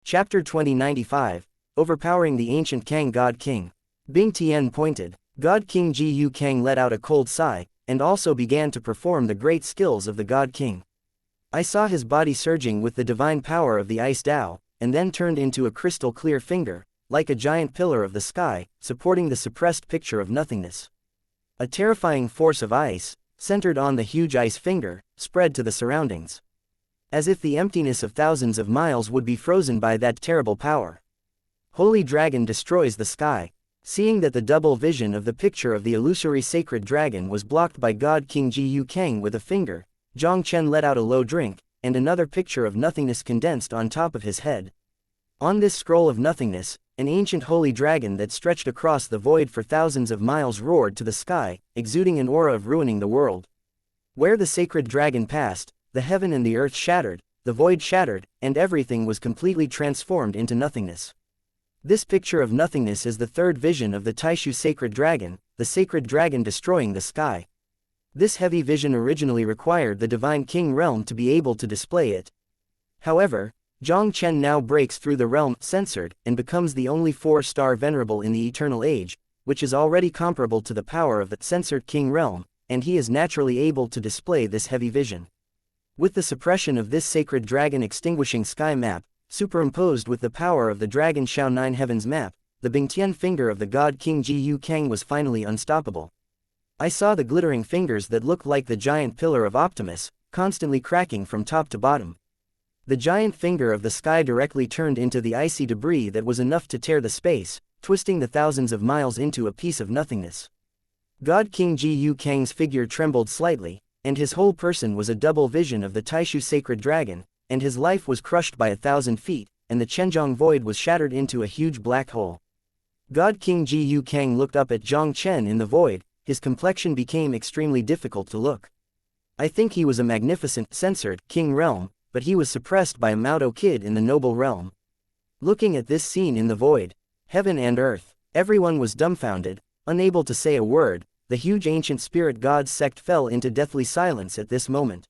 Chapter 2095, Overpowering the Ancient Kang God King. Bing Tian pointed. God King Jiu Kang let out a cold sigh, and also began to perform the great skills of the God King. I saw his body surging with the divine power of the Ice Tao, and then turned into a crystal clear finger, like a giant pillar of the sky, supporting the suppressed picture of nothingness. A terrifying force of ice, centered on the huge ice finger, spread to the surroundings. As if the emptiness of thousands of miles would be frozen by that terrible power. Holy Dragon destroys the sky. Seeing that the double vision of the picture of the illusory sacred dragon was blocked by God King Jiu Kang with a finger, Jiang Chen let out a low drink, and another picture of nothingness condensed on top of his head. On this scroll of nothingness, an ancient holy dragon that stretched across the void for thousands of miles roared to the sky, exuding an aura of ruining the world. Where the sacred dragon passed, the heaven and the earth shattered, the void shattered, and everything was completely transformed into nothingness. This picture of nothingness is the third vision of the Taixu sacred dragon, the sacred dragon destroying the sky. This heavy vision originally required the divine king realm to be able to display it. However, Jiang Chen now breaks through the realm censored and becomes the only 4-star venerable in the eternal age, which is already comparable to the power of the censored king realm, and he is naturally able to display this heavy vision. With the suppression of this sacred dragon extinguishing sky map, superimposed with the power of the Dragon Shao 9 Heavens map, the Bingtian finger of the God King Jiu Kang was finally unstoppable. I saw the glittering fingers that looked like the giant pillar of Optimus, constantly cracking from top to bottom. The giant finger of the sky directly turned into the icy debris that was enough to tear the space, twisting the thousands of miles into a piece of nothingness. God King Jiu Kang's figure trembled slightly, and his whole person was a double vision of the Taixu sacred dragon, and his life was crushed by 1,000 feet, and the Chenjiang void was shattered into a huge black hole. God King Jiu Kang looked up at Jiang Chen in the void, his complexion became extremely difficult to look. I think he was a magnificent, censored, king realm, but he was suppressed by a Maudo kid in the noble realm. Looking at this scene in the void, heaven and earth, everyone was dumbfounded, unable to say a word. The huge ancient spirit god's sect fell into deathly silence at this moment.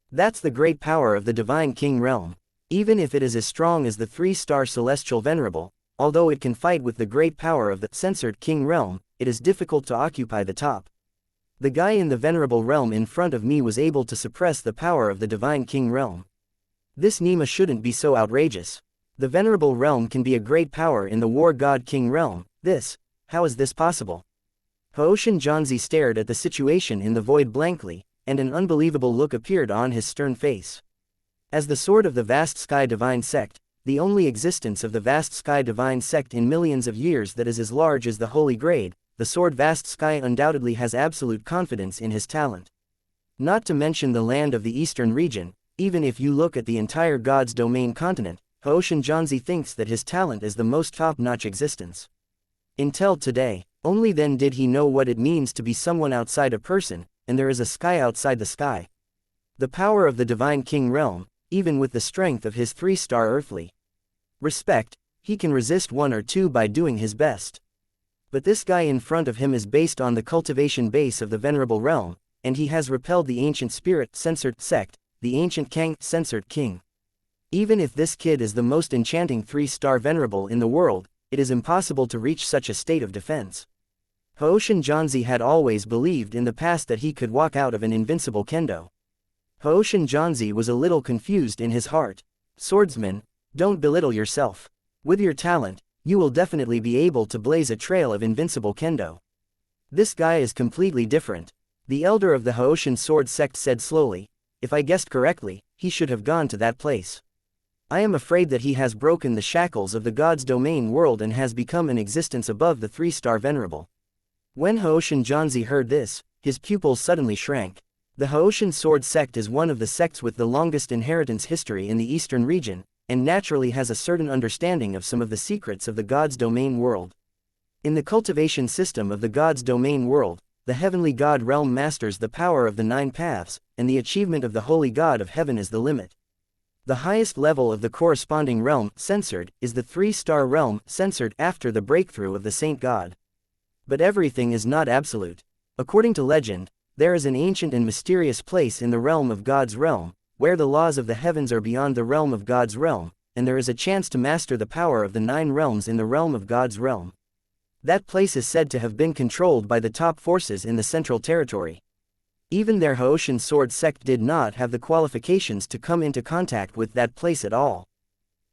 That's the great power of the divine king realm. Even if it is as strong as the 3-star celestial venerable, although it can fight with the great power of the censored king realm, it is difficult to occupy the top. The guy in the venerable realm in front of me was able to suppress the power of the divine king realm. This Nima shouldn't be so outrageous. The venerable realm can be a great power in the war god king realm. How is this possible? Hooshin Zhanzi stared at the situation in the void blankly, and an unbelievable look appeared on his stern face. As the sword of the vast sky divine sect, the only existence of the vast sky divine sect in millions of years that is as large as the holy grade, the sword vast sky undoubtedly has absolute confidence in his talent. Not to mention the land of the eastern region, even if you look at the entire God's domain continent, Hooshin Zhanzi thinks that his talent is the most top-notch existence. Until today, only then did he know what it means to be someone outside a person, and there is a sky outside the sky. The power of the divine king realm, even with the strength of his 3-star earthly respect, he can resist 1 or 2 by doing his best. But this guy in front of him is based on the cultivation base of the venerable realm, and he has repelled the ancient spirit censored sect, the ancient Kang censored king. Even if this kid is the most enchanting 3-star venerable in the world, it is impossible to reach such a state of defense. Hooshin Zhanzi had always believed in the past that he could walk out of an invincible kendo. Hooshin Zhanzi was a little confused in his heart. Swordsman, don't belittle yourself. With your talent, you will definitely be able to blaze a trail of invincible kendo. This guy is completely different. The elder of the Hooshin sword sect said slowly, if I guessed correctly, he should have gone to that place. I am afraid that he has broken the shackles of the God's domain world and has become an existence above the 3-star venerable. When Hooshin Zhanzi heard this, his pupils suddenly shrank. The Hooshin sword sect is one of the sects with the longest inheritance history in the eastern region, and naturally has a certain understanding of some of the secrets of the God's domain world. In the cultivation system of the God's domain world, the heavenly God realm masters the power of the 9 paths, and the achievement of the holy God of heaven is the limit. The highest level of the corresponding realm, censored, is the 3-star realm, censored, after the breakthrough of the saint god. But everything is not absolute. According to legend, there is an ancient and mysterious place in the realm of God's realm, where the laws of the heavens are beyond the realm of God's realm, and there is a chance to master the power of the 9 realms in the realm of God's realm. That place is said to have been controlled by the top forces in the Central Territory. Even their Haoshan Sword sect did not have the qualifications to come into contact with that place at all.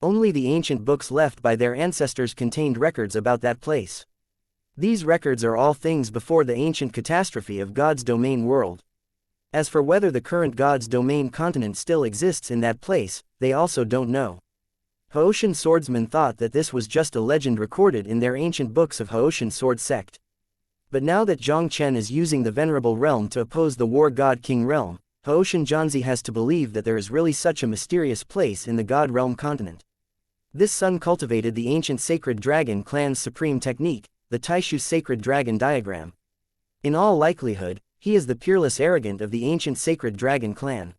Only the ancient books left by their ancestors contained records about that place. These records are all things before the ancient catastrophe of God's domain world. As for whether the current God's domain continent still exists in that place, they also don't know. Haoshan swordsmen thought that this was just a legend recorded in their ancient books of Haoshan Sword sect. But now that Jiang Chen is using the Venerable Realm to oppose the War God King realm, Haoshan Jianzi has to believe that there is really such a mysterious place in the God Realm continent. This son cultivated the ancient sacred dragon clan's supreme technique, the Taixu Sacred Dragon Diagram. In all likelihood, he is the peerless arrogant of the ancient sacred dragon clan.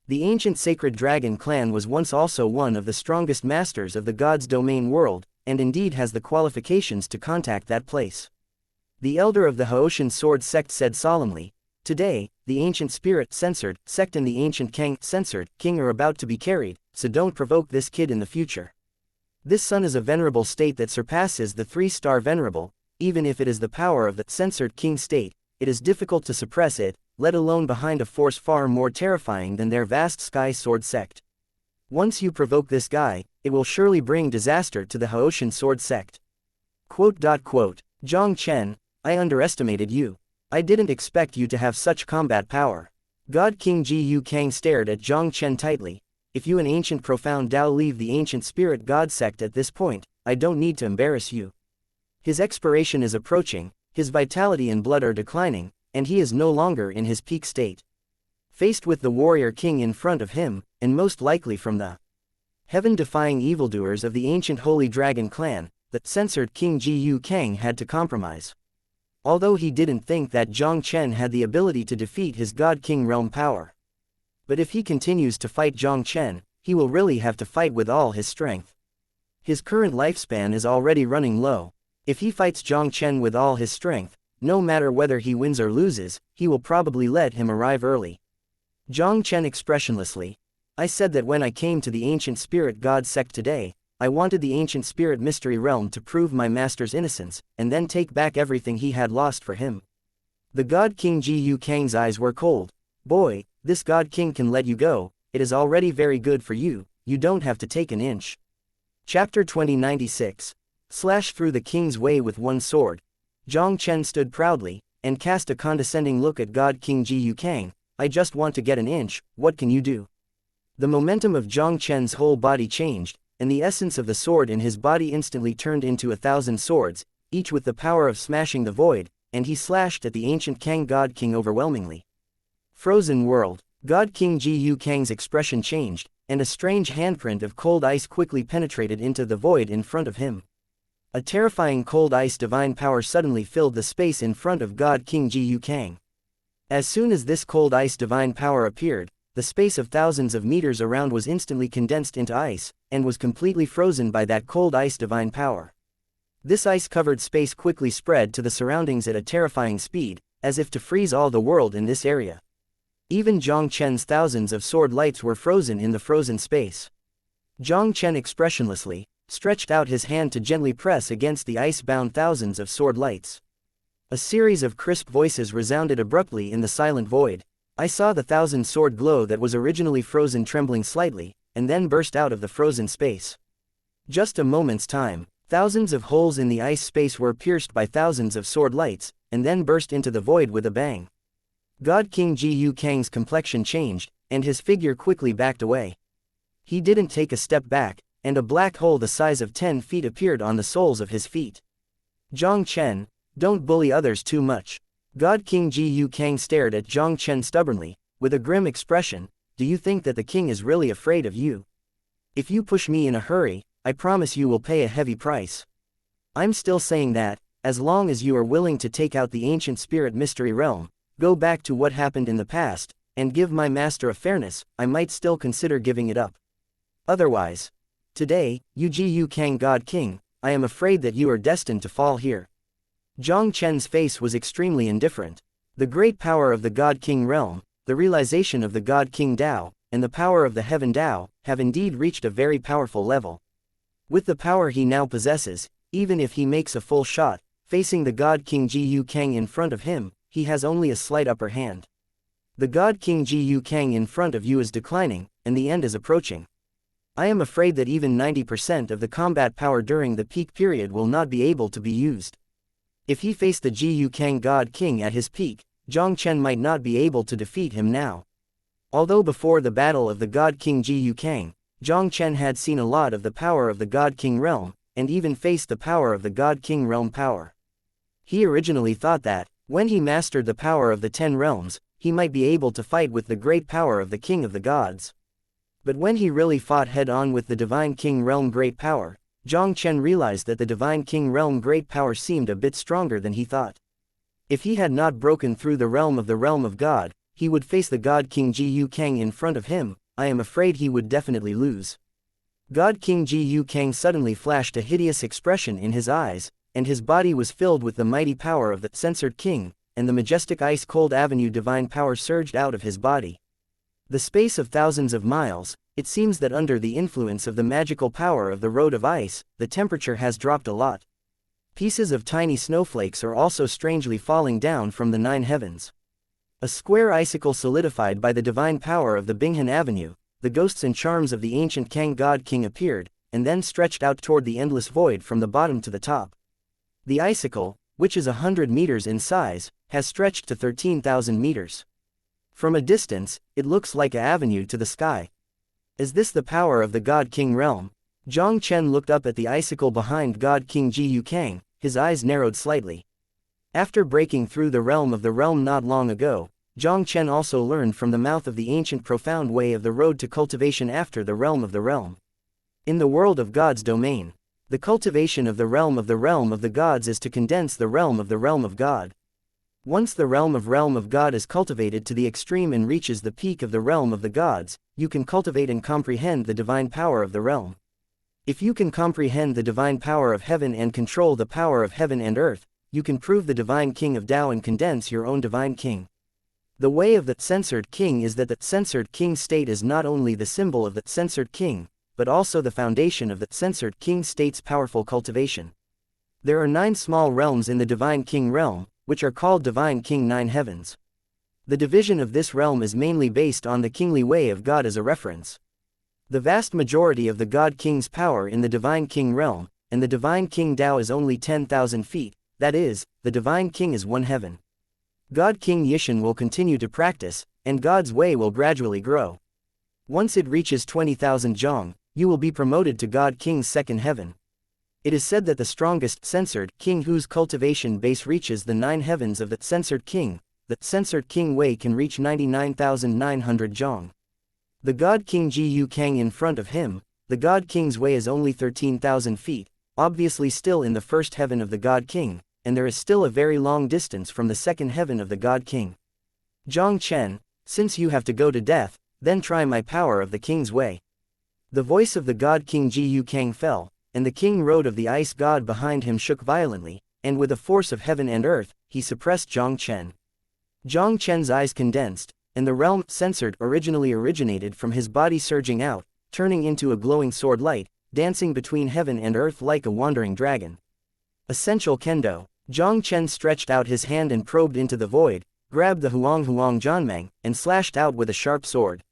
The ancient sacred dragon clan was once also one of the strongest masters of the God's domain world, and indeed has the qualifications to contact that place. The elder of the Haoshan Sword sect said solemnly, "Today, the ancient spirit censored sect and the ancient Kang censored king are about to be carried, so don't provoke this kid in the future. This son is a venerable state that surpasses the 3-star venerable. Even if it is the power of the censored king state, it is difficult to suppress it, let alone behind a force far more terrifying than their vast sky sword sect. Once you provoke this guy, it will surely bring disaster to the Haoshan Sword sect." Jiang Chen, I underestimated you. I didn't expect you to have such combat power. God King Jiu Kang stared at Jiang Chen tightly. If you and ancient profound Tao leave the ancient spirit God sect at this point, I don't need to embarrass you. His expiration is approaching, his vitality and blood are declining, and he is no longer in his peak state. Faced with the warrior king in front of him, and most likely from the heaven-defying evildoers of the ancient holy dragon clan, the censored King Jiu Kang had to compromise. Although he didn't think that Jiang Chen had the ability to defeat his God King realm power. But if he continues to fight Jiang Chen, he will really have to fight with all his strength. His current lifespan is already running low. If he fights Jiang Chen with all his strength, no matter whether he wins or loses, he will probably let him arrive early. Jiang Chen expressionlessly, I said that when I came to the ancient spirit God sect today, I wanted the ancient spirit mystery realm to prove my master's innocence, and then take back everything he had lost for him. The God King Jiu Kang's eyes were cold. Boy, this God King can let you go, it is already very good for you, you don't have to take an inch. Chapter 2096. Slash through the king's way with one sword. Jiang Chen stood proudly, and cast a condescending look at God King Jiu Kang. I just want to get an inch, what can you do? The momentum of Jiang Chen's whole body changed, and the essence of the sword in his body instantly turned into 1,000 swords, each with the power of smashing the void, and he slashed at the ancient Kang God King overwhelmingly. Frozen world. God King Jiu Kang's expression changed, and a strange handprint of cold ice quickly penetrated into the void in front of him. A terrifying cold ice divine power suddenly filled the space in front of God King Jiu Kang. As soon as this cold ice divine power appeared, the space of thousands of meters around was instantly condensed into ice, and was completely frozen by that cold ice divine power. This ice-covered space quickly spread to the surroundings at a terrifying speed, as if to freeze all the world in this area. Even Jiang Chen's thousands of sword lights were frozen in the frozen space. Jiang Chen expressionlessly stretched out his hand to gently press against the ice-bound thousands of sword lights. A series of crisp voices resounded abruptly in the silent void. I saw the 1,000-sword glow that was originally frozen trembling slightly, and then burst out of the frozen space. Just a moment's time, thousands of holes in the ice space were pierced by thousands of sword lights, and then burst into the void with a bang. God King Jiu Kang's complexion changed, and his figure quickly backed away. He didn't take a step back, and a black hole the size of 10 feet appeared on the soles of his feet. Jiang Chen, don't bully others too much. God King Jiu Kang stared at Jiang Chen stubbornly, with a grim expression. Do you think that the king is really afraid of you? If you push me in a hurry, I promise you will pay a heavy price. I'm still saying that, as long as you are willing to take out the ancient spirit mystery realm, go back to what happened in the past, and give my master a fairness, I might still consider giving it up. Otherwise, today, you Jiu Kang God King, I am afraid that you are destined to fall here. Jiang Chen's face was extremely indifferent. The great power of the God King realm, the realization of the God King Tao, and the power of the Heaven Tao, have indeed reached a very powerful level. With the power he now possesses, even if he makes a full shot, facing the God King Jiu Kang in front of him, he has only a slight upper hand. The God King Jiu Kang in front of you is declining, and the end is approaching. I am afraid that even 90% of the combat power during the peak period will not be able to be used. If he faced the Jiu Kang God King at his peak, Jiang Chen might not be able to defeat him now. Although before the battle of the God King Jiu Kang, Jiang Chen had seen a lot of the power of the God King realm, and even faced the power of the God King realm power. He originally thought that, when he mastered the power of the 10 realms, he might be able to fight with the great power of the King of the Gods. But when he really fought head-on with the Divine King realm great power, Jiang Chen realized that the Divine King realm great power seemed a bit stronger than he thought. If he had not broken through the realm of God, he would face the God King Jiu Kang in front of him. I am afraid he would definitely lose. God King Jiu Kang suddenly flashed a hideous expression in his eyes, and his body was filled with the mighty power of the censored king, and the majestic ice-cold avenue divine power surged out of his body. The space of thousands of miles, it seems that under the influence of the magical power of the road of ice, the temperature has dropped a lot. Pieces of tiny snowflakes are also strangely falling down from the 9 heavens. A square icicle solidified by the divine power of the Binghan Avenue, the ghosts and charms of the ancient Kang God King appeared, and then stretched out toward the endless void from the bottom to the top. The icicle, which is 100 meters in size, has stretched to 13,000 meters. From a distance, it looks like an avenue to the sky. Is this the power of the God King realm? Jiang Chen looked up at the icicle behind God King Jiu Kang, his eyes narrowed slightly. After breaking through the realm not long ago, Jiang Chen also learned from the mouth of the ancient profound way of the road to cultivation after the realm. In the world of God's domain, the cultivation of the realm of the gods is to condense the realm of God. Once the realm of God is cultivated to the extreme and reaches the peak of the realm of the gods, you can cultivate and comprehend the divine power of the realm. If you can comprehend the divine power of heaven and control the power of heaven and earth, you can prove the divine king of Tao and condense your own divine king. The way of the censored king is that the censored king state is not only the symbol of the censored king, but also the foundation of the censored king state's powerful cultivation. There are 9 small realms in the divine king realm, which are called divine king 9 heavens. The division of this realm is mainly based on the kingly way of God as a reference. The vast majority of the God King's power in the Divine King realm, and the Divine King Tao is only 10,000 feet, that is, the Divine King is 1 heaven. God King Yishan will continue to practice, and God's way will gradually grow. Once it reaches 20,000 zhang, you will be promoted to God King's 2nd heaven. It is said that the strongest censored king whose cultivation base reaches the 9 heavens of the censored king way can reach 99,900 zhang. The God King Jiu Kang in front of him, the God King's way is only 13,000 feet, obviously still in the 1st heaven of the God King, and there is still a very long distance from the 2nd heaven of the God King. Jiang Chen, since you have to go to death, then try my power of the King's way. The voice of the God King Jiu Kang fell, and the King Road of the Ice God behind him shook violently, and with the force of heaven and earth, he suppressed Jiang Chen. Jiang Chen's eyes condensed, and the realm censored originally originated from his body surging out, turning into a glowing sword light, dancing between heaven and earth like a wandering dragon. Essential Kendo. Jiang Chen stretched out his hand and probed into the void, grabbed the Huang Jianming, and slashed out with a sharp sword.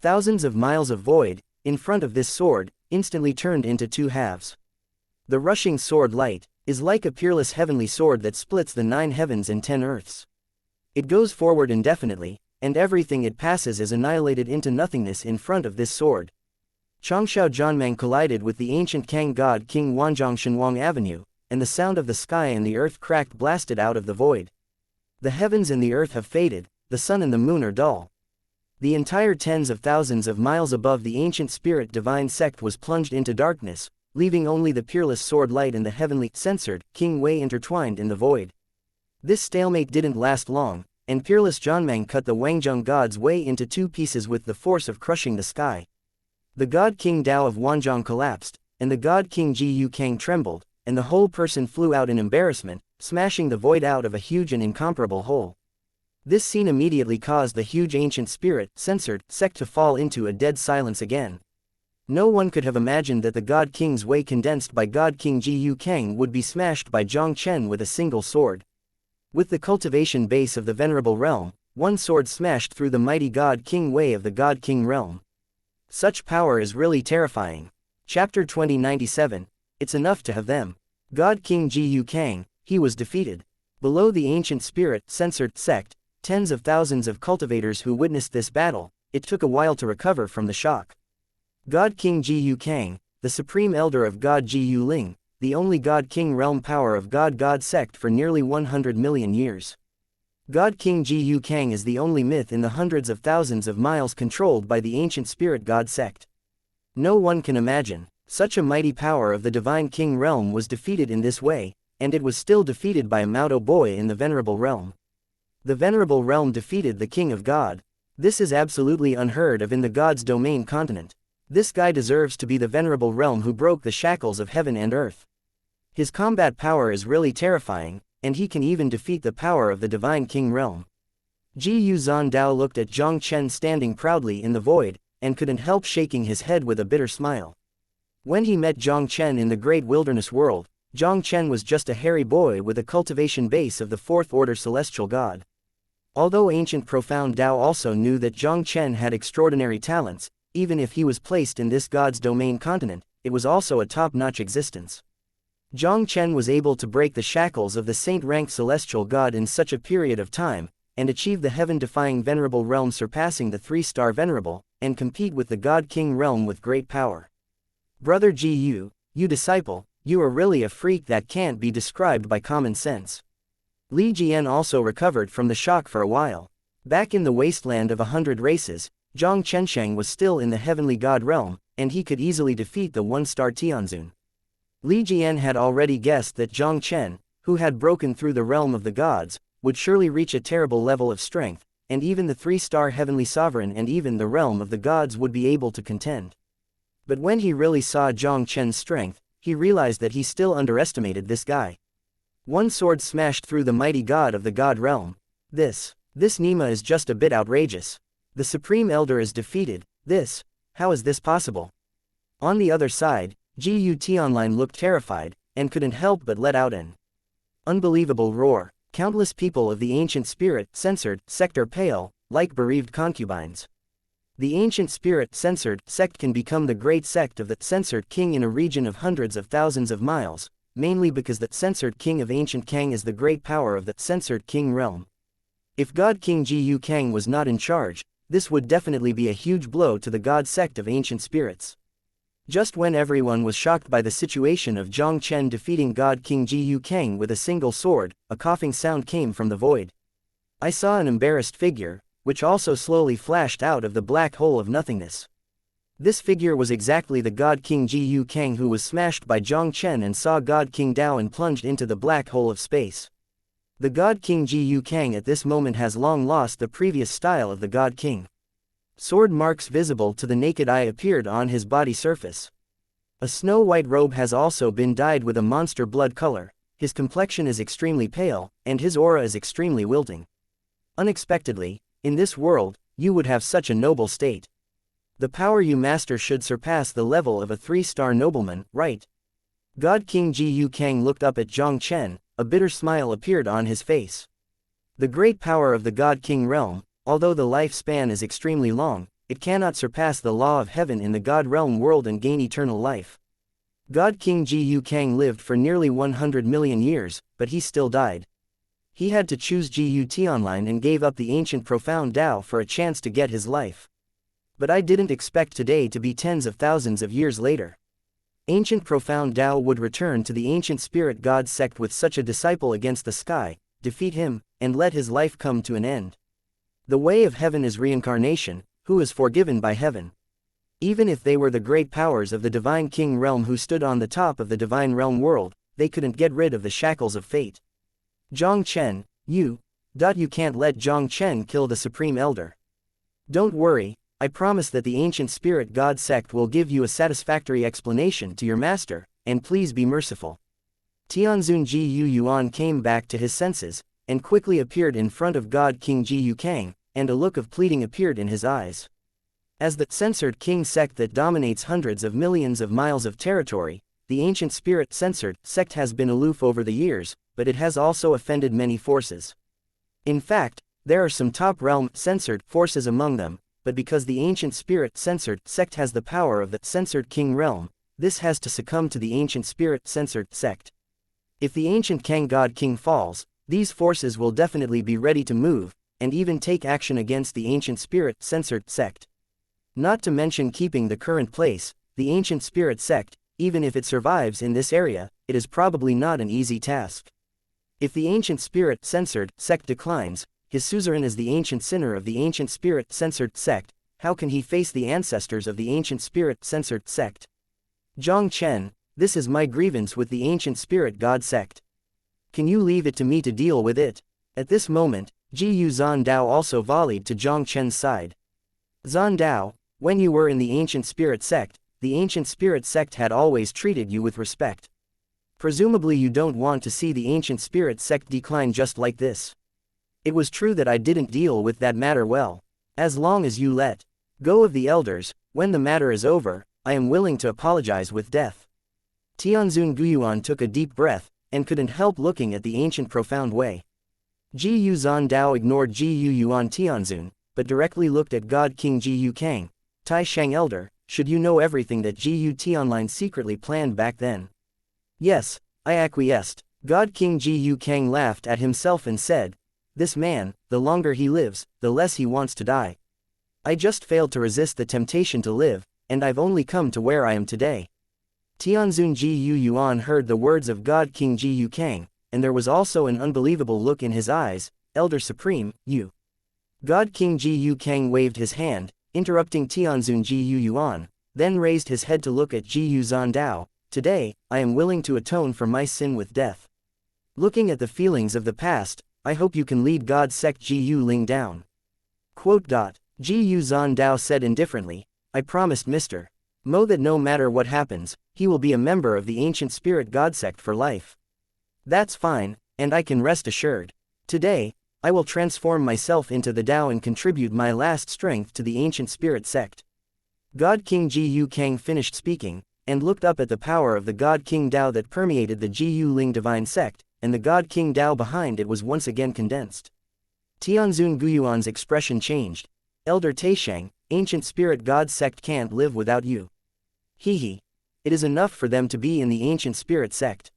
Thousands of miles of void, in front of this sword, instantly turned into 2 halves. The rushing sword light is like a peerless heavenly sword that splits the 9 heavens and 10 earths. It goes forward indefinitely, and everything it passes is annihilated into nothingness in front of this sword. Changsha Jianming collided with the ancient Kang God King Wanzhong Shenhuang Avenue, and the sound of the sky and the earth cracked blasted out of the void. The heavens and the earth have faded, the sun and the moon are dull. The entire tens of thousands of miles above the ancient spirit divine sect was plunged into darkness, leaving only the peerless sword light and the heavenly censored King Wei intertwined in the void. This stalemate didn't last long, and peerless Jianming cut the Wangzhong God's way into 2 pieces with the force of crushing the sky. The God King Tao of Wanzhong collapsed, and the God King Jiu Kang trembled, and the whole person flew out in embarrassment, smashing the void out of a huge and incomparable hole. This scene immediately caused the huge ancient spirit, censored, sect to fall into a dead silence again. No one could have imagined that the God King's way condensed by God King Jiu Kang would be smashed by Jiang Chen with a single sword. With the cultivation base of the Venerable Realm, one sword smashed through the mighty God King way of the God King realm. Such power is really terrifying. Chapter 2097, It's enough to have them. God King Jiu Kang, he was defeated. Below the ancient spirit, censored, sect, tens of thousands of cultivators who witnessed this battle, it took a while to recover from the shock. God King Jiu Kang, the supreme elder of God Jiu Ling, the only God King realm power of God Sect for nearly 100 million years. God King Jiu Kang is the only myth in the hundreds of thousands of miles controlled by the ancient spirit God Sect. No one can imagine, such a mighty power of the divine king realm was defeated in this way, and it was still defeated by a Mao boy in the Venerable Realm. The Venerable Realm defeated the King of God. This is absolutely unheard of in the God's domain continent. This guy deserves to be the Venerable Realm who broke the shackles of heaven and earth. His combat power is really terrifying, and he can even defeat the power of the Divine King Realm. Jiu Zandao looked at Jiang Chen standing proudly in the void, and couldn't help shaking his head with a bitter smile. When he met Jiang Chen in the great wilderness world, Jiang Chen was just a hairy boy with a cultivation base of the fourth order celestial god. Although ancient profound Tao also knew that Jiang Chen had extraordinary talents, even if he was placed in this god's domain continent, it was also a top-notch existence. Jiang Chen was able to break the shackles of the saint-ranked celestial god in such a period of time, and achieve the heaven-defying Venerable Realm surpassing the three-star Venerable, and compete with the God King Realm with great power. Brother Jiu, you disciple, you are really a freak that can't be described by common sense. Li Jian also recovered from the shock for a while. Back in the wasteland of 100 races, Zhang Chensheng was still in the heavenly god realm, and he could easily defeat the one-star Tianzun. Li Jian had already guessed that Jiang Chen, who had broken through the realm of the gods, would surely reach a terrible level of strength, and even the three-star heavenly sovereign and even the realm of the gods would be able to contend. But when he really saw Jiang Chen's strength, he realized that he still underestimated this guy. One sword smashed through the mighty god of the god realm. This Nima is just a bit outrageous. The Supreme Elder is defeated. How is this possible? On the other side, Jiu Tianming looked terrified, and couldn't help but let out an unbelievable roar. Countless people of the ancient spirit, censored, sect are pale, like bereaved concubines. The ancient spirit, censored, sect can become the great sect of the censored king in a region of hundreds of thousands of miles, mainly because the censored king of ancient Kang is the great power of the censored king realm. If God King Jiu Kang was not in charge, this would definitely be a huge blow to the god sect of ancient spirits. Just when everyone was shocked by the situation of Jiang Chen defeating God King Jiu Kang with a single sword, a coughing sound came from the void. I saw an embarrassed figure, which also slowly flashed out of the black hole of nothingness. This figure was exactly the God King Jiu Kang who was smashed by Jiang Chen and saw God King Dao and plunged into the black hole of space. The God King Jiu Kang at this moment has long lost the previous style of the God King. Sword marks visible to the naked eye appeared on his body surface. A snow-white robe has also been dyed with a monster blood color, his complexion is extremely pale, and his aura is extremely wilting. Unexpectedly, in this world, you would have such a noble state. The power you master should surpass the level of a three-star nobleman, right? God King Jiu Kang looked up at Jiang Chen, a bitter smile appeared on his face. The great power of the God King realm, although the lifespan is extremely long, it cannot surpass the law of heaven in the God realm world and gain eternal life. God King Jiu Kang lived for nearly 100 million years, but he still died. He had to choose Jiu Tianming and gave up the ancient profound Tao for a chance to get his life. But I didn't expect today to be tens of thousands of years later. Ancient profound Tao would return to the ancient spirit god sect with such a disciple against the sky, defeat him, and let his life come to an end. The way of heaven is reincarnation, who is forgiven by heaven. Even if they were the great powers of the divine king realm who stood on the top of the divine realm world, they couldn't get rid of the shackles of fate. Jiang Chen, you can't let Jiang Chen kill the Supreme Elder. Don't worry, I promise that the ancient spirit god sect will give you a satisfactory explanation to your master, and please be merciful. Tianzun Ji Yuan came back to his senses, and quickly appeared in front of God King Jiu Kang, and a look of pleading appeared in his eyes. As the censored king sect that dominates hundreds of millions of miles of territory, the ancient spirit censored sect has been aloof over the years, but it has also offended many forces. In fact, there are some top realm censored forces among them, but because the ancient spirit censored sect has the power of the censored king realm, this has to succumb to the ancient spirit censored sect. If the ancient Kang God King falls, these forces will definitely be ready to move, and even take action against the ancient spirit censored sect. Not to mention keeping the current place, the ancient spirit sect, even if it survives in this area, it is probably not an easy task. If the ancient spirit censored sect declines, his suzerain is the ancient sinner of the ancient spirit censored sect, how can he face the ancestors of the ancient spirit censored sect? Jiang Chen, this is my grievance with the ancient spirit god sect. Can you leave it to me to deal with it? At this moment, Jiu Zandao also volleyed to Jiang Chen's side. Zandao, when you were in the ancient spirit sect, the ancient spirit sect had always treated you with respect. Presumably you don't want to see the ancient spirit sect decline just like this. It was true that I didn't deal with that matter well. As long as you let go of the elders, when the matter is over, I am willing to apologize with death. Tianzun Guyuan took a deep breath, and couldn't help looking at the ancient profound way. Jiu Zandao ignored Jiu Yuan Tianzun, but directly looked at God King Jiu Kang. Tai Shang Elder, should you know everything that Jiu Tianlin secretly planned back then? Yes, I acquiesced. God King Jiu Kang laughed at himself and said, this man, the longer he lives, the less he wants to die. I just failed to resist the temptation to live, and I've only come to where I am today. Tianzun Jiu Yuan heard the words of God King Jiu Kang, and there was also an unbelievable look in his eyes. Elder Supreme, you. God King Jiu Kang waved his hand, interrupting Tianzun Jiu Yuan, then raised his head to look at Jiu Zandao. Today, I am willing to atone for my sin with death. Looking at the feelings of the past, I hope you can lead God Sect Jiu Ling down. Jiu Zandao said indifferently, I promised Mr. Mo that no matter what happens, he will be a member of the ancient spirit God Sect for life. That's fine, and I can rest assured. Today, I will transform myself into the Tao and contribute my last strength to the ancient spirit sect. God King Jiu Kang finished speaking, and looked up at the power of the God King Tao that permeated the Jiu Ling divine sect, and the God King Tao behind it was once again condensed. Tianzun Guyuan's expression changed. Elder Taishang, ancient spirit God sect can't live without you. It is enough for them to be in the ancient spirit sect.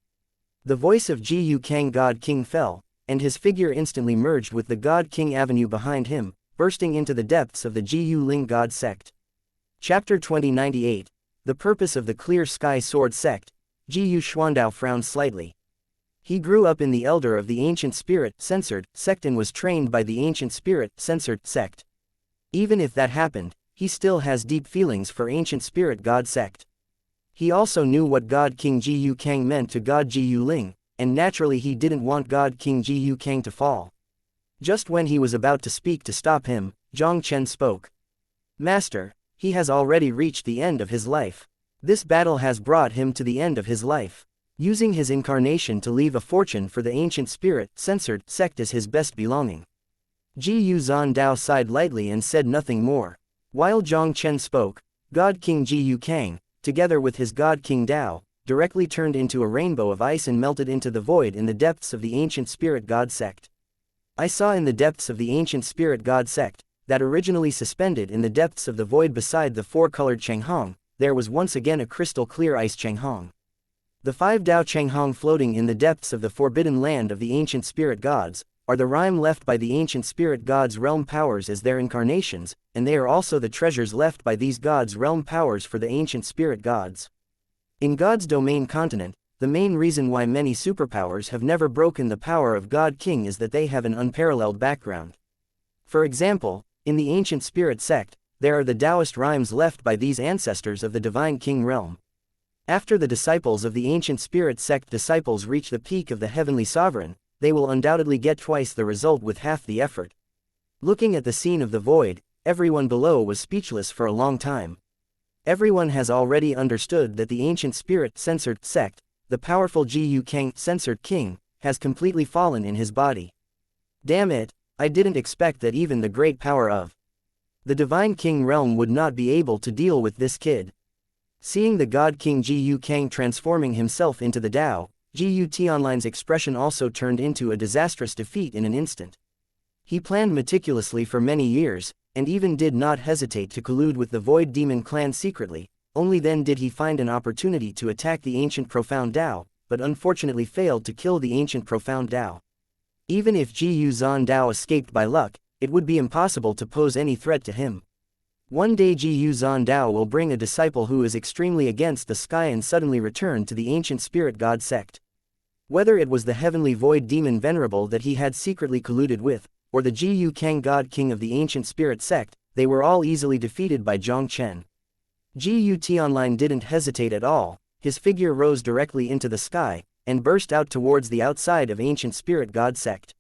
The voice of Jiu Kang God King fell, and his figure instantly merged with the God King Avenue behind him, bursting into the depths of the Jiu Ling God Sect. Chapter 2098, The Purpose of the Clear Sky Sword Sect. Jiu Xuandao frowned slightly. He grew up in the elder of the ancient spirit censored sect and was trained by the ancient spirit censored sect. Even if that happened, he still has deep feelings for ancient spirit God Sect. He also knew what God King Jiu Kang meant to God Jiu Ling, and naturally he didn't want God King Jiu Kang to fall. Just when he was about to speak to stop him, Jiang Chen spoke. Master, he has already reached the end of his life. This battle has brought him to the end of his life. Using his incarnation to leave a fortune for the ancient spirit censored sect as his best belonging. Jiu Zandao sighed lightly and said nothing more. While Jiang Chen spoke, God King Jiu Kang, together with his God King Tao, directly turned into a rainbow of ice and melted into the void in the depths of the ancient spirit God sect. I saw in the depths of the ancient spirit God sect, that originally suspended in the depths of the void beside the four-colored Changhong, there was once again a crystal-clear ice Changhong. The 5 Tao Changhong floating in the depths of the forbidden land of the ancient spirit gods, are the rhyme left by the ancient spirit gods' realm powers as their incarnations, and they are also the treasures left by these gods' realm powers for the ancient spirit gods. In God's domain continent, the main reason why many superpowers have never broken the power of God King is that they have an unparalleled background. For example, in the ancient spirit sect, there are the Taoist rhymes left by these ancestors of the divine king realm. After the disciples of the ancient spirit sect disciples reach the peak of the heavenly sovereign, they will undoubtedly get twice the result with half the effort. Looking at the scene of the void, everyone below was speechless for a long time. Everyone has already understood that the ancient spirit censored sect, the powerful Jiu Kang censored king, has completely fallen in his body. Damn it, I didn't expect that even the great power of the Divine King realm would not be able to deal with this kid. Seeing the God King Jiu Kang transforming himself into the Tao, Jiu Tianline's expression also turned into a disastrous defeat in an instant. He planned meticulously for many years, and even did not hesitate to collude with the Void Demon clan secretly. Only then did he find an opportunity to attack the ancient profound Tao, but unfortunately failed to kill the ancient profound Tao. Even if Jiu Zhan Dao escaped by luck, it would be impossible to pose any threat to him. One day Jiu Zhan Dao will bring a disciple who is extremely against the sky and suddenly return to the ancient spirit god sect. Whether it was the heavenly void demon venerable that he had secretly colluded with, or the Jiu Kang god king of the ancient spirit sect, they were all easily defeated by Jiang Chen. Jiu Tianline didn't hesitate at all, his figure rose directly into the sky, and burst out towards the outside of ancient spirit god sect.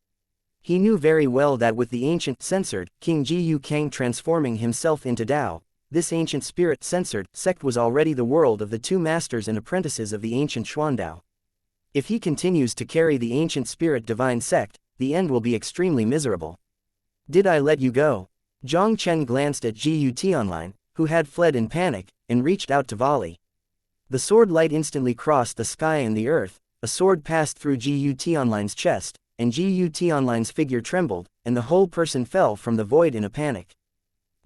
He knew very well that with the ancient censored King Jiu Kang transforming himself into Tao, this ancient spirit censored sect was already the world of the two masters and apprentices of the ancient Xuandao. If he continues to carry the ancient spirit divine sect, the end will be extremely miserable. Did I let you go? Jiang Chen glanced at Jiu Tianline, who had fled in panic, and reached out to volley. The sword light instantly crossed the sky and the earth, a sword passed through Jiu Tianline's chest, and Jiu Tianline's figure trembled, and the whole person fell from the void in a panic.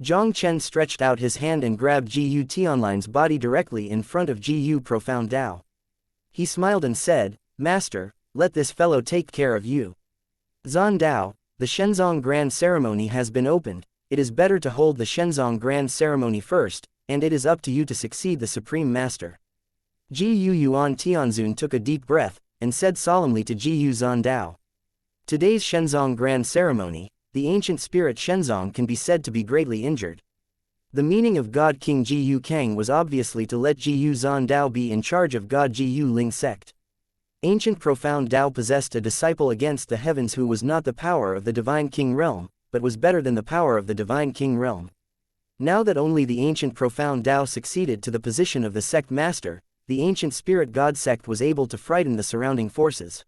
Jiang Chen stretched out his hand and grabbed Jiu Tianline's body directly in front of Jiu Profound Tao. He smiled and said, "Master, let this fellow take care of you." Zhan Dao, the Shenzong Grand Ceremony has been opened. It is better to hold the Shenzong Grand Ceremony first, and it is up to you to succeed the Supreme Master. Jiu Yuan Tianzun took a deep breath, and said solemnly to Jiu Zhan Dao. Today's Shenzong Grand Ceremony, the ancient spirit Shenzong can be said to be greatly injured. The meaning of God King Jiu Kang was obviously to let Jiu Zhan Dao be in charge of God Jiu Ling sect. Ancient profound Dao possessed a disciple against the heavens who was not the power of the Divine King realm, but was better than the power of the Divine King realm. Now that only the ancient profound Dao succeeded to the position of the sect master, the ancient spirit god sect was able to frighten the surrounding forces.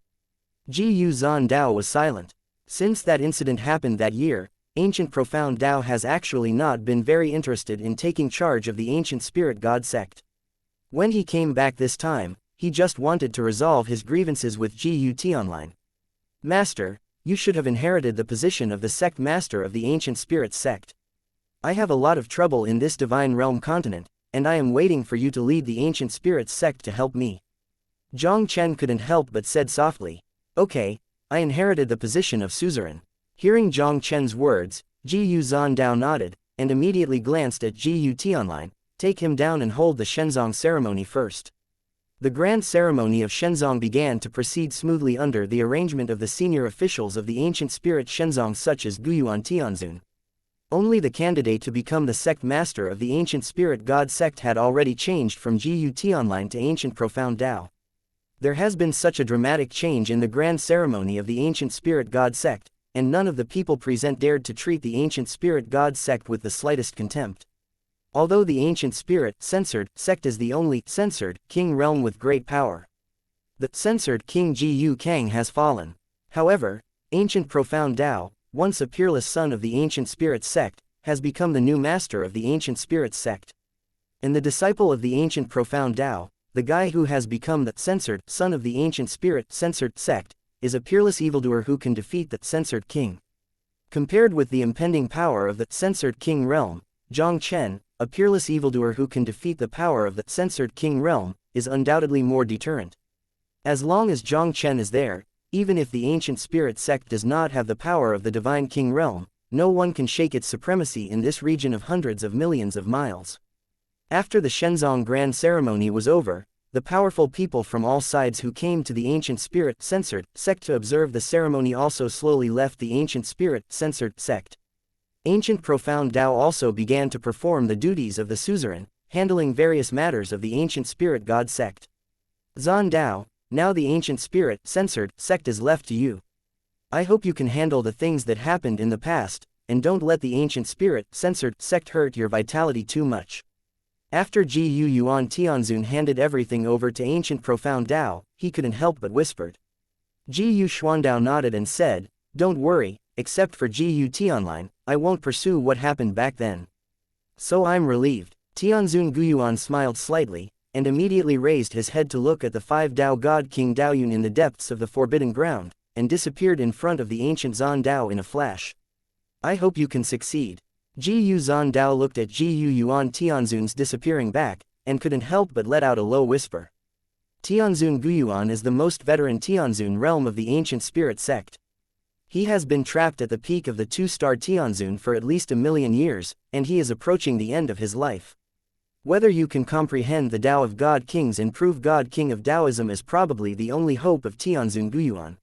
Jiu Zhan Dao was silent. Since that incident happened that year, ancient profound Dao has actually not been very interested in taking charge of the ancient spirit god sect. When he came back this time, he just wanted to resolve his grievances with Jiu Tianline. Master, you should have inherited the position of the sect master of the ancient spirit sect. I have a lot of trouble in this divine realm continent, and I am waiting for you to lead the ancient spirit sect to help me. Jiang Chen couldn't help but said softly, "Okay, I inherited the position of suzerain." Hearing Jiang Chen's words, Jiu Zhan Dao nodded, and immediately glanced at Jiu Tianline. "Take him down and hold the Shenzong ceremony first." The grand ceremony of Shenzong began to proceed smoothly under the arrangement of the senior officials of the ancient spirit Shenzong such as Guyuan Tianzun. Only the candidate to become the sect master of the ancient spirit god sect had already changed from Jiu Tianline to ancient profound Dao. There has been such a dramatic change in the grand ceremony of the ancient spirit god sect, and none of the people present dared to treat the ancient spirit god sect with the slightest contempt. Although the ancient spirit censored sect is the only censored king realm with great power. The censored king Jiu Kang has fallen. However, ancient profound Dao, once a peerless son of the ancient spirit sect, has become the new master of the ancient spirit sect. And the disciple of the ancient profound Dao, the guy who has become the censored son of the ancient spirit censored sect, is a peerless evildoer who can defeat the censored king. Compared with the impending power of the censored king realm, Jiang Chen, a peerless evildoer who can defeat the power of the censored king realm, is undoubtedly more deterrent. As long as Jiang Chen is there, even if the ancient spirit sect does not have the power of the divine king realm, no one can shake its supremacy in this region of hundreds of millions of miles. After the Shenzong Grand Ceremony was over, the powerful people from all sides who came to the ancient spirit censored sect to observe the ceremony also slowly left the ancient spirit censored sect. Ancient profound Dao also began to perform the duties of the suzerain, handling various matters of the ancient spirit god sect. Zhan Dao, now the ancient spirit censored sect is left to you. I hope you can handle the things that happened in the past, and don't let the ancient spirit censored sect hurt your vitality too much. After Jiu Yuan Tianzun handed everything over to ancient profound Dao, he couldn't help but whispered. Jiu Xuandao nodded and said, "Don't worry, except for Xu Tianming, I won't pursue what happened back then. So I'm relieved. Tianzun Guyuan smiled slightly, and immediately raised his head to look at the 5 Dao God King Daoyun in the depths of the Forbidden Ground, and disappeared in front of the ancient Zan Dao in a flash. I hope you can succeed. Jiu Zan Dao looked at Jiu Yuan Tianzun's disappearing back, and couldn't help but let out a low whisper. Tianzun Guyuan is the most veteran Tianzun realm of the ancient spirit sect. He has been trapped at the peak of the 2-star Tianzun for at least 1,000,000 years, and he is approaching the end of his life. Whether you can comprehend the Tao of God Kings and prove God King of Taoism is probably the only hope of Tianzun Guyuan.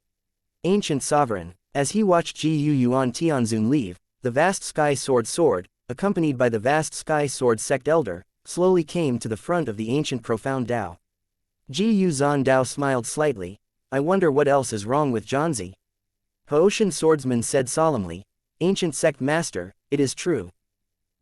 Ancient Sovereign. As he watched Jiu Yuan Tianzun leave, the vast sky sword, accompanied by the vast sky sword sect elder, slowly came to the front of the ancient profound Tao. Jiu Zan Dao smiled slightly. I wonder what else is wrong with Zhanzi. Haoshan swordsman said solemnly, Ancient Sect Master, it is true.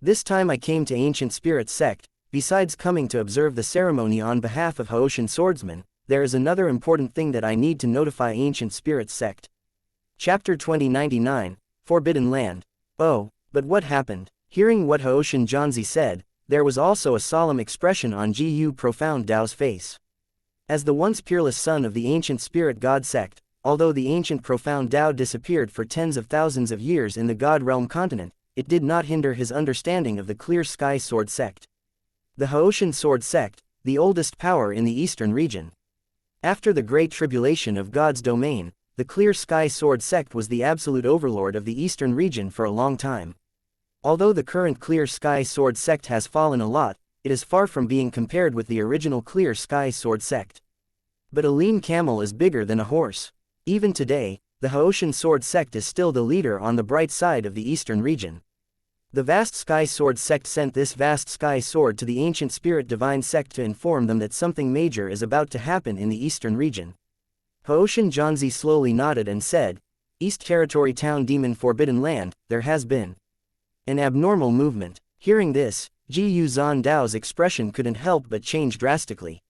This time I came to Ancient Spirit Sect. Besides coming to observe the ceremony on behalf of Haoshan swordsman, there is another important thing that I need to notify Ancient Spirit Sect. Chapter 2099, Forbidden Land. Oh, but what happened? Hearing what Haoshan Zhanzi said, there was also a solemn expression on Jiu Profound Dao's face. As the once peerless son of the Ancient Spirit God Sect, although the Ancient Profound Dao disappeared for tens of thousands of years in the God Realm continent, it did not hinder his understanding of the Clear Sky Sword Sect. The Haoshan Sword Sect, the oldest power in the eastern region. After the Great Tribulation of God's domain, the Clear Sky Sword Sect was the absolute overlord of the eastern region for a long time. Although the current Clear Sky Sword Sect has fallen a lot, it is far from being compared with the original Clear Sky Sword Sect. But a lean camel is bigger than a horse. Even today, the Haoshan Sword Sect is still the leader on the bright side of the eastern region. The vast Sky Sword Sect sent this vast Sky Sword to the Ancient Spirit Divine Sect to inform them that something major is about to happen in the eastern region. Haoshan Zhanzi slowly nodded and said, East Territory Town Demon Forbidden Land, there has been an abnormal movement. Hearing this, Jiu Zan Dao's expression couldn't help but change drastically.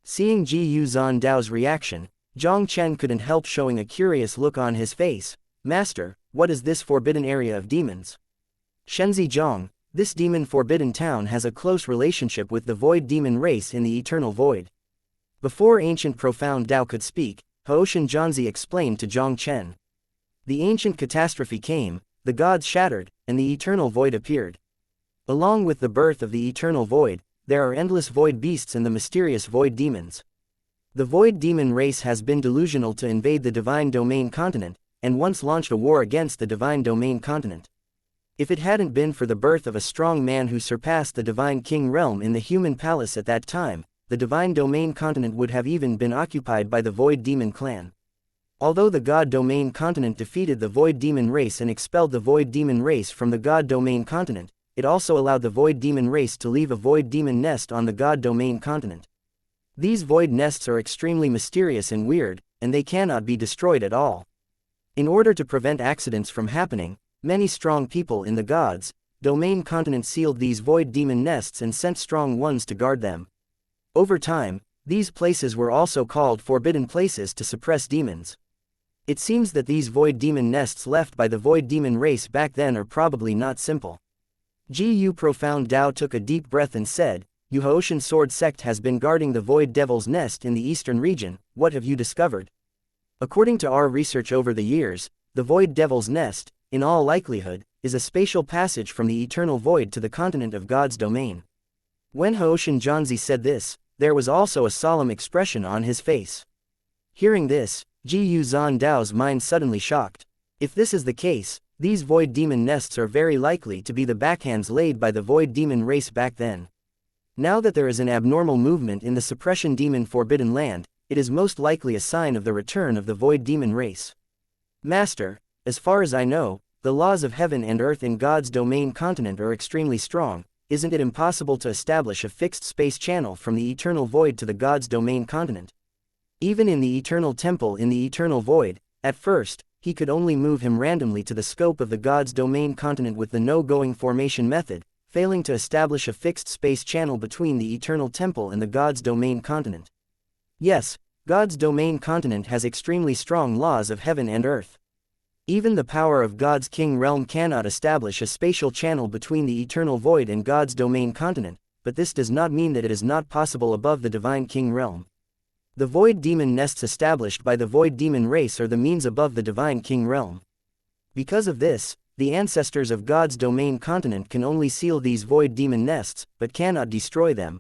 Seeing Jiu Zan Dao's reaction, Jiang Chen couldn't help showing a curious look on his face. Master, what is this forbidden area of demons? Shenzi Jiang, this demon forbidden town has a close relationship with the void demon race in the eternal void. Before ancient profound Dao could speak, Haoshan Zhanzi explained to Jiang Chen. The ancient catastrophe came, the gods shattered, and the eternal void appeared. Along with the birth of the eternal void, there are endless void beasts and the mysterious void demons. The void demon race has been delusional to invade the divine domain continent, and once launched a war against the divine domain continent. If it hadn't been for the birth of a strong man who surpassed the divine king realm in the human palace at that time, the divine domain continent would have even been occupied by the void demon clan. Although the god domain continent defeated the void demon race and expelled the void demon race from the god domain continent, it also allowed the void demon race to leave a void demon nest on the god domain continent. These void nests are extremely mysterious and weird, and they cannot be destroyed at all. In order to prevent accidents from happening, many strong people in the gods' domain continent sealed these void demon nests and sent strong ones to guard them. Over time, these places were also called forbidden places to suppress demons. It seems that these void demon nests left by the void demon race back then are probably not simple. Jiu Profound Dao took a deep breath and said, Yu Haoshan Sword Sect has been guarding the void devil's nest in the eastern region. What have you discovered? According to our research over the years, the void devil's nest, in all likelihood, is a spatial passage from the eternal void to the continent of God's domain. When Haoshan Zhanzi said this, there was also a solemn expression on his face. Hearing this, Jiu Zan Dao's mind suddenly shocked. If this is the case, these void demon nests are very likely to be the backhands laid by the void demon race back then. Now that there is an abnormal movement in the suppression demon forbidden land, it is most likely a sign of the return of the void demon race. Master, as far as I know, the laws of heaven and earth in God's domain continent are extremely strong. Isn't it impossible to establish a fixed space channel from the eternal void to the God's domain continent? Even in the eternal temple in the eternal void, at first, he could only move him randomly to the scope of the God's domain continent with the no-going formation method, failing to establish a fixed space channel between the eternal temple and the God's domain continent. Yes, God's domain continent has extremely strong laws of heaven and earth. Even the power of God's king realm cannot establish a spatial channel between the eternal void and God's domain continent, but this does not mean that it is not possible above the divine king realm. The void demon nests established by the void demon race are the means above the divine king realm. Because of this, the ancestors of God's domain continent can only seal these void demon nests, but cannot destroy them.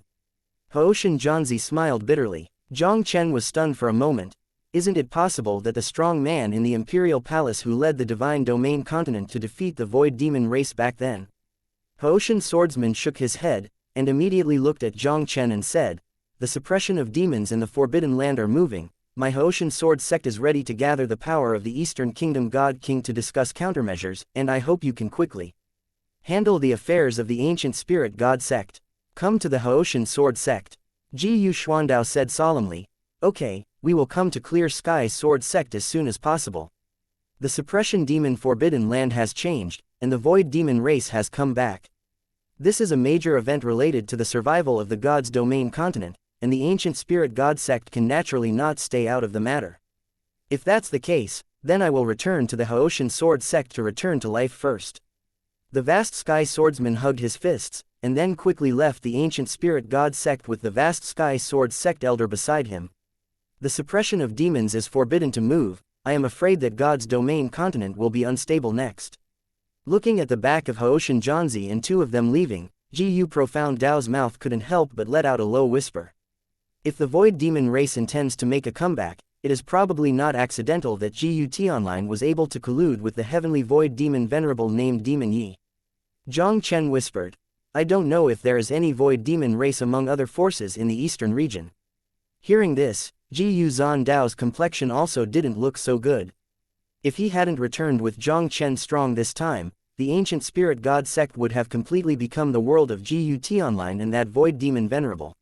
Haoshan Jianzi smiled bitterly. Jiang Chen was stunned for a moment. Isn't it possible that the strong man in the imperial palace who led the divine domain continent to defeat the void demon race back then? Haoshan's swordsman shook his head, and immediately looked at Jiang Chen and said, "The suppression of demons in the Forbidden Land are moving. My Haoshan sword sect is ready to gather the power of the Eastern Kingdom God King to discuss countermeasures, and I hope you can quickly handle the affairs of the ancient spirit God sect. Come to the Haoshan sword sect." Ji Xuandao said solemnly, "Okay, we will come to Clear Sky sword sect as soon as possible. The suppression demon Forbidden Land has changed, and the void demon race has come back. This is a major event related to the survival of the God's domain continent, and the ancient spirit God sect can naturally not stay out of the matter. If that's the case, then I will return to the Haoshan sword sect to return to life first." The vast sky swordsman hugged his fists, and then quickly left the ancient spirit God sect with the vast sky sword sect elder beside him. The suppression of demons is forbidden to move. I am afraid that God's domain continent will be unstable next. Looking at the back of Haoshan Jianzi and two of them leaving, Ji Profound Dao's mouth couldn't help but let out a low whisper. If the void demon race intends to make a comeback, it is probably not accidental that Xu Tianming was able to collude with the heavenly void demon venerable named Demon Yi. Jiang Chen whispered, "I don't know if there is any void demon race among other forces in the eastern region." Hearing this, Ji Dao's complexion also didn't look so good. If he hadn't returned with Jiang Chen strong this time, the ancient spirit God sect would have completely become the world of Xu Tianming and that void demon venerable.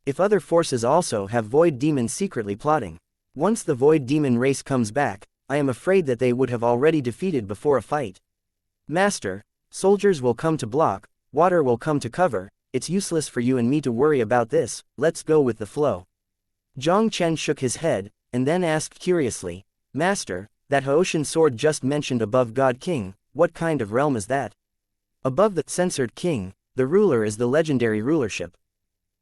If other forces also have void demons secretly plotting, once the void demon race comes back, I am afraid that they would have already defeated before a fight. Master, soldiers will come to block, water will come to cover, it's useless for you and me to worry about this, let's go with the flow. Jiang Chen shook his head, and then asked curiously, "Master, that Haoshan sword just mentioned above God King, what kind of realm is that?" Above the censored king, the ruler is the legendary rulership.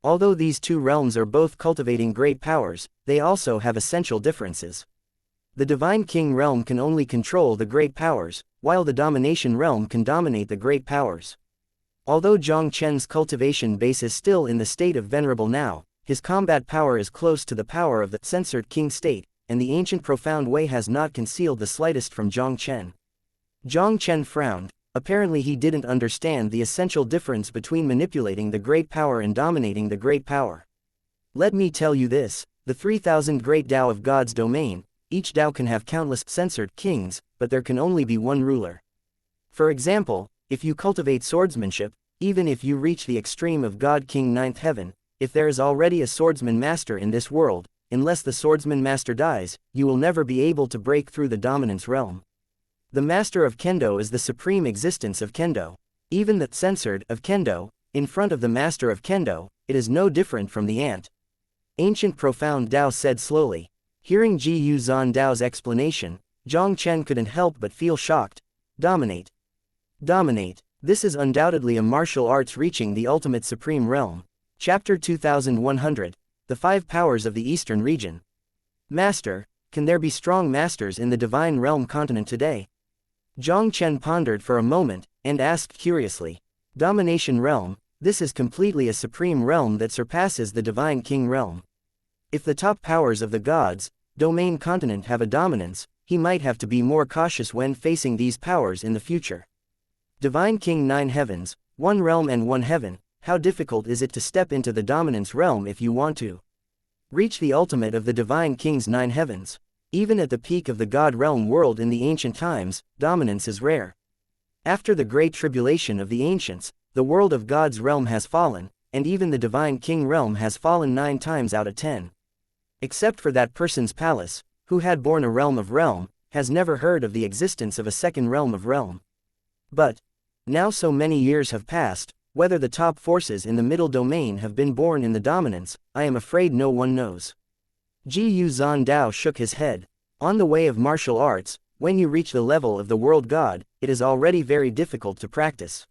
Although these two realms are both cultivating great powers, they also have essential differences. The divine king realm can only control the great powers, while the domination realm can dominate the great powers. Although Jiang Chen's cultivation base is still in the state of venerable now, his combat power is close to the power of the censored king state, and the ancient profound way has not concealed the slightest from Jiang Chen. Jiang Chen frowned. Apparently he didn't understand the essential difference between manipulating the great power and dominating the great power. Let me tell you this, the 3,000 great Dao of God's domain, each Dao can have countless censored kings, but there can only be one ruler. For example, if you cultivate swordsmanship, even if you reach the extreme of God King 9th Heaven, if there is already a swordsman master in this world, unless the swordsman master dies, you will never be able to break through the dominance realm. The master of Kendo is the supreme existence of Kendo. Even the censored of Kendo, in front of the master of Kendo, it is no different from the ant. Ancient Profound Dao said slowly. Hearing Ji Dao's explanation, Jiang Chen couldn't help but feel shocked. Dominate. Dominate. This is undoubtedly a martial arts reaching the ultimate supreme realm. Chapter 2100. The Five Powers of the Eastern Region. Master, can there be strong masters in the divine realm continent today? Jiang Chen pondered for a moment, and asked curiously. Domination realm, this is completely a supreme realm that surpasses the divine king realm. If the top powers of the gods, domain continent have a dominance, he might have to be more cautious when facing these powers in the future. Divine King 9 heavens, one realm and one heaven, how difficult is it to step into the dominance realm if you want to reach the ultimate of the Divine King's 9 heavens? Even at the peak of the God realm world in the ancient times, dominance is rare. After the great tribulation of the ancients, the world of God's realm has fallen, and even the Divine King realm has fallen 9 times out of 10. Except for that person's palace, who had born a realm, has never heard of the existence of a second realm of realm. But now so many years have passed, whether the top forces in the middle domain have been born in the dominance, I am afraid no one knows. Ji Dao shook his head. On the way of martial arts, When you reach the level of the world god, it is already very difficult to practice.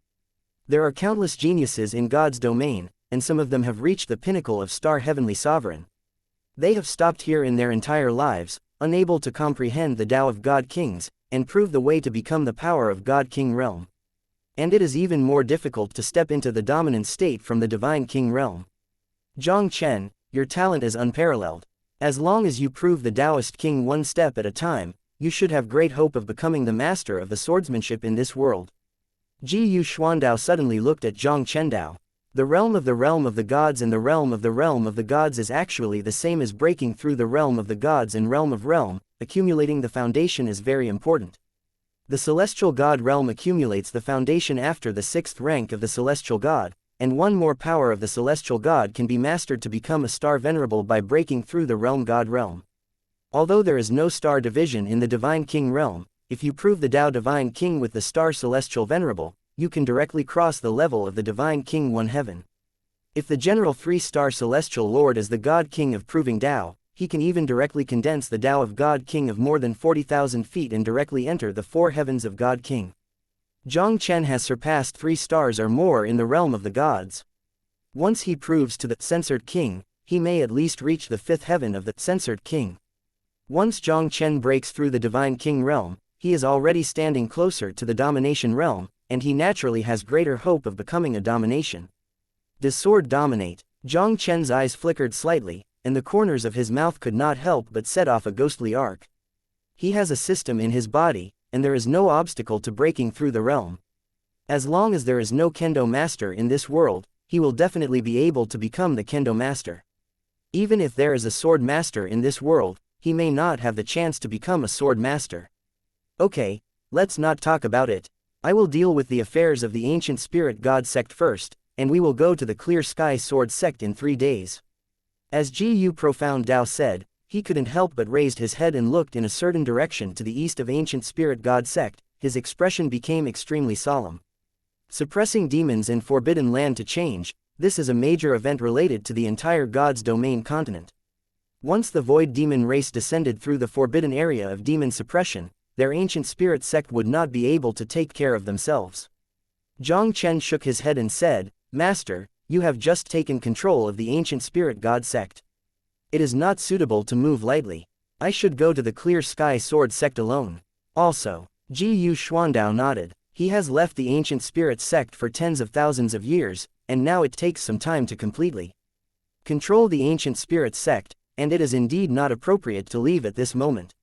There are countless geniuses in God's domain, and some of them have reached the pinnacle of Star Heavenly Sovereign. They have stopped here in their entire lives, unable to comprehend the Tao of God Kings, and prove the way to become the power of God King realm. And it is even more difficult to step into the dominant state from the Divine King realm. Jiang Chen, your talent is unparalleled. As long as you prove the Taoist King one step at a time, you should have great hope of becoming the master of the swordsmanship in this world. Jiu Xuandao suddenly looked at Jiang Chendao. The realm of the gods and the realm of the gods is actually the same as breaking through the realm of the gods and realm of realm. Accumulating the foundation is very important. The celestial god realm accumulates the foundation after the 6th rank of the celestial god, and one more power of the celestial god can be mastered to become a star venerable by breaking through the realm god realm. Although there is no star division in the divine king realm, if you prove the Tao divine king with the star celestial venerable, you can directly cross the level of the divine king 1 heaven. If the general 3-star celestial lord is the god king of proving Tao, he can even directly condense the Tao of God King of more than 40,000 feet and directly enter the 4 heavens of God King. Jiang Chen has surpassed 3 stars or more in the realm of the gods. Once he proves to the censored king, he may at least reach the 5th heaven of the censored king. Once Jiang Chen breaks through the divine king realm, he is already standing closer to the domination realm, and he naturally has greater hope of becoming a domination. Does sword dominate? Jiang Chen's eyes flickered slightly, and the corners of his mouth could not help but set off a ghostly arc. He has a system in his body, and there is no obstacle to breaking through the realm. As long as there is no kendo master in this world, he will definitely be able to become the kendo master. Even if there is a sword master in this world, he may not have the chance to become a sword master. Okay, let's not talk about it. I will deal with the affairs of the ancient spirit god sect first, and we will go to the clear sky sword sect in 3 days. As Gu Profound Tao said, he couldn't help but raised his head and looked in a certain direction to the east of ancient spirit god sect. His expression became extremely solemn. Suppressing demons in forbidden land to change, this is a major event related to the entire God's domain continent. Once the void demon race descended through the forbidden area of demon suppression, their ancient spirit sect would not be able to take care of themselves. Jiang Chen shook his head and said, "Master, you have just taken control of the ancient spirit god sect. It is not suitable to move lightly. I should go to the clear sky sword sect alone." Also, Jiu Xuandao nodded. He has left the ancient spirit sect for tens of thousands of years, and now it takes some time to completely control the ancient spirit sect, and it is indeed not appropriate to leave at this moment.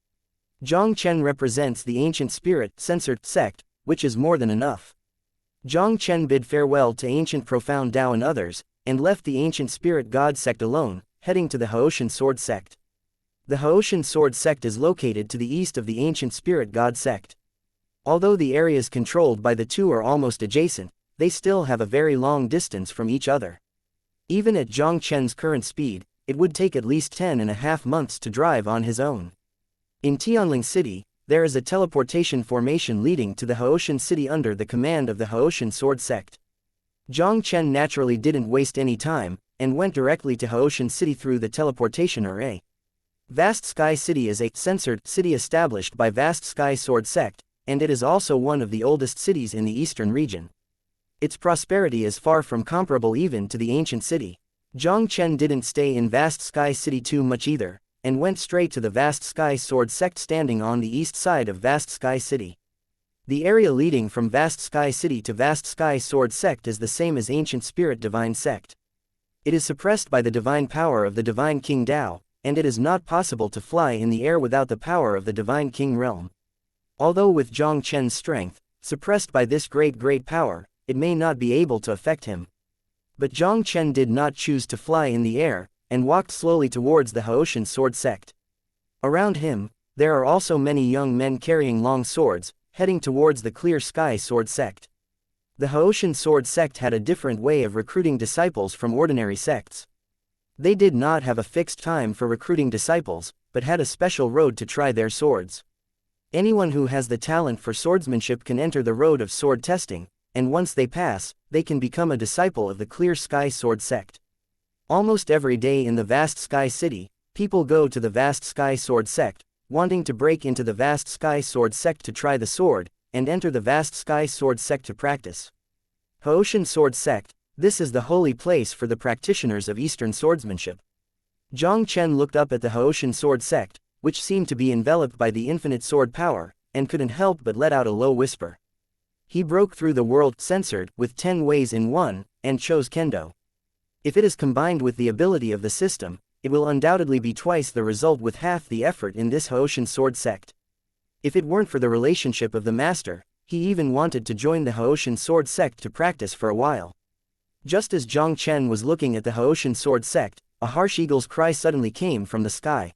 Jiang Chen represents the ancient spirit censored sect, which is more than enough. Jiang Chen bid farewell to ancient profound Tao and others, and left the ancient spirit god sect alone, heading to the Haoshan sword sect. The Haoshan sword sect is located to the east of the ancient spirit god sect. Although the areas controlled by the two are almost adjacent, they still have a very long distance from each other. Even at Jiang Chen's current speed, it would take at least 10.5 months to drive on his own. In Tianling City, there is a teleportation formation leading to the Haoshan city under the command of the Haoshan sword sect. Jiang Chen naturally didn't waste any time, and went directly to Haoshan city through the teleportation array. Vast Sky City is a censored city established by Vast Sky Sword Sect, and it is also one of the oldest cities in the eastern region. Its prosperity is far from comparable even to the ancient city. Jiang Chen didn't stay in Vast Sky City too much either, and went straight to the Vast Sky Sword Sect standing on the east side of Vast Sky City. The area leading from Vast Sky City to Vast Sky Sword Sect is the same as Ancient Spirit Divine Sect. It is suppressed by the divine power of the Divine King Tao, and it is not possible to fly in the air without the power of the Divine King Realm. Although with Jiang Chen's strength, suppressed by this great power, it may not be able to affect him. But Jiang Chen did not choose to fly in the air, and walked slowly towards the Haoshan sword sect. Around him, there are also many young men carrying long swords, heading towards the clear sky sword sect. The Haoshan sword sect had a different way of recruiting disciples from ordinary sects. They did not have a fixed time for recruiting disciples, but had a special road to try their swords. Anyone who has the talent for swordsmanship can enter the road of sword testing, and once they pass, they can become a disciple of the clear sky sword sect. Almost every day in the Vast Sky City, people go to the Vast Sky Sword Sect, wanting to break into the Vast Sky Sword Sect to try the sword, and enter the Vast Sky Sword Sect to practice. Haoshan Sword Sect, this is the holy place for the practitioners of Eastern swordsmanship. Jiang Chen looked up at the Haoshan Sword Sect, which seemed to be enveloped by the infinite sword power, and couldn't help but let out a low whisper. He broke through the world censored with 10 ways in one, and chose Kendo. If it is combined with the ability of the system, it will undoubtedly be twice the result with half the effort in this Haoshan Sword Sect. If it weren't for the relationship of the master, he even wanted to join the Haoshan Sword Sect to practice for a while. Just as Jiang Chen was looking at the Haoshan Sword Sect, a harsh eagle's cry suddenly came from the sky.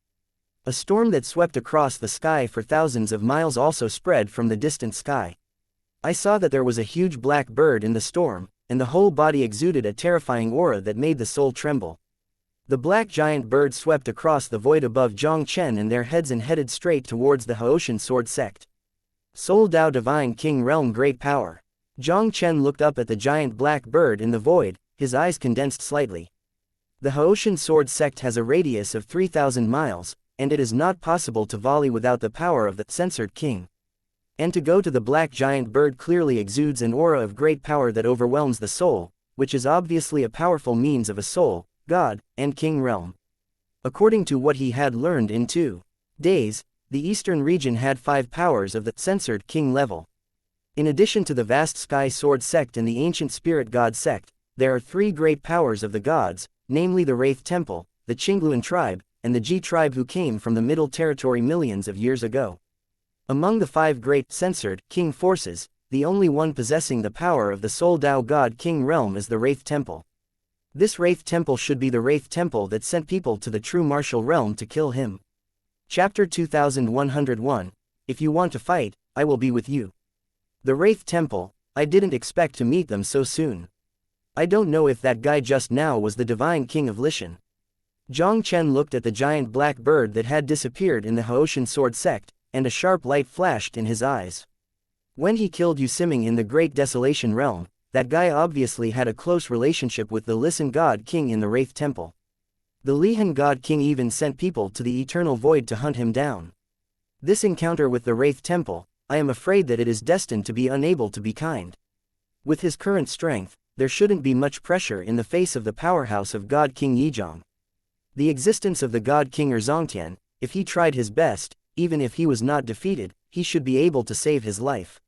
A storm that swept across the sky for thousands of miles also spread from the distant sky. I saw that there was a huge black bird in the storm, and the whole body exuded a terrifying aura that made the soul tremble. The black giant bird swept across the void above Jiang Chen and their heads and headed straight towards the Haoshan Sword Sect. Soul Dao Divine King Realm Great Power. Jiang Chen looked up at the giant black bird in the void, his eyes condensed slightly. The Haoshan Sword Sect has a radius of 3,000 miles, and it is not possible to volley without the power of the censored king. And to go to the black giant bird clearly exudes an aura of great power that overwhelms the soul, which is obviously a powerful means of a soul, god, and king realm. According to what he had learned in 2 days, the eastern region had 5 powers of the censored king level. In addition to the Vast Sky Sword Sect and the Ancient Spirit God Sect, there are 3 great powers of the gods, namely the Wraith Temple, the Qingluan tribe, and the Ji tribe who came from the Middle Territory millions of years ago. Among the 5 great censored king forces, the only one possessing the power of the Soul Dao God King realm is the Wraith Temple. This Wraith Temple should be the Wraith Temple that sent people to the true martial realm to kill him. Chapter 2101, If you want to fight, I will be with you. The Wraith Temple, I didn't expect to meet them so soon. I don't know if that guy just now was the Divine King of Lishan. Jiang Chen looked at the giant black bird that had disappeared in the Haoshan Sword Sect, and a sharp light flashed in his eyes. When he killed Xu Tianming in the Great Desolation Realm, that guy obviously had a close relationship with the Lisan God King in the Wraith Temple. The Lihan God King even sent people to the Eternal Void to hunt him down. This encounter with the Wraith Temple, I am afraid that it is destined to be unable to be kind. With his current strength, there shouldn't be much pressure in the face of the powerhouse of God King Yizhang. The existence of the God King Zongtian, if he tried his best, even if he was not defeated, he should be able to save his life.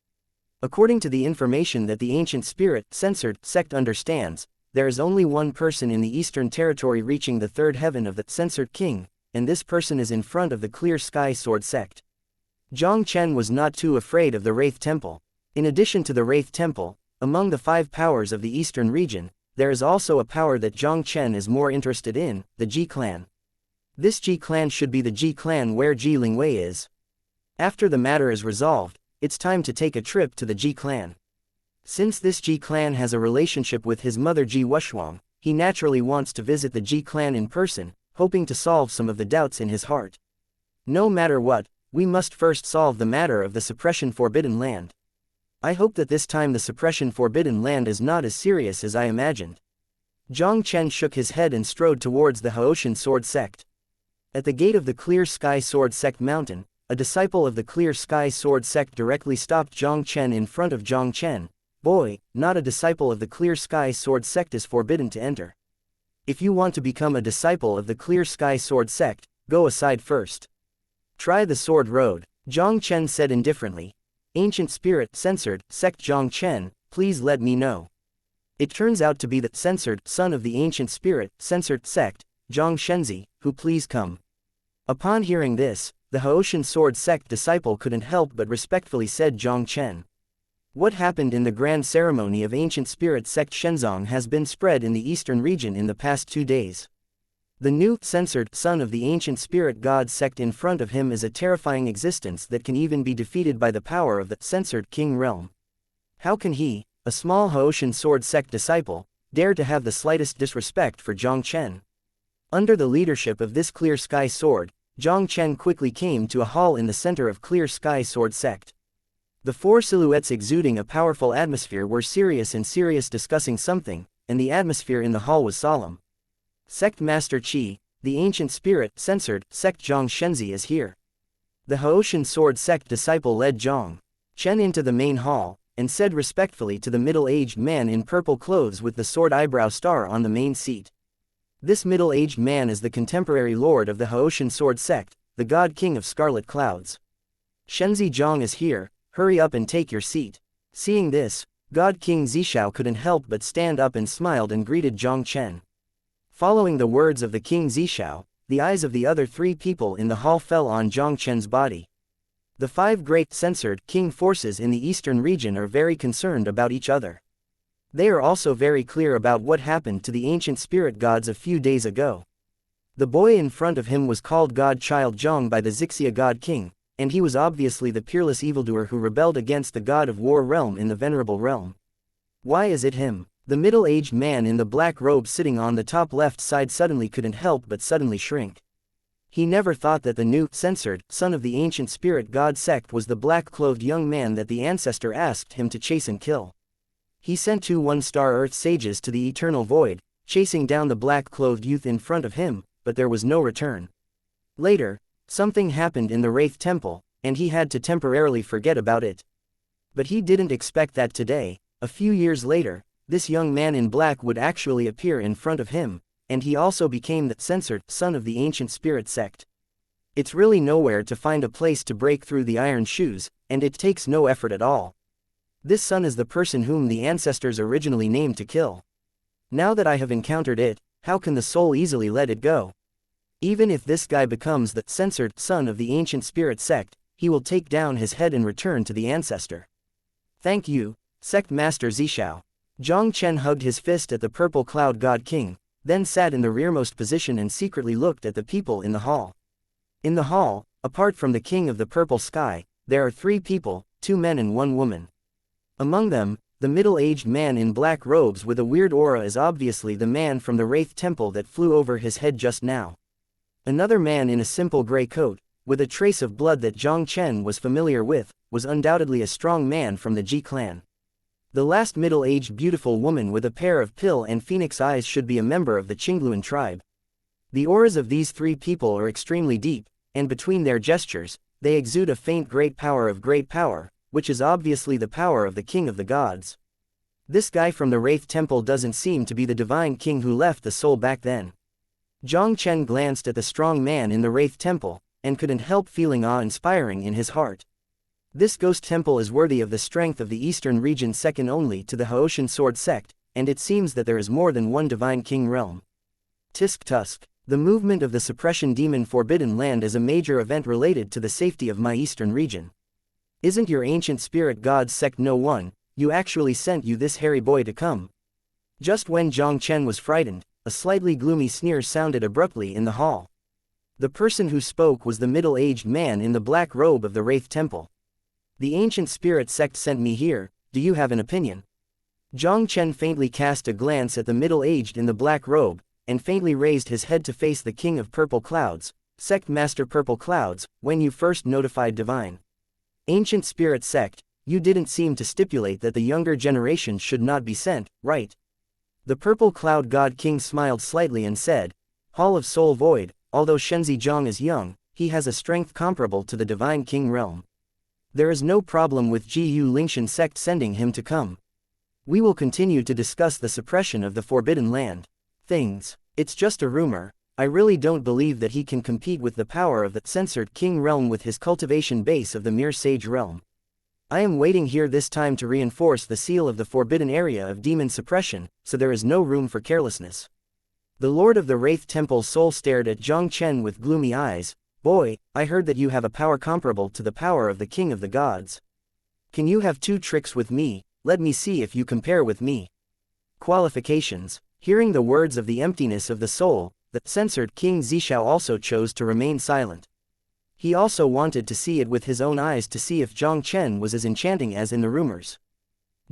According to the information that the Ancient Spirit censored sect understands, there is only one person in the Eastern Territory reaching the 3rd heaven of the censored king, and this person is in front of the Clear Sky Sword Sect. Jiang Chen was not too afraid of the Wraith Temple. In addition to the Wraith Temple, among the 5 powers of the Eastern region, there is also a power that Jiang Chen is more interested in, the Ji clan. This Ji clan should be the Ji clan where Ji Lingwei is. After the matter is resolved, it's time to take a trip to the Ji clan. Since this Ji clan has a relationship with his mother Ji Wushuang, he naturally wants to visit the Ji clan in person, hoping to solve some of the doubts in his heart. No matter what, we must first solve the matter of the Suppression Forbidden Land. I hope that this time the Suppression Forbidden Land is not as serious as I imagined. Jiang Chen shook his head and strode towards the Haoshan Sword Sect. At the gate of the Clear Sky Sword Sect Mountain, a disciple of the Clear Sky Sword Sect directly stopped Jiang Chen in front of Jiang Chen. Boy, not a disciple of the Clear Sky Sword Sect is forbidden to enter. If you want to become a disciple of the Clear Sky Sword Sect, go aside first. Try the Sword Road, Jiang Chen said indifferently. Ancient Spirit censored sect Jiang Chen, please let me know. It turns out to be the censored son of the Ancient Spirit censored sect, Jiang Shenzi, who please come. Upon hearing this, the Haoshan Sword Sect disciple couldn't help but respectfully said Jiang Chen. What happened in the grand ceremony of Ancient Spirit sect Shenzong has been spread in the eastern region in the past 2 days. The new, censored, son of the Ancient Spirit God sect in front of him is a terrifying existence that can even be defeated by the power of the censored king realm. How can he, a small Haoshan Sword Sect disciple, dare to have the slightest disrespect for Jiang Chen? Under the leadership of this Clear Sky Sword, Jiang Chen quickly came to a hall in the center of Clear Sky Sword Sect. The 4 silhouettes exuding a powerful atmosphere were serious discussing something, and the atmosphere in the hall was solemn. Sect Master Qi, the Ancient Spirit censored sect Jiang Shenzi is here. The Haoshan Sword Sect disciple led Jiang Chen into the main hall, and said respectfully to the middle-aged man in purple clothes with the sword eyebrow star on the main seat. This middle-aged man is the contemporary lord of the Haoshan Sword Sect, the God King of Scarlet Clouds. Shenzi Jiang is here, hurry up and take your seat. Seeing this, God King Zishao couldn't help but stand up and smiled and greeted Jiang Chen. Following the words of the King Zishao, the eyes of the other three people in the hall fell on Jiang Chen's body. The five great censored king forces in the eastern region are very concerned about each other. They are also very clear about what happened to the ancient spirit gods a few days ago. The boy in front of him was called God-child Jiang by the Xixia God King, and he was obviously the peerless evildoer who rebelled against the god of war realm in the Venerable Realm. Why is it him? The middle-aged man in the black robe sitting on the top left side suddenly couldn't help but suddenly shrink. He never thought that the new, censored, son of the ancient spirit god sect was the black-clothed young man that the ancestor asked him to chase and kill. He sent 2 one-star earth sages to the eternal void, chasing down the black-clothed youth in front of him, but there was no return. Later, something happened in the Wraith Temple, and he had to temporarily forget about it. But he didn't expect that today, a few years later, this young man in black would actually appear in front of him, and he also became the censored son of the ancient spirit sect. It's really nowhere to find a place to break through the iron shoes, and it takes no effort at all. This son is the person whom the ancestors originally named to kill. Now that I have encountered it, how can the soul easily let it go? Even if this guy becomes the censored son of the ancient spirit sect, he will take down his head and return to the ancestor. Thank you, Sect Master Zishao. Jiang Chen hugged his fist at the purple cloud god king, then sat in the rearmost position and secretly looked at the people in the hall. In the hall, apart from the king of the purple sky, there are 3 people, 2 men and 1 woman. Among them, the middle-aged man in black robes with a weird aura is obviously the man from the Wraith Temple that flew over his head just now. Another man in a simple gray coat, with a trace of blood that Jiang Chen was familiar with, was undoubtedly a strong man from the Ji clan. The last middle-aged beautiful woman with a pair of pill and phoenix eyes should be a member of the Qingluan tribe. The auras of these 3 people are extremely deep, and between their gestures, they exude a faint great power, which is obviously the power of the king of the gods. This guy from the Wraith Temple doesn't seem to be the divine king who left the soul back then. Jiang Chen glanced at the strong man in the Wraith Temple, and couldn't help feeling awe-inspiring in his heart. This ghost temple is worthy of the strength of the eastern region second only to the Haoshan Sword Sect, and it seems that there is more than one divine king realm. Tisk Tusk. The movement of the suppression demon Forbidden Land is a major event related to the safety of my eastern region. Isn't your ancient spirit god sect no one, you actually sent you this hairy boy to come? Just when Jiang Chen was frightened, a slightly gloomy sneer sounded abruptly in the hall. The person who spoke was the middle-aged man in the black robe of the Wraith Temple. The ancient spirit sect sent me here, do you have an opinion? Jiang Chen faintly cast a glance at the middle-aged in the black robe, and faintly raised his head to face the king of purple clouds, Sect Master Purple Clouds, when you first notified divine ancient spirit sect, you didn't seem to stipulate that the younger generation should not be sent, right? The purple cloud god king smiled slightly and said, Hall of Soul Void, although Shenzi Jiang is young, he has a strength comparable to the divine king realm. There is no problem with Gu Lingshan sect sending him to come. We will continue to discuss the suppression of the Forbidden Land. Things. It's just a rumor. I really don't believe that he can compete with the power of the censored king realm with his cultivation base of the mere sage realm. I am waiting here this time to reinforce the seal of the forbidden area of demon suppression, so there is no room for carelessness. The Lord of the Wraith Temple soul stared at Jiang Chen with gloomy eyes. Boy, I heard that you have a power comparable to the power of the king of the gods. Can you have 2 tricks with me? Let me see if you compare with me. Qualifications. Hearing the words of the emptiness of the soul, the censored King Zishao also chose to remain silent. He also wanted to see it with his own eyes to see if Jiang Chen was as enchanting as in the rumors.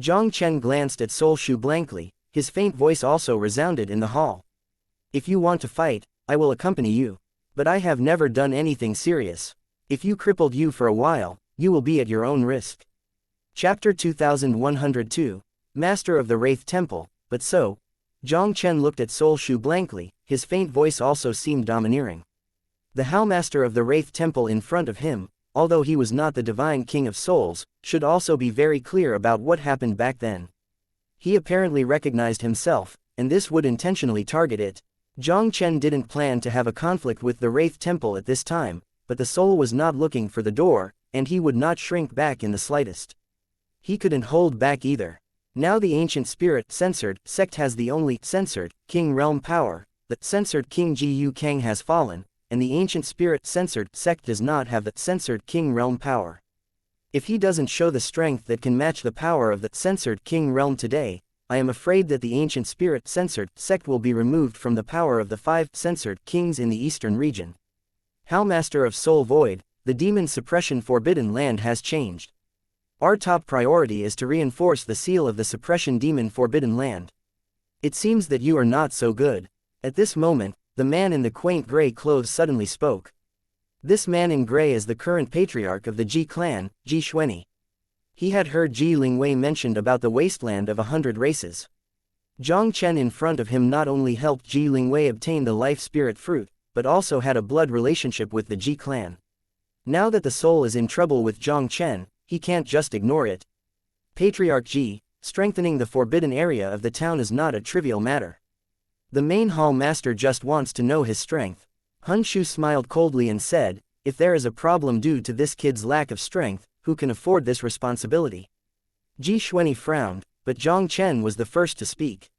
Jiang Chen glanced at Soul Shu blankly, his faint voice also resounded in the hall. If you want to fight, I will accompany you. But I have never done anything serious. If you crippled you for a while, you will be at your own risk. Chapter 2102, Master of the Wraith Temple, but so. Jiang Chen looked at Soul Shu blankly, his faint voice also seemed domineering. The Howmaster of the Wraith Temple in front of him, although he was not the divine king of souls, should also be very clear about what happened back then. He apparently recognized himself, and this would intentionally target it. Jiang Chen didn't plan to have a conflict with the Wraith Temple at this time, but the soul was not looking for the door, and he would not shrink back in the slightest. He couldn't hold back either. Now the ancient spirit censored sect has the only censored king realm power. The censored king Jiu Kang has fallen, and the ancient spirit censored sect does not have the censored king realm power. If he doesn't show the strength that can match the power of the censored king realm today, I am afraid that the ancient spirit censored sect will be removed from the power of the 5 censored kings in the eastern region. Howmaster of Soul Void, the demon suppression forbidden land has changed. Our top priority is to reinforce the seal of the suppression demon forbidden land. It seems that you are not so good. At this moment, the man in the quaint gray clothes suddenly spoke. This man in gray is the current patriarch of the Ji clan, Ji Xuanyi. He had heard Ji Lingwei mentioned about the wasteland of 100 races. Jiang Chen in front of him not only helped Ji Lingwei obtain the life spirit fruit, but also had a blood relationship with the Ji clan. Now that the soul is in trouble with Jiang Chen, he can't just ignore it. Patriarch Ji, strengthening the forbidden area of the town is not a trivial matter. The main hall master just wants to know his strength. Hun Shu smiled coldly and said, if there is a problem due to this kid's lack of strength, who can afford this responsibility? Ji Xuanyi frowned, but Jiang Chen was the first to speak.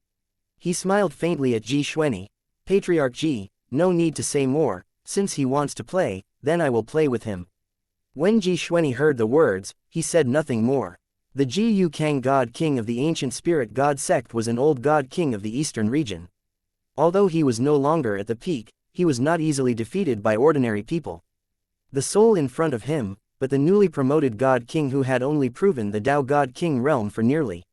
He smiled faintly at Ji Xuanyi. Patriarch Ji, no need to say more, since he wants to play, then I will play with him. When Ji Xuanyi heard the words, he said nothing more. The Ji Kang God King of the ancient spirit god sect was an old god king of the eastern region. Although he was no longer at the peak, he was not easily defeated by ordinary people. The soul in front of him, but the newly promoted god king who had only proven the Dao god king realm for nearly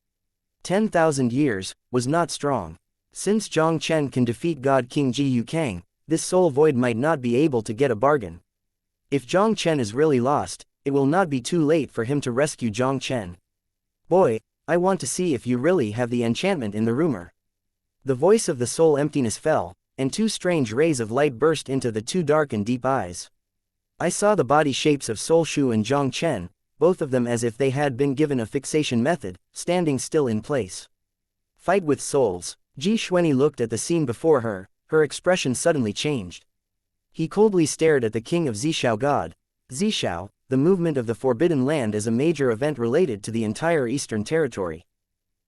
10,000 years, was not strong. Since Jiang Chen can defeat god king Ji Kang, this soul void might not be able to get a bargain. If Jiang Chen is really lost, it will not be too late for him to rescue Jiang Chen. Boy, I want to see if you really have the enchantment in the rumor. The voice of the soul emptiness fell, and 2 strange rays of light burst into the 2 dark and deep eyes. I saw the body shapes of Soul Shu and Jiang Chen, both of them as if they had been given a fixation method, standing still in place. Fight with souls. Ji Xuanyi looked at the scene before her, her expression suddenly changed. He coldly stared at the king of Zishao God. Zishao, the movement of the Forbidden Land is a major event related to the entire Eastern Territory.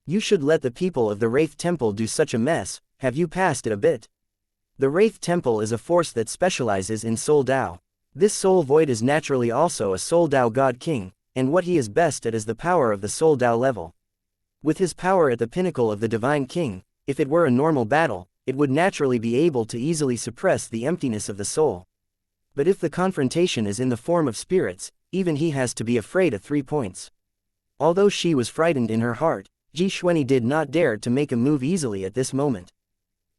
You should let the people of the Wraith Temple do such a mess, have you passed it a bit? The Wraith Temple is a force that specializes in Soul Dao. This Soul Void is naturally also a Soul Dao God King, and what he is best at is the power of the Soul Dao level. With his power at the pinnacle of the Divine King, if it were a normal battle, it would naturally be able to easily suppress the emptiness of the soul. But if the confrontation is in the form of spirits, even he has to be afraid at 3 points. Although she was frightened in her heart, Ji Xuanyi did not dare to make a move easily at this moment.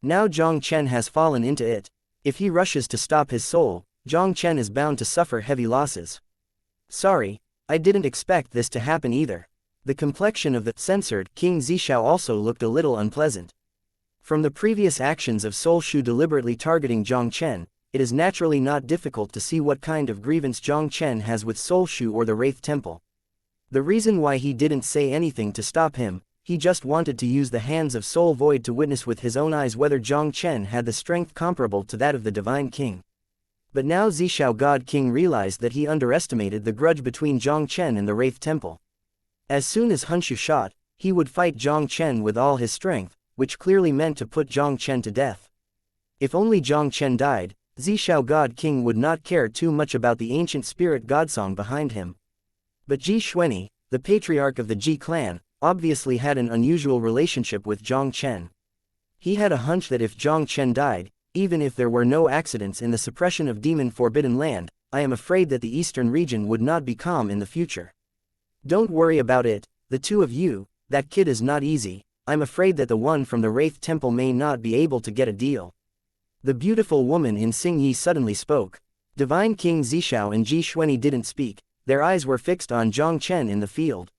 Now Jiang Chen has fallen into it. If he rushes to stop his soul, Jiang Chen is bound to suffer heavy losses. Sorry, I didn't expect this to happen either. The complexion of the censored King Zishao also looked a little unpleasant. From the previous actions of Soul Shu deliberately targeting Jiang Chen, it is naturally not difficult to see what kind of grievance Jiang Chen has with Soul Shu or the Wraith Temple. The reason why he didn't say anything to stop him, he just wanted to use the hands of Soul Void to witness with his own eyes whether Jiang Chen had the strength comparable to that of the Divine King. But now Zishao God King realized that he underestimated the grudge between Jiang Chen and the Wraith Temple. As soon as Hun Shu shot, he would fight Jiang Chen with all his strength, which clearly meant to put Jiang Chen to death. If only Jiang Chen died, Zishao God King would not care too much about the ancient spirit godsong behind him. But Ji Xuanyi, the patriarch of the Ji clan, obviously had an unusual relationship with Jiang Chen. He had a hunch that if Jiang Chen died, even if there were no accidents in the suppression of Demon Forbidden Land, I am afraid that the eastern region would not be calm in the future. Don't worry about it, the 2 of you, that kid is not easy, I'm afraid that the one from the Wraith Temple may not be able to get a deal. The beautiful woman in Xing Yi suddenly spoke. Divine King Zishao and Ji Xuanyi didn't speak, their eyes were fixed on Jiang Chen in the field.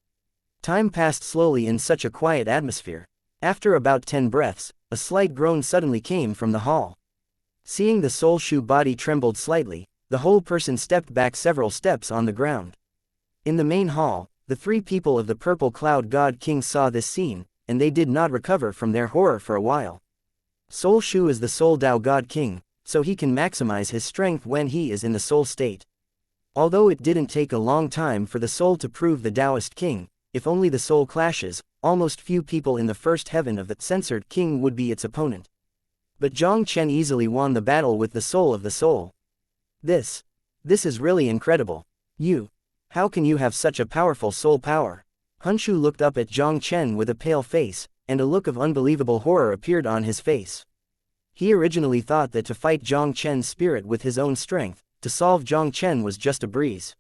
Time passed slowly in such a quiet atmosphere. After about 10 breaths, a slight groan suddenly came from the hall. Seeing the Soul Shu body trembled slightly, the whole person stepped back several steps on the ground. In the main hall, the three people of the Purple Cloud God King saw this scene, and they did not recover from their horror for a while. Soul Shu is the Soul Dao God King, so he can maximize his strength when he is in the soul state. Although it didn't take a long time for the soul to prove the Taoist king, if only the soul clashes, almost few people in the first heaven of the censored king would be its opponent. But Jiang Chen easily won the battle with the soul of the soul. This is really incredible. How can you have such a powerful soul power? Honshu looked up at Jiang Chen with a pale face, and a look of unbelievable horror appeared on his face. He originally thought that to fight Jiang Chen's spirit with his own strength, to solve Jiang Chen was just a breeze.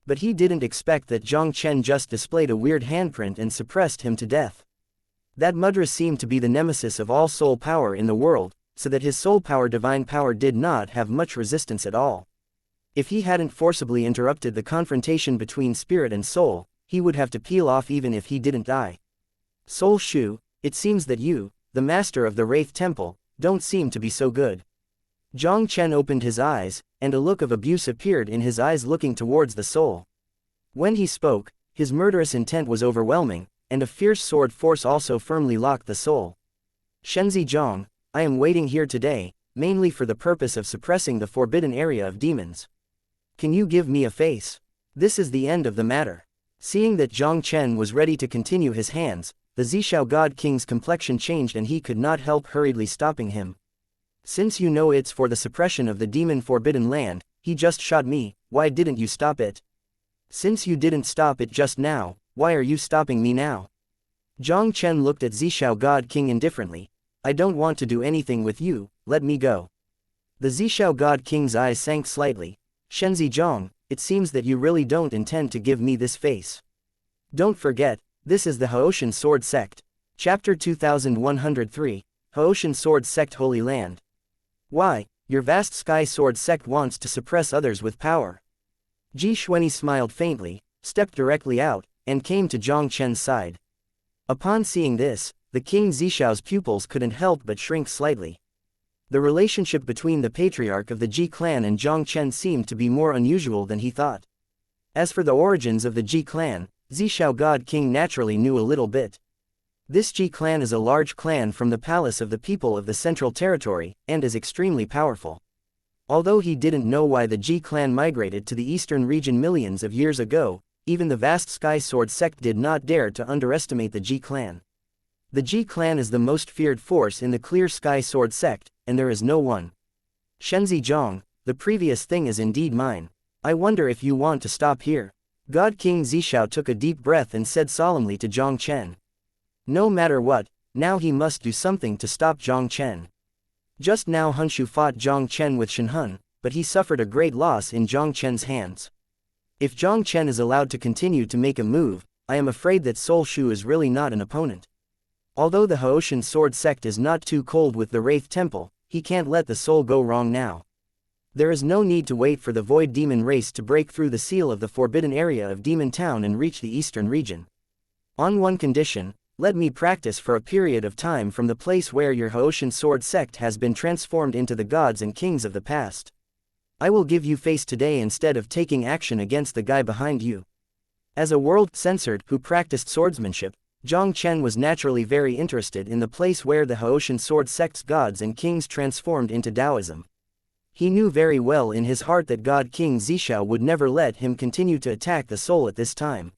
But he didn't expect that Jiang Chen just displayed a weird handprint and suppressed him to death. That mudra seemed to be the nemesis of all soul power in the world, so that his soul power divine power did not have much resistance at all. If he hadn't forcibly interrupted the confrontation between spirit and soul, he would have to peel off even if he didn't die. Soul Shu, it seems that you, the master of the Wraith Temple, don't seem to be so good. Jiang Chen opened his eyes, and a look of abuse appeared in his eyes looking towards the soul. When he spoke, his murderous intent was overwhelming, and a fierce sword force also firmly locked the soul. Shenzi Jiang, I am waiting here today, mainly for the purpose of suppressing the forbidden area of demons. Can you give me a face? This is the end of the matter. Seeing that Jiang Chen was ready to continue his hands, the Zishao God King's complexion changed and he could not help hurriedly stopping him. Since you know it's for the suppression of the demon forbidden land, he just shot me, why didn't you stop it? Since you didn't stop it just now, why are you stopping me now? Jiang Chen looked at Zishao God King indifferently. I don't want to do anything with you, let me go. The Zishao God King's eyes sank slightly. Shenzi Jiang, it seems that you really don't intend to give me this face. Don't forget, this is the Haoshan Sword Sect. Chapter 2103, Haoshan Sword Sect Holy Land. Why, your vast Sky Sword Sect wants to suppress others with power. Ji Xuanyi smiled faintly, stepped directly out, and came to Jiang Chen's side. Upon seeing this, the King Zishao's pupils couldn't help but shrink slightly. The relationship between the patriarch of the Ji clan and Jiang Chen seemed to be more unusual than he thought. As for the origins of the Ji clan, Zishao God King naturally knew a little bit. This Ji clan is a large clan from the palace of the people of the Central Territory, and is extremely powerful. Although he didn't know why the Ji clan migrated to the eastern region millions of years ago, even the vast Sky Sword Sect did not dare to underestimate the Ji clan. The Ji clan is the most feared force in the Clear Sky Sword Sect, and there is no one. Shenzi Jiang, the previous thing is indeed mine. I wonder if you want to stop here. God King Zishao took a deep breath and said solemnly to Jiang Chen. No matter what, now he must do something to stop Jiang Chen. Just now Honshu fought Jiang Chen with Shenhun, but he suffered a great loss in Jiang Chen's hands. If Jiang Chen is allowed to continue to make a move, I am afraid that Soul Shu is really not an opponent. Although the Haoshan Sword Sect is not too cold with the Wraith Temple, he can't let the soul go wrong now. There is no need to wait for the Void Demon race to break through the seal of the forbidden area of Demon Town and reach the eastern region. On one condition, let me practice for a period of time from the place where your Haoshan Sword Sect has been transformed into the gods and kings of the past. I will give you face today instead of taking action against the guy behind you. As a world censored who practiced swordsmanship, Jiang Chen was naturally very interested in the place where the Haoshan Sword Sect's gods and kings transformed into Taoism. He knew very well in his heart that God King Zishao would never let him continue to attack the soul at this time.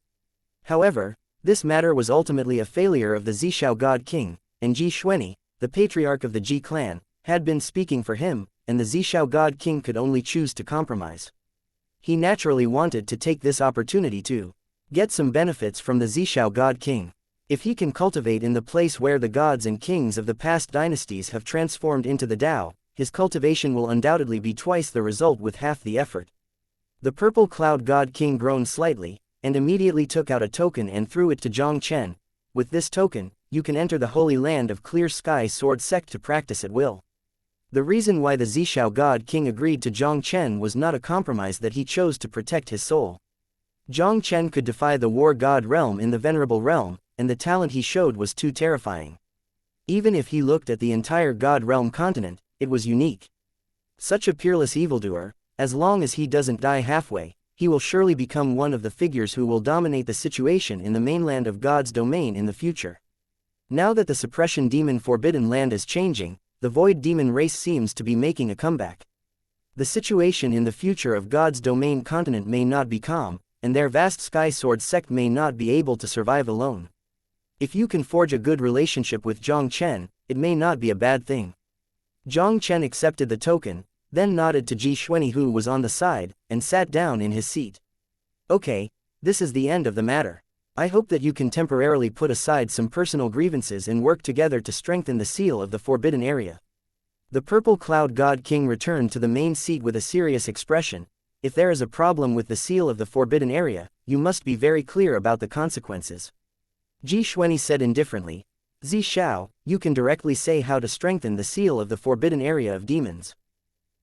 However, this matter was ultimately a failure of the Zishao God King, and Ji Xuanyi, the patriarch of the Ji clan, had been speaking for him, and the Zishao God King could only choose to compromise. He naturally wanted to take this opportunity to get some benefits from the Zishao God King. If he can cultivate in the place where the gods and kings of the past dynasties have transformed into the Tao, his cultivation will undoubtedly be twice the result with half the effort. The Purple Cloud God King groaned slightly, and immediately took out a token and threw it to Jiang Chen. With this token, you can enter the Holy Land of Clear Sky Sword Sect to practice at will. The reason why the Zishao God King agreed to Jiang Chen was not a compromise that he chose to protect his soul. Jiang Chen could defy the War God realm in the Venerable Realm, and the talent he showed was too terrifying. Even if he looked at the entire God realm continent, it was unique. Such a peerless evildoer, As long as he doesn't die halfway, he will surely become one of the figures who will dominate the situation in the mainland of God's domain in the future. Now that the suppression demon Forbidden Land is changing, the void demon race seems to be making a comeback. The situation in the future of God's domain continent may not be calm, and their vast Sky Sword sect may not be able to survive alone. If you can forge a good relationship with Jiang Chen, it may not be a bad thing. Jiang Chen accepted the token, then nodded to Ji Xuanyi, who was on the side, and sat down in his seat. Okay, this is the end of the matter. I hope that you can temporarily put aside some personal grievances and work together to strengthen the seal of the forbidden area. The Purple Cloud God King returned to the main seat with a serious expression. If there is a problem with the seal of the forbidden area, you must be very clear about the consequences. Ji Xuanyi said indifferently, Zi Xiao, you can directly say how to strengthen the seal of the forbidden area of demons.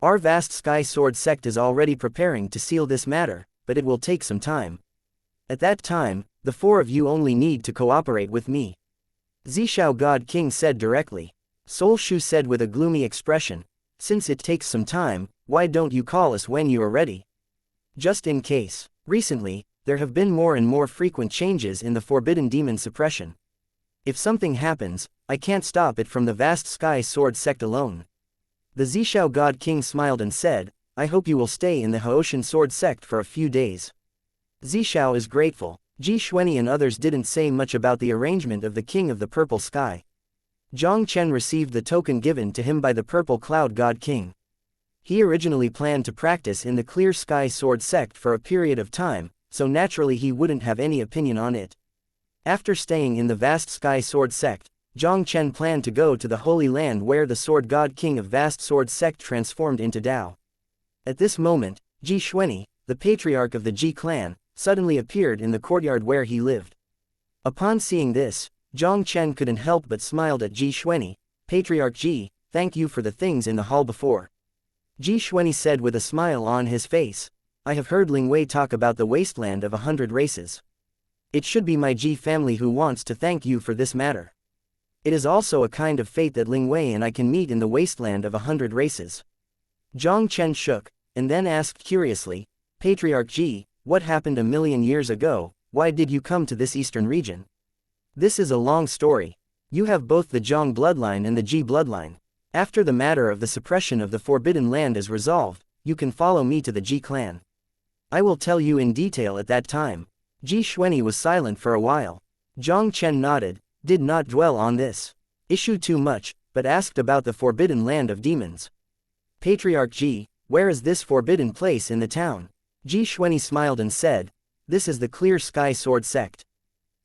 Our vast Sky Sword sect is already preparing to seal this matter, but it will take some time. At that time, the four of you only need to cooperate with me. Zi Xiao God King said directly. Sol Shu said with a gloomy expression, since it takes some time, why don't you call us when you are ready? Just in case. Recently, there have been more and more frequent changes in the forbidden demon suppression. If something happens, I can't stop it from the vast Sky Sword sect alone. The Zishao God King smiled and said, I hope you will stay in the Haoshan Sword sect for a few days. Zishao is grateful. Ji Xuanyi and others didn't say much about the arrangement of the King of the Purple Sky. Jiang Chen received the token given to him by the Purple Cloud God King. He originally planned to practice in the Clear Sky Sword sect for a period of time, so naturally he wouldn't have any opinion on it. After staying in the vast Sky Sword sect, Jiang Chen planned to go to the Holy Land where the Sword God King of Vast Sword sect transformed into Tao. At this moment, Ji Xuanyi, the patriarch of the Ji clan, suddenly appeared in the courtyard where he lived. Upon seeing this, Jiang Chen couldn't help but smiled at Ji Xuanyi. Patriarch Ji, thank you for the things in the hall before. Ji Xuanyi said with a smile on his face, I have heard Ling Wei talk about the wasteland of 100 races. It should be my Ji family who wants to thank you for this matter. It is also a kind of fate that Ling Wei and I can meet in the wasteland of 100 races. Jiang Chen shook, and then asked curiously, Patriarch Ji, what happened a million years ago? Why did you come to this eastern region? This is a long story. You have both the Jiang bloodline and the Ji bloodline. After the matter of the suppression of the Forbidden Land is resolved, you can follow me to the Ji clan. I will tell you in detail at that time. Ji Xuanyi was silent for a while. Jiang Chen nodded, did not dwell on this issue too much, but asked about the Forbidden Land of Demons. Patriarch Ji, where is this forbidden place in the town? Ji Xuanyi smiled and said, this is the Clear Sky Sword sect.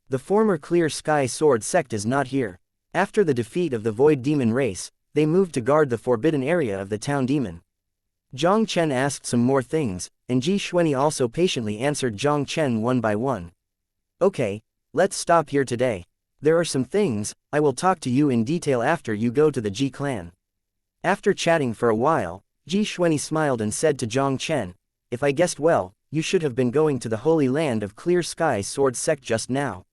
The former Clear Sky Sword sect is not here. After the defeat of the Void Demon race, they moved to guard the forbidden area of the town demon. Jiang Chen asked some more things, and Ji Xuanyi also patiently answered Jiang Chen one by one. Okay, let's stop here today. There are some things, I will talk to you in detail after you go to the Ji clan. After chatting for a while, Ji Xuanyi smiled and said to Jiang Chen, if I guessed well, you should have been going to the Holy Land of Clear Sky Sword sect just now.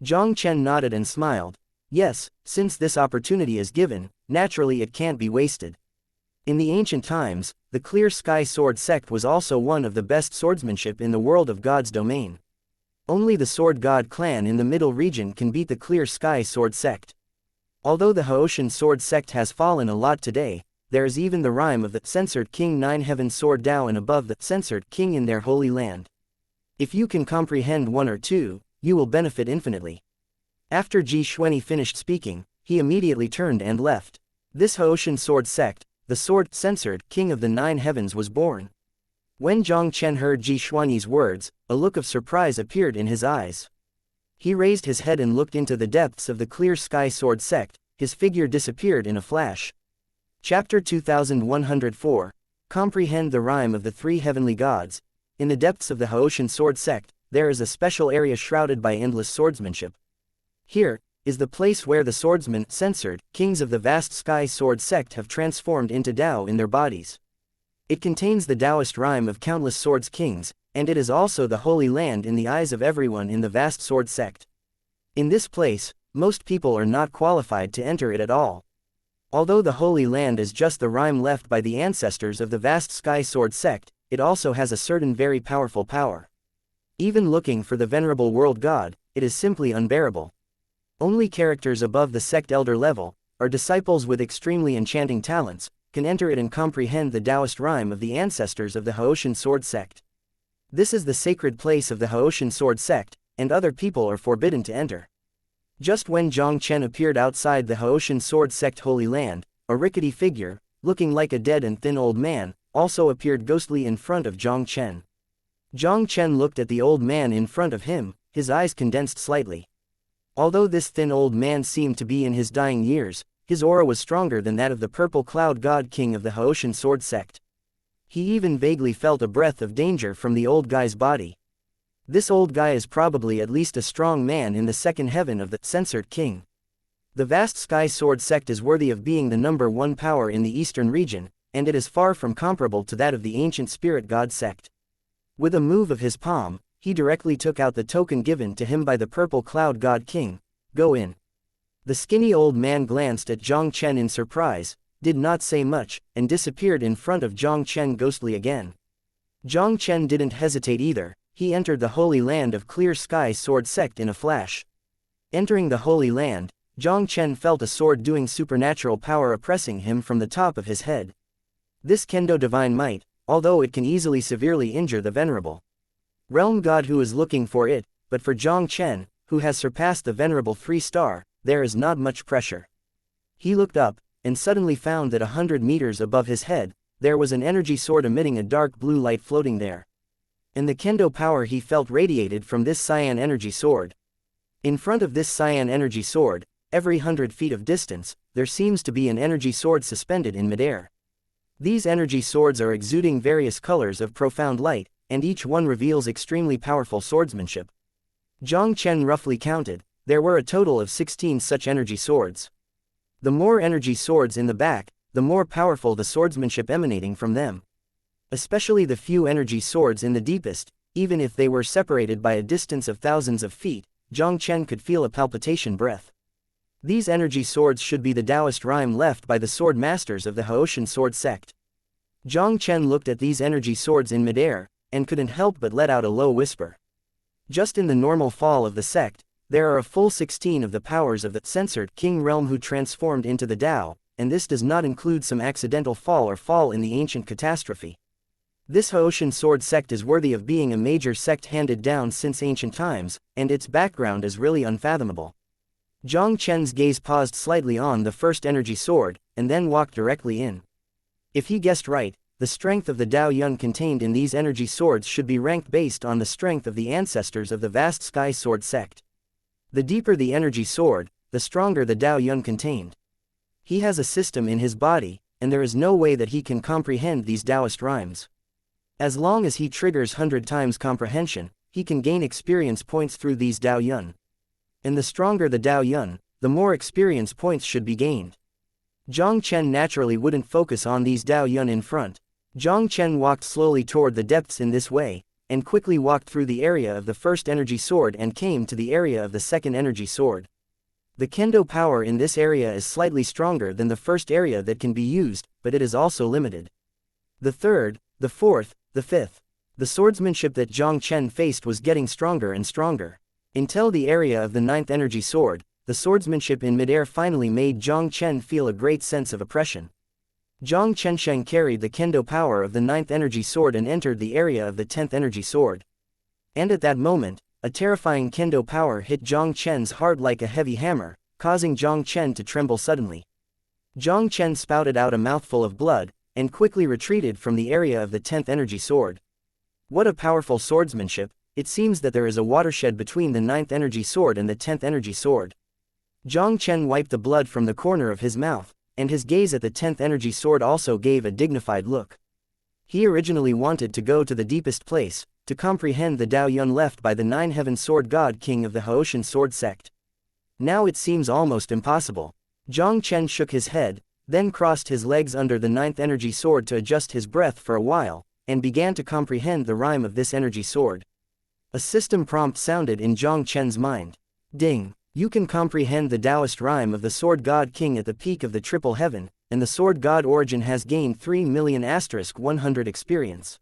Jiang Chen nodded and smiled. Yes, since this opportunity is given, naturally it can't be wasted. In the ancient times, the Clear Sky Sword sect was also one of the best swordsmanship in the world of God's domain. Only the Sword God clan in the middle region can beat the Clear Sky Sword sect. Although the Haoshan Sword sect has fallen a lot today, there is even the rime of the censored King 9 Heaven Sword Tao and above the censored King in their holy land. If you can comprehend one or two, you will benefit infinitely. After Ji Xuanyi finished speaking, he immediately turned and left. This Haoshan Sword sect, the sword censored King of the 9 Heavens was born. When Jiang Chen heard Ji Xuanyi's words, a look of surprise appeared in his eyes. He raised his head and looked into the depths of the Clear Sky Sword sect. His figure disappeared in a flash. Chapter 2104. Comprehend the rhyme of the three heavenly gods. In the depths of the Haoshan Sword sect, there is a special area shrouded by endless swordsmanship. Here is the place where the swordsmen, censored kings of the vast Sky Sword sect have transformed into Tao in their bodies. It contains the Taoist rhyme of countless swords kings, and it is also the holy land in the eyes of everyone in the vast sword sect. In this place, most people are not qualified to enter it at all. Although the Holy Land is just the rhyme left by the ancestors of the vast Sky Sword sect, it also has a certain very powerful power. Even looking for the venerable world god, it is simply unbearable. Only characters above the sect elder level, or disciples with extremely enchanting talents, can enter it and comprehend the Taoist rhyme of the ancestors of the Haoshan Sword sect. This is the sacred place of the Haoshan Sword sect, and other people are forbidden to enter. Just when Jiang Chen appeared outside the Haoshan Sword sect Holy Land, a rickety figure, looking like a dead and thin old man, also appeared ghostly in front of Jiang Chen. Jiang Chen looked at the old man in front of him, his eyes condensed slightly. Although this thin old man seemed to be in his dying years, his aura was stronger than that of the purple cloud god king of the Haoshan Sword sect. He even vaguely felt a breath of danger from the old guy's body. This old guy is probably at least a strong man in the second heaven of the censored king. The vast Sky Sword sect is worthy of being the #1 power in the eastern region, and it is far from comparable to that of the ancient spirit god sect. With a move of his palm, he directly took out the token given to him by the purple cloud god king. Go in. The skinny old man glanced at Jiang Chen in surprise, did not say much, and disappeared in front of Jiang Chen ghostly again. Jiang Chen didn't hesitate either. He entered the Holy Land of Clear Sky Sword sect in a flash. Entering the Holy Land, Jiang Chen felt a sword doing supernatural power oppressing him from the top of his head. This kendo divine might, although it can easily severely injure the venerable realm god who is looking for it, but for Jiang Chen, who has surpassed the venerable 3-star, there is not much pressure. He looked up, and suddenly found that 100 meters above his head, there was an energy sword emitting a dark blue light floating there. And the kendo power he felt radiated from this cyan energy sword. In front of this cyan energy sword, every 100 feet of distance, there seems to be an energy sword suspended in midair. These energy swords are exuding various colors of profound light, and each one reveals extremely powerful swordsmanship. Jiang Chen roughly counted, there were a total of 16 such energy swords. The more energy swords in the back, the more powerful the swordsmanship emanating from them. Especially the few energy swords in the deepest, even if they were separated by a distance of thousands of feet, Jiang Chen could feel a palpitation breath. These energy swords should be the Taoist rhyme left by the sword masters of the Haoshan Sword sect. Jiang Chen looked at these energy swords in midair, and couldn't help but let out a low whisper. Just in the normal fall of the sect, there are a full 16 of the powers of the censored king realm who transformed into the Tao, and this does not include some accidental fall or fall in the ancient catastrophe. This Haoshan Sword sect is worthy of being a major sect handed down since ancient times, and its background is really unfathomable. Jiang Chen's gaze paused slightly on the first energy sword, and then walked directly in. If he guessed right, the strength of the Tao Yun contained in these energy swords should be ranked based on the strength of the ancestors of the vast Sky Sword sect. The deeper the energy sword, the stronger the Tao Yun contained. He has a system in his body, and there is no way that he can comprehend these Taoist rhymes. As long as he triggers 100 times comprehension, he can gain experience points through these Tao Yun. And the stronger the Tao Yun, the more experience points should be gained. Jiang Chen naturally wouldn't focus on these Tao Yun in front. Jiang Chen walked slowly toward the depths in this way, and quickly walked through the area of the first energy sword and came to the area of the second energy sword. The kendo power in this area is slightly stronger than the first area that can be used, but it is also limited. The third, the fourth, the fifth. The swordsmanship that Jiang Chen faced was getting stronger and stronger. Until the area of the ninth energy sword, the swordsmanship in midair finally made Jiang Chen feel a great sense of oppression. Jiang Chensheng carried the kendo power of the ninth energy sword and entered the area of the 10th energy sword. And at that moment, a terrifying kendo power hit Jiang Chen's heart like a heavy hammer, causing Jiang Chen to tremble suddenly. Jiang Chen spouted out a mouthful of blood, and quickly retreated from the area of the 10th energy sword. What a powerful swordsmanship! It seems that there is a watershed between the 9th energy sword and the 10th energy sword. Jiang Chen wiped the blood from the corner of his mouth, and his gaze at the 10th energy sword also gave a dignified look. He originally wanted to go to the deepest place, to comprehend the Tao Yun left by the 9-heaven sword god king of the Haoshan Sword sect. Now it seems almost impossible. Jiang Chen shook his head, then crossed his legs under the 9th energy sword to adjust his breath for a while, and began to comprehend the rhyme of this energy sword. A system prompt sounded in Jiang Chen's mind. Ding! You can comprehend the Taoist rhyme of the Sword God King at the peak of the triple heaven, and the Sword God origin has gained 3,000,000*100 experience.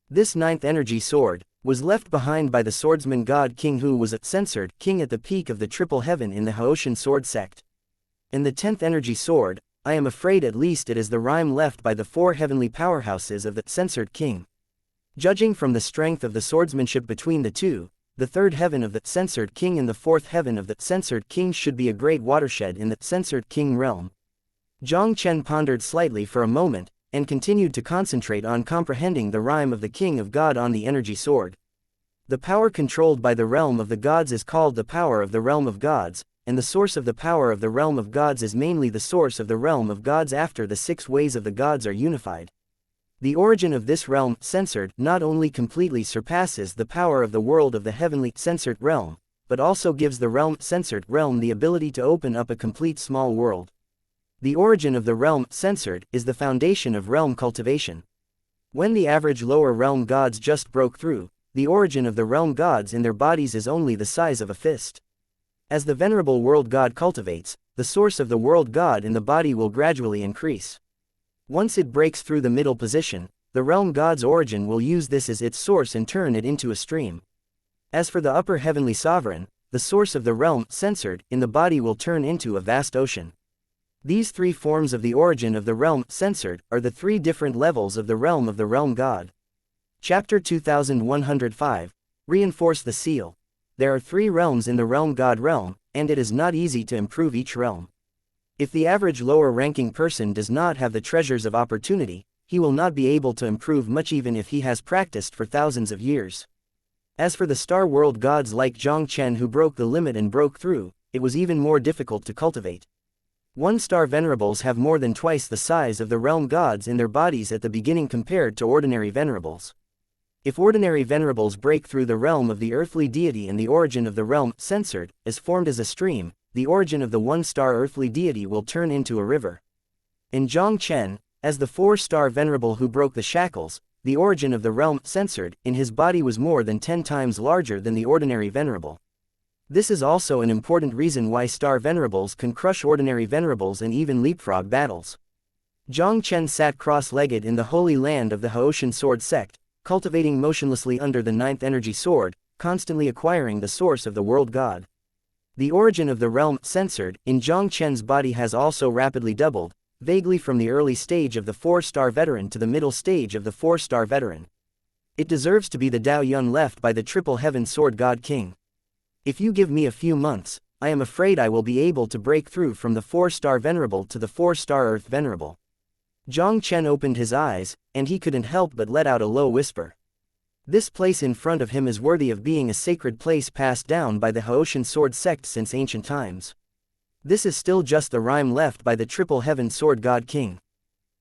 This 9th energy sword was left behind by the Swordsman God King, who was a censored king at the peak of the triple heaven in the Haoshan Sword Sect. In the 10th energy sword, I am afraid at least it is the rhyme left by the 4 heavenly powerhouses of the censored king. Judging from the strength of the swordsmanship between the two, the 3rd heaven of the censored king and the 4th heaven of the censored king should be a great watershed in the censored king realm. Jiang Chen pondered slightly for a moment, and continued to concentrate on comprehending the rhyme of the King of God on the energy sword. The power controlled by the realm of the gods is called the power of the realm of gods, and the source of the power of the realm of gods is mainly the source of the realm of gods after the 6 ways of the gods are unified. The origin of this realm, censored, not only completely surpasses the power of the world of the heavenly censored realm, but also gives the realm censored realm the ability to open up a complete small world. The origin of the realm censored is the foundation of realm cultivation. When the average lower realm gods just broke through, the origin of the realm gods in their bodies is only the size of a fist. As the venerable world god cultivates, the source of the world god in the body will gradually increase. Once it breaks through the middle position, the realm god's origin will use this as its source and turn it into a stream. As for the upper heavenly sovereign, the source of the realm censored in the body will turn into a vast ocean. These 3 forms of the origin of the realm censored are the 3 different levels of the realm god. Chapter 2105 Reinforce the seal. There are 3 realms in the realm god realm, and it is not easy to improve each realm. If the average lower-ranking person does not have the treasures of opportunity, he will not be able to improve much even if he has practiced for thousands of years. As for the star world gods like Jiang Chen who broke the limit and broke through, it was even more difficult to cultivate. 1-star venerables have more than twice the size of the realm gods in their bodies at the beginning compared to ordinary venerables. If ordinary venerables break through the realm of the earthly deity and the origin of the realm censored is formed as a stream, the origin of the 1-star earthly deity will turn into a river. In Jiang Chen, as the 4-star venerable who broke the shackles, the origin of the realm censored in his body was more than 10 times larger than the ordinary venerable. This is also an important reason why star venerables can crush ordinary venerables and even leapfrog battles. Jiang Chen sat cross-legged in the holy land of the Haoshan Sword Sect, cultivating motionlessly under the 9th energy sword, constantly acquiring the source of the world god. The origin of the realm censored in Jiang Chen's body has also rapidly doubled, vaguely from the early stage of the 4-star veteran to the middle stage of the 4-star veteran. It deserves to be the Dao Yun left by the triple heaven sword god king. If you give me a few months, I am afraid I will be able to break through from the 4-star venerable to the 4-star earth venerable. Jiang Chen opened his eyes, and he couldn't help but let out a low whisper. This place in front of him is worthy of being a sacred place passed down by the Haoshan Sword Sect since ancient times. This is still just the rhyme left by the triple heaven sword god king.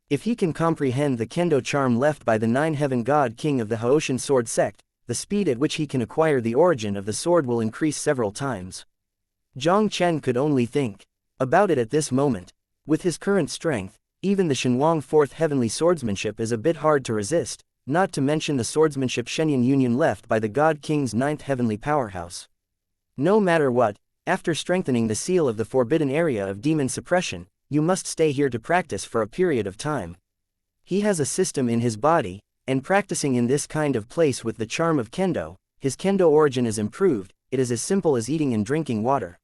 If he can comprehend the kendo charm left by the 9 heaven god king of the Haoshan Sword Sect, the speed at which he can acquire the origin of the sword will increase several times. Jiang Chen could only think about it at this moment. With his current strength, even the Shenhuang 4th heavenly swordsmanship is a bit hard to resist, not to mention the swordsmanship Shenyan Union left by the God King's 9th heavenly powerhouse. No matter what, after strengthening the seal of the forbidden area of demon suppression, you must stay here to practice for a period of time. He has a system in his body, and practicing in this kind of place with the charm of kendo, his kendo origin is improved. It is as simple as eating and drinking water.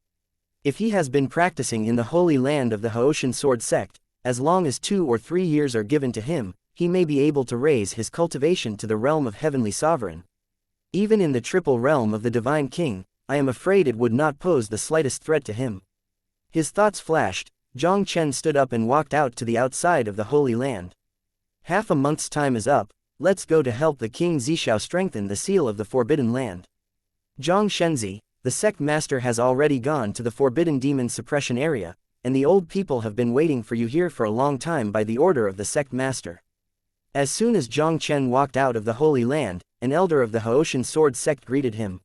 If he has been practicing in the holy land of the Haoshan Sword Sect, as long as 2 or 3 years are given to him, he may be able to raise his cultivation to the realm of heavenly sovereign. Even in the triple realm of the divine king, I am afraid it would not pose the slightest threat to him. His thoughts flashed. Jiang Chen stood up and walked out to the outside of the holy land. Half a month's time is up. Let's go to help the king Zishao strengthen the seal of the forbidden land. Zhang Shenzi, the sect master, has already gone to the forbidden demon suppression area, and the old people have been waiting for you here for a long time by the order of the sect master. As soon as Jiang Chen walked out of the holy land, an elder of the Haoshan Sword Sect greeted him.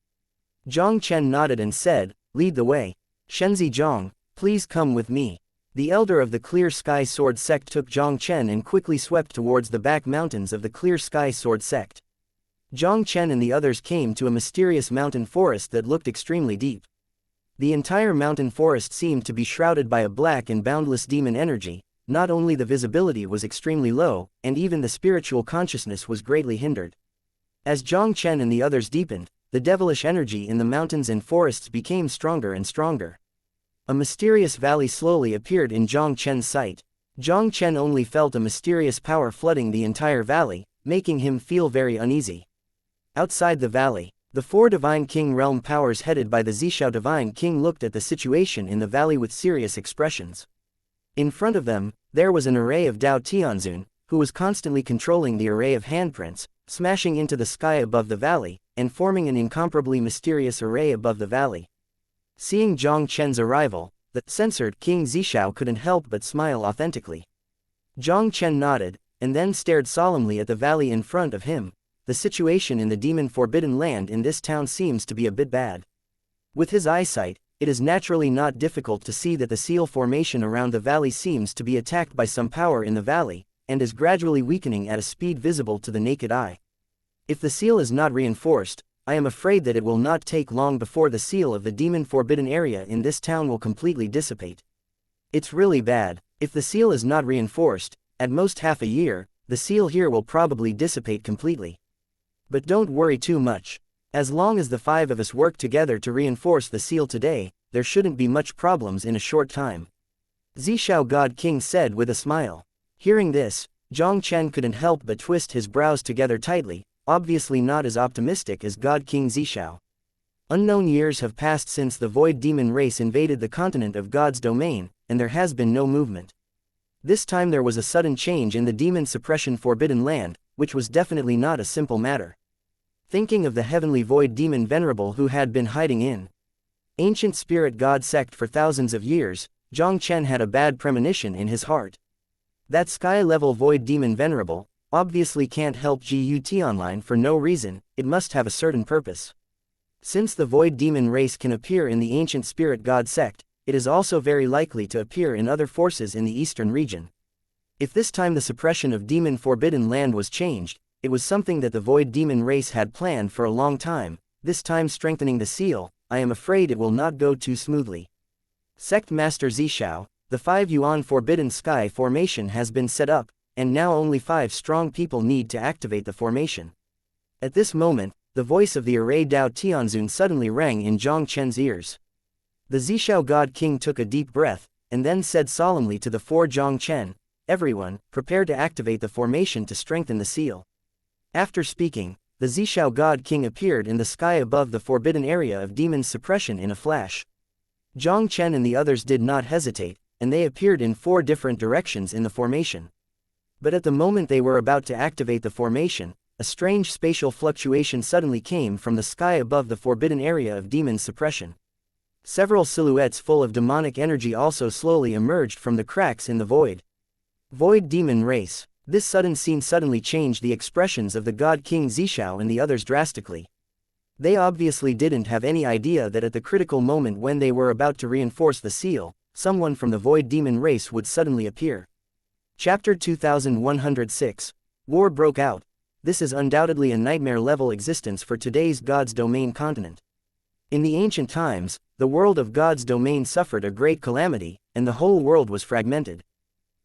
Jiang Chen nodded and said, "Lead the way. Shenzi Zhang, please come with me." The elder of the Clear Sky Sword Sect took Jiang Chen and quickly swept towards the back mountains of the Clear Sky Sword Sect. Jiang Chen and the others came to a mysterious mountain forest that looked extremely deep. The entire mountain forest seemed to be shrouded by a black and boundless demon energy. Not only the visibility was extremely low, and even the spiritual consciousness was greatly hindered. As Jiang Chen and the others deepened, the devilish energy in the mountains and forests became stronger and stronger. A mysterious valley slowly appeared in Jiang Chen's sight. Jiang Chen only felt a mysterious power flooding the entire valley, making him feel very uneasy. Outside the valley, the four Divine King realm powers headed by the Zishao Divine King looked at the situation in the valley with serious expressions. In front of them, there was an array of Dao Tianzun, who was constantly controlling the array of handprints, smashing into the sky above the valley, and forming an incomparably mysterious array above the valley. Seeing Jiang Chen's arrival, the censored King Zishao couldn't help but smile authentically. Jiang Chen nodded, and then stared solemnly at the valley in front of him. The situation in the demon forbidden land in this town seems to be a bit bad. With his eyesight, it is naturally not difficult to see that the seal formation around the valley seems to be attacked by some power in the valley, and is gradually weakening at a speed visible to the naked eye. If the seal is not reinforced, I am afraid that it will not take long before the seal of the demon forbidden area in this town will completely dissipate. It's really bad. If the seal is not reinforced, at most half a year, the seal here will probably dissipate completely. But don't worry too much. As long as the five of us work together to reinforce the seal today, there shouldn't be much problems in a short time. Zishao God King said with a smile. Hearing this, Jiang Chen couldn't help but twist his brows together tightly, obviously not as optimistic as God King Zishao. Unknown years have passed since the Void Demon race invaded the continent of God's domain, and there has been no movement. This time there was a sudden change in the demon suppression forbidden land, which was definitely not a simple matter. Thinking of the Heavenly Void Demon Venerable who had been hiding in Ancient Spirit God Sect for thousands of years, Jiang Chen had a bad premonition in his heart. That sky-level Void Demon Venerable obviously can't help Xu Tianming for no reason, it must have a certain purpose. Since the Void Demon race can appear in the Ancient Spirit God Sect, it is also very likely to appear in other forces in the eastern region. If this time the suppression of Demon Forbidden Land was changed, it was something that the Void Demon race had planned for a long time. This time strengthening the seal, I am afraid it will not go too smoothly. Sect Master Zishao, the 5 Yuan Forbidden Sky formation has been set up, and now only 5 strong people need to activate the formation. At this moment, the voice of the array Dao Tianzun suddenly rang in Jiang Chen's ears. The Zishao God King took a deep breath, and then said solemnly to the 4 Jiang Chen, "Everyone, prepare to activate the formation to strengthen the seal." After speaking, the Zishao God King appeared in the sky above the forbidden area of demon suppression in a flash. Jiang Chen and the others did not hesitate, and they appeared in 4 different directions in the formation. But at the moment they were about to activate the formation, a strange spatial fluctuation suddenly came from the sky above the forbidden area of demon suppression. Several silhouettes full of demonic energy also slowly emerged from the cracks in the void. Void Demon Race. This sudden scene suddenly changed the expressions of the God King Zishao and the others drastically. They obviously didn't have any idea that at the critical moment when they were about to reinforce the seal, someone from the Void Demon race would suddenly appear. Chapter 2106. War broke out. This is undoubtedly a nightmare-level existence for today's God's Domain continent. In the ancient times, the world of God's Domain suffered a great calamity, and the whole world was fragmented.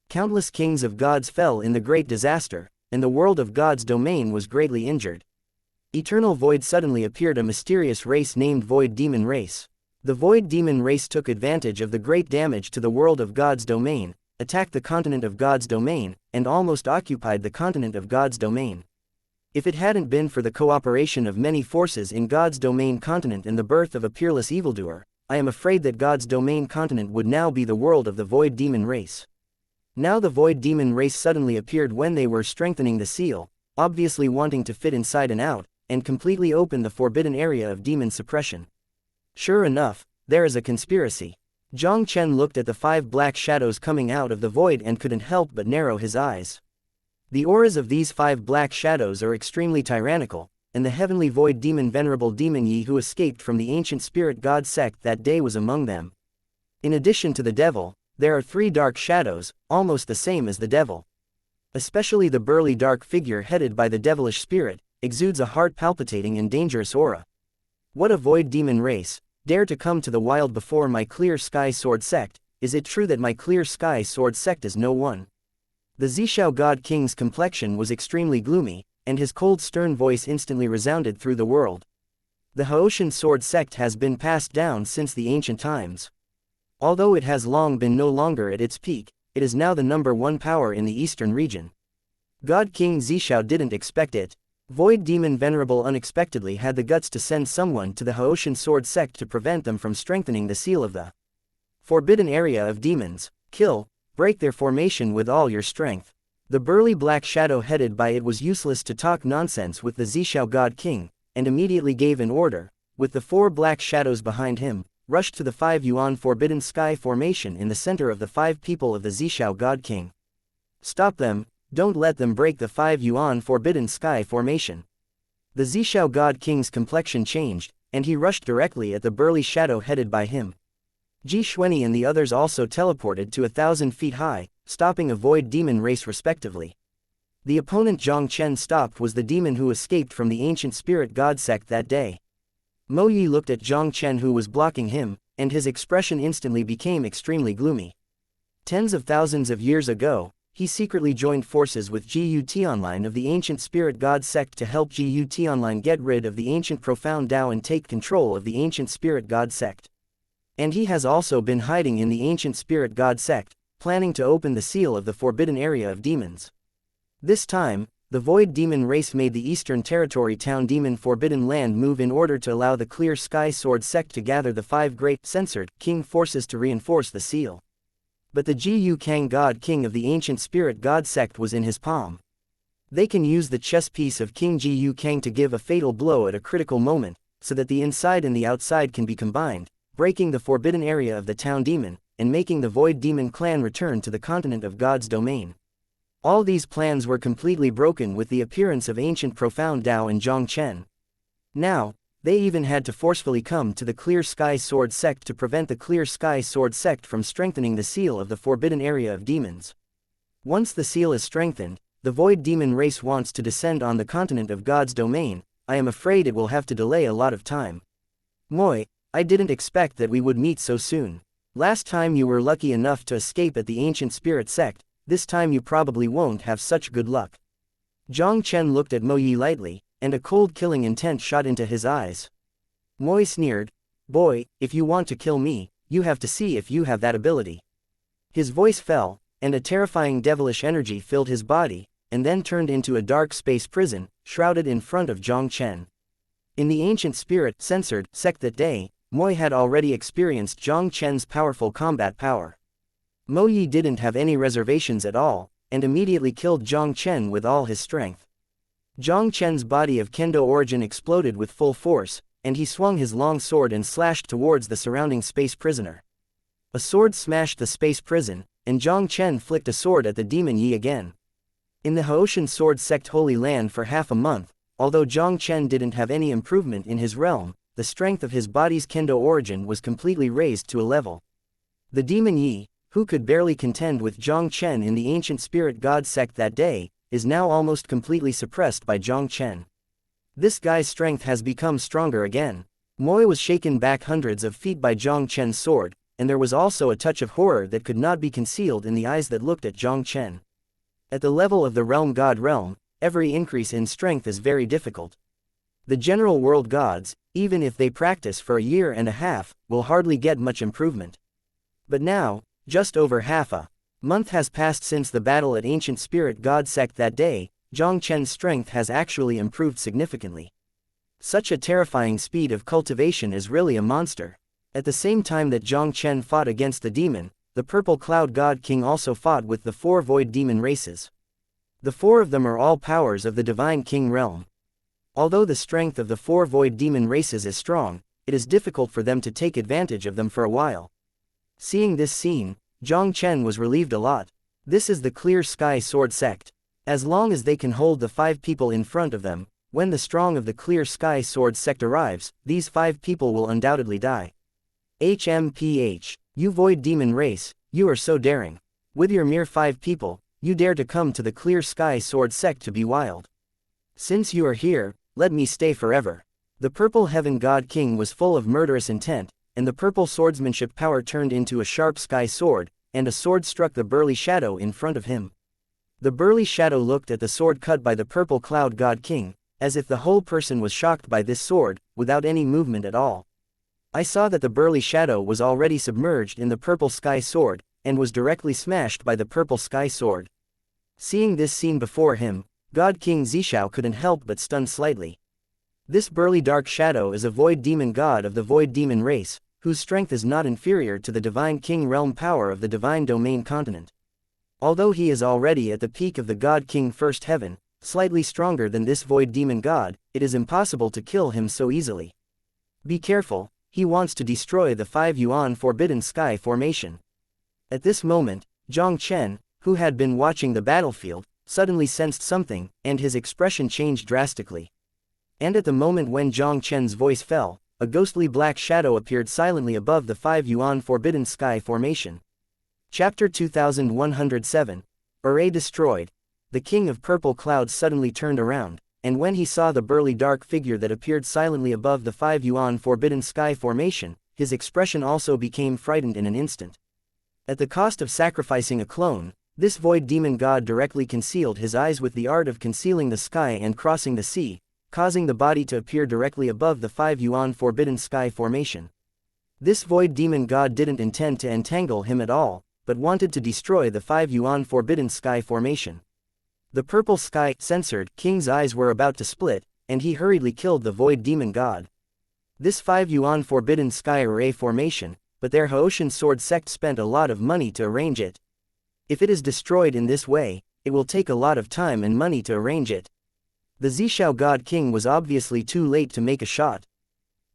Countless kings of gods fell in the great disaster, and the world of God's domain was greatly injured. Eternal Void suddenly appeared a mysterious race named Void Demon Race. The Void Demon Race took advantage of the great damage to the world of God's domain, attacked the continent of God's domain, and almost occupied the continent of God's domain. If it hadn't been for the cooperation of many forces in God's domain continent and the birth of a peerless evildoer, I am afraid that God's domain continent would now be the world of the Void Demon Race. Now the Void Demon race suddenly appeared when they were strengthening the seal, obviously wanting to fit inside and out, and completely open the forbidden area of demon suppression. Sure enough, there is a conspiracy. Jiang Chen looked at the 5 black shadows coming out of the void and couldn't help but narrow his eyes. The auras of these 5 black shadows are extremely tyrannical, and the Heavenly Void Demon Venerable Demon Yi who escaped from the Ancient Spirit God Sect that day was among them. In addition to the devil, there are 3 dark shadows, almost the same as the devil. Especially the burly dark figure headed by the devilish spirit, exudes a heart-palpitating and dangerous aura. What a Void Demon race, dare to come to the wild before my Clear Sky Sword Sect? Is it true that my Clear Sky Sword Sect is no one?" The Zishao God King's complexion was extremely gloomy, and his cold stern voice instantly resounded through the world. The Haoshan Sword Sect has been passed down since the ancient times. Although it has long been no longer at its peak, it is now the #1 power in the eastern region. God King Zishao didn't expect it. Void Demon Venerable unexpectedly had the guts to send someone to the Haoshan Sword Sect to prevent them from strengthening the seal of the forbidden area of demons. Kill, break their formation with all your strength. The burly black shadow headed by it was useless to talk nonsense with the Zishao God King, and immediately gave an order, with the 4 black shadows behind him, rushed to the 5 Yuan Forbidden Sky formation in the center of the 5 people of the Zishao God King. Stop them, don't let them break the 5 Yuan Forbidden Sky formation. The Zishao God King's complexion changed, and he rushed directly at the burly shadow headed by him. Ji Xuanyi and the others also teleported to 1,000 feet high, stopping a void demon race respectively. The opponent Jiang Chen stopped was the demon who escaped from the ancient spirit god sect that day. Mo Yi looked at Jiang Chen who was blocking him, and his expression instantly became extremely gloomy. Tens of thousands of years ago, he secretly joined forces with Xu Tianming of the ancient spirit god sect to help Xu Tianming get rid of the ancient profound Tao and take control of the ancient spirit god sect. And he has also been hiding in the ancient spirit god sect, planning to open the seal of the forbidden area of demons. This time, the void demon race made the Eastern Territory Town Demon Forbidden Land move in order to allow the Clear Sky Sword Sect to gather the 5 great, censored, king forces to reinforce the seal. But the Ji Kang God King of the ancient spirit god sect was in his palm. They can use the chess piece of King Ji Kang to give a fatal blow at a critical moment, so that the inside and the outside can be combined, breaking the forbidden area of the town demon, and making the void demon clan return to the continent of God's domain. All these plans were completely broken with the appearance of ancient profound Tao and Jiang Chen. Now, they even had to forcefully come to the Clear Sky Sword Sect to prevent the Clear Sky Sword Sect from strengthening the seal of the forbidden area of demons. Once the seal is strengthened, the void demon race wants to descend on the continent of God's domain. I am afraid it will have to delay a lot of time. Moi, I didn't expect that we would meet so soon. Last time you were lucky enough to escape at the ancient spirit sect, this time you probably won't have such good luck. Jiang Chen looked at Mo Yi lightly, and a cold killing intent shot into his eyes. Moi sneered, "Boy, if you want to kill me, you have to see if you have that ability." His voice fell, and a terrifying devilish energy filled his body, and then turned into a dark space prison, shrouded in front of Jiang Chen. In the ancient spirit censored sect that day, Moi had already experienced Jiang Chen's powerful combat power. Mo Yi didn't have any reservations at all, and immediately killed Jiang Chen with all his strength. Jiang Chen's body of kendo origin exploded with full force, and he swung his long sword and slashed towards the surrounding space prisoner. A sword smashed the space prison, and Jiang Chen flicked a sword at the demon Yi again. In the Haoshan Sword Sect Holy Land for half a month, although Jiang Chen didn't have any improvement in his realm, the strength of his body's kendo origin was completely raised to a level. The demon Yi, who could barely contend with Jiang Chen in the ancient spirit god sect that day, is now almost completely suppressed by Jiang Chen. This guy's strength has become stronger again. Moi was shaken back hundreds of feet by Jiang Chen's sword, and there was also a touch of horror that could not be concealed in the eyes that looked at Jiang Chen. At the level of the realm god realm, every increase in strength is very difficult. The general world gods, even if they practice for a year and a half, will hardly get much improvement. But now, just over half a month has passed since the battle at ancient spirit god sect that day. Jiang Chen's strength has actually improved significantly. Such a terrifying speed of cultivation is really a monster. At the same time that Jiang Chen fought against the demon, the purple cloud god king also fought with the 4 void demon races. The 4 of them are all powers of the divine king realm. Although the strength of the 4 void demon races is strong, it is difficult for them to take advantage of them for a while. Seeing this scene, Jiang Chen was relieved a lot. This is the Clear Sky Sword Sect. As long as they can hold the 5 people in front of them, when the strong of the Clear Sky Sword Sect arrives, these 5 people will undoubtedly die. HMPH, you void demon race, you are so daring. With your mere 5 people, you dare to come to the Clear Sky Sword Sect to be wild. Since you are here, let me stay forever. The purple heaven god king was full of murderous intent, and the purple swordsmanship power turned into a sharp sky sword, and a sword struck the burly shadow in front of him. The burly shadow looked at the sword cut by the purple cloud god king, as if the whole person was shocked by this sword, without any movement at all. I saw that the burly shadow was already submerged in the purple sky sword, and was directly smashed by the purple sky sword. Seeing this scene before him, God King Zishao couldn't help but stun slightly. This burly dark shadow is a void demon god of the void demon race, whose strength is not inferior to the divine king realm power of the divine domain continent. Although he is already at the peak of the god king first heaven, slightly stronger than this void demon god, it is impossible to kill him so easily. Be careful, he wants to destroy the 5 Yuan Forbidden Sky formation. At this moment, Jiang Chen, who had been watching the battlefield, suddenly sensed something, and his expression changed drastically. And at the moment when Jiang Chen's voice fell, a ghostly black shadow appeared silently above the 5 Yuan Forbidden Sky formation. Chapter 2107. Array destroyed. The king of purple clouds suddenly turned around, and when he saw the burly dark figure that appeared silently above the 5 Yuan Forbidden Sky formation, his expression also became frightened in an instant. At the cost of sacrificing a clone, this void demon god directly concealed his eyes with the art of concealing the sky and crossing the sea, causing the body to appear directly above the 5 Yuan Forbidden Sky formation. This void demon god didn't intend to entangle him at all, but wanted to destroy the 5 Yuan Forbidden Sky formation. The purple sky censored king's eyes were about to split, and he hurriedly killed the void demon god. This 5 Yuan Forbidden Sky array formation, but their Taixu Sect spent a lot of money to arrange it. If it is destroyed in this way, it will take a lot of time and money to arrange it. The Zishao god king was obviously too late to make a shot.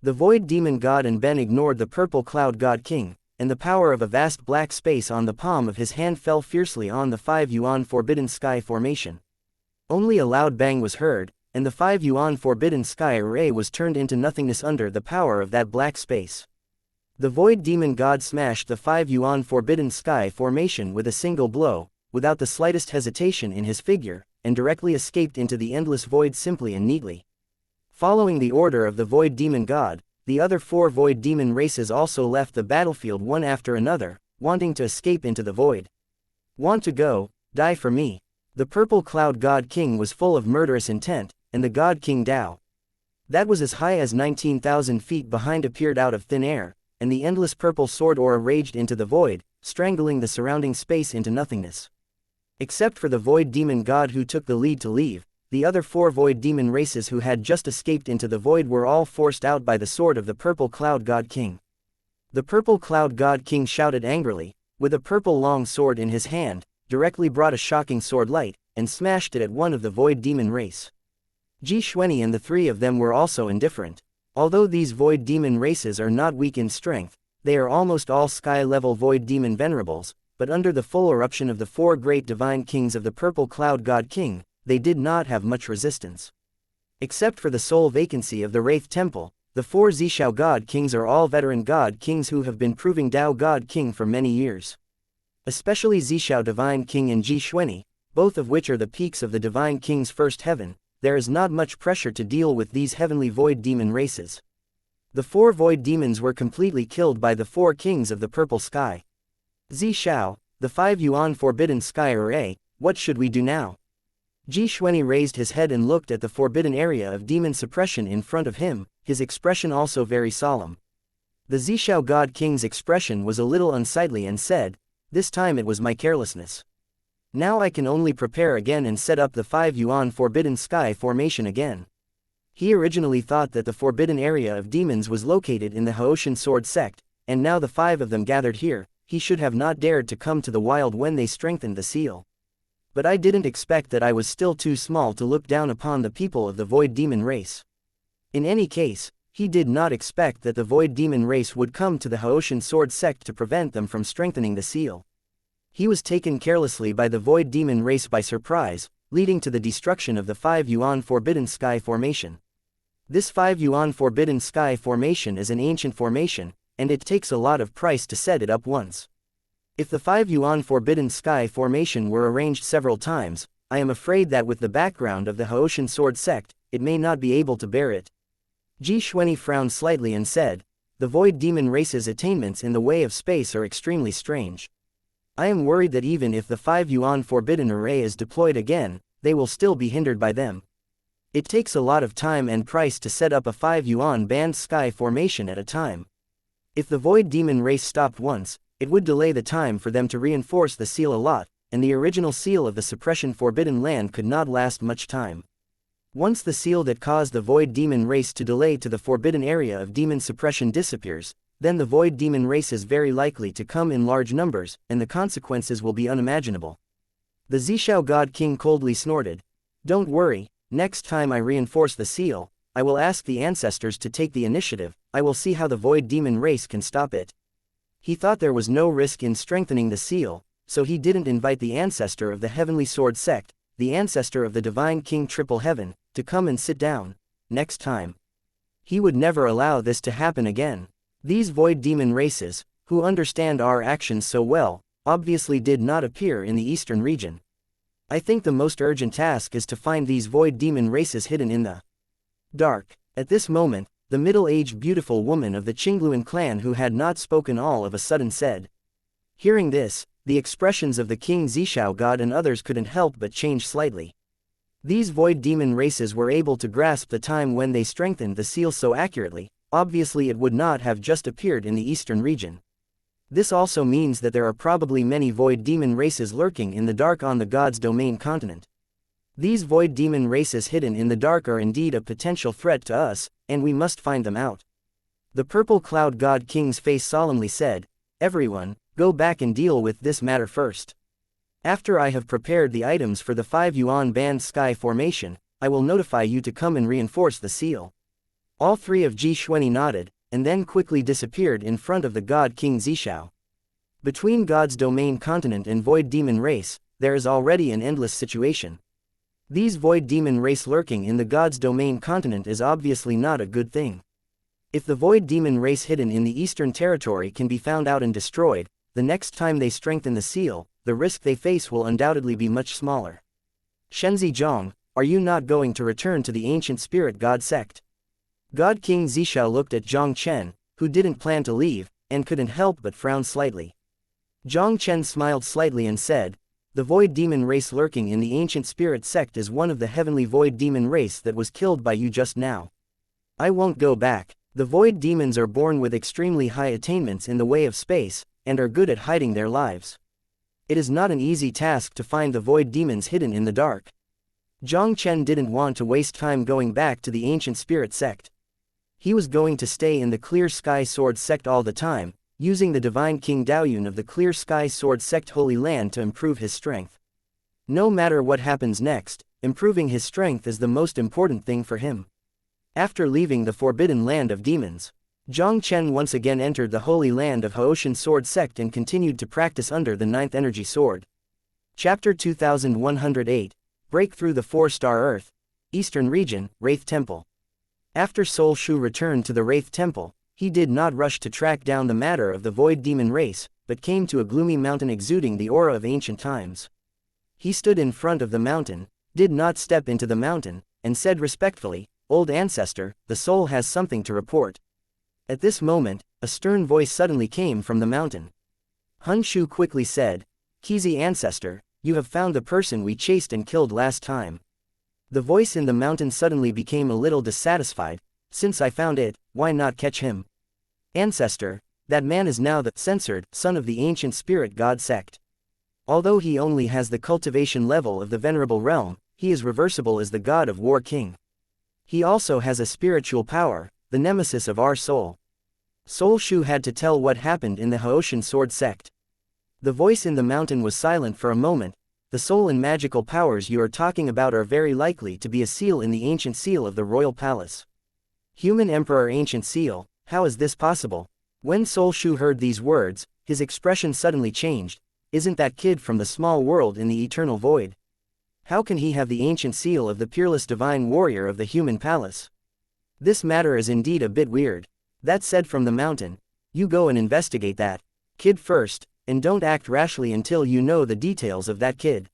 The void demon god and Ben ignored the purple cloud god king, and the power of a vast black space on the palm of his hand fell fiercely on the 5 Yuan Forbidden Sky formation. Only a loud bang was heard, and the 5 Yuan Forbidden Sky array was turned into nothingness under the power of that black space. The void demon god smashed the 5 Yuan Forbidden Sky formation with a single blow, without the slightest hesitation in his figure, and directly escaped into the endless void simply and neatly. Following the order of the void demon god, the other 4 void demon races also left the battlefield one after another, wanting to escape into the void. Want to go, die for me. The purple cloud god king was full of murderous intent, and the god king Dao, that was as high as 19,000 feet behind, appeared out of thin air, and the endless purple sword aura raged into the void, strangling the surrounding space into nothingness. Except for the void demon god who took the lead to leave, the other 4 void demon races who had just escaped into the void were all forced out by the sword of the purple cloud god king. The purple cloud god king shouted angrily, with a purple long sword in his hand, directly brought a shocking sword light, and smashed it at one of the void demon race. Ji Xuanyi and the 3 of them were also indifferent. Although these void demon races are not weak in strength, they are almost all sky-level void demon venerables, but under the full eruption of the 4 great divine kings of the purple cloud god king, they did not have much resistance. Except for the sole vacancy of the Wraith Temple, the 4 Zishao god kings are all veteran god kings who have been proving Dao god king for many years. Especially Zishao divine king and Ji Xuanyi, both of which are the peaks of the divine king's first heaven, there is not much pressure to deal with these heavenly void demon races. The 4 void demons were completely killed by the 4 kings of the purple sky. Zishao, the 5 Yuan Forbidden Sky array, what should we do now? Ji Xuanyi raised his head and looked at the forbidden area of demon suppression in front of him, his expression also very solemn. The Zishao god king's expression was a little unsightly and said, "This time it was my carelessness. Now I can only prepare again and set up the 5 Yuan Forbidden Sky formation again." He originally thought that the forbidden area of demons was located in the Taixu Sect, and now the 5 of them gathered here, he should have not dared to come to the wild when they strengthened the seal. But I didn't expect that I was still too small to look down upon the people of the void demon race. In any case, he did not expect that the void demon race would come to the Taixu Sect to prevent them from strengthening the seal. He was taken carelessly by the void demon race by surprise, leading to the destruction of the 5 Yuan Forbidden Sky formation. This 5 Yuan Forbidden Sky formation is an ancient formation, and it takes a lot of price to set it up once. If the 5 Yuan Forbidden Sky formation were arranged several times, I am afraid that with the background of the Taixu Sect, it may not be able to bear it. Ji Xuanyi frowned slightly and said, "The void demon race's attainments in the way of space are extremely strange. I am worried that even if the 5 Yuan Forbidden Array is deployed again, they will still be hindered by them. It takes a lot of time and price to set up a 5 Yuan band sky formation at a time. If the void demon race stopped once, it would delay the time for them to reinforce the seal a lot, and the original seal of the suppression forbidden land could not last much time. Once the seal that caused the void demon race to delay to the forbidden area of demon suppression disappears, then the void demon race is very likely to come in large numbers, and the consequences will be unimaginable." The Zishao God King coldly snorted, "Don't worry, next time I reinforce the seal, I will ask the ancestors to take the initiative. I will see how the void demon race can stop it." He thought there was no risk in strengthening the seal, so he didn't invite the ancestor of the Heavenly Sword Sect, the ancestor of the Divine King Triple Heaven, to come and sit down. Next time, he would never allow this to happen again. These void demon races, who understand our actions so well, obviously did not appear in the eastern region. I think the most urgent task is to find these void demon races hidden in the dark. At this moment, the middle-aged beautiful woman of the Qingluan clan who had not spoken all of a sudden said. Hearing this, the expressions of the King Zishao God and others couldn't help but change slightly. These void demon races were able to grasp the time when they strengthened the seal so accurately. Obviously it would not have just appeared in the eastern region. This also means that there are probably many void demon races lurking in the dark on the God's Domain continent. These void demon races hidden in the dark are indeed a potential threat to us, and we must find them out. The Purple Cloud God King's face solemnly said, "Everyone, go back and deal with this matter first. After I have prepared the items for the 5 Yuan band sky formation, I will notify you to come and reinforce the seal." All 3 of Ji Xuanyi nodded, and then quickly disappeared in front of the God King Zishao. Between God's Domain continent and void demon race, there is already an endless situation. These void demon race lurking in the God's Domain continent is obviously not a good thing. If the void demon race hidden in the eastern territory can be found out and destroyed, the next time they strengthen the seal, the risk they face will undoubtedly be much smaller. Shenzi Zhang, are you not going to return to the ancient spirit God sect? God King Zishao looked at Jiang Chen, who didn't plan to leave, and couldn't help but frown slightly. Jiang Chen smiled slightly and said, "The void demon race lurking in the ancient spirit sect is one of the heavenly void demon race that was killed by you just now. I won't go back. The void demons are born with extremely high attainments in the way of space, and are good at hiding their lives. It is not an easy task to find the void demons hidden in the dark." Jiang Chen didn't want to waste time going back to the ancient spirit sect. He was going to stay in the Clear Sky Sword Sect all the time, using the Divine King Daoyun of the Clear Sky Sword Sect Holy Land to improve his strength. No matter what happens next, improving his strength is the most important thing for him. After leaving the Forbidden Land of Demons, Jiang Chen once again entered the Holy Land of Haoshan Sword Sect and continued to practice under the 9th Energy Sword. Chapter 2108, Break Through the 4-Star Earth, Eastern Region, Wraith Temple. After Sol Shu returned to the Wraith Temple, he did not rush to track down the matter of the void demon race, but came to a gloomy mountain exuding the aura of ancient times. He stood in front of the mountain, did not step into the mountain, and said respectfully, "Old ancestor, the soul has something to report." At this moment, a stern voice suddenly came from the mountain. Hun Shu quickly said, "Kizi ancestor, you have found the person we chased and killed last time." The voice in the mountain suddenly became a little dissatisfied. "Since I found it, why not catch him?" "Ancestor, that man is now the censored son of the ancient spirit God sect. Although he only has the cultivation level of the venerable realm, he is reversible as the God of War King. He also has a spiritual power, the nemesis of our soul." Sol Shu had to tell what happened in the Haoshan Sword Sect. The voice in the mountain was silent for a moment. "The soul and magical powers you are talking about are very likely to be a seal in the ancient seal of the royal palace." "Human Emperor Ancient Seal, how is this possible?" When Sol Shu heard these words, his expression suddenly changed. "Isn't that kid from the small world in the eternal void? How can he have the ancient seal of the peerless divine warrior of the human palace? This matter is indeed a bit weird." That said from the mountain, "You go and investigate that kid first, and don't act rashly until you know the details of that kid."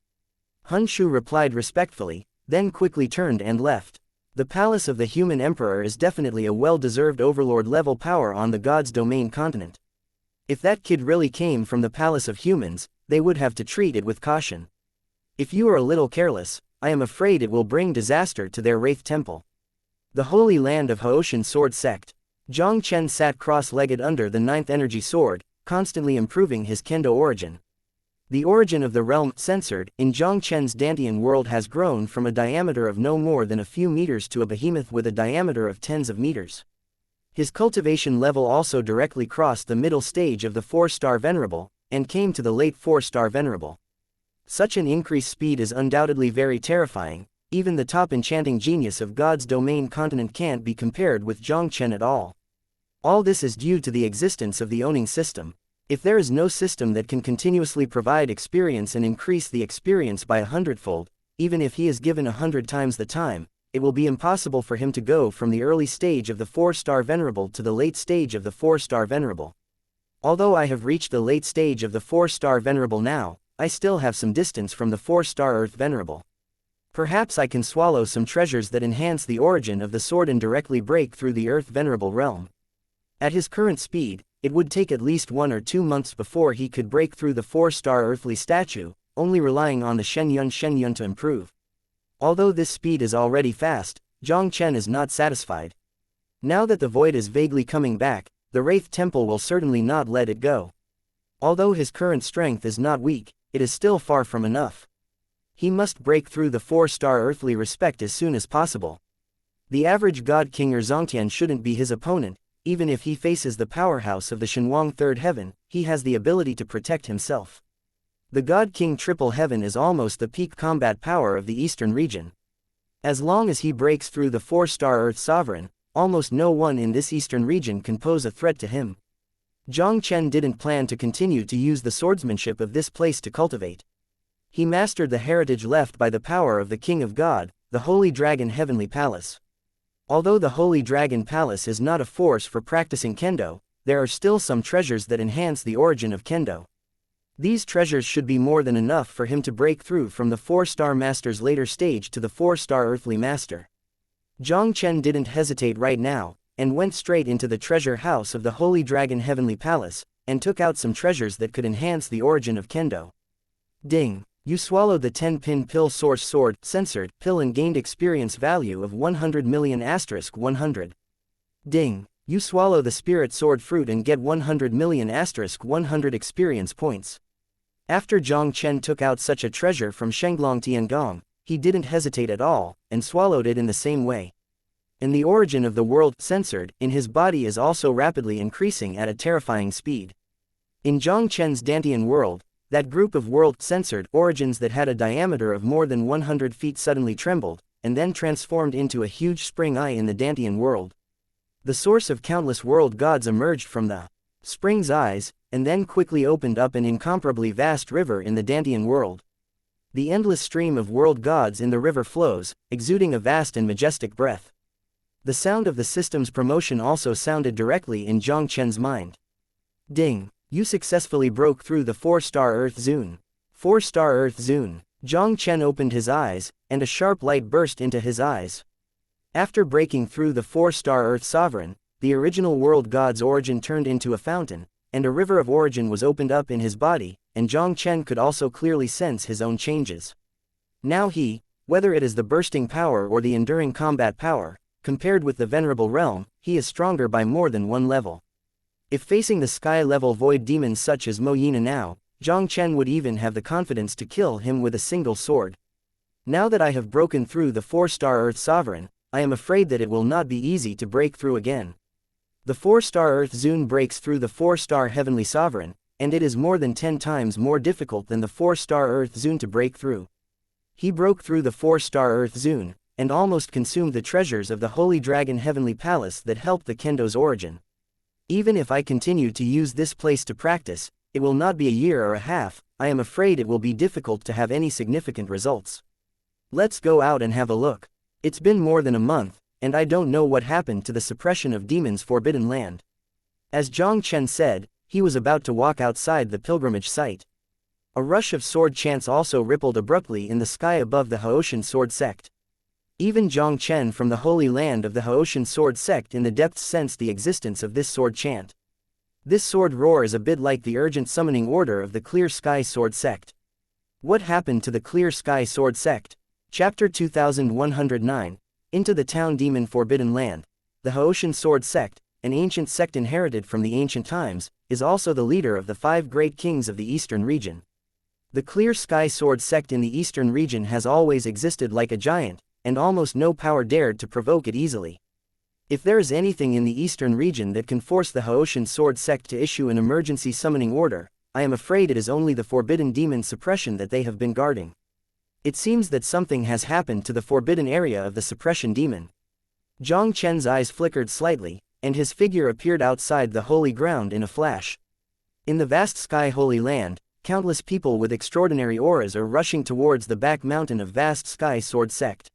Hun Shu replied respectfully, then quickly turned and left. The palace of the human emperor is definitely a well-deserved overlord-level power on the god's domain continent. If that kid really came from the palace of humans, they would have to treat it with caution. If you are a little careless, I am afraid it will bring disaster to their Wraith Temple. The Holy Land of Haoshan Sword Sect. Jiang Chen sat cross-legged under the 9th energy sword, constantly improving his kendo origin. The origin of the realm, censored, in Jiang Chen's Dantian world has grown from a diameter of no more than a few meters to a behemoth with a diameter of tens of meters. His cultivation level also directly crossed the middle stage of the 4-star Venerable, and came to the late 4-star Venerable. Such an increased speed is undoubtedly very terrifying. Even the top enchanting genius of God's domain continent can't be compared with Jiang Chen at all. All this is due to the existence of the owning system. If there is no system that can continuously provide experience and increase the experience by 100-fold, even if he is given 100 times the time, it will be impossible for him to go from the early stage of the 4-star Venerable to the late stage of the 4-star Venerable. Although I have reached the late stage of the 4-star Venerable now, I still have some distance from the 4-star Earth Venerable. Perhaps I can swallow some treasures that enhance the origin of the sword and directly break through the Earth Venerable realm. At his current speed, it would take at least 1 or 2 months before he could break through the 4-star earthly statue, only relying on the Shenyun to improve. Although this speed is already fast, Jiang Chen is not satisfied. Now that the void is vaguely coming back, the Wraith Temple will certainly not let it go. Although his current strength is not weak, it is still far from enough. He must break through the 4-star earthly respect as soon as possible. The average God King or Zongtian shouldn't be his opponent. Even if he faces the powerhouse of the Shenhuang Third Heaven, he has the ability to protect himself. The God King Triple Heaven is almost the peak combat power of the eastern region. As long as he breaks through the 4-star Earth Sovereign, almost no one in this eastern region can pose a threat to him. Jiang Chen didn't plan to continue to use the swordsmanship of this place to cultivate. He mastered the heritage left by the power of the King of God, the Holy Dragon Heavenly Palace. Although the Holy Dragon Palace is not a force for practicing kendo, there are still some treasures that enhance the origin of kendo. These treasures should be more than enough for him to break through from the 4-star master's later stage to the 4-star earthly master. Jiang Chen didn't hesitate right now, and went straight into the treasure house of the Holy Dragon Heavenly Palace, and took out some treasures that could enhance the origin of kendo. Ding! You swallowed the 10-pin pill source sword, censored, pill and gained experience value of 100 million * 100. Ding! You swallow the spirit sword fruit and get 100 million * 100 experience points. After Jiang Chen took out such a treasure from Shenglong Tiangong, he didn't hesitate at all, and swallowed it in the same way. And the origin of the world, censored, in his body is also rapidly increasing at a terrifying speed. In Jiang Chen's Dantian world, that group of world-censored origins that had a diameter of more than 100 feet suddenly trembled, and then transformed into a huge spring eye in the Dantian world. The source of countless world gods emerged from the spring's eyes, and then quickly opened up an incomparably vast river in the Dantian world. The endless stream of world gods in the river flows, exuding a vast and majestic breath. The sound of the system's promotion also sounded directly in Jiang Chen's mind. Ding! You successfully broke through the 4-star Earth Zone. 4-star Earth Zone. Jiang Chen opened his eyes, and a sharp light burst into his eyes. After breaking through the 4-star Earth Sovereign, the original world god's origin turned into a fountain, and a river of origin was opened up in his body, and Jiang Chen could also clearly sense his own changes. Now he, whether it is the bursting power or the enduring combat power, compared with the Venerable Realm, he is stronger by more than one level. If facing the sky-level void demons such as Mo Yina now, Jiang Chen would even have the confidence to kill him with a single sword. Now that I have broken through the 4-star Earth Sovereign, I am afraid that it will not be easy to break through again. The 4-star Earth Zone breaks through the 4-star Heavenly Sovereign, and it is more than 10 times more difficult than the 4-star Earth Zone to break through. He broke through the 4-star Earth Zone, and almost consumed the treasures of the Holy Dragon Heavenly Palace that helped the kendo's origin. Even if I continue to use this place to practice, it will not be a year or a half. I am afraid it will be difficult to have any significant results. Let's go out and have a look. It's been more than a month, and I don't know what happened to the suppression of demons' forbidden land. As Jiang Chen said, he was about to walk outside the pilgrimage site. A rush of sword chants also rippled abruptly in the sky above the Haoshan Sword Sect. Even Jiang Chen from the Holy Land of the Haotian Sword Sect in the depths sensed the existence of this sword chant. This sword roar is a bit like the urgent summoning order of the Clear Sky Sword Sect. What happened to the Clear Sky Sword Sect? Chapter 2109, Into the Town Demon Forbidden Land. The Haotian Sword Sect, an ancient sect inherited from the ancient times, is also the leader of the 5 great kings of the eastern region. The Clear Sky Sword Sect in the eastern region has always existed like a giant, and almost no power dared to provoke it easily. If there is anything in the eastern region that can force the Haotian Sword Sect to issue an emergency summoning order, I am afraid it is only the forbidden demon suppression that they have been guarding. It seems that something has happened to the forbidden area of the suppression demon. Jiang Chen's eyes flickered slightly, and his figure appeared outside the holy ground in a flash. In the vast sky holy land, countless people with extraordinary auras are rushing towards the back mountain of vast sky sword sect.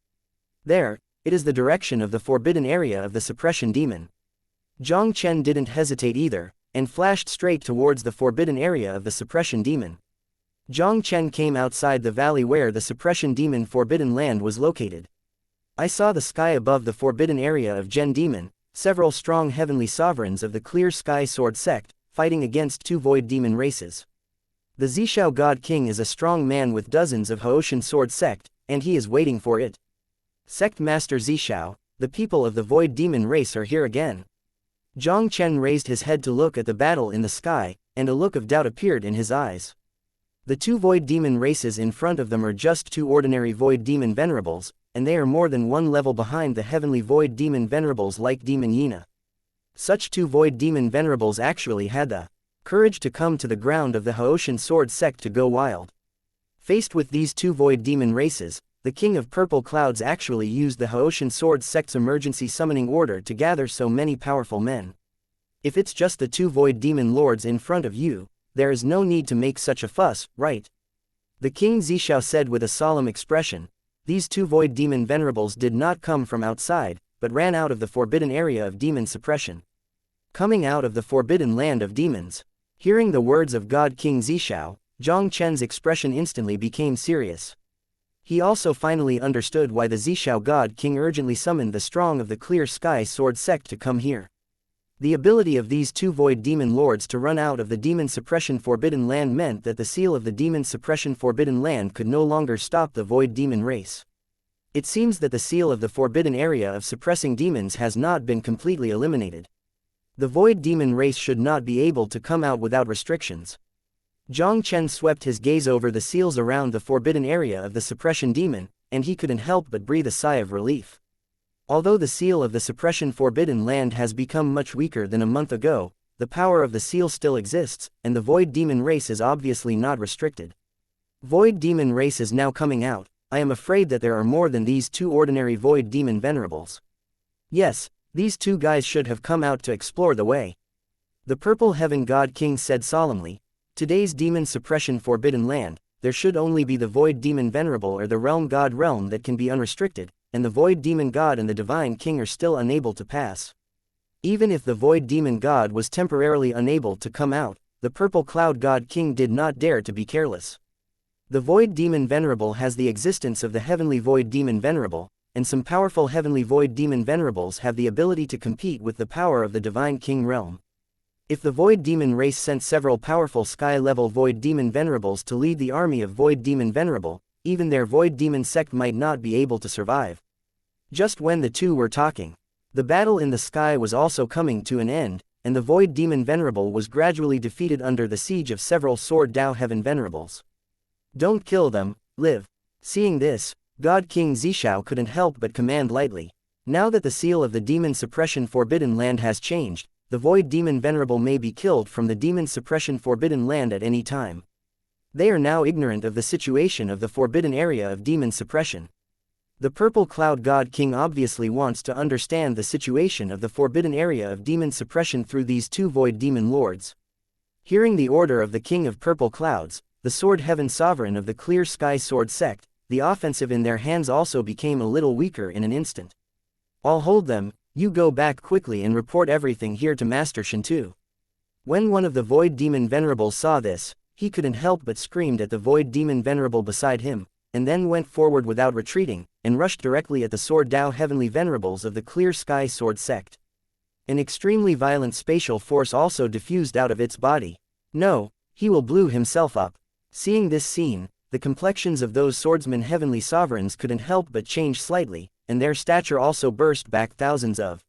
There, it is the direction of the forbidden area of the suppression demon. Jiang Chen didn't hesitate either, and flashed straight towards the forbidden area of the suppression demon. Jiang Chen came outside the valley where the suppression demon forbidden land was located. I saw the sky above the forbidden area of Gen Demon, several strong heavenly sovereigns of the Clear Sky Sword Sect, fighting against 2 void demon races. The Zishao God King is a strong man with dozens of Haotian Sword Sect, and he is waiting for it. Sect Master Zishao, the people of the void demon race are here again. Jiang Chen raised his head to look at the battle in the sky, and a look of doubt appeared in his eyes. The 2 void demon races in front of them are just 2 ordinary void demon venerables, and they are more than 1 level behind the heavenly void demon venerables like Demon Yina. Such 2 void demon venerables actually had the courage to come to the ground of the Haotian Sword Sect to go wild. Faced with these 2 void demon races, the King of Purple Clouds actually used the Haotian Sword Sect's emergency summoning order to gather so many powerful men. If it's just the 2 void demon lords in front of you, there is no need to make such a fuss, right? The King Zishao said with a solemn expression. These 2 void demon venerables did not come from outside, but ran out of the forbidden area of demon suppression. Coming out of the forbidden land of demons. Hearing the words of God King Zishao, Jiang Chen's expression instantly became serious. He also finally understood why the Zishao God King urgently summoned the strong of the Clear Sky Sword Sect to come here. The ability of these 2 void demon lords to run out of the demon suppression forbidden land meant that the seal of the demon suppression forbidden land could no longer stop the void demon race. It seems that the seal of the forbidden area of suppressing demons has not been completely eliminated. The void demon race should not be able to come out without restrictions. Jiang Chen swept his gaze over the seals around the forbidden area of the suppression demon, and he couldn't help but breathe a sigh of relief. Although the seal of the suppression forbidden land has become much weaker than a month ago, the power of the seal still exists, and the void demon race is obviously not restricted. Void demon race is now coming out. I am afraid that there are more than these 2 ordinary void demon venerables. Yes, these 2 guys should have come out to explore the way. The Purple Heaven God King said solemnly. Today's demon suppression forbidden land, there should only be the void demon venerable or the realm god realm that can be unrestricted, and the void demon god and the divine king are still unable to pass. Even if the void demon god was temporarily unable to come out, the purple cloud god king did not dare to be careless. The void demon venerable has the existence of the heavenly void demon venerable, and some powerful heavenly void demon venerables have the ability to compete with the power of the divine king realm. If the void demon race sent several powerful sky-level void demon venerables to lead the army of void demon venerable, even their void demon sect might not be able to survive. Just when the 2 were talking, the battle in the sky was also coming to an end, and the void demon venerable was gradually defeated under the siege of several sword Dao heaven venerables. Don't kill them, live. Seeing this, God King Zishao couldn't help but command lightly. Now that the seal of the demon suppression forbidden land has changed, the void demon venerable may be killed from the demon suppression forbidden land at any time. They are now ignorant of the situation of the forbidden area of demon suppression. The purple cloud god king obviously wants to understand the situation of the forbidden area of demon suppression through these 2 void demon lords. Hearing the order of the king of purple clouds, the sword heaven sovereign of the Clear Sky Sword Sect, the offensive in their hands also became a little weaker in an instant. I'll hold them. You go back quickly and report everything here to Master Shintu. When one of the void demon venerables saw this, he couldn't help but screamed at the void demon venerable beside him, and then went forward without retreating, and rushed directly at the Sword Dao Heavenly Venerables of the Clear Sky Sword Sect. An extremely violent spatial force also diffused out of its body. No, he will blew himself up. Seeing this scene, the complexions of those swordsmen heavenly sovereigns couldn't help but change slightly, and their stature also burst back thousands of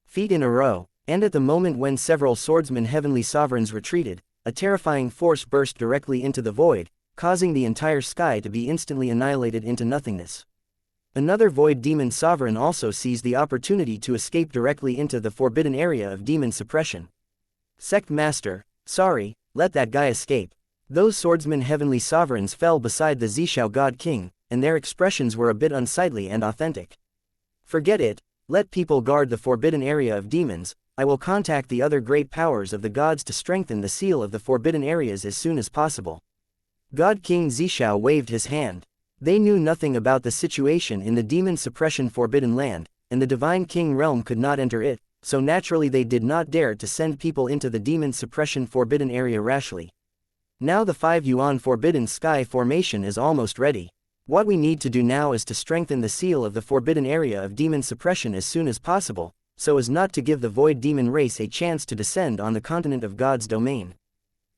feet in a row. And at the moment when several swordsmen heavenly sovereigns retreated, a terrifying force burst directly into the void, causing the entire sky to be instantly annihilated into nothingness. Another void demon sovereign also seized the opportunity to escape directly into the forbidden area of demon suppression. Sect Master, sorry, let that guy escape. Those swordsmen heavenly sovereigns fell beside the Zishao God King, and their expressions were a bit unsightly and authentic. Forget it, let people guard the forbidden area of demons. I will contact the other great powers of the gods to strengthen the seal of the forbidden areas as soon as possible. God King Zishao waved his hand. They knew nothing about the situation in the demon suppression forbidden land, and the divine king realm could not enter it, so naturally they did not dare to send people into the demon suppression forbidden area rashly. Now the 5 Yuan forbidden sky formation is almost ready. What we need to do now is to strengthen the seal of the forbidden area of demon suppression as soon as possible, so as not to give the void demon race a chance to descend on the continent of God's domain.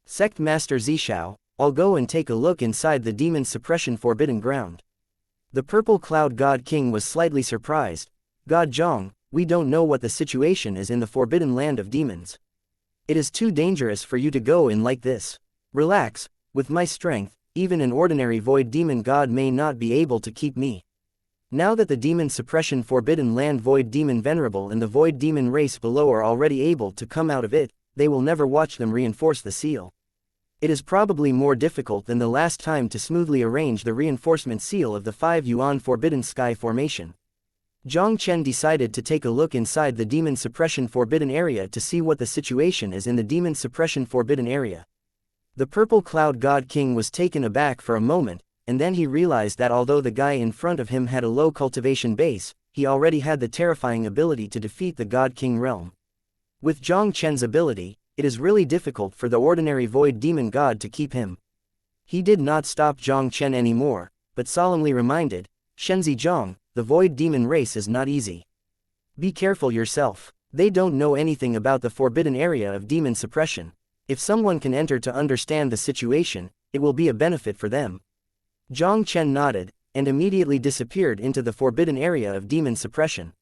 Sect Master Zishao, I'll go and take a look inside the demon suppression forbidden ground. The purple cloud God King was slightly surprised. God Jiang, we don't know what the situation is in the forbidden land of demons. It is too dangerous for you to go in like this. Relax, with my strength, even an ordinary void demon god may not be able to keep me. Now that the demon suppression forbidden land void demon venerable and the void demon race below are already able to come out of it, they will never watch them reinforce the seal. It is probably more difficult than the last time to smoothly arrange the reinforcement seal of the 5 Yuan forbidden sky formation. Jiang Chen decided to take a look inside the demon suppression forbidden area to see what the situation is in the demon suppression forbidden area. The purple cloud god king was taken aback for a moment, and then he realized that although the guy in front of him had a low cultivation base, he already had the terrifying ability to defeat the God King realm. With Jiang Chen's ability, it is really difficult for the ordinary void demon god to keep him. He did not stop Jiang Chen anymore, but solemnly reminded, Shenzi Jiang, the void demon race is not easy. Be careful yourself. They don't know anything about the forbidden area of demon suppression. If someone can enter to understand the situation, it will be a benefit for them. Jiang Chen nodded, and immediately disappeared into the forbidden area of demon suppression.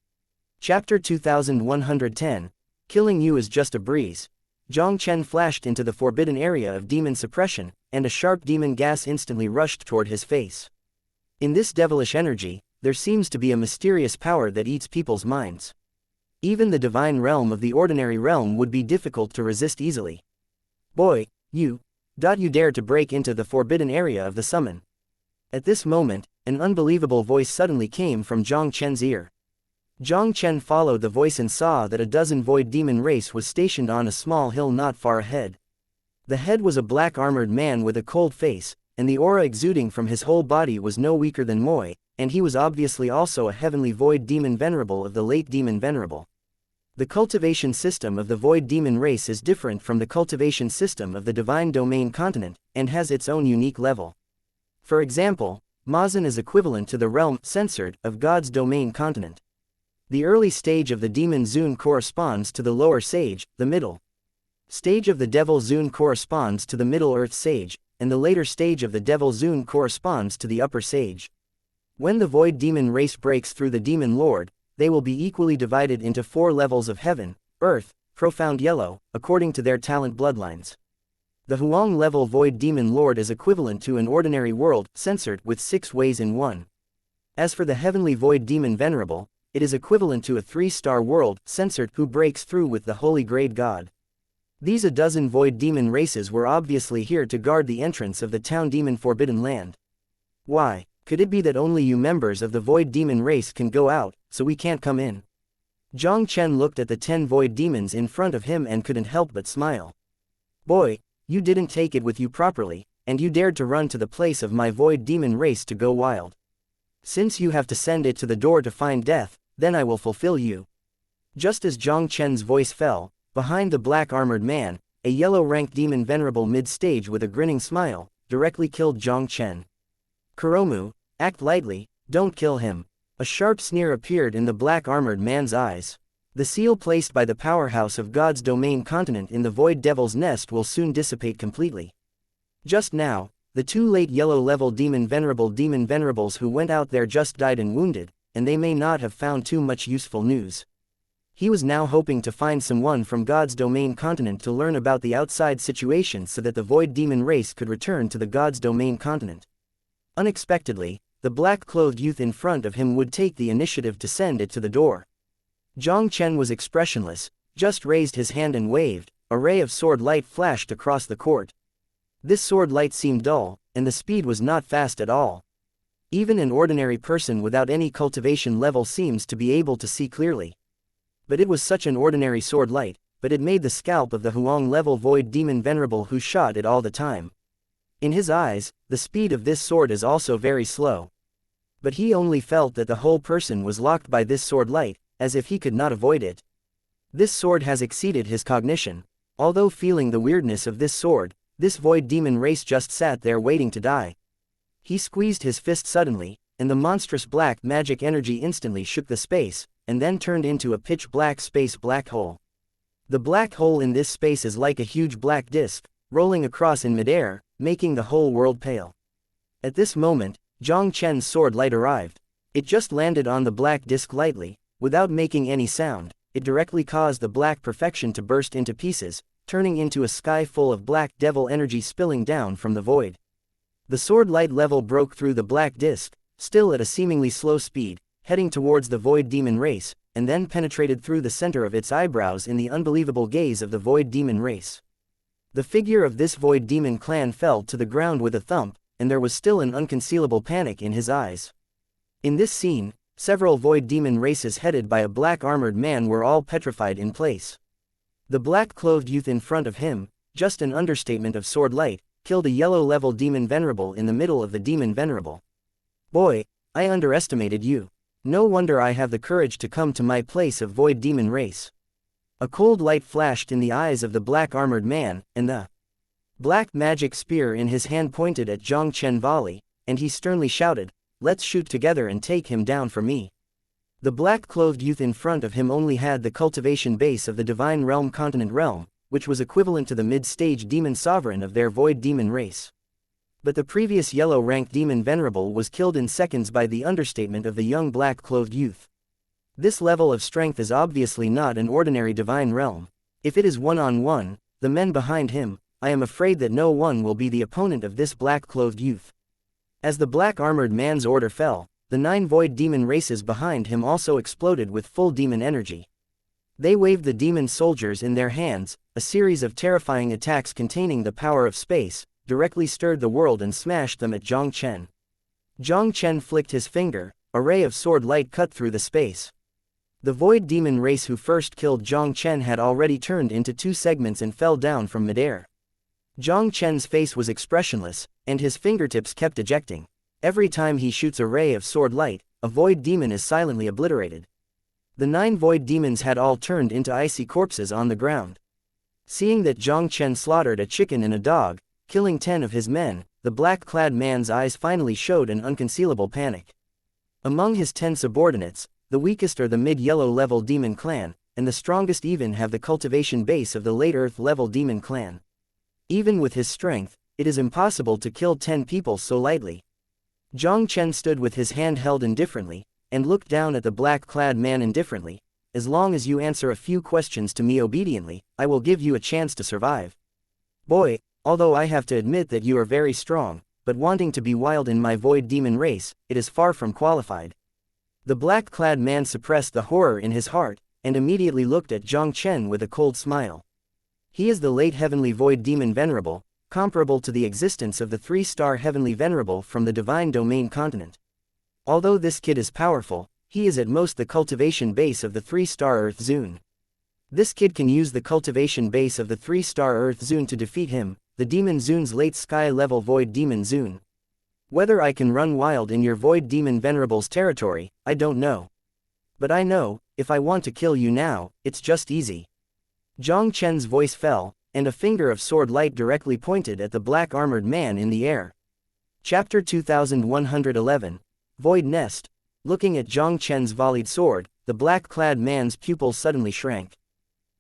Chapter 2110, Killing You is Just a Breeze. Jiang Chen flashed into the forbidden area of demon suppression, and a sharp demon gas instantly rushed toward his face. In this devilish energy, there seems to be a mysterious power that eats people's minds. Even the divine realm of the ordinary realm would be difficult to resist easily. Boy, you dare to break into the forbidden area of the summon. At this moment, an unbelievable voice suddenly came from Jiang Chen's ear. Jiang Chen followed the voice and saw that a dozen void demon race was stationed on a small hill not far ahead. The head was a black armored man with a cold face, and the aura exuding from his whole body was no weaker than Moi, and he was obviously also a heavenly void demon venerable of the late demon venerable. The cultivation system of the void demon race is different from the cultivation system of the divine domain continent, and has its own unique level. For example, Mazan is equivalent to the realm censored of God's domain continent. The early stage of the demon Zun corresponds to the lower sage, the middle stage of the devil Zun corresponds to the middle earth sage, and the later stage of the devil Zun corresponds to the upper sage. When the void demon race breaks through the demon lord, they will be equally divided into 4 levels of heaven, earth, profound yellow, according to their talent bloodlines. The Huang level void demon lord is equivalent to an ordinary world, censored with 6 ways in 1. As for the heavenly void demon venerable, it is equivalent to a 3-star world, censored, who breaks through with the holy grade god. These a dozen void demon races were obviously here to guard the entrance of the town demon forbidden land. Why, could it be that only you members of the void demon race can go out, so we can't come in? Jiang Chen looked at the 10 void demons in front of him and couldn't help but smile. Boy, you didn't take it with you properly, and you dared to run to the place of my void demon race to go wild. Since you have to send it to the door to find death, then I will fulfill you. Just as Jiang Chen's voice fell, behind the black armored man, a yellow-ranked demon venerable mid-stage with a grinning smile, directly killed Jiang Chen. Kuromu, act lightly, don't kill him. A sharp sneer appeared in the black-armored man's eyes. The seal placed by the powerhouse of God's domain continent in the Void Devil's nest will soon dissipate completely. Just now, the two late yellow-level demon venerables who went out there just died and wounded, and they may not have found too much useful news. He was now hoping to find someone from God's domain continent to learn about the outside situation so that the Void Demon race could return to the God's domain continent. Unexpectedly, the black-clothed youth in front of him would take the initiative to send it to the door. Jiang Chen was expressionless, just raised his hand and waved. A ray of sword light flashed across the court. This sword light seemed dull, and the speed was not fast at all. Even an ordinary person without any cultivation level seems to be able to see clearly. But it was such an ordinary sword light, but it made the scalp of the Huang-level Void Demon Venerable who shot it all the time. In his eyes, the speed of this sword is also very slow. But he only felt that the whole person was locked by this sword light, as if he could not avoid it. This sword has exceeded his cognition. Although feeling the weirdness of this sword, this Void Demon race just sat there waiting to die. He squeezed his fist suddenly, and the monstrous black magic energy instantly shook the space, and then turned into a pitch-black space black hole. The black hole in this space is like a huge black disk, rolling across in midair, making the whole world pale. At this moment, Jiang Chen's sword light arrived. It just landed on the black disk lightly, without making any sound. It directly caused the black perfection to burst into pieces, turning into a sky full of black devil energy spilling down from the void. The sword light level broke through the black disk, still at a seemingly slow speed, heading towards the Void Demon race, and then penetrated through the center of its eyebrows in the unbelievable gaze of the Void Demon race. The figure of this Void Demon clan fell to the ground with a thump, and there was still an unconcealable panic in his eyes. In this scene, several Void Demon races headed by a black-armored man were all petrified in place. The black-clothed youth in front of him, just an understatement of sword light, killed a yellow-level Demon Venerable in the middle of the Demon Venerable. Boy, I underestimated you. No wonder I have the courage to come to my place of Void Demon race. A cold light flashed in the eyes of the black-armored man, and the black magic spear in his hand pointed at Jiang Chen volley, and he sternly shouted, "Let's shoot together and take him down for me." The black-clothed youth in front of him only had the cultivation base of the Divine Realm Continent Realm, which was equivalent to the mid-stage demon sovereign of their Void Demon race. But the previous yellow-ranked Demon Venerable was killed in seconds by the understatement of the young black-clothed youth. This level of strength is obviously not an ordinary Divine Realm. If it is one-on-one, the men behind him, I am afraid that no one will be the opponent of this black-clothed youth. As the black-armored man's order fell, the 9 Void Demon races behind him also exploded with full demon energy. They waved the demon soldiers in their hands. A series of terrifying attacks containing the power of space directly stirred the world and smashed them at Jiang Chen. Jiang Chen flicked his finger. A ray of sword light cut through the space. The Void Demon race who first killed Jiang Chen had already turned into 2 segments and fell down from midair. Jiang Chen's face was expressionless, and his fingertips kept ejecting. Every time he shoots a ray of sword light, a Void Demon is silently obliterated. The 9 Void Demons had all turned into icy corpses on the ground. Seeing that Jiang Chen slaughtered a chicken and a dog, killing 10 of his men, the black-clad man's eyes finally showed an unconcealable panic. Among his 10 subordinates, the weakest are the mid-yellow level demon clan, and the strongest even have the cultivation base of the late earth level demon clan. Even with his strength, it is impossible to kill 10 people so lightly. Jiang Chen stood with his hand held indifferently, and looked down at the black-clad man indifferently. As long as you answer a few questions to me obediently, I will give you a chance to survive. Boy, although I have to admit that you are very strong, but wanting to be wild in my Void Demon race, it is far from qualified. The black-clad man suppressed the horror in his heart, and immediately looked at Jiang Chen with a cold smile. He is the late Heavenly Void Demon Venerable, comparable to the existence of the 3-star Heavenly Venerable from the Divine Domain continent. Although this kid is powerful, he is at most the cultivation base of the 3-star Earth Zune. This kid can use the cultivation base of the 3-star Earth Zune to defeat him, the Demon Zune's late sky-level Void Demon Zune. Whether I can run wild in your Void Demon Venerable's territory, I don't know. But I know, if I want to kill you now, it's just easy. Jiang Chen's voice fell, and a finger of sword light directly pointed at the black-armored man in the air. Chapter 2111, Void Nest. Looking at Jiang Chen's volleyed sword, the black-clad man's pupils suddenly shrank.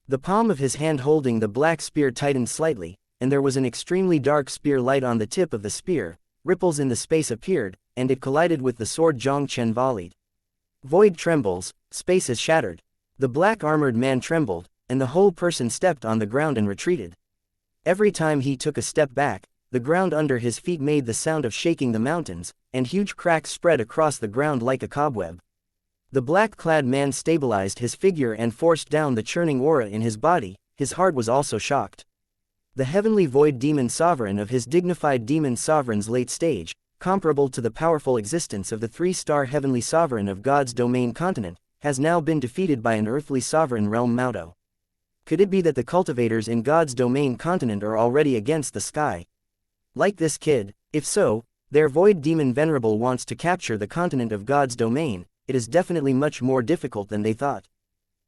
The palm of his hand holding the black spear tightened slightly, and there was an extremely dark spear light on the tip of the spear. Ripples in the space appeared, and it collided with the sword Jiang Chen volleyed. Void trembles, space is shattered. The black-armored man trembled, and the whole person stepped on the ground and retreated. Every time he took a step back, the ground under his feet made the sound of shaking the mountains, and huge cracks spread across the ground like a cobweb. The black-clad man stabilized his figure and forced down the churning aura in his body. His heart was also shocked. The heavenly void demon sovereign of his dignified demon sovereign's late stage, comparable to the powerful existence of the three-star heavenly sovereign of God's domain continent, has now been defeated by an earthly sovereign realm Maudo. Could it be that the cultivators in God's domain continent are already against the sky? Like this kid? If so, their void demon venerable wants to capture the continent of God's domain. It is definitely much more difficult than they thought.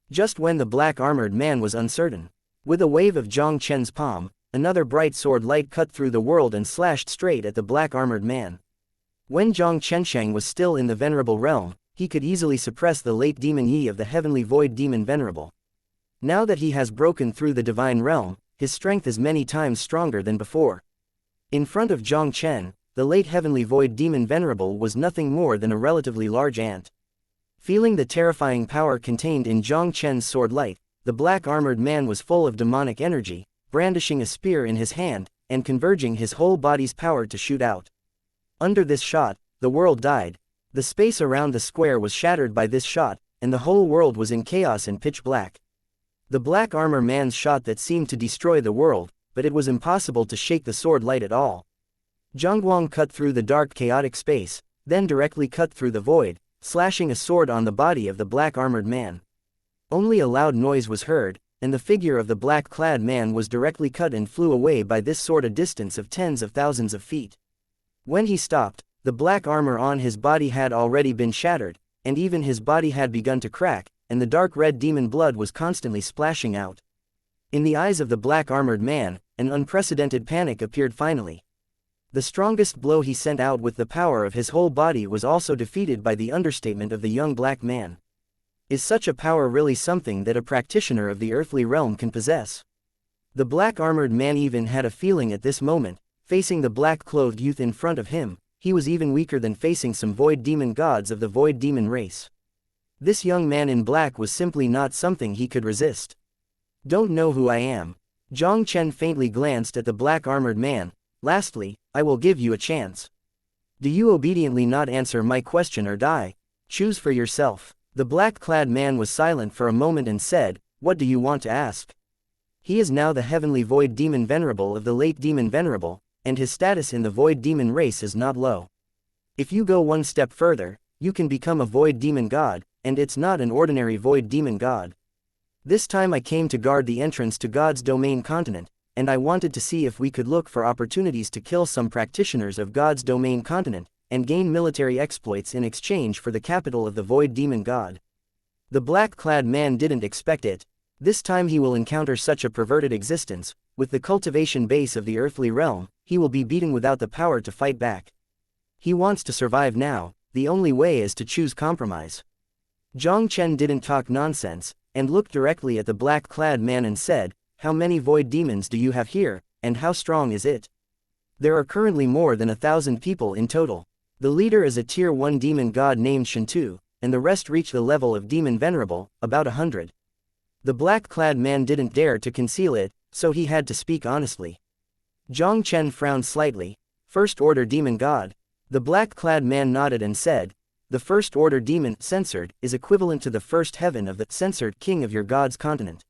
Just when the black-armored man was uncertain, with a wave of Jiang Chen's palm, another bright sword light cut through the world and slashed straight at the black-armored man. When Jiang Chensheng was still in the venerable realm, he could easily suppress the late demon Yi of the heavenly void demon venerable. Now that he has broken through the divine realm, his strength is many times stronger than before. In front of Jiang Chen, the late heavenly void demon venerable was nothing more than a relatively large ant. Feeling the terrifying power contained in Jiang Chen's sword light, the black-armored man was full of demonic energy, brandishing a spear in his hand, and converging his whole body's power to shoot out. Under this shot, the world died. The space around the square was shattered by this shot, and the whole world was in chaos and pitch black. The black armor man's shot that seemed to destroy the world, but it was impossible to shake the sword light at all. Zhangguang cut through the dark chaotic space, then directly cut through the void, slashing a sword on the body of the black-armored man. Only a loud noise was heard, and the figure of the black-clad man was directly cut and flew away by this sword a distance of tens of thousands of feet. When he stopped, the black armor on his body had already been shattered, and even his body had begun to crack, and the dark red demon blood was constantly splashing out. In the eyes of the black-armored man, an unprecedented panic appeared finally. The strongest blow he sent out with the power of his whole body was also defeated by the understatement of the young black man. Is such a power really something that a practitioner of the earthly realm can possess? The black-armored man even had a feeling at this moment, facing the black-clothed youth in front of him, he was even weaker than facing some void demon gods of the void demon race. This young man in black was simply not something he could resist. Don't know who I am. Jiang Chen faintly glanced at the black-armored man. Lastly, I will give you a chance. Do you obediently not answer my question or die? Choose for yourself. The black-clad man was silent for a moment and said, "What do you want to ask?" He is now the heavenly void demon venerable of the late demon venerable, and his status in the void demon race is not low. If you go one step further, you can become a void demon god, and it's not an ordinary void demon god. This time I came to guard the entrance to God's domain continent, and I wanted to see if we could look for opportunities to kill some practitioners of God's domain continent, and gain military exploits in exchange for the capital of the void demon god. The black-clad man didn't expect it. This time he will encounter such a perverted existence. With the cultivation base of the earthly realm, he will be beaten without the power to fight back. He wants to survive now. The only way is to choose compromise. Jiang Chen didn't talk nonsense, and looked directly at the black-clad man and said, "How many void demons do you have here, and how strong is it?" There are currently more than 1,000 people in total. The leader is a tier 1 demon god named Shentu, and the rest reach the level of demon venerable, about 100. The black-clad man didn't dare to conceal it, so he had to speak honestly. Jiang Chen frowned slightly. First-order demon god. The black-clad man nodded and said, "The first-order demon, censored, is equivalent to the first heaven of the censored king of your god's continent.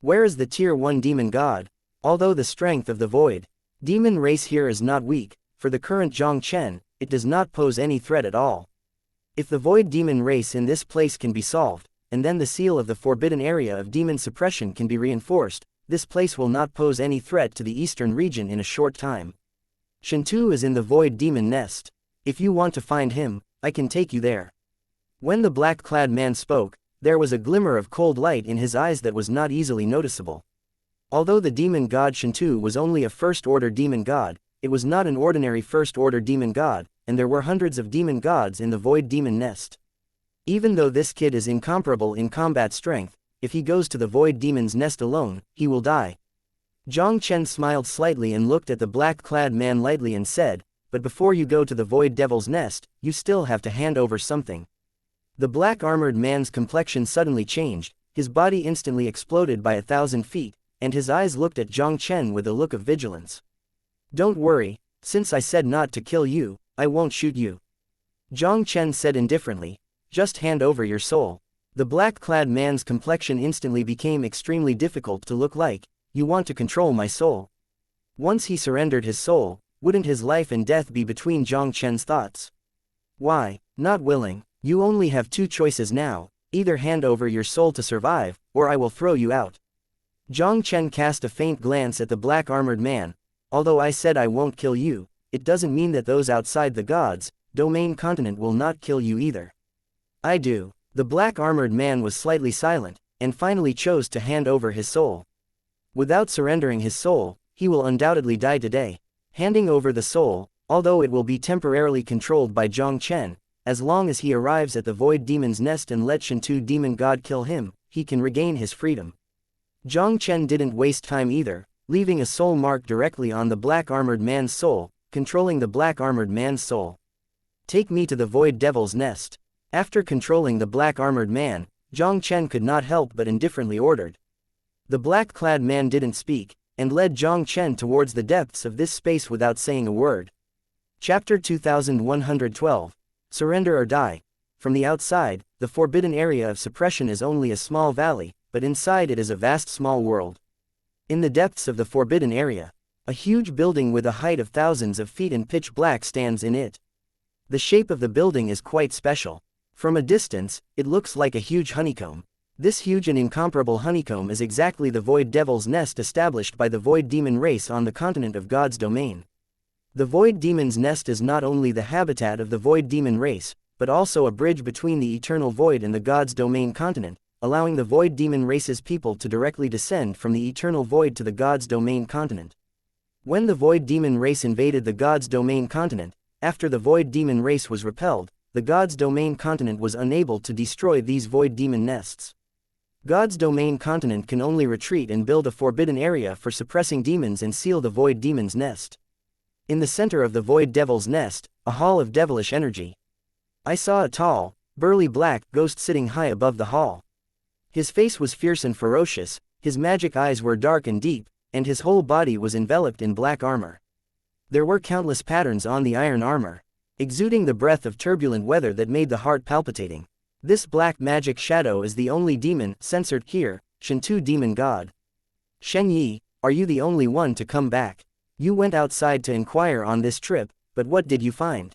Where is the tier 1 demon god? Although the strength of the void demon race here is not weak, for the current Jiang Chen, it does not pose any threat at all. If the void demon race in this place can be solved, and then the seal of the forbidden area of demon suppression can be reinforced, this place will not pose any threat to the eastern region in a short time. Shentu is in the void demon nest. If you want to find him, I can take you there." When the black-clad man spoke, there was a glimmer of cold light in his eyes that was not easily noticeable. Although the demon god Shentu was only a first-order demon god, it was not an ordinary first-order demon god, and there were hundreds of demon gods in the void demon nest. Even though this kid is incomparable in combat strength, if he goes to the Void Demon's nest alone, he will die. Jiang Chen smiled slightly and looked at the black-clad man lightly and said, but before you go to the Void Devil's nest, you still have to hand over something. The black-armored man's complexion suddenly changed, his body instantly exploded by 1,000 feet, and his eyes looked at Jiang Chen with a look of vigilance. Don't worry, since I said not to kill you, I won't shoot you. Jiang Chen said indifferently, just hand over your soul. The black-clad man's complexion instantly became extremely difficult to look like. You want to control my soul. Once he surrendered his soul, wouldn't his life and death be between Jiang Chen's thoughts? Why, not willing, you only have two choices now, either hand over your soul to survive, or I will throw you out. Jiang Chen cast a faint glance at the black-armored man. Although I said I won't kill you, it doesn't mean that those outside the gods' domain continent will not kill you either. I do. The black-armored man was slightly silent, and finally chose to hand over his soul. Without surrendering his soul, he will undoubtedly die today. Handing over the soul, although it will be temporarily controlled by Jiang Chen, as long as he arrives at the Void Demon's nest and let Shintu Demon God kill him, he can regain his freedom. Jiang Chen didn't waste time either, leaving a soul mark directly on the black-armored man's soul, controlling the black-armored man's soul. Take me to the Void Devil's nest. After controlling the black-armored man, Jiang Chen could not help but indifferently ordered. The black-clad man didn't speak, and led Jiang Chen towards the depths of this space without saying a word. Chapter 2112. Surrender or Die. From the outside, the forbidden area of suppression is only a small valley, but inside it is a vast small world. In the depths of the forbidden area, a huge building with a height of thousands of feet and pitch black stands in it. The shape of the building is quite special. From a distance, it looks like a huge honeycomb. This huge and incomparable honeycomb is exactly the Void Devil's nest established by the Void Demon race on the continent of God's domain. The Void Demon's nest is not only the habitat of the Void Demon race, but also a bridge between the Eternal Void and the God's domain continent, allowing the Void Demon race's people to directly descend from the Eternal Void to the God's domain continent. When the Void Demon race invaded the God's domain continent, after the Void Demon race was repelled, the God's domain continent was unable to destroy these Void Demon nests. God's domain continent can only retreat and build a forbidden area for suppressing demons and seal the Void Demon's nest. In the center of the Void Devil's nest, a hall of devilish energy. I saw a tall, burly black ghost sitting high above the hall. His face was fierce and ferocious, his magic eyes were dark and deep, and his whole body was enveloped in black armor. There were countless patterns on the iron armor, exuding the breath of turbulent weather that made the heart palpitating. This black magic shadow is the only demon censored here, Shintu Demon God. Shen Yi, are you the only one to come back? You went outside to inquire on this trip, but what did you find?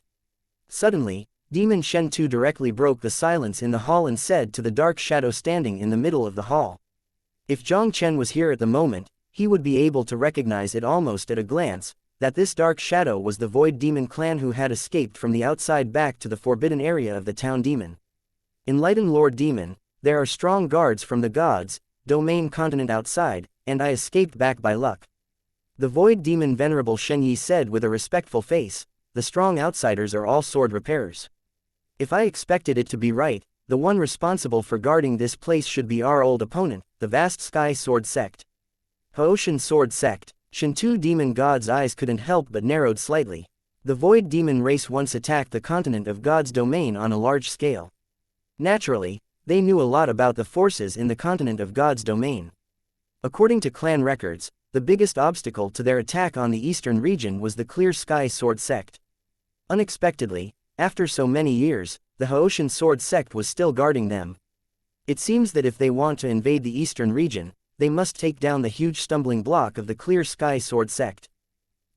Suddenly, Demon Shentu directly broke the silence in the hall and said to the dark shadow standing in the middle of the hall. If Jiang Chen was here at the moment, he would be able to recognize it almost at a glance, that this dark shadow was the Void Demon clan who had escaped from the outside back to the forbidden area of the town demon. Enlightened Lord Demon, there are strong guards from the gods' domain continent outside, and I escaped back by luck. The Void Demon Venerable Shen Yi said with a respectful face, the strong outsiders are all sword repairers. If I expected it to be right, the one responsible for guarding this place should be our old opponent, the vast Sky Sword Sect. Haoshan Sword Sect. Shintu Demon God's eyes couldn't help but narrowed slightly. The Void Demon race once attacked the continent of God's domain on a large scale. Naturally, they knew a lot about the forces in the continent of God's domain. According to clan records, the biggest obstacle to their attack on the eastern region was the Clear Sky Sword Sect. Unexpectedly, after so many years, the Haoshan Sword Sect was still guarding them. It seems that if they want to invade the eastern region, they must take down the huge stumbling block of the Clear Sky Sword Sect.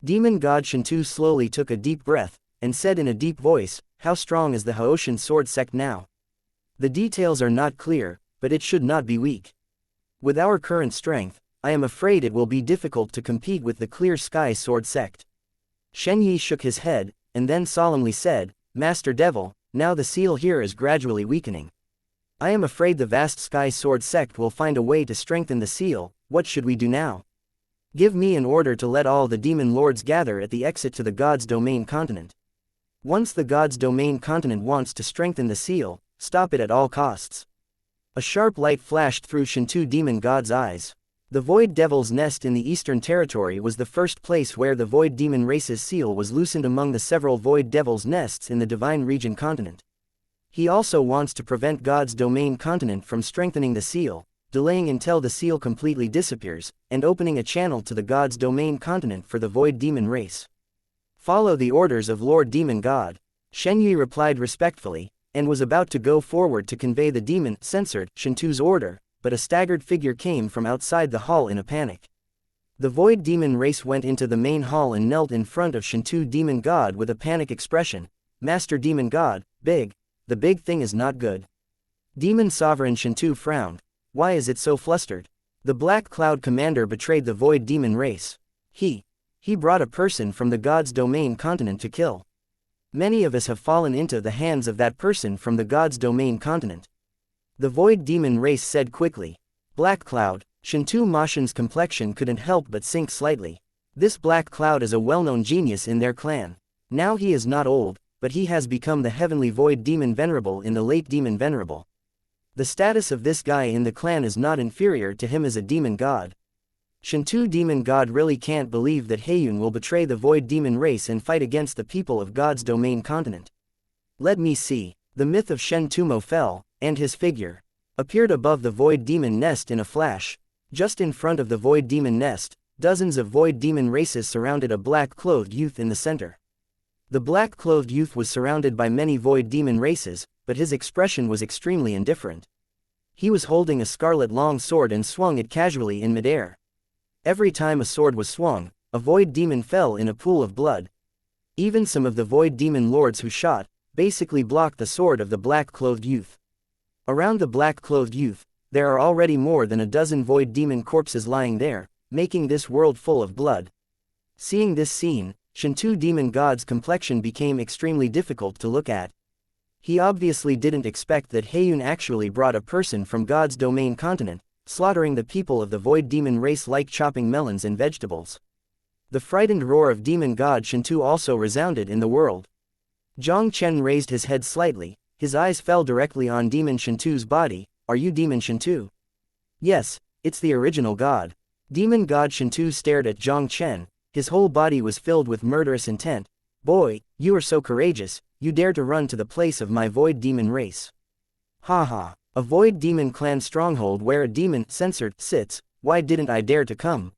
Demon God Shintu slowly took a deep breath, and said in a deep voice, how strong is the Haoshan Sword Sect now? The details are not clear, but it should not be weak. With our current strength, I am afraid it will be difficult to compete with the Clear Sky Sword Sect. Shen Yi shook his head, and then solemnly said, Master Devil, now the seal here is gradually weakening. I am afraid the vast Sky Sword Sect will find a way to strengthen the seal. What should we do now? Give me an order to let all the demon lords gather at the exit to the God's domain continent. Once the God's domain continent wants to strengthen the seal, Stop it at all costs. A sharp light flashed through Shintu demon god's eyes. The Void Devil's nest in the Eastern Territory was the first place where the Void Demon race's seal was loosened among the several Void Devil's nests in the Divine Region continent. He also wants to prevent God's domain continent from strengthening the seal, delaying until the seal completely disappears, and opening a channel to the God's domain continent for the Void Demon race. Follow the orders of Lord Demon God. Shen Yi replied respectfully, and was about to go forward to convey the demon, censored, Shintu's order, but a staggered figure came from outside the hall in a panic. The Void Demon race went into the main hall and knelt in front of Shintu Demon God with a panic expression. Master Demon God, the big thing is not good. Demon Sovereign Shintu frowned. Why is it so flustered? The Black Cloud Commander betrayed the Void Demon race. He brought a person from the God's domain continent to kill. Many of us have fallen into the hands of that person from the God's domain continent. The Void Demon race said quickly. Black Cloud, Shintu Mashin's complexion couldn't help but sink slightly. This Black Cloud is a well-known genius in their clan. Now he is not old, but he has become the Heavenly Void Demon Venerable in the late Demon Venerable. The status of this guy in the clan is not inferior to him as a demon god. Shintu Demon God really can't believe that Heiyun will betray the Void Demon race and fight against the people of God's domain continent. Let me see. The myth of Shen Tumo fell, and his figure appeared above the Void Demon nest in a flash. Just in front of the Void Demon nest, dozens of Void Demon races surrounded a black-clothed youth in the center. The black-clothed youth was surrounded by many Void Demon races, but his expression was extremely indifferent. He was holding a scarlet long sword and swung it casually in midair. Every time a sword was swung, a Void Demon fell in a pool of blood. Even some of the Void Demon lords who shot, basically blocked the sword of the black-clothed youth. Around the black-clothed youth, there are already more than a dozen Void Demon corpses lying there, making this world full of blood. Seeing this scene, Shintu Demon God's complexion became extremely difficult to look at. He obviously didn't expect that Heiyun actually brought a person from God's domain continent, slaughtering the people of the Void Demon race like chopping melons and vegetables. The frightened roar of Demon God Shintu also resounded in the world. Jiang Chen raised his head slightly, his eyes fell directly on Demon Shintu's body. Are you Demon Shintu? Yes, it's the original god. Demon God Shintu stared at Jiang Chen, his whole body was filled with murderous intent. Boy, you are so courageous, you dare to run to the place of my Void Demon race. Haha, a Void Demon clan stronghold where a demon, censored, sits, why didn't I dare to come?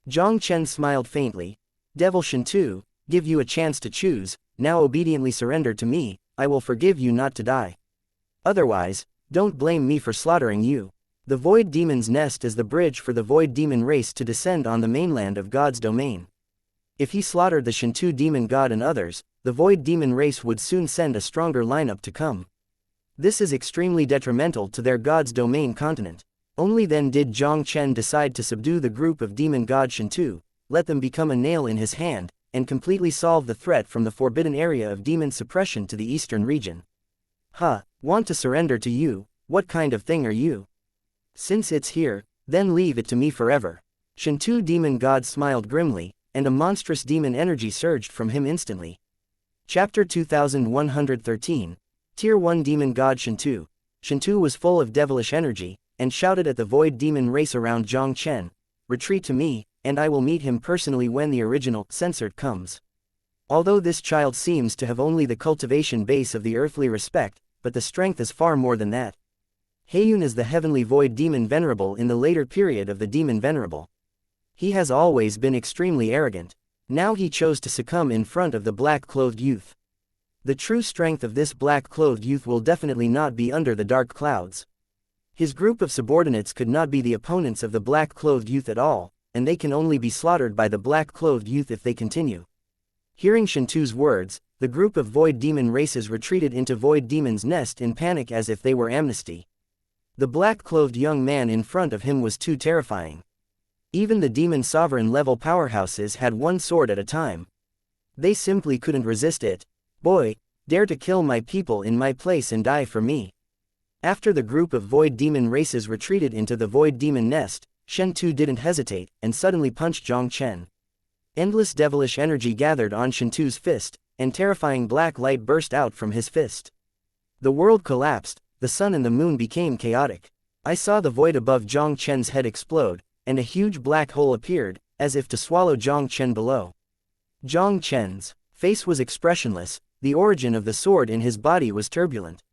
Jiang Chen smiled faintly. Devil Shintu, give you a chance to choose, now obediently surrender to me, I will forgive you not to die. Otherwise, don't blame me for slaughtering you. The Void Demon's nest is the bridge for the Void Demon race to descend on the mainland of God's domain. If he slaughtered the Shintu Demon God and others, the Void Demon race would soon send a stronger lineup to come. This is extremely detrimental to their God's domain continent. Only then did Jiang Chen decide to subdue the group of Demon God Shintu, let them become a nail in his hand, and completely solve the threat from the forbidden area of demon suppression to the eastern region. Want to surrender to you? What kind of thing are you? Since it's here, then leave it to me forever. Shintu Demon God smiled grimly, and a monstrous demon energy surged from him instantly. Chapter 2113. Tier 1 Demon God Shintu. Shintu was full of devilish energy, and shouted at the Void Demon race around Jiang Chen, retreat to me, and I will meet him personally when the original, censored comes. Although this child seems to have only the cultivation base of the earthly respect, but the strength is far more than that. Heiyun is the Heavenly Void Demon Venerable in the later period of the Demon Venerable. He has always been extremely arrogant. Now he chose to succumb in front of the black-clothed youth. The true strength of this black-clothed youth will definitely not be under the dark clouds. His group of subordinates could not be the opponents of the black-clothed youth at all, and they can only be slaughtered by the black-clothed youth if they continue. Hearing Shintu's words, the group of Void Demon races retreated into Void Demon's nest in panic as if they were amnesty. The black-clothed young man in front of him was too terrifying. Even the Demon Sovereign level powerhouses had one sword at a time. They simply couldn't resist it. Boy, dare to kill my people in my place and die for me. After the group of Void Demon races retreated into the Void Demon nest, Shen Tu didn't hesitate, and suddenly punched Jiang Chen. Endless devilish energy gathered on Shintu's fist, and terrifying black light burst out from his fist. The world collapsed, the sun and the moon became chaotic. I saw the void above Jiang Chen's head explode, and a huge black hole appeared, as if to swallow Jiang Chen below. Jiang Chen's face was expressionless, the origin of the sword in his body was turbulent.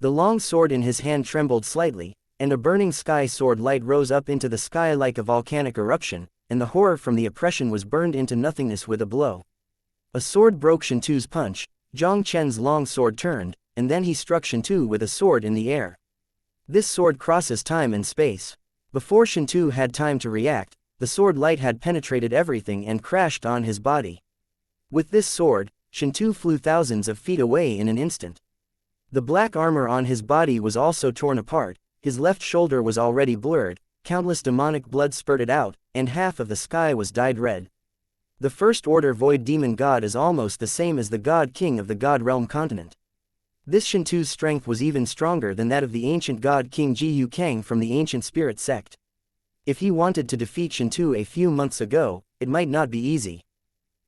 The long sword in his hand trembled slightly, and a burning sky sword light rose up into the sky like a volcanic eruption, and the horror from the oppression was burned into nothingness with a blow. A sword broke Shentu's punch, Jiang Chen's long sword turned, and then he struck Shentu with a sword in the air. This sword crosses time and space. Before Shentu had time to react, the sword light had penetrated everything and crashed on his body. With this sword, Shentu flew thousands of feet away in an instant. The black armor on his body was also torn apart, his left shoulder was already blurred, countless demonic blood spurted out, and half of the sky was dyed red. The First Order Void Demon God is almost the same as the God King of the God Realm continent. This Shentu's strength was even stronger than that of the ancient God King Jiu Kang from the ancient Spirit Sect. If he wanted to defeat Shentu a few months ago, it might not be easy.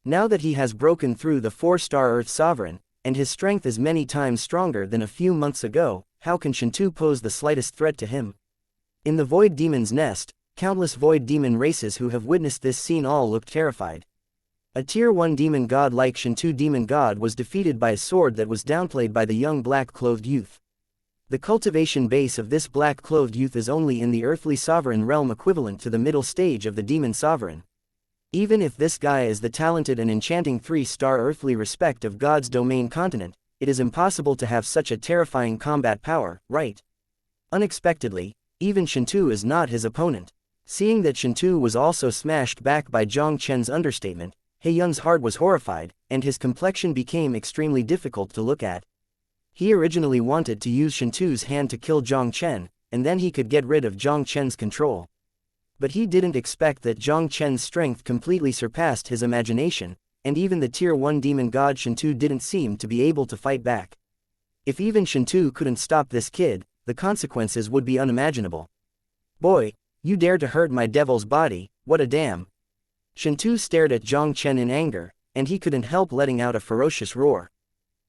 Now that he has broken through the 4-star Earth Sovereign, and his strength is many times stronger than a few months ago, how can Shentu pose the slightest threat to him? In the Void Demon's nest, countless Void Demon races who have witnessed this scene all looked terrified. A Tier 1 demon god like Shentu Demon God was defeated by a sword that was downplayed by the young black-clothed youth. The cultivation base of this black-clothed youth is only in the earthly sovereign realm equivalent to the middle stage of the demon sovereign. Even if this guy is the talented and enchanting 3-star earthly respect of God's domain continent, it is impossible to have such a terrifying combat power, right? Unexpectedly, even Shentu is not his opponent. Seeing that Shentu was also smashed back by Jiang Chen's understatement, He Yun's heart was horrified, and his complexion became extremely difficult to look at. He originally wanted to use Shentu's hand to kill Jiang Chen, and then he could get rid of Jiang Chen's control. But he didn't expect that Jiang Chen's strength completely surpassed his imagination, and even the Tier 1 demon god Shentu didn't seem to be able to fight back. If even Shentu couldn't stop this kid, the consequences would be unimaginable. Boy, you dare to hurt my devil's body, what a damn. Shentu stared at Jiang Chen in anger, and he couldn't help letting out a ferocious roar.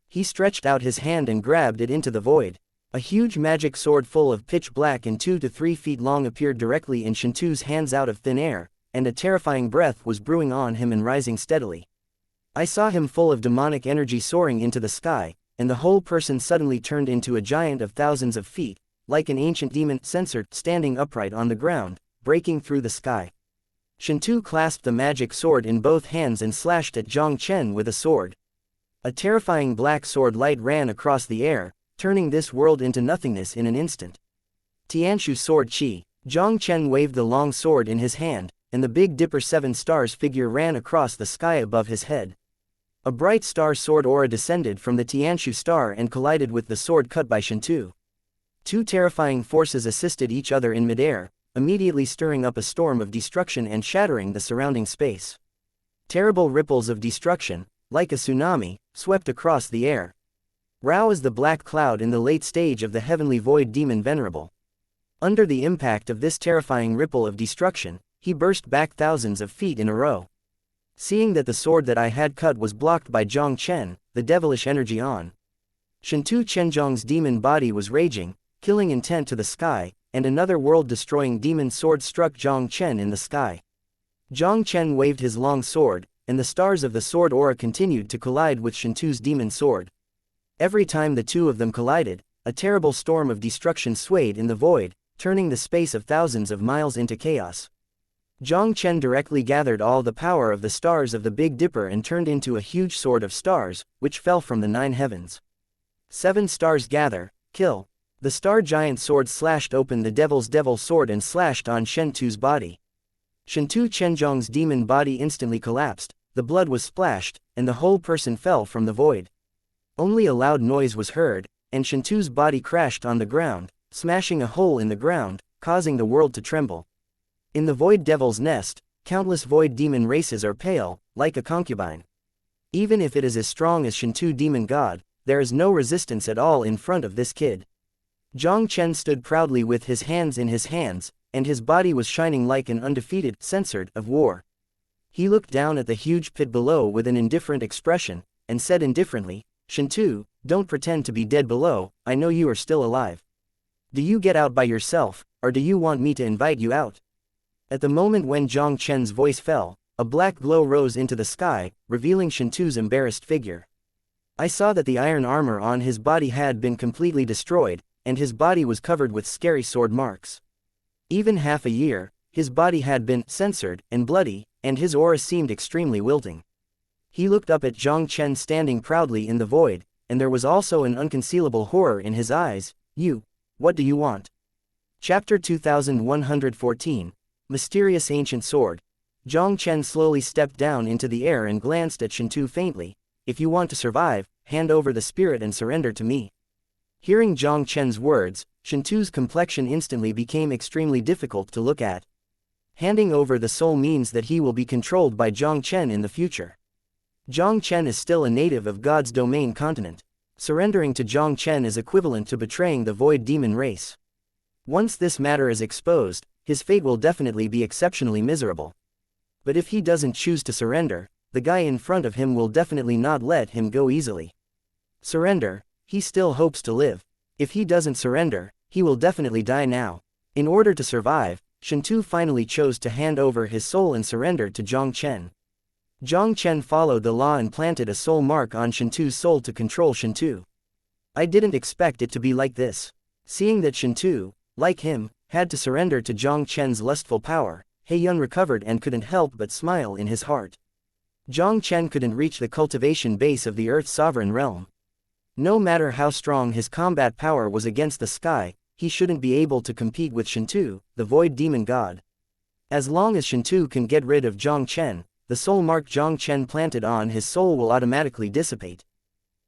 He stretched out his hand and grabbed it into the void. A huge magic sword full of pitch black and 2 to 3 feet long appeared directly in Shentu's hands out of thin air, and a terrifying breath was brewing on him and rising steadily. I saw him full of demonic energy soaring into the sky, and the whole person suddenly turned into a giant of thousands of feet, like an ancient demon censored, standing upright on the ground, breaking through the sky. Shentu clasped the magic sword in both hands and slashed at Jiang Chen with a sword. A terrifying black sword light ran across the air, turning this world into nothingness in an instant. Tianshu sword chi. Jiang Chen waved the long sword in his hand, and the Big Dipper 7 stars figure ran across the sky above his head. A bright star sword aura descended from the Tianshu star and collided with the sword cut by Shentu. Two terrifying forces assisted each other in midair, immediately stirring up a storm of destruction and shattering the surrounding space. Terrible ripples of destruction, like a tsunami, swept across the air. Rao is the black cloud in the late stage of the Heavenly Void Demon Venerable. Under the impact of this terrifying ripple of destruction, he burst back thousands of feet in a row. Seeing that the sword that I had cut was blocked by Jiang Chen, the devilish energy on Shentu Chenjiang's demon body was raging, killing intent to the sky, and another world-destroying demon sword struck Jiang Chen in the sky. Jiang Chen waved his long sword, and the stars of the sword aura continued to collide with Shentu's demon sword. Every time the two of them collided, a terrible storm of destruction swayed in the void, turning the space of thousands of miles into chaos. Jiang Chen directly gathered all the power of the stars of the Big Dipper and turned into a huge sword of stars, which fell from the 9 heavens. 7 stars gather, kill. The star giant sword slashed open the devil's devil sword and slashed on Shentu's body. Shentu Chenjiang's demon body instantly collapsed, the blood was splashed, and the whole person fell from the void. Only a loud noise was heard, and Shentu's body crashed on the ground, smashing a hole in the ground, causing the world to tremble. In the Void Devil's nest, countless void demon races are pale, like a concubine. Even if it is as strong as Shentu Demon God, there is no resistance at all in front of this kid. Jiang Chen stood proudly with his hands in his hands, and his body was shining like an undefeated, censored, of war. He looked down at the huge pit below with an indifferent expression, and said indifferently, "Shentu, don't pretend to be dead below, I know you are still alive. Do you get out by yourself, or do you want me to invite you out? At the moment when Jiang Chen's voice fell, a black glow rose into the sky, revealing Shentu's embarrassed figure. I saw that the iron armor on his body had been completely destroyed, and his body was covered with scary sword marks. Even half a year, his body had been censored and bloody, and his aura seemed extremely wilting. He looked up at Jiang Chen standing proudly in the void, and there was also an unconcealable horror in his eyes. You, what do you want? Chapter 2114, Mysterious Ancient Sword. Jiang Chen slowly stepped down into the air and glanced at Shentu faintly. If you want to survive, hand over the spirit and surrender to me. Hearing Jiang Chen's words, Shentu's complexion instantly became extremely difficult to look at. Handing over the soul means that he will be controlled by Jiang Chen in the future. Jiang Chen is still a native of God's domain continent. Surrendering to Jiang Chen is equivalent to betraying the void demon race. Once this matter is exposed, his fate will definitely be exceptionally miserable. But if he doesn't choose to surrender, the guy in front of him will definitely not let him go easily. Surrender, he still hopes to live. If he doesn't surrender, he will definitely die now. In order to survive, Shentu finally chose to hand over his soul and surrender to Jiang Chen. Jiang Chen followed the law and planted a soul mark on Shentu's soul to control Shentu. I didn't expect it to be like this. Seeing that Shentu, like him, had to surrender to Jiang Chen's lustful power, He Yun recovered and couldn't help but smile in his heart. Jiang Chen couldn't reach the cultivation base of the Earth's sovereign realm. No matter how strong his combat power was against the sky, he shouldn't be able to compete with Shentu, the void demon god. As long as Shentu can get rid of Jiang Chen, the soul mark Jiang Chen planted on his soul will automatically dissipate.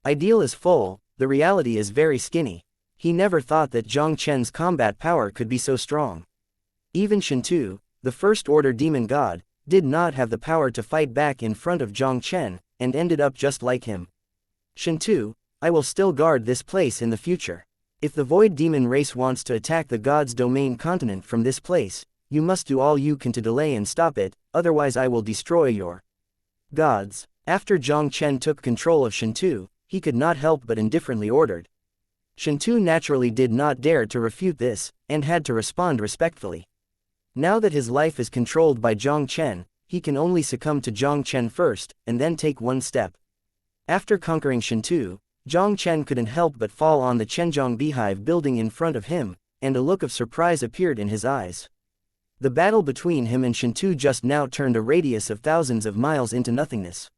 Ideal is full, the reality is very skinny. He never thought that Jiang Chen's combat power could be so strong. Even Shentu, the first order demon god, did not have the power to fight back in front of Jiang Chen, and ended up just like him. Shentu, I will still guard this place in the future. If the void demon race wants to attack the god's domain continent from this place, you must do all you can to delay and stop it, otherwise I will destroy your gods. After Jiang Chen took control of Shentu, he could not help but indifferently ordered. Shentu naturally did not dare to refute this, and had to respond respectfully. Now that his life is controlled by Jiang Chen, he can only succumb to Jiang Chen first, and then take one step. After conquering Shentu, Jiang Chen couldn't help but fall on the Chenjiang beehive building in front of him, and a look of surprise appeared in his eyes. The battle between him and Shentu just now turned a radius of thousands of miles into nothingness.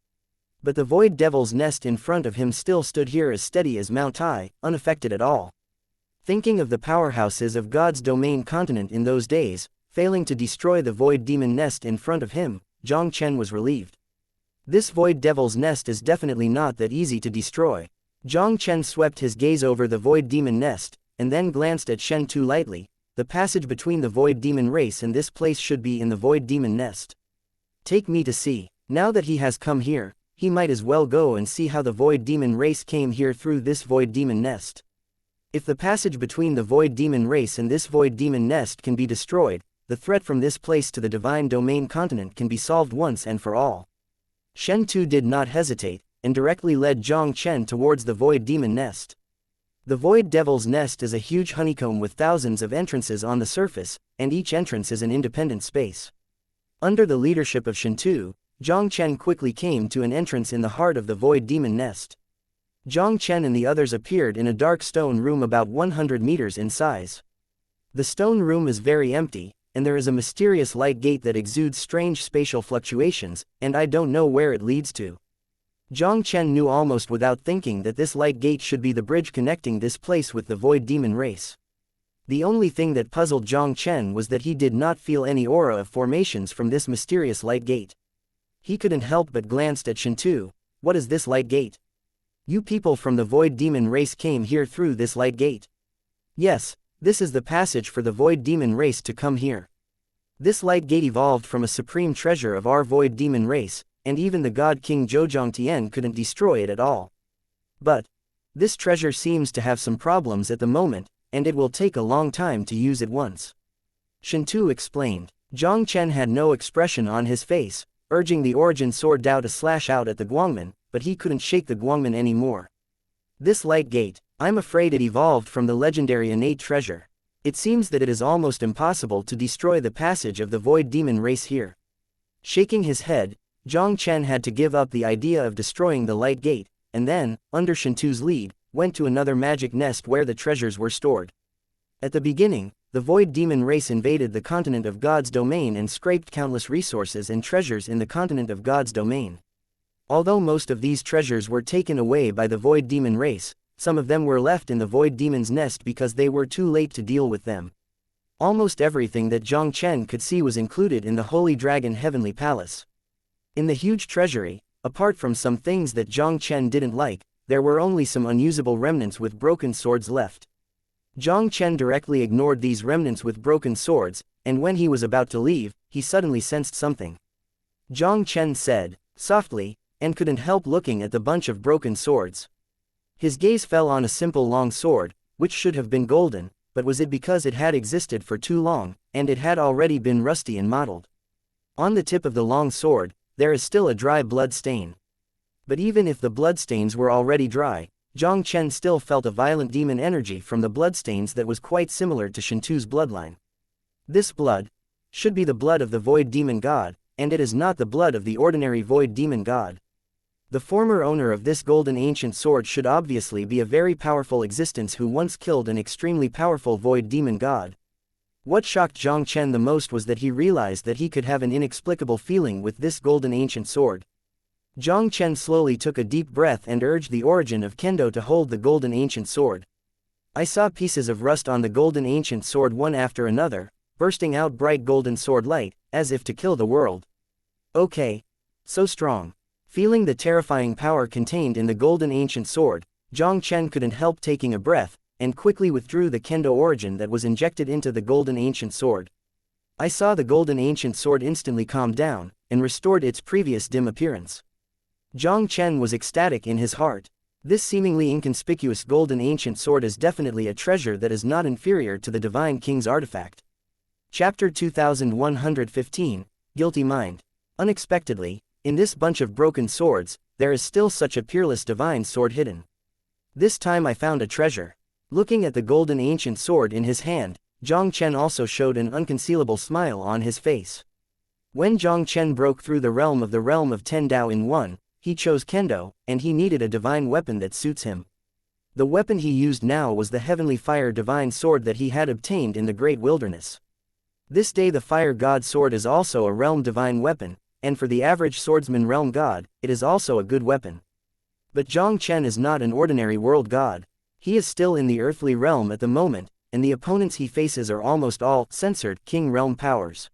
But the void devil's nest in front of him still stood here as steady as Mount Tai, unaffected at all. Thinking of the powerhouses of God's domain continent in those days, failing to destroy the void demon nest in front of him, Jiang Chen was relieved. This void devil's nest is definitely not that easy to destroy. Jiang Chen swept his gaze over the void demon nest, and then glanced at Shentu lightly. The passage between the void demon race and this place should be in the void demon nest. Take me to see. Now that he has come here, he might as well go and see how the void demon race came here through this void demon nest. If the passage between the void demon race and this void demon nest can be destroyed, the threat from this place to the divine domain continent can be solved once and for all. Shentu did not hesitate, and directly led Jiang Chen towards the void demon nest. The void devil's nest is a huge honeycomb with thousands of entrances on the surface, and each entrance is an independent space. Under the leadership of Shentu, Jiang Chen quickly came to an entrance in the heart of the void demon nest. Jiang Chen and the others appeared in a dark stone room about 100 meters in size. The stone room is very empty, and there is a mysterious light gate that exudes strange spatial fluctuations, and I don't know where it leads to. Jiang Chen knew almost without thinking that this light gate should be the bridge connecting this place with the void demon race. The only thing that puzzled Jiang Chen was that he did not feel any aura of formations from this mysterious light gate. He couldn't help but glanced at Shentu. What is this light gate? You people from the void demon race came here through this light gate. Yes, this is the passage for the void demon race to come here. This light gate evolved from a supreme treasure of our void demon race, and even the god king Zhouzhang Tian couldn't destroy it at all. But this treasure seems to have some problems at the moment, and it will take a long time to use it once. Shentu explained. Jiang Chen had no expression on his face, urging the origin sword Dao to slash out at the Guangman, but he couldn't shake the Guangman anymore. This light gate, I'm afraid it evolved from the legendary innate treasure. It seems that it is almost impossible to destroy the passage of the void demon race here. Shaking his head, Jiang Chen had to give up the idea of destroying the light gate, and then, under Shintu's lead, went to another magic nest where the treasures were stored. At the beginning, the void demon race invaded the continent of God's domain and scraped countless resources and treasures in the continent of God's domain. Although most of these treasures were taken away by the void demon race, some of them were left in the void demon's nest because they were too late to deal with them. Almost everything that Jiang Chen could see was included in the Holy Dragon Heavenly Palace. In the huge treasury, apart from some things that Jiang Chen didn't like, there were only some unusable remnants with broken swords left. Jiang Chen directly ignored these remnants with broken swords, and when he was about to leave, he suddenly sensed something. Jiang Chen said, softly, and couldn't help looking at the bunch of broken swords. His gaze fell on a simple long sword, which should have been golden, but was it because it had existed for too long, and it had already been rusty and mottled? On the tip of the long sword, there is still a dry blood stain. But even if the bloodstains were already dry, Jiang Chen still felt a violent demon energy from the bloodstains that was quite similar to Shintu's bloodline. This blood should be the blood of the void demon god, and it is not the blood of the ordinary void demon god. The former owner of this golden ancient sword should obviously be a very powerful existence who once killed an extremely powerful void demon god. What shocked Jiang Chen the most was that he realized that he could have an inexplicable feeling with this golden ancient sword. Jiang Chen slowly took a deep breath and urged the origin of Kendo to hold the golden ancient sword. I saw pieces of rust on the golden ancient sword one after another, bursting out bright golden sword light, as if to kill the world. Okay. So strong. Feeling the terrifying power contained in the golden ancient sword, Jiang Chen couldn't help taking a breath, and quickly withdrew the Kendo origin that was injected into the golden ancient sword. I saw the golden ancient sword instantly calm down, and restored its previous dim appearance. Jiang Chen was ecstatic in his heart. This seemingly inconspicuous golden ancient sword is definitely a treasure that is not inferior to the Divine King's artifact. Chapter 2115, Guilty Mind. Unexpectedly, in this bunch of broken swords, there is still such a peerless divine sword hidden. This time I found a treasure. Looking at the golden ancient sword in his hand, Jiang Chen also showed an unconcealable smile on his face. When Jiang Chen broke through the realm of Ten Dao in one, he chose Kendo, and he needed a divine weapon that suits him. The weapon he used now was the Heavenly Fire Divine Sword that he had obtained in the Great Wilderness. This day the Fire God Sword is also a realm divine weapon, and for the average swordsman realm god, it is also a good weapon. But Jiang Chen is not an ordinary world god. He is still in the earthly realm at the moment, and the opponents he faces are almost all censored king realm powers.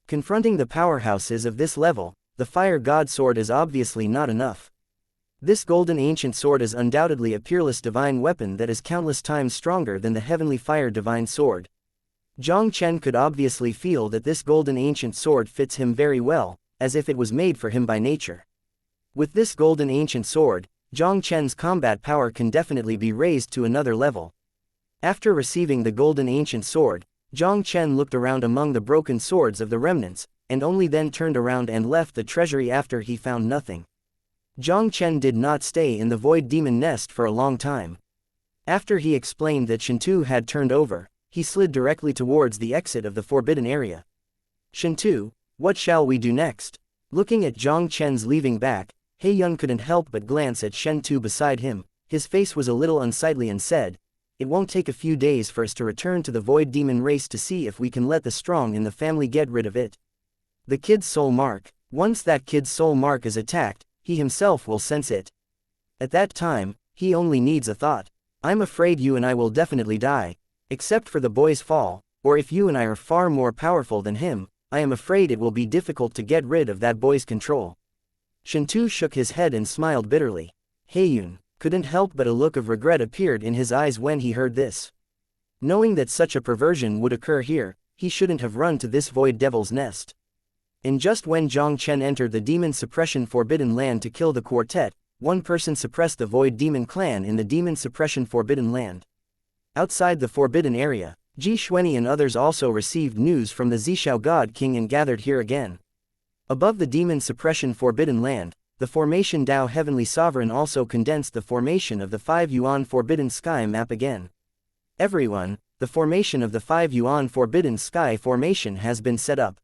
Confronting the powerhouses of this level, the Fire God Sword is obviously not enough. This golden ancient sword is undoubtedly a peerless divine weapon that is countless times stronger than the Heavenly Fire Divine Sword. Jiang Chen could obviously feel that this golden ancient sword fits him very well, as if it was made for him by nature. With this golden ancient sword, Jiang Chen's combat power can definitely be raised to another level. After receiving the golden ancient sword, Jiang Chen looked around among the broken swords of the remnants, and only then turned around and left the treasury after he found nothing. Jiang Chen did not stay in the void demon nest for a long time. After he explained that Shintu had turned over, he slid directly towards the exit of the forbidden area. Shintu, what shall we do next? Looking at Jiang Chen's leaving back, Heiyun couldn't help but glance at Shintu beside him. His face was a little unsightly and said, "It won't take a few days for us to return to the void demon race to see if we can let the strong in the family get rid of it. The kid's soul mark. Once that kid's soul mark is attacked, he himself will sense it. At that time, he only needs a thought. I'm afraid you and I will definitely die. Except for the boy's fall, or if you and I are far more powerful than him, I am afraid it will be difficult to get rid of that boy's control." Shintu shook his head and smiled bitterly. Heiyun couldn't help but a look of regret appeared in his eyes when he heard this. Knowing that such a perversion would occur here, he shouldn't have run to this void devil's nest. And just when Jiang Chen entered the demon suppression forbidden land to kill the quartet, one person suppressed the void demon clan in the demon suppression forbidden land. Outside the forbidden area, Ji Xuanyi and others also received news from the Zishao God King and gathered here again. Above the demon suppression forbidden land, the formation Dao Heavenly Sovereign also condensed the formation of the 5 Yuan Forbidden Sky map again. Everyone, the formation of the 5 Yuan Forbidden Sky formation has been set up.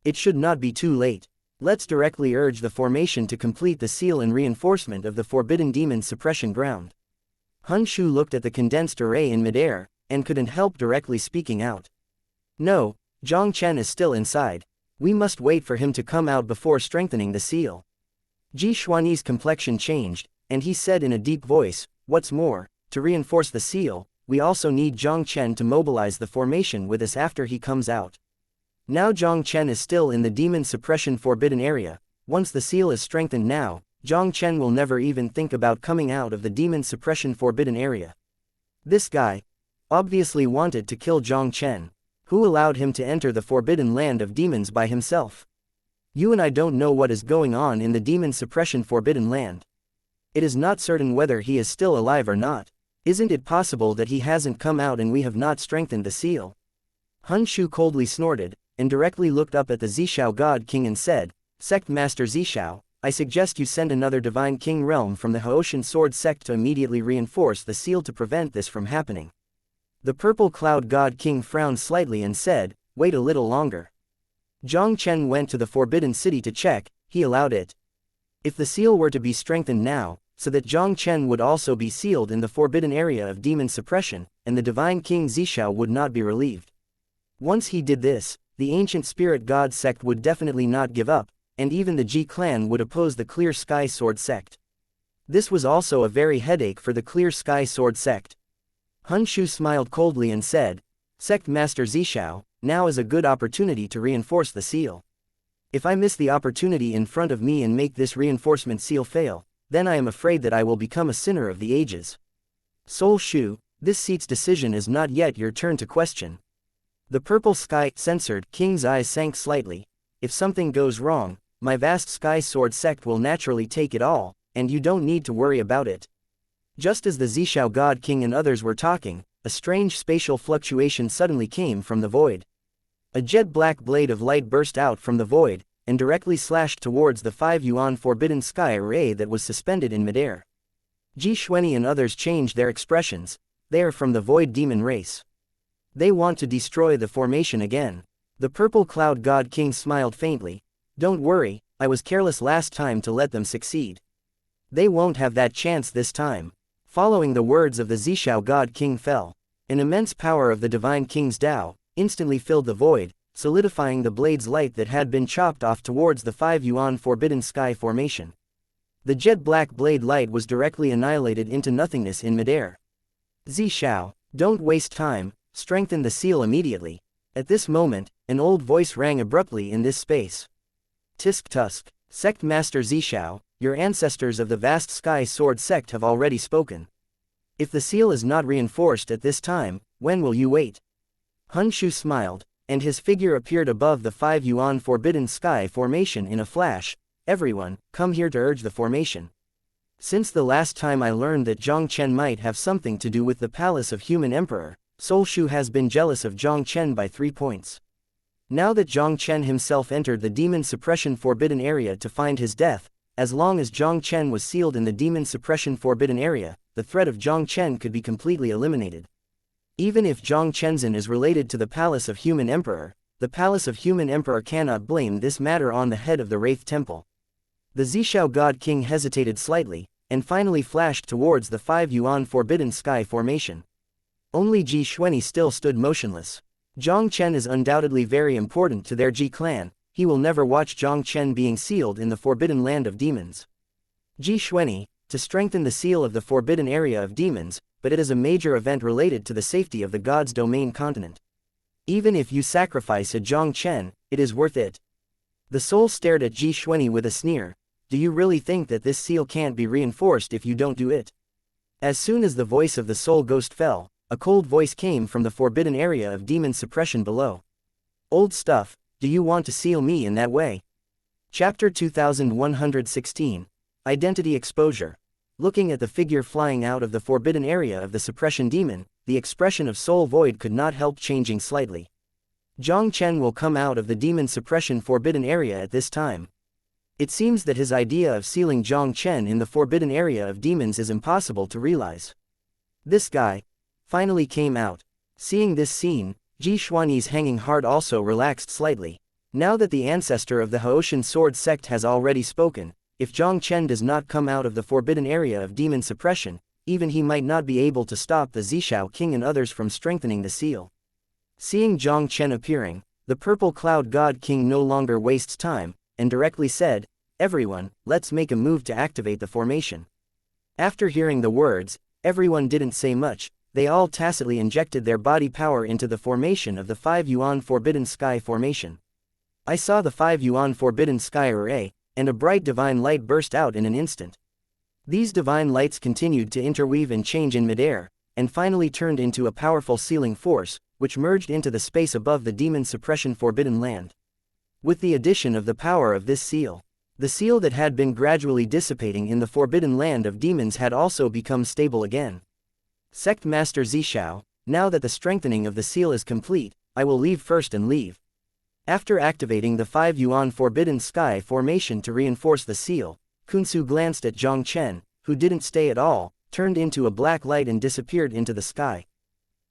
It should not be too late. Let's directly urge the formation to complete the seal and reinforcement of the Forbidden Demon Suppression Ground. Hun Shu looked at the condensed array in midair, and couldn't help directly speaking out. No, Jiang Chen is still inside. We must wait for him to come out before strengthening the seal. Ji Xuanyi's complexion changed, and he said in a deep voice, what's more, to reinforce the seal, we also need Jiang Chen to mobilize the formation with us after he comes out. Now Jiang Chen is still in the Demon Suppression Forbidden Area. Once the seal is strengthened now, Jiang Chen will never even think about coming out of the Demon Suppression Forbidden Area. This guy obviously wanted to kill Jiang Chen. Who allowed him to enter the Forbidden Land of Demons by himself? You and I don't know what is going on in the Demon Suppression Forbidden Land. It is not certain whether he is still alive or not. Isn't it possible that he hasn't come out and we have not strengthened the seal? Hun Shu coldly snorted, and directly looked up at the Zishao God King and said, Sect Master Zishao, I suggest you send another Divine King Realm from the Haoshan Sword Sect to immediately reinforce the seal to prevent this from happening. The Purple Cloud God King frowned slightly and said, wait a little longer. Jiang Chen went to the Forbidden City to check, he allowed it. If the seal were to be strengthened now, so that Jiang Chen would also be sealed in the Forbidden Area of Demon Suppression, and the Divine King Zishao would not be relieved. Once he did this, the Ancient Spirit God Sect would definitely not give up, and even the Ji clan would oppose the Clear Sky Sword Sect. This was also a very headache for the Clear Sky Sword Sect. Hun Shu smiled coldly and said, Sect Master Zishao, now is a good opportunity to reinforce the seal. If I miss the opportunity in front of me and make this reinforcement seal fail, then I am afraid that I will become a sinner of the ages. Soul Shu, this seat's decision is not yet your turn to question. The Purple Sky censored King's eyes sank slightly. If something goes wrong, my vast Sky Sword Sect will naturally take it all, and you don't need to worry about it. Just as the Zishao God King and others were talking, a strange spatial fluctuation suddenly came from the void. A jet-black blade of light burst out from the void, and directly slashed towards the 5 Yuan Forbidden Sky array that was suspended in midair. Ji Xuanyi and others changed their expressions. They are from the Void Demon race. They want to destroy the formation again. The Purple Cloud God King smiled faintly. Don't worry, I was careless last time to let them succeed. They won't have that chance this time. Following the words of the Zishao God King fell. An immense power of the Divine King's Tao instantly filled the void, solidifying the blade's light that had been chopped off towards the 5 Yuan Forbidden Sky formation. The jet-black blade light was directly annihilated into nothingness in midair. Zishao, don't waste time, strengthen the seal immediately. At this moment, an old voice rang abruptly in this space. Tisk Tusk, Sect Master Zishao, your ancestors of the vast Sky Sword Sect have already spoken. If the seal is not reinforced at this time, when will you wait? Hun Shu smiled, and his figure appeared above the 5 Yuan Forbidden Sky formation in a flash. Everyone, come here to urge the formation. Since the last time I learned that Jiang Chen might have something to do with the Palace of Human Emperor, Soul Shu has been jealous of Jiang Chen by 3 points. Now that Jiang Chen himself entered the Demon Suppression Forbidden Area to find his death, as long as Jiang Chen was sealed in the Demon Suppression Forbidden Area, the threat of Jiang Chen could be completely eliminated. Even if Jiang Chenzen is related to the Palace of Human Emperor, the Palace of Human Emperor cannot blame this matter on the head of the Wraith Temple. The Zishao God King hesitated slightly, and finally flashed towards the 5 Yuan Forbidden Sky formation. Only Ji Xuanyi still stood motionless. Jiang Chen is undoubtedly very important to their Ji clan. He will never watch Jiang Chen being sealed in the Forbidden Land of Demons. Ji Xuanyi, to strengthen the seal of the Forbidden Area of Demons, but it is a major event related to the safety of the God's Domain continent. Even if you sacrifice a Jiang Chen, it is worth it. The soul stared at Ji Xuanyi with a sneer. Do you really think that this seal can't be reinforced if you don't do it? As soon as the voice of the soul ghost fell, a cold voice came from the Forbidden Area of Demon Suppression below. Old stuff, do you want to seal me in that way? Chapter 2116. Identity Exposure. Looking at the figure flying out of the Forbidden Area of the Suppression Demon, the expression of Soul Void could not help changing slightly. Jiang Chen will come out of the Demon Suppression Forbidden Area at this time. It seems that his idea of sealing Jiang Chen in the forbidden area of demons is impossible to realize. This guy finally came out. Seeing this scene, Ji Xuanyi's hanging heart also relaxed slightly. Now that the ancestor of the Haoshan Sword Sect has already spoken, if Jiang Chen does not come out of the forbidden area of demon suppression, even he might not be able to stop the Zishao King and others from strengthening the seal. Seeing Jiang Chen appearing, the Purple Cloud God King no longer wastes time, and directly said, "Everyone, let's make a move to activate the formation." After hearing the words, everyone didn't say much, they all tacitly injected their body power into the formation of the 5 Yuan Forbidden Sky formation. I saw the 5 Yuan Forbidden Sky array, and a bright divine light burst out in an instant. These divine lights continued to interweave and change in midair, and finally turned into a powerful sealing force, which merged into the space above the demon suppression forbidden land. With the addition of the power of this seal, the seal that had been gradually dissipating in the forbidden land of demons had also become stable again. Sect Master Zishao, now that the strengthening of the seal is complete, I will leave first and leave. After activating the 5 Yuan Forbidden Sky formation to reinforce the seal, Kunsu glanced at Jiang Chen, who didn't stay at all, turned into a black light and disappeared into the sky.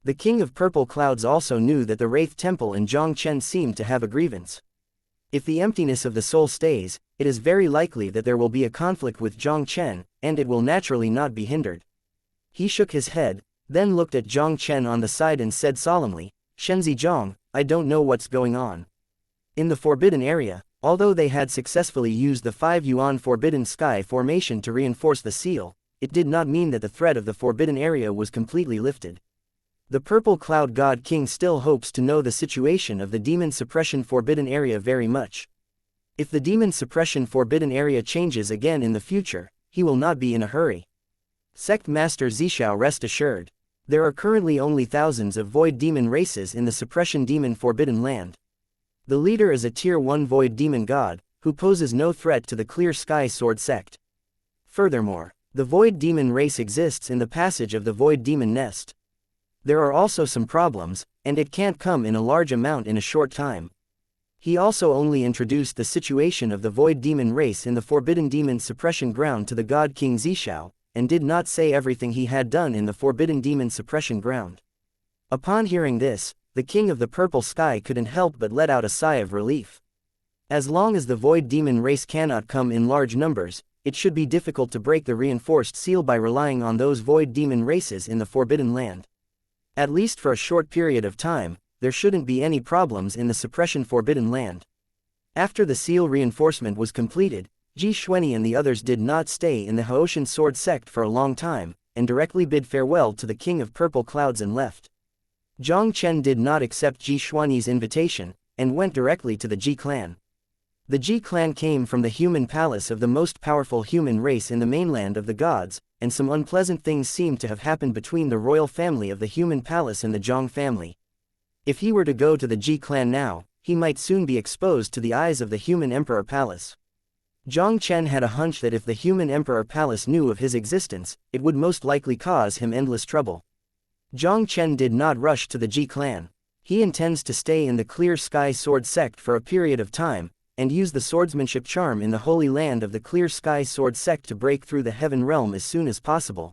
The King of Purple Clouds also knew that the Wraith Temple and Jiang Chen seemed to have a grievance. If the emptiness of the soul stays, it is very likely that there will be a conflict with Jiang Chen, and it will naturally not be hindered. He shook his head, then looked at Jiang Chen on the side and said solemnly, "Shenzi Jiang, I don't know what's going on." In the forbidden area, although they had successfully used the 5 Yuan Forbidden Sky formation to reinforce the seal, it did not mean that the threat of the forbidden area was completely lifted. The Purple Cloud God King still hopes to know the situation of the demon suppression forbidden area very much. If the demon suppression forbidden area changes again in the future, he will not be in a hurry. Sect Master Zishao, rest assured. There are currently only thousands of void demon races in the suppression demon forbidden land. The leader is a tier 1 void demon god, who poses no threat to the Clear Sky Sword Sect. Furthermore, the void demon race exists in the passage of the void demon nest. There are also some problems, and it can't come in a large amount in a short time. He also only introduced the situation of the void demon race in the forbidden demon suppression ground to the god King Zishao, and did not say everything he had done in the forbidden demon suppression ground. Upon hearing this, the King of the Purple Sky couldn't help but let out a sigh of relief. As long as the void demon race cannot come in large numbers, it should be difficult to break the reinforced seal by relying on those void demon races in the forbidden land. At least for a short period of time, there shouldn't be any problems in the suppression forbidden land. After the seal reinforcement was completed, Ji Xuanyi and the others did not stay in the Haoshan Sword Sect for a long time, and directly bid farewell to the King of Purple Clouds and left. Jiang Chen did not accept Ji Xuanyi's invitation, and went directly to the Ji clan. The Ji clan came from the human palace of the most powerful human race in the mainland of the gods, and some unpleasant things seemed to have happened between the royal family of the human palace and the Jiang family. If he were to go to the Ji clan now, he might soon be exposed to the eyes of the human emperor palace. Jiang Chen had a hunch that if the human emperor palace knew of his existence, it would most likely cause him endless trouble. Jiang Chen did not rush to the Ji clan. He intends to stay in the Clear Sky Sword Sect for a period of time, and use the swordsmanship charm in the holy land of the Clear Sky Sword Sect to break through the Heaven Realm as soon as possible.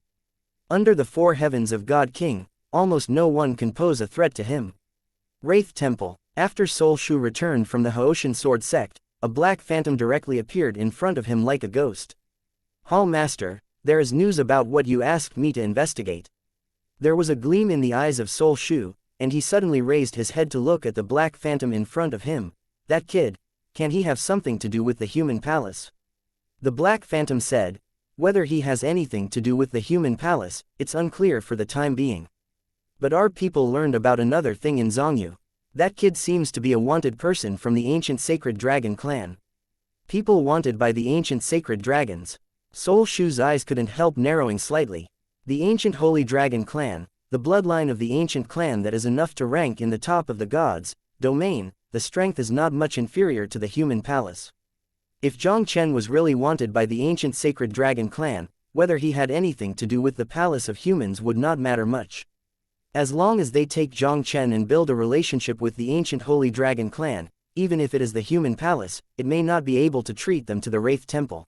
Under the 4 heavens of God King, almost no one can pose a threat to him. Wraith Temple. After Soul Shu returned from the Haoshan Sword Sect, a black phantom directly appeared in front of him like a ghost. "Hall Master, there is news about what you asked me to investigate." There was a gleam in the eyes of Soul Shu, and he suddenly raised his head to look at the black phantom in front of him. "That kid, can he have something to do with the human palace?" The black phantom said, "Whether he has anything to do with the human palace, it's unclear for the time being. But our people learned about another thing in Zhongyu. That kid seems to be a wanted person from the ancient sacred dragon clan. People wanted by the ancient sacred dragons." Soul Shu's eyes couldn't help narrowing slightly. The ancient holy dragon clan, the bloodline of the ancient clan that is enough to rank in the top of the gods' domain, the strength is not much inferior to the human palace. If Jiang Chen was really wanted by the ancient sacred dragon clan, whether he had anything to do with the palace of humans would not matter much. As long as they take Jiang Chen and build a relationship with the ancient holy dragon clan, even if it is the human palace, it may not be able to treat them to the Wraith Temple.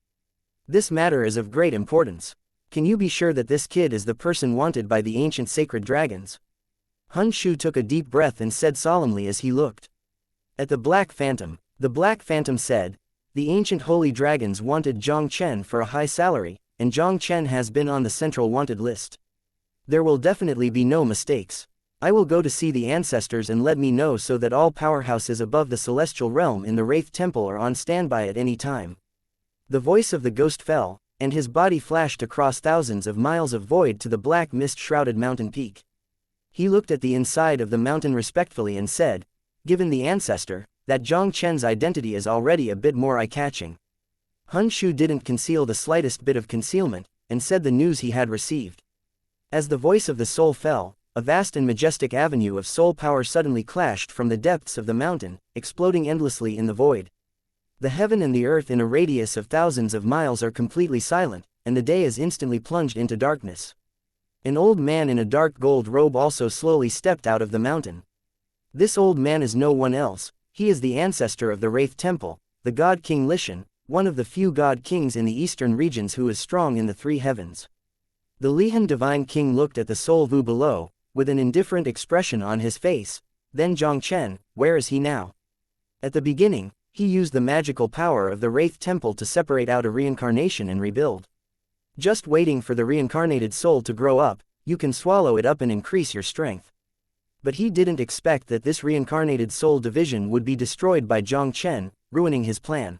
This matter is of great importance. Can you be sure that this kid is the person wanted by the ancient sacred dragons? Hun Shu took a deep breath and said solemnly as he looked at the Black Phantom. The Black Phantom said, "The ancient holy dragons wanted Jiang Chen for a high salary, and Jiang Chen has been on the central wanted list. There will definitely be no mistakes. I will go to see the ancestors and let me know so that all powerhouses above the celestial realm in the Wraith Temple are on standby at any time." The voice of the ghost fell, and his body flashed across thousands of miles of void to the black mist-shrouded mountain peak. He looked at the inside of the mountain respectfully and said, "Given the ancestor, that Jiang Chen's identity is already a bit more eye-catching." Hun Shu didn't conceal the slightest bit of concealment, and said the news he had received. As the voice of the soul fell, a vast and majestic avenue of soul power suddenly clashed from the depths of the mountain, exploding endlessly in the void. The heaven and the earth in a radius of thousands of miles are completely silent, and the day is instantly plunged into darkness. An old man in a dark gold robe also slowly stepped out of the mountain. This old man is no one else, he is the ancestor of the Wraith Temple, the God King Lishan, one of the few God Kings in the eastern regions who is strong in the three heavens. The Lihan Divine King looked at the soul Vu below, with an indifferent expression on his face. Then Jiang Chen, where is he now? At the beginning, he used the magical power of the Wraith Temple to separate out a reincarnation and rebuild. Just waiting for the reincarnated soul to grow up, you can swallow it up and increase your strength. But he didn't expect that this reincarnated soul division would be destroyed by Jiang Chen, ruining his plan.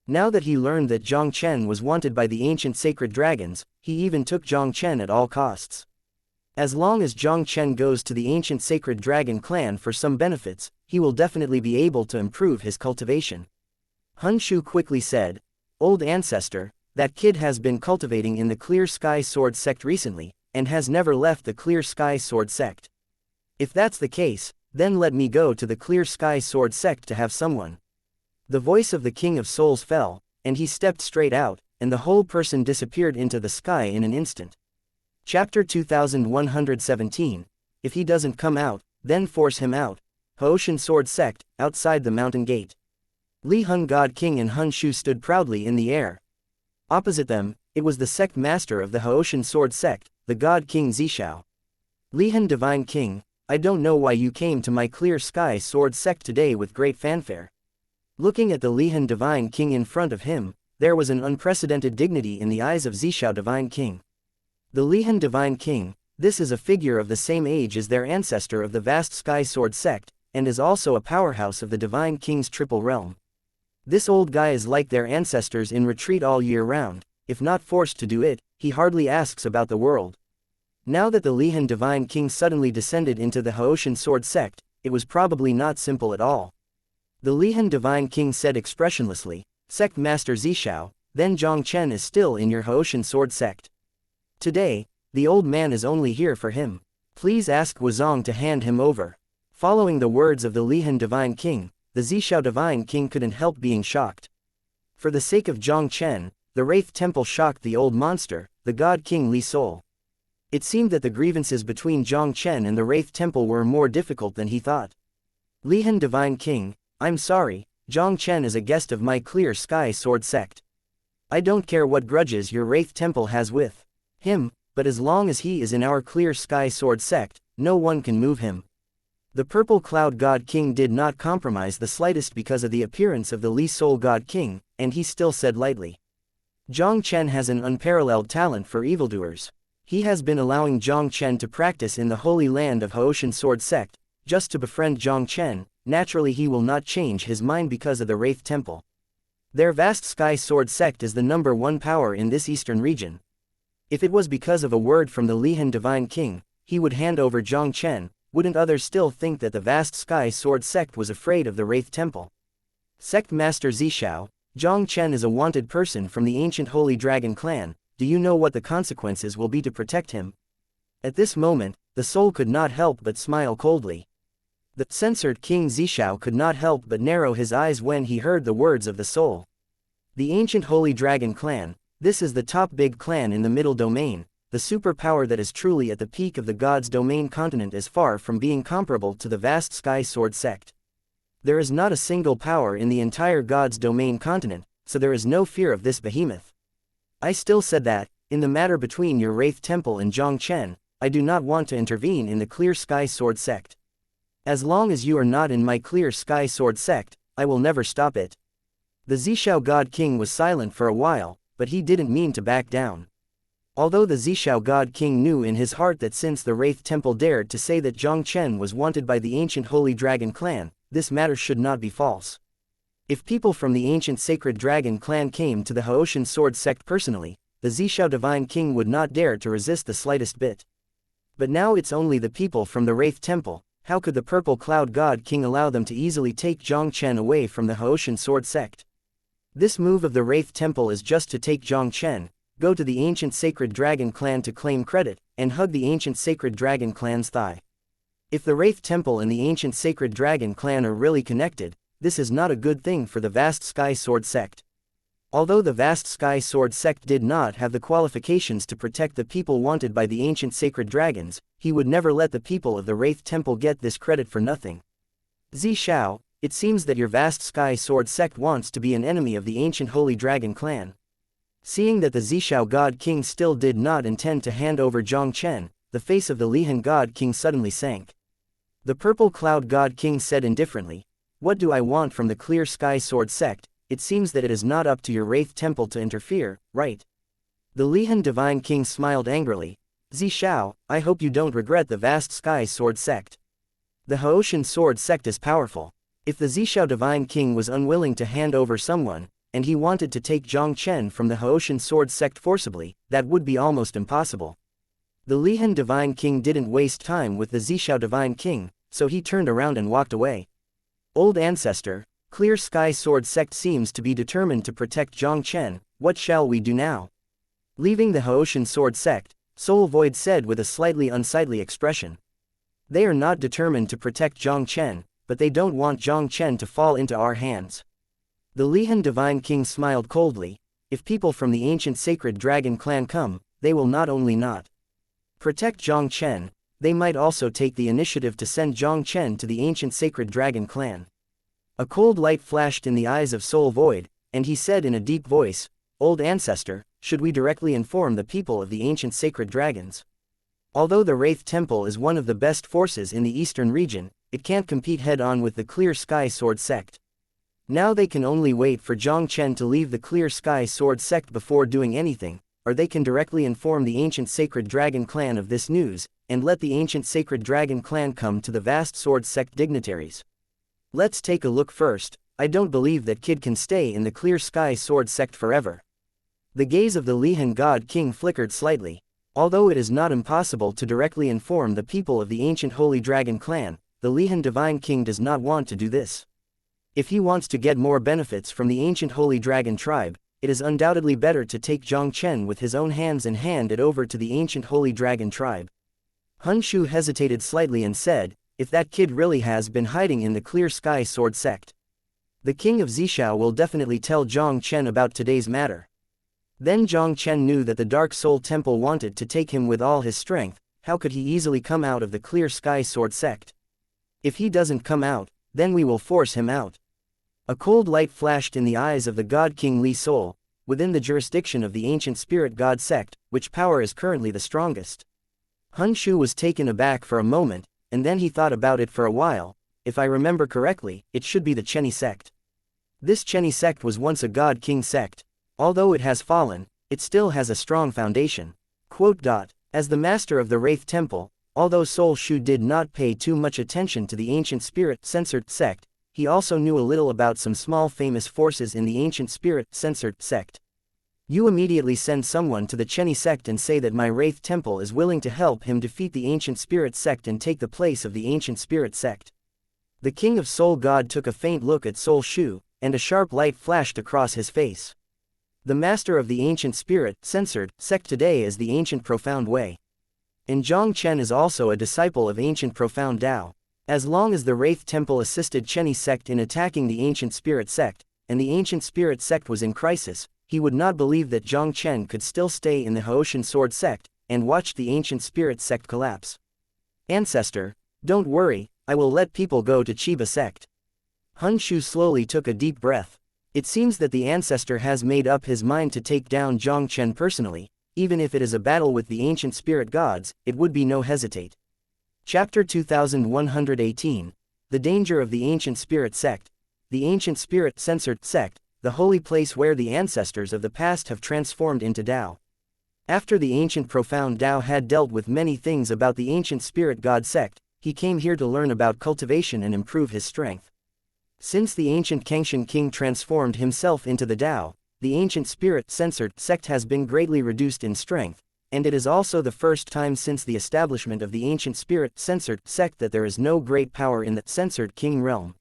Now that he learned that Jiang Chen was wanted by the ancient sacred dragons, he even took Jiang Chen at all costs. As long as Jiang Chen goes to the ancient sacred dragon clan for some benefits, he will definitely be able to improve his cultivation. Hun Shu quickly said, "Old ancestor, that kid has been cultivating in the Clear Sky Sword Sect recently, and has never left the Clear Sky Sword Sect. If that's the case, then let me go to the Clear Sky Sword Sect to have someone." The voice of the King of Souls fell, and he stepped straight out, and the whole person disappeared into the sky in an instant. Chapter 2117, If he doesn't come out, then force him out. Haoshan Sword Sect, outside the mountain gate. Li Hun God King and Hun Shu stood proudly in the air. Opposite them, it was the sect master of the Haoshan Sword Sect, the God King Zishao. Li Hun Divine King, I don't know why you came to my Clear Sky Sword Sect today with great fanfare. Looking at the Li Hun Divine King in front of him, there was an unprecedented dignity in the eyes of Zishao Divine King. The Li Hun Divine King, this is a figure of the same age as their ancestor of the vast Sky Sword Sect, and is also a powerhouse of the Divine King's triple realm. This old guy is like their ancestors in retreat all year round. If not forced to do it, he hardly asks about the world. Now that the Li Hun Divine King suddenly descended into the Haoshan Sword Sect, it was probably not simple at all. The Li Hun Divine King said expressionlessly, "Sect Master Zishao, then Jiang Chen is still in your Haoshan Sword Sect. Today, the old man is only here for him. Please ask Wuzong to hand him over." Following the words of the Li Hun Divine King, the Zishao Divine King couldn't help being shocked. For the sake of Jiang Chen, the Wraith Temple shocked the old monster, the God King Li Sol. It seemed that the grievances between Jiang Chen and the Wraith Temple were more difficult than he thought. Li Hun Divine King, I'm sorry, Jiang Chen is a guest of my Clear Sky Sword Sect. I don't care what grudges your Wraith Temple has with him, but as long as he is in our Clear Sky Sword Sect, no one can move him. The Purple Cloud God King did not compromise the slightest because of the appearance of the Li Sol God King, and he still said lightly, "Jiang Chen has an unparalleled talent for evildoers. He has been allowing Jiang Chen to practice in the holy land of Haoshan Sword Sect, just to befriend Jiang Chen. Naturally he will not change his mind because of the Wraith Temple. Their vast Sky Sword Sect is the #1 power in this eastern region. If it was because of a word from the Li Hun Divine King, he would hand over Jiang Chen. Wouldn't others still think that the vast Sky Sword Sect was afraid of the Wraith Temple? Sect Master Zishao, Jiang Chen is a wanted person from the ancient Holy Dragon clan. Do you know what the consequences will be to protect him?" At this moment, the soul could not help but smile coldly. The censored King Zishao could not help but narrow his eyes when he heard the words of the soul. The ancient Holy Dragon clan, this is the top big clan in the middle domain. The superpower that is truly at the peak of the God's domain continent is far from being comparable to the vast Sky Sword Sect. There is not a single power in the entire God's domain continent, so there is no fear of this behemoth. I still said that, in the matter between your Wraith Temple and Jiang Chen, I do not want to intervene in the Clear Sky Sword Sect. As long as you are not in my Clear Sky Sword Sect, I will never stop it. The Zishao God King was silent for a while, but he didn't mean to back down. Although the Zishao God King knew in his heart that since the Wraith Temple dared to say that Jiang Chen was wanted by the ancient Holy Dragon clan, this matter should not be false. If people from the ancient Sacred Dragon clan came to the Haoshan Sword Sect personally, the Zishao Divine King would not dare to resist the slightest bit. But now it's only the people from the Wraith Temple. How could the Purple Cloud God King allow them to easily take Jiang Chen away from the Haoshan Sword Sect? This move of the Wraith Temple is just to take Jiang Chen, go to the ancient Sacred Dragon clan to claim credit, and hug the ancient Sacred Dragon clan's thigh. If the Wraith Temple and the ancient Sacred Dragon clan are really connected, this is not a good thing for the vast Sky Sword Sect. Although the vast Sky Sword Sect did not have the qualifications to protect the people wanted by the ancient Sacred Dragons, he would never let the people of the Wraith Temple get this credit for nothing. Zishao, it seems that your vast Sky Sword Sect wants to be an enemy of the ancient Holy Dragon clan. Seeing that the Zishao God King still did not intend to hand over Jiang Chen, the face of the Lihan God King suddenly sank. The Purple Cloud God King said indifferently, "What do I want from the Clear Sky Sword Sect? It seems that it is not up to your Wraith Temple to interfere, right?" The Lihan Divine King smiled angrily. "Zishao, I hope you don't regret the vast Sky Sword Sect. The Haoshan Sword Sect is powerful. If the Zishao Divine King was unwilling to hand over someone, and he wanted to take Jiang Chen from the Haoshan Sword Sect forcibly, that would be almost impossible." The Lihan Divine King didn't waste time with the Zishao Divine King, so he turned around and walked away. "Old Ancestor, Clear Sky Sword Sect seems to be determined to protect Jiang Chen. What shall we do now?" Leaving the Haoshan Sword Sect, Soul Void said with a slightly unsightly expression. "They are not determined to protect Jiang Chen, but they don't want Jiang Chen to fall into our hands." The Lihan Divine King smiled coldly. "If people from the ancient Sacred Dragon clan come, they will not only not protect Jiang Chen, they might also take the initiative to send Jiang Chen to the ancient Sacred Dragon clan." A cold light flashed in the eyes of Soul Void, and he said in a deep voice, "Old Ancestor, should we directly inform the people of the ancient Sacred Dragons? Although the Wraith Temple is one of the best forces in the eastern region, it can't compete head-on with the Clear Sky Sword Sect. Now they can only wait for Jiang Chen to leave the Clear Sky Sword Sect before doing anything, or they can directly inform the ancient Sacred Dragon clan of this news, and let the ancient Sacred Dragon clan come to the vast Sword Sect dignitaries. Let's take a look first. I don't believe that kid can stay in the Clear Sky Sword Sect forever." The gaze of the Lihan God King flickered slightly. Although it is not impossible to directly inform the people of the ancient Holy Dragon clan, the Lihan Divine King does not want to do this. If he wants to get more benefits from the ancient Holy Dragon tribe, it is undoubtedly better to take Jiang Chen with his own hands and hand it over to the ancient Holy Dragon tribe. Hun Shu hesitated slightly and said, "If that kid really has been hiding in the Clear Sky Sword Sect, the king of Zishao will definitely tell Jiang Chen about today's matter." Then Jiang Chen knew that the Dark Soul Temple wanted to take him with all his strength. How could he easily come out of the Clear Sky Sword Sect? If he doesn't come out, then we will force him out. A cold light flashed in the eyes of the God King Li Sol. Within the jurisdiction of the ancient Spirit God Sect, which power is currently the strongest? Hun Shu was taken aback for a moment, and then he thought about it for a while. If I remember correctly, it should be the Cheni Sect. This Cheni Sect was once a God King sect. Although it has fallen, it still has a strong foundation. As the master of the Wraith Temple, although Soul Shu did not pay too much attention to the ancient Spirit Censored Sect, he also knew a little about some small famous forces in the ancient Spirit Censored Sect. You immediately send someone to the Cheni Sect and say that my Wraith Temple is willing to help him defeat the ancient Spirit Sect and take the place of the ancient Spirit Sect. The King of Soul God took a faint look at Soul Shu, and a sharp light flashed across his face. The master of the ancient Spirit Censored Sect today is the ancient Profound Way. And Jiang Chen is also a disciple of ancient Profound Tao. As long as the Wraith Temple assisted Cheni Sect in attacking the ancient Spirit Sect, and the ancient Spirit Sect was in crisis, he would not believe that Jiang Chen could still stay in the Haoshan Sword Sect, and watch the ancient Spirit Sect collapse. "Ancestor, don't worry, I will let people go to Chiba Sect." Hun Shu slowly took a deep breath. It seems that the ancestor has made up his mind to take down Jiang Chen personally, even if it is a battle with the ancient spirit gods, it would be no hesitate. Chapter 2118. The Danger of the Ancient Spirit Sect. The Ancient Spirit Censored Sect, the holy place where the ancestors of the past have transformed into Tao. After the ancient profound Tao had dealt with many things about the ancient spirit god sect, he came here to learn about cultivation and improve his strength. Since the ancient Kangshan king transformed himself into the Tao, the ancient spirit censored sect has been greatly reduced in strength, and it is also the first time since the establishment of the ancient spirit censored sect that there is no great power in the censored king realm.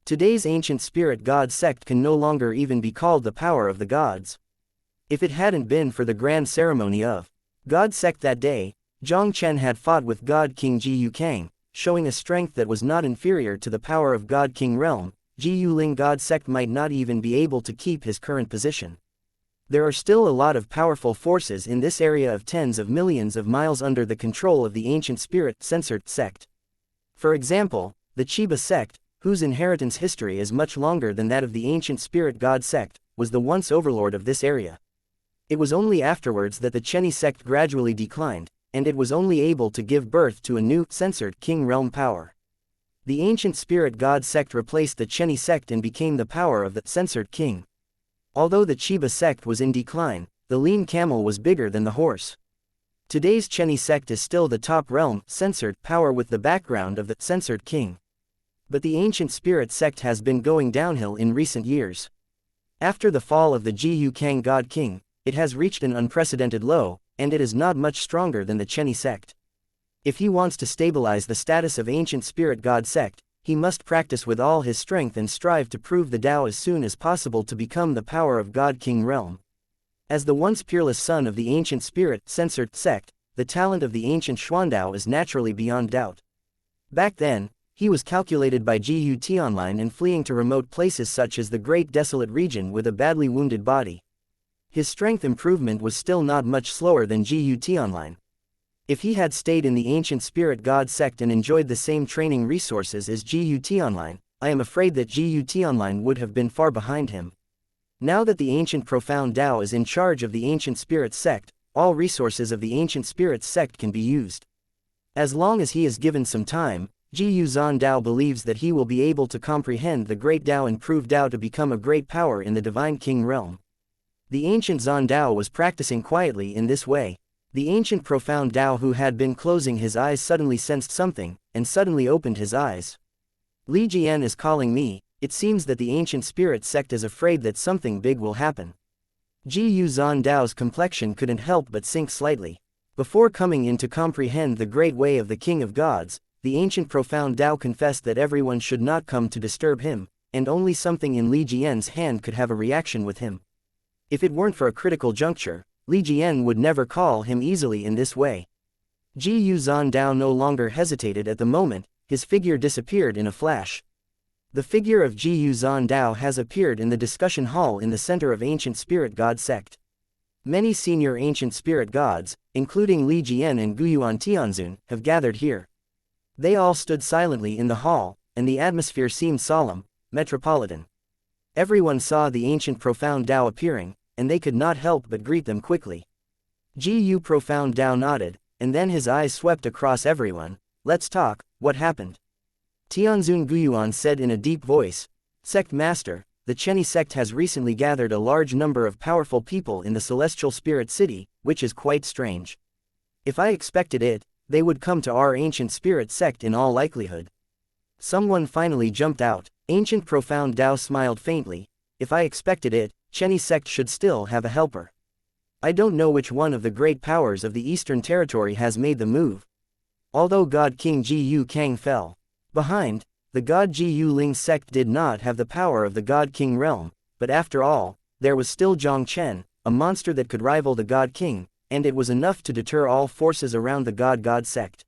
Today's ancient spirit god sect can no longer even be called the power of the gods. If it hadn't been for the grand ceremony of God Sect that day, Jiang Chen had fought with God King Jiu Kang, showing a strength that was not inferior to the power of God King Realm. Jiu Ling God Sect might not even be able to keep his current position. There are still a lot of powerful forces in this area of tens of millions of miles under the control of the ancient spirit censored sect. For example, the Chiba sect, whose inheritance history is much longer than that of the ancient spirit god sect, was the once overlord of this area. It was only afterwards that the Cheni sect gradually declined, and it was only able to give birth to a new, censored king realm power. The ancient spirit god sect replaced the Cheni sect and became the power of the censored king. Although the Chiba sect was in decline, the lean camel was bigger than the horse. Today's Cheni sect is still the top realm, censored power with the background of the censored king. But the ancient spirit sect has been going downhill in recent years. After the fall of the Jiu Kang god king, it has reached an unprecedented low, and it is not much stronger than the Cheni sect. If he wants to stabilize the status of ancient spirit god sect, he must practice with all his strength and strive to prove the Tao as soon as possible to become the power of God King Realm. As the once peerless son of the ancient spirit censored sect, the talent of the ancient Xuandao is naturally beyond doubt. Back then, he was calculated by Xu Tianming and fleeing to remote places such as the Great Desolate Region with a badly wounded body. His strength improvement was still not much slower than Xu Tianming. If he had stayed in the ancient spirit god sect and enjoyed the same training resources as Xu Tianming, I am afraid that Xu Tianming would have been far behind him. Now that the ancient profound Tao is in charge of the ancient spirit sect, all resources of the ancient spirit sect can be used. As long as he is given some time, Jiu Zhan Dao believes that he will be able to comprehend the great Tao and prove Tao to become a great power in the divine king realm. The ancient Zhan Dao was practicing quietly in this way. The ancient profound Tao who had been closing his eyes suddenly sensed something, and suddenly opened his eyes. Li Jian is calling me. It seems that the ancient spirit sect is afraid that something big will happen. Jiu Zhan Dao's complexion couldn't help but sink slightly. Before coming in to comprehend the great way of the king of gods, the ancient profound Tao confessed that everyone should not come to disturb him, and only something in Li Jian's hand could have a reaction with him. If it weren't for a critical juncture, Li Jian would never call him easily in this way. Jiu Zhan Dao no longer hesitated at the moment, his figure disappeared in a flash. The figure of Jiu Zhan Dao has appeared in the discussion hall in the center of ancient spirit god sect. Many senior ancient spirit gods, including Li Jian and Guyuan Tianzun, have gathered here. They all stood silently in the hall, and the atmosphere seemed solemn, metropolitan. Everyone saw the ancient profound Tao appearing, and they could not help but greet them quickly. Jiu profound Tao nodded, and then his eyes swept across everyone. Let's talk, what happened? Tianzun Guyuan said in a deep voice, Sect Master, the Cheni sect has recently gathered a large number of powerful people in the celestial spirit city, which is quite strange. If I expected it, they would come to our ancient spirit sect in all likelihood. Someone finally jumped out. Ancient profound Tao smiled faintly. If I expected it, Cheni sect should still have a helper. I don't know which one of the great powers of the Eastern Territory has made the move. Although God King Jiu Kang fell behind, the God Jiu Ling sect did not have the power of the God King realm, but after all, there was still Jiang Chen, a monster that could rival the God King, and it was enough to deter all forces around the God sect.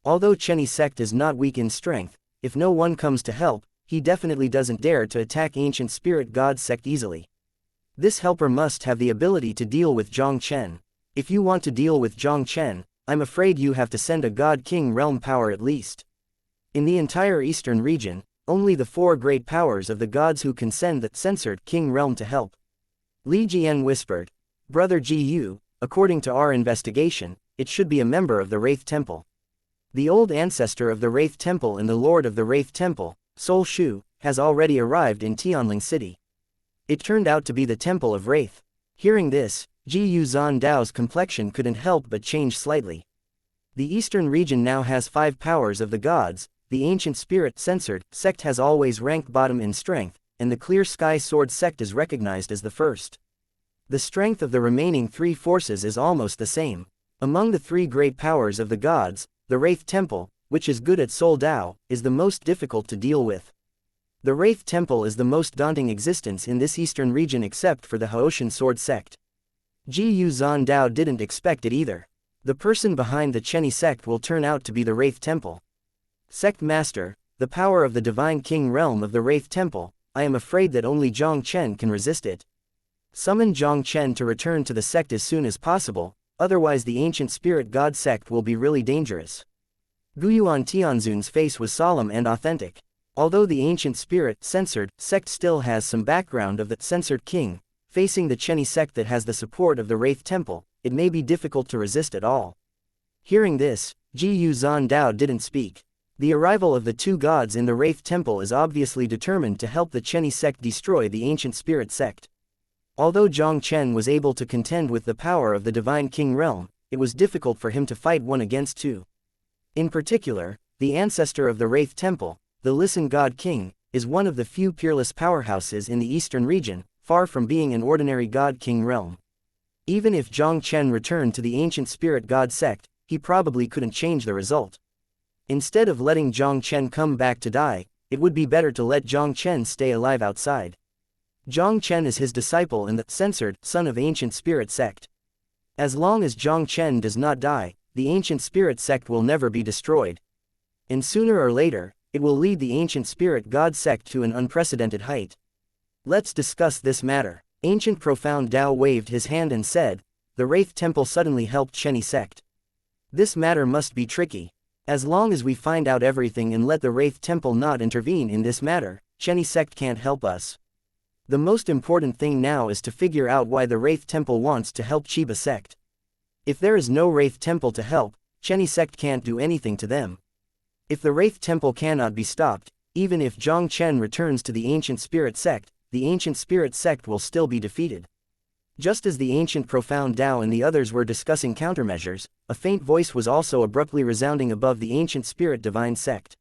Although Cheni sect is not weak in strength, if no one comes to help, he definitely doesn't dare to attack ancient spirit god sect easily. This helper must have the ability to deal with Jiang Chen. If you want to deal with Jiang Chen, I'm afraid you have to send a God King realm power at least. In the entire eastern region, only the four great powers of the gods who can send the censored king realm to help. Li Jian whispered. Brother Ji, according to our investigation, it should be a member of the Wraith Temple. The old ancestor of the Wraith Temple and the Lord of the Wraith Temple, Sol Shu, has already arrived in Tianling City. It turned out to be the Temple of Wraith. Hearing this, Ji Zan Dao's complexion couldn't help but change slightly. The eastern region now has 5 powers of the gods. The ancient spirit censored sect has always ranked bottom in strength, and the clear sky sword sect is recognized as the first. The strength of the remaining 3 forces is almost the same. Among the 3 great powers of the gods, the Wraith Temple, which is good at Soul Dao, is the most difficult to deal with. The Wraith Temple is the most daunting existence in this eastern region except for the Haoshan Sword Sect. Ji Zan Dao didn't expect it either. The person behind the Cheni Sect will turn out to be the Wraith Temple. Sect Master, the power of the Divine King Realm of the Wraith Temple, I am afraid that only Jiang Chen can resist it. Summon Jiang Chen to return to the sect as soon as possible, otherwise the ancient spirit god sect will be really dangerous. Guyuan Tianzun's face was solemn and authentic. Although the ancient spirit censored sect still has some background of the censored king, facing the Cheni sect that has the support of the Wraith Temple, it may be difficult to resist at all. Hearing this, Ji Zan Dao didn't speak. The arrival of the 2 gods in the Wraith Temple is obviously determined to help the Cheni sect destroy the ancient spirit sect. Although Jiang Chen was able to contend with the power of the Divine King Realm, it was difficult for him to fight 1 against 2. In particular, the ancestor of the Wraith Temple, the Listen God King, is one of the few peerless powerhouses in the eastern region, far from being an ordinary God King realm. Even if Jiang Chen returned to the ancient spirit god sect, he probably couldn't change the result. Instead of letting Jiang Chen come back to die, it would be better to let Jiang Chen stay alive outside. Jiang Chen is his disciple and the censored son of ancient spirit sect. As long as Jiang Chen does not die, the ancient spirit sect will never be destroyed. And sooner or later, it will lead the ancient spirit god sect to an unprecedented height. Let's discuss this matter. Ancient Profound Dao waved his hand and said, the Wraith Temple suddenly helped Cheni sect. This matter must be tricky. As long as we find out everything and let the Wraith Temple not intervene in this matter, Cheni sect can't help us. The most important thing now is to figure out why the Wraith Temple wants to help Chiba sect. If there is no Wraith Temple to help, Cheni sect can't do anything to them. If the Wraith Temple cannot be stopped, even if Jiang Chen returns to the ancient spirit sect, the ancient spirit sect will still be defeated. Just as the ancient Profound Dao and the others were discussing countermeasures, a faint voice was also abruptly resounding above the ancient spirit divine sect.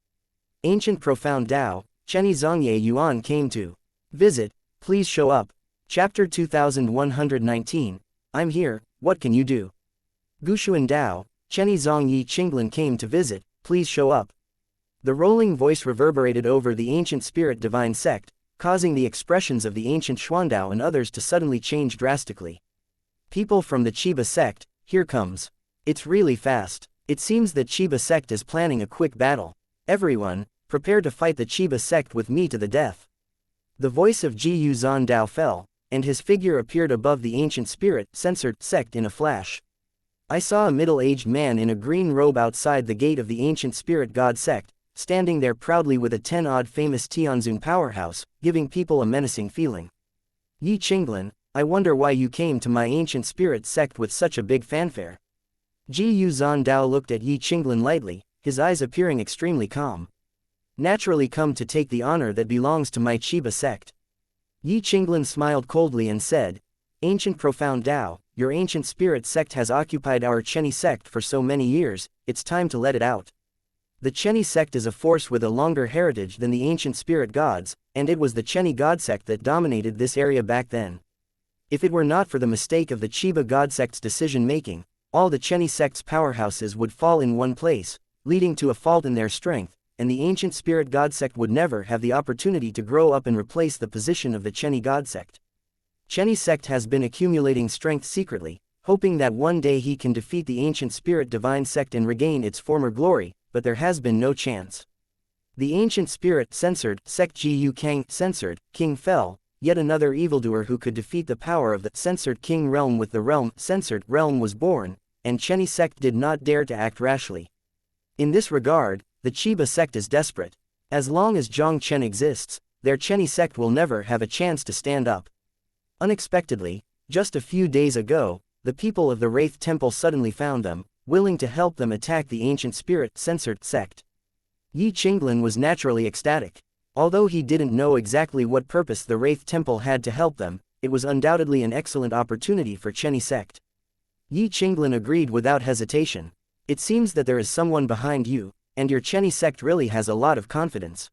Ancient Profound Dao, Cheni Zongye Yuan came to visit, please show up. Chapter 2119, I'm here, what can you do? Gushuan Dao, Cheni Zongyi Qinglin came to visit, please show up. The rolling voice reverberated over the ancient spirit divine sect, causing the expressions of the ancient Xuandao and others to suddenly change drastically. People from the Chiba sect, here comes. It's really fast. It seems that Chiba sect is planning a quick battle. Everyone, prepare to fight the Chiba sect with me to the death. The voice of Ji Zan Dao fell, and his figure appeared above the ancient spirit censored sect in a flash. I saw a middle-aged man in a green robe outside the gate of the ancient spirit god sect, standing there proudly with a 10-odd famous Tianzun powerhouse, giving people a menacing feeling. Yi Qinglin, I wonder why you came to my ancient spirit sect with such a big fanfare. Ji Zan Dao looked at Yi Qinglin lightly, his eyes appearing extremely calm. Naturally come to take the honor that belongs to my Chiba sect. Yi Qinglin smiled coldly and said, Ancient Profound Dao, your ancient spirit sect has occupied our Cheni sect for so many years, it's time to let it out. The Cheni sect is a force with a longer heritage than the ancient spirit gods, and it was the Cheni god sect that dominated this area back then. If it were not for the mistake of the Chiba god sect's decision-making, all the Cheni sect's powerhouses would fall in one place, leading to a fault in their strength, and the ancient spirit god sect would never have the opportunity to grow up and replace the position of the Cheni god sect. Cheni sect has been accumulating strength secretly, hoping that one day he can defeat the ancient spirit divine sect and regain its former glory, but there has been no chance. The ancient spirit censored sect Gu Kang censored king fell, yet another evildoer who could defeat the power of the censored king realm with the realm censored realm was born, and Cheni sect did not dare to act rashly. In this regard, the Chiba sect is desperate. As long as Jiang Chen exists, their Chenny sect will never have a chance to stand up. Unexpectedly, just a few days ago, the people of the Wraith Temple suddenly found them, willing to help them attack the ancient spirit censored sect. Yi Qinglin was naturally ecstatic. Although he didn't know exactly what purpose the Wraith Temple had to help them, it was undoubtedly an excellent opportunity for Chenny sect. Yi Qinglin agreed without hesitation. It seems that there is someone behind you, and your Chenny sect really has a lot of confidence.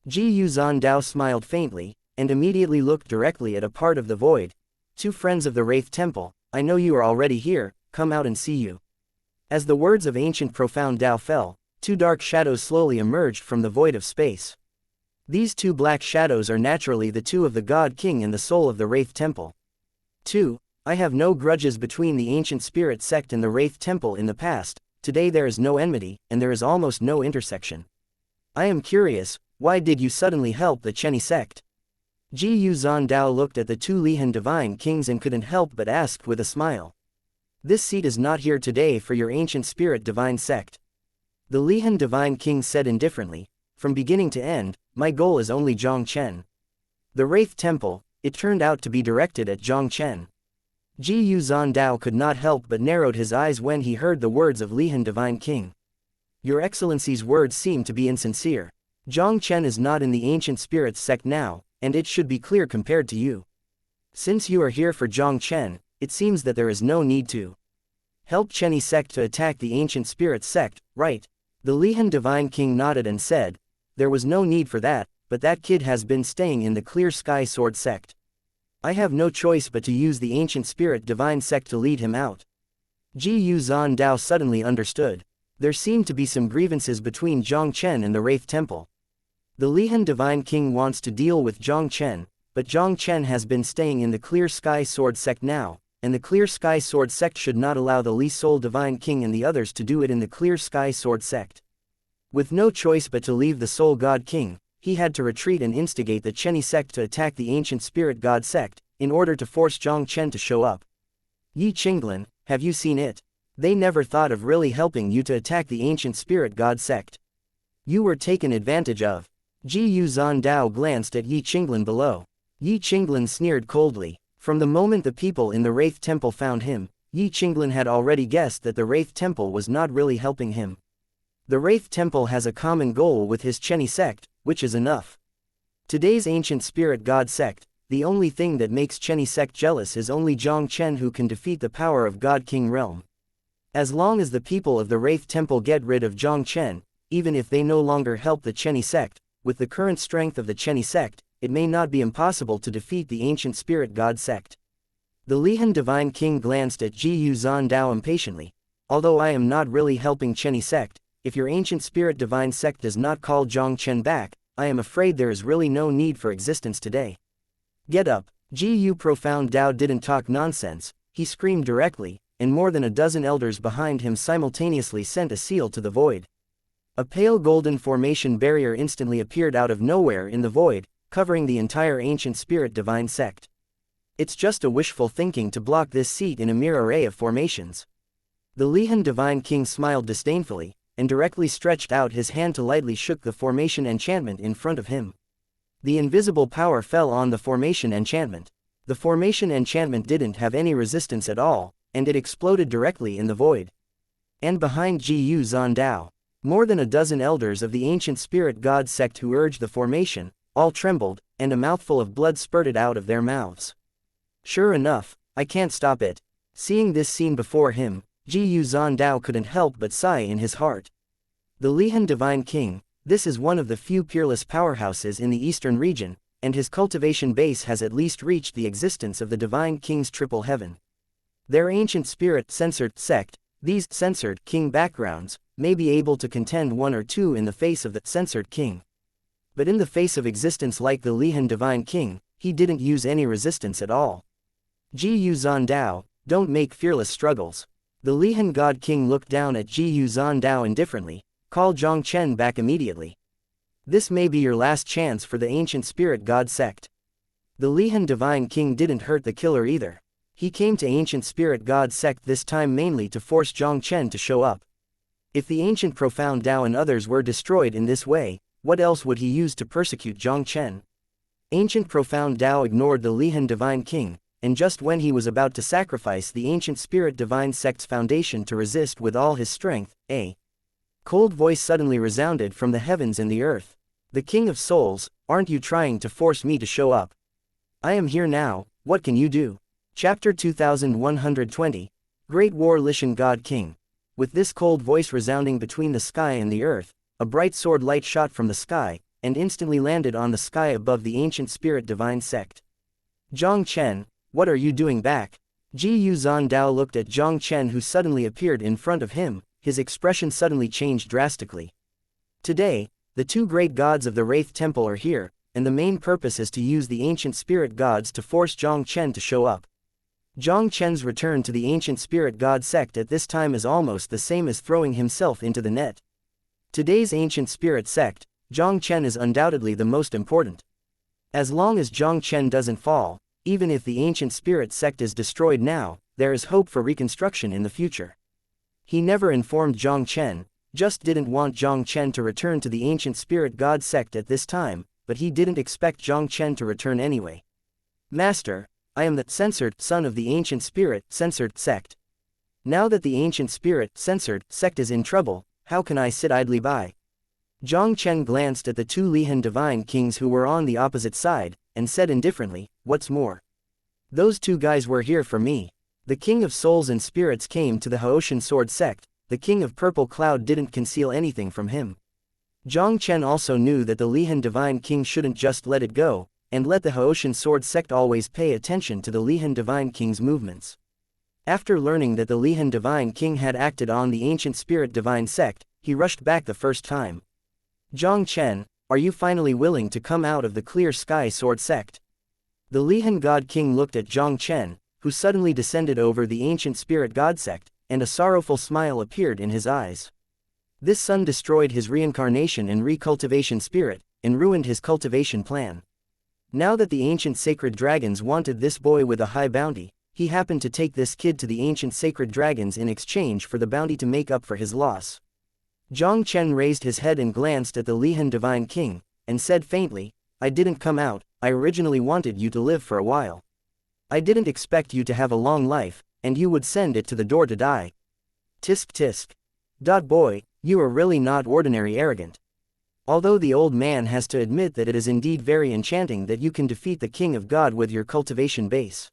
Ji Yu Zandao smiled faintly, and immediately looked directly at a part of the void. Two friends of the Wraith Temple, I know you are already here, come out and see you. As the words of ancient profound Tao fell, two dark shadows slowly emerged from the void of space. These two black shadows are naturally the two of the God King and the soul of the Wraith Temple. 2. I have no grudges between the ancient spirit sect and the Wraith Temple in the past. Today there is no enmity, and there is almost no intersection. I am curious, why did you suddenly help the Chenny sect? Ji Yu Zandao looked at the two Lihan divine kings and couldn't help but asked with a smile. This seat is not here today for your ancient spirit divine sect. The Lihan divine king said indifferently, from beginning to end, my goal is only Jiang Chen. The Wraith Temple, it turned out to be directed at Jiang Chen. Ji Yu Zandao could not help but narrowed his eyes when he heard the words of Lihan divine king. Your Excellency's words seem to be insincere. Jiang Chen is not in the ancient spirits sect now, and it should be clear compared to you. Since you are here for Jiang Chen, it seems that there is no need to help Chenny sect to attack the ancient spirits sect, right? The Lihan divine king nodded and said, there was no need for that, but that kid has been staying in the Clear Sky Sword sect. I have no choice but to use the ancient spirit divine sect to lead him out. Ji Yu Zandao suddenly understood. There seemed to be some grievances between Jiang Chen and the Wraith Temple. The Lihan divine king wants to deal with Jiang Chen, but Jiang Chen has been staying in the Clear Sky Sword sect now, and the Clear Sky Sword sect should not allow the Li Soul divine king and the others to do it in the Clear Sky Sword sect. With no choice but to leave the Soul God King, he had to retreat and instigate the Chenny sect to attack the ancient spirit God sect, in order to force Jiang Chen to show up. Yi Qinglin, have you seen it? They never thought of really helping you to attack the ancient spirit God sect. You were taken advantage of. Ji Yu Zandao glanced at Yi Qinglin below. Yi Qinglin sneered coldly. From the moment the people in the Wraith Temple found him, Yi Qinglin had already guessed that the Wraith Temple was not really helping him. The Wraith Temple has a common goal with his Chenny sect, which is enough. Today's ancient spirit God sect, the only thing that makes Chenny sect jealous is only Jiang Chen who can defeat the power of God King realm. As long as the people of the Wraith Temple get rid of Jiang Chen, even if they no longer help the Chenny sect, with the current strength of the Chenny sect, it may not be impossible to defeat the ancient spirit God sect. The Lihan divine king glanced at Ji Yu Zandao impatiently. Although I am not really helping Chenny sect, if your ancient spirit divine sect does not call Jiang Chen back, I am afraid there is really no need for existence today. Get up. Ji Yu Profound Dao didn't talk nonsense, he screamed directly, and more than a dozen elders behind him simultaneously sent a seal to the void. A pale golden formation barrier instantly appeared out of nowhere in the void, covering the entire ancient spirit divine sect. It's just a wishful thinking to block this seat in a mere array of formations. The Lihan divine king smiled disdainfully, and directly stretched out his hand to lightly shook the formation enchantment in front of him. The invisible power fell on the formation enchantment. The formation enchantment didn't have any resistance at all, and it exploded directly in the void. And behind Ji Yu Zandao, more than a dozen elders of the ancient spirit god sect who urged the formation, all trembled, and a mouthful of blood spurted out of their mouths. Sure enough, I can't stop it. Seeing this scene before him, Ji Yu Zandao couldn't help but sigh in his heart. The Lihan divine king, this is one of the few peerless powerhouses in the eastern region, and his cultivation base has at least reached the existence of the divine king's triple heaven. Their ancient spirit censored sect, these censored king backgrounds, may be able to contend one or two in the face of the censored king. But in the face of existence like the Lihan divine king, he didn't use any resistance at all. Ji Yu Zandao, don't make fearless struggles. The Lihan god king looked down at Ji Yu Zandao indifferently. Call Jiang Chen back immediately. This may be your last chance for the ancient spirit god sect. The Lihan divine king didn't hurt the killer either. He came to ancient spirit god sect this time mainly to force Jiang Chen to show up. If the ancient profound Tao and others were destroyed in this way, What else would he use to persecute Jiang Chen? Ancient Profound Tao ignored the Lihan Divine King, and just when he was about to sacrifice the Ancient Spirit Divine Sect's foundation to resist with all his strength, a cold voice suddenly resounded from the heavens and the earth. The King of Souls, aren't you trying to force me to show up? I am here now, what can you do? Chapter 2120. Great War Lishan God King. With this cold voice resounding between the sky and the earth, a bright sword light shot from the sky, and instantly landed on the sky above the Ancient Spirit Divine Sect. Jiang Chen, what are you doing back? Ji Zhan Dao looked at Jiang Chen, who suddenly appeared in front of him. His expression suddenly changed drastically. Today, the two great gods of the Wraith Temple are here, and the main purpose is to use the ancient spirit gods to force Jiang Chen to show up. Jiang Chen's return to the ancient spirit god sect at this time is almost the same as throwing himself into the net. Today's ancient spirit sect, Jiang Chen is undoubtedly the most important. As long as Jiang Chen doesn't fall, even if the ancient spirit sect is destroyed now, there is hope for reconstruction in the future. He never informed Jiang Chen, just didn't want Jiang Chen to return to the ancient spirit god sect at this time, but he didn't expect Jiang Chen to return anyway. Master, I am the censored son of the ancient spirit censored sect. Now that the ancient spirit censored sect is in trouble, how can I sit idly by? Jiang Chen glanced at the two Lihan divine kings who were on the opposite side, and said indifferently, what's more? Those two guys were here for me. The King of Souls and Spirits came to the Haoshan Sword Sect, the King of Purple Cloud didn't conceal anything from him. Jiang Chen also knew that the Lihan Divine King shouldn't just let it go, and let the Haoshan Sword Sect always pay attention to the Lihan Divine King's movements. After learning that the Lihan Divine King had acted on the Ancient Spirit Divine Sect, he rushed back the first time. Jiang Chen, are you finally willing to come out of the Clear Sky Sword Sect? The Lihan God King looked at Jiang Chen, who suddenly descended over the Ancient Spirit God Sect, and a sorrowful smile appeared in his eyes. This son destroyed his reincarnation and recultivation spirit, and ruined his cultivation plan. Now that the ancient sacred dragons wanted this boy with a high bounty, he happened to take this kid to the ancient sacred dragons in exchange for the bounty to make up for his loss. Jiang Chen raised his head and glanced at the Lihan Divine King, and said faintly, I didn't come out, I originally wanted you to live for a while. I didn't expect you to have a long life, and you would send it to the door to die. Tisk tisk. Boy, you are really not ordinary arrogant. Although the old man has to admit that it is indeed very enchanting that you can defeat the King of God with your cultivation base.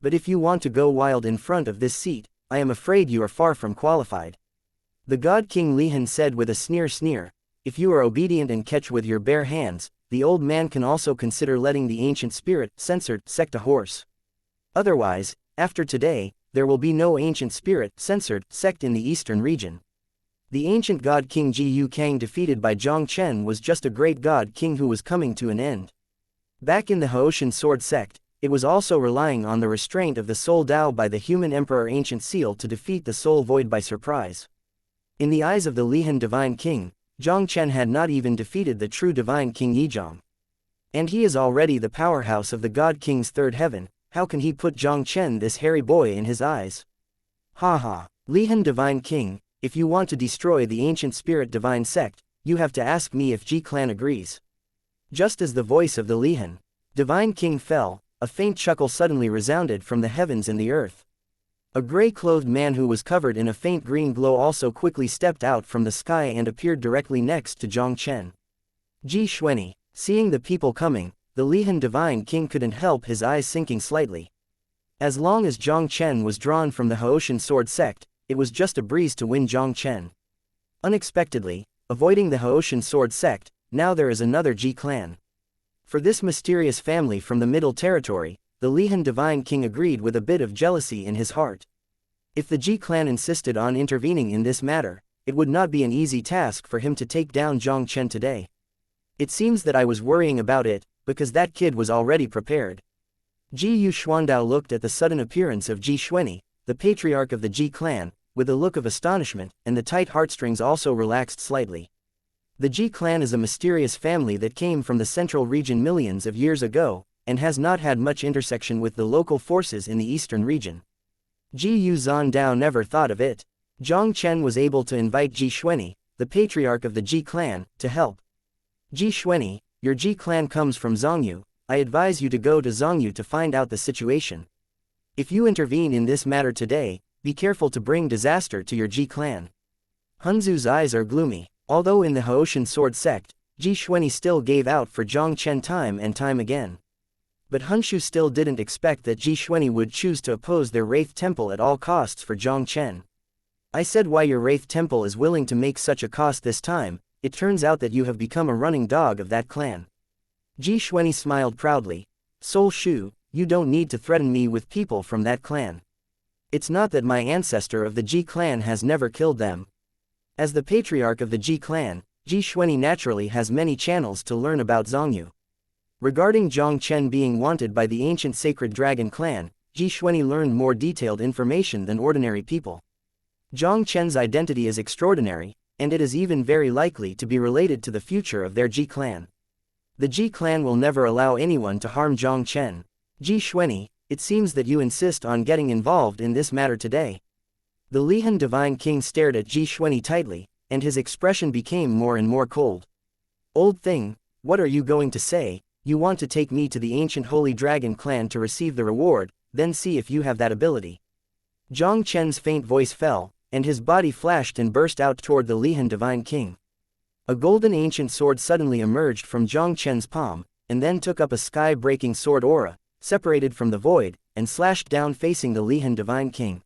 But if you want to go wild in front of this seat, I am afraid you are far from qualified. The God King Lihan said with a sneer, if you are obedient and catch with your bare hands, the old man can also consider letting the ancient spirit censored sect a horse. Otherwise, after today, there will be no ancient spirit censored sect in the eastern region. The ancient God King Ji Kang defeated by Jiang Chen was just a great God King who was coming to an end. Back in the Haoshan Sword Sect, it was also relying on the restraint of the Soul Tao by the human Emperor Ancient Seal to defeat the Soul Void by surprise. In the eyes of the Lihan Divine King, Jiang Chen had not even defeated the true Divine King Yizhang. And he is already the powerhouse of the God King's third heaven. How can he put Jiang Chen, this hairy boy, in his eyes? Ha ha. Lihan Divine King, if you want to destroy the ancient spirit divine sect, you have to ask me if Ji clan agrees. Just as the voice of the Lihan Divine King fell, a faint chuckle suddenly resounded from the heavens and the earth. A gray-clothed man who was covered in a faint green glow also quickly stepped out from the sky and appeared directly next to Jiang Chen. Ji Xuanyi, seeing the people coming, the Lihan Divine King couldn't help his eyes sinking slightly. As long as Jiang Chen was drawn from the Haoshan Sword Sect, it was just a breeze to win Jiang Chen. Unexpectedly, avoiding the Haoshan Sword Sect, now there is another Ji clan. For this mysterious family from the Middle Territory, the Lihan Divine King agreed with a bit of jealousy in his heart. If the Ji clan insisted on intervening in this matter, it would not be an easy task for him to take down Jiang Chen today. It seems that I was worrying about it, because that kid was already prepared. Ji Xuandao looked at the sudden appearance of Ji Xuanyi, the patriarch of the Ji clan, with a look of astonishment, and the tight heartstrings also relaxed slightly. The Ji clan is a mysterious family that came from the central region millions of years ago, and has not had much intersection with the local forces in the eastern region. Ji Zhan Dao never thought of it. Jiang Chen was able to invite Ji Xuanyi, the patriarch of the Ji clan, to help. Ji Xuanyi, your Ji clan comes from Zhongyu. I advise you to go to Zhongyu to find out the situation. If you intervene in this matter today, be careful to bring disaster to your Ji clan. Hunzu's eyes are gloomy. Although in the Haoshan Sword Sect, Ji Xuanyi still gave out for Jiang Chen time and time again. But Hunshu still didn't expect that Ji Xuanyi would choose to oppose their Wraith Temple at all costs for Jiang Chen. I said why your Wraith Temple is willing to make such a cost this time. It turns out that you have become a running dog of that clan. Ji Xuanyi smiled proudly. Soul Shu, you don't need to threaten me with people from that clan. It's not that my ancestor of the Ji clan has never killed them. As the patriarch of the Ji clan, Ji Xuanyi naturally has many channels to learn about Zhongyu. Regarding Jiang Chen being wanted by the ancient sacred dragon clan, Ji Xuanyi learned more detailed information than ordinary people. Jiang Chen's identity is extraordinary, and it is even very likely to be related to the future of their Ji clan. The Ji clan will never allow anyone to harm Jiang Chen. Ji Xuanyi, it seems that you insist on getting involved in this matter today. The Lihan Divine King stared at Ji Xuanyi tightly, and his expression became more and more cold. Old thing, what are you going to say? You want to take me to the ancient holy dragon clan to receive the reward, then see if you have that ability. Jiang Chen's faint voice fell, and his body flashed and burst out toward the Lihan Divine King. A golden ancient sword suddenly emerged from Jiang Chen's palm, and then took up a sky-breaking sword aura, separated from the void, and slashed down facing the Lihan Divine King.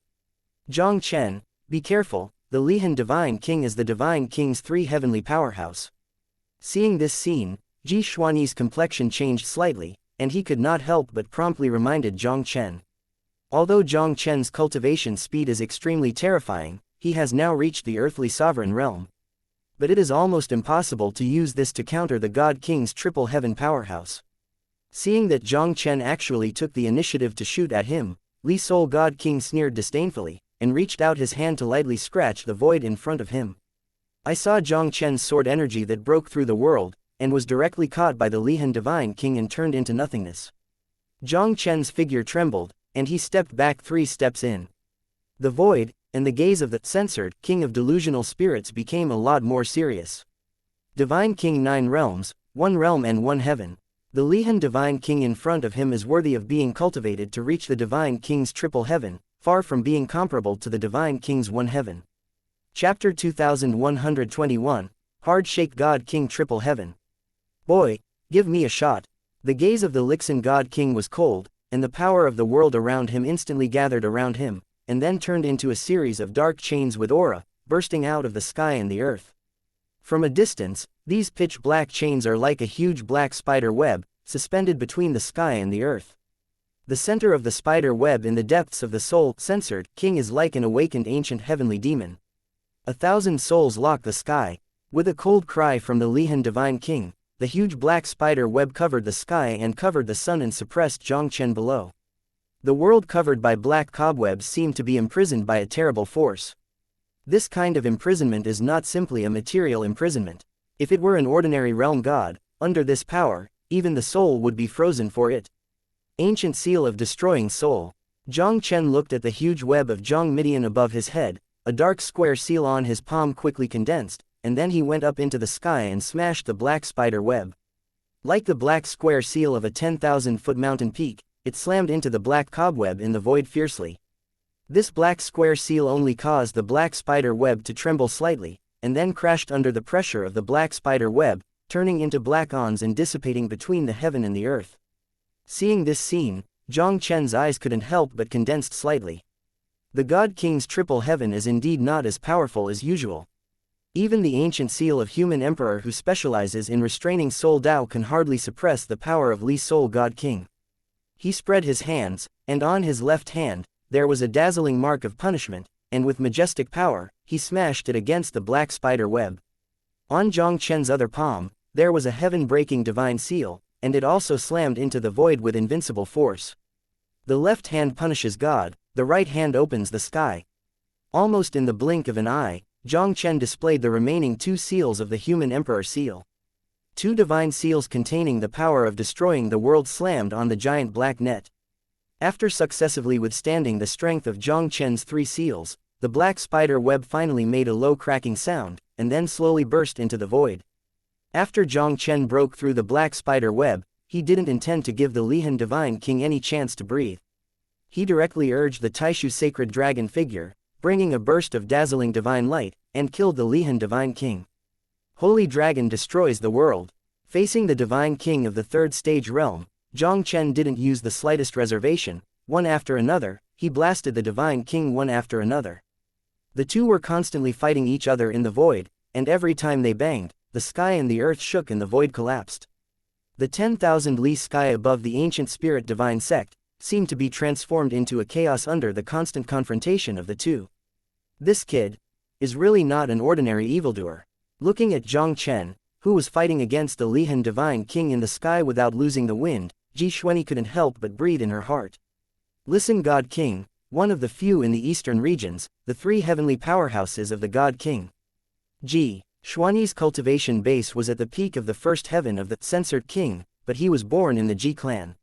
Jiang Chen, be careful, the Lihan Divine King is the Divine King's 3 heavenly powerhouse. Seeing this scene, Ji Xuanyi's complexion changed slightly, and he could not help but promptly reminded Jiang Chen. Although Jiang Chen's cultivation speed is extremely terrifying, he has now reached the earthly sovereign realm. But it is almost impossible to use this to counter the God King's triple heaven powerhouse. Seeing that Jiang Chen actually took the initiative to shoot at him, Li Sol God King sneered disdainfully, and reached out his hand to lightly scratch the void in front of him. I saw Jiang Chen's sword energy that broke through the world, and was directly caught by the Lihan Divine King and turned into nothingness. Jiang Chen's figure trembled, and he stepped back 3 steps in. The void, and the gaze of the censored king of delusional spirits became a lot more serious. Divine King 9 realms, 1 realm and 1 heaven. The Lihan Divine King in front of him is worthy of being cultivated to reach the Divine King's triple heaven, far from being comparable to the Divine King's 1 heaven. Chapter 2121, Hard Shake God King Triple Heaven. Boy, give me a shot. The gaze of the Lixin God King was cold, and the power of the world around him instantly gathered around him, and then turned into a series of dark chains with aura, bursting out of the sky and the earth. From a distance, these pitch-black chains are like a huge black spider web, suspended between the sky and the earth. The center of the spider web in the depths of the soul-censored king is like an awakened ancient heavenly demon. 1,000 souls lock the sky. With a cold cry from the Lihan Divine King, the huge black spider web covered the sky and covered the sun and suppressed Jiang Chen below. The world covered by black cobwebs seemed to be imprisoned by a terrible force. This kind of imprisonment is not simply a material imprisonment. If it were an ordinary realm god, under this power, even the soul would be frozen for it. Ancient seal of destroying soul. Jiang Chen looked at the huge web of Jiang Midian above his head, a dark square seal on his palm quickly condensed, and then he went up into the sky and smashed the black spider web. Like the black square seal of a 10,000-foot mountain peak, it slammed into the black cobweb in the void fiercely. This black square seal only caused the black spider web to tremble slightly, and then crashed under the pressure of the black spider web, turning into black ons and dissipating between the heaven and the earth. Seeing this scene, Jiang Chen's eyes couldn't help but condensed slightly. The God King's triple heaven is indeed not as powerful as usual. Even the ancient seal of human emperor who specializes in restraining soul Dao can hardly suppress the power of Li Soul God King. He spread his hands, and on his left hand, there was a dazzling mark of punishment, and with majestic power, he smashed it against the black spider web. On Jiang Chen's other palm, there was a heaven-breaking divine seal, and it also slammed into the void with invincible force. The left hand punishes God, the right hand opens the sky. Almost in the blink of an eye, Jiang Chen displayed the remaining 2 seals of the human emperor seal. 2 divine seals containing the power of destroying the world slammed on the giant black net. After successively withstanding the strength of Jiang Chen's 3 seals, the black spider web finally made a low cracking sound, and then slowly burst into the void. After Jiang Chen broke through the black spider web, he didn't intend to give the Lihan Divine King any chance to breathe. He directly urged the Taixu Sacred Dragon figure, bringing a burst of dazzling divine light, and killed the Lihan Divine King. Holy Dragon destroys the world. Facing the Divine King of the third stage realm, Jiang Chen didn't use the slightest reservation. One after another, he blasted the Divine King one after another. The two were constantly fighting each other in the void, and every time they banged, the sky and the earth shook and the void collapsed. The 10,000 li sky above the ancient spirit Divine Sect seemed to be transformed into a chaos under the constant confrontation of the two. This kid is really not an ordinary evildoer. Looking at Jiang Chen, who was fighting against the Lihan Divine King in the sky without losing the wind, Ji Xuanyi couldn't help but breathe in her heart. Listen, God King, one of the few in the eastern regions, the three heavenly powerhouses of the God King. Ji Xuanyi's cultivation base was at the peak of the first heaven of the censored king, but he was born in the Ji clan.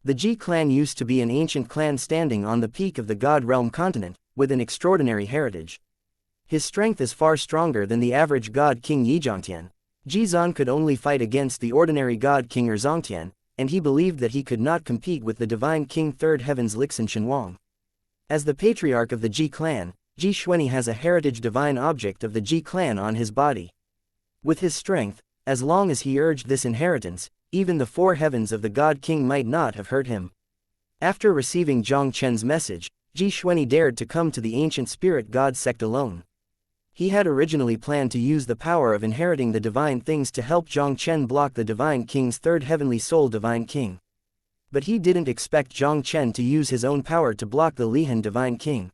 The Ji clan used to be an ancient clan standing on the peak of the God Realm continent, with an extraordinary heritage. His strength is far stronger than the average God King Yi Zhongtian. Ji Zan could only fight against the ordinary God King Zhongtian, and he believed that he could not compete with the Divine King Third Heaven's Lixin Shenwang. As the patriarch of the Ji clan, Ji Xuanyi has a heritage divine object of the Ji clan on his body. With his strength, as long as he urged this inheritance, even the four heavens of the God King might not have hurt him. After receiving Jiang Chen's message, Ji Xuanyi dared to come to the ancient spirit God sect alone. He had originally planned to use the power of inheriting the divine things to help Jiang Chen block the Divine King's third heavenly soul Divine King. But he didn't expect Jiang Chen to use his own power to block the Lihan Divine King.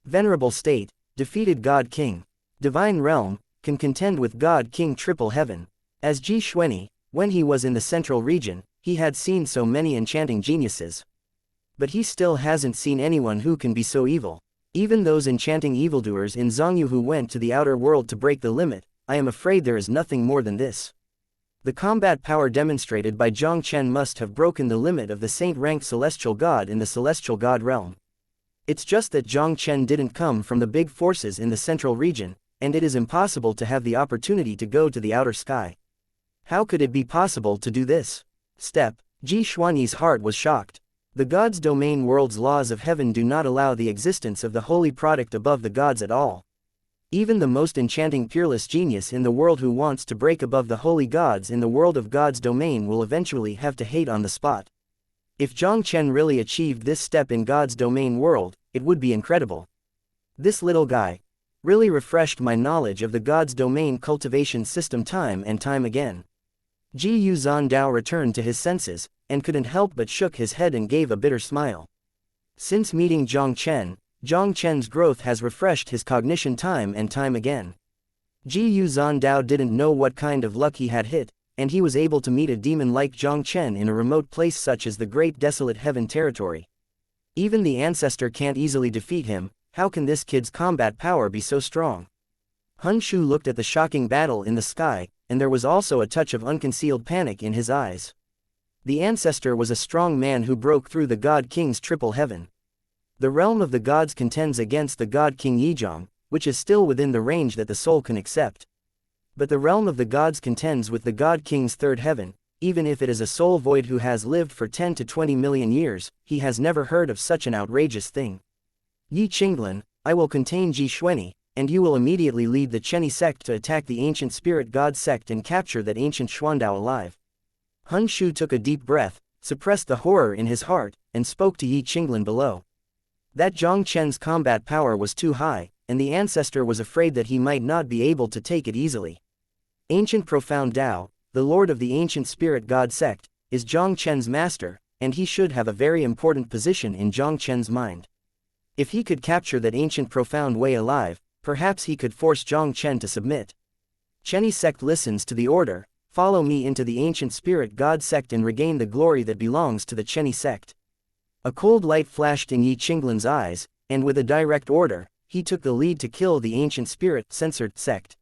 Venerable State, defeated God King. Divine Realm, can contend with God King Triple Heaven. As Ji Xuanyi, when he was in the central region, he had seen so many enchanting geniuses. But he still hasn't seen anyone who can be so evil. Even those enchanting evildoers in Zhongyu who went to the outer world to break the limit, I am afraid there is nothing more than this. The combat power demonstrated by Jiang Chen must have broken the limit of the saint-ranked celestial god in the celestial god realm. It's just that Jiang Chen didn't come from the big forces in the central region, and it is impossible to have the opportunity to go to the outer sky. How could it be possible to do this? Ji Xuanyi's heart was shocked. The God's domain world's laws of heaven do not allow the existence of the holy product above the gods at all. Even the most enchanting peerless genius in the world who wants to break above the holy gods in the world of God's domain will eventually have to hate on the spot. If Jiang Chen really achieved this step in God's domain world, it would be incredible. This little guy really refreshed my knowledge of the God's domain cultivation system time and time again. Ji Yu Zandao returned to his senses, and couldn't help but shook his head and gave a bitter smile. Since meeting Jiang Chen's growth has refreshed his cognition time and time again. Ji Yu Zandao didn't know what kind of luck he had hit, and he was able to meet a demon like Jiang Chen in a remote place such as the Great Desolate Heaven territory. Even the ancestor can't easily defeat him. How can this kid's combat power be so strong? Hun Shu looked at the shocking battle in the sky, and there was also a touch of unconcealed panic in his eyes. The ancestor was a strong man who broke through the God King's triple heaven. The realm of the gods contends against the God King Yizhong, which is still within the range that the soul can accept. But the realm of the gods contends with the God King's third heaven. Even if it is a soul void who has lived for 10 to 20 million years, he has never heard of such an outrageous thing. Yi Qinglan, I will contain Ji Xuanyi, and you will immediately lead the Chenny sect to attack the ancient spirit god sect and capture that ancient Xuandao alive. Hun Shu took a deep breath, suppressed the horror in his heart, and spoke to Yi Qinglan below. That Jiang Chen's combat power was too high, and the ancestor was afraid that he might not be able to take it easily. Ancient Profound Tao, the lord of the ancient spirit god sect, is Jiang Chen's master, and he should have a very important position in Jiang Chen's mind. If he could capture that ancient profound way alive, perhaps he could force Jiang Chen to submit. Chenny sect listens to the order, follow me into the ancient spirit god sect and regain the glory that belongs to the Chenny sect. A cold light flashed in Yi Qinglan's eyes, and with a direct order, he took the lead to kill the ancient spirit censored sect.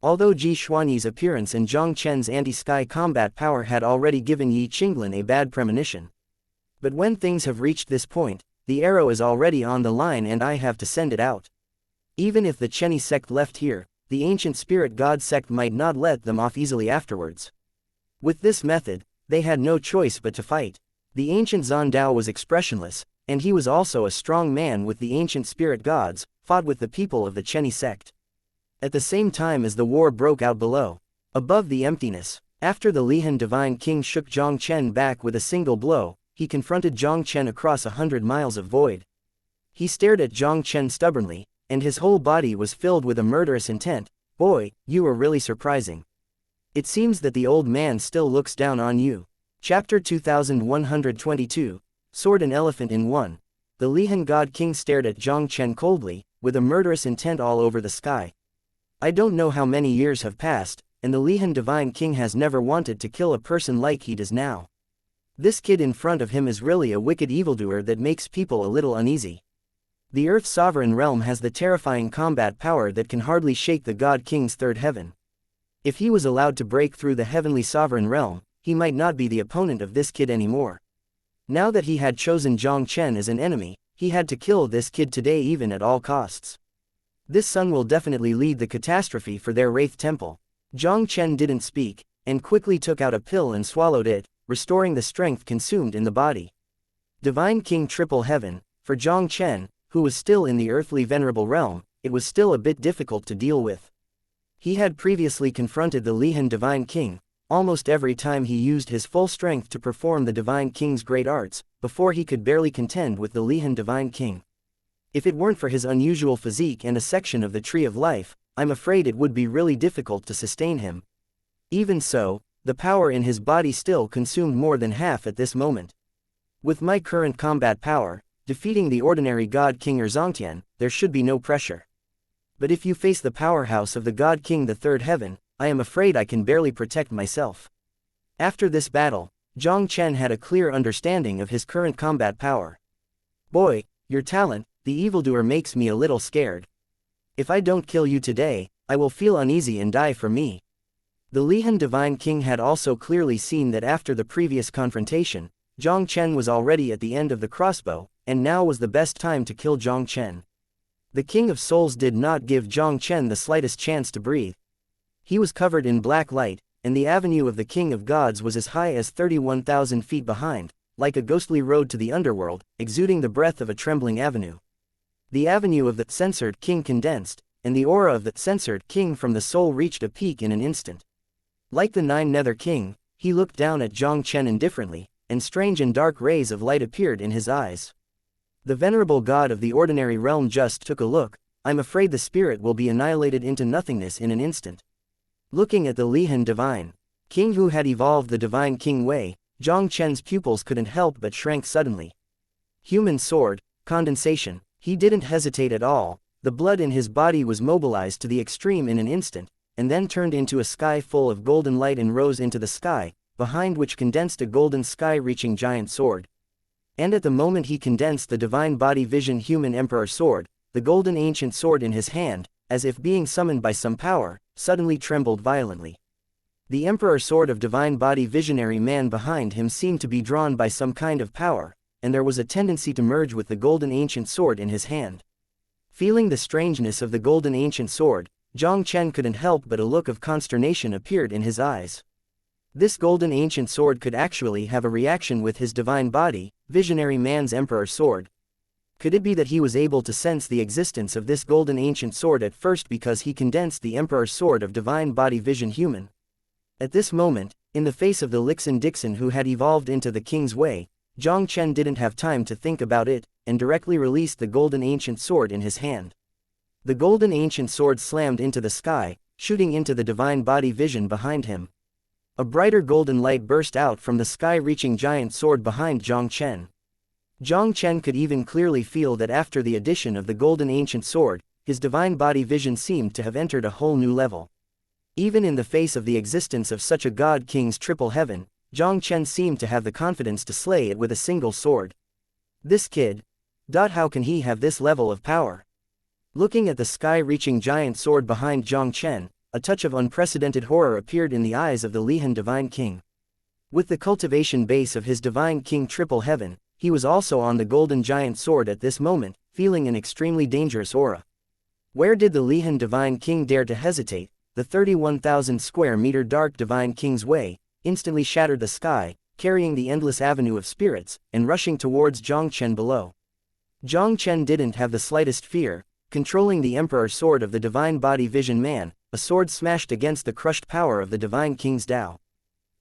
Although Ji Xuanyi's appearance and Jiang Chen's anti-sky combat power had already given Yi Qinglan a bad premonition. But when things have reached this point, the arrow is already on the line and I have to send it out. Even if the Chenny sect left here, the ancient spirit god sect might not let them off easily afterwards. With this method, they had no choice but to fight. The ancient Zan Dao was expressionless, and he was also a strong man with the ancient spirit gods, fought with the people of the Chenny sect. At the same time as the war broke out below, above the emptiness, after the Lihan divine king shook Jiang Chen back with a single blow, he confronted Jiang Chen across 100 miles of void. He stared at Jiang Chen stubbornly, and his whole body was filled with a murderous intent. Boy, you were really surprising. It seems that the old man still looks down on you. Chapter 2122, Sword and Elephant in One. The Lihan God King stared at Jiang Chen coldly, with a murderous intent all over the sky. I don't know how many years have passed, and the Lihan Divine King has never wanted to kill a person like he does now. This kid in front of him is really a wicked evildoer that makes people a little uneasy. The Earth's sovereign realm has the terrifying combat power that can hardly shake the God King's third heaven. If he was allowed to break through the heavenly sovereign realm, he might not be the opponent of this kid anymore. Now that he had chosen Jiang Chen as an enemy, he had to kill this kid today even at all costs. This son will definitely lead the catastrophe for their Wraith Temple. Jiang Chen didn't speak, and quickly took out a pill and swallowed it, restoring the strength consumed in the body. Divine King Triple Heaven. For Jiang Chen, who was still in the earthly venerable realm, it was still a bit difficult to deal with. He had previously confronted the Lihan Divine King, almost every time he used his full strength to perform the Divine King's great arts, before he could barely contend with the Lihan Divine King. If it weren't for his unusual physique and a section of the Tree of Life, I'm afraid it would be really difficult to sustain him. Even so, the power in his body still consumed more than half at this moment. With my current combat power, defeating the ordinary God King or Zongtian, there should be no pressure. But if you face the powerhouse of the God King the Third Heaven, I am afraid I can barely protect myself. After this battle, Jiang Chen had a clear understanding of his current combat power. Boy, your talent, the evildoer, makes me a little scared. If I don't kill you today, I will feel uneasy and die for me. The Lihan Divine King had also clearly seen that after the previous confrontation, Jiang Chen was already at the end of the crossbow, and now was the best time to kill Jiang Chen. The King of Souls did not give Jiang Chen the slightest chance to breathe. He was covered in black light, and the avenue of the King of Gods was as high as 31,000 feet behind, like a ghostly road to the underworld, exuding the breath of a trembling avenue. The avenue of the censored king condensed, and the aura of the censored king from the soul reached a peak in an instant. Like the Nine Nether King, he looked down at Jiang Chen indifferently, and strange and dark rays of light appeared in his eyes. The venerable god of the ordinary realm just took a look. I'm afraid the spirit will be annihilated into nothingness in an instant. Looking at the Lihan Divine King who had evolved the Divine King way, Jiang Chen's pupils couldn't help but shrank suddenly. Human sword, condensation. He didn't hesitate at all. The blood in his body was mobilized to the extreme in an instant, and then turned into a sky full of golden light and rose into the sky, behind which condensed a golden sky-reaching giant sword. And at the moment he condensed the divine body vision human emperor sword, the golden ancient sword in his hand, as if being summoned by some power, suddenly trembled violently. The emperor sword of divine body visionary man behind him seemed to be drawn by some kind of power, and there was a tendency to merge with the golden ancient sword in his hand. Feeling the strangeness of the golden ancient sword, Jiang Chen couldn't help but a look of consternation appeared in his eyes. This golden ancient sword could actually have a reaction with his divine body, visionary man's emperor sword. Could it be that he was able to sense the existence of this golden ancient sword at first because he condensed the emperor sword of divine body vision human? At this moment, in the face of the Lixin Dixon who had evolved into the king's way, Jiang Chen didn't have time to think about it, and directly released the golden ancient sword in his hand. The golden ancient sword slammed into the sky, shooting into the divine body vision behind him. A brighter golden light burst out from the sky-reaching giant sword behind Jiang Chen. Jiang Chen could even clearly feel that after the addition of the golden ancient sword, his divine body vision seemed to have entered a whole new level. Even in the face of the existence of such a god king's triple heaven, Jiang Chen seemed to have the confidence to slay it with a single sword. This kid. How can he have this level of power? Looking at the sky-reaching giant sword behind Jiang Chen, a touch of unprecedented horror appeared in the eyes of the Lihan Divine King. With the cultivation base of his Divine King Triple Heaven, he was also on the golden giant sword at this moment, feeling an extremely dangerous aura. Where did the Lihan Divine King dare to hesitate? The 31,000 square meter Dark Divine King's way instantly shattered the sky, carrying the endless avenue of spirits, and rushing towards Jiang Chen below. Jiang Chen didn't have the slightest fear, controlling the Emperor's sword of the Divine Body Vision Man, a sword smashed against the crushed power of the Divine King's Tao.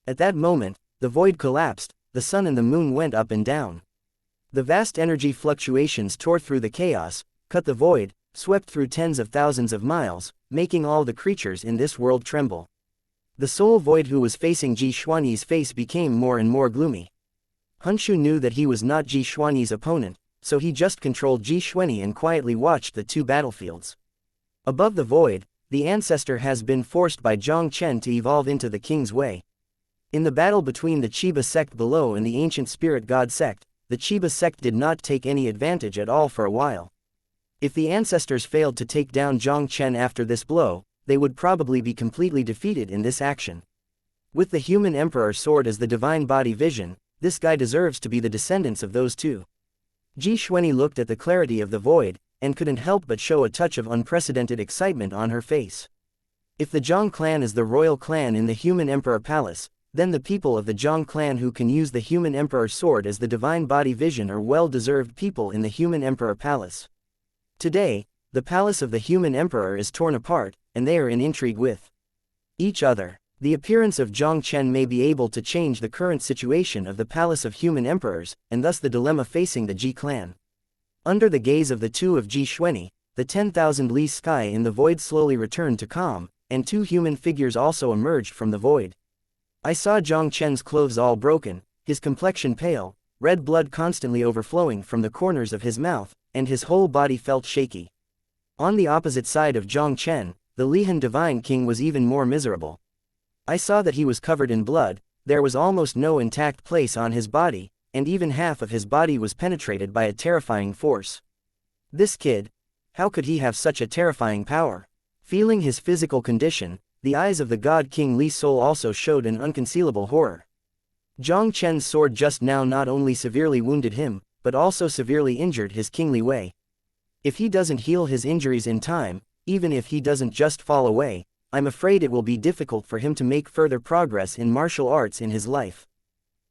At that moment, the void collapsed, the sun and the moon went up and down. The vast energy fluctuations tore through the chaos, cut the void, swept through tens of thousands of miles, making all the creatures in this world tremble. The soul void who was facing Ji Xuanyi's face became more and more gloomy. Honshu knew that he was not Ji Xuanyi's opponent, so he just controlled Ji Xuanyi and quietly watched the two battlefields. Above the void, the ancestor has been forced by Jiang Chen to evolve into the king's way. In the battle between the Chiba sect below and the ancient spirit god sect, the Chiba sect did not take any advantage at all for a while. If the ancestors failed to take down Jiang Chen after this blow, they would probably be completely defeated in this action. With the human emperor sword as the divine body vision, this guy deserves to be the descendants of those two. Ji Xuanyi looked at the clarity of the void, and couldn't help but show a touch of unprecedented excitement on her face. If the Jiang clan is the royal clan in the human emperor palace, then the people of the Jiang clan who can use the human emperor sword as the divine body vision are well-deserved people in the human emperor palace. Today, the palace of the human emperor is torn apart, and they are in intrigue with each other. The appearance of Jiang Chen may be able to change the current situation of the palace of human emperors, and thus the dilemma facing the Ji clan. Under the gaze of the two of Ji Xuanyi, the 10,000 li sky in the void slowly returned to calm, and two human figures also emerged from the void. I saw Jiang Chen's clothes all broken, his complexion pale, red blood constantly overflowing from the corners of his mouth, and his whole body felt shaky. On the opposite side of Jiang Chen, the Lihan Divine King was even more miserable. I saw that he was covered in blood, there was almost no intact place on his body, and even half of his body was penetrated by a terrifying force. This kid, how could he have such a terrifying power? Feeling his physical condition, the eyes of the God King Li Sol also showed an unconcealable horror. Jiang Chen's sword just now not only severely wounded him, but also severely injured his kingly way. If he doesn't heal his injuries in time, even if he doesn't just fall away, I'm afraid it will be difficult for him to make further progress in martial arts in his life.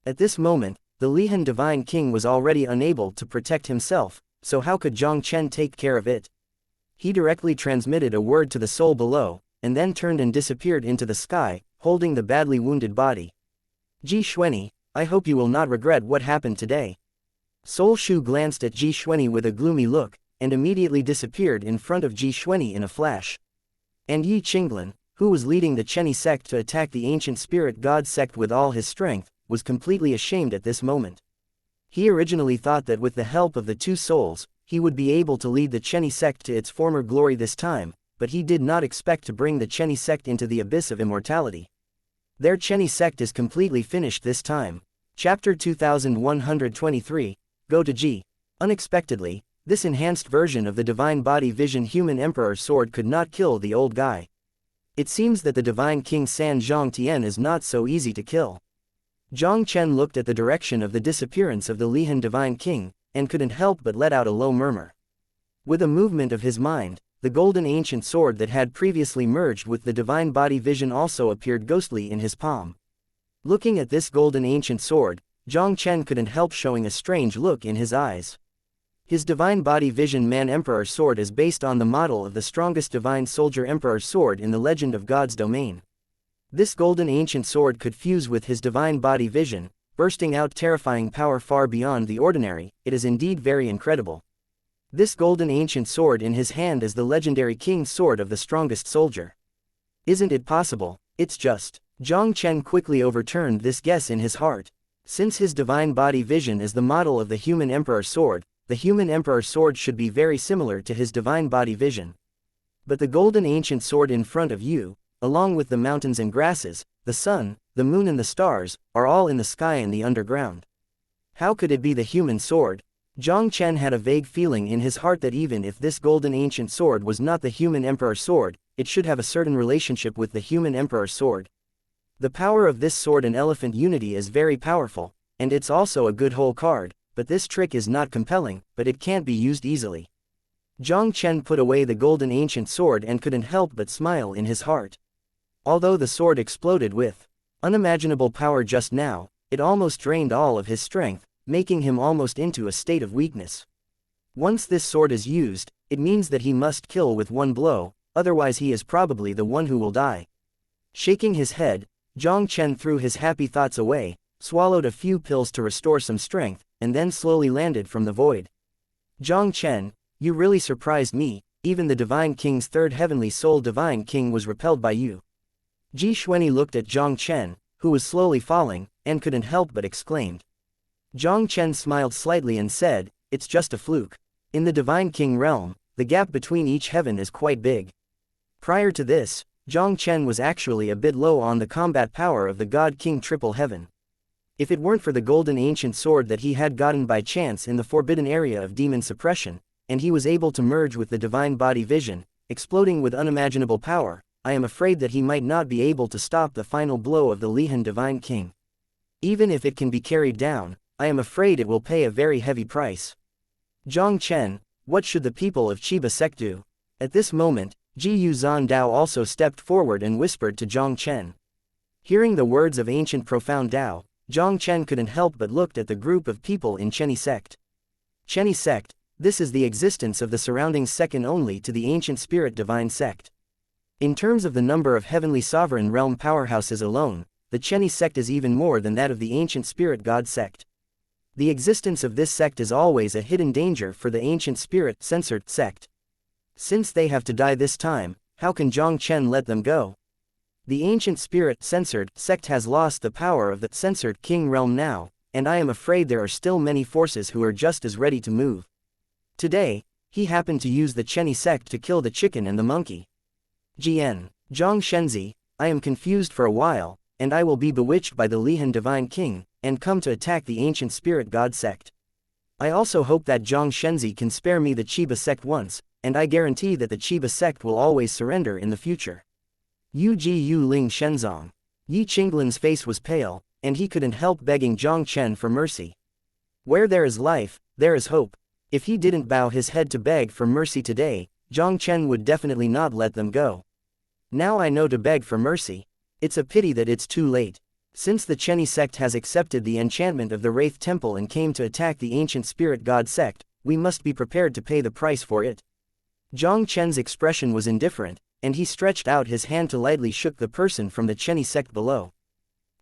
At this moment, the Lihan Divine King was already unable to protect himself, so how could Jiang Chen take care of it? He directly transmitted a word to the soul below, and then turned and disappeared into the sky, holding the badly wounded body. Ji Xuanyi, I hope you will not regret what happened today. Soul Shu glanced at Ji Xuanyi with a gloomy look, and immediately disappeared in front of Ji Xuanyi in a flash. And Yi Qinglan, who was leading the Cheni sect to attack the ancient spirit god sect with all his strength, was completely ashamed at this moment. He originally thought that with the help of the two souls, he would be able to lead the Cheni sect to its former glory this time, but he did not expect to bring the Cheni sect into the abyss of immortality. Their Cheni sect is completely finished this time. Chapter 2123, Go to Ji. Unexpectedly, this enhanced version of the Divine Body Vision Human Emperor sword could not kill the old guy. It seems that the Divine King San Zhang Tian is not so easy to kill. Jiang Chen looked at the direction of the disappearance of the Lihan Divine King, and couldn't help but let out a low murmur. With a movement of his mind, the golden ancient sword that had previously merged with the divine body vision also appeared ghostly in his palm. Looking at this golden ancient sword, Jiang Chen couldn't help showing a strange look in his eyes. His divine body vision man emperor sword is based on the model of the strongest divine soldier emperor sword in the legend of God's domain. This golden ancient sword could fuse with his divine body vision, bursting out terrifying power far beyond the ordinary. It is indeed very incredible. This golden ancient sword in his hand is the legendary king's sword of the strongest soldier. Isn't it possible? It's just. Jiang Chen quickly overturned this guess in his heart. Since his divine body vision is the model of the human emperor sword, the human emperor sword should be very similar to his divine body vision. But the golden ancient sword in front of you, along with the mountains and grasses, the sun, the moon and the stars, are all in the sky and the underground. How could it be the human sword? Jiang Chen had a vague feeling in his heart that even if this golden ancient sword was not the human emperor sword, it should have a certain relationship with the human emperor sword. The power of this sword and elephant unity is very powerful, and it's also a good hole card, but this trick is not compelling, but it can't be used easily. Jiang Chen put away the golden ancient sword and couldn't help but smile in his heart. Although the sword exploded with unimaginable power just now, it almost drained all of his strength, making him almost into a state of weakness. Once this sword is used, it means that he must kill with one blow, otherwise he is probably the one who will die. Shaking his head, Jiang Chen threw his happy thoughts away, swallowed a few pills to restore some strength, and then slowly landed from the void. Jiang Chen, you really surprised me, even the Divine King's third heavenly soul Divine King was repelled by you. Ji Xuanyi looked at Jiang Chen, who was slowly falling, and couldn't help but exclaimed. Jiang Chen smiled slightly and said, it's just a fluke. In the Divine King realm, the gap between each heaven is quite big. Prior to this, Jiang Chen was actually a bit low on the combat power of the God King Triple Heaven. If it weren't for the golden ancient sword that he had gotten by chance in the forbidden area of demon suppression, and he was able to merge with the divine body vision, exploding with unimaginable power, I am afraid that he might not be able to stop the final blow of the Lihan Divine King. Even if it can be carried down, I am afraid it will pay a very heavy price. Jiang Chen, what should the people of Chiba Sect do? At this moment, Ji Yu Zan Dao also stepped forward and whispered to Jiang Chen. Hearing the words of ancient profound Dao, Jiang Chen couldn't help but looked at the group of people in Chenny Sect. Chenny Sect, this is the existence of the surroundings second only to the ancient spirit divine sect. In terms of the number of heavenly sovereign realm powerhouses alone, the Chenny Sect is even more than that of the ancient spirit god sect. The existence of this sect is always a hidden danger for the ancient spirit censored sect. Since they have to die this time, how can Jiang Chen let them go? The ancient spirit censored sect has lost the power of the censored king realm now, and I am afraid there are still many forces who are just as ready to move. Today, he happened to use the Chenny Sect to kill the chicken and the monkey. Jiang Shenzi, I am confused for a while, and I will be bewitched by the Lihan Divine King, and come to attack the ancient spirit god sect. I also hope that Jiang Shenzi can spare me the Chiba Sect once, and I guarantee that the Chiba Sect will always surrender in the future. Yu Ji Yu Ling Shenzong. Yi Qinglin's face was pale, and he couldn't help begging Jiang Chen for mercy. Where there is life, there is hope. If he didn't bow his head to beg for mercy today, Jiang Chen would definitely not let them go. Now I know to beg for mercy. It's a pity that it's too late. Since the Chenny Sect has accepted the enchantment of the Wraith Temple and came to attack the ancient spirit god sect, we must be prepared to pay the price for it. Jiang Chen's expression was indifferent, and he stretched out his hand to lightly shook the person from the Chenny Sect below.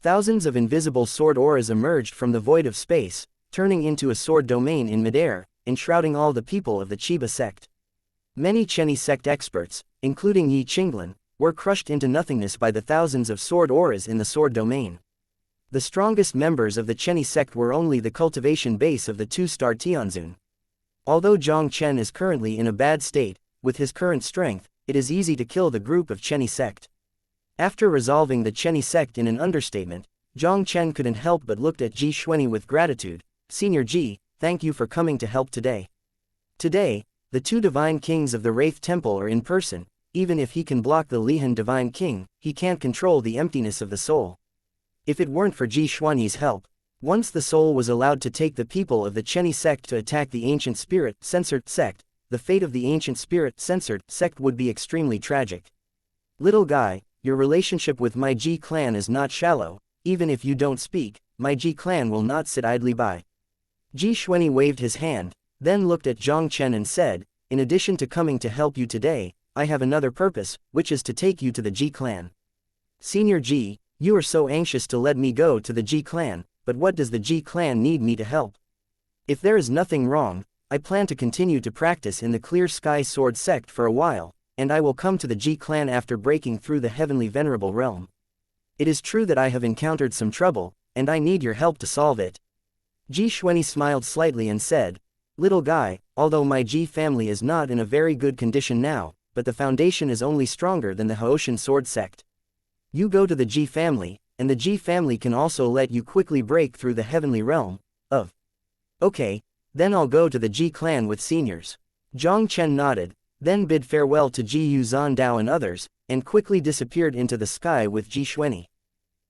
Thousands of invisible sword auras emerged from the void of space, turning into a sword domain in midair, enshrouding all the people of the Chiba Sect. Many Chenny Sect experts, including Yi Qinglin, were crushed into nothingness by the thousands of sword auras in the sword domain. The strongest members of the Chenny Sect were only the cultivation base of the two-star Tianzun. Although Jiang Chen is currently in a bad state, with his current strength, it is easy to kill the group of Chenny Sect. After resolving the Chenny Sect in an understatement, Jiang Chen couldn't help but looked at Ji Xuanyi with gratitude. Senior Ji, thank you for coming to help today. Today, the two divine kings of the Wraith Temple are in person. Even if he can block the Lihan Divine King, he can't control the emptiness of the soul. If it weren't for Ji Xuanyi's help, once the soul was allowed to take the people of the Chenny Sect to attack the ancient spirit censored sect, the fate of the ancient spirit censored sect would be extremely tragic. Little guy, your relationship with my Ji clan is not shallow. Even if you don't speak, my Ji clan will not sit idly by. Ji Xuanyi waved his hand, then looked at Jiang Chen and said, in addition to coming to help you today, I have another purpose, which is to take you to the Ji clan. Senior Ji, you are so anxious to let me go to the Ji clan, but what does the Ji clan need me to help? If there is nothing wrong, I plan to continue to practice in the Clear Sky Sword Sect for a while, and I will come to the Ji clan after breaking through the Heavenly Venerable Realm. It is true that I have encountered some trouble, and I need your help to solve it. Ji Xuanyi smiled slightly and said, little guy, although my Ji family is not in a very good condition now, but the foundation is only stronger than the Haoshan Sword Sect. You go to the Ji family, and the Ji family can also let you quickly break through the Heavenly Realm. Okay, then I'll go to the Ji clan with seniors. Jiang Chen nodded, then bid farewell to Ji Yu Zan Dao and others, and quickly disappeared into the sky with Ji Xuanyi.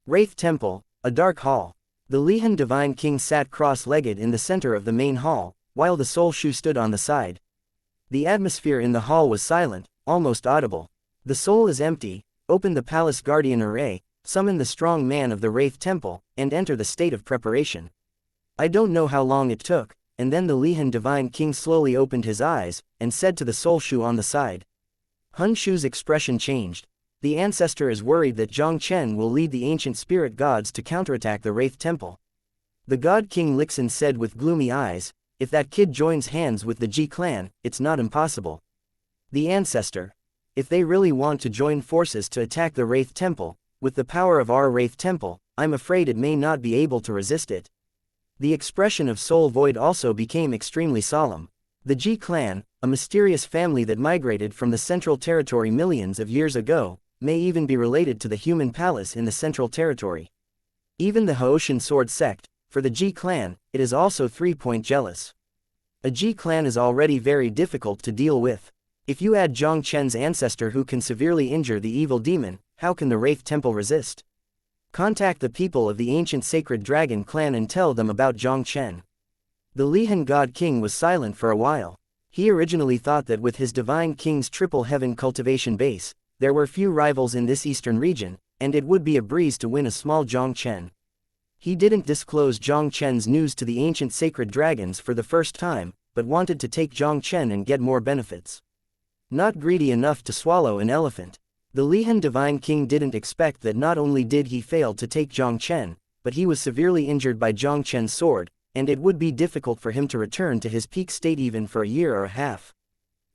Wraith Temple, a dark hall. The Lihan Divine King sat cross-legged in the center of the main hall, while the Soul Shu stood on the side. The atmosphere in the hall was silent, almost audible. The soul is empty. Open the palace guardian array, summon the strong man of the Wraith Temple, and enter the state of preparation. I don't know how long it took, and then the Lihan Divine King slowly opened his eyes, and said to the Soul Shu on the side. Hun Shu's expression changed. The ancestor is worried that Jiang Chen will lead the ancient spirit gods to counterattack the Wraith Temple. The God King Lixin said with gloomy eyes, if that kid joins hands with the Ji clan, it's not impossible. The ancestor. If they really want to join forces to attack the Wraith Temple, with the power of our Wraith Temple, I'm afraid it may not be able to resist it. The expression of Soul Void also became extremely solemn. The Ji clan, a mysterious family that migrated from the Central Territory millions of years ago, may even be related to the human palace in the Central Territory. Even the Haoshan Sword Sect, for the Ji clan, it is also 3-point jealous. A Ji clan is already very difficult to deal with. If you add Jiang Chen's ancestor who can severely injure the evil demon, how can the Wraith Temple resist? Contact the people of the ancient sacred dragon clan and tell them about Jiang Chen. The Lihan God King was silent for a while. He originally thought that with his Divine King's triple heaven cultivation base, there were few rivals in this eastern region, and it would be a breeze to win a small Jiang Chen. He didn't disclose Jiang Chen's news to the ancient sacred dragons for the first time, but wanted to take Jiang Chen and get more benefits. Not greedy enough to swallow an elephant. The Lihan Divine King didn't expect that not only did he fail to take Jiang Chen, but he was severely injured by Jiang Chen's sword, and it would be difficult for him to return to his peak state even for a year or a half.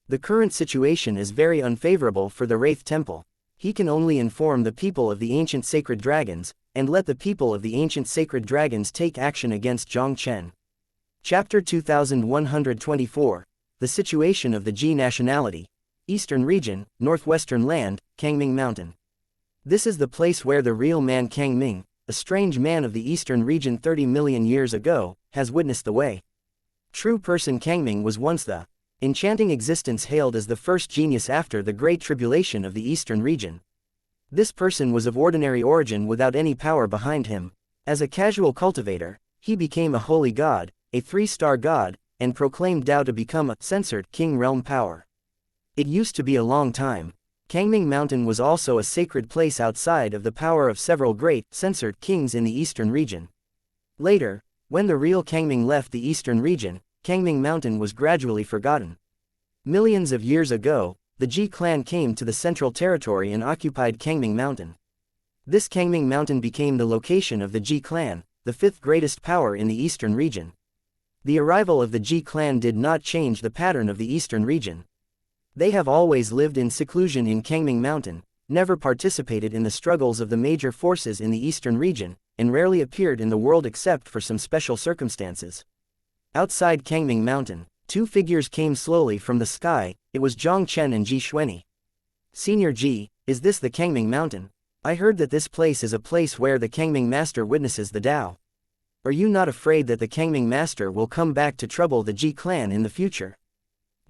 The current situation is very unfavorable for the Wraith Temple. He can only inform the people of the ancient sacred dragons, and let the people of the ancient sacred dragons take action against Jiang Chen. Chapter 2124. The Situation of the Ji Nationality. Eastern Region, Northwestern Land, Kangming Mountain. This is the place where the real man Kangming, a strange man of the Eastern Region 30 million years ago, has witnessed the way. True person Kangming was once the enchanting existence hailed as the first genius after the Great Tribulation of the Eastern Region. This person was of ordinary origin without any power behind him. As a casual cultivator, he became a holy god, a 3-star god, and proclaimed Tao to become a censored king realm power. It used to be a long time. Kangming Mountain was also a sacred place outside of the power of several great, censored kings in the eastern region. Later, when the real Kangming left the eastern region, Kangming Mountain was gradually forgotten. Millions of years ago, the Ji clan came to the Central Territory and occupied Kangming Mountain. This Kangming Mountain became the location of the Ji clan, the 5th greatest power in the eastern region. The arrival of the Ji clan did not change the pattern of the eastern region. They have always lived in seclusion in Kangming Mountain, never participated in the struggles of the major forces in the eastern region, and rarely appeared in the world except for some special circumstances. Outside Kangming Mountain, 2 figures came slowly from the sky. It was Jiang Chen and Ji Xuanyi. Senior Ji, is this the Kangming Mountain? I heard that this place is a place where the Kangming Master witnesses the Tao. Are you not afraid that the Kangming Master will come back to trouble the Ji clan in the future?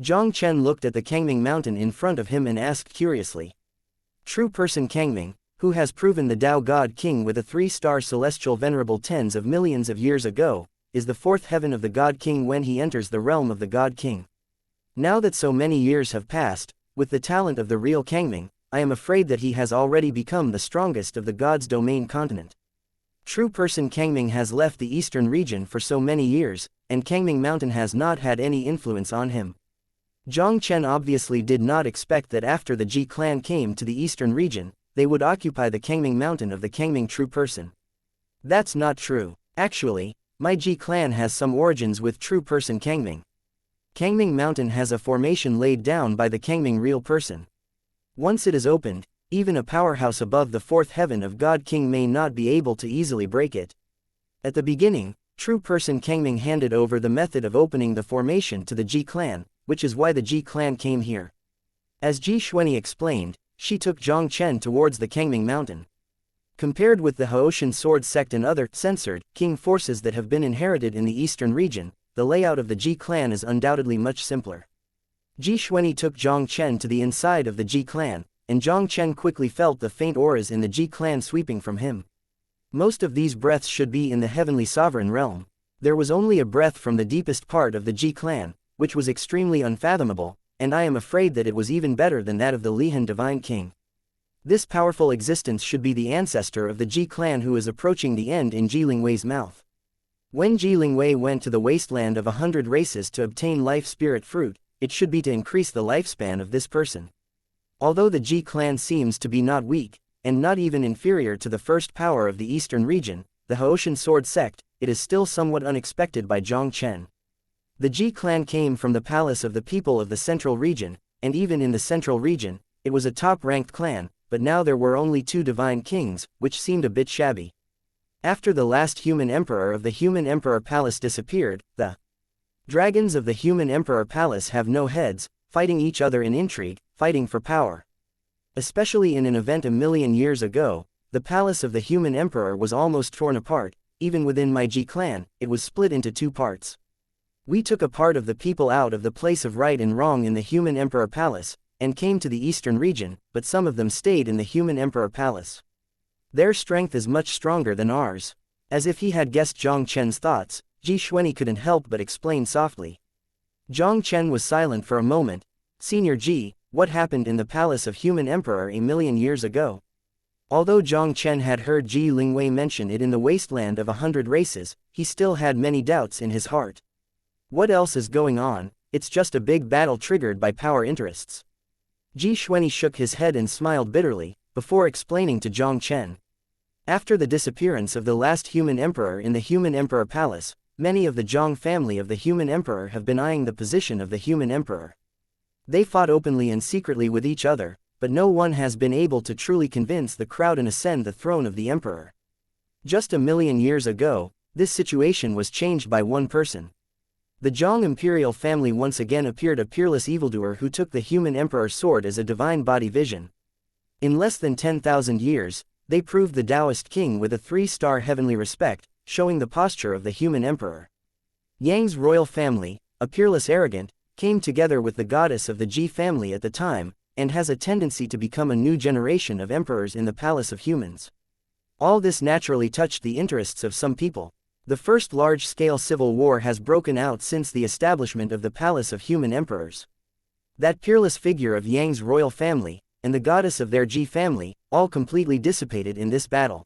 Jiang Chen looked at the Kangming Mountain in front of him and asked curiously. True person Kangming, who has proven the Tao God King with a 3-star celestial venerable tens of millions of years ago, is the 4th heaven of the God King when he enters the realm of the God King. Now that so many years have passed, with the talent of the real Kangming, I am afraid that he has already become the strongest of the God's domain continent. True person Kangming has left the eastern region for so many years, and Kangming Mountain has not had any influence on him. Jiang Chen obviously did not expect that after the Ji clan came to the eastern region, they would occupy the Kangming Mountain of the Kangming true person. That's not true. Actually, my Ji clan has some origins with true person Kangming. Kangming Mountain has a formation laid down by the Kangming real person. Once it is opened, even a powerhouse above the 4th heaven of God King may not be able to easily break it. At the beginning, true person Kangming handed over the method of opening the formation to the Ji clan, which is why the Ji clan came here. As Ji Xuanyi explained, she took Jiang Chen towards the Kangming Mountain. Compared with the Haoshan Sword Sect and other censored king forces that have been inherited in the eastern region, the layout of the Ji clan is undoubtedly much simpler. Ji Xuanyi took Jiang Chen to the inside of the Ji clan, and Jiang Chen quickly felt the faint auras in the Ji clan sweeping from him. Most of these breaths should be in the heavenly sovereign realm. There was only a breath from the deepest part of the Ji clan, which was extremely unfathomable, and I am afraid that it was even better than that of the Lihan Divine King. This powerful existence should be the ancestor of the Ji clan who is approaching the end in Ji Lingwei's mouth. When Ji Lingwei went to the wasteland of 100 races to obtain life spirit fruit, it should be to increase the lifespan of this person. Although the Ji clan seems to be not weak, and not even inferior to the first power of the eastern region, the Haoshan Sword Sect, it is still somewhat unexpected by Jiang Chen. The Ji clan came from the palace of the people of the central region, and even in the central region, it was a top-ranked clan, but now there were only 2 divine kings, which seemed a bit shabby. After the last human emperor of the Human Emperor Palace disappeared, the dragons of the Human Emperor Palace have no heads, fighting each other in intrigue, fighting for power. Especially in an event a million years ago, the palace of the Human Emperor was almost torn apart. Even within my Ji clan, it was split into 2 parts. We took a part of the people out of the place of right and wrong in the Human Emperor Palace, and came to the eastern region, but some of them stayed in the Human Emperor Palace. Their strength is much stronger than ours. As if he had guessed Jiang Chen's thoughts, Ji Xuanyi couldn't help but explain softly. Jiang Chen was silent for a moment. Senior Ji, what happened in the palace of Human Emperor a million years ago? Although Jiang Chen had heard Ji Lingwei mention it in the wasteland of 100 races, he still had many doubts in his heart. What else is going on? It's just a big battle triggered by power interests. Ji Xuanyi shook his head and smiled bitterly, before explaining to Jiang Chen. After the disappearance of the last human emperor in the Human Emperor Palace, many of the Jiang family of the Human Emperor have been eyeing the position of the Human Emperor. They fought openly and secretly with each other, but no one has been able to truly convince the crowd and ascend the throne of the emperor. Just a million years ago, this situation was changed by one person. The Jiang imperial family once again appeared a peerless evildoer who took the Human Emperor's sword as a divine body vision. In less than 10,000 years, they proved the Taoist king with a 3-star heavenly respect, showing the posture of the Human Emperor. Yang's royal family, a peerless arrogant, came together with the goddess of the Ji family at the time, and has a tendency to become a new generation of emperors in the palace of humans. All this naturally touched the interests of some people. The first large-scale civil war has broken out since the establishment of the palace of human emperors. That peerless figure of Yang's royal family, and the goddess of their Ji family, all completely dissipated in this battle.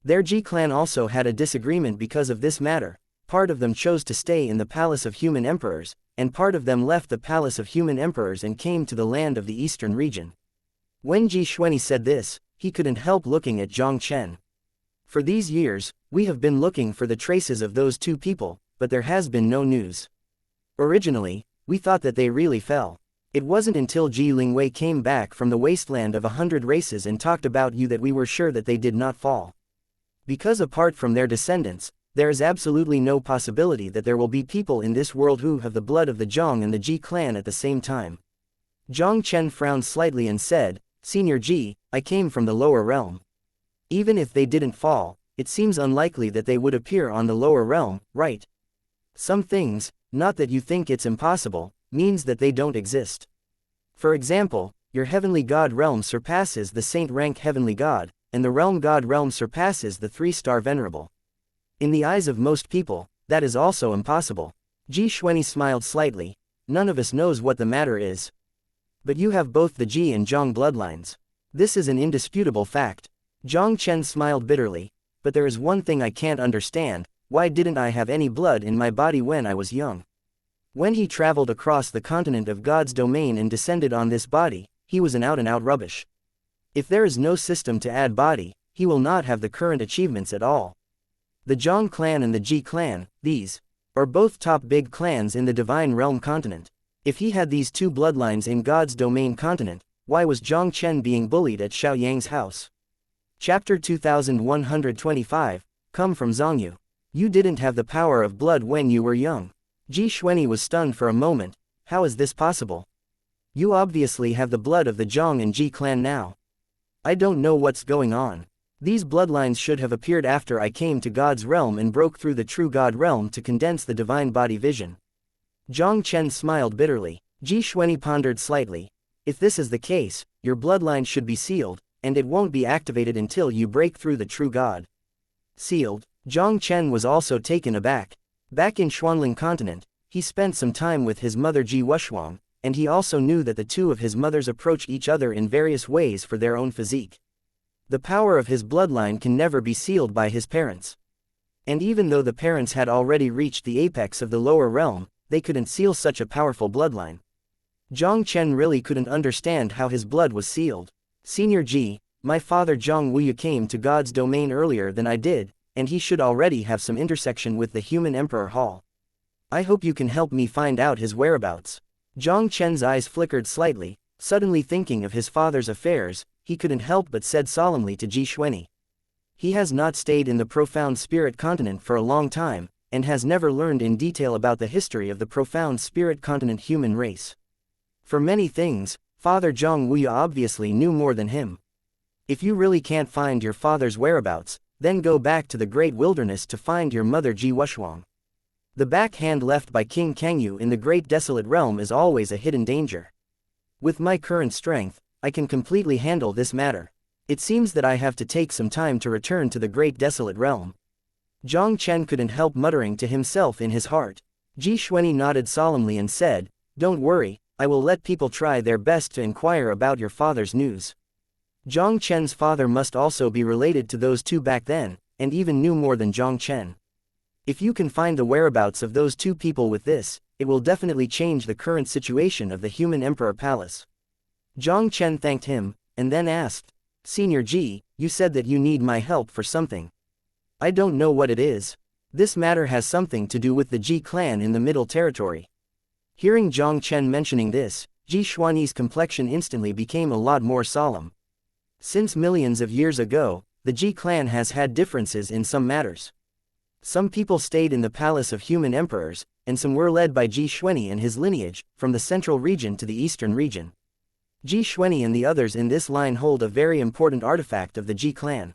Their Ji clan also had a disagreement because of this matter. Part of them chose to stay in the palace of human emperors, and part of them left the palace of human emperors and came to the land of the eastern region. When Ji Xuanyi said this, he couldn't help looking at Jiang Chen. For these years, we have been looking for the traces of those 2 people, but there has been no news. Originally, we thought that they really fell. It wasn't until Ji Lingwei came back from the wasteland of 100 races and talked about you that we were sure that they did not fall. Because apart from their descendants, there is absolutely no possibility that there will be people in this world who have the blood of the Jiang and the Ji clan at the same time. Jiang Chen frowned slightly and said, Senior Ji, I came from the lower realm. Even if they didn't fall, it seems unlikely that they would appear on the lower realm, right? Some things, not that you think it's impossible, means that they don't exist. For example, your heavenly god realm surpasses the saint rank heavenly god, and the realm god realm surpasses the 3-star venerable. In the eyes of most people, that is also impossible. Ji Xuanyi smiled slightly. None of us knows what the matter is. But you have both the Ji and Jiang bloodlines. This is an indisputable fact. Jiang Chen smiled bitterly. But there is one thing I can't understand. Why didn't I have any blood in my body when I was young? When he traveled across the continent of God's domain and descended on this body, he was an out-and-out rubbish. If there is no system to add body, he will not have the current achievements at all. The Jiang clan and the Ji clan, these are both top big clans in the Divine Realm continent. If he had these 2 bloodlines in God's domain continent, why was Jiang Chen being bullied at Xiao Yang's house? Chapter 2125, Come from Zhongyu. You didn't have the power of blood when you were young. Ji Xuanyi was stunned for a moment. How is this possible? You obviously have the blood of the Jiang and Ji clan now. I don't know what's going on. These bloodlines should have appeared after I came to God's realm and broke through the true God realm to condense the divine body vision. Jiang Chen smiled bitterly. Ji Xuanyi pondered slightly. If this is the case, your bloodline should be sealed, and it won't be activated until you break through the true God. Sealed? Jiang Chen was also taken aback. Back in Xuanling continent, he spent some time with his mother Ji Wushuang, and he also knew that the two of his mothers approached each other in various ways for their own physique. The power of his bloodline can never be sealed by his parents. And even though the parents had already reached the apex of the lower realm, they couldn't seal such a powerful bloodline. Jiang Chen really couldn't understand how his blood was sealed. Senior Ji, my father Jiang Wuya came to God's domain earlier than I did, and he should already have some intersection with the human Emperor Hall. I hope you can help me find out his whereabouts. Jiang Chen's eyes flickered slightly, suddenly thinking of his father's affairs. He couldn't help but said solemnly to Ji Xuanyi. He has not stayed in the profound spirit continent for a long time, and has never learned in detail about the history of the profound spirit continent human race. For many things, Father Jiang Wuya obviously knew more than him. If you really can't find your father's whereabouts, then go back to the great wilderness to find your mother Ji Wushuang. The backhand left by King Kangyu in the great desolate realm is always a hidden danger. With my current strength, I can completely handle this matter. It seems that I have to take some time to return to the great desolate realm. Jiang Chen couldn't help muttering to himself in his heart. Ji Xuanyi nodded solemnly and said, "Don't worry, I will let people try their best to inquire about your father's news." Jiang Chen's father must also be related to those two back then, and even knew more than Jiang Chen. If you can find the whereabouts of those two people with this, it will definitely change the current situation of the human Emperor Palace. Jiang Chen thanked him, and then asked, "Senior Ji, you said that you need my help for something. I don't know what it is. This matter has something to do with the Ji clan in the Middle Territory." Hearing Jiang Chen mentioning this, Ji Xuanyi's complexion instantly became a lot more solemn. Since millions of years ago, the Ji clan has had differences in some matters. Some people stayed in the palace of human emperors, and some were led by Ji Xuanyi and his lineage, from the central region to the eastern region. Ji Xuanyi and the others in this line hold a very important artifact of the Ji clan.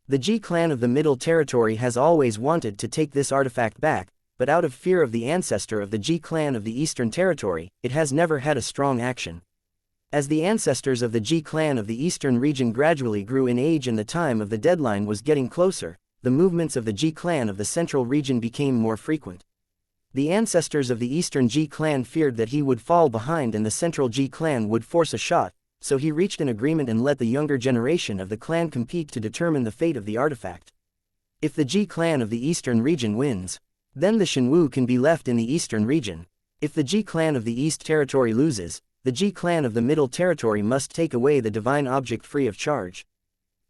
The Ji clan of the Middle Territory has always wanted to take this artifact back, but out of fear of the ancestor of the Ji clan of the Eastern Territory, it has never had a strong action. As the ancestors of the Ji clan of the Eastern region gradually grew in age and the time of the deadline was getting closer, the movements of the Ji clan of the Central region became more frequent. The ancestors of the Eastern Ji clan feared that he would fall behind and the Central Ji clan would force a shot, so he reached an agreement and let the younger generation of the clan compete to determine the fate of the artifact. If the Ji clan of the Eastern region wins, then the Shenwu can be left in the Eastern region. If the Ji clan of the East Territory loses, the Ji clan of the Middle Territory must take away the divine object free of charge.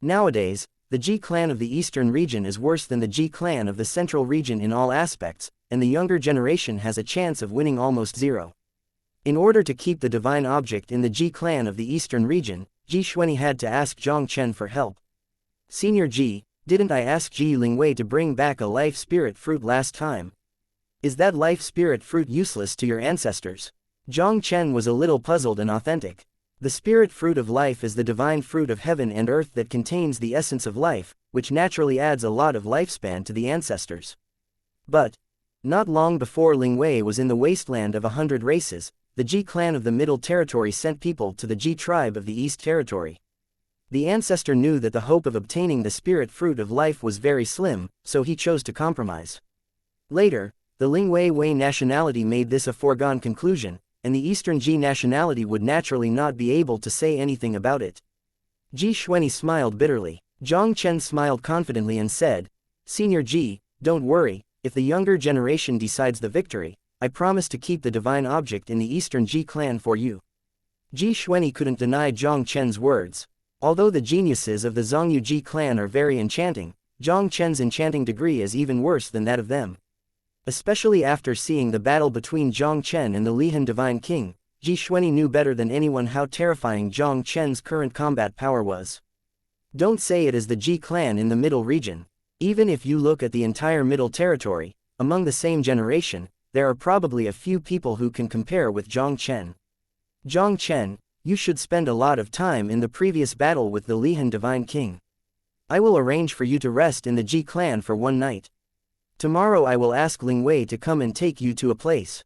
Nowadays, the Ji clan of the Eastern region is worse than the Ji clan of the Central region in all aspects, and the younger generation has a chance of winning almost zero. In order to keep the divine object in the Ji clan of the Eastern region, Ji Xuanyi had to ask Jiang Chen for help. "Senior Ji, didn't I ask Ji Lingwei to bring back a life spirit fruit last time? Is that life spirit fruit useless to your ancestors?" Jiang Chen was a little puzzled and authentic. The spirit fruit of life is the divine fruit of heaven and earth that contains the essence of life, which naturally adds a lot of lifespan to the ancestors. But not long before Lingwei was in the wasteland of 100 races, the Ji clan of the Middle Territory sent people to the Ji tribe of the East Territory. The ancestor knew that the hope of obtaining the spirit fruit of life was very slim, so he chose to compromise. Later, the Lingwei Wei nationality made this a foregone conclusion, and the Eastern Ji nationality would naturally not be able to say anything about it. Ji Xuanyi smiled bitterly. Jiang Chen smiled confidently and said, "Senior Ji, don't worry, if the younger generation decides the victory, I promise to keep the divine object in the Eastern Ji clan for you." Ji Xuanyi couldn't deny Jiang Chen's words. Although the geniuses of the Zhongyu Ji clan are very enchanting, Jiang Chen's enchanting degree is even worse than that of them. Especially after seeing the battle between Jiang Chen and the Lihan Divine King, Ji Xuanyi knew better than anyone how terrifying Jiang Chen's current combat power was. Don't say it is the Ji clan in the Middle region. Even if you look at the entire Middle Territory, among the same generation, there are probably a few people who can compare with Jiang Chen. Jiang Chen, you should spend a lot of time in the previous battle with the Lihan Divine King. I will arrange for you to rest in the Ji clan for one night. Tomorrow I will ask Lingwei to come and take you to a place.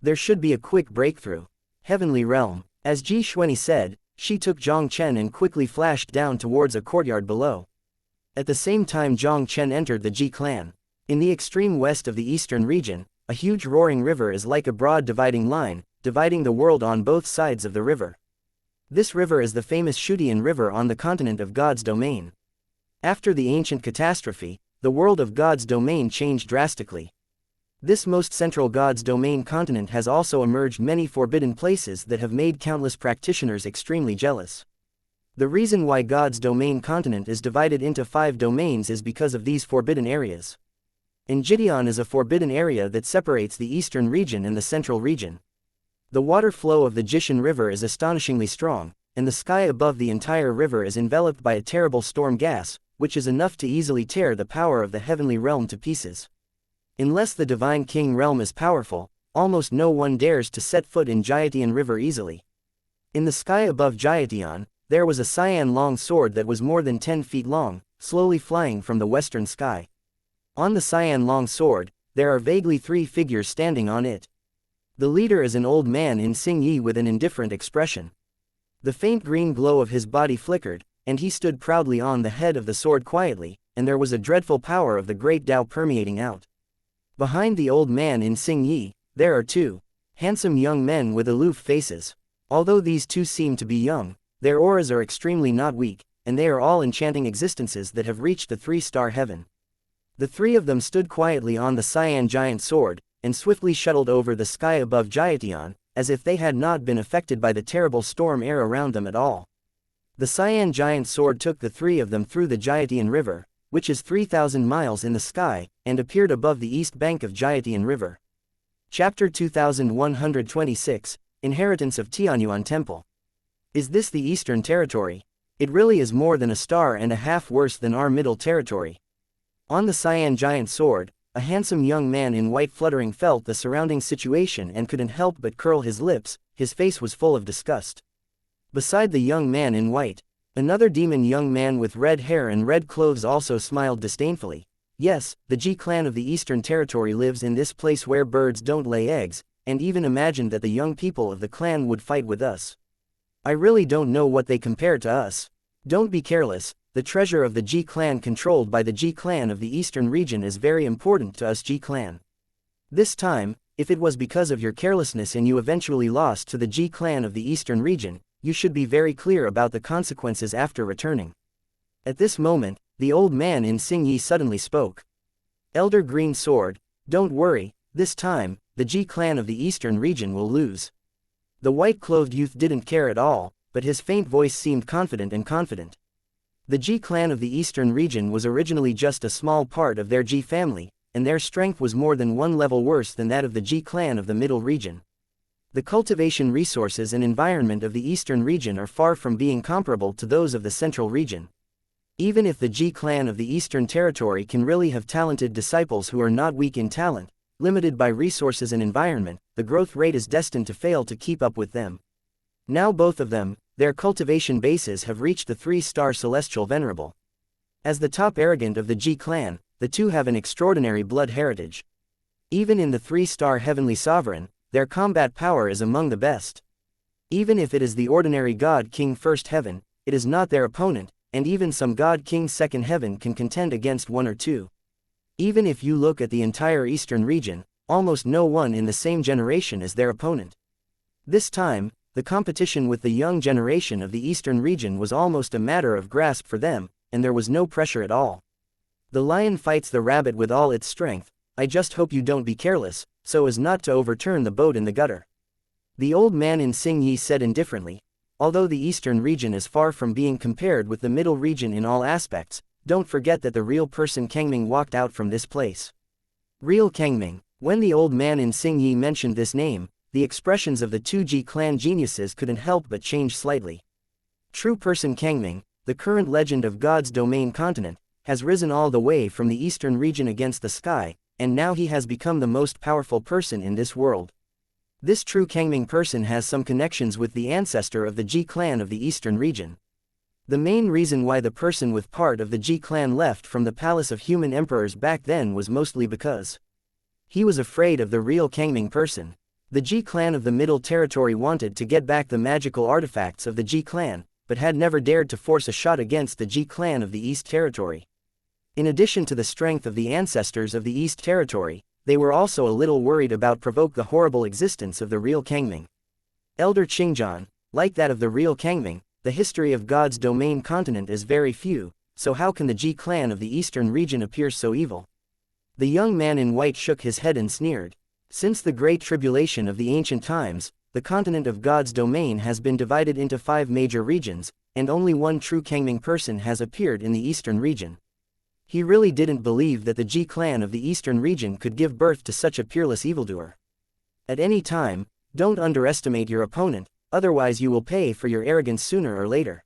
There should be a quick breakthrough. Heavenly Realm. As Ji Xuanyi said, she took Jiang Chen and quickly flashed down towards a courtyard below. At the same time Jiang Chen entered the Ji clan. In the extreme west of the eastern region, a huge roaring river is like a broad dividing line, dividing the world on both sides of the river. This river is the famous Xu Tianming River on the continent of God's domain. After the ancient catastrophe, the world of God's domain changed drastically. This most central God's domain continent has also emerged many forbidden places that have made countless practitioners extremely jealous. The reason why God's domain continent is divided into 5 domains is because of these forbidden areas. Jidian is a forbidden area that separates the eastern region and the central region. The water flow of the Jishan River is astonishingly strong, and the sky above the entire river is enveloped by a terrible storm gas, which is enough to easily tear the power of the Heavenly Realm to pieces. Unless the Divine King Realm is powerful, almost no one dares to set foot in Jiatian River easily. In the sky above Jiatian, there was a cyan long sword that was more than 10 feet long, slowly flying from the western sky. On the cyan long sword, there are vaguely 3 figures standing on it. The leader is an old man in Xingyi with an indifferent expression. The faint green glow of his body flickered, and he stood proudly on the head of the sword quietly, and there was a dreadful power of the great Tao permeating out. Behind the old man in Xingyi, there are 2 handsome young men with aloof faces. Although these 2 seem to be young, their auras are extremely not weak, and they are all enchanting existences that have reached the 3-star heaven. The 3 of them stood quietly on the cyan giant sword, and swiftly shuttled over the sky above Jiatian, as if they had not been affected by the terrible storm air around them at all. The cyan giant sword took the 3 of them through the Jiatian River, which is 3,000 miles in the sky, and appeared above the east bank of Jiatian River. Chapter 2126, Inheritance of Tianyuan Temple. Is this the Eastern Territory? It really is more than a star and a half worse than our Middle Territory. On the cyan giant sword, a handsome young man in white fluttering felt the surrounding situation and couldn't help but curl his lips. His face was full of disgust. Beside the young man in white, another demon young man with red hair and red clothes also smiled disdainfully. Yes, the Ji clan of the Eastern Territory lives in this place where birds don't lay eggs, and even imagined that the young people of the clan would fight with us. I really don't know what they compare to us. Don't be careless. The treasure of the Ji clan controlled by the Ji clan of the eastern region is very important to us Ji clan. This time, if it was because of your carelessness and you eventually lost to the Ji clan of the eastern region, you should be very clear about the consequences after returning. At this moment, the old man in Xingyi suddenly spoke. Elder Green Sword, don't worry, this time, the Ji clan of the eastern region will lose. The white-clothed youth didn't care at all, but his faint voice seemed confident and confident. The Ji clan of the eastern region was originally just a small part of their Ji family, and their strength was more than 1 level worse than that of the Ji clan of the middle region. The cultivation resources and environment of the eastern region are far from being comparable to those of the central region. Even if the Ji clan of the eastern territory can really have talented disciples who are not weak in talent, limited by resources and environment, the growth rate is destined to fail to keep up with them. Now both of them, their cultivation bases have reached the 3-star celestial venerable. As the top arrogant of the Ji clan, the 2 have an extraordinary blood heritage. Even in the 3-star heavenly sovereign, their combat power is among the best. Even if it is the ordinary God King First Heaven, it is not their opponent, and even some God King Second Heaven can contend against 1 or 2. Even if you look at the entire eastern region, almost no one in the same generation is their opponent. This time, the competition with the young generation of the eastern region was almost a matter of grasp for them, and there was no pressure at all. The lion fights the rabbit with all its strength. I just hope you don't be careless, so as not to overturn the boat in the gutter. The old man in Xingyi said indifferently. Although the eastern region is far from being compared with the middle region in all aspects, don't forget that the real person Kangming walked out from this place. Real Kangming. When the old man in Xingyi mentioned this name, the expressions of the 2 Ji clan geniuses couldn't help but change slightly. True person Kangming, the current legend of God's domain continent, has risen all the way from the eastern region against the sky, and now he has become the most powerful person in this world. This true Kangming person has some connections with the ancestor of the Ji clan of the eastern region. The main reason why the person with part of the Ji clan left from the palace of human emperors back then was mostly because he was afraid of the real Kangming person. The Ji clan of the Middle Territory wanted to get back the magical artifacts of the Ji clan, but had never dared to force a shot against the Ji clan of the East Territory. In addition to the strength of the ancestors of the East Territory, they were also a little worried about provoke the horrible existence of the real Kangming. Elder Qingzhan, like that of the real Kangming, the history of God's domain continent is very few, so how can the Ji clan of the eastern region appear so evil? The young man in white shook his head and sneered. Since the great tribulation of the ancient times, the continent of God's domain has been divided into 5 major regions, and only one true Kangming person has appeared in the eastern region. He really didn't believe that the Ji clan of the eastern region could give birth to such a peerless evildoer. At any time, don't underestimate your opponent, otherwise you will pay for your arrogance sooner or later.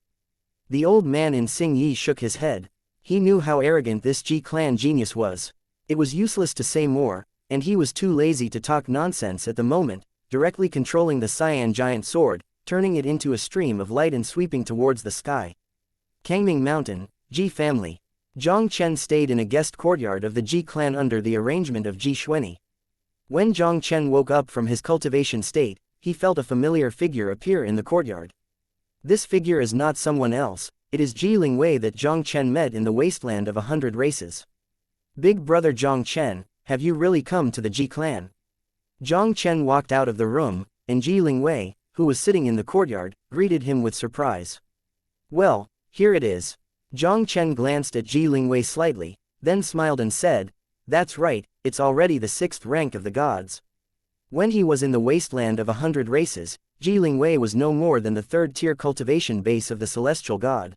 The old man in Xing Yi shook his head. He knew how arrogant this Ji clan genius was. It was useless to say more, and he was too lazy to talk nonsense at the moment, directly controlling the cyan giant sword, turning it into a stream of light and sweeping towards the sky. Kangming Mountain, Ji family. Jiang Chen stayed in a guest courtyard of the Ji clan under the arrangement of Ji Xuanyi. When Jiang Chen woke up from his cultivation state, he felt a familiar figure appear in the courtyard. This figure is not someone else, it is Ji Lingwei that Jiang Chen met in the wasteland of 100 races. Big brother Jiang Chen, have you really come to the Ji clan? Jiang Chen walked out of the room, and Ji Lingwei, who was sitting in the courtyard, greeted him with surprise. Well, here it is. Jiang Chen glanced at Ji Lingwei slightly, then smiled and said, that's right, it's already the 6th rank of the gods. When he was in the wasteland of 100 races, Ji Lingwei was no more than the 3rd-tier cultivation base of the celestial god.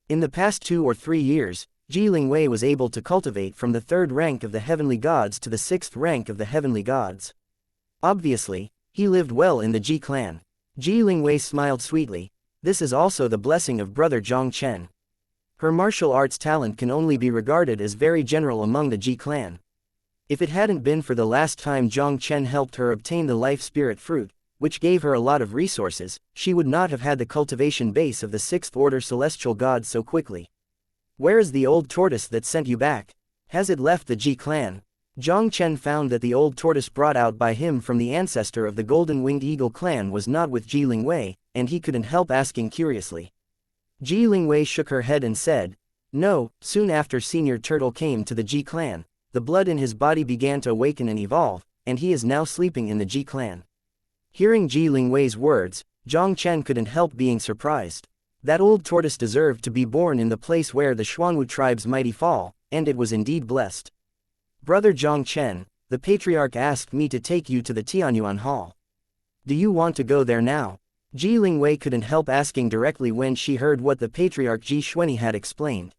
In the past 2 or 3 years, Ji Lingwei was able to cultivate from the 3rd rank of the heavenly gods to the 6th rank of the heavenly gods. Obviously, he lived well in the Ji clan. Ji Lingwei smiled sweetly. This is also the blessing of brother Jiang Chen. Her martial arts talent can only be regarded as very general among the Ji clan. If it hadn't been for the last time Jiang Chen helped her obtain the life spirit fruit, which gave her a lot of resources, she would not have had the cultivation base of the 6th order celestial gods so quickly. Where is the old tortoise that sent you back? Has it left the Ji clan? Jiang Chen found that the old tortoise brought out by him from the ancestor of the golden-winged eagle clan was not with Ji Lingwei, and he couldn't help asking curiously. Ji Lingwei shook her head and said, no, soon after Senior Turtle came to the Ji clan, the blood in his body began to awaken and evolve, and he is now sleeping in the Ji clan. Hearing Ji Lingwei's words, Jiang Chen couldn't help being surprised. That old tortoise deserved to be born in the place where the Xuanwu tribe's mighty fall, and it was indeed blessed. Brother Jiang Chen, the patriarch asked me to take you to the Tianyuan Hall. Do you want to go there now? Ji Lingwei couldn't help asking directly when she heard what the patriarch Ji Xuanyi had explained.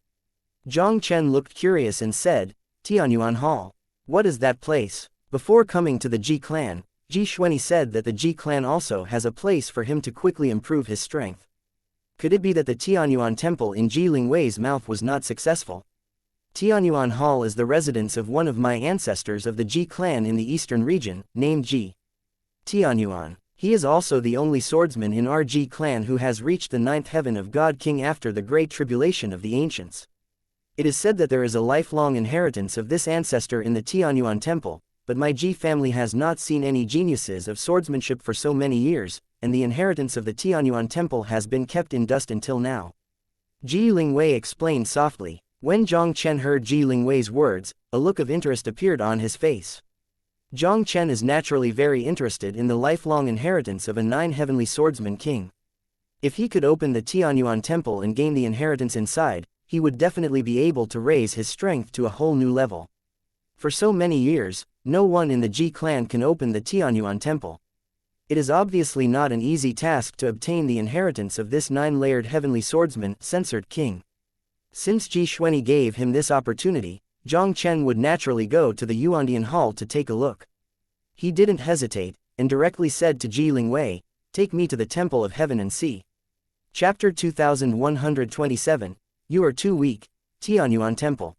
Jiang Chen looked curious and said, Tianyuan Hall. What is that place? Before coming to the Ji clan, Ji Xuanyi said that the Ji clan also has a place for him to quickly improve his strength. Could it be that the Tianyuan temple in Ji Lingwei's mouth was not successful? Tianyuan Hall is the residence of one of my ancestors of the Ji clan in the eastern region, named Ji Tianyuan. He is also the only swordsman in our Ji clan who has reached the 9th heaven of God King after the great tribulation of the ancients. It is said that there is a lifelong inheritance of this ancestor in the Tianyuan temple, but my Ji family has not seen any geniuses of swordsmanship for so many years, and the inheritance of the Tianyuan temple has been kept in dust until now. Ji Lingwei explained softly. When Jiang Chen heard Ji Lingwei's words, a look of interest appeared on his face. Jiang Chen is naturally very interested in the lifelong inheritance of a 9 heavenly swordsman king. If he could open the Tianyuan temple and gain the inheritance inside, he would definitely be able to raise his strength to a whole new level. For so many years, no one in the Ji clan can open the Tianyuan temple. It is obviously not an easy task to obtain the inheritance of this 9-layered heavenly swordsman, censored king. Since Ji Xuanyi gave him this opportunity, Jiang Chen would naturally go to the Yuandian Hall to take a look. He didn't hesitate, and directly said to Ji Lingwei, take me to the Temple of Heaven and see. Chapter 2127, You are too weak, Tianyuan Temple.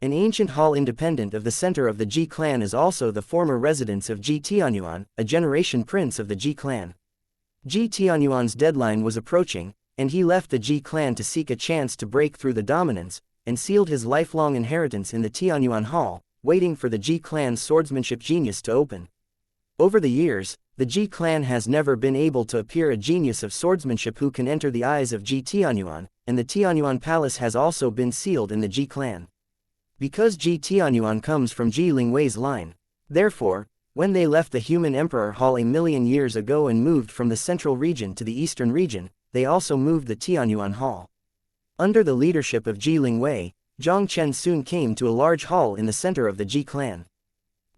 An ancient hall independent of the center of the Ji clan is also the former residence of Ji Tianyuan, a generation prince of the Ji clan. Ji Tianyuan's deadline was approaching, and he left the Ji clan to seek a chance to break through the dominance, and sealed his lifelong inheritance in the Tianyuan Hall, waiting for the Ji clan's swordsmanship genius to open. Over the years, the Ji clan has never been able to appear a genius of swordsmanship who can enter the eyes of Ji Tianyuan, and the Tianyuan Palace has also been sealed in the Ji clan. Because Ji Tianyuan comes from Ji Lingwei's line, Therefore, when they left the human emperor hall a million years ago and moved from the central region to the eastern region, they also moved the Tianyuan hall. Under the leadership of Ji Lingwei, Jiang Chen soon came to a large hall in the center of the Ji clan.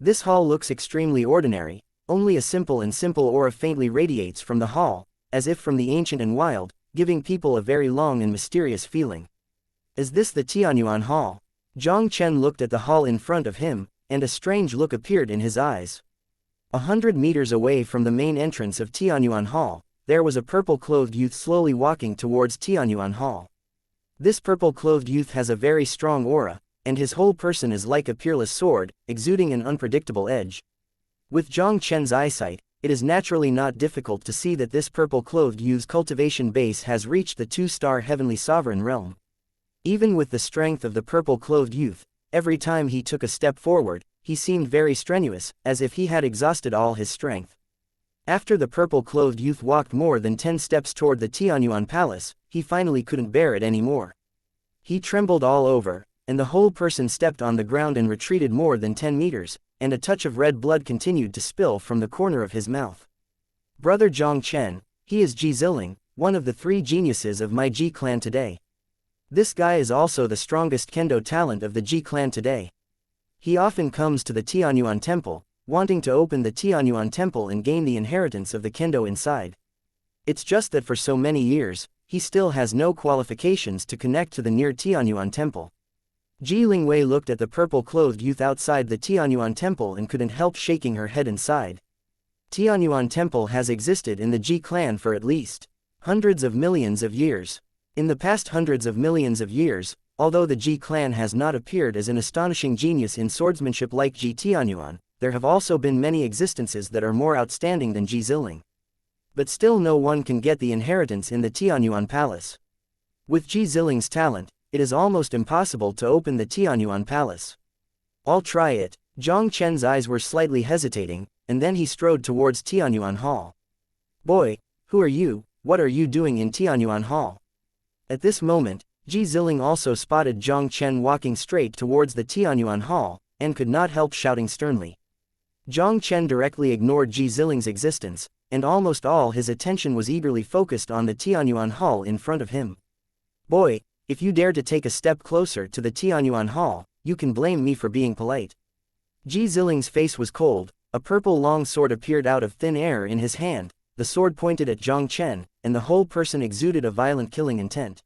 This hall looks extremely ordinary, only a simple aura faintly radiates from the hall, as if from the ancient and wild, giving people a very long and mysterious feeling. Is this the Tianyuan hall? Jiang Chen looked at the hall in front of him, and a strange look appeared in his eyes. 100 meters away from the main entrance of Tianyuan Hall, there was a purple-clothed youth slowly walking towards Tianyuan Hall. This purple-clothed youth has a very strong aura, and his whole person is like a peerless sword, exuding an unpredictable edge. With Jiang Chen's eyesight, it is naturally not difficult to see that this purple-clothed youth's cultivation base has reached the 2-star heavenly sovereign realm. Even with the strength of the purple-clothed youth, every time he took a step forward, he seemed very strenuous, as if he had exhausted all his strength. After the purple-clothed youth walked more than 10 steps toward the Tianyuan palace, he finally couldn't bear it anymore. He trembled all over, and the whole person stepped on the ground and retreated more than 10 meters, and a touch of red blood continued to spill from the corner of his mouth. Brother Jiang Chen, he is Ji Ziling, one of the 3 geniuses of my Ji clan today. This guy is also the strongest kendo talent of the Ji clan today. He often comes to the Tianyuan temple, wanting to open the Tianyuan temple and gain the inheritance of the kendo inside. It's just that for so many years, he still has no qualifications to connect to the near Tianyuan temple. Ji Lingwei looked at the purple-clothed youth outside the Tianyuan temple and couldn't help shaking her head inside. Tianyuan temple has existed in the Ji clan for at least hundreds of millions of years. In the past hundreds of millions of years, although the Ji clan has not appeared as an astonishing genius in swordsmanship like Ji Tianyuan, there have also been many existences that are more outstanding than Ji Ziling. But still no one can get the inheritance in the Tianyuan palace. With Ji Ziling's talent, it is almost impossible to open the Tianyuan palace. I'll try it. Jiang Chen's eyes were slightly hesitating, and then he strode towards Tianyuan Hall. Boy, who are you? What are you doing in Tianyuan Hall? At this moment, Ji Ziling also spotted Jiang Chen walking straight towards the Tianyuan Hall, and could not help shouting sternly. Jiang Chen directly ignored Ji Ziling's existence, and almost all his attention was eagerly focused on the Tianyuan Hall in front of him. Boy, if you dare to take a step closer to the Tianyuan Hall, you can blame me for being polite. Ji Ziling's face was cold, a purple long sword appeared out of thin air in his hand, the sword pointed at Jiang Chen, and the whole person exuded a violent killing intent.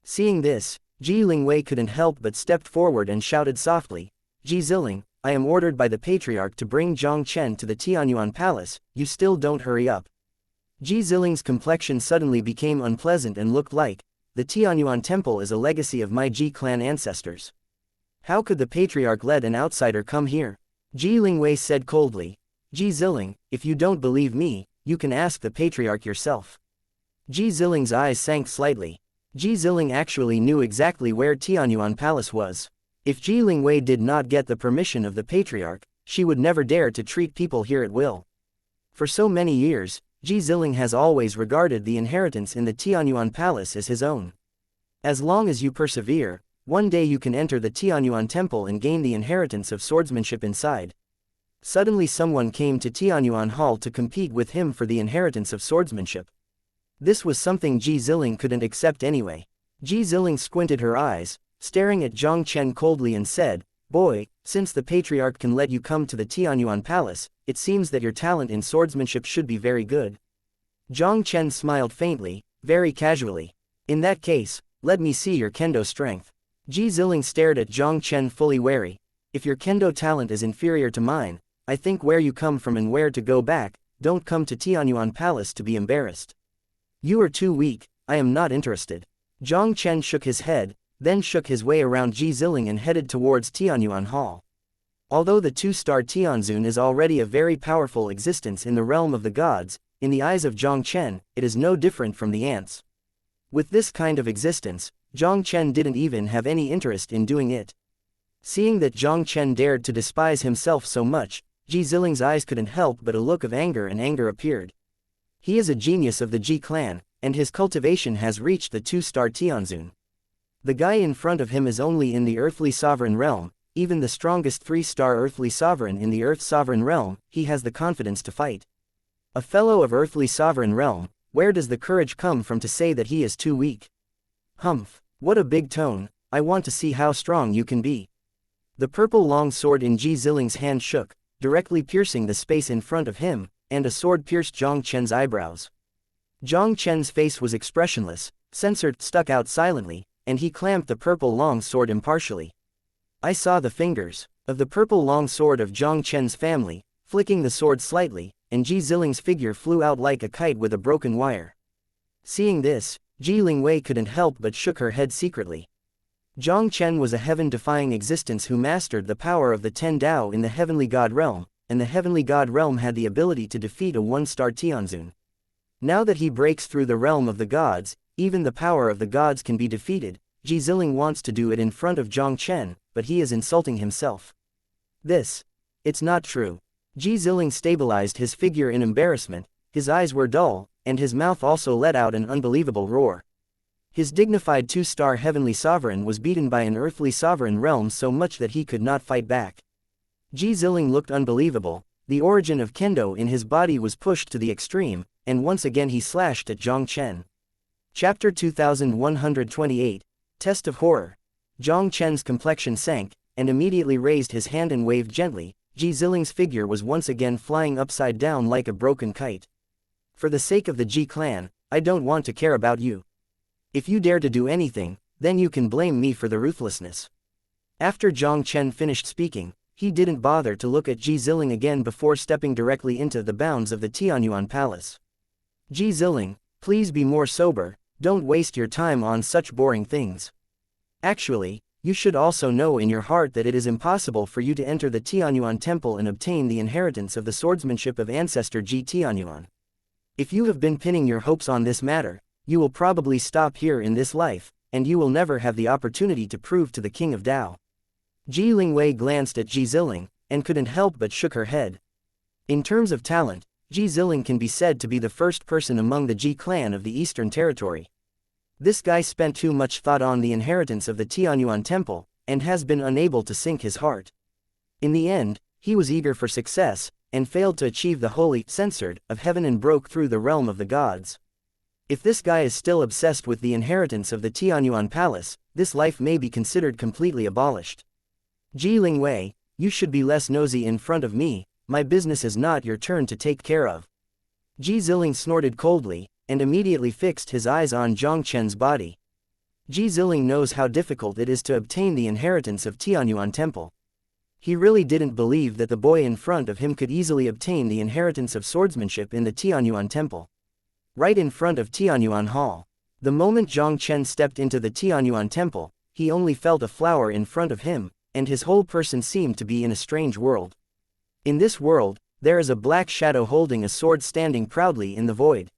Seeing this, Ji Lingwei couldn't help but stepped forward and shouted softly, Ji Ziling, I am ordered by the Patriarch to bring Jiang Chen to the Tianyuan Palace, you still don't hurry up. Ji Ziling's complexion suddenly became unpleasant and looked like, the Tianyuan Temple is a legacy of my Ji clan ancestors. How could the Patriarch let an outsider come here? Ji Lingwei said coldly, Ji Ziling, if you don't believe me, you can ask the Patriarch yourself. Ji Ziling's eyes sank slightly. Ji Ziling actually knew exactly where Tianyuan Palace was. If Ji Lingwei did not get the permission of the Patriarch, she would never dare to treat people here at will. For so many years, Ji Ziling has always regarded the inheritance in the Tianyuan Palace as his own. As long as you persevere, one day you can enter the Tianyuan Temple and gain the inheritance of swordsmanship inside. Suddenly someone came to Tianyuan Hall to compete with him for the inheritance of swordsmanship. This was something Ji Ziling couldn't accept anyway. Ji Ziling squinted her eyes, staring at Jiang Chen coldly and said, Boy, since the Patriarch can let you come to the Tianyuan Palace, it seems that your talent in swordsmanship should be very good. Jiang Chen smiled faintly, very casually. In that case, let me see your kendo strength. Ji Ziling stared at Jiang Chen fully wary. If your kendo talent is inferior to mine, I think where you come from and where to go back, don't come to Tianyuan Palace to be embarrassed. You are too weak, I am not interested. Jiang Chen shook his head, then shook his way around Ji Ziling and headed towards Tianyuan Hall. Although the 2-star Tianzun is already a very powerful existence in the realm of the gods, in the eyes of Jiang Chen, it is no different from the ants. With this kind of existence, Jiang Chen didn't even have any interest in doing it. Seeing that Jiang Chen dared to despise himself so much, Ji Ziling's eyes couldn't help but a look of anger appeared. He is a genius of the Ji clan, and his cultivation has reached the 2-star Tianzun. The guy in front of him is only in the earthly sovereign realm, even the strongest 3-star earthly sovereign in the Earth Sovereign Realm, he has the confidence to fight. A fellow of Earthly Sovereign Realm, where does the courage come from to say that he is too weak? Humph, what a big tone, I want to see how strong you can be. The purple long sword in Ji Ziling's hand shook, directly piercing the space in front of him, and a sword pierced Jiang Chen's eyebrows. Jiang Chen's face was expressionless, censored, stuck out silently, and he clamped the purple long sword impartially. I saw the fingers of the purple long sword of Jiang Chen's family, flicking the sword slightly, and Ji Ziling's figure flew out like a kite with a broken wire. Seeing this, Ji Lingwei couldn't help but shook her head secretly. Jiang Chen was a heaven-defying existence who mastered the power of the 10 Dao in the Heavenly God Realm, and the Heavenly God Realm had the ability to defeat a 1-star Tianzun. Now that he breaks through the realm of the gods, even the power of the gods can be defeated. Ji Ziling wants to do it in front of Jiang Chen, but he is insulting himself. It's not true. Ji Ziling stabilized his figure in embarrassment, his eyes were dull, and his mouth also let out an unbelievable roar. His dignified 2-star heavenly sovereign was beaten by an earthly sovereign realm so much that he could not fight back. Ji Ziling looked unbelievable, the origin of kendo in his body was pushed to the extreme, and once again he slashed at Jiang Chen. Chapter 2128, Test of Horror. Jiang Chen's complexion sank, and immediately raised his hand and waved gently. Ji Ziling's figure was once again flying upside down like a broken kite. For the sake of the Ji clan, I don't want to care about you. If you dare to do anything, then you can blame me for the ruthlessness. After Jiang Chen finished speaking, he didn't bother to look at Ji Ziling again before stepping directly into the bounds of the Tianyuan Palace. Ji Ziling, please be more sober, don't waste your time on such boring things. Actually, you should also know in your heart that it is impossible for you to enter the Tianyuan Temple and obtain the inheritance of the swordsmanship of ancestor Ji Tianyuan. If you have been pinning your hopes on this matter, you will probably stop here in this life, and you will never have the opportunity to prove to the King of Dao. Ji Lingwei glanced at Ji Ziling, and couldn't help but shook her head. In terms of talent, Ji Ziling can be said to be the first person among the Ji clan of the Eastern Territory. This guy spent too much thought on the inheritance of the Tianyuan Temple, and has been unable to sink his heart. In the end, he was eager for success, and failed to achieve the holy censored of heaven and broke through the realm of the gods. If this guy is still obsessed with the inheritance of the Tianyuan Palace, this life may be considered completely abolished. Ji Lingwei, you should be less nosy in front of me, my business is not your turn to take care of. Ji Ziling snorted coldly, and immediately fixed his eyes on Jiang Chen's body. Ji Ziling knows how difficult it is to obtain the inheritance of Tianyuan Temple. He really didn't believe that the boy in front of him could easily obtain the inheritance of swordsmanship in the Tianyuan Temple. Right in front of Tianyuan Hall. The moment Jiang Chen stepped into the Tianyuan Temple, he only felt a flower in front of him, and his whole person seemed to be in a strange world. In this world, there is a black shadow holding a sword standing proudly in the void.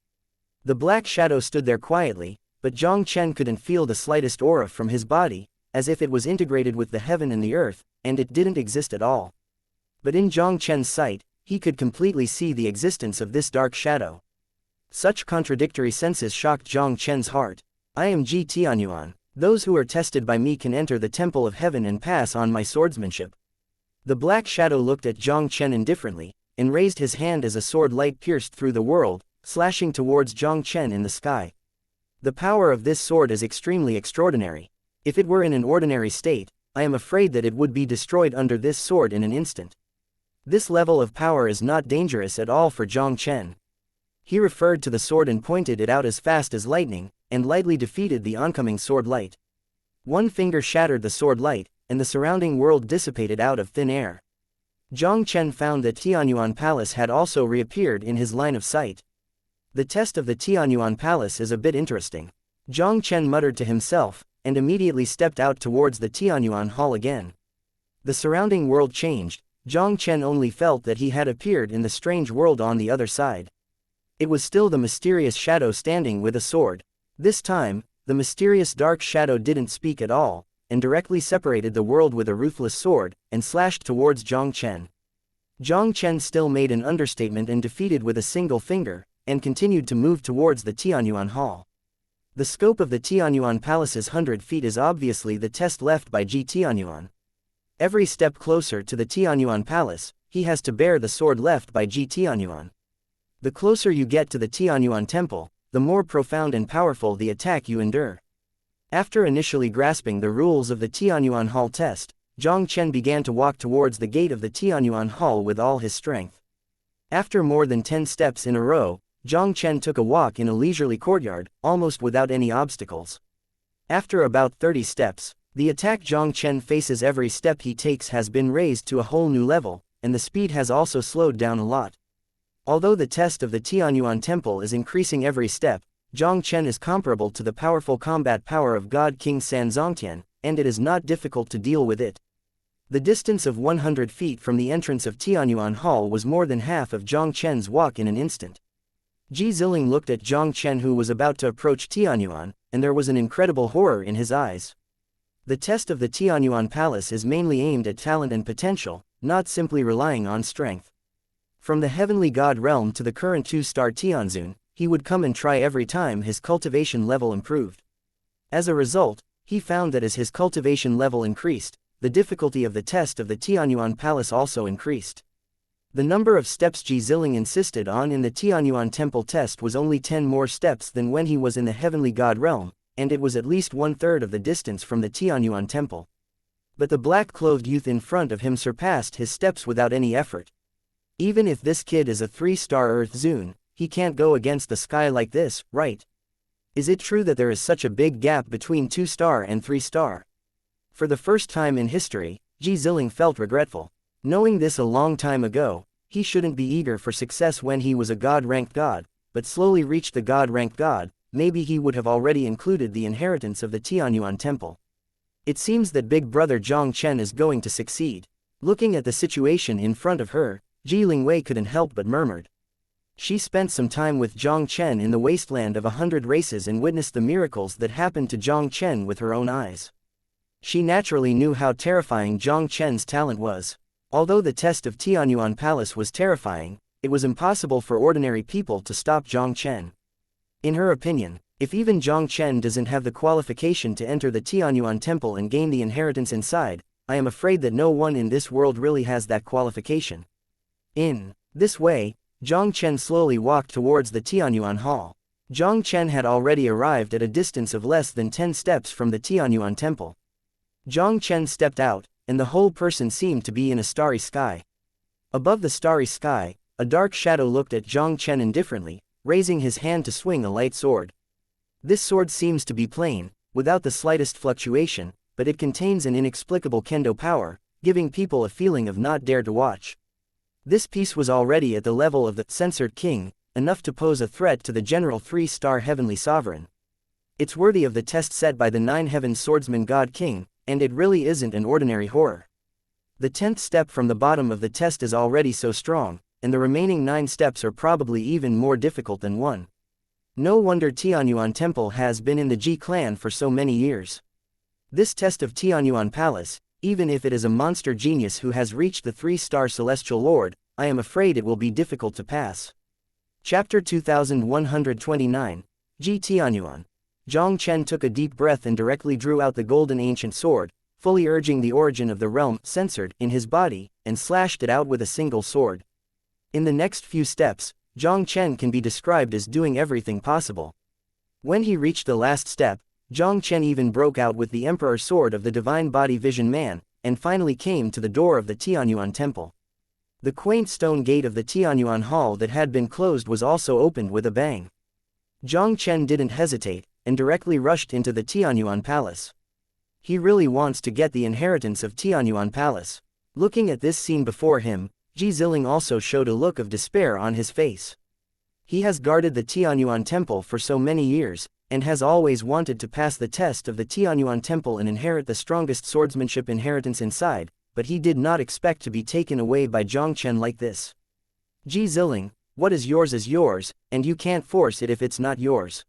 The black shadow stood there quietly, but Jiang Chen couldn't feel the slightest aura from his body, as if it was integrated with the heaven and the earth, and it didn't exist at all. But in Jiang Chen's sight, he could completely see the existence of this dark shadow. Such contradictory senses shocked Jiang Chen's heart. I am Ji Tianyuan. Those who are tested by me can enter the temple of heaven and pass on my swordsmanship. The black shadow looked at Jiang Chen indifferently, and raised his hand as a sword light pierced through the world, slashing towards Jiang Chen in the sky. The power of this sword is extremely extraordinary. If it were in an ordinary state, I am afraid that it would be destroyed under this sword in an instant. This level of power is not dangerous at all for Jiang Chen. He referred to the sword and pointed it out as fast as lightning, and lightly defeated the oncoming sword light. One finger shattered the sword light, and the surrounding world dissipated out of thin air. Jiang Chen found that Tianyuan Palace had also reappeared in his line of sight. The test of the Tianyuan Palace is a bit interesting. Jiang Chen muttered to himself, and immediately stepped out towards the Tianyuan Hall again. The surrounding world changed. Jiang Chen only felt that he had appeared in the strange world on the other side. It was still the mysterious shadow standing with a sword. This time, the mysterious dark shadow didn't speak at all, and directly separated the world with a ruthless sword, and slashed towards Jiang Chen. Jiang Chen still made an understatement and defeated with a single finger, and continued to move towards the Tianyuan Hall. The scope of the Tianyuan Palace's 100 feet is obviously the test left by Ji Tianyuan. Every step closer to the Tianyuan Palace, he has to bear the sword left by Ji Tianyuan. The closer you get to the Tianyuan Temple, the more profound and powerful the attack you endure. After initially grasping the rules of the Tianyuan Hall test, Jiang Chen began to walk towards the gate of the Tianyuan Hall with all his strength. After more than 10 steps in a row, Jiang Chen took a walk in a leisurely courtyard, almost without any obstacles. After about 30 steps, the attack Jiang Chen faces every step he takes has been raised to a whole new level, and the speed has also slowed down a lot. Although the test of the Tianyuan Temple is increasing every step, Jiang Chen is comparable to the powerful combat power of God King Sanzongtian, and it is not difficult to deal with it. The distance of 100 feet from the entrance of Tianyuan Hall was more than half of Jiang Chen's walk in an instant. Ji Ziling looked at Jiang Chen, who was about to approach Tianyuan, and there was an incredible horror in his eyes. The test of the Tianyuan Palace is mainly aimed at talent and potential, not simply relying on strength. From the Heavenly God realm to the current 2-star Tianzun, he would come and try every time his cultivation level improved. As a result, he found that as his cultivation level increased, the difficulty of the test of the Tianyuan Palace also increased. The number of steps Ji Ziling insisted on in the Tianyuan Temple test was only 10 more steps than when he was in the Heavenly God realm, and it was at least 1/3 of the distance from the Tianyuan Temple. But the black-clothed youth in front of him surpassed his steps without any effort. Even if this kid is a 3-star Earth Zun, he can't go against the sky like this, right? Is it true that there is such a big gap between 2-star and 3-star? For the first time in history, Ji Ziling felt regretful. Knowing this a long time ago, he shouldn't be eager for success when he was a god-ranked god, but slowly reached the god-ranked god. Maybe he would have already included the inheritance of the Tianyuan Temple. It seems that big brother Jiang Chen is going to succeed. Looking at the situation in front of her, Ji Lingwei couldn't help but murmured. She spent some time with Jiang Chen in the wasteland of 100 races and witnessed the miracles that happened to Jiang Chen with her own eyes. She naturally knew how terrifying Jiang Chen's talent was. Although the test of Tianyuan Palace was terrifying, it was impossible for ordinary people to stop Jiang Chen. In her opinion, if even Jiang Chen doesn't have the qualification to enter the Tianyuan Temple and gain the inheritance inside, I am afraid that no one in this world really has that qualification. In this way, Jiang Chen slowly walked towards the Tianyuan Hall. Jiang Chen had already arrived at a distance of less than 10 steps from the Tianyuan Temple. Jiang Chen stepped out, and the whole person seemed to be in a starry sky. Above the starry sky, a dark shadow looked at Jiang Chen indifferently, raising his hand to swing a light sword. This sword seems to be plain, without the slightest fluctuation, but it contains an inexplicable kendo power, giving people a feeling of not dare to watch. This piece was already at the level of the censored king, enough to pose a threat to the general 3-star heavenly sovereign. It's worthy of the test set by the 9 heaven swordsman God King, and it really isn't an ordinary horror. The 10th step from the bottom of the test is already so strong, and the remaining 9 steps are probably even more difficult than 1. No wonder Tianyuan Temple has been in the Ji clan for so many years. This test of Tianyuan Palace, even if it is a monster genius who has reached the 3-star Celestial Lord, I am afraid it will be difficult to pass. Chapter 2129, Ji Tianyuan. Jiang Chen took a deep breath and directly drew out the golden ancient sword, fully urging the origin of the realm censored in his body, and slashed it out with a single sword. In the next few steps, Jiang Chen can be described as doing everything possible. When he reached the last step, Jiang Chen even broke out with the Emperor Sword of the Divine Body Vision Man, and finally came to the door of the Tianyuan Temple. The quaint stone gate of the Tianyuan Hall that had been closed was also opened with a bang. Jiang Chen didn't hesitate, and directly rushed into the Tianyuan Palace. He really wants to get the inheritance of Tianyuan Palace. Looking at this scene before him, Ji Ziling also showed a look of despair on his face. He has guarded the Tianyuan Temple for so many years, and has always wanted to pass the test of the Tianyuan Temple and inherit the strongest swordsmanship inheritance inside, but he did not expect to be taken away by Jiang Chen like this. Ji Ziling, what is yours, and you can't force it if it's not yours.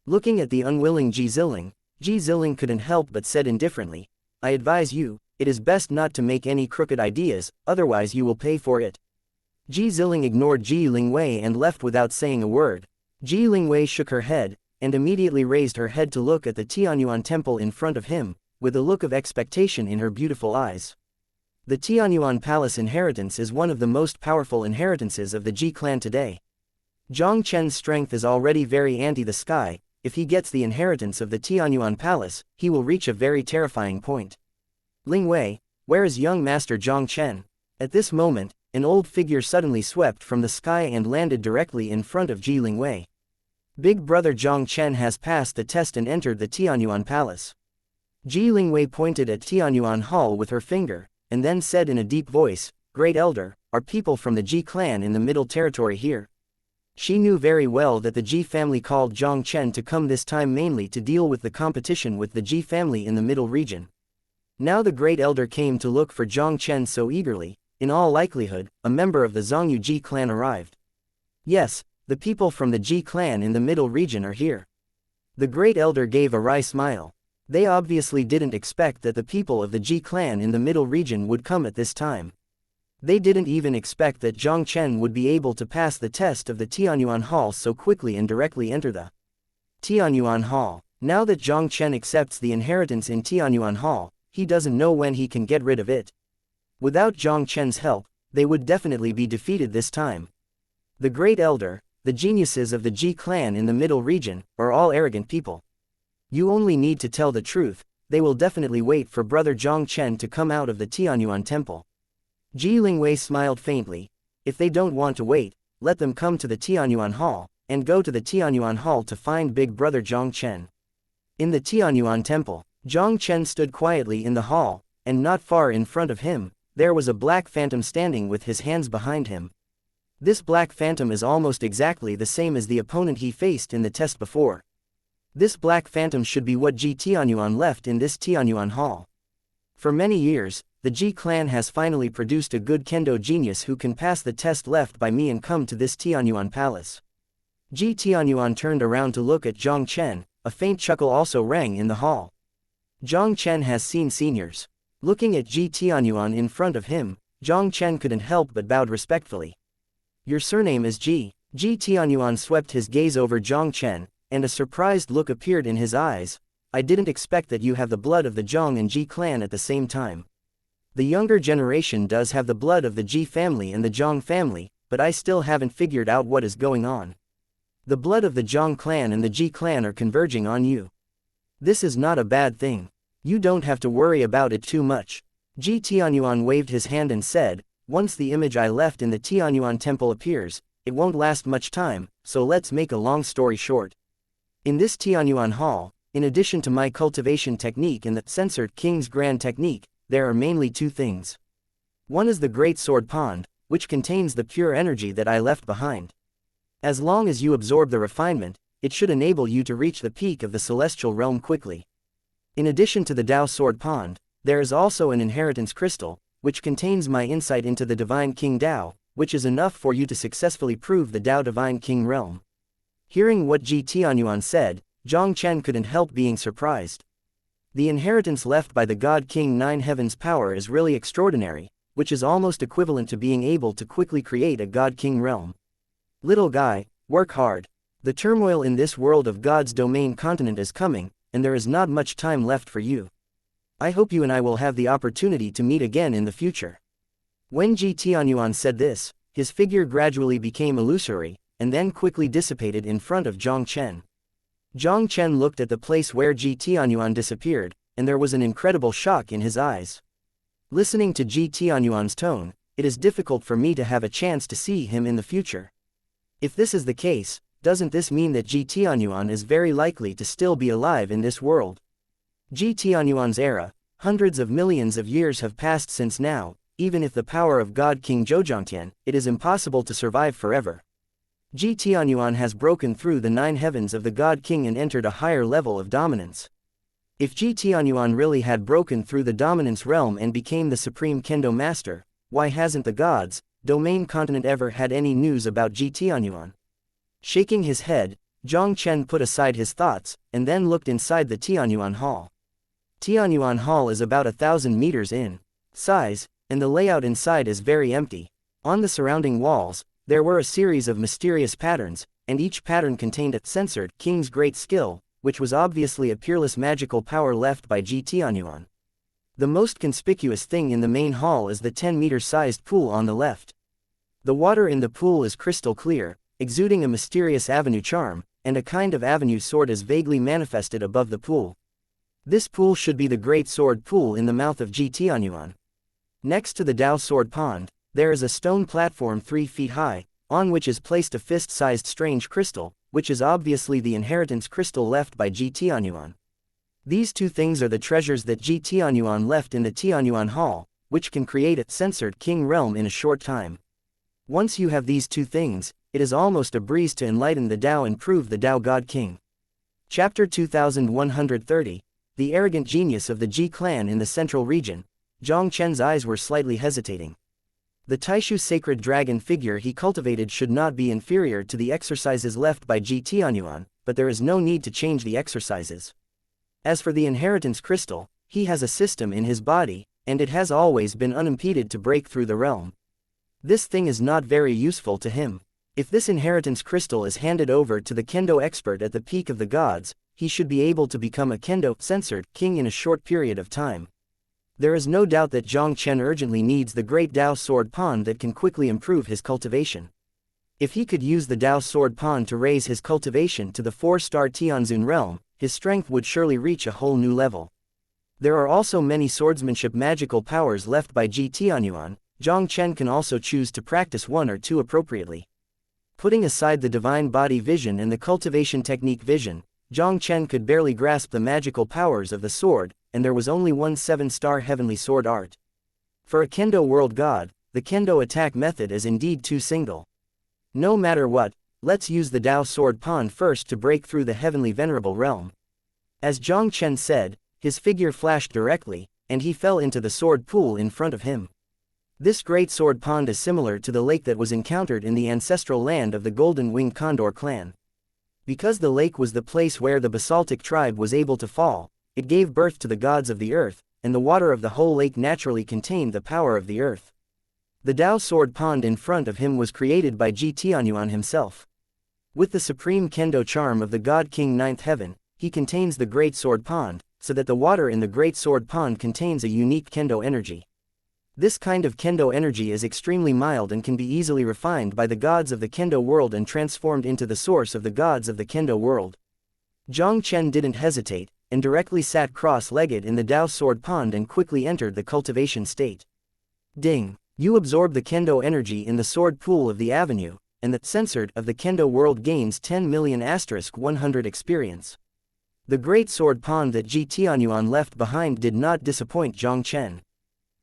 Looking at the unwilling Ji Ziling couldn't help but said indifferently, I advise you, it is best not to make any crooked ideas, otherwise you will pay for it. Ji Ziling ignored Ji Lingwei and left without saying a word. Ji Lingwei shook her head, and immediately raised her head to look at the Tianyuan Temple in front of him, with a look of expectation in her beautiful eyes. The Tianyuan Palace inheritance is one of the most powerful inheritances of the Ji clan today. Jiang Chen's strength is already very anti the sky. If he gets the inheritance of the Tianyuan Palace, he will reach a very terrifying point. Ling Wei, where is young Master Jiang Chen? At this moment, an old figure suddenly swept from the sky and landed directly in front of Ji Ling Wei. Big brother Jiang Chen has passed the test and entered the Tianyuan Palace. Ji Ling Wei pointed at Tianyuan Hall with her finger, and then said in a deep voice, "Great Elder, are people from the Ji clan in the Middle Territory here?" She knew very well that the Ji family called Jiang Chen to come this time mainly to deal with the competition with the Ji family in the Middle region. Now the Great Elder came to look for Jiang Chen so eagerly. In all likelihood, a member of the Zhongyu Ji clan arrived. Yes, the people from the Ji clan in the Middle region are here. The Great Elder gave a wry smile. They obviously didn't expect that the people of the Ji clan in the Middle region would come at this time. They didn't even expect that Jiang Chen would be able to pass the test of the Tianyuan Hall so quickly and directly enter the Tianyuan Hall. Now that Jiang Chen accepts the inheritance in Tianyuan Hall, he doesn't know when he can get rid of it. Without Jiang Chen's help, they would definitely be defeated this time. The Great Elder, the geniuses of the Ji clan in the Middle region, are all arrogant people. You only need to tell the truth. They will definitely wait for brother Jiang Chen to come out of the Tianyuan temple. Ji Lingwei smiled faintly. If they don't want to wait, let them come to the Tianyuan Hall, and go to the Tianyuan Hall to find big brother Jiang Chen. In the Tianyuan temple, Jiang Chen stood quietly in the hall, and not far in front of him, there was a black phantom standing with his hands behind him. This black phantom is almost exactly the same as the opponent he faced in the test before. This black phantom should be what Ji Tianyuan left in this Tianyuan Hall. For many years, the Ji clan has finally produced a good kendo genius who can pass the test left by me and come to this Tianyuan palace. Ji Tianyuan turned around to look at Jiang Chen. A faint chuckle also rang in the hall. Jiang Chen has seen seniors. Looking at Ji Tianyuan in front of him, Jiang Chen couldn't help but bowed respectfully. Your surname is Ji. Ji Tianyuan swept his gaze over Jiang Chen, and a surprised look appeared in his eyes. I didn't expect that you have the blood of the Jiang and Ji clan at the same time. The younger generation does have the blood of the Ji family and the Jiang family, but I still haven't figured out what is going on. The blood of the Jiang clan and the Ji clan are converging on you. This is not a bad thing. You don't have to worry about it too much. Ji Tianyuan waved his hand and said, once the image I left in the Tianyuan temple appears, it won't last much time, so let's make a long story short. In this Tianyuan hall, in addition to my cultivation technique and the censored King's Grand technique, there are mainly two things. One is the Great Sword Pond, which contains the pure energy that I left behind. As long as you absorb the refinement, it should enable you to reach the peak of the celestial realm quickly. In addition to the Tao Sword Pond, there is also an inheritance crystal, which contains my insight into the Divine King Tao, which is enough for you to successfully prove the Tao Divine King realm. Hearing what Ji Tianyuan said, Jiang Chen couldn't help being surprised. The inheritance left by the God King Nine Heavens power is really extraordinary, which is almost equivalent to being able to quickly create a God King realm. Little guy, work hard. The turmoil in this world of God's domain continent is coming, and there is not much time left for you. I hope you and I will have the opportunity to meet again in the future. When Ji Tianyuan said this, his figure gradually became illusory, and then quickly dissipated in front of Jiang Chen. Jiang Chen looked at the place where Ji Tianyuan disappeared, and there was an incredible shock in his eyes. Listening to Ji Tianyuan's tone, it is difficult for me to have a chance to see him in the future. If this is the case, doesn't this mean that Ji Tianyuan is very likely to still be alive in this world? Ji Tianyuan's era, hundreds of millions of years have passed since now. Even if the power of God King Zhouzhangtian, it is impossible to survive forever. Ji Tianyuan has broken through the nine heavens of the God King and entered a higher level of dominance. If Ji Tianyuan really had broken through the dominance realm and became the supreme kendo master, why hasn't the gods, domain continent ever had any news about Ji Tianyuan? Shaking his head, Jiang Chen put aside his thoughts, and then looked inside the Tianyuan Hall. Tianyuan Hall is about 1,000 meters in size, and the layout inside is very empty. On the surrounding walls, there were a series of mysterious patterns, and each pattern contained a censored King's great skill, which was obviously a peerless magical power left by Ji Tianyuan. The most conspicuous thing in the main hall is the 10-meter-sized pool on the left. The water in the pool is crystal clear, exuding a mysterious avenue charm, and a kind of avenue sword is vaguely manifested above the pool. This pool should be the Great Sword Pool in the mouth of Xu Tianming. Next to the Dao Sword Pond, there is a stone platform 3 feet high, on which is placed a fist-sized strange crystal, which is obviously the inheritance crystal left by Xu Tianming. These two things are the treasures that Xu Tianming left in the Tianyuan Hall, which can create a censored king realm in a short time. Once you have these two things, it is almost a breeze to enlighten the Dao and prove the Dao God King. Chapter 2130, The Arrogant Genius of the Ji Clan in the Central Region. Jiang Chen's eyes were slightly hesitating. The Taixu sacred dragon figure he cultivated should not be inferior to the exercises left by Xu Tianming, but there is no need to change the exercises. As for the inheritance crystal, he has a system in his body, and it has always been unimpeded to break through the realm. This thing is not very useful to him. If this inheritance crystal is handed over to the kendo expert at the peak of the gods, he should be able to become a kendo censored king in a short period of time. There is no doubt that Jiang Chen urgently needs the great Dao Sword Pond that can quickly improve his cultivation. If he could use the Dao Sword Pond to raise his cultivation to the 4-star Tianzun realm, his strength would surely reach a whole new level. There are also many swordsmanship magical powers left by Xu Tianming. Jiang Chen can also choose to practice one or two appropriately. Putting aside the divine body vision and the cultivation technique vision, Jiang Chen could barely grasp the magical powers of the sword, and there was only one 7-star heavenly sword art. For a kendo world god, the kendo attack method is indeed too single. No matter what, let's use the Dao Sword Pond first to break through the heavenly venerable realm. As Jiang Chen said, his figure flashed directly, and he fell into the sword pool in front of him. This great sword pond is similar to the lake that was encountered in the ancestral land of the Golden Winged Condor clan. Because the lake was the place where the basaltic tribe was able to fall, it gave birth to the gods of the earth, and the water of the whole lake naturally contained the power of the earth. The Dao Sword Pond in front of him was created by Xu Tianming himself. With the supreme kendo charm of the God King Ninth Heaven, he contains the Great Sword Pond, so that the water in the Great Sword Pond contains a unique kendo energy. This kind of kendo energy is extremely mild and can be easily refined by the gods of the kendo world and transformed into the source of the gods of the kendo world. Jiang Chen didn't hesitate, and directly sat cross-legged in the Dao Sword Pond and quickly entered the cultivation state. Ding! You absorb the kendo energy in the sword pool of the avenue, and the censored of the kendo world gains 10 million * 100 experience. The great sword pond that Xu Tianming left behind did not disappoint Jiang Chen.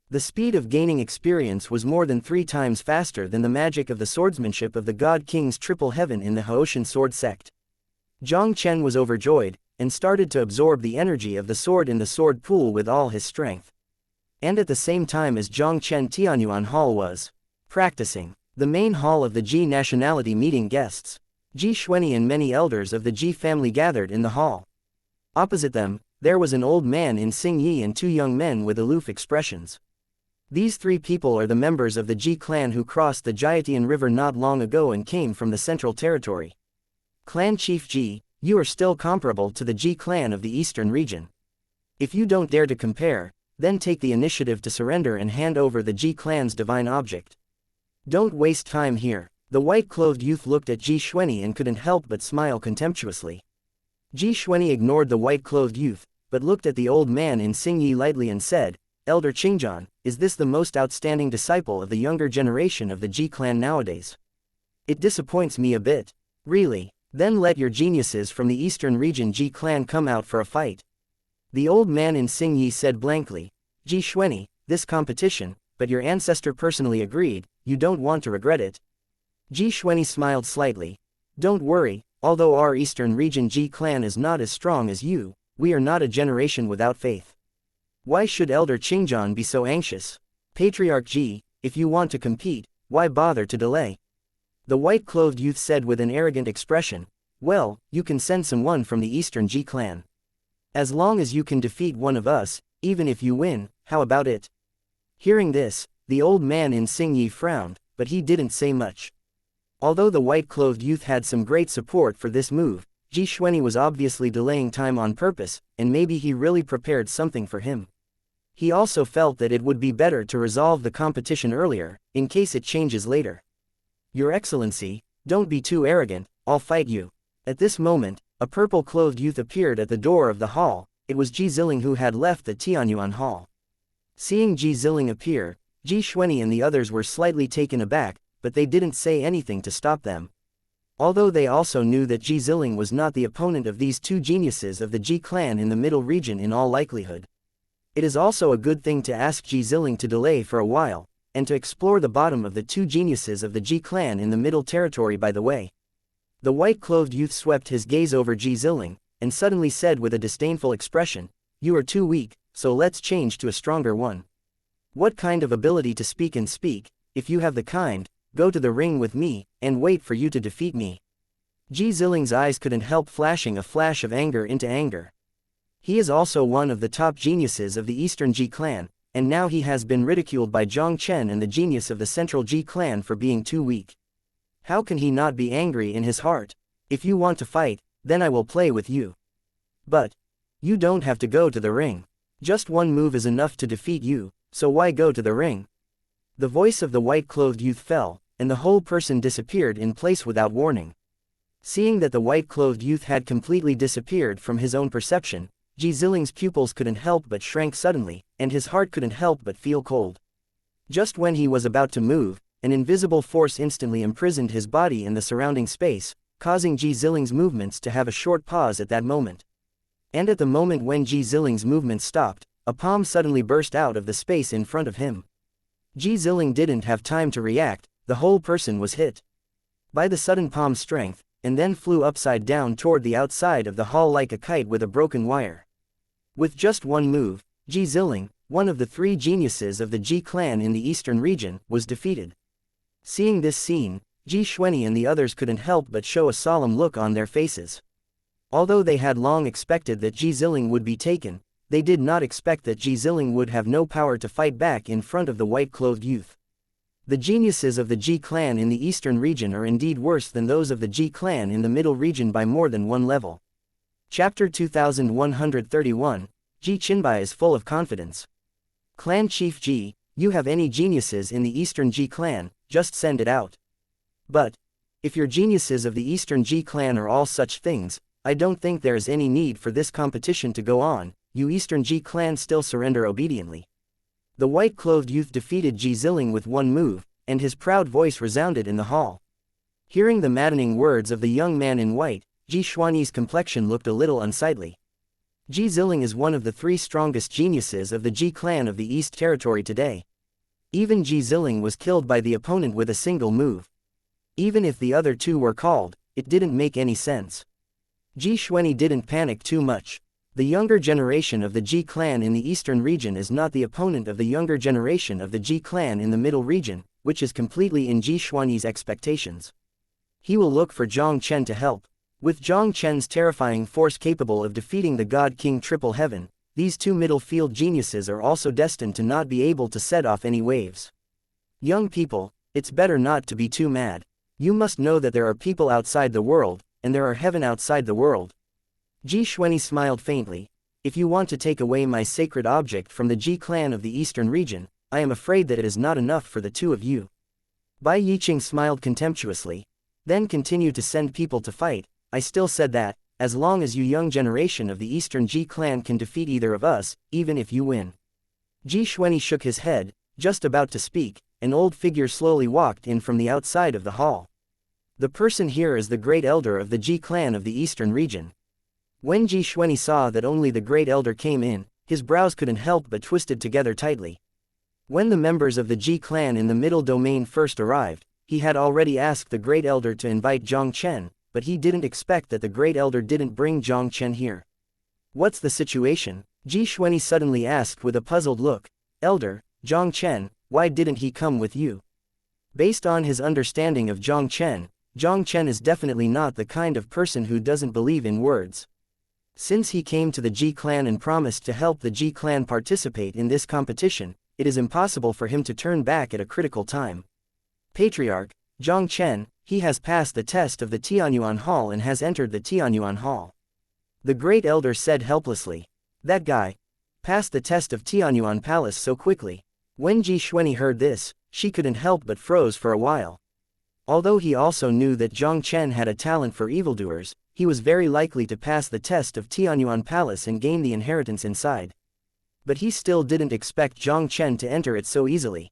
The speed of gaining experience was more than 3 times faster than the magic of the swordsmanship of the God King's triple heaven in the Haoshan Sword Sect. Jiang Chen was overjoyed, and started to absorb the energy of the sword in the sword pool with all his strength. And at the same time as Jiang Chen, Tianyuan Hall was practicing. The main hall of the Ji nationality meeting guests. Ji Xuanyi and many elders of the Ji family gathered in the hall. Opposite them, there was an old man in Xingyi and 2 young men with aloof expressions. These 3 people are the members of the Ji clan who crossed the Jiatian River not long ago and came from the Central Territory. Clan Chief Ji, you are still comparable to the Ji clan of the Eastern region. If you don't dare to compare, then take the initiative to surrender and hand over the Ji clan's divine object. Don't waste time here. The white-clothed youth looked at Ji Xuanyi and couldn't help but smile contemptuously. Ji Xuanyi ignored the white-clothed youth, but looked at the old man in Xingyi lightly and said, Elder Qingjian, is this the most outstanding disciple of the younger generation of the Ji clan nowadays? It disappoints me a bit. Really? Then let your geniuses from the eastern region Ji clan come out for a fight. The old man in Xingyi said blankly, Ji Xuanyi, this competition, but your ancestor personally agreed, you don't want to regret it. Ji Xuanyi smiled slightly. Don't worry, although our eastern region Ji clan is not as strong as you, we are not a generation without faith. Why should Elder Qingjian be so anxious? Patriarch Ji, if you want to compete, why bother to delay? The white-clothed youth said with an arrogant expression, well, you can send someone from the eastern Ji clan. As long as you can defeat one of us, even if you win, how about it? Hearing this, the old man in Xingyi frowned, but he didn't say much. Although the white-clothed youth had some great support for this move, Ji Xuanyi was obviously delaying time on purpose, and maybe he really prepared something for him. He also felt that it would be better to resolve the competition earlier, in case it changes later. Your Excellency, don't be too arrogant, I'll fight you. At this moment, a purple-clothed youth appeared at the door of the hall. It was Ji Ziling who had left the Tianyuan hall. Seeing Ji Ziling appear, Ji Xuanyi and the others were slightly taken aback, but they didn't say anything to stop them. Although they also knew that Ji Ziling was not the opponent of these two geniuses of the Ji clan in the middle region in all likelihood. It is also a good thing to ask Ji Ziling to delay for a while, and to explore the bottom of the two geniuses of the Ji clan in the middle territory by the way. The white-clothed youth swept his gaze over Ji Ziling, and suddenly said with a disdainful expression, "You are too weak, so let's change to a stronger one. What kind of ability to speak and speak, if you have the kind, go to the ring with me, and wait for you to defeat me." Ji Ziling's eyes couldn't help flashing a flash of anger into anger. He is also one of the top geniuses of the Eastern Ji clan, and now he has been ridiculed by Jiang Chen and the genius of the Central Ji clan for being too weak. How can he not be angry in his heart? If you want to fight, then I will play with you. But you don't have to go to the ring. Just one move is enough to defeat you, so why go to the ring? The voice of the white-clothed youth fell, and the whole person disappeared in place without warning. Seeing that the white-clothed youth had completely disappeared from his own perception, Ji Ziling's pupils couldn't help but shrank suddenly, and his heart couldn't help but feel cold. Just when he was about to move, an invisible force instantly imprisoned his body in the surrounding space, causing Ji Ziling's movements to have a short pause at that moment. And at the moment when Ji Ziling's movement stopped, a palm suddenly burst out of the space in front of him. Ji Ziling didn't have time to react, the whole person was hit by the sudden palm strength, and then flew upside down toward the outside of the hall like a kite with a broken wire. With just one move, Ji Ziling, one of the three geniuses of the Ji clan in the eastern region, was defeated. Seeing this scene, Ji Xuanyi and the others couldn't help but show a solemn look on their faces. Although they had long expected that Ji Ziling would be taken, they did not expect that Ji Ziling would have no power to fight back in front of the white-clothed youth. The geniuses of the Ji clan in the eastern region are indeed worse than those of the Ji clan in the middle region by more than one level. Chapter 2131, Ji Qinbai is full of confidence. Clan Chief Ji, you have any geniuses in the eastern Ji clan, just send it out. But if your geniuses of the eastern Ji clan are all such things, I don't think there is any need for this competition to go on. You eastern Ji clan still surrender obediently. The white-clothed youth defeated Ji Ziling with one move, and his proud voice resounded in the hall. Hearing the maddening words of the young man in white, Ji Xuanyi's complexion looked a little unsightly. Ji Ziling is one of the three strongest geniuses of the Ji clan of the East Territory today. Even Ji Ziling was killed by the opponent with a single move. Even if the other two were called, it didn't make any sense. Ji Xuanyi didn't panic too much. The younger generation of the Ji clan in the eastern region is not the opponent of the younger generation of the Ji clan in the middle region, which is completely in Ji Xuanyi's expectations. He will look for Jiang Chen to help. With Jiang Chen's terrifying force capable of defeating the God King Triple Heaven, these two middle field geniuses are also destined to not be able to set off any waves. Young people, it's better not to be too mad. You must know that there are people outside the world, and there are heaven outside the world. Ji Xuanyi smiled faintly. If you want to take away my sacred object from the Ji clan of the eastern region, I am afraid that it is not enough for the two of you. Bai Yiqing smiled contemptuously. Then continued to send people to fight. I still said that, as long as you young generation of the eastern Ji clan can defeat either of us, even if you win. Ji Xuanyi shook his head, just about to speak, an old figure slowly walked in from the outside of the hall. The person here is the great elder of the Ji clan of the eastern region. When Ji Xuanyi saw that only the great elder came in, his brows couldn't help but twisted together tightly. When the members of the Ji clan in the middle domain first arrived, he had already asked the great elder to invite Jiang Chen, but he didn't expect that the great elder didn't bring Jiang Chen here. What's the situation? Ji Xuanyi suddenly asked with a puzzled look. Elder, Jiang Chen, why didn't he come with you? Based on his understanding of Jiang Chen is definitely not the kind of person who doesn't believe in words. Since he came to the Ji clan and promised to help the Ji clan participate in this competition, it is impossible for him to turn back at a critical time. Patriarch, Jiang Chen, he has passed the test of the Tianyuan Hall and has entered the Tianyuan Hall. The great elder said helplessly. That guy. passed the test of Tianyuan Palace so quickly. When Ji Xuanyi heard this, she couldn't help but froze for a while. Although he also knew that Jiang Chen had a talent for evildoers, he was very likely to pass the test of Tianyuan Palace and gain the inheritance inside. But he still didn't expect Jiang Chen to enter it so easily.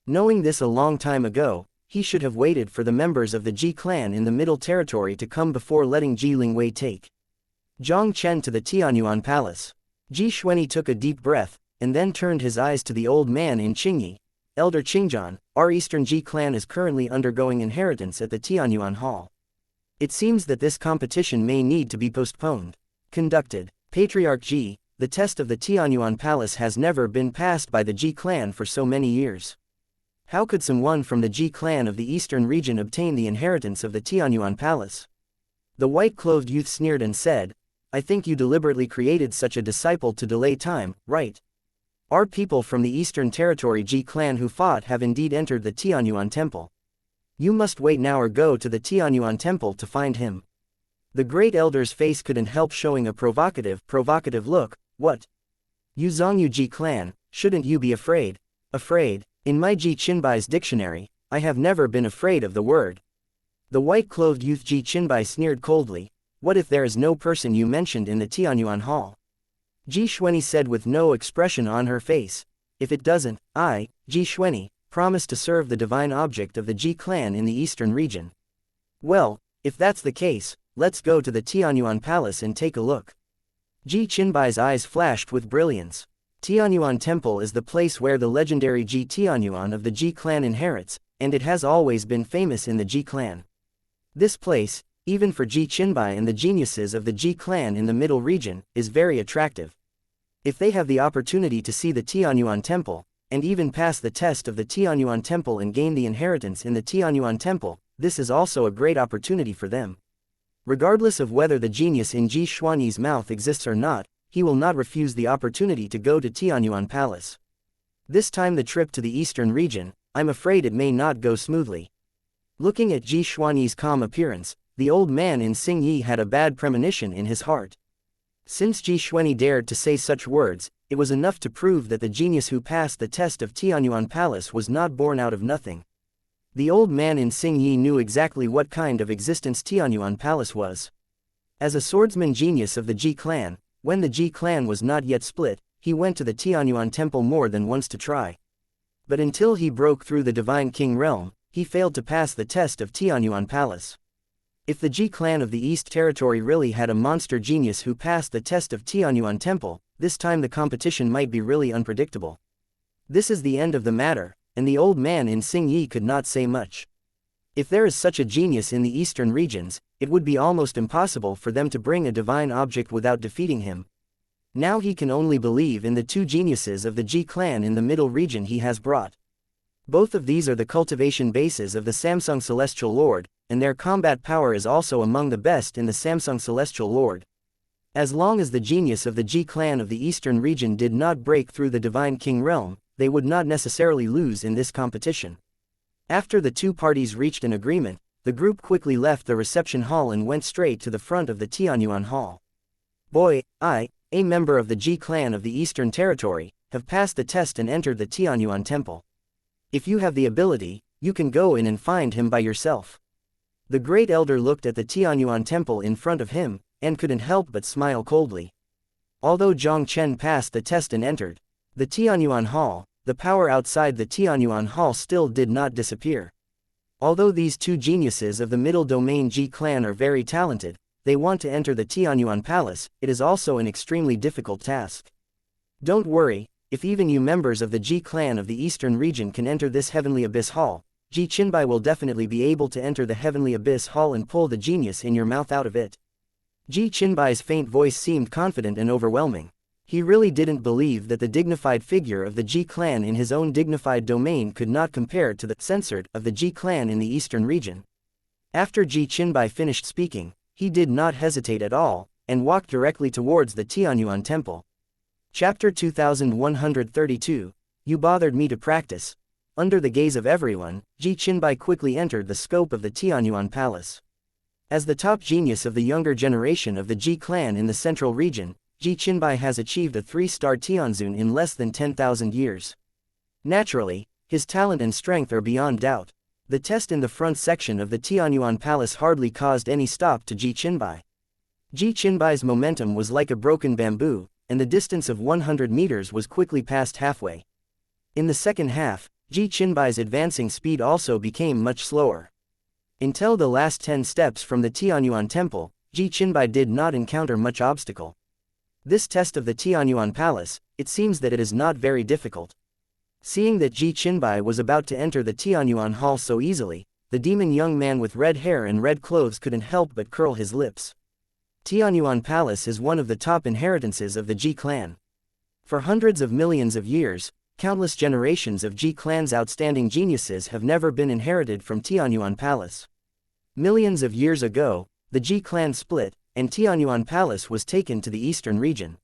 Knowing this a long time ago, he should have waited for the members of the Ji clan in the Middle Territory to come before letting Ji Lingwei take Jiang Chen to the Tianyuan Palace. Ji Xuanyi took a deep breath, and then turned his eyes to the old man in Qingyi. Elder Qingjian, our Eastern Ji clan is currently undergoing inheritance at the Tianyuan Hall. It seems that this competition may need to be postponed. Conducted. Patriarch Ji, the test of the Tianyuan Palace has never been passed by the Ji clan for so many years. How could someone from the Ji clan of the Eastern region obtain the inheritance of the Tianyuan Palace? The white-clothed youth sneered and said, I think you deliberately created such a disciple to delay time, right? Our people from the Eastern Territory Ji clan who fought have indeed entered the Tianyuan Temple. You must wait now or go to the Tianyuan Temple to find him. The great elder's face couldn't help showing a provocative look. What? You Zhongyu Ji clan, shouldn't you be afraid? Afraid? In my Ji Qinbai's dictionary, I have never been afraid of the word. The white-clothed youth Ji Qinbai sneered coldly. What if there is no person you mentioned in the Tianyuan Hall? Ji Xuanyi said with no expression on her face. If it doesn't, I, Ji Xuanyi, promise to serve the divine object of the Ji clan in the eastern region. Well, if that's the case, let's go to the Tianyuan Palace and take a look. Ji Qinbai's eyes flashed with brilliance. Tianyuan Temple is the place where the legendary Ji Tianyuan of the Ji clan inherits, and it has always been famous in the Ji clan. This place, even for Ji Qinbai and the geniuses of the Ji clan in the middle region, is very attractive. If they have the opportunity to see the Tianyuan Temple, and even pass the test of the Tianyuan Temple and gain the inheritance in the Tianyuan Temple, this is also a great opportunity for them. Regardless of whether the genius in Ji Xuanyi's mouth exists or not, he will not refuse the opportunity to go to Tianyuan Palace. This time the trip to the eastern region, I'm afraid it may not go smoothly. Looking at Ji Xuanyi's calm appearance, the old man in Xingyi had a bad premonition in his heart. Since Ji Xuanyi dared to say such words, it was enough to prove that the genius who passed the test of Tianyuan Palace was not born out of nothing. The old man in Xingyi knew exactly what kind of existence Tianyuan Palace was. As a swordsman genius of the Ji clan, when the Ji clan was not yet split, he went to the Tianyuan Temple more than once to try. But until he broke through the Divine King realm, he failed to pass the test of Tianyuan Palace. If the Ji clan of the East Territory really had a monster genius who passed the test of Tianyuan Temple, this time the competition might be really unpredictable. This is the end of the matter, and the old man in Xingyi could not say much. If there is such a genius in the eastern regions, it would be almost impossible for them to bring a divine object without defeating him. Now he can only believe in the two geniuses of the Ji clan in the middle region he has brought. Both of these are the cultivation bases of the Samsung Celestial Lord, and their combat power is also among the best in the Samsung Celestial Lord. As long as the genius of the Ji clan of the eastern region did not break through the Divine King realm, they would not necessarily lose in this competition. After the two parties reached an agreement, the group quickly left the reception hall and went straight to the front of the Tianyuan Hall. Boy, I, a member of the Ji clan of the Eastern Territory, have passed the test and entered the Tianyuan Temple. If you have the ability, you can go in and find him by yourself. The great elder looked at the Tianyuan Temple in front of him, and couldn't help but smile coldly. Although Jiang Chen passed the test and entered the Tianyuan Hall, the power outside the Tianyuan Hall still did not disappear. Although these two geniuses of the middle domain Ji clan are very talented, they want to enter the Tianyuan Palace, it is also an extremely difficult task. Don't worry, if even you members of the Ji clan of the Eastern region can enter this Heavenly Abyss Hall, Ji Qinbai will definitely be able to enter the Heavenly Abyss Hall and pull the genius in your mouth out of it. Ji Qinbai's faint voice seemed confident and overwhelming. He really didn't believe that the dignified figure of the Ji clan in his own dignified domain could not compare to the censored of the Ji clan in the Eastern region. After Ji Qinbai finished speaking, he did not hesitate at all, and walked directly towards the Tianyuan Temple. Chapter 2132, You bothered me to practice. Under the gaze of everyone, Ji Qinbai quickly entered the scope of the Tianyuan Palace. As the top genius of the younger generation of the Ji clan in the central region, Ji Qinbai has achieved a 3-star Tianzun in less than 10,000 years. Naturally, his talent and strength are beyond doubt. The test in the front section of the Tianyuan Palace hardly caused any stop to Ji Qinbai. Ji Qinbai's momentum was like a broken bamboo, and the distance of 100 meters was quickly past halfway. In the second half, Ji Qinbai's advancing speed also became much slower. Until the last 10 steps from the Tianyuan Temple, Ji Qinbai did not encounter much obstacle. This test of the Tianyuan Palace, it seems that it is not very difficult. Seeing that Ji Qinbai was about to enter the Tianyuan Hall so easily, the demon young man with red hair and red clothes couldn't help but curl his lips. Tianyuan Palace is one of the top inheritances of the Ji clan. For hundreds of millions of years, countless generations of Ji clan's outstanding geniuses have never been inherited from Tianyuan Palace. Millions of years ago, the Ji clan split, and Tianyuan Palace was taken to the eastern region.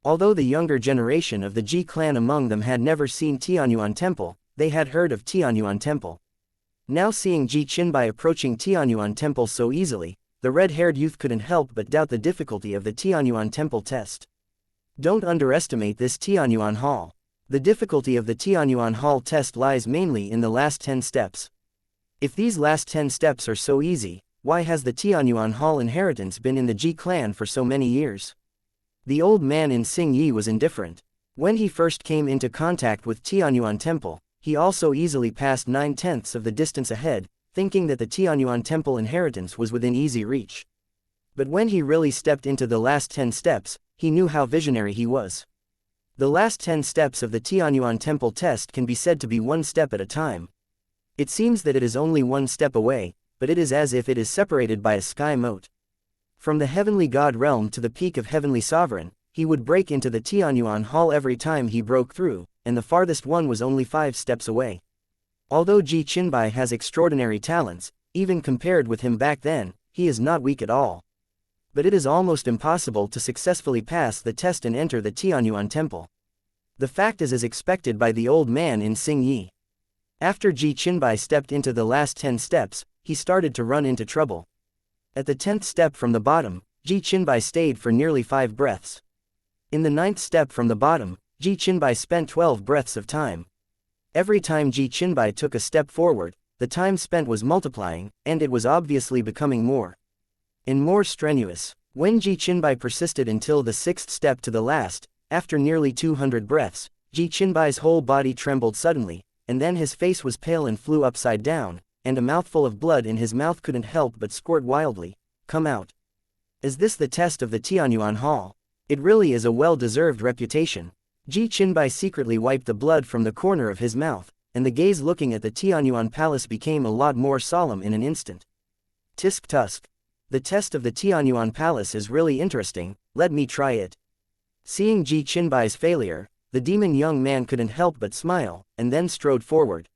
Although the younger generation of the Ji clan among them had never seen Tianyuan Temple, they had heard of Tianyuan Temple. Now seeing Ji Qinbai approaching Tianyuan Temple so easily, the red-haired youth couldn't help but doubt the difficulty of the Tianyuan Temple test. Don't underestimate this Tianyuan Hall. The difficulty of the Tianyuan Hall test lies mainly in the last 10 steps. If these last 10 steps are so easy, why has the Tianyuan Hall inheritance been in the Ji clan for so many years? The old man in Xingyi was indifferent. When he first came into contact with Tianyuan Temple, he also easily passed 9/10 of the distance ahead, thinking that the Tianyuan Temple inheritance was within easy reach. But when he really stepped into the last 10 steps, he knew how visionary he was. The last 10 steps of the Tianyuan Temple test can be said to be one step at a time. It seems that it is only one step away, but it is as if it is separated by a sky moat. From the heavenly god realm to the peak of heavenly sovereign, he would break into the Tianyuan Hall every time he broke through, and the farthest one was only 5 steps away. Although Ji Qinbai has extraordinary talents, even compared with him back then, he is not weak at all. But it is almost impossible to successfully pass the test and enter the Tianyuan Temple. The fact is as expected by the old man in Xingyi. After Ji Qinbai stepped into the last 10 steps, he started to run into trouble. At the 10th step from the bottom, Ji Qinbai stayed for nearly 5 breaths. In the 9th step from the bottom, Ji Qinbai spent 12 breaths of time. Every time Ji Qinbai took a step forward, the time spent was multiplying, and it was obviously becoming more and more strenuous. When Ji Qinbai persisted until the 6th step to the last, after nearly 200 breaths, Ji Qinbai's whole body trembled suddenly, and then his face was pale and flew upside down, and a mouthful of blood in his mouth couldn't help but squirt wildly. Come out. Is this the test of the Tianyuan Hall? It really is a well-deserved reputation. Ji Qinbai secretly wiped the blood from the corner of his mouth, and the gaze looking at the Tianyuan Palace became a lot more solemn in an instant. Tisk tusk. The test of the Tianyuan Palace is really interesting, let me try it. Seeing Ji Qinbai's failure, the demon young man couldn't help but smile, and then strode forward.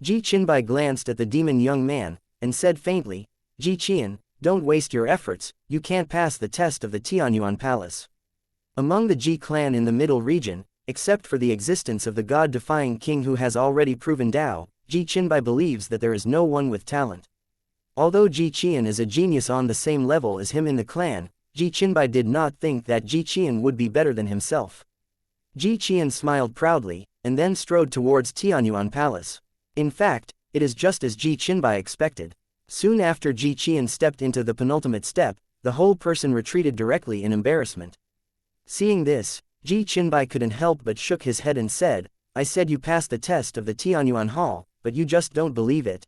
Ji Qinbai glanced at the demon young man, and said faintly, Ji Qian, don't waste your efforts, you can't pass the test of the Tianyuan Palace. Among the Ji clan in the middle region, except for the existence of the god-defying king who has already proven Tao, Ji Qinbai believes that there is no one with talent. Although Ji Qian is a genius on the same level as him in the clan, Ji Qinbai did not think that Ji Qian would be better than himself. Ji Qian smiled proudly, and then strode towards Tianyuan Palace. In fact, it is just as Ji Qinbai expected. Soon after Ji Qian stepped into the penultimate step, the whole person retreated directly in embarrassment. Seeing this, Ji Qinbai couldn't help but shook his head and said, I said you passed the test of the Tianyuan Hall, but you just don't believe it.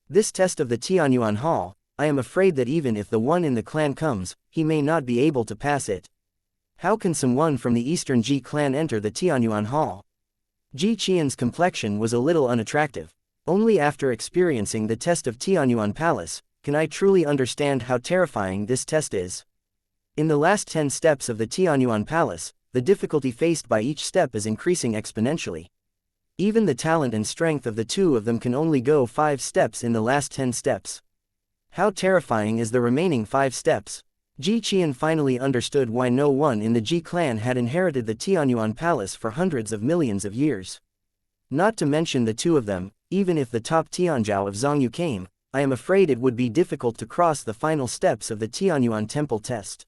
This test of the Tianyuan Hall, I am afraid that even if the one in the clan comes, he may not be able to pass it. How can someone from the Eastern Ji clan enter the Tianyuan Hall? Ji Qian's complexion was a little unattractive. Only after experiencing the test of Tianyuan Palace, can I truly understand how terrifying this test is. In the last 10 steps of the Tianyuan Palace, the difficulty faced by each step is increasing exponentially. Even the talent and strength of the two of them can only go 5 steps in the last 10 steps. How terrifying is the remaining 5 steps? Ji Qian finally understood why no one in the Ji clan had inherited the Tianyuan Palace for hundreds of millions of years. Not to mention the two of them, even if the top Tianzhao of Zhongyu came, I am afraid it would be difficult to cross the final steps of the Tianyuan Temple test.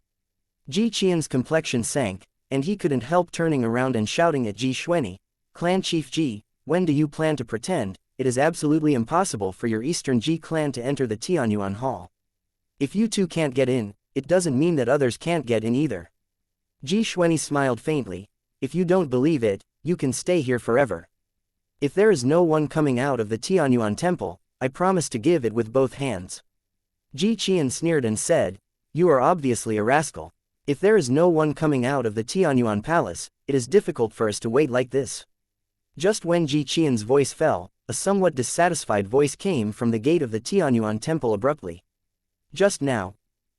Ji Qian's complexion sank, and he couldn't help turning around and shouting at Ji Xuanyi, "Clan Chief Ji, when do you plan to pretend? It is absolutely impossible for your Eastern Ji clan to enter the Tianyuan Hall. If you two can't get in, it doesn't mean that others can't get in either." Ji Xuanyi smiled faintly. "If you don't believe it, you can stay here forever. If there is no one coming out of the Tianyuan temple, I promise to give it with both hands." Ji Qian sneered and said, "You are obviously a rascal. If there is no one coming out of the Tianyuan palace, it is difficult for us to wait like this." Just when Ji Qian's voice fell, a somewhat dissatisfied voice came from the gate of the Tianyuan temple abruptly. Just now,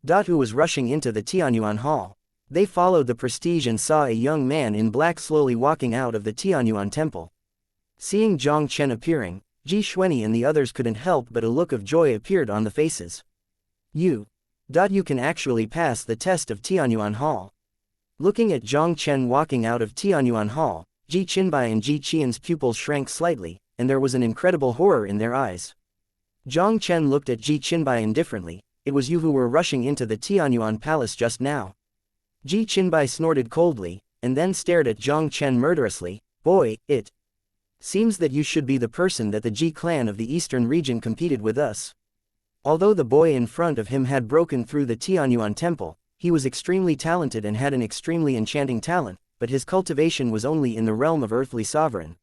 Datu was rushing into the Tianyuan hall. They followed the prestige and saw a young man in black slowly walking out of the Tianyuan temple. Seeing Jiang Chen appearing, Ji Xuanyi and the others couldn't help but a look of joy appeared on the faces. You can actually pass the test of Tianyuan Hall." Looking at Jiang Chen walking out of Tianyuan Hall, Ji Qinbai and Ji Qian's pupils shrank slightly, and there was an incredible horror in their eyes. Jiang Chen looked at Ji Qinbai indifferently. "It was you who were rushing into the Tianyuan palace just now." Ji Qinbai snorted coldly, and then stared at Jiang Chen murderously. "Boy, it seems that you should be the person that the Ji clan of the eastern region competed with us." Although the boy in front of him had broken through the Tianyuan temple, he was extremely talented and had an extremely enchanting talent, but his cultivation was only in the realm of earthly sovereign.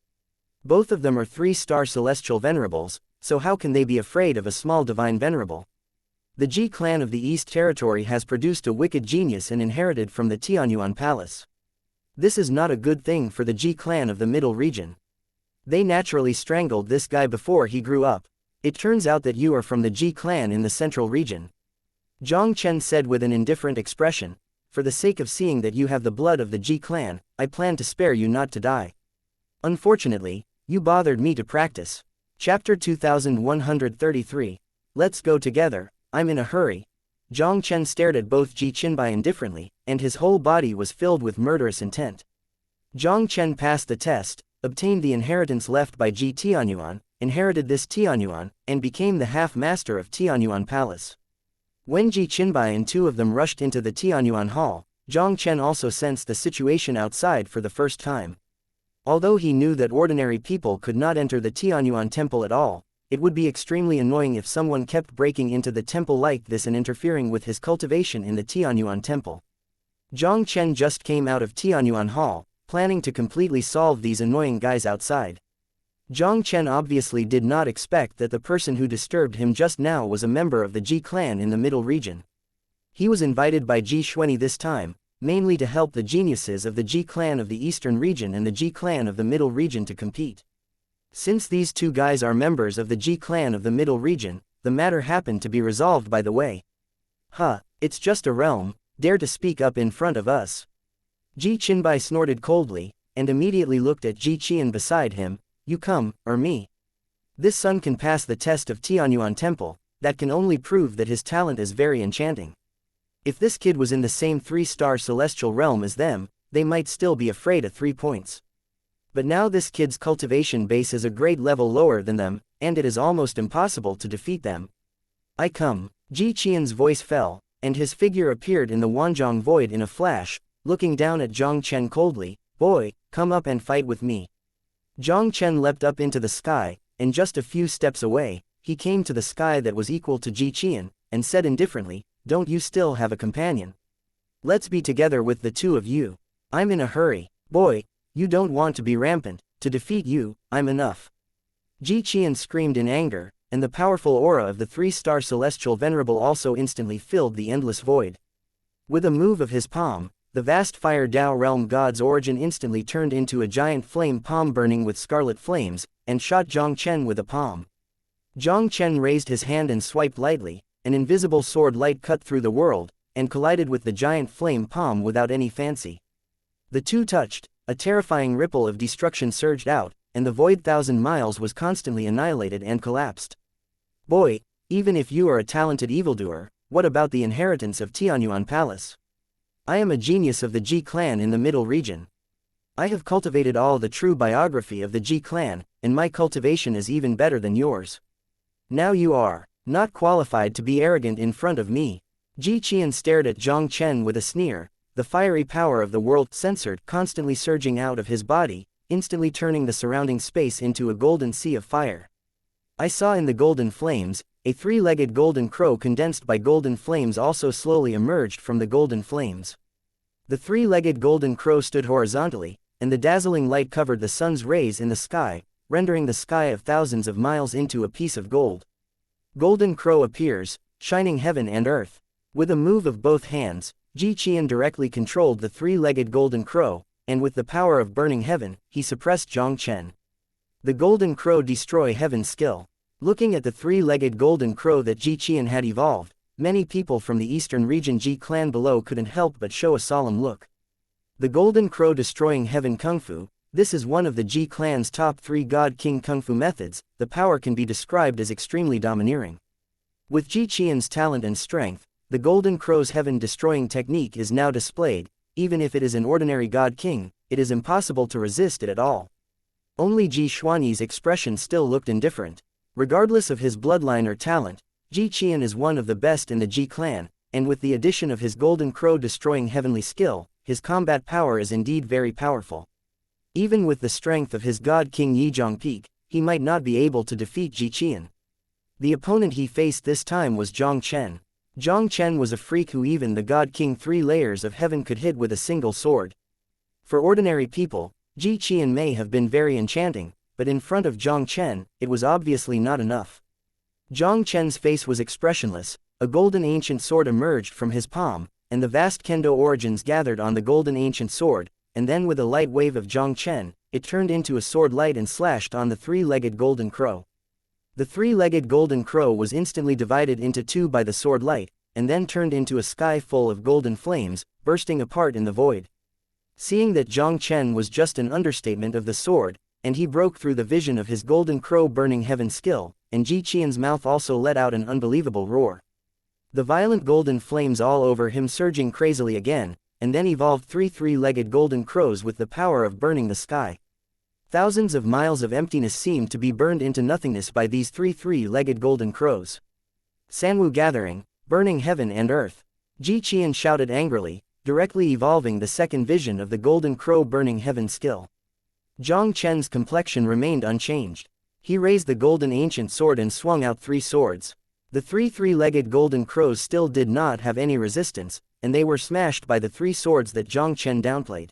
Both of them are 3-star celestial venerables, so how can they be afraid of a small divine venerable? The Ji clan of the East Territory has produced a wicked genius and inherited from the Tianyuan palace. This is not a good thing for the Ji clan of the middle region. They naturally strangled this guy before he grew up. It turns out that you are from the Ji clan in the central region. Jiang Chen said with an indifferent expression, "For the sake of seeing that you have the blood of the Ji clan, I plan to spare you not to die. Unfortunately, you bothered me to practice." Chapter 2133. Let's go together, I'm in a hurry. Jiang Chen stared at both Ji Qinbai indifferently, and his whole body was filled with murderous intent. Jiang Chen passed the test, obtained the inheritance left by Ji Tianyuan, inherited this Tianyuan, and became the half-master of Tianyuan Palace. When Ji Qinbai and two of them rushed into the Tianyuan Hall, Jiang Chen also sensed the situation outside for the first time. Although he knew that ordinary people could not enter the Tianyuan temple at all, it would be extremely annoying if someone kept breaking into the temple like this and interfering with his cultivation in the Tianyuan temple. Jiang Chen just came out of Tianyuan Hall, planning to completely solve these annoying guys outside. Jiang Chen obviously did not expect that the person who disturbed him just now was a member of the Ji clan in the middle region. He was invited by Ji Xuanyi this time, mainly to help the geniuses of the Ji clan of the eastern region and the Ji clan of the middle region to compete. Since these two guys are members of the Ji clan of the middle region, the matter happened to be resolved by the way. It's just a realm, dare to speak up in front of us." Ji Qinbai snorted coldly, and immediately looked at Ji Qian beside him. "You come, or me? This son can pass the test of Tianyuan temple, that can only prove that his talent is very enchanting. If this kid was in the same 3-star celestial realm as them, they might still be afraid of 3 points. But now this kid's cultivation base is a great level lower than them, and it is almost impossible to defeat them. I come." Ji Qian's voice fell, and his figure appeared in the Wanzhong void in a flash, looking down at Jiang Chen coldly. "Boy, come up and fight with me." Jiang Chen leapt up into the sky, and just a few steps away, he came to the sky that was equal to Ji Qian, and said indifferently, "Don't you still have a companion? Let's be together with the two of you. I'm in a hurry. Boy, you don't want to be rampant. To defeat you, I'm enough." Ji Qian screamed in anger, and the powerful aura of the 3-star celestial venerable also instantly filled the endless void. With a move of his palm, the vast fire Dao realm god's origin instantly turned into a giant flame palm burning with scarlet flames, and shot Jiang Chen with a palm. Jiang Chen raised his hand and swiped lightly, an invisible sword light cut through the world, and collided with the giant flame palm without any fancy. The two touched, a terrifying ripple of destruction surged out, and the void 1,000 miles was constantly annihilated and collapsed. "Boy, even if you are a talented evildoer, what about the inheritance of Tianyuan Palace? I am a genius of the Ji clan in the middle region. I have cultivated all the true biography of the Ji clan, and my cultivation is even better than yours. Now you are not qualified to be arrogant in front of me." Ji Qian stared at Jiang Chen with a sneer, the fiery power of the world censored, constantly surging out of his body, instantly turning the surrounding space into a golden sea of fire. I saw in the golden flames, a three-legged golden crow condensed by golden flames also slowly emerged from the golden flames. The three-legged golden crow stood horizontally, and the dazzling light covered the sun's rays in the sky, rendering the sky of thousands of miles into a piece of gold. Golden Crow appears, shining heaven and earth. With a move of both hands, Ji Qian directly controlled the three-legged golden crow, and with the power of burning heaven, he suppressed Jiang Chen. The golden crow destroy heaven skill. Looking at the three-legged golden crow that Ji Qian had evolved, many people from the eastern region Ji clan below couldn't help but show a solemn look. The golden crow destroying heaven kung fu, this is one of the Ji clan's top 3 God King kung fu methods. The power can be described as extremely domineering. With Ji Qian's talent and strength, the golden crow's heaven-destroying technique is now displayed. Even if it is an ordinary God King, it is impossible to resist it at all. Only Ji Xuanyi's expression still looked indifferent. Regardless of his bloodline or talent, Ji Qian is one of the best in the Ji clan, and with the addition of his golden crow destroying heavenly skill, his combat power is indeed very powerful. Even with the strength of his God King Yizhong Peak, he might not be able to defeat Ji Qian. The opponent he faced this time was Jiang Chen. Jiang Chen was a freak who even the God King 3 layers of heaven could hit with a single sword. For ordinary people, Ji Qian may have been very enchanting, but in front of Jiang Chen, it was obviously not enough. Jiang Chen's face was expressionless, a golden ancient sword emerged from his palm, and the vast kendo origins gathered on the golden ancient sword, and then with a light wave of Jiang Chen, it turned into a sword light and slashed on the three-legged golden crow. The three-legged golden crow was instantly divided into 2 by the sword light, and then turned into a sky full of golden flames, bursting apart in the void. Seeing that Jiang Chen was just an understatement of the sword, and he broke through the vision of his golden crow burning heaven skill, and Ji Qian's mouth also let out an unbelievable roar. The violent golden flames all over him surging crazily again, and then evolved 3 three-legged golden crows with the power of burning the sky. Thousands of miles of emptiness seemed to be burned into nothingness by these 3 three-legged golden crows. Sanwu gathering, burning heaven and earth. Ji Qian shouted angrily, directly evolving the second vision of the golden crow burning heaven skill. Jiang Chen's complexion remained unchanged. He raised the golden ancient sword and swung out 3 swords. The 3 three-legged golden crows still did not have any resistance, and they were smashed by the 3 swords that Jiang Chen downplayed.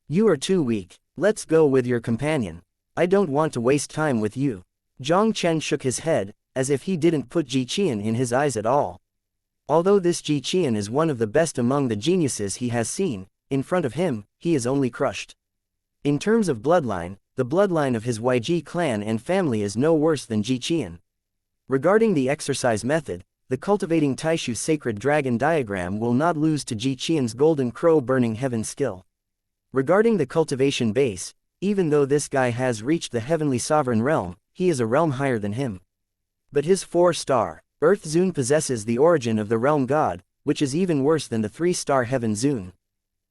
You are too weak, let's go with your companion. I don't want to waste time with you. Jiang Chen shook his head, as if he didn't put Ji Qian in his eyes at all. Although this Ji Qian is one of the best among the geniuses he has seen, in front of him, he is only crushed. In terms of bloodline, the bloodline of his YG clan and family is no worse than Ji Qian. Regarding the exercise method, the cultivating Taixu sacred dragon diagram will not lose to Ji Qian's golden crow burning heaven skill. Regarding the cultivation base, even though this guy has reached the heavenly sovereign realm, he is a realm higher than him. But his 4-star, Earth Zune possesses the origin of the realm god, which is even worse than the 3-star heaven Zune.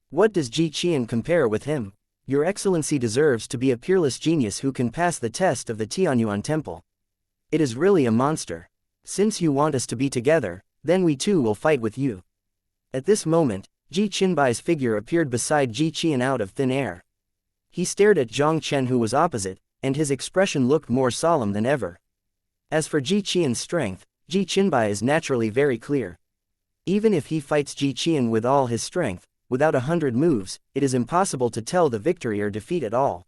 What does Ji Qian compare with him? Your Excellency deserves to be a peerless genius who can pass the test of the Tianyuan Temple. It is really a monster. Since you want us to be together, then we too will fight with you. At this moment, Ji Qinbai's figure appeared beside Ji Qian out of thin air. He stared at Jiang Chen who was opposite, and his expression looked more solemn than ever. As for Ji Qian's strength, Ji Qinbai is naturally very clear. Even if he fights Ji Qian with all his strength, without 100 moves, it is impossible to tell the victory or defeat at all.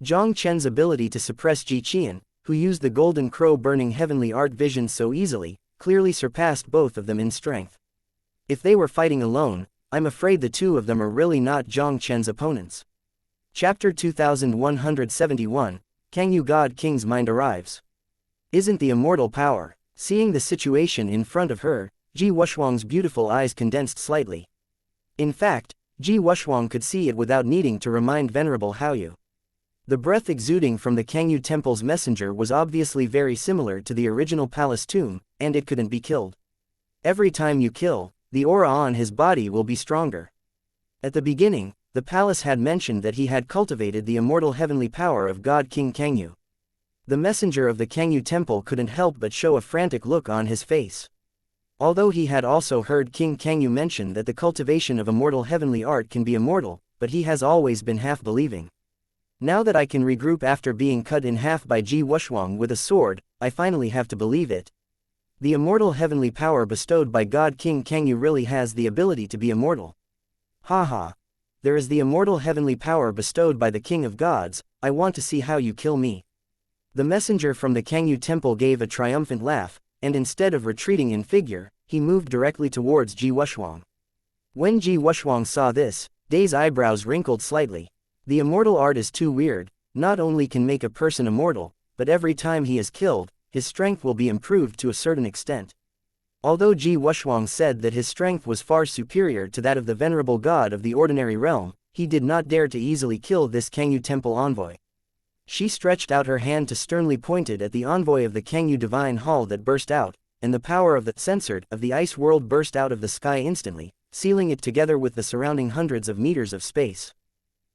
Jiang Chen's ability to suppress Ji Qian, who used the golden crow burning heavenly art vision so easily, clearly surpassed both of them in strength. If they were fighting alone, I'm afraid the 2 of them are really not Jiang Chen's opponents. Chapter 2171, Kangyu God King's mind arrives. Isn't the immortal power? Seeing the situation in front of her, Ji Wuxuang's beautiful eyes condensed slightly. In fact, Ji Wuxuang could see it without needing to remind Venerable Haoyu. The breath exuding from the Kangyu Temple's messenger was obviously very similar to the original palace tomb, and it couldn't be killed. Every time you kill, the aura on his body will be stronger. At the beginning, the palace had mentioned that he had cultivated the immortal heavenly power of God King Kangyu. The messenger of the Kangyu Temple couldn't help but show a frantic look on his face. Although he had also heard King Kangyu mention that the cultivation of immortal heavenly art can be immortal, but he has always been half-believing. Now that I can regroup after being cut in half by Ji Wushuang with a sword, I finally have to believe it. The immortal heavenly power bestowed by God King Kangyu really has the ability to be immortal. Haha. There is the immortal heavenly power bestowed by the King of Gods. I want to see how you kill me. The messenger from the Kangyu temple gave a triumphant laugh, and instead of retreating in figure, he moved directly towards Ji Wushuang. When Ji Wushuang saw this, Day's eyebrows wrinkled slightly. The immortal art is too weird, not only can make a person immortal, but every time he is killed, his strength will be improved to a certain extent. Although Ji Wushuang said that his strength was far superior to that of the venerable god of the ordinary realm, he did not dare to easily kill this Kangyu temple envoy. She stretched out her hand to sternly pointed at the envoy of the Kangyu divine hall that burst out, and the power of the censored of the ice world burst out of the sky instantly, sealing it together with the surrounding hundreds of meters of space.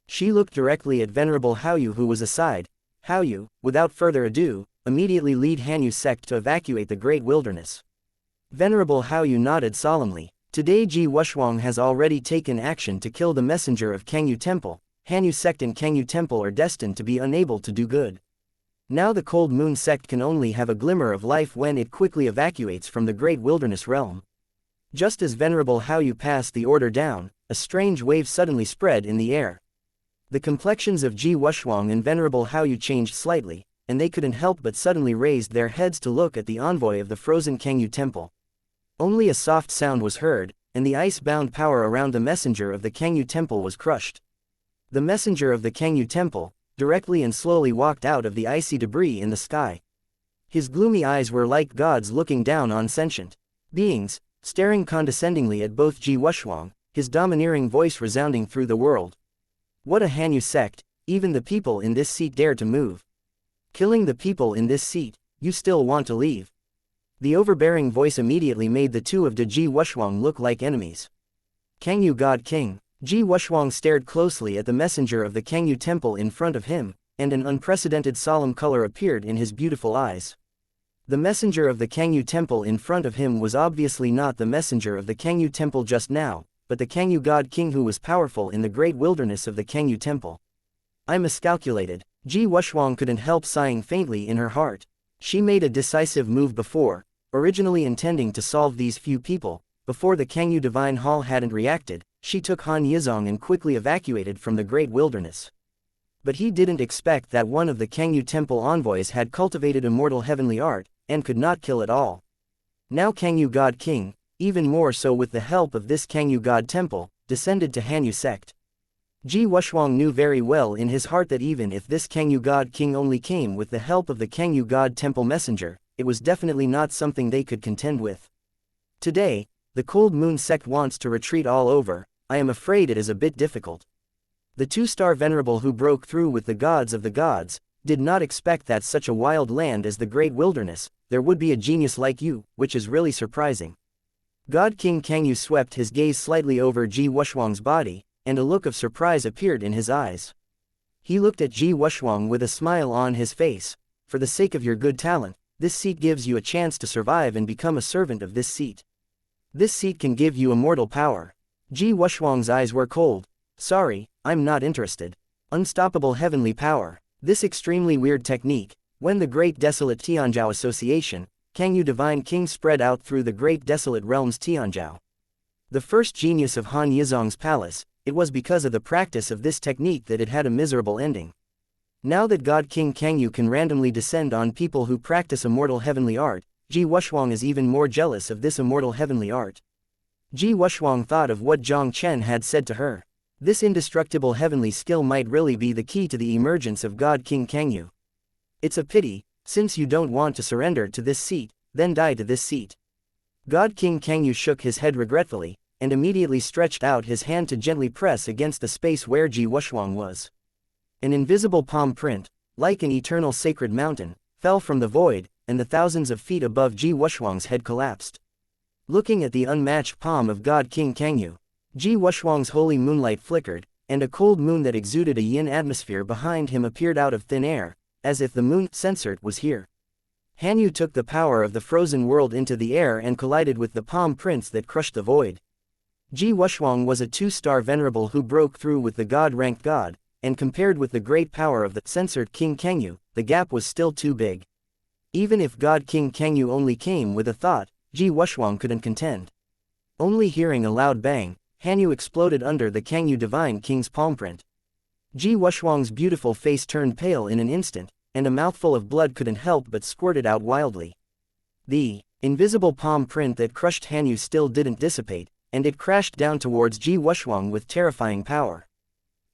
She looked directly at Venerable Haoyu, who was aside. Haoyu, without further ado, immediately lead Hanyu sect to evacuate the great wilderness. Venerable Haoyu nodded solemnly. Today Ji Wushuang has already taken action to kill the messenger of Kangyu temple. Hanyu sect and Kangyu temple are destined to be unable to do good. Now the Cold Moon sect can only have a glimmer of life when it quickly evacuates from the great wilderness realm. Just as Venerable Haoyu passed the order down, a strange wave suddenly spread in the air. The complexions of Ji Wushuang and Venerable Haoyu changed slightly, and they couldn't help but suddenly raised their heads to look at the envoy of the frozen Kangyu temple. Only a soft sound was heard, and the ice-bound power around the messenger of the Kangyu temple was crushed. The messenger of the Kangyu temple, directly and slowly walked out of the icy debris in the sky. His gloomy eyes were like gods looking down on sentient beings, staring condescendingly at both Ji Wushuang, his domineering voice resounding through the world. What a Hanyu sect, even the people in this seat dare to move. Killing the people in this seat, you still want to leave. The overbearing voice immediately made the two of Ji Wushuang look like enemies. Kangyu God King. Ji Wushuang stared closely at the messenger of the Kangyu temple in front of him, and an unprecedented solemn color appeared in his beautiful eyes. The messenger of the Kangyu temple in front of him was obviously not the messenger of the Kangyu temple just now, but the Kangyu God King who was powerful in the great wilderness of the Kangyu temple. I miscalculated. Ji Wushuang couldn't help sighing faintly in her heart. She made a decisive move before, originally intending to solve these few people. Before the Kangyu divine hall hadn't reacted, she took Han Yizong and quickly evacuated from the great wilderness. But he didn't expect that one of the Kangyu temple envoys had cultivated immortal heavenly art, and could not kill at all. Now Kangyu God King, even more so with the help of this Kangyu God temple, descended to Hanyu sect. Ji Wushuang knew very well in his heart that even if this Kangyu God King only came with the help of the Kangyu God temple messenger, it was definitely not something they could contend with. Today, the Cold Moon sect wants to retreat all over. I am afraid it is a bit difficult. The two-star venerable who broke through with the gods of the gods, did not expect that such a wild land as the great wilderness, there would be a genius like you, which is really surprising. God King Kangyu swept his gaze slightly over Ji Wushuang's body, and a look of surprise appeared in his eyes. He looked at Ji Wushuang with a smile on his face. For the sake of your good talent, this seat gives you a chance to survive and become a servant of this seat. This seat can give you immortal power. Ji Wushuang's eyes were cold. Sorry, I'm not interested. Unstoppable heavenly power. This extremely weird technique, when the Great Desolate Tianzhao Association, Kangyu Divine King spread out through the Great Desolate Realms Tianzhao. The first genius of Han Yizong's palace, it was because of the practice of this technique that it had a miserable ending. Now that God King Kangyu can randomly descend on people who practice immortal heavenly art, Ji Wushuang is even more jealous of this immortal heavenly art. Ji Wushuang thought of what Jiang Chen had said to her. This indestructible heavenly skill might really be the key to the emergence of God King Kangyu. It's a pity, since you don't want to surrender to this seat, then die to this seat. God King Kangyu shook his head regretfully, and immediately stretched out his hand to gently press against the space where Ji Wushuang was. An invisible palm print, like an eternal sacred mountain, fell from the void, and the thousands of feet above Ji Wushuang's head collapsed. Looking at the unmatched palm of God King Kangyu, Ji Wushuang's holy moonlight flickered, and a cold moon that exuded a yin atmosphere behind him appeared out of thin air, as if the moon censored was here. Hanyu took the power of the frozen world into the air and collided with the palm prince that crushed the void. Ji Wuxuang was a 2-star venerable who broke through with the god-ranked god, and compared with the great power of the censored King Kangyu, the gap was still too big. Even if God King Kangyu only came with a thought, Ji Wuxuang couldn't contend. Only hearing a loud bang, Hanyu exploded under the Kangyu Divine King's palmprint. Ji Wuxuang's beautiful face turned pale in an instant, and a mouthful of blood couldn't help but squirted out wildly. The invisible palm print that crushed Hanyu still didn't dissipate, and it crashed down towards Ji Wuxuang with terrifying power.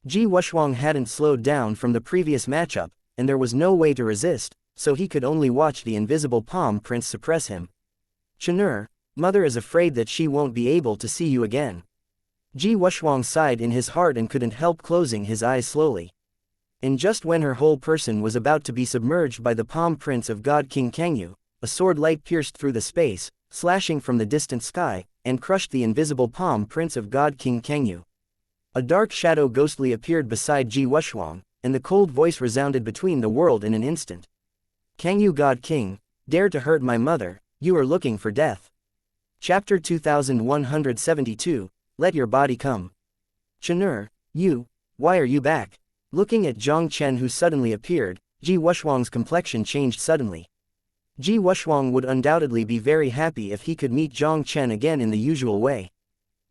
Ji Wuxuang hadn't slowed down from the previous matchup, and there was no way to resist, so he could only watch the invisible palm print suppress him. Chenur, mother is afraid that she won't be able to see you again. Ji Wuxuang sighed in his heart and couldn't help closing his eyes slowly. And just when her whole person was about to be submerged by the palm prints of God King Kangyu, a sword light pierced through the space, slashing from the distant sky, and crushed the invisible palm prints of God King Kangyu. A dark shadow ghostly appeared beside Ji Wuxuang, and the cold voice resounded between the world in an instant. Kangyu God King, dare to hurt my mother, you are looking for death. Chapter 2172, Let Your Body Come. Chenur, why are you back? Looking at Jiang Chen who suddenly appeared, Ji Wuxuang's complexion changed suddenly. Ji Wuxuang would undoubtedly be very happy if he could meet Jiang Chen again in the usual way.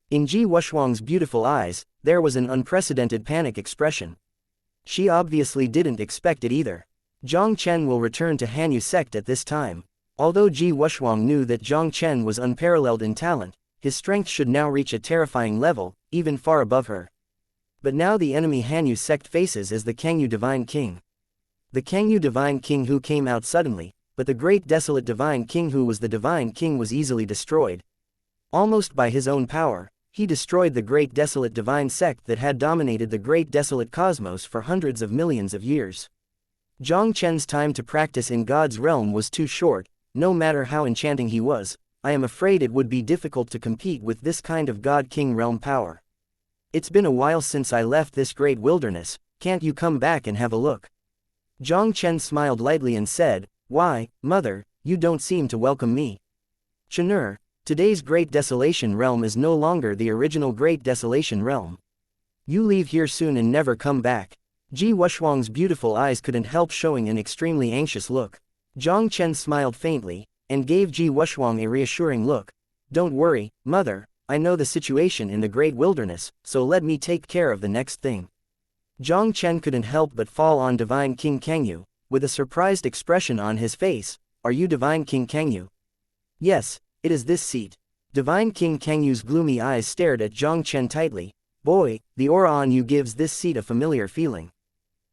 In Ji Wuxuang's beautiful eyes, there was an unprecedented panic expression. She obviously didn't expect it either. Jiang Chen will return to Hanyu Sect at this time. Although Ji Wuxuang knew that Jiang Chen was unparalleled in talent, his strength should now reach a terrifying level, even far above her. But now the enemy Hanyu Sect faces is the Kangyu Divine King. The Kangyu Divine King who came out suddenly, but the great desolate Divine King who was the Divine King was easily destroyed. Almost by his own power, he destroyed the great desolate Divine Sect that had dominated the great desolate cosmos for hundreds of millions of years. Jiang Chen's time to practice in God's realm was too short. No matter how enchanting he was, I am afraid it would be difficult to compete with this kind of God King realm power. It's been a while since I left this great wilderness, can't you come back and have a look? Jiang Chen smiled lightly and said, why, mother, you don't seem to welcome me. Chenur, today's Great Desolation Realm is no longer the original Great Desolation Realm. You leave here soon and never come back. Ji Wuxuang's beautiful eyes couldn't help showing an extremely anxious look. Jiang Chen smiled faintly, and gave Ji Wuxuang a reassuring look. Don't worry, mother, I know the situation in the Great Wilderness, so let me take care of the next thing. Jiang Chen couldn't help but fall on Divine King Kangyu, with a surprised expression on his face. Are you Divine King Kangyu? Yes, it is this seat. Divine King Kangyu's gloomy eyes stared at Jiang Chen tightly. Boy, the aura on you gives this seat a familiar feeling.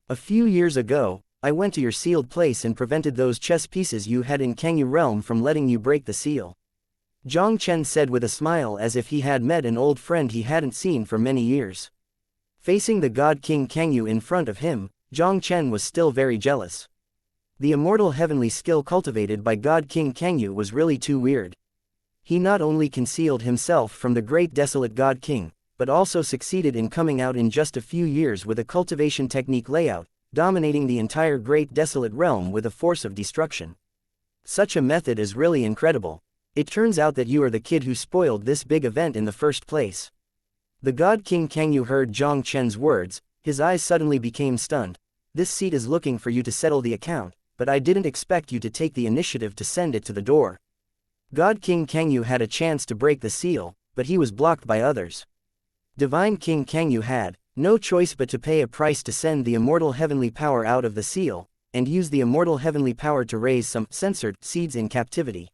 A few years ago, I went to your sealed place and prevented those chess pieces you had in Kangyu realm from letting you break the seal. Jiang Chen said with a smile as if he had met an old friend he hadn't seen for many years. Facing the God King Kangyu in front of him, Jiang Chen was still very jealous. The immortal heavenly skill cultivated by God King Kangyu was really too weird. He not only concealed himself from the great desolate God King, but also succeeded in coming out in just a few years with a cultivation technique layout, dominating the entire great desolate realm with a force of destruction. Such a method is really incredible. It turns out that you are the kid who spoiled this big event in the first place. The God King Kangyu heard Jiang Chen's words, his eyes suddenly became stunned. This seat is looking for you to settle the account, but I didn't expect you to take the initiative to send it to the door. God King Kangyu had a chance to break the seal, but he was blocked by others. Divine King Kangyu had no choice but to pay a price to send the immortal heavenly power out of the seal, and use the immortal heavenly power to raise some censored seeds in captivity.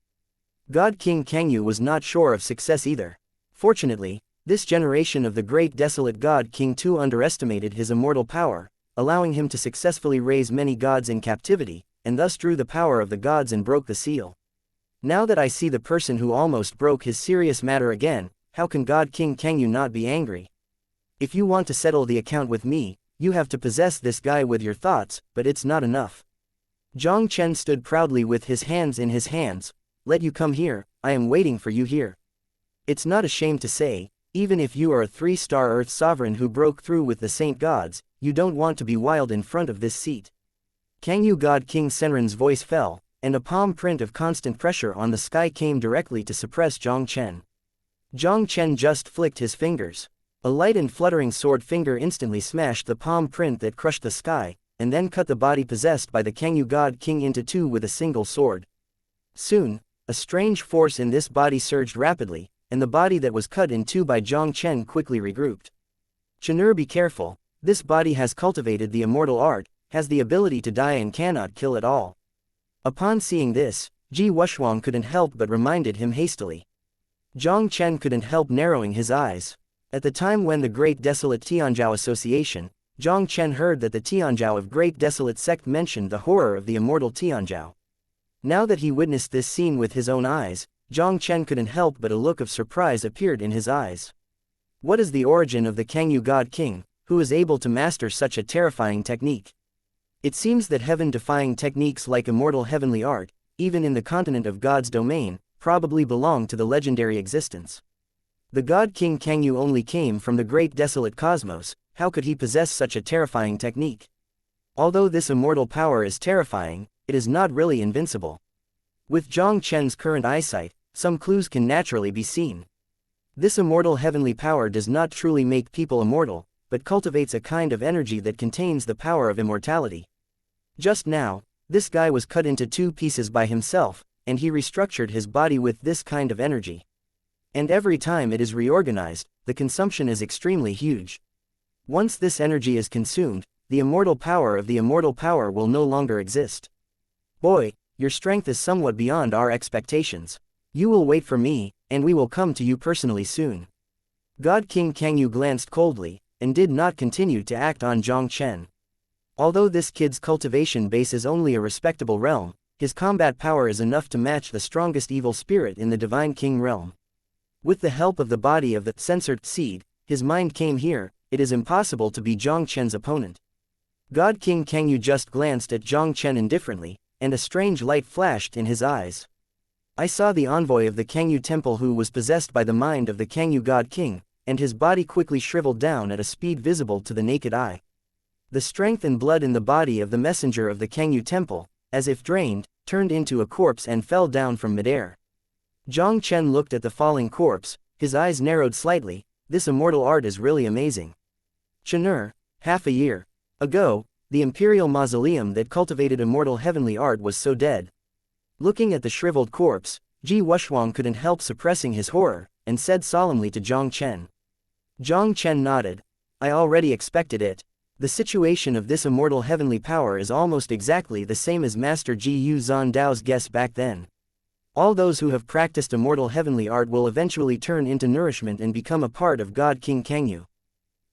God King Kangyu was not sure of success either. Fortunately, this generation of the great desolate God King too underestimated his immortal power, allowing him to successfully raise many gods in captivity, and thus drew the power of the gods and broke the seal. Now that I see the person who almost broke his serious matter again, how can God King Kangyu not be angry? If you want to settle the account with me, you have to possess this guy with your thoughts, but it's not enough. Jiang Chen stood proudly with his hands in his hands. Let you come here, I am waiting for you here. It's not a shame to say, even if you are a 3-star Earth sovereign who broke through with the saint gods, you don't want to be wild in front of this seat. Kangyu God King Senran's voice fell, and a palm print of constant pressure on the sky came directly to suppress Jiang Chen. Jiang Chen just flicked his fingers. A light and fluttering sword finger instantly smashed the palm print that crushed the sky, and then cut the body possessed by the Kangyu God King into two with a single sword. Soon, a strange force in this body surged rapidly, and the body that was cut in two by Jiang Chen quickly regrouped. Chen'er, be careful, this body has cultivated the immortal art, has the ability to die and cannot kill at all. Upon seeing this, Ji Wuxuang couldn't help but reminded him hastily. Jiang Chen couldn't help narrowing his eyes. At the time when the Great Desolate Tianzhao Association, Jiang Chen heard that the Tianzhao of Great Desolate Sect mentioned the horror of the immortal Tianzhao. Now that he witnessed this scene with his own eyes, Jiang Chen couldn't help but a look of surprise appeared in his eyes. What is the origin of the Kangyu God King, who is able to master such a terrifying technique? It seems that heaven-defying techniques like immortal heavenly art, even in the continent of God's domain, probably belong to the legendary existence. The God King Kangyu only came from the great desolate cosmos, how could he possess such a terrifying technique? Although this immortal power is terrifying, it is not really invincible. With Jiang Chen's current eyesight, some clues can naturally be seen. This immortal heavenly power does not truly make people immortal, but cultivates a kind of energy that contains the power of immortality. Just now, this guy was cut into two pieces by himself, and he restructured his body with this kind of energy. And every time it is reorganized, the consumption is extremely huge. Once this energy is consumed, the immortal power of the immortal power will no longer exist. Boy, your strength is somewhat beyond our expectations. You will wait for me, and we will come to you personally soon. God King Kangyu glanced coldly, and did not continue to act on Jiang Chen. Although this kid's cultivation base is only a respectable realm, his combat power is enough to match the strongest evil spirit in the Divine King realm. With the help of the body of the censored seed, his mind came here, it is impossible to be Jiang Chen's opponent. God King Kangyu just glanced at Jiang Chen indifferently, and a strange light flashed in his eyes. I saw the envoy of the Kangyu temple who was possessed by the mind of the Kangyu God King, and his body quickly shriveled down at a speed visible to the naked eye. The strength and blood in the body of the messenger of the Kangyu temple, as if drained, turned into a corpse and fell down from midair. Jiang Chen looked at the falling corpse, his eyes narrowed slightly. This immortal art is really amazing. Chen'er, half a year ago, the imperial mausoleum that cultivated immortal heavenly art was so dead. Looking at the shriveled corpse, Ji Wuxuang couldn't help suppressing his horror, and said solemnly to Jiang Chen. Jiang Chen nodded. I already expected it. The situation of this immortal heavenly power is almost exactly the same as Master Ji Yu Zandao's guess back then. All those who have practiced immortal heavenly art will eventually turn into nourishment and become a part of God King Kangyu.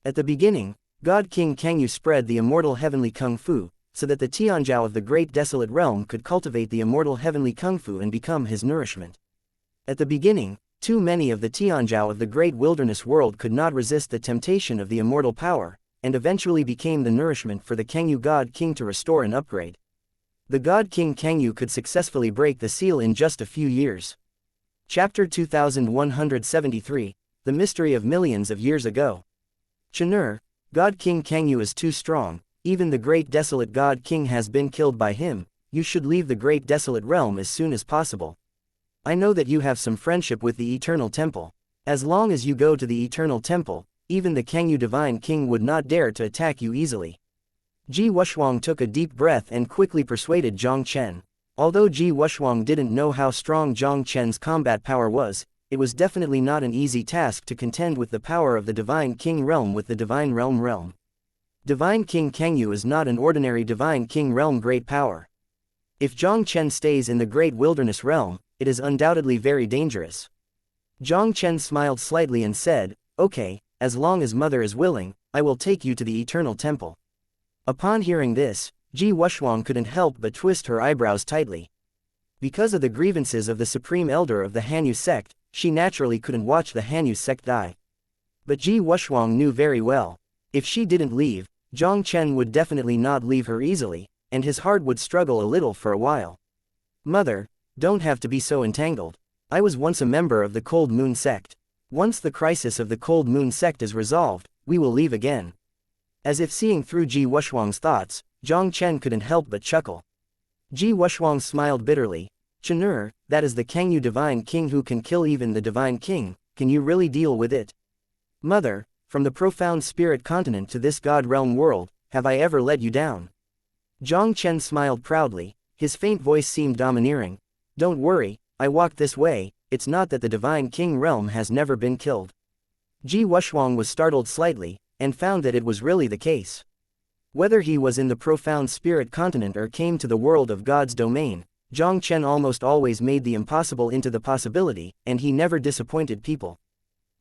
At the beginning, God King Kangyu spread the immortal heavenly kung fu, so that the Tianzhao of the Great Desolate Realm could cultivate the immortal heavenly kung fu and become his nourishment. At the beginning, too many of the Tianzhao of the Great Wilderness World could not resist the temptation of the immortal power, and eventually became the nourishment for the Kangyu God King to restore and upgrade. The God King Kangyu could successfully break the seal in just a few years. Chapter 2173, The Mystery of Millions of Years Ago. Chen'er, God King Kangyu is too strong. Even the Great Desolate God King has been killed by him. You should leave the Great Desolate Realm as soon as possible. I know that you have some friendship with the Eternal Temple. As long as you go to the Eternal Temple, even the Kangyu Divine King would not dare to attack you easily. Ji Wuxuang took a deep breath and quickly persuaded Jiang Chen. Although Ji Wuxuang didn't know how strong Jiang Chen's combat power was, it was definitely not an easy task to contend with the power of the Divine King realm with the Divine Realm. Divine King Kangyu is not an ordinary Divine King realm great power. If Jiang Chen stays in the Great Wilderness Realm, it is undoubtedly very dangerous. Jiang Chen smiled slightly and said, okay, as long as Mother is willing, I will take you to the Eternal Temple. Upon hearing this, Ji Wuxuang couldn't help but twist her eyebrows tightly. Because of the grievances of the Supreme Elder of the Hanyu Sect, she naturally couldn't watch the Hanyu Sect die. But Ji Wuxuang knew very well, if she didn't leave, Jiang Chen would definitely not leave her easily, and his heart would struggle a little for a while. Mother, don't have to be so entangled. I was once a member of the Cold Moon Sect. Once the crisis of the Cold Moon Sect is resolved, we will leave again. As if seeing through Ji Wuxuang's thoughts, Jiang Chen couldn't help but chuckle. Ji Wuxuang smiled bitterly. Chenur, that is the Kangyu Divine King who can kill even the Divine King, can you really deal with it? Mother, from the profound spirit continent to this God realm world, have I ever let you down? Jiang Chen smiled proudly, his faint voice seemed domineering. Don't worry, I walked this way, it's not that the Divine King realm has never been killed. Ji Wuxuang was startled slightly, and found that it was really the case. Whether he was in the profound spirit continent or came to the world of God's domain, Jiang Chen almost always made the impossible into the possibility, and he never disappointed people.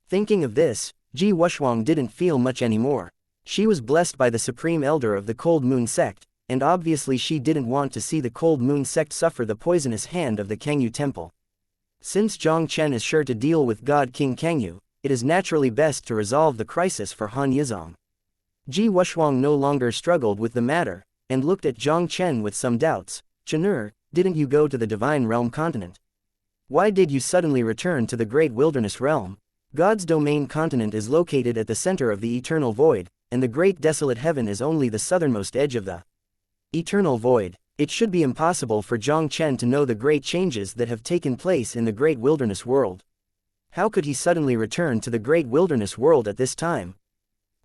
Thinking of this, Ji Wuxuang didn't feel much anymore. She was blessed by the Supreme Elder of the Cold Moon Sect, and obviously she didn't want to see the Cold Moon Sect suffer the poisonous hand of the Kangyu Temple. Since Jiang Chen is sure to deal with God King Kangyu, it is naturally best to resolve the crisis for Han Yizong. Ji Wuxuang no longer struggled with the matter, and looked at Jiang Chen with some doubts. Chenur, didn't you go to the Divine Realm continent? Why did you suddenly return to the Great Wilderness Realm? God's domain continent is located at the center of the Eternal Void, and the Great Desolate Heaven is only the southernmost edge of the Eternal Void. It should be impossible for Jiang Chen to know the great changes that have taken place in the Great Wilderness World. How could he suddenly return to the Great Wilderness World at this time?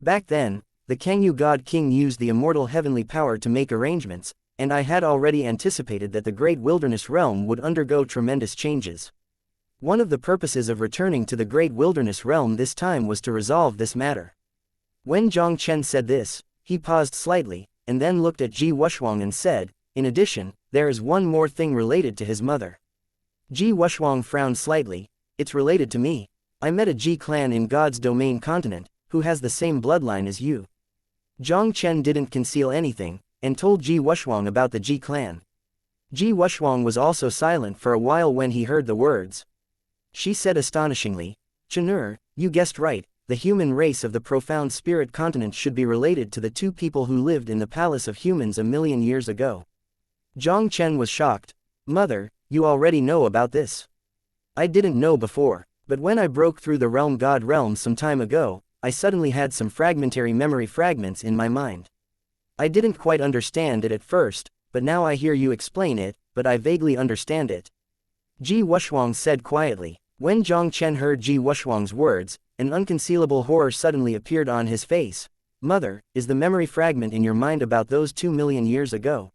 Back then, the Kangyu God King used the immortal heavenly power to make arrangements, and I had already anticipated that the Great Wilderness Realm would undergo tremendous changes. One of the purposes of returning to the Great Wilderness Realm this time was to resolve this matter. When Jiang Chen said this, he paused slightly, and then looked at Ji Wuxuang and said, in addition, there is one more thing related to his mother. Ji Wuxuang frowned slightly. It's related to me. I met a Ji clan in God's domain continent, who has the same bloodline as you. Jiang Chen didn't conceal anything, and told Ji Wuxuang about the Ji clan. Ji Wuxuang was also silent for a while when he heard the words. She said astonishingly, Chenur, you guessed right, the human race of the profound spirit continent should be related to the two people who lived in the palace of humans 1,000,000 years ago. Jiang Chen was shocked. Mother, you already know about this. I didn't know before, but when I broke through the realm God realm some time ago, I suddenly had some fragmentary memory fragments in my mind. I didn't quite understand it at first, but now I hear you explain it, but I vaguely understand it. Ji Wuxuang said quietly. When Jiang Chen heard Ji Wuxuang's words, an unconcealable horror suddenly appeared on his face. Mother, is the memory fragment in your mind about those 2,000,000 years ago?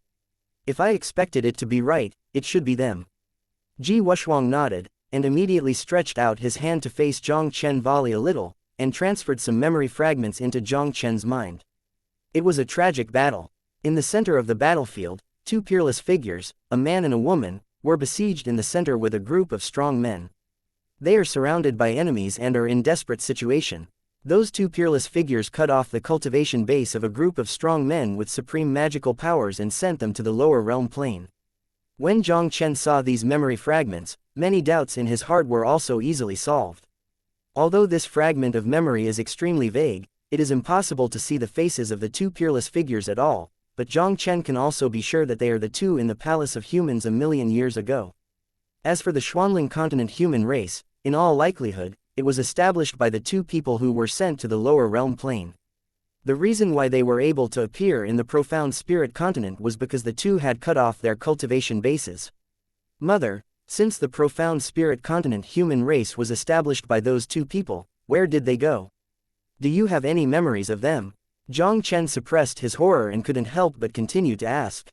If I expected it to be right, it should be them. Ji Wuxuang nodded, and immediately stretched out his hand to face Jiang Chen volley a little, and transferred some memory fragments into Jiang Chen's mind. It was a tragic battle. In the center of the battlefield, two peerless figures, a man and a woman, were besieged in the center with a group of strong men. They are surrounded by enemies and are in desperate situation. Those two peerless figures cut off the cultivation base of a group of strong men with supreme magical powers and sent them to the lower realm plane. When Jiang Chen saw these memory fragments, many doubts in his heart were also easily solved. Although this fragment of memory is extremely vague, it is impossible to see the faces of the two peerless figures at all, but Jiang Chen can also be sure that they are the two in the palace of humans 1,000,000 years ago. As for the Xuanling continent human race, in all likelihood, it was established by the two people who were sent to the lower realm plane. The reason why they were able to appear in the profound spirit continent was because the two had cut off their cultivation bases. Mother, since the profound spirit continent human race was established by those two people, where did they go? Do you have any memories of them? Jiang Chen suppressed his horror and couldn't help but continue to ask.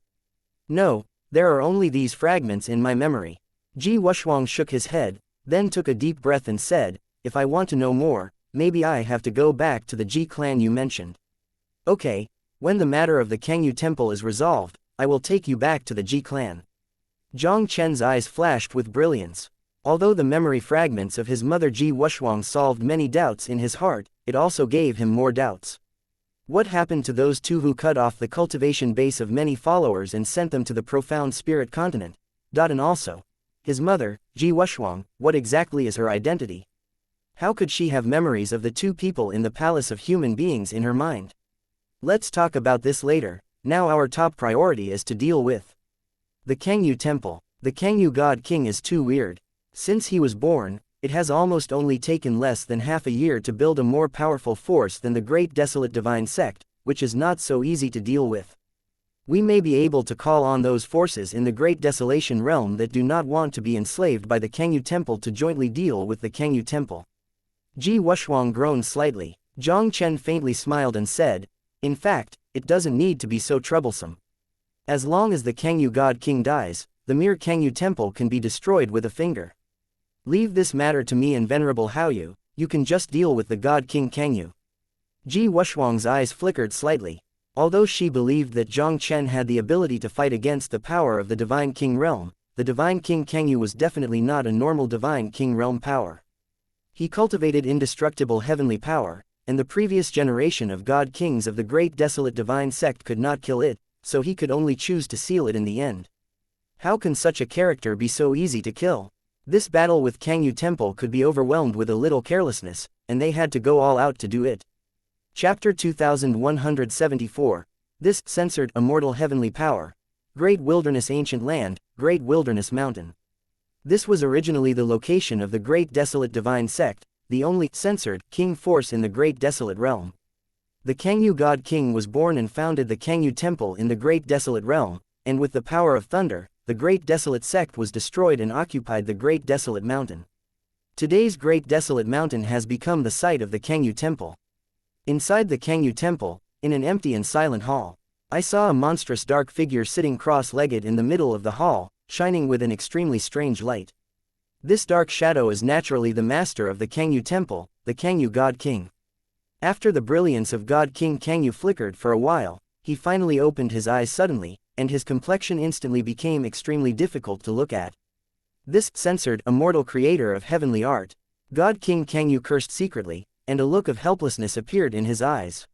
No, there are only these fragments in my memory. Ji Wuxuang shook his head, then took a deep breath and said, if I want to know more, maybe I have to go back to the Ji clan you mentioned. Okay, when the matter of the Kangyu temple is resolved, I will take you back to the Ji clan. Jiang Chen's eyes flashed with brilliance. Although the memory fragments of his mother Ji Wuxuang solved many doubts in his heart, it also gave him more doubts. What happened to those two who cut off the cultivation base of many followers and sent them to the profound spirit continent? And also, his mother, Ji Wuxuang, what exactly is her identity? How could she have memories of the two people in the palace of human beings in her mind? Let's talk about this later. Now our top priority is to deal with the Kangyu temple. The Kangyu God King is too weird. Since he was born, it has almost only taken less than half a year to build a more powerful force than the Great Desolate Divine Sect, which is not so easy to deal with. We may be able to call on those forces in the Great Desolation Realm that do not want to be enslaved by the Kangyu Temple to jointly deal with the Kangyu Temple. Ji Wushuang groaned slightly. Jiang Chen faintly smiled and said, "In fact, it doesn't need to be so troublesome. As long as the Kangyu God King dies, the mere Kangyu Temple can be destroyed with a finger. Leave this matter to me and Venerable Haoyu, you can just deal with the God King Kangyu." Ji Wushuang's eyes flickered slightly. Although she believed that Jiang Chen had the ability to fight against the power of the Divine King Realm, the Divine King Kangyu was definitely not a normal Divine King Realm power. He cultivated indestructible heavenly power, and the previous generation of God Kings of the Great Desolate Divine Sect could not kill it, so he could only choose to seal it in the end. How can such a character be so easy to kill? This battle with Kangyu Temple could be overwhelmed with a little carelessness, and they had to go all out to do it. Chapter 2174. This censored immortal heavenly power. Great Wilderness Ancient Land, Great Wilderness Mountain. This was originally the location of the Great Desolate Divine Sect, the only censored king force in the Great Desolate Realm. The Kangyu God King was born and founded the Kangyu Temple in the Great Desolate Realm, and with the power of thunder, the Great Desolate Sect was destroyed and occupied the Great Desolate Mountain. Today's Great Desolate Mountain has become the site of the Kangyu Temple. Inside the Kangyu Temple, in an empty and silent hall, I saw a monstrous dark figure sitting cross-legged in the middle of the hall, shining with an extremely strange light. This dark shadow is naturally the master of the Kangyu Temple, the Kangyu God King. After the brilliance of God King Kangyu flickered for a while, he finally opened his eyes suddenly, and his complexion instantly became extremely difficult to look at. This censored immortal creator of heavenly art, God King Kangyu cursed secretly, and a look of helplessness appeared in his eyes.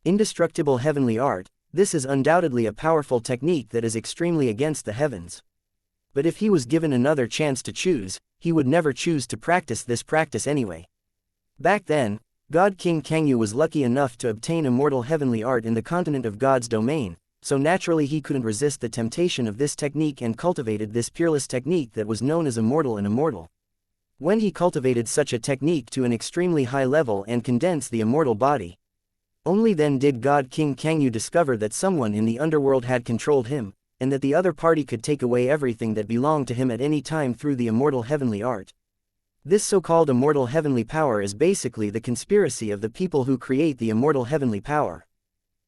Indestructible heavenly art, this is undoubtedly a powerful technique that is extremely against the heavens. But if he was given another chance to choose, he would never choose to practice this practice anyway. Back then, God King Kangyu was lucky enough to obtain immortal heavenly art in the continent of God's domain, so naturally he couldn't resist the temptation of this technique and cultivated this peerless technique that was known as immortal and immortal. When he cultivated such a technique to an extremely high level and condensed the immortal body, only then did God King Kangyu discover that someone in the underworld had controlled him, and that the other party could take away everything that belonged to him at any time through the immortal heavenly art. This so-called immortal heavenly power is basically the conspiracy of the people who create the immortal heavenly power.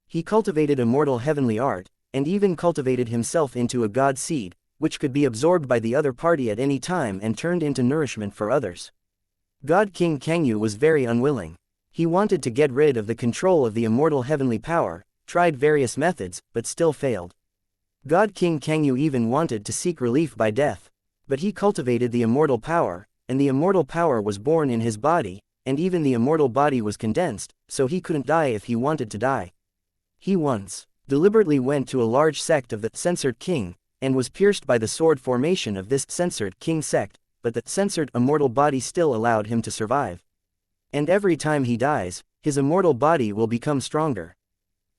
He cultivated immortal heavenly art, and even cultivated himself into a god seed, which could be absorbed by the other party at any time and turned into nourishment for others. God King Kangyu was very unwilling. He wanted to get rid of the control of the immortal heavenly power, tried various methods, but still failed. God King Kangyu even wanted to seek relief by death. But he cultivated the immortal power, and the immortal power was born in his body, and even the immortal body was condensed, so he couldn't die if he wanted to die. He once deliberately went to a large sect of the censored king, and was pierced by the sword formation of this censored king sect, but the censored immortal body still allowed him to survive. And every time he dies, his immortal body will become stronger.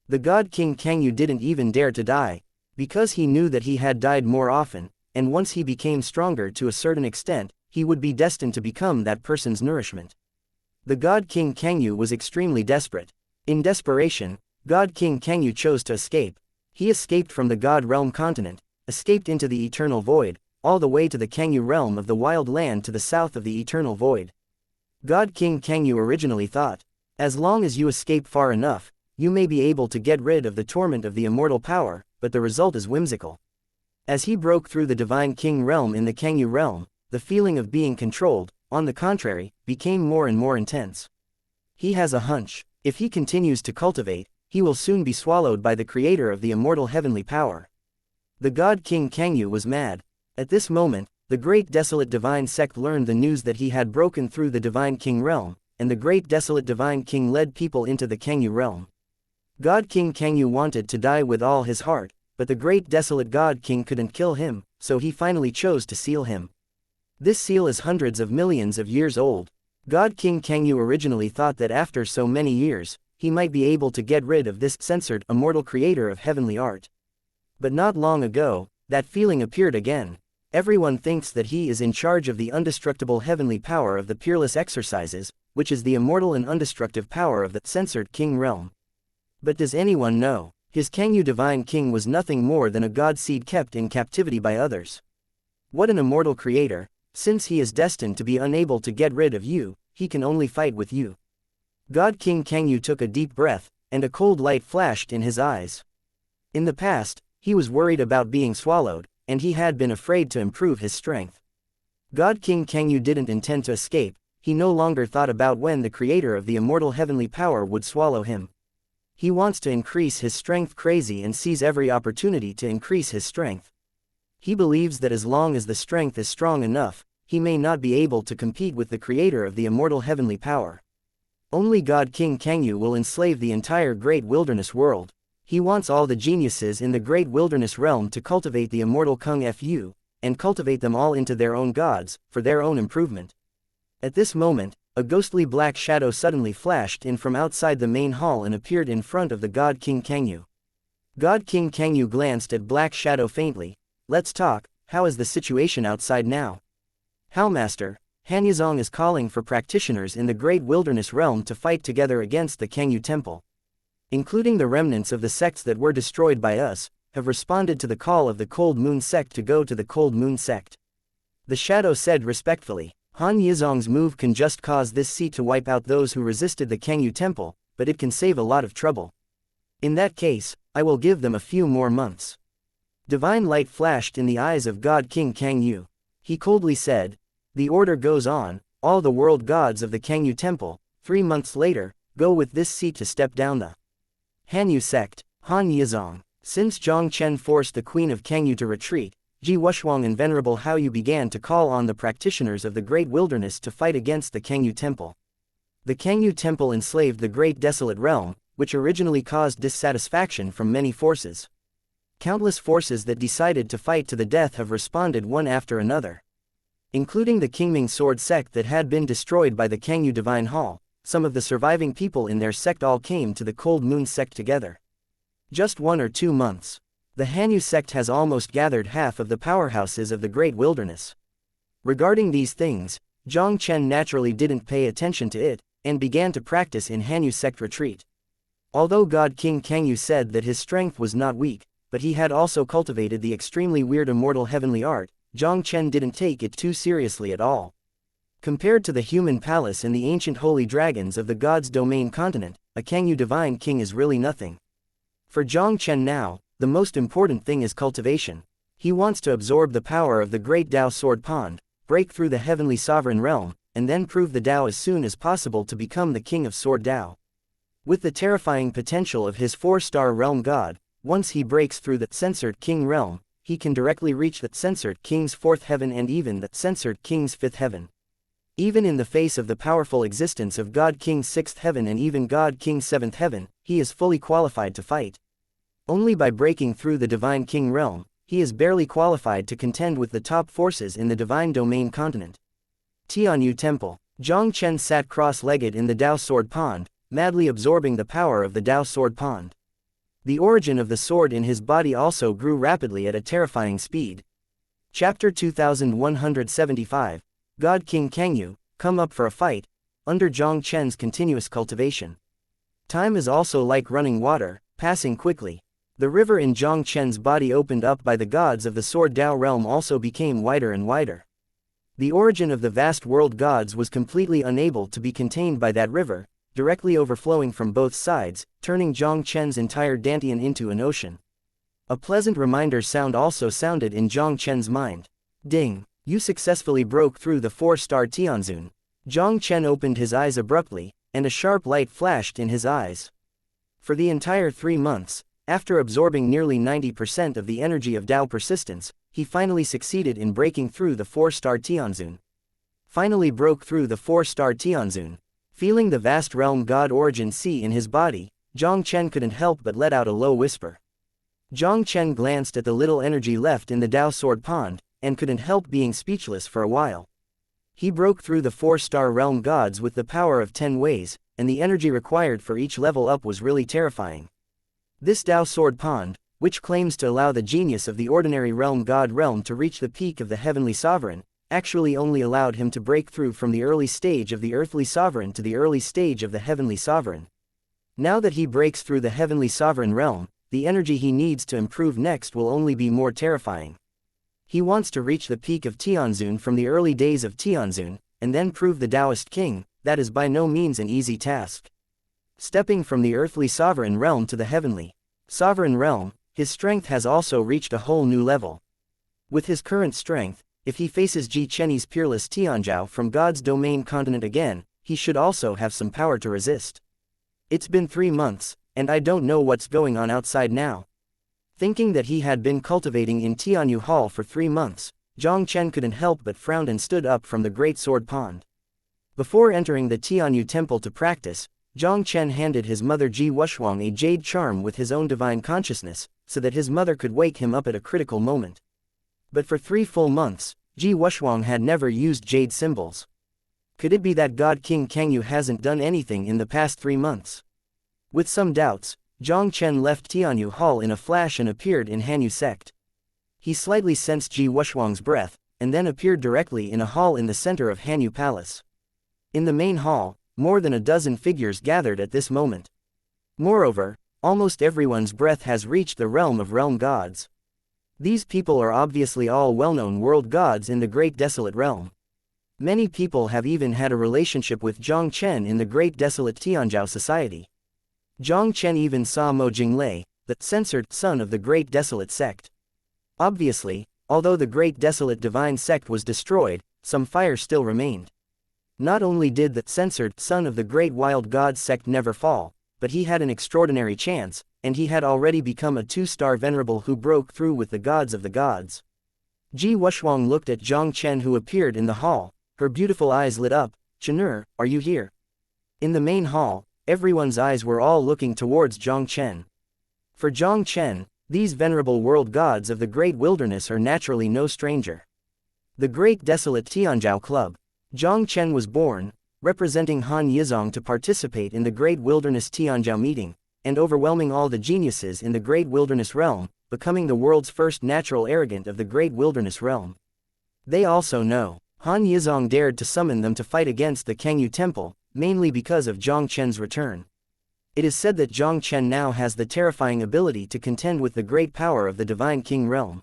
The God King Kangyu didn't even dare to die, because he knew that he had died more often, and once he became stronger to a certain extent, he would be destined to become that person's nourishment. The God King Kangyu was extremely desperate. In desperation, God King Kangyu chose to escape. He escaped from the God Realm continent, escaped into the eternal void, all the way to the Kangyu realm of the wild land to the south of the eternal void. God King Kangyu originally thought, as long as you escape far enough, you may be able to get rid of the torment of the immortal power, but the result is whimsical. As he broke through the Divine King realm in the Kangyu realm, the feeling of being controlled, on the contrary, became more and more intense. He has a hunch, if he continues to cultivate, he will soon be swallowed by the creator of the immortal heavenly power. The God King Kangyu was mad. At this moment, the Great Desolate Divine Sect learned the news that he had broken through the Divine King realm, and the Great Desolate Divine King led people into the Kangyu realm. God King Kangyu wanted to die with all his heart, but the Great Desolate God King couldn't kill him, so he finally chose to seal him. This seal is hundreds of millions of years old. God King Kangyu originally thought that after so many years, he might be able to get rid of this censored immortal creator of heavenly art. But not long ago, that feeling appeared again. Everyone thinks that he is in charge of the indestructible heavenly power of the peerless exercises, which is the immortal and undestructive power of the censored king realm. But does anyone know His Kangyu Divine King was nothing more than a god seed kept in captivity by others. What an immortal creator! Since he is destined to be unable to get rid of you, he can only fight with you. God King Kangyu took a deep breath, and a cold light flashed in his eyes. In the past, he was worried about being swallowed, and he had been afraid to improve his strength. God King Kangyu didn't intend to escape. He no longer thought about when the creator of the immortal heavenly power would swallow him. He wants to increase his strength crazy and sees every opportunity to increase his strength. He believes that as long as the strength is strong enough, he may not be able to compete with the creator of the immortal heavenly power. Only God King Kangyu will enslave the entire great wilderness world. He wants all the geniuses in the great wilderness realm to cultivate the immortal Kung Fu, and cultivate them all into their own gods, for their own improvement. At this moment, a ghostly black shadow suddenly flashed in from outside the main hall and appeared in front of the God King Kangyu. God King Kangyu glanced at Black Shadow faintly. "Let's talk. How is the situation outside now?" "How, Master? Hanyazong is calling for practitioners in the great wilderness realm to fight together against the Kangyu Temple. Including the remnants of the sects that were destroyed by us, have responded to the call of the Cold Moon Sect to go to the Cold Moon Sect." The shadow said respectfully. Han Yizong's move can just cause this seat to wipe out those who resisted the Kangyu Temple, but it can save a lot of trouble. In that case, I will give them a few more months. Divine light flashed in the eyes of God King Kangyu. He coldly said, "The order goes on, all the world gods of the Kangyu Temple, 3 months later, go with this seat to step down the Hanyu Sect, Han Yizong." Since Jiang Chen forced the Queen of Kangyu to retreat, Ji Wushuang and Venerable Haoyu began to call on the practitioners of the Great Wilderness to fight against the Kangyu Temple. The Kangyu Temple enslaved the Great Desolate Realm, which originally caused dissatisfaction from many forces. Countless forces that decided to fight to the death have responded one after another. Including the Qingming Sword Sect that had been destroyed by the Kangyu Divine Hall, some of the surviving people in their sect all came to the Cold Moon Sect together. Just 1 or 2 months. The Hanyu Sect has almost gathered half of the powerhouses of the Great Wilderness. Regarding these things, Jiang Chen naturally didn't pay attention to it, and began to practice in Hanyu Sect retreat. Although God King Kangyu said that his strength was not weak, but he had also cultivated the extremely weird immortal heavenly art, Jiang Chen didn't take it too seriously at all. Compared to the human palace and the ancient holy dragons of the God's domain continent, a Kangyu Divine King is really nothing. For Jiang Chen now, the most important thing is cultivation. He wants to absorb the power of the great Dao Sword Pond, break through the heavenly sovereign realm, and then prove the Dao as soon as possible to become the king of Sword Dao. With the terrifying potential of his 4-star realm god, once he breaks through the censored king realm, he can directly reach the censored king's 4th heaven and even the censored king's 5th heaven. Even in the face of the powerful existence of God King's 6th heaven and even God King's 7th heaven, he is fully qualified to fight. Only by breaking through the Divine King realm, he is barely qualified to contend with the top forces in the Divine Domain continent. Tianyu Temple. Jiang Chen sat cross-legged in the Dao Sword Pond, madly absorbing the power of the Dao Sword Pond. The origin of the sword in his body also grew rapidly at a terrifying speed. Chapter 2175. God King Kangyu, come up for a fight, under Jiang Chen's continuous cultivation. Time is also like running water, passing quickly. The river in Jiang Chen's body opened up by the gods of the Sword Dao realm also became wider and wider. The origin of the vast world gods was completely unable to be contained by that river, directly overflowing from both sides, turning Jiang Chen's entire Dantian into an ocean. A pleasant reminder sound also sounded in Jiang Chen's mind. Ding! You successfully broke through the 4-star Tianzun. Jiang Chen opened his eyes abruptly, and a sharp light flashed in his eyes. For the entire 3 months, after absorbing nearly 90% of the energy of Dao persistence, he finally succeeded in breaking through the 4-star Tianzun. Finally broke through the 4-star Tianzun. Feeling the vast realm god origin see in his body, Jiang Chen couldn't help but let out a low whisper. Jiang Chen glanced at the little energy left in the Dao Sword Pond, and couldn't help being speechless for a while. He broke through the 4-star realm gods with the power of 10 ways, and the energy required for each level up was really terrifying. This Dao Sword Pond, which claims to allow the genius of the ordinary realm god realm to reach the peak of the heavenly sovereign, actually only allowed him to break through from the early stage of the earthly sovereign to the early stage of the heavenly sovereign. Now that he breaks through the heavenly sovereign realm, the energy he needs to improve next will only be more terrifying. He wants to reach the peak of Tianzun from the early days of Tianzun, and then prove the Taoist king. That is by no means an easy task. Stepping from the earthly sovereign realm to the heavenly sovereign realm, his strength has also reached a whole new level. With his current strength, if he faces Ji Chenyi's peerless Tianzhao from God's domain continent again, he should also have some power to resist. It's been 3 months, and I don't know what's going on outside now. Thinking that he had been cultivating in Tianyu Hall for 3 months, Jiang Chen couldn't help but frown and stood up from the great sword pond. Before entering the Tianyu temple to practice, Jiang Chen handed his mother Ji Wushuang a jade charm with his own divine consciousness, so that his mother could wake him up at a critical moment. But for 3 full months, Ji Wushuang had never used jade symbols. Could it be that God King Kangyu hasn't done anything in the past 3 months? With some doubts, Jiang Chen left Tianyu Hall in a flash and appeared in Hanyu Sect. He slightly sensed Ji Wushuang's breath, and then appeared directly in a hall in the center of Hanyu Palace. In the main hall, more than a dozen figures gathered at this moment. Moreover, almost everyone's breath has reached the realm of realm gods. These people are obviously all well-known world gods in the Great Desolate Realm. Many people have even had a relationship with Jiang Chen in the Great Desolate Tianzhao Society. Jiang Chen even saw Mo Jinglei, the censored son of the Great Desolate Sect. Obviously, although the Great Desolate Divine Sect was destroyed, some fire still remained. Not only did the censored son of the Great Wild God Sect never fall, but he had an extraordinary chance, and he had already become a 2-star venerable who broke through with the gods of the gods. Ji Wushuang looked at Jiang Chen, who appeared in the hall. Her beautiful eyes lit up. "Chen'er, are you here?" In the main hall, everyone's eyes were all looking towards Jiang Chen. For Jiang Chen, these venerable world gods of the great wilderness are naturally no stranger. The Great Desolate Tianzhao Club. Jiang Chen was born, representing Han Yizong, to participate in the Great Wilderness Tianzhao meeting, and overwhelming all the geniuses in the Great Wilderness Realm, becoming the world's first natural arrogant of the Great Wilderness Realm. They also know Han Yizong dared to summon them to fight against the Kangyu Temple, mainly because of Jiang Chen's return. It is said that Jiang Chen now has the terrifying ability to contend with the great power of the Divine King Realm.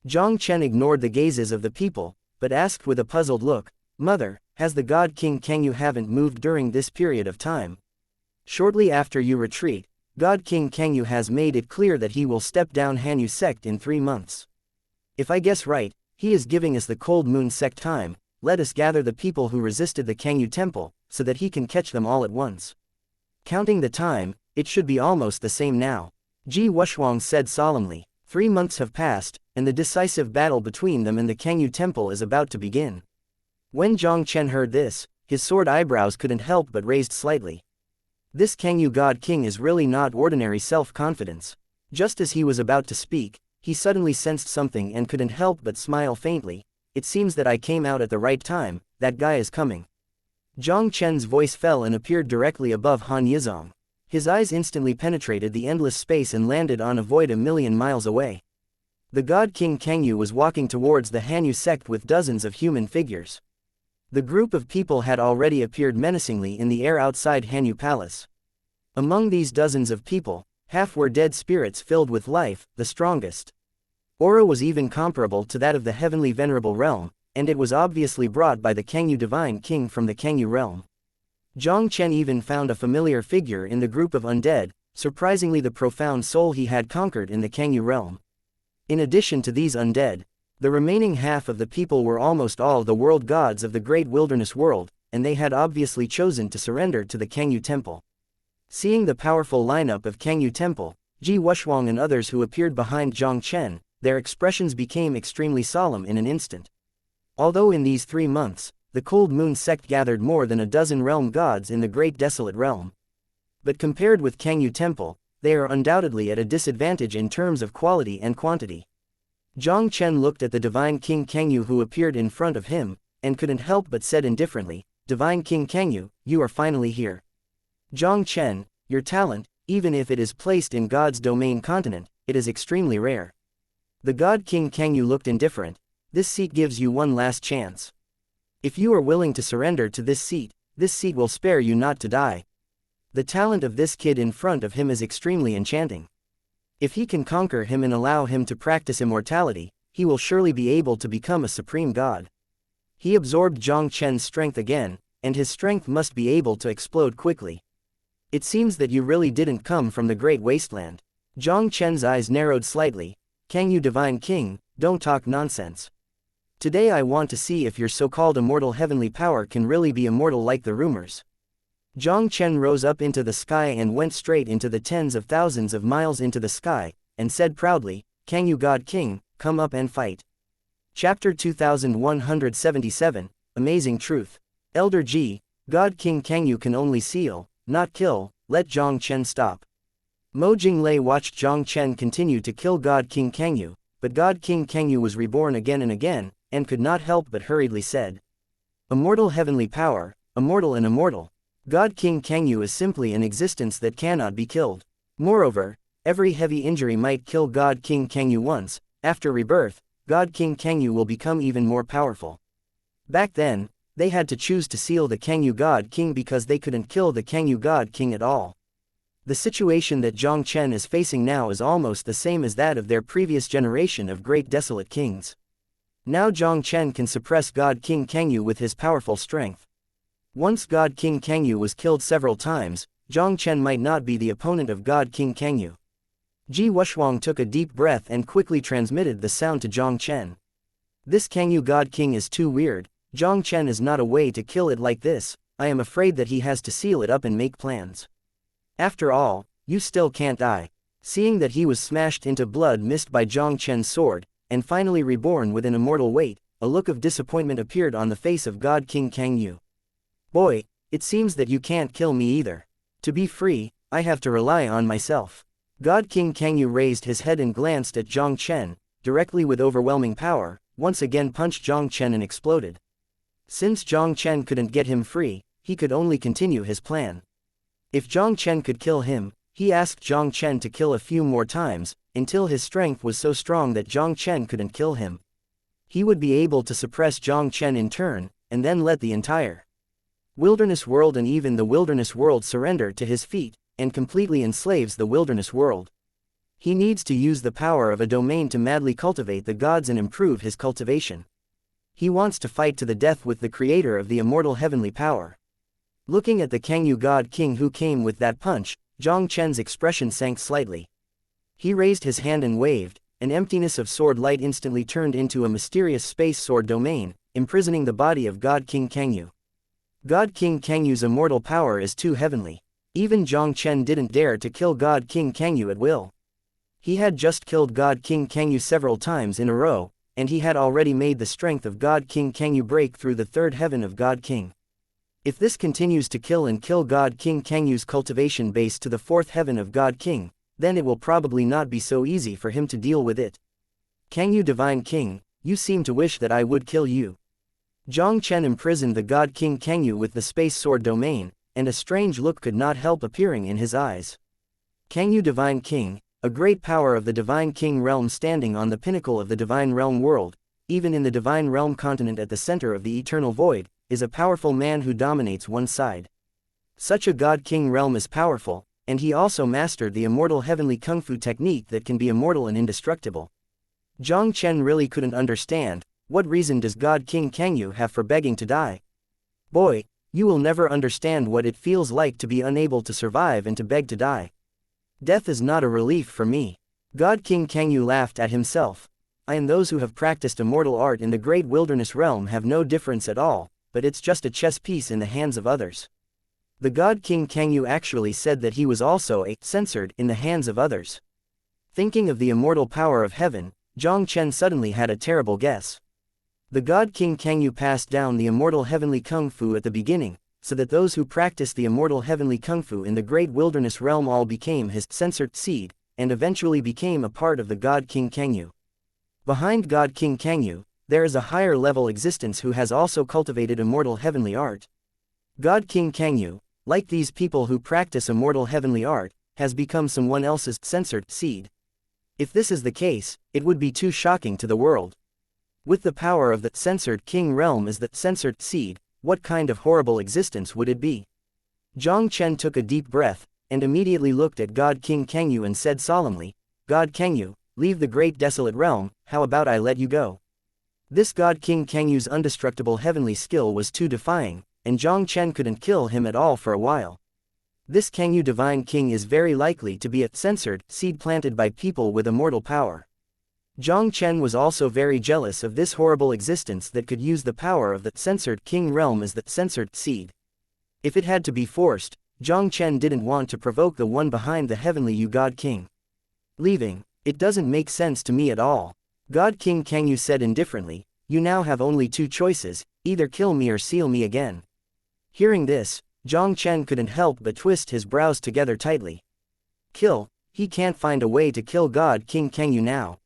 Jiang Chen ignored the gazes of the people, but asked with a puzzled look, "Mother, has the God King Kangyu haven't moved during this period of time? Shortly after you retreat, God King Kangyu has made it clear that he will step down Hanyu Sect in 3 months. If I guess right, he is giving us the Cold Moon Sect time. Let us gather the people who resisted the Kangyu Temple, so that he can catch them all at once." Counting the time, it should be almost the same now. Ji Wushuang said solemnly. 3 months have passed, and the decisive battle between them and the Kangyu Temple is about to begin. When Jiang Chen heard this, his sword eyebrows couldn't help but raised slightly. This Kangyu God King is really not ordinary self-confidence. Just as he was about to speak, he suddenly sensed something and couldn't help but smile faintly. "It seems that I came out at the right time. That guy is coming." Jiang Chen's voice fell and appeared directly above Han Yizong. His eyes instantly penetrated the endless space and landed on a void a million miles away. The God King Kangyu was walking towards the Hanyu Sect with dozens of human figures. The group of people had already appeared menacingly in the air outside Hanyu Palace. Among these dozens of people, half were dead spirits filled with life, the strongest. Aura was even comparable to that of the Heavenly Venerable Realm, and it was obviously brought by the Kangyu Divine King from the Kangyu Realm. Jiang Chen even found a familiar figure in the group of undead, surprisingly the profound soul he had conquered in the Kangyu Realm. In addition to these undead, the remaining half of the people were almost all the world gods of the Great Wilderness World, and they had obviously chosen to surrender to the Kangyu Temple. Seeing the powerful lineup of Kangyu Temple, Ji Wushuang and others who appeared behind Jiang Chen, their expressions became extremely solemn in an instant. Although in these 3 months, the Cold Moon Sect gathered more than a dozen realm gods in the Great Desolate Realm. But compared with Kangyu Temple, they are undoubtedly at a disadvantage in terms of quality and quantity. Jiang Chen looked at the Divine King Kangyu who appeared in front of him, and couldn't help but said indifferently, "Divine King Kangyu, you are finally here. Jiang Chen, your talent, even if it is placed in God's domain continent, it is extremely rare." The God King Kangyu looked indifferent. "This seat gives you one last chance. If you are willing to surrender to this seat will spare you not to die." The talent of this kid in front of him is extremely enchanting. If he can conquer him and allow him to practice immortality, he will surely be able to become a supreme god. He absorbed Jiang Chen's strength again, and his strength must be able to explode quickly. It seems that you really didn't come from the great wasteland. Jiang Chen's eyes narrowed slightly. Kang Yu Divine King, don't talk nonsense. Today I want to see if your so-called immortal heavenly power can really be immortal like the rumors. Jiang Chen rose up into the sky and went straight into the tens of thousands of miles into the sky, and said proudly, Kang Yu God King, come up and fight. Chapter 2177, Amazing Truth. Elder Ji, God King Kang Yu can only seal, not kill, let Jiang Chen stop. Mo Jinglei watched Jiang Chen continue to kill God King Kang Yu, but God King Kang Yu was reborn again and again, and could not help but hurriedly said. Immortal heavenly power, immortal and immortal. God King Kang Yu is simply an existence that cannot be killed. Moreover, every heavy injury might kill God King Kang Yu once. After rebirth, God King Kang Yu will become even more powerful. Back then, they had to choose to seal the Kang Yu God King because they couldn't kill the Kang Yu God King at all. The situation that Jiang Chen is facing now is almost the same as that of their previous generation of great desolate kings. Now Jiang Chen can suppress God King Kang Yu with his powerful strength. Once God King Kang Yu was killed several times, Jiang Chen might not be the opponent of God King Kang Yu. Ji Wuxuang took a deep breath and quickly transmitted the sound to Jiang Chen. This Kang Yu God King is too weird. Jiang Chen is not a way to kill it like this. I am afraid that he has to seal it up and make plans. After all, you still can't die. Seeing that he was smashed into blood mist by Jiang Chen's sword, and finally reborn with an immortal weight, a look of disappointment appeared on the face of God King Kang Yu. Boy, it seems that you can't kill me either. To be free, I have to rely on myself. God King Kang Yu raised his head and glanced at Jiang Chen, directly with overwhelming power, once again punched Jiang Chen and exploded. Since Jiang Chen couldn't get him free, he could only continue his plan. If Jiang Chen could kill him, he asked Jiang Chen to kill a few more times, until his strength was so strong that Jiang Chen couldn't kill him. He would be able to suppress Jiang Chen in turn, and then let the entire wilderness world and even the wilderness world surrender to his feet, and completely enslaves the wilderness world. He needs to use the power of a domain to madly cultivate the gods and improve his cultivation. He wants to fight to the death with the creator of the immortal heavenly power. Looking at the Kang Yu God King who came with that punch, Jiang Chen's expression sank slightly. He raised his hand and waved, an emptiness of sword light instantly turned into a mysterious space sword domain, imprisoning the body of God King Kang Yu. God King Kang Yu's immortal power is too heavenly. Even Jiang Chen didn't dare to kill God King Kang Yu at will. He had just killed God King Kang Yu several times in a row, and he had already made the strength of God King Kang Yu break through the third heaven of God King. If this continues to kill God King Kang Yu's cultivation base to the fourth heaven of God King, then it will probably not be so easy for him to deal with it. Kang Yu Divine King, you seem to wish that I would kill you. Jiang Chen imprisoned the God King Kang Yu with the space sword domain, and a strange look could not help appearing in his eyes. Kang Yu Divine King, a great power of the Divine King realm standing on the pinnacle of the Divine Realm world, even in the Divine Realm continent at the center of the Eternal Void, is a powerful man who dominates one side. Such a God King realm is powerful, and he also mastered the immortal heavenly kung fu technique that can be immortal and indestructible. Jiang Chen really couldn't understand, what reason does God King Kang Yu have for begging to die? Boy, you will never understand what it feels like to be unable to survive and to beg to die. Death is not a relief for me. God King Kang Yu laughed at himself. I and those who have practiced immortal art in the great wilderness realm have no difference at all, but it's just a chess piece in the hands of others. The God King Kang Yu actually said that he was also a censored in the hands of others. Thinking of the immortal power of heaven, Jiang Chen suddenly had a terrible guess. The God King Kang Yu passed down the immortal heavenly kung fu at the beginning, so that those who practiced the immortal heavenly kung fu in the great wilderness realm all became his censored seed, and eventually became a part of the God King Kang Yu. Behind God King Kang Yu, there is a higher level existence who has also cultivated immortal heavenly art. God King Kang Yu, like these people who practice immortal heavenly art, has become someone else's censored seed. If this is the case, it would be too shocking to the world. With the power of the censored king realm as the censored seed, what kind of horrible existence would it be? Jiang Chen took a deep breath, and immediately looked at God King Kang Yu and said solemnly, God Kangyu, leave the great desolate realm, how about I let you go? This God King Kangyu's indestructible heavenly skill was too defying, and Jiang Chen couldn't kill him at all for a while. This Kangyu Divine King is very likely to be a censored seed planted by people with immortal power. Jiang Chen was also very jealous of this horrible existence that could use the power of the censored king realm as the censored seed. If it had to be forced, Jiang Chen didn't want to provoke the one behind the heavenly Yu God King. Leaving, it doesn't make sense to me at all. God King Kangyu said indifferently, you now have only two choices, either kill me or seal me again. Hearing this, Jiang Chen couldn't help but twist his brows together tightly. Kill, he can't find a way to kill God King Kangyu now.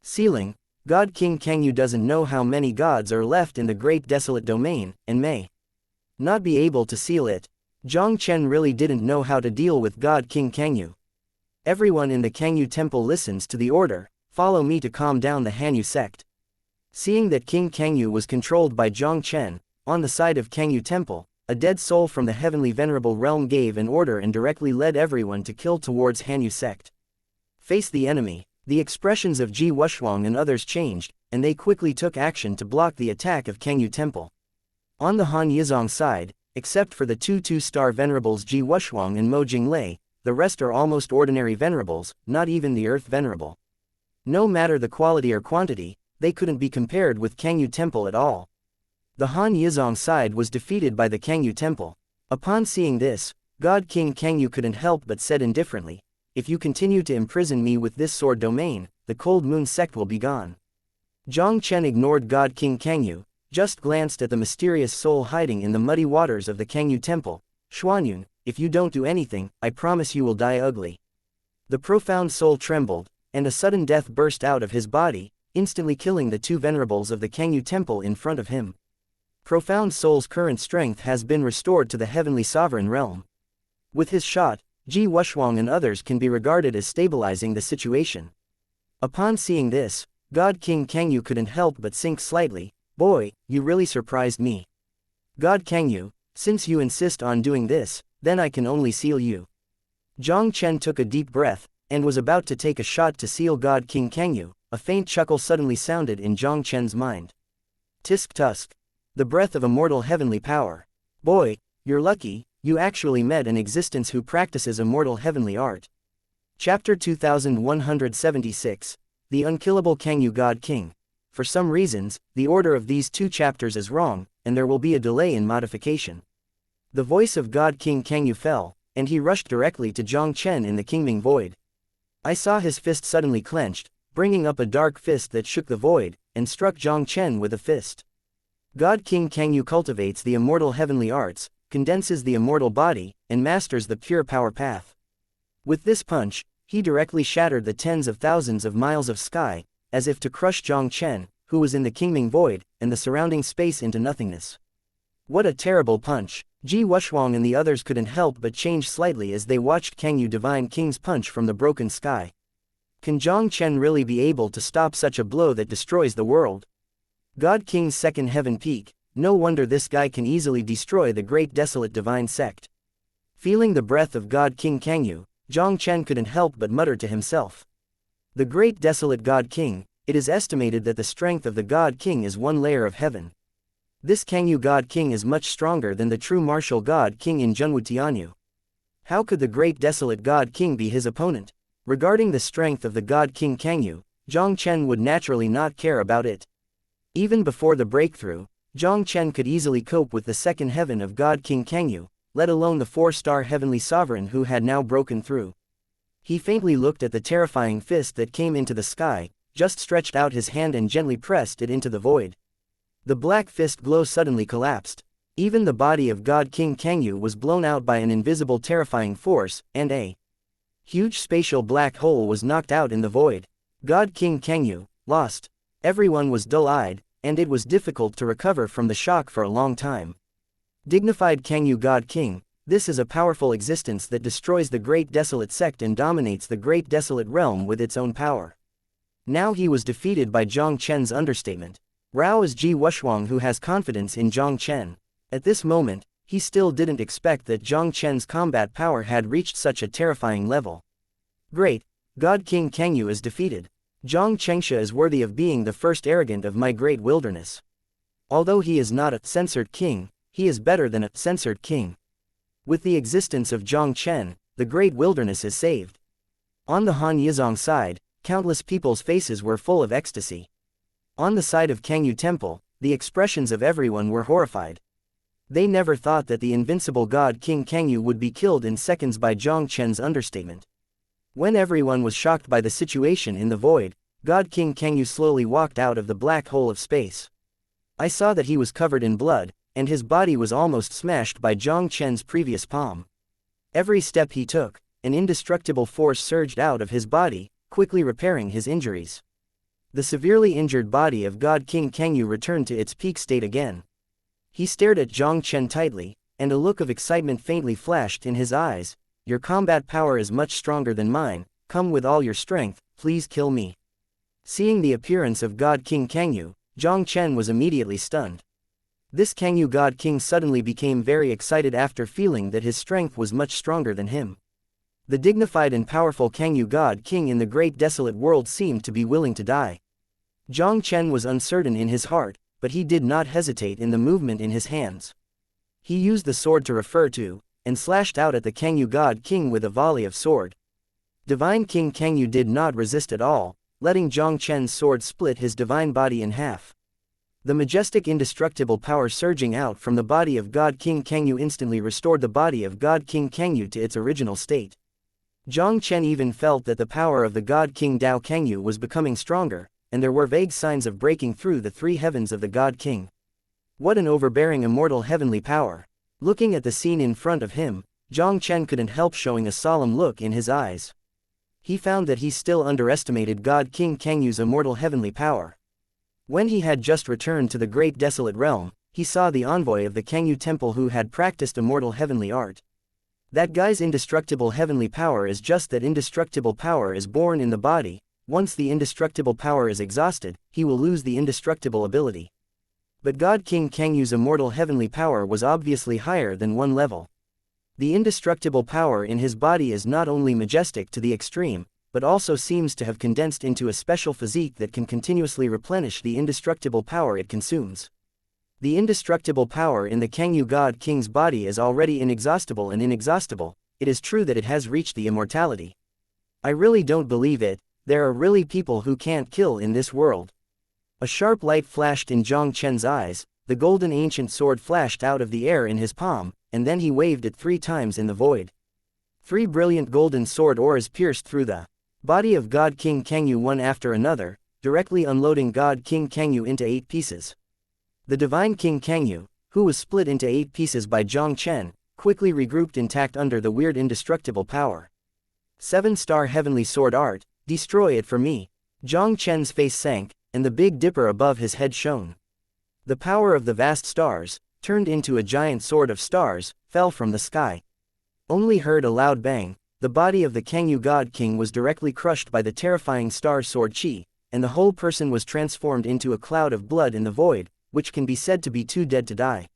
Sealing, God King Kangyu doesn't know how many gods are left in the great desolate domain, and may not be able to seal it. Jiang Chen really didn't know how to deal with God King Kangyu. Everyone in the Kangyu temple listens to the order, follow me to calm down the Hanyu sect. Seeing that King Kangyu was controlled by Jiang Chen, on the side of Kangyu temple, a dead soul from the Heavenly Venerable Realm gave an order and directly led everyone to kill towards Hanyu sect. Face the enemy. The expressions of Ji Wushuang and others changed, and they quickly took action to block the attack of Kangyu temple. On the Han Yizong side, except for the two two-star venerables Ji Wushuang and Mo Jinglei, the rest are almost ordinary venerables, not even the earth venerable. No matter the quality or quantity, they couldn't be compared with Kangyu temple at all. The Han Yizong side was defeated by the Kangyu temple. Upon seeing this, God King Kangyu couldn't help but said indifferently, if you continue to imprison me with this sword domain, the Cold Moon Sect will be gone. Jiang Chen ignored God King Kangyu, just glanced at the mysterious soul hiding in the muddy waters of the Kangyu temple. Xuanyun, if you don't do anything, I promise you will die ugly. The profound soul trembled, and a sudden death burst out of his body, instantly killing the two venerables of the Kangyu temple in front of him. Profound soul's current strength has been restored to the heavenly sovereign realm. With his shot, Ji Wushuang and others can be regarded as stabilizing the situation. Upon seeing this, God King Kangyu couldn't help but sink slightly. Boy, you really surprised me. God Kangyu, since you insist on doing this, then I can only seal you. Jiang Chen took a deep breath, and was about to take a shot to seal God King Kangyu. A faint chuckle suddenly sounded in Jiang Chen's mind. Tisk tusk. The breath of immortal heavenly power. Boy, you're lucky, you actually met an existence who practices immortal heavenly art. Chapter 2176, The Unkillable Kangyu God King. For some reasons, the order of these two chapters is wrong, and there will be a delay in modification. The voice of God King Kangyu fell, and he rushed directly to Jiang Chen in the Kingming Void. I saw his fist suddenly clenched, bringing up a dark fist that shook the void, and struck Jiang Chen with a fist. God King Kangyu cultivates the immortal heavenly arts, condenses the immortal body, and masters the pure power path. With this punch, he directly shattered the tens of thousands of miles of sky, as if to crush Jiang Chen, who was in the Kingming Void, and the surrounding space into nothingness. What a terrible punch! Ji Wushuang and the others couldn't help but change slightly as they watched Kangyu Divine King's punch from the broken sky. Can Jiang Chen really be able to stop such a blow that destroys the world? God King's second heaven peak. No wonder this guy can easily destroy the great desolate divine sect. Feeling the breath of God King Kangyu, Jiang Chen couldn't help but mutter to himself. The great desolate God King, it is estimated that the strength of the God King is one layer of heaven. This Kangyu God King is much stronger than the true martial God King in Junwu Tianyu. How could the great desolate God King be his opponent? Regarding the strength of the God King Kangyu, Jiang Chen would naturally not care about it. Even before the breakthrough, Jiang Chen could easily cope with the second heaven of God King Kangyu, let alone the four-star heavenly sovereign who had now broken through. He faintly looked at the terrifying fist that came into the sky, just stretched out his hand and gently pressed it into the void. The black fist glow suddenly collapsed. Even the body of God King Kangyu was blown out by an invisible terrifying force, and a huge spatial black hole was knocked out in the void. God King Kangyu, lost. Everyone was dull-eyed, and it was difficult to recover from the shock for a long time. Dignified Kangyu God King, this is a powerful existence that destroys the great desolate sect and dominates the great desolate realm with its own power. Now he was defeated by Jiang Chen's understatement. Rao is Ji Wushuang who has confidence in Jiang Chen. At this moment, he still didn't expect that Jiang Chen's combat power had reached such a terrifying level. Great, God King Kangyu is defeated. Jiang Chengsha is worthy of being the first arrogant of my great wilderness. Although he is not a censored king, he is better than a censored king. With the existence of Jiang Chen, the great wilderness is saved. On the Han Yizong side, countless people's faces were full of ecstasy. On the side of Kangyu Temple, the expressions of everyone were horrified. They never thought that the invincible God King Kangyu would be killed in seconds by Jiang Chen's understatement. When everyone was shocked by the situation in the void, God King Kangyu slowly walked out of the black hole of space. I saw that he was covered in blood, and his body was almost smashed by Jiang Chen's previous palm. Every step he took, an indestructible force surged out of his body, quickly repairing his injuries. The severely injured body of God King Kangyu returned to its peak state again. He stared at Jiang Chen tightly, and a look of excitement faintly flashed in his eyes. Your combat power is much stronger than mine, come with all your strength, please kill me. Seeing the appearance of God King Kangyu, Jiang Chen was immediately stunned. This Kangyu God King suddenly became very excited after feeling that his strength was much stronger than him. The dignified and powerful Kangyu God King in the great desolate world seemed to be willing to die. Jiang Chen was uncertain in his heart, but he did not hesitate in the movement in his hands. He used the sword to refer to, and slashed out at the Kangyu God King with a volley of sword. Divine King Kangyu did not resist at all, letting Jiang Chen's sword split his divine body in half. The majestic indestructible power surging out from the body of God King Kangyu instantly restored the body of God King Kangyu to its original state. Jiang Chen even felt that the power of the God King Dao Kangyu was becoming stronger, and there were vague signs of breaking through the three heavens of the God King. What an overbearing immortal heavenly power! Looking at the scene in front of him, Jiang Chen couldn't help showing a solemn look in his eyes. He found that he still underestimated God King Kangyu's immortal heavenly power. When he had just returned to the great desolate realm, he saw the envoy of the Kangyu temple who had practiced immortal heavenly art. That guy's indestructible heavenly power is just that indestructible power is born in the body. Once the indestructible power is exhausted, he will lose the indestructible ability. But God King Kangyu's immortal heavenly power was obviously higher than one level. The indestructible power in his body is not only majestic to the extreme, but also seems to have condensed into a special physique that can continuously replenish the indestructible power it consumes. The indestructible power in the Kangyu God King's body is already inexhaustible and inexhaustible. It is true that it has reached the immortality. I really don't believe it. There are really people who can't kill in this world. A sharp light flashed in Jiang Chen's eyes, the golden ancient sword flashed out of the air in his palm, and then he waved it 3 times in the void. 3 brilliant golden sword oars pierced through the body of God King Kangyu one after another, directly unloading God King Kangyu into 8 pieces. The divine King Kangyu, who was split into 8 pieces by Jiang Chen, quickly regrouped intact under the weird indestructible power. 7-star heavenly sword art, destroy it for me. Jiang Chen's face sank, and the Big Dipper above his head shone. The power of the vast stars, turned into a giant sword of stars, fell from the sky. Only heard a loud bang. The body of the Kangyu God King was directly crushed by the terrifying star sword chi, and the whole person was transformed into a cloud of blood in the void, which can be said to be too dead to die.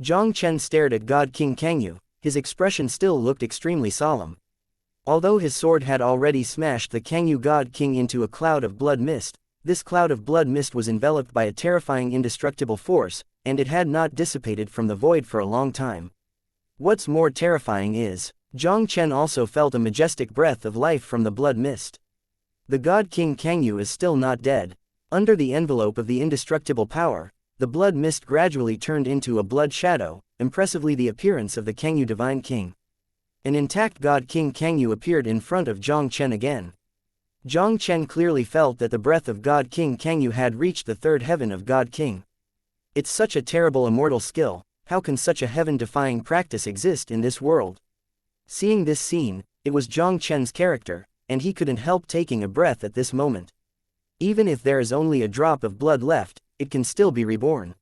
Jiang Chen stared at God King Kangyu, his expression still looked extremely solemn. Although his sword had already smashed the Kangyu God King into a cloud of blood mist, this cloud of blood mist was enveloped by a terrifying indestructible force, and it had not dissipated from the void for a long time. What's more terrifying is, Jiang Chen also felt a majestic breath of life from the blood mist. The God King Kangyu is still not dead. Under the envelope of the indestructible power, the blood mist gradually turned into a blood shadow, impressively the appearance of the Kangyu Divine King. An intact God King Kangyu appeared in front of Jiang Chen again. Jiang Chen clearly felt that the breath of God King Kangyu had reached the 3rd heaven of God King. It's such a terrible immortal skill. How can such a heaven-defying practice exist in this world? Seeing this scene, it was Jiang Chen's character, and he couldn't help taking a breath at this moment. Even if there is only a drop of blood left, it can still be reborn.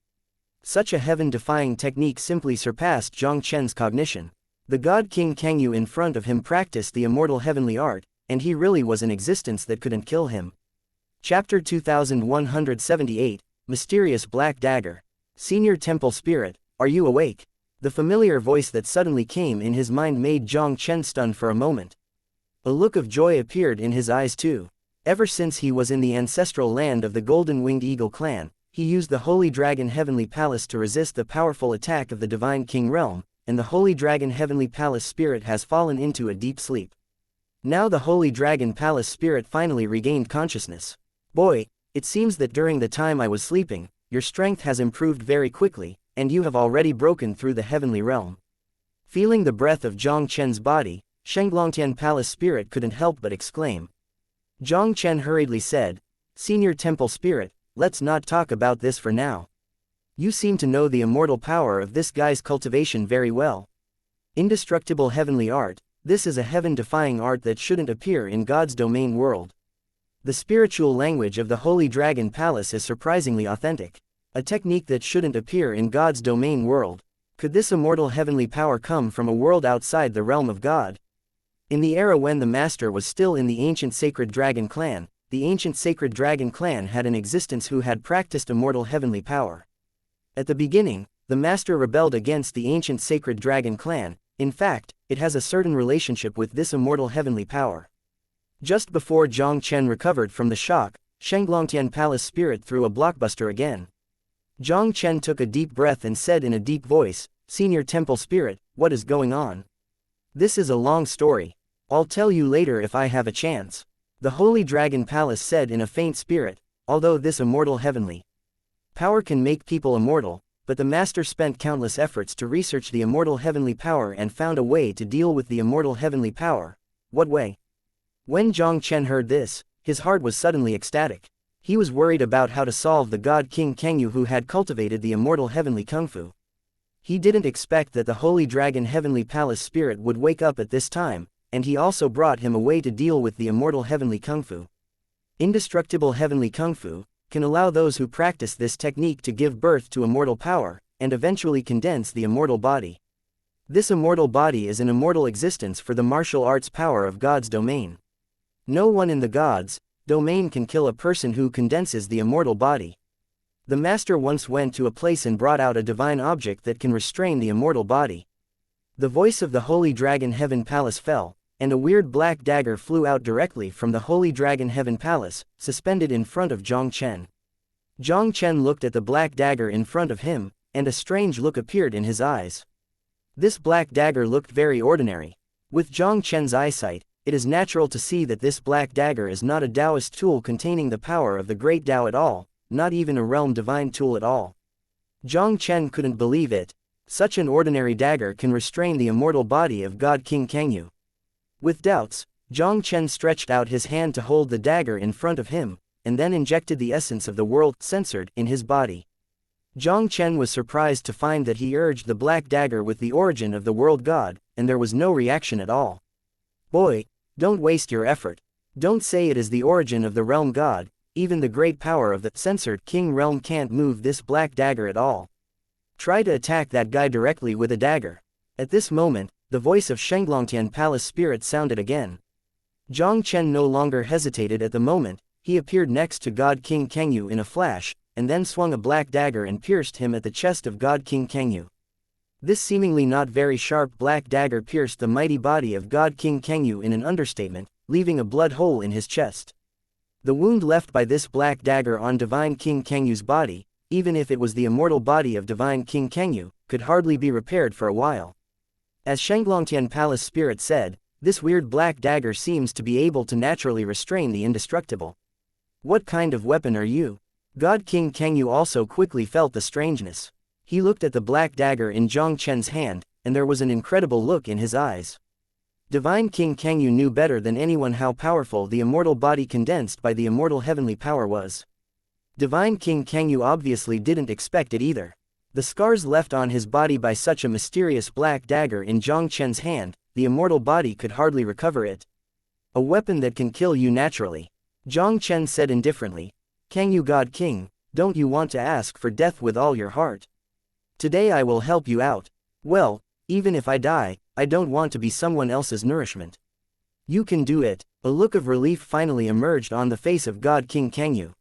Such a heaven-defying technique simply surpassed Jiang Chen's cognition. The God King Kangyu in front of him practiced the immortal heavenly art, and he really was an existence that couldn't kill him. Chapter 2178, Mysterious Black Dagger. Senior Temple Spirit, are you awake? The familiar voice that suddenly came in his mind made Jiang Chen stun for a moment. A look of joy appeared in his eyes too. Ever since he was in the ancestral land of the Golden-Winged Eagle clan, he used the Holy Dragon Heavenly Palace to resist the powerful attack of the Divine King Realm, and the Holy Dragon Heavenly Palace spirit has fallen into a deep sleep. Now the Holy Dragon Palace spirit finally regained consciousness. Boy, it seems that during the time I was sleeping, your strength has improved very quickly, and you have already broken through the Heavenly Realm. Feeling the breath of Jiang Chen's body, Shenglongtian Palace Spirit couldn't help but exclaim. Jiang Chen hurriedly said, "Senior Temple Spirit, let's not talk about this for now. You seem to know the immortal power of this guy's cultivation very well. Indestructible heavenly art, this is a heaven-defying art that shouldn't appear in God's domain world. The spiritual language of the Holy Dragon Palace is surprisingly authentic. A technique that shouldn't appear in God's domain world. Could this immortal heavenly power come from a world outside the realm of God?" In the era when the Master was still in the ancient Sacred Dragon Clan, the ancient Sacred Dragon Clan had an existence who had practiced immortal heavenly power. At the beginning, the Master rebelled against the ancient Sacred Dragon Clan. In fact, it has a certain relationship with this immortal heavenly power. Just before Jiang Chen recovered from the shock, Shenglongtian Palace Spirit threw a blockbuster again. Jiang Chen took a deep breath and said in a deep voice, "Senior Temple Spirit, what is going on? This is a long story. I'll tell you later if I have a chance." The Holy Dragon Palace said in a faint spirit, "Although this immortal heavenly power can make people immortal, but the Master spent countless efforts to research the immortal heavenly power and found a way to deal with the immortal heavenly power." What way? When Jiang Chen heard this, his heart was suddenly ecstatic. He was worried about how to solve the God King Kangyu who had cultivated the immortal heavenly kung fu. He didn't expect that the Holy Dragon Heavenly Palace Spirit would wake up at this time, and he also brought him a way to deal with the immortal heavenly kung fu. Indestructible heavenly kung fu can allow those who practice this technique to give birth to immortal power, and eventually condense the immortal body. This immortal body is an immortal existence for the martial arts power of God's domain. No one in the God's domain can kill a person who condenses the immortal body. The Master once went to a place and brought out a divine object that can restrain the immortal body. The voice of the Holy Dragon Heaven Palace fell, and a weird black dagger flew out directly from the Holy Dragon Heaven Palace, suspended in front of Jiang Chen. Jiang Chen looked at the black dagger in front of him, and a strange look appeared in his eyes. This black dagger looked very ordinary. With Jiang Chen's eyesight, it is natural to see that this black dagger is not a Taoist tool containing the power of the great Tao at all, not even a realm divine tool at all. Jiang Chen couldn't believe it. Such an ordinary dagger can restrain the immortal body of God King Kangyu. With doubts, Jiang Chen stretched out his hand to hold the dagger in front of him, and then injected the essence of the world, censored, in his body. Jiang Chen was surprised to find that he urged the black dagger with the origin of the world god, and there was no reaction at all. "Boy, don't waste your effort. Don't say it is the origin of the realm god. Even the great power of the censored king realm can't move this black dagger at all. Try to attack that guy directly with a dagger." At this moment, the voice of Shenglongtian Palace Spirit sounded again. Jiang Chen no longer hesitated at the moment. He appeared next to God King Kangyu in a flash, and then swung a black dagger and pierced him at the chest of God King Kangyu. This seemingly not very sharp black dagger pierced the mighty body of God King Kangyu in an understatement, leaving a blood hole in his chest. The wound left by this black dagger on Divine King Kangyu's body, even if it was the immortal body of Divine King Kangyu, could hardly be repaired for a while. As Shenglongtian Palace Spirit said, this weird black dagger seems to be able to naturally restrain the indestructible. What kind of weapon are you? God King Kangyu also quickly felt the strangeness. He looked at the black dagger in Jiang Chen's hand, and there was an incredible look in his eyes. Divine King Kangyu knew better than anyone how powerful the immortal body condensed by the immortal heavenly power was. Divine King Kangyu obviously didn't expect it either. The scars left on his body by such a mysterious black dagger in Jiang Chen's hand, the immortal body could hardly recover it. "A weapon that can kill you naturally," Jiang Chen said indifferently. "Kangyu God King, don't you want to ask for death with all your heart? Today I will help you out. Well, even if I die, I don't want to be someone else's nourishment. You can do it." A look of relief finally emerged on the face of God King Kangyu.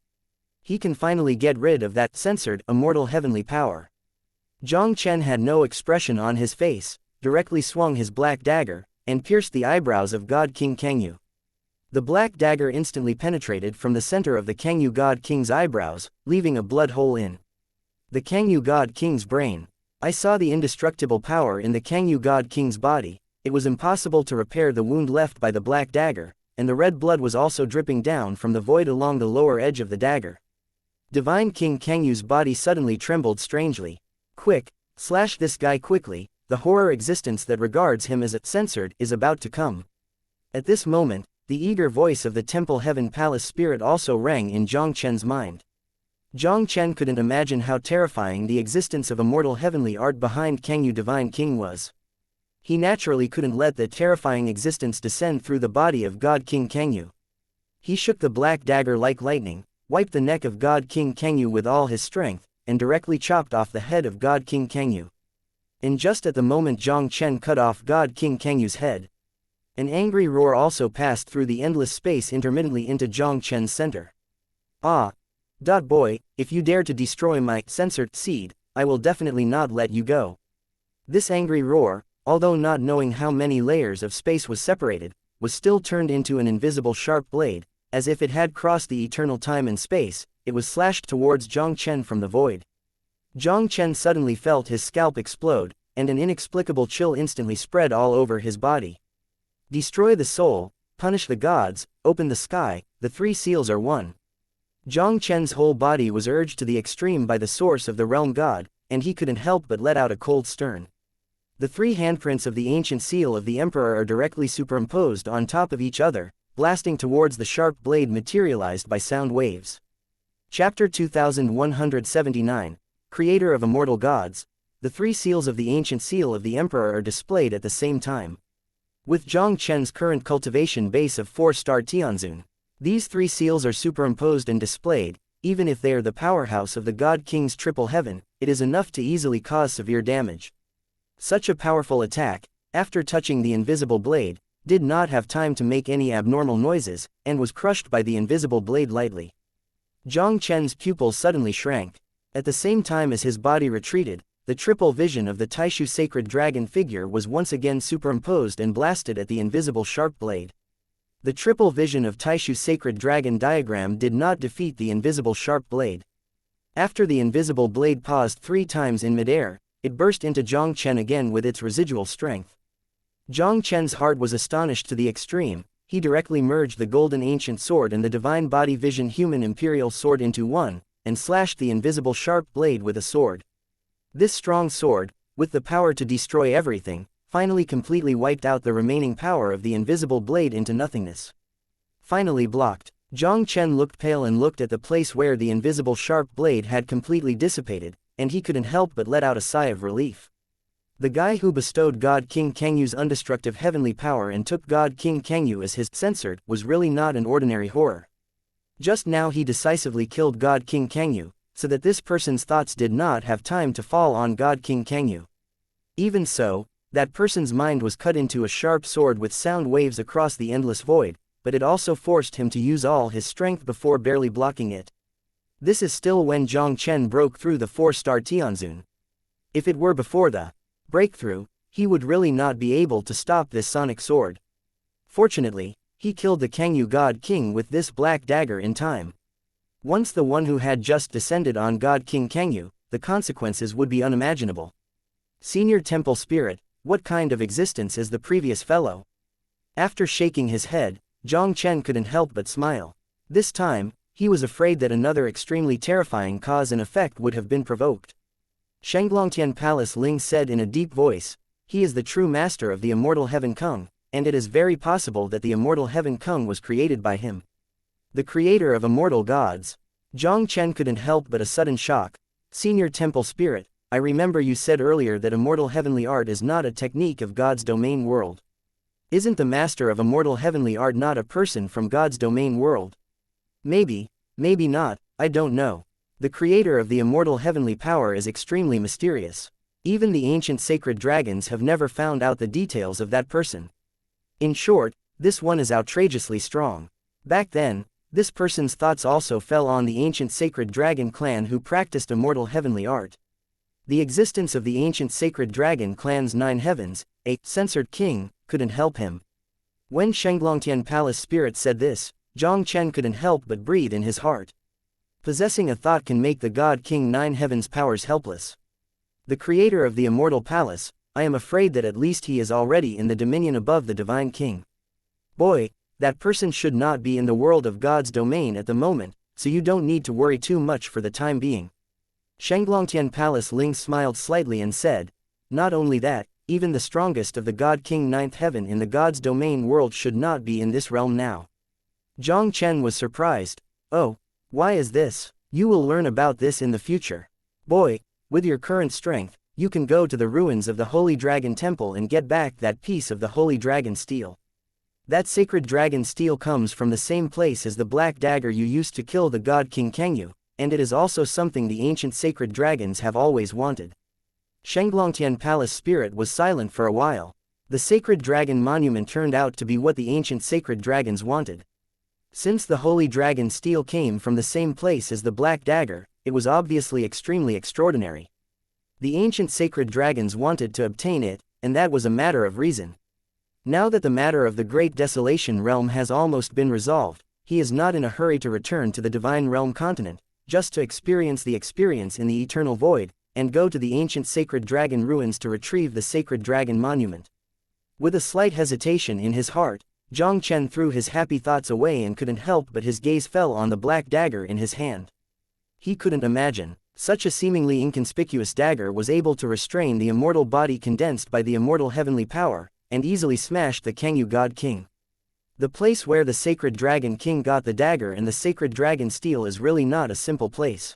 He can finally get rid of that censored, immortal heavenly power. Jiang Chen had no expression on his face, directly swung his black dagger, and pierced the eyebrows of God King Kangyu. The black dagger instantly penetrated from the center of the Kangyu God King's eyebrows, leaving a blood hole in the Kangyu God King's brain. I saw the indestructible power in the Kangyu God King's body. It was impossible to repair the wound left by the black dagger, and the red blood was also dripping down from the void along the lower edge of the dagger. Divine King Kangyu's body suddenly trembled strangely. Quick, slash this guy quickly, the horror existence that regards him as censored is about to come. At this moment, the eager voice of the Temple Heaven Palace spirit also rang in Jiang Chen's mind. Jiang Chen couldn't imagine how terrifying the existence of immortal heavenly art behind Kangyu Divine King was. He naturally couldn't let the terrifying existence descend through the body of God King Kangyu. He shook the black dagger like lightning, wiped the neck of God King Kangyu with all his strength, and directly chopped off the head of God King Kangyu. And just at the moment Jiang Chen cut off God King Kangyu's head, an angry roar also passed through the endless space intermittently into Jiang Chen's center. Ah! Boy, if you dare to destroy my censored seed, I will definitely not let you go. This angry roar, although not knowing how many layers of space was separated, was still turned into an invisible sharp blade, as if it had crossed the eternal time and space. It was slashed towards Jiang Chen from the void. Jiang Chen suddenly felt his scalp explode, and an inexplicable chill instantly spread all over his body. Destroy the soul, punish the gods, open the sky, the three seals are one. Jiang Chen's whole body was urged to the extreme by the source of the realm god, and he couldn't help but let out a cold stern. The three handprints of the ancient seal of the emperor are directly superimposed on top of each other, blasting towards the sharp blade materialized by sound waves. Chapter 2179, Creator of Immortal Gods. The three seals of the ancient seal of the emperor are displayed at the same time. With Jiang Chen's current cultivation base of 4-star Tianzun, these three seals are superimposed and displayed. Even if they are the powerhouse of the God King's triple heaven, it is enough to easily cause severe damage. Such a powerful attack, after touching the invisible blade, did not have time to make any abnormal noises, and was crushed by the invisible blade lightly. Jiang Chen's pupils suddenly shrank. At the same time as his body retreated, the triple vision of the Taixu sacred dragon figure was once again superimposed and blasted at the invisible sharp blade. The triple vision of Taixu sacred dragon diagram did not defeat the invisible sharp blade. After the invisible blade paused 3 times in midair, it burst into Jiang Chen again with its residual strength. Jiang Chen's heart was astonished to the extreme. He directly merged the golden ancient sword and the divine body vision human imperial sword into one, and slashed the invisible sharp blade with a sword. This strong sword, with the power to destroy everything, finally completely wiped out the remaining power of the invisible blade into nothingness. Finally blocked, Jiang Chen looked pale and looked at the place where the invisible sharp blade had completely dissipated, and he couldn't help but let out a sigh of relief. The guy who bestowed God King Kangyu's undestructive heavenly power and took God King Kangyu as his censored was really not an ordinary horror. Just now he decisively killed God King Kangyu, so that this person's thoughts did not have time to fall on God King Kangyu. Even so, that person's mind was cut into a sharp sword with sound waves across the endless void, but it also forced him to use all his strength before barely blocking it. This is still when Jiang Chen broke through the 4-star Tianzun. If it were before the breakthrough, he would really not be able to stop this sonic sword. Fortunately, he killed the Kangyu God King with this black dagger in time. Once the one who had just descended on God King Kangyu, the consequences would be unimaginable. Senior Temple Spirit, what kind of existence is the previous fellow? After shaking his head, Jiang Chen couldn't help but smile. This time, he was afraid that another extremely terrifying cause and effect would have been provoked. Shenglongtian Palace Ling said in a deep voice, he is the true master of the Immortal Heaven Kung, and it is very possible that the Immortal Heaven Kung was created by him. The creator of immortal gods. Jiang Chen couldn't help but a sudden shock. Senior Temple Spirit, I remember you said earlier that immortal heavenly art is not a technique of God's domain world. Isn't the master of immortal heavenly art not a person from God's domain world? Maybe, maybe not, I don't know. The creator of the immortal heavenly power is extremely mysterious. Even the ancient sacred dragons have never found out the details of that person. In short, this one is outrageously strong. Back then, this person's thoughts also fell on the ancient sacred dragon clan who practiced immortal heavenly art. The existence of the ancient sacred dragon clan's 9 heavens, a censored king, couldn't help him. When Shenglongtian Palace Spirit said this, Jiang Chen couldn't help but breathe in his heart. Possessing a thought can make the God King Nine Heavens powers helpless. The creator of the Immortal Palace, I am afraid that at least he is already in the dominion above the Divine King. Boy, that person should not be in the world of God's domain at the moment, so you don't need to worry too much for the time being. Shenglongtian Palace Ling smiled slightly and said, not only that, even the strongest of the God King Ninth Heaven in the God's domain world should not be in this realm now. Jiang Chen was surprised. Oh, why is this? You will learn about this in the future. Boy, with your current strength, you can go to the ruins of the Holy Dragon Temple and get back that piece of the Holy Dragon Steel. That sacred dragon steel comes from the same place as the black dagger you used to kill the God King Kangyu, and it is also something the ancient sacred dragons have always wanted. Shenglongtian Palace Spirit was silent for a while. The sacred dragon monument turned out to be what the ancient sacred dragons wanted. Since the Holy Dragon Steel came from the same place as the black dagger, it was obviously extremely extraordinary. The ancient sacred dragons wanted to obtain it, and that was a matter of reason. Now that the matter of the Great Desolation Realm has almost been resolved, he is not in a hurry to return to the Divine Realm continent, just to experience the experience in the Eternal Void, and go to the ancient sacred dragon ruins to retrieve the sacred dragon monument. With a slight hesitation in his heart, Jiang Chen threw his happy thoughts away and couldn't help but his gaze fell on the black dagger in his hand. He couldn't imagine, such a seemingly inconspicuous dagger was able to restrain the immortal body condensed by the immortal heavenly power, and easily smashed the Kangyu God King. The place where the sacred dragon king got the dagger and the sacred dragon steel is really not a simple place.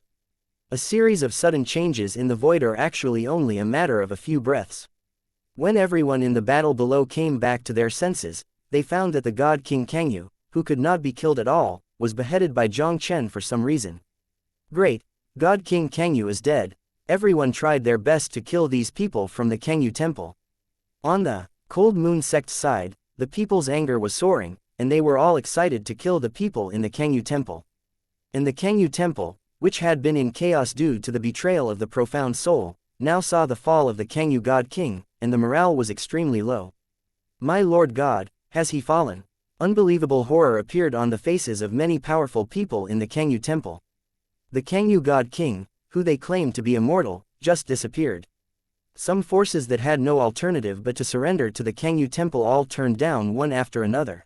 A series of sudden changes in the void are actually only a matter of a few breaths. When everyone in the battle below came back to their senses, they found that the God King Kangyu, who could not be killed at all, was beheaded by Jiang Chen for some reason. Great, God King Kangyu is dead. Everyone tried their best to kill these people from the Kangyu temple. On the Cold Moon Sect side, the people's anger was soaring, and they were all excited to kill the people in the Kangyu temple. In the Kangyu temple, which had been in chaos due to the betrayal of the profound soul, now saw the fall of the Kangyu God King, and the morale was extremely low. My Lord God, has he fallen? Unbelievable horror appeared on the faces of many powerful people in the Kangyu temple. The Kangyu God King, who they claimed to be immortal, just disappeared. Some forces that had no alternative but to surrender to the Kangyu temple all turned down one after another.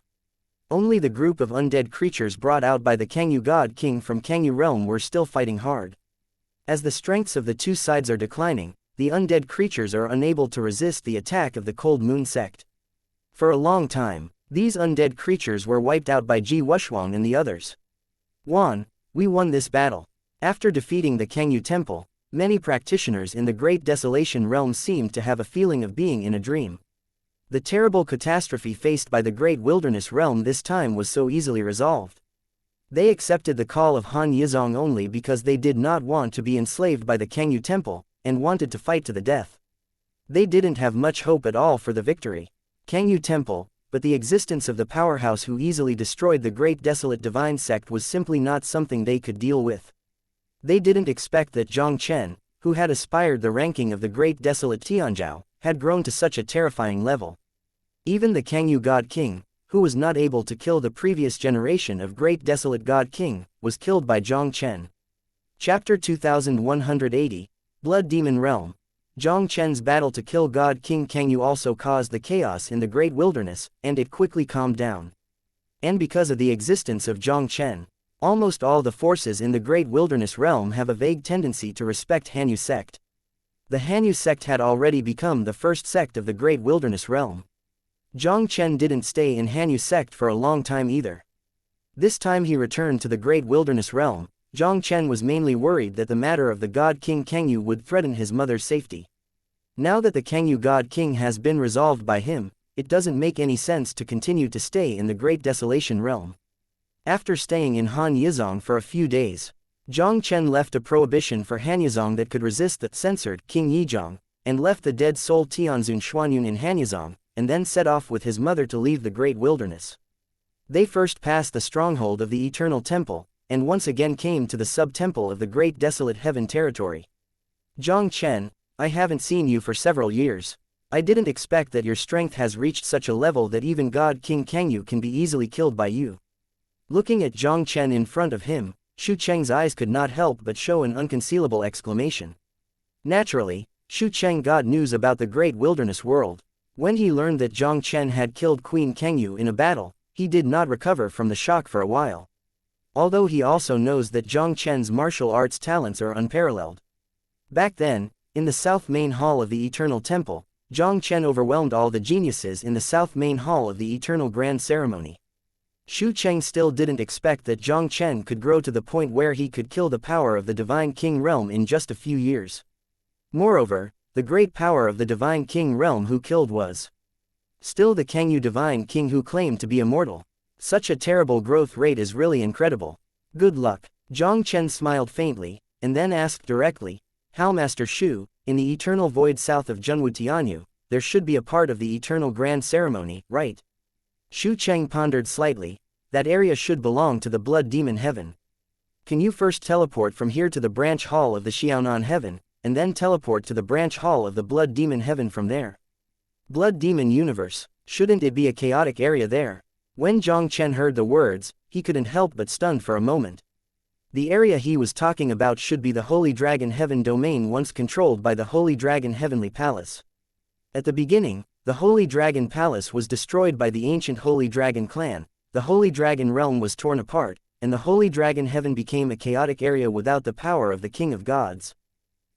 Only the group of undead creatures brought out by the Kangyu God King from Kangyu realm were still fighting hard. As the strengths of the two sides are declining, the undead creatures are unable to resist the attack of the Cold Moon Sect. For a long time, these undead creatures were wiped out by Ji Wushuang and the others. We won this battle. After defeating the Kangyu temple, many practitioners in the Great Desolation Realm seemed to have a feeling of being in a dream. The terrible catastrophe faced by the Great Wilderness Realm this time was so easily resolved. They accepted the call of Han Yizong only because they did not want to be enslaved by the Kangyu temple, and wanted to fight to the death. They didn't have much hope at all for the victory. Kangyu temple, but the existence of the powerhouse who easily destroyed the Great Desolate Divine Sect was simply not something they could deal with. They didn't expect that Jiang Chen, who had aspired the ranking of the Great Desolate Tianzhao, had grown to such a terrifying level. Even the Kangyu God King, who was not able to kill the previous generation of Great Desolate God King, was killed by Jiang Chen. Chapter 2180, Blood Demon Realm. Jiang Chen's battle to kill God King Kangyu also caused the chaos in the Great Wilderness, and it quickly calmed down. And because of the existence of Jiang Chen, almost all the forces in the Great Wilderness Realm have a vague tendency to respect Hanyu Sect. The Hanyu Sect had already become the first sect of the Great Wilderness Realm. Jiang Chen didn't stay in Hanyu Sect for a long time either. This time he returned to the Great Wilderness Realm. Jiang Chen was mainly worried that the matter of the God King Kangyu would threaten his mother's safety. Now that the Kangyu God King has been resolved by him, it doesn't make any sense to continue to stay in the Great Desolation Realm. After staying in Han Yizong for a few days, Jiang Chen left a prohibition for Han Yizong that could resist the censored King Yizong, and left the dead soul Tianzun Xuanyun in Han Yizong, and then set off with his mother to leave the Great Wilderness. They first passed the stronghold of the Eternal Temple, and once again came to the sub-temple of the Great Desolate Heaven territory. Jiang Chen, I haven't seen you for several years. I didn't expect that your strength has reached such a level that even God King Kangyu can be easily killed by you. Looking at Jiang Chen in front of him, Xu Cheng's eyes could not help but show an unconcealable exclamation. Naturally, Xu Cheng got news about the great wilderness world. When he learned that Jiang Chen had killed Queen Kangyu in a battle, he did not recover from the shock for a while. Although he also knows that Jiang Chen's martial arts talents are unparalleled. Back then, in the South Main Hall of the Eternal Temple, Jiang Chen overwhelmed all the geniuses in the South Main Hall of the Eternal Grand Ceremony. Xu Cheng still didn't expect that Jiang Chen could grow to the point where he could kill the power of the Divine King Realm in just a few years. Moreover, the great power of the Divine King Realm who killed was still the Kangyu Divine King who claimed to be immortal. Such a terrible growth rate is really incredible. Good luck. Jiang Chen smiled faintly, and then asked directly, "How Master Xu, in the eternal void south of Junwu Tianyu, there should be a part of the eternal grand ceremony, right?" Xu Cheng pondered slightly. "That area should belong to the Blood Demon Heaven. Can you first teleport from here to the branch hall of the Xiaonan Heaven, and then teleport to the branch hall of the Blood Demon Heaven from there? Blood Demon Universe, shouldn't it be a chaotic area there?" When Jiang Chen heard the words, he couldn't help but stun for a moment. The area he was talking about should be the Holy Dragon Heaven domain once controlled by the Holy Dragon Heavenly Palace. At the beginning, the Holy Dragon Palace was destroyed by the ancient Holy Dragon clan, the Holy Dragon Realm was torn apart, and the Holy Dragon Heaven became a chaotic area without the power of the King of Gods.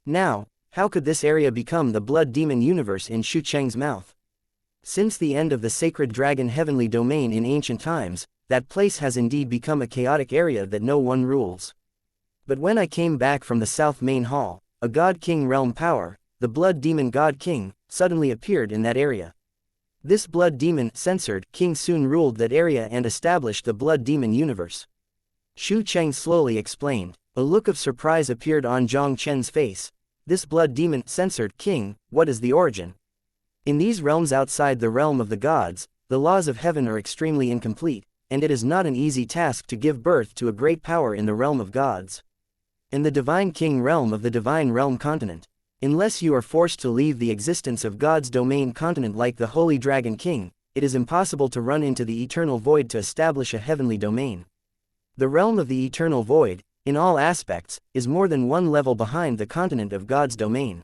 Now, how could this area become the Blood Demon Universe in Xu Cheng's mouth? Since the end of the Sacred Dragon Heavenly Domain in ancient times, that place has indeed become a chaotic area that no one rules. But when I came back from the South Main Hall, a God King realm power, the Blood Demon God King, suddenly appeared in that area. This Blood Demon censored King soon ruled that area and established the Blood Demon Universe. Xu Cheng slowly explained. A look of surprise appeared on Jiang Chen's face. This Blood Demon censored King, what is the origin? In these realms outside the realm of the gods, the laws of heaven are extremely incomplete, and it is not an easy task to give birth to a great power in the realm of gods. In the Divine King realm of the Divine Realm continent, unless you are forced to leave the existence of God's domain continent like the Holy Dragon King, it is impossible to run into the eternal void to establish a heavenly domain. The realm of the eternal void, in all aspects, is more than one level behind the continent of God's domain.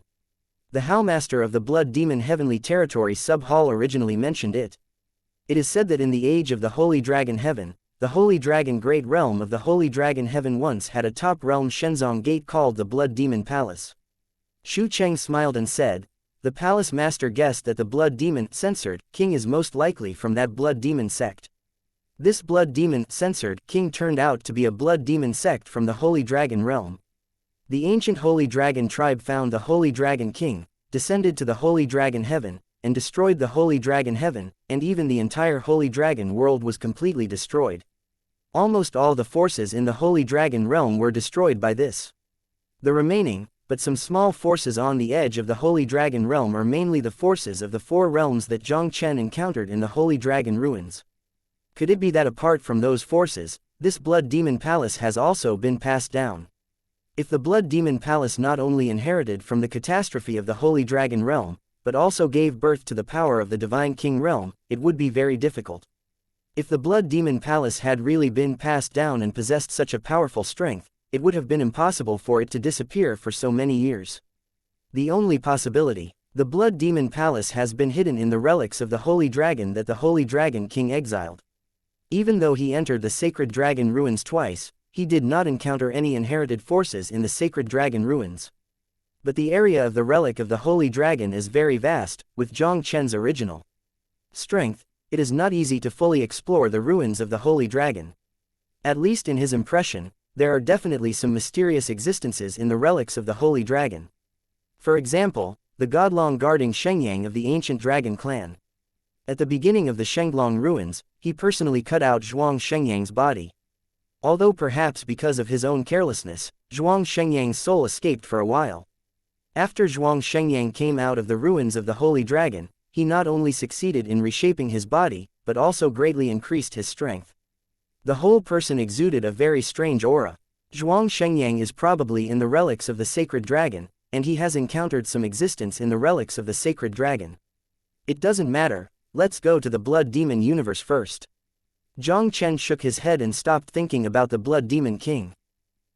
The Howmaster of the Blood Demon Heavenly Territory Sub-Hall originally mentioned it. It is said that in the age of the Holy Dragon Heaven, the Holy Dragon Great Realm of the Holy Dragon Heaven once had a top realm Shenzong Gate called the Blood Demon Palace. Xu Cheng smiled and said, "The Palace Master guessed that the Blood Demon censored King is most likely from that Blood Demon sect. This Blood Demon censored King turned out to be a Blood Demon sect from the Holy Dragon Realm. The ancient Holy Dragon tribe found the Holy Dragon King, descended to the Holy Dragon Heaven, and destroyed the Holy Dragon Heaven, and even the entire Holy Dragon world was completely destroyed. Almost all the forces in the Holy Dragon Realm were destroyed by this. The remaining, but some small forces on the edge of the Holy Dragon Realm are mainly the forces of the four realms that Jiang Chen encountered in the Holy Dragon Ruins. Could it be that apart from those forces, this Blood Demon Palace has also been passed down? If the Blood Demon Palace not only inherited from the catastrophe of the Holy Dragon Realm, but also gave birth to the power of the Divine King Realm, it would be very difficult. If the Blood Demon Palace had really been passed down and possessed such a powerful strength, it would have been impossible for it to disappear for so many years. The only possibility, the Blood Demon Palace has been hidden in the relics of the Holy Dragon that the Holy Dragon King exiled. Even though he entered the Sacred Dragon Ruins twice, he did not encounter any inherited forces in the Sacred Dragon Ruins. But the area of the relic of the Holy Dragon is very vast, with Jiang Chen's original strength, it is not easy to fully explore the ruins of the Holy Dragon. At least in his impression, there are definitely some mysterious existences in the relics of the Holy Dragon. For example, the godlong guarding Shengyang of the ancient dragon clan. At the beginning of the Shenglong ruins, he personally cut out Zhuang Shengyang's body. Although perhaps because of his own carelessness, Zhuang Shengyang's soul escaped for a while. After Zhuang Shengyang came out of the ruins of the Holy Dragon, he not only succeeded in reshaping his body, but also greatly increased his strength. The whole person exuded a very strange aura. Zhuang Shengyang is probably in the relics of the Sacred Dragon, and he has encountered some existence in the relics of the Sacred Dragon. It doesn't matter, let's go to the Blood Demon universe first. Jiang Chen shook his head and stopped thinking about the Blood Demon King.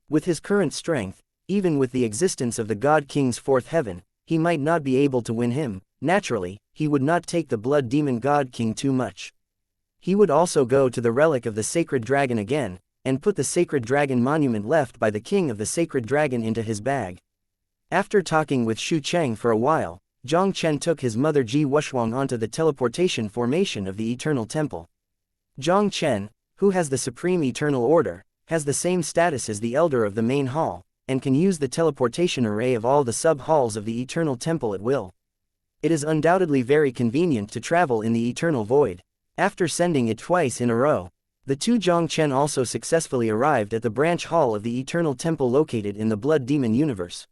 With his current strength, even with the existence of the God King's fourth heaven, he might not be able to win him. Naturally, he would not take the Blood Demon God King too much. He would also go to the relic of the Sacred Dragon again, and put the Sacred Dragon monument left by the King of the Sacred Dragon into his bag. After talking with Xu Cheng for a while, Jiang Chen took his mother Ji Wuxuang onto the teleportation formation of the Eternal Temple. Jiang Chen, who has the Supreme Eternal Order, has the same status as the Elder of the main hall, and can use the teleportation array of all the sub-halls of the Eternal Temple at will. It is undoubtedly very convenient to travel in the Eternal Void. After sending it twice in a row, the two Jiang Chen also successfully arrived at the branch hall of the Eternal Temple located in the Blood Demon universe.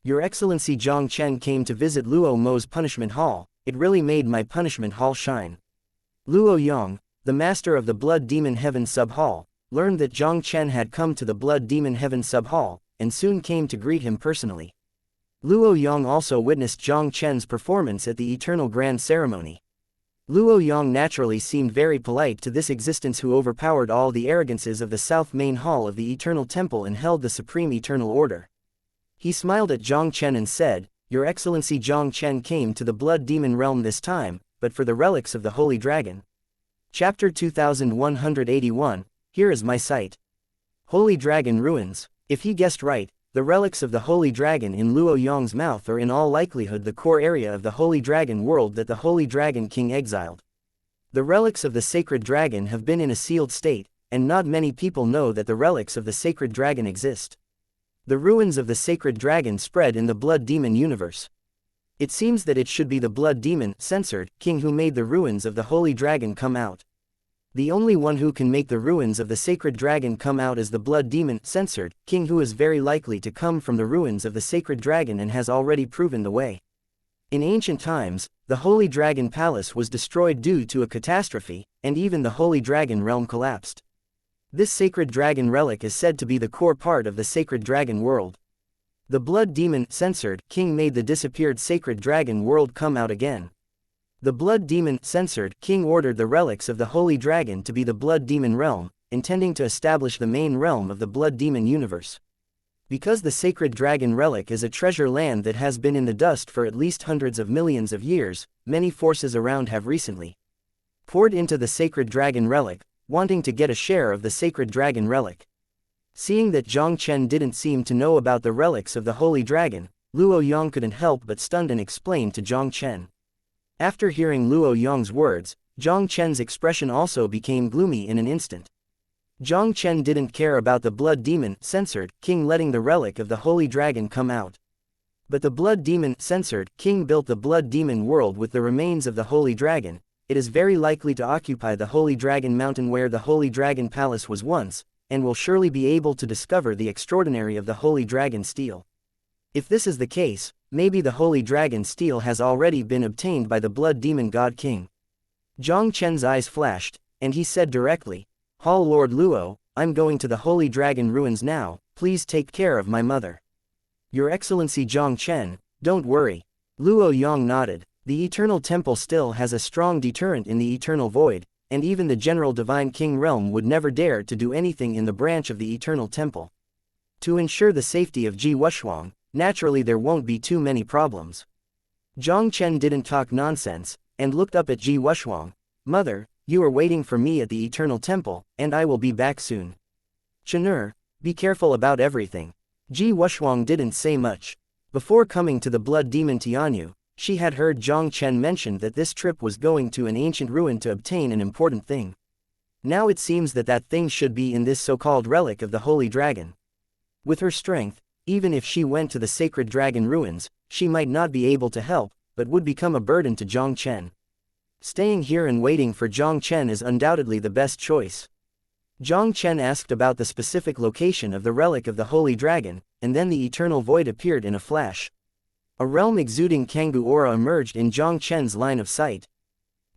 Your Excellency, Jiang Chen came to visit Luo Mo's punishment hall. It really made my punishment hall shine. Luo Yang, the master of the Blood Demon Heaven sub-hall, learned that Jiang Chen had come to the Blood Demon Heaven sub-hall, and soon came to greet him personally. Luo Yang also witnessed Jiang Chen's performance at the Eternal Grand Ceremony. Luo Yang naturally seemed very polite to this existence who overpowered all the arrogances of the South Main Hall of the Eternal Temple and held the Supreme Eternal Order. He smiled at Jiang Chen and said, "Your Excellency, Jiang Chen came to the Blood Demon Realm this time, but for the relics of the Holy Dragon." Chapter 2181, Here is my site. Holy Dragon Ruins. If he guessed right, the relics of the Holy Dragon in Luo Yang's mouth are in all likelihood the core area of the Holy Dragon world that the Holy Dragon King exiled. The relics of the Sacred Dragon have been in a sealed state, and not many people know that the relics of the Sacred Dragon exist. The ruins of the Sacred Dragon spread in the Blood Demon universe. It seems that it should be the Blood Demon, censored, king who made the ruins of the Holy Dragon come out. The only one who can make the ruins of the Sacred Dragon come out is the Blood Demon, censored, king who is very likely to come from the ruins of the Sacred Dragon and has already proven the way. In ancient times, the Holy Dragon Palace was destroyed due to a catastrophe, and even the Holy Dragon Realm collapsed. This Sacred Dragon relic is said to be the core part of the Sacred Dragon world. The Blood Demon, censored, king made the disappeared Sacred Dragon world come out again. The Blood Demon, censored, king ordered the relics of the Holy Dragon to be the Blood Demon realm, intending to establish the main realm of the Blood Demon universe. Because the Sacred Dragon relic is a treasure land that has been in the dust for at least hundreds of millions of years, many forces around have recently poured into the Sacred Dragon relic, wanting to get a share of the Sacred Dragon relic. Seeing that Jiang Chen didn't seem to know about the relics of the Holy Dragon, Luo Yang couldn't help but stunned and explained to Jiang Chen. After hearing Luo Yang's words, Jiang Chen's expression also became gloomy in an instant. Jiang Chen didn't care about the Blood Demon, censored, king letting the relic of the Holy Dragon come out. But the Blood Demon, censored, king built the Blood Demon world with the remains of the Holy Dragon. It is very likely to occupy the Holy Dragon Mountain where the Holy Dragon Palace was once, and will surely be able to discover the extraordinary of the Holy Dragon Steel. If this is the case, maybe the Holy Dragon Steel has already been obtained by the Blood Demon God King. Jiang Chen's eyes flashed, and he said directly, "Hall Lord Luo, I'm going to the Holy Dragon ruins now, please take care of my mother." "Your Excellency Jiang Chen, don't worry." Luo Yang nodded. The Eternal Temple still has a strong deterrent in the Eternal Void, and even the General Divine King Realm would never dare to do anything in the branch of the Eternal Temple. To ensure the safety of Ji Wuxuang, naturally there won't be too many problems. Jiang Chen didn't talk nonsense, and looked up at Ji Wuxuang. "Mother, you are waiting for me at the Eternal Temple, and I will be back soon. Chen'er, be careful about everything." Ji Wuxuang didn't say much. Before coming to the Blood Demon Tianyu, she had heard Jiang Chen mention that this trip was going to an ancient ruin to obtain an important thing. Now it seems that that thing should be in this so-called relic of the Holy Dragon. With her strength, even if she went to the Sacred Dragon ruins, she might not be able to help, but would become a burden to Jiang Chen. Staying here and waiting for Jiang Chen is undoubtedly the best choice. Jiang Chen asked about the specific location of the relic of the Holy Dragon, and then the Eternal Void appeared in a flash. A realm exuding Kanggu aura emerged in Jiang Chen's line of sight.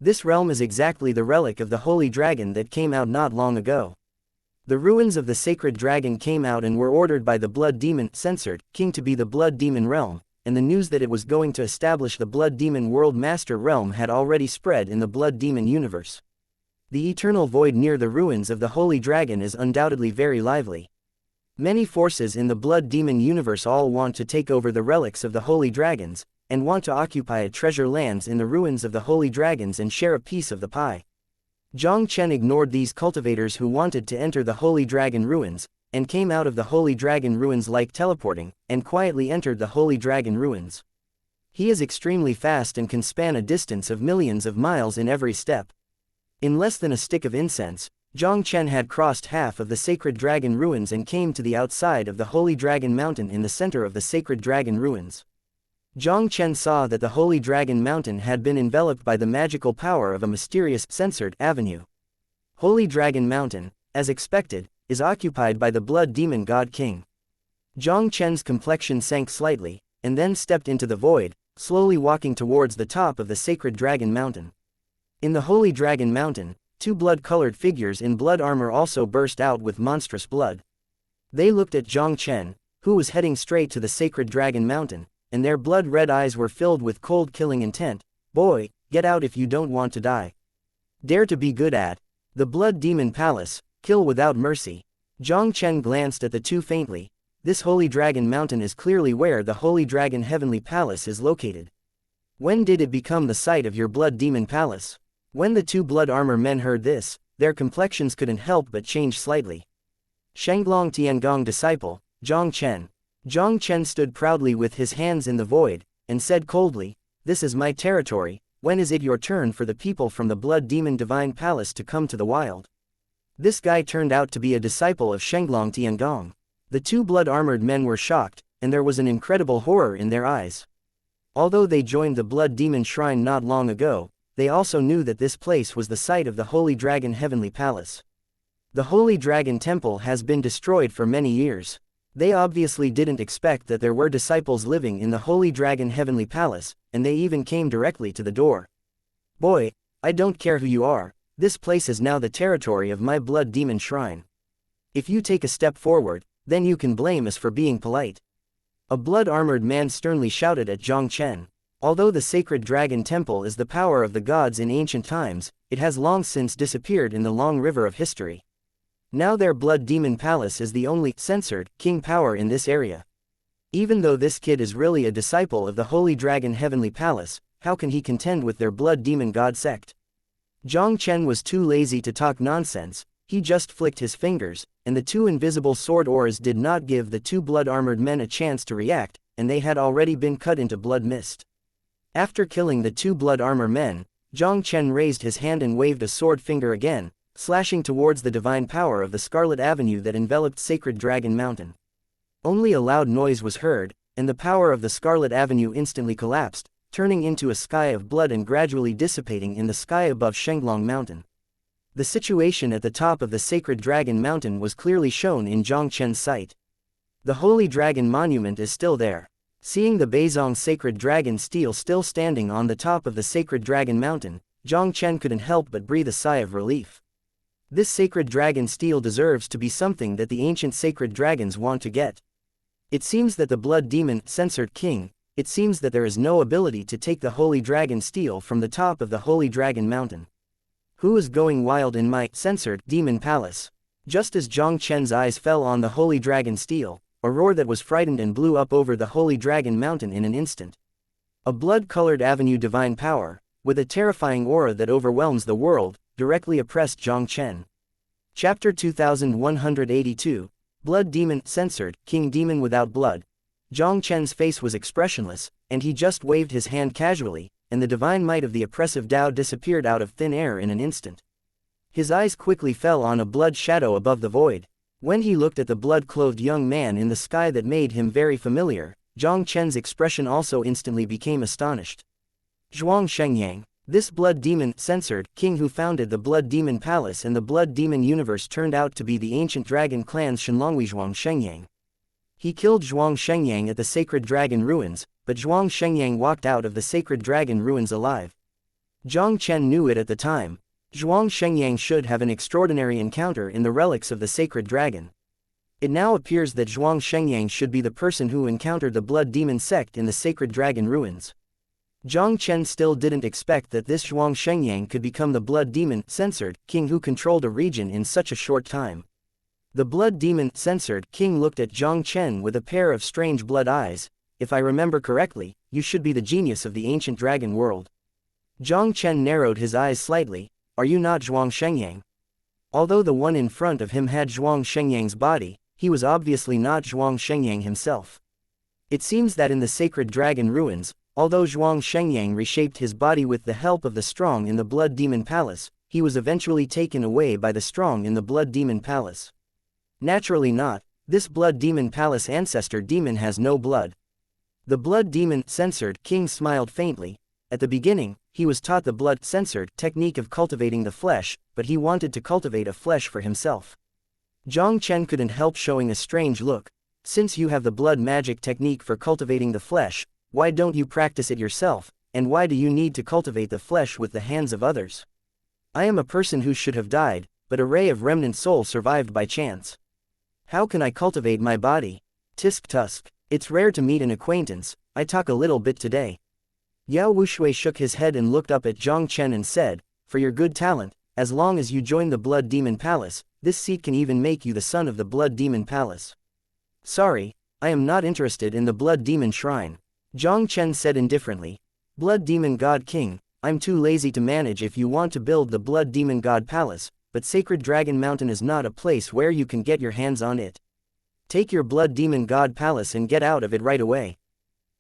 This realm is exactly the relic of the Holy Dragon that came out not long ago. The ruins of the Sacred Dragon came out and were ordered by the Blood Demon, censored, king to be the Blood Demon realm, and the news that it was going to establish the Blood Demon World Master Realm had already spread in the Blood Demon universe. The eternal void near the ruins of the Holy Dragon is undoubtedly very lively. Many forces in the Blood Demon universe all want to take over the relics of the Holy Dragons, and want to occupy treasure lands in the ruins of the Holy Dragons and share a piece of the pie. Jiang Chen ignored these cultivators who wanted to enter the Holy Dragon ruins, and came out of the Holy Dragon ruins like teleporting, and quietly entered the Holy Dragon ruins. He is extremely fast and can span a distance of millions of miles in every step. In less than a stick of incense, Jiang Chen had crossed half of the Sacred Dragon ruins and came to the outside of the Holy Dragon Mountain in the center of the Sacred Dragon ruins. Jiang Chen saw that the Holy Dragon Mountain had been enveloped by the magical power of a mysterious, censored avenue. Holy Dragon Mountain, as expected, is occupied by the Blood Demon God King. Jiang Chen's complexion sank slightly, and then stepped into the void, slowly walking towards the top of the Sacred Dragon Mountain. In the Holy Dragon Mountain, two blood-colored figures in blood armor also burst out with monstrous blood. They looked at Jiang Chen, who was heading straight to the Sacred Dragon Mountain, and their blood-red eyes were filled with cold killing intent. "Boy, get out if you don't want to die. Dare to be good at the Blood Demon Palace, kill without mercy." Jiang Chen glanced at the two faintly. This Holy Dragon Mountain is clearly where the Holy Dragon Heavenly Palace is located. When did it become the site of your Blood Demon Palace? When the two blood armor men heard this, their complexions couldn't help but change slightly. Shenglong Tiangong disciple, Jiang Chen. Jiang Chen stood proudly with his hands in the void, and said coldly, "This is my territory. When is it your turn for the people from the Blood Demon Divine Palace to come to the wild?" This guy turned out to be a disciple of Shenglong Tiangong. The two blood-armored men were shocked, and there was an incredible horror in their eyes. Although they joined the Blood Demon Shrine not long ago, they also knew that this place was the site of the Holy Dragon Heavenly Palace. The Holy Dragon Temple has been destroyed for many years. They obviously didn't expect that there were disciples living in the Holy Dragon Heavenly Palace, and they even came directly to the door. "Boy, I don't care who you are, this place is now the territory of my Blood Demon Shrine. If you take a step forward, then you can blame us for being polite." A blood-armored man sternly shouted at Jiang Chen. Although the Sacred Dragon Temple is the power of the gods in ancient times, it has long since disappeared in the long river of history. Now their Blood Demon Palace is the only censored king power in this area. Even though this kid is really a disciple of the Holy Dragon Heavenly Palace, how can he contend with their Blood Demon God Sect? Jiang Chen was too lazy to talk nonsense. He just flicked his fingers, and the two invisible sword oars did not give the two blood-armored men a chance to react, and they had already been cut into blood mist. After killing the two blood armor men, Jiang Chen raised his hand and waved a sword finger again, slashing towards the divine power of the Scarlet Avenue that enveloped Sacred Dragon Mountain. Only a loud noise was heard, and the power of the Scarlet Avenue instantly collapsed, turning into a sky of blood and gradually dissipating in the sky above Shenglong Mountain. The situation at the top of the Sacred Dragon Mountain was clearly shown in Jiang Chen's sight. The Holy Dragon Monument is still there. Seeing the Beizong Sacred Dragon Stele still standing on the top of the Sacred Dragon Mountain, Jiang Chen couldn't help but breathe a sigh of relief. This Sacred Dragon Stele deserves to be something that the ancient Sacred Dragons want to get. It seems that the Blood Demon censored king, it seems that there is no ability to take the Holy Dragon Stele from the top of the Holy Dragon Mountain. Who is going wild in my censored demon palace? Just as Jiang Chen's eyes fell on the Holy Dragon Stele, a roar that was frightened and blew up over the Holy Dragon Mountain in an instant. A blood-colored avenue divine power, with a terrifying aura that overwhelms the world, directly oppressed Jiang Chen. Chapter 2182, Blood Demon censored, King Demon without blood. Jiang Chen's face was expressionless, and he just waved his hand casually, and the divine might of the oppressive Tao disappeared out of thin air in an instant. His eyes quickly fell on a blood shadow above the void. When he looked at the blood-clothed young man in the sky that made him very familiar, Jiang Chen's expression also instantly became astonished. Zhuang Shengyang, this blood demon censored king who founded the Blood Demon Palace and the Blood Demon Universe turned out to be the ancient dragon clan's Shenlonghui Zhuang Shengyang. He killed Zhuang Shengyang at the Sacred Dragon Ruins, but Zhuang Shengyang walked out of the Sacred Dragon Ruins alive. Jiang Chen knew it at the time. Zhuang Shengyang should have an extraordinary encounter in the relics of the Sacred Dragon. It now appears that Zhuang Shengyang should be the person who encountered the Blood Demon Sect in the Sacred Dragon Ruins. Jiang Chen still didn't expect that this Zhuang Shengyang could become the Blood Demon Censored King who controlled a region in such a short time. The Blood Demon Censored King looked at Jiang Chen with a pair of strange blood eyes. If I remember correctly, you should be the genius of the ancient dragon world. Jiang Chen narrowed his eyes slightly. Are you not Zhuang Shengyang? Although the one in front of him had Zhuang Shengyang's body, he was obviously not Zhuang Shengyang himself. It seems that in the Sacred Dragon Ruins, although Zhuang Shengyang reshaped his body with the help of the strong in the Blood Demon Palace, he was eventually taken away by the strong in the Blood Demon Palace. Naturally not, this Blood Demon Palace ancestor demon has no blood. The Blood Demon Censored King smiled faintly. At the beginning, he was taught the Blood Censored technique of cultivating the flesh, but he wanted to cultivate a flesh for himself. Jiang Chen couldn't help showing a strange look. Since you have the blood magic technique for cultivating the flesh, why don't you practice it yourself, and why do you need to cultivate the flesh with the hands of others? I am a person who should have died, but a ray of remnant soul survived by chance. How can I cultivate my body? Tisk tusk. It's rare to meet an acquaintance. I talk a little bit today. Yao Wushui shook his head and looked up at Jiang Chen and said, for your good talent, as long as you join the Blood Demon Palace, this seat can even make you the son of the Blood Demon Palace. Sorry, I am not interested in the Blood Demon Shrine. Jiang Chen said indifferently. Blood Demon God King, I'm too lazy to manage if you want to build the Blood Demon God Palace, but Sacred Dragon Mountain is not a place where you can get your hands on it. Take your Blood Demon God Palace and get out of it right away.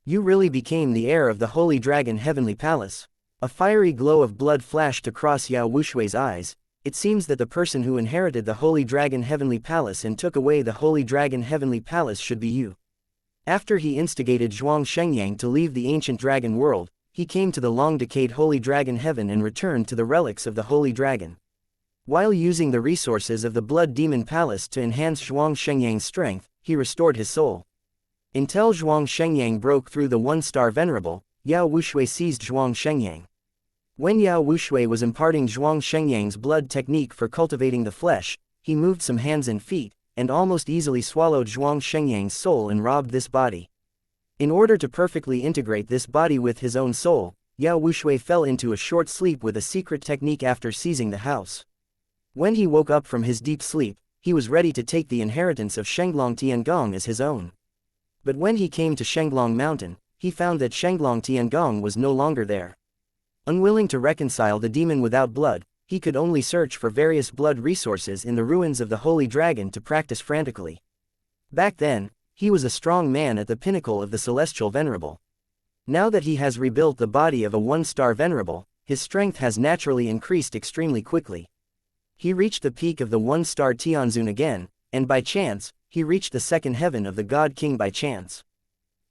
You really became the heir of the Holy Dragon Heavenly Palace. A fiery glow of blood flashed across Yao Wushui's eyes. It seems that the person who inherited the Holy Dragon Heavenly Palace and took away the Holy Dragon Heavenly Palace should be you. After he instigated Zhuang Shengyang to leave the ancient dragon world, he came to the long-decayed Holy Dragon Heaven and returned to the relics of the Holy Dragon. While using the resources of the Blood Demon Palace to enhance Zhuang Shengyang's strength, he restored his soul. Until Zhuang Shengyang broke through the one-star venerable, Yao Wushui seized Zhuang Shengyang. When Yao Wushui was imparting Zhuang Shengyang's blood technique for cultivating the flesh, he moved some hands and feet, and almost easily swallowed Zhuang Shengyang's soul and robbed this body. In order to perfectly integrate this body with his own soul, Yao Wushui fell into a short sleep with a secret technique after seizing the house. When he woke up from his deep sleep, he was ready to take the inheritance of Shenglong Tiangong as his own. But when he came to Shenglong Mountain, he found that Shenglong Tiangong was no longer there. Unwilling to reconcile the demon without blood, he could only search for various blood resources in the ruins of the Holy Dragon to practice frantically. Back then, he was a strong man at the pinnacle of the Celestial Venerable. Now that he has rebuilt the body of a one-star Venerable, his strength has naturally increased extremely quickly. He reached the peak of the one-star Tianzun again, and by chance, he reached the second heaven of the God King by chance.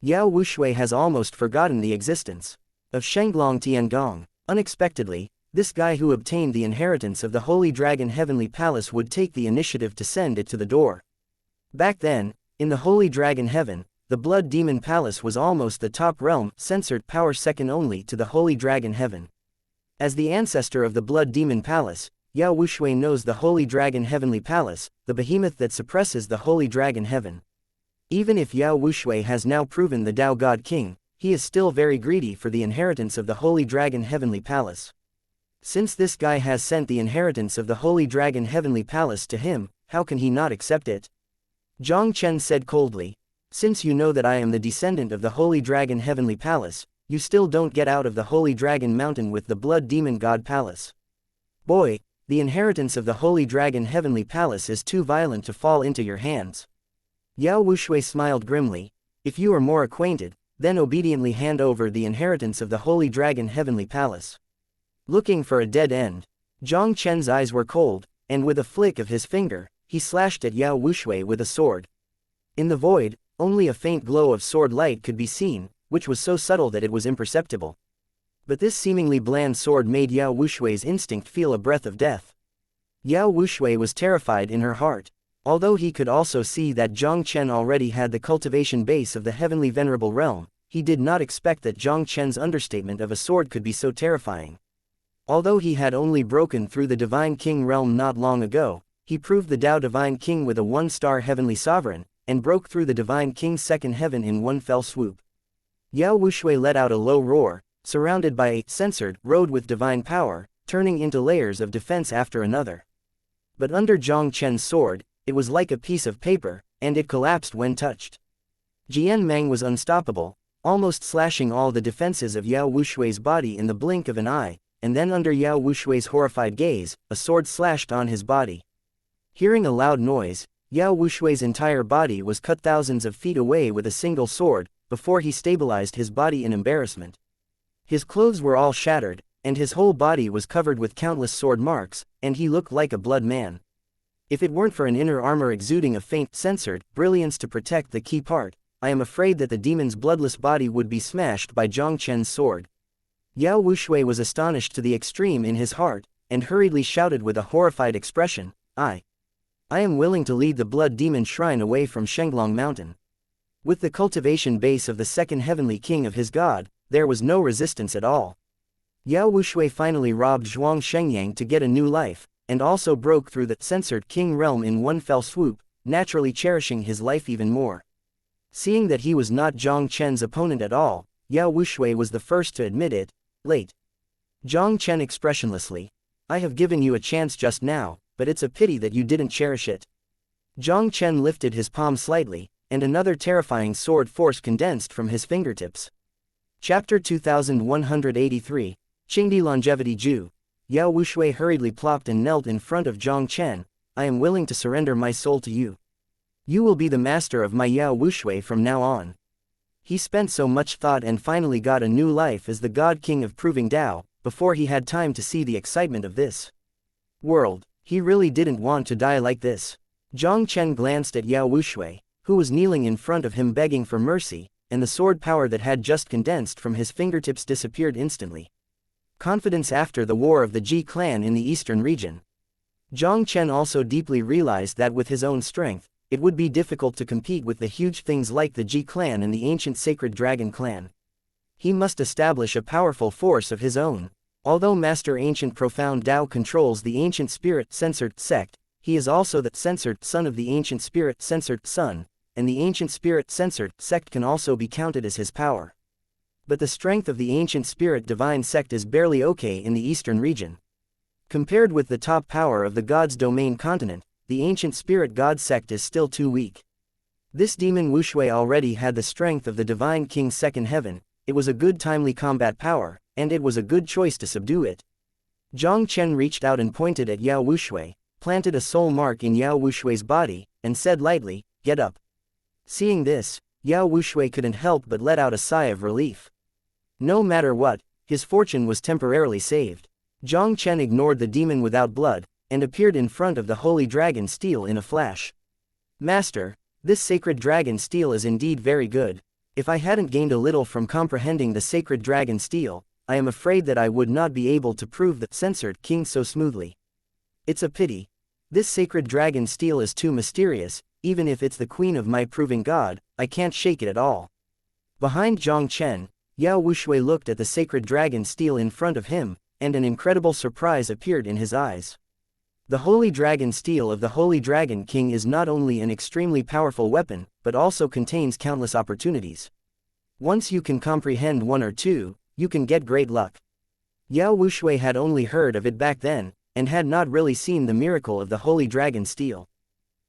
Yao Wushui has almost forgotten the existence of Shenglong Tiangong. Unexpectedly, this guy who obtained the inheritance of the Holy Dragon Heavenly Palace would take the initiative to send it to the door. Back then, in the Holy Dragon Heaven, the Blood Demon Palace was almost the top realm, censored power second only to the Holy Dragon Heaven. As the ancestor of the Blood Demon Palace, Yao Wushui knows the Holy Dragon Heavenly Palace, the behemoth that suppresses the Holy Dragon Heaven. Even if Yao Wushui has now proven the Tao God King, he is still very greedy for the inheritance of the Holy Dragon Heavenly Palace. Since this guy has sent the inheritance of the Holy Dragon Heavenly Palace to him, how can he not accept it? Jiang Chen said coldly, since you know that I am the descendant of the Holy Dragon Heavenly Palace, you still don't get out of the Holy Dragon Mountain with the Blood Demon God Palace. Boy, the inheritance of the Holy Dragon Heavenly Palace is too violent to fall into your hands. Yao Wushui smiled grimly. If you are more acquainted, then obediently hand over the inheritance of the Holy Dragon Heavenly Palace. Looking for a dead end. Jiang Chen's eyes were cold, and with a flick of his finger, he slashed at Yao Wushui with a sword. In the void, only a faint glow of sword light could be seen, which was so subtle that it was imperceptible. But this seemingly bland sword made Yao Wushui's instinct feel a breath of death. Yao Wushui was terrified in her heart. Although he could also see that Jiang Chen already had the cultivation base of the Heavenly Venerable Realm, he did not expect that Jiang Chen's understatement of a sword could be so terrifying. Although he had only broken through the Divine King realm not long ago, he proved the Tao Divine King with a 1-star Heavenly Sovereign, and broke through the Divine King's second heaven in one fell swoop. Yao Wushui let out a low roar, surrounded by a censored road with divine power, turning into layers of defense after another. But under Jiang Chen's sword, it was like a piece of paper, and it collapsed when touched. Jianming was unstoppable, almost slashing all the defenses of Yao Wushui's body in the blink of an eye, and then under Yao Wushui's horrified gaze, a sword slashed on his body. Hearing a loud noise, Yao Wushui's entire body was cut thousands of feet away with a single sword, before he stabilized his body in embarrassment. His clothes were all shattered, and his whole body was covered with countless sword marks, and he looked like a blood man. If it weren't for an inner armor exuding a faint, censored brilliance to protect the key part, I am afraid that the demon's bloodless body would be smashed by Jiang Chen's sword. Yao Wushui was astonished to the extreme in his heart, and hurriedly shouted with a horrified expression, I am willing to lead the blood demon shrine away from Shenglong Mountain. With the cultivation base of the second heavenly king of his god, there was no resistance at all. Yao Wushui finally robbed Zhuang Shengyang to get a new life, and also broke through the censored king realm in one fell swoop, naturally cherishing his life even more. Seeing that he was not Jiang Chen's opponent at all, Yao Wushui was the first to admit it. Late. Jiang Chen expressionlessly. I have given you a chance just now, but it's a pity that you didn't cherish it. Jiang Chen lifted his palm slightly, and another terrifying sword force condensed from his fingertips. Chapter 2183, Qingdi Longevity Ju. Yao Wushui hurriedly plopped and knelt in front of Jiang Chen. I am willing to surrender my soul to you. You will be the master of my Yao Wushui from now on. He spent so much thought and finally got a new life as the God King of Proving Tao, before he had time to see the excitement of this world. He really didn't want to die like this. Jiang Chen glanced at Yao Wushui, who was kneeling in front of him begging for mercy, and the sword power that had just condensed from his fingertips disappeared instantly. Confidence after the war of the Ji clan in the eastern region. Jiang Chen also deeply realized that with his own strength, it would be difficult to compete with the huge things like the Ji clan and the ancient sacred dragon clan. He must establish a powerful force of his own. Although Master Ancient Profound Tao controls the Ancient Spirit Censored Sect, he is also the censored son of the Ancient Spirit Censored Son, and the Ancient Spirit Censored Sect can also be counted as his power. But the strength of the Ancient Spirit Divine Sect is barely okay in the eastern region. Compared with the top power of the God's Domain continent, the Ancient Spirit God Sect is still too weak. This demon Wushui already had the strength of the Divine King's second heaven. It was a good timely combat power, and it was a good choice to subdue it. Jiang Chen reached out and pointed at Yao Wushui, planted a soul mark in Yao Wushui's body, and said lightly, "Get up." Seeing this, Yao Wushui couldn't help but let out a sigh of relief. No matter what, his fortune was temporarily saved. Jiang Chen ignored the demon without blood, and appeared in front of the holy dragon steel in a flash. Master, this sacred dragon steel is indeed very good. If I hadn't gained a little from comprehending the sacred dragon steel, I am afraid that I would not be able to prove the censored king so smoothly. It's a pity. This sacred dragon steel is too mysterious. Even if it's the queen of my proving god, I can't shake it at all. Behind Jiang Chen, Yao Wushui looked at the sacred dragon steel in front of him, and an incredible surprise appeared in his eyes. The holy dragon steel of the Holy Dragon King is not only an extremely powerful weapon, but also contains countless opportunities. Once you can comprehend one or two, you can get great luck. Yao Wushui had only heard of it back then, and had not really seen the miracle of the holy dragon steel.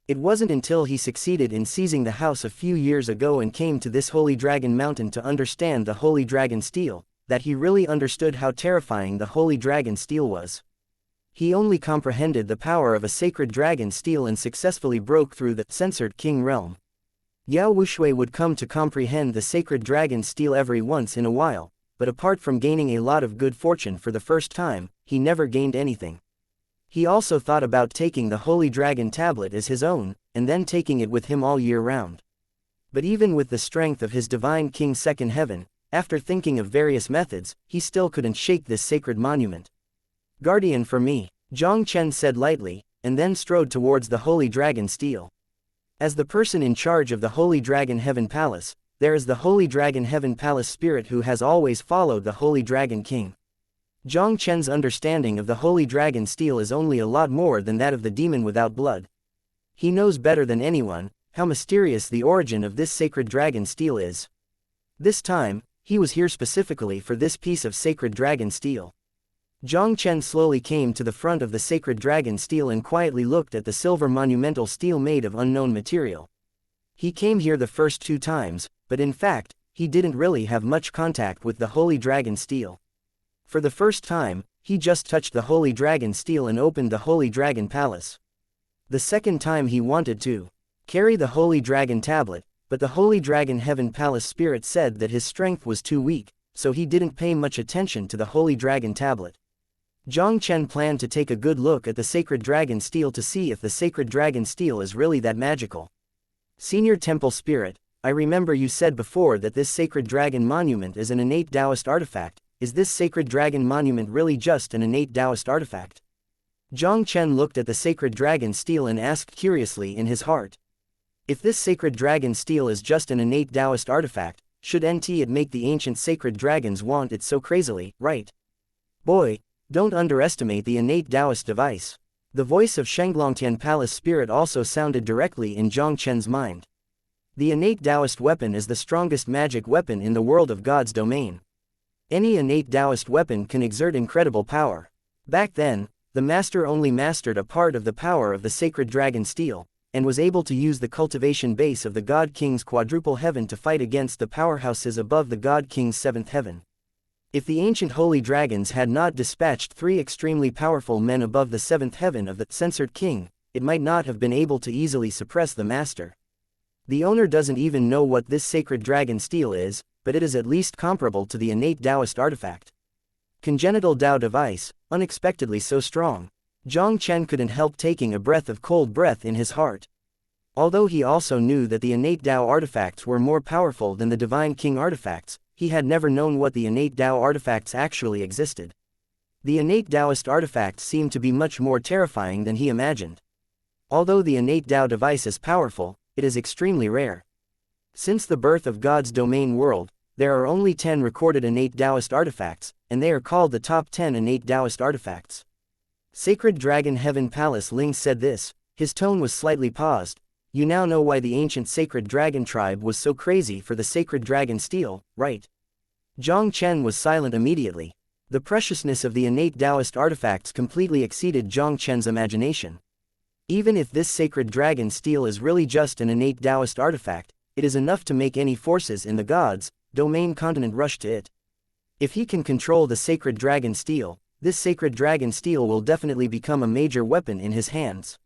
It wasn't until he succeeded in seizing the house a few years ago and came to this holy dragon mountain to understand the holy dragon steel, that he really understood how terrifying the holy dragon steel was. He only comprehended the power of a sacred dragon steel and successfully broke through the censored king realm. Yao Wushui would come to comprehend the sacred dragon steel every once in a while, but apart from gaining a lot of good fortune for the first time, he never gained anything. He also thought about taking the holy dragon tablet as his own, and then taking it with him all year round. But even with the strength of his divine king's second heaven, after thinking of various methods, he still couldn't shake this sacred monument. Guardian for me, Jiang Chen said lightly, and then strode towards the holy dragon steel. As the person in charge of the Holy Dragon Heaven Palace, there is the Holy Dragon Heaven Palace spirit who has always followed the Holy Dragon King. Jiang Chen's understanding of the Holy Dragon Steel is only a lot more than that of the demon without blood. He knows better than anyone how mysterious the origin of this sacred dragon steel is. This time, he was here specifically for this piece of sacred dragon steel. Jiang Chen slowly came to the front of the sacred dragon steel and quietly looked at the silver monumental steel made of unknown material. He came here the first 2 times, but in fact, he didn't really have much contact with the Holy Dragon Steel. For the first time, he just touched the Holy Dragon Steel and opened the Holy Dragon Palace. The second time he wanted to carry the Holy Dragon Tablet, but the Holy Dragon Heaven Palace Spirit said that his strength was too weak, so he didn't pay much attention to the Holy Dragon Tablet. Jiang Chen planned to take a good look at the Sacred Dragon Steel to see if the Sacred Dragon Steel is really that magical. Senior Temple Spirit, I remember you said before that this Sacred Dragon Monument is an innate Taoist artifact. Is this Sacred Dragon Monument really just an innate Taoist artifact? Jiang Chen looked at the Sacred Dragon Steel and asked curiously in his heart. If this Sacred Dragon Steel is just an innate Taoist artifact, shouldn't it make the ancient sacred dragons want it so crazily, right? Boy, don't underestimate the innate Taoist device. The voice of Shenglongtian Palace Spirit also sounded directly in Jiang Chen's mind. The innate Taoist weapon is the strongest magic weapon in the world of God's domain. Any innate Taoist weapon can exert incredible power. Back then, the master only mastered a part of the power of the Sacred Dragon Steel, and was able to use the cultivation base of the God King's quadruple heaven to fight against the powerhouses above the God King's 7th heaven. If the ancient holy dragons had not dispatched 3 extremely powerful men above the 7th heaven of the censored king, it might not have been able to easily suppress the master. The owner doesn't even know what this Sacred Dragon Steel is, but it is at least comparable to the innate Taoist artifact. Congenital Tao device, unexpectedly so strong. Jiang Chen couldn't help taking a breath of cold breath in his heart. Although he also knew that the innate Tao artifacts were more powerful than the Divine King artifacts, he had never known what the innate Tao artifacts actually existed. The innate Taoist artifacts seemed to be much more terrifying than he imagined. Although the innate Tao device is powerful, it is extremely rare. Since the birth of God's domain world, there are only 10 recorded innate Taoist artifacts, and they are called the top 10 innate Taoist artifacts. Sacred Dragon Heaven Palace Ling said this, his tone was slightly paused. You now know why the ancient Sacred Dragon tribe was so crazy for the Sacred Dragon Steel, right? Jiang Chen was silent immediately. The preciousness of the innate Taoist artifacts completely exceeded Jiang Chen's imagination. Even if this Sacred Dragon Steel is really just an innate Taoist artifact, it is enough to make any forces in the gods' domain continent rush to it. If he can control the Sacred Dragon Steel, this Sacred Dragon Steel will definitely become a major weapon in his hands.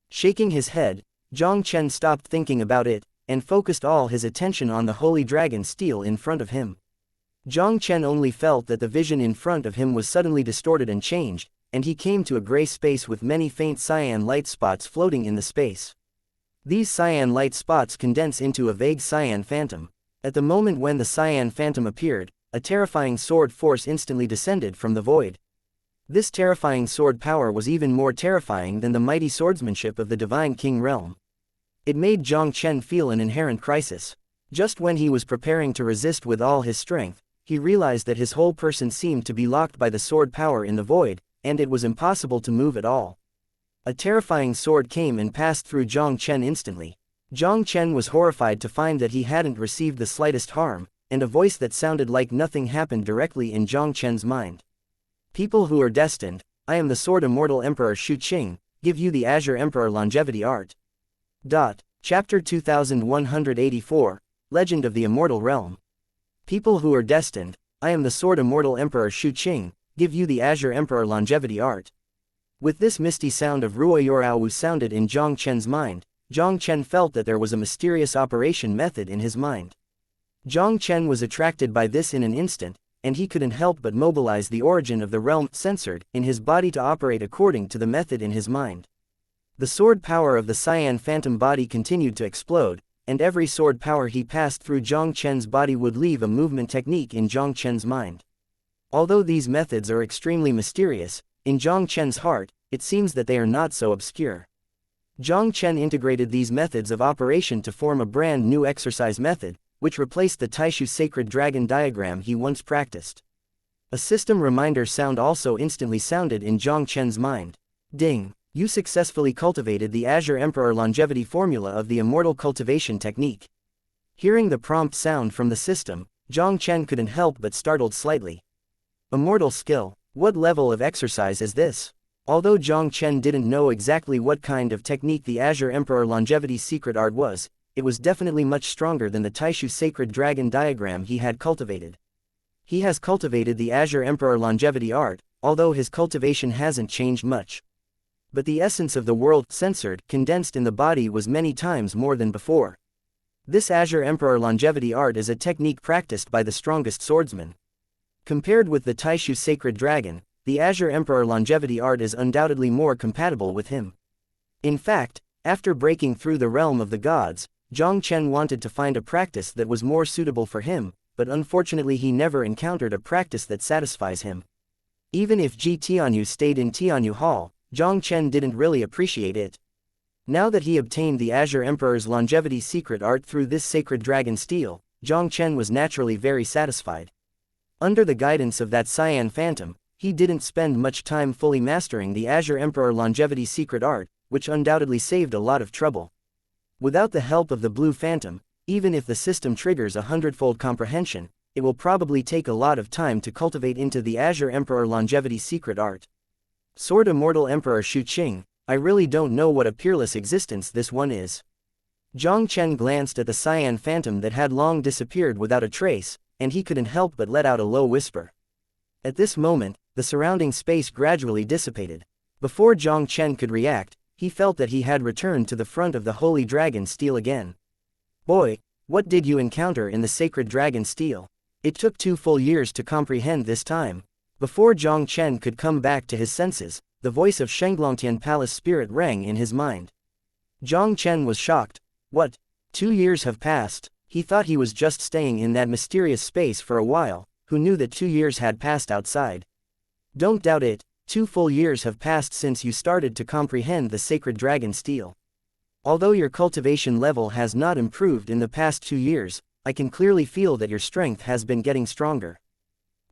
Shaking his head, Jiang Chen stopped thinking about it, and focused all his attention on the Holy Dragon Steel in front of him. Jiang Chen only felt that the vision in front of him was suddenly distorted and changed, and he came to a gray space with many faint cyan light spots floating in the space. These cyan light spots condense into a vague cyan phantom. At the moment when the cyan phantom appeared, a terrifying sword force instantly descended from the void. This terrifying sword power was even more terrifying than the mighty swordsmanship of the Divine King realm. It made Jiang Chen feel an inherent crisis. Just when he was preparing to resist with all his strength, he realized that his whole person seemed to be locked by the sword power in the void, and it was impossible to move at all. A terrifying sword came and passed through Jiang Chen instantly. Jiang Chen was horrified to find that he hadn't received the slightest harm, and a voice that sounded like nothing happened directly in Jiang Chen's mind. People who are destined, I am the Sword Immortal Emperor Xu Qing, give you the Azure Emperor Longevity Art. Chapter 2184, Legend of the Immortal Realm. People who are destined, I am the Sword Immortal Emperor Xu Qing, give you the Azure Emperor Longevity Art. With this misty sound of Ruo Yorao sounded in Jiang Chen's mind, Jiang Chen felt that there was a mysterious operation method in his mind. Jiang Chen was attracted by this in an instant, and he couldn't help but mobilize the origin of the realm censored in his body to operate according to the method in his mind. The sword power of the cyan phantom body continued to explode, and every sword power he passed through Jiang Chen's body would leave a movement technique in Jiang Chen's mind. Although these methods are extremely mysterious, in Jiang Chen's heart, it seems that they are not so obscure. Jiang Chen integrated these methods of operation to form a brand new exercise method, which replaced the Taixu Sacred Dragon diagram he once practiced. A system reminder sound also instantly sounded in Jiang Chen's mind. Ding! You successfully cultivated the Azure Emperor longevity formula of the Immortal Cultivation technique. Hearing the prompt sound from the system, Jiang Chen couldn't help but startled slightly. Immortal skill? What level of exercise is this? Although Jiang Chen didn't know exactly what kind of technique the Azure Emperor longevity secret art was, it was definitely much stronger than the Taixu Sacred Dragon diagram he had cultivated. He has cultivated the Azure Emperor longevity art, although his cultivation hasn't changed much. But the essence of the world, censored, condensed in the body was many times more than before. This Azure Emperor longevity art is a technique practiced by the strongest swordsman. Compared with the Taixu Sacred Dragon, the Azure Emperor longevity art is undoubtedly more compatible with him. In fact, after breaking through the realm of the gods, Jiang Chen wanted to find a practice that was more suitable for him, but unfortunately he never encountered a practice that satisfies him. Even if Ji Tianyu stayed in Tianyu Hall, Jiang Chen didn't really appreciate it. Now that he obtained the Azure Emperor's longevity secret art through this sacred dragon steel, Jiang Chen was naturally very satisfied. Under the guidance of that Cyan Phantom, he didn't spend much time fully mastering the Azure Emperor longevity secret art, which undoubtedly saved a lot of trouble. Without the help of the Blue Phantom, even if the system triggers a hundredfold comprehension, it will probably take a lot of time to cultivate into the Azure Emperor longevity secret art. Sword Immortal Emperor Xu Qing, I really don't know what a peerless existence this one is. Jiang Chen glanced at the Cyan Phantom that had long disappeared without a trace, and he couldn't help but let out a low whisper. At this moment, the surrounding space gradually dissipated. Before Jiang Chen could react, he felt that he had returned to the front of the Holy Dragon Steel again. Boy, what did you encounter in the Sacred Dragon Steel? It took 2 full years to comprehend this time. Before Jiang Chen could come back to his senses, the voice of Shenglongtian Palace Spirit rang in his mind. Jiang Chen was shocked. What? 2 years have passed? He thought he was just staying in that mysterious space for a while. Who knew that 2 years had passed outside? Don't doubt it, 2 full years have passed since you started to comprehend the Sacred Dragon Steel. Although your cultivation level has not improved in the past 2 years, I can clearly feel that your strength has been getting stronger.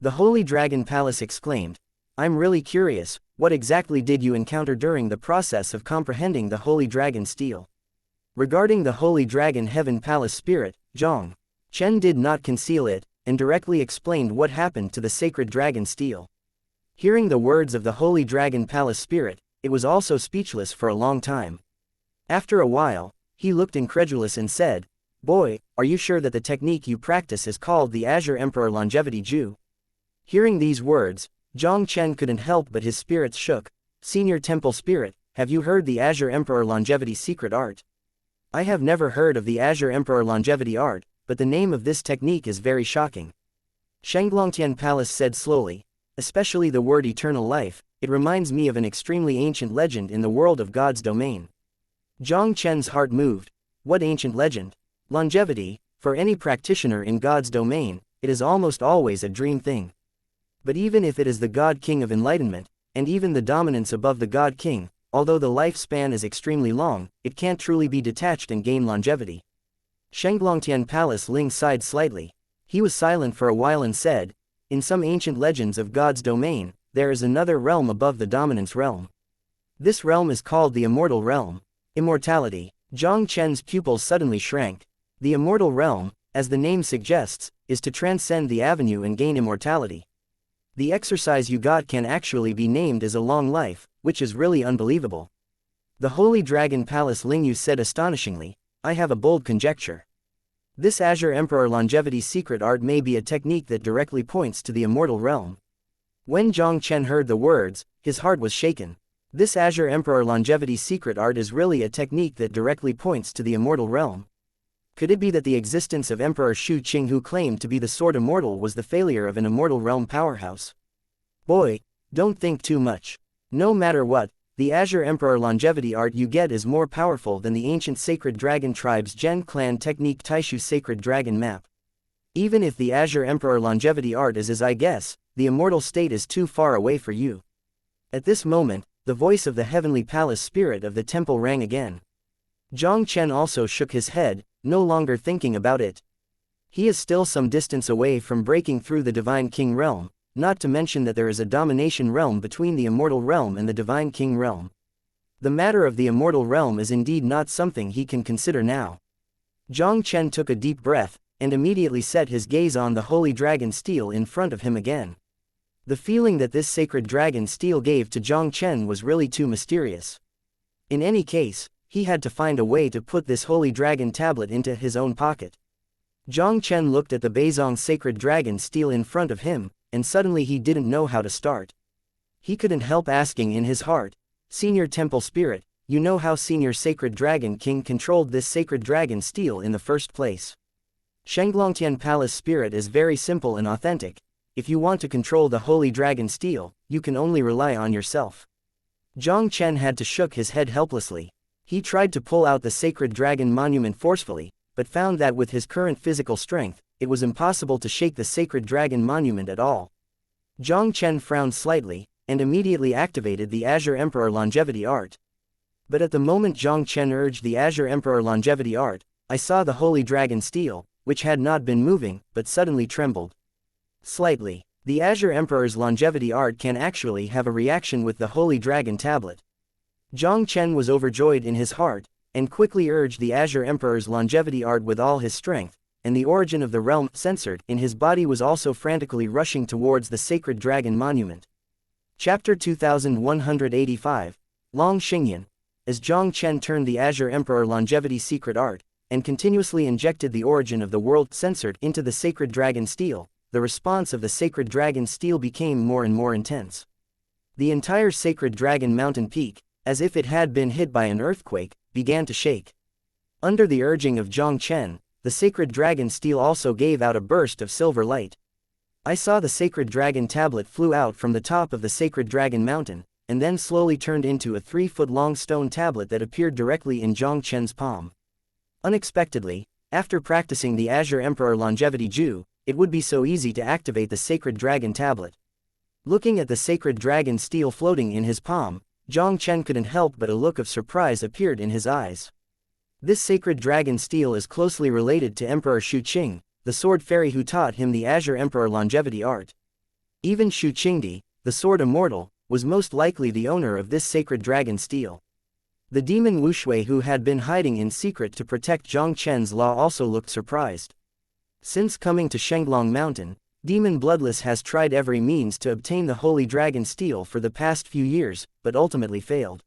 The Holy Dragon Palace exclaimed. I'm really curious, what exactly did you encounter during the process of comprehending the Holy Dragon Steel? Regarding the Holy Dragon Heaven Palace Spirit, Jiang Chen did not conceal it, and directly explained what happened to the Sacred Dragon Steel. Hearing the words of the Holy Dragon Palace Spirit, it was also speechless for a long time. After a while, he looked incredulous and said, Boy, are you sure that the technique you practice is called the Azure Emperor Longevity Ju? Hearing these words, Jiang Chen couldn't help but his spirits shook. Senior Temple Spirit, have you heard the Azure Emperor Longevity secret art? I have never heard of the Azure Emperor Longevity art, but the name of this technique is very shocking. Shenglongtian Palace said slowly. Especially the word eternal life, it reminds me of an extremely ancient legend in the world of God's domain. Jiang Chen's heart moved. What ancient legend? Longevity, for any practitioner in God's domain, it is almost always a dream thing. But even if it is the God King of enlightenment, and even the dominance above the God King, although the lifespan is extremely long, it can't truly be detached and gain longevity. Shenglongtian Palace Ling sighed slightly. He was silent for a while and said, in some ancient legends of God's domain, there is another realm above the dominance realm. This realm is called the Immortal Realm. Immortality. Jiang Chen's pupils suddenly shrank. The Immortal Realm, as the name suggests, is to transcend the avenue and gain immortality. The exercise you got can actually be named as a long life, which is really unbelievable. The Holy Dragon Palace Lingyu said astonishingly, I have a bold conjecture. This Azure Emperor Longevity secret art may be a technique that directly points to the Immortal Realm. When Jiang Chen heard the words, his heart was shaken. This Azure Emperor Longevity secret art is really a technique that directly points to the Immortal Realm. Could it be that the existence of Emperor Xu Qing, who claimed to be the Sword Immortal, was the failure of an Immortal Realm powerhouse? Boy, don't think too much. No matter what, the Azure Emperor Longevity art you get is more powerful than the ancient Sacred Dragon Tribe's Zhen Clan technique Taixu Sacred Dragon Map. Even if the Azure Emperor Longevity art is as I guess, the immortal state is too far away for you. At this moment, the voice of the Heavenly Palace Spirit of the temple rang again. Jiang Chen also shook his head, no longer thinking about it. He is still some distance away from breaking through the Divine King realm. not to mention that there is a domination realm between the Immortal Realm and the Divine King Realm. The matter of the Immortal Realm is indeed not something he can consider now. Jiang Chen took a deep breath, and immediately set his gaze on the holy dragon steel in front of him again. The feeling that this sacred dragon steel gave to Jiang Chen was really too mysterious. In any case, he had to find a way to put this holy dragon tablet into his own pocket. Jiang Chen looked at the Beizong sacred dragon steel in front of him, and suddenly he didn't know how to start. He couldn't help asking in his heart, "Senior Temple Spirit, you know how Senior Sacred Dragon King controlled this sacred dragon steel in the first place? Shenglongtian Palace Spirit is very simple and authentic. If you want to control the holy dragon steel, you can only rely on yourself." Jiang Chen had to shook his head helplessly. He tried to pull out the sacred dragon monument forcefully, but found that with his current physical strength, it was impossible to shake the sacred dragon monument at all. Jiang Chen frowned slightly, and immediately activated the Azure Emperor Longevity Art. But at the moment Jiang Chen urged the Azure Emperor Longevity Art, I saw the holy dragon steel, which had not been moving, but suddenly trembled. Slightly. The Azure Emperor's Longevity Art can actually have a reaction with the holy dragon tablet. Jiang Chen was overjoyed in his heart, and quickly urged the Azure Emperor's Longevity Art with all his strength, and the origin of the realm, censored in his body, was also frantically rushing towards the sacred dragon monument. Chapter 2185, Long Xingyan. As Jiang Chen turned the Azure Emperor Longevity Secret Art, and continuously injected the origin of the world censored into the sacred dragon steel, the response of the sacred dragon steel became more and more intense. The entire sacred dragon mountain peak, as if it had been hit by an earthquake, began to shake. Under the urging of Jiang Chen, the sacred dragon steel also gave out a burst of silver light. I saw the sacred dragon tablet flew out from the top of the sacred dragon mountain, and then slowly turned into a 3-foot-long stone tablet that appeared directly in Jiang Chen's palm. Unexpectedly, after practicing the Azure Emperor Longevity Ju, it would be so easy to activate the sacred dragon tablet. Looking at the sacred dragon steel floating in his palm, Jiang Chen couldn't help but a look of surprise appeared in his eyes. This sacred dragon steel is closely related to Emperor Xu Qing, the sword fairy who taught him the Azure Emperor Longevity Art. Even Xu Qingdi, the sword immortal, was most likely the owner of this sacred dragon steel. The demon Wu Shui, who had been hiding in secret to protect Jiang Chen's law, also looked surprised. Since coming to Shenglong Mountain, Demon Bloodless has tried every means to obtain the holy dragon steel for the past few years, but ultimately failed.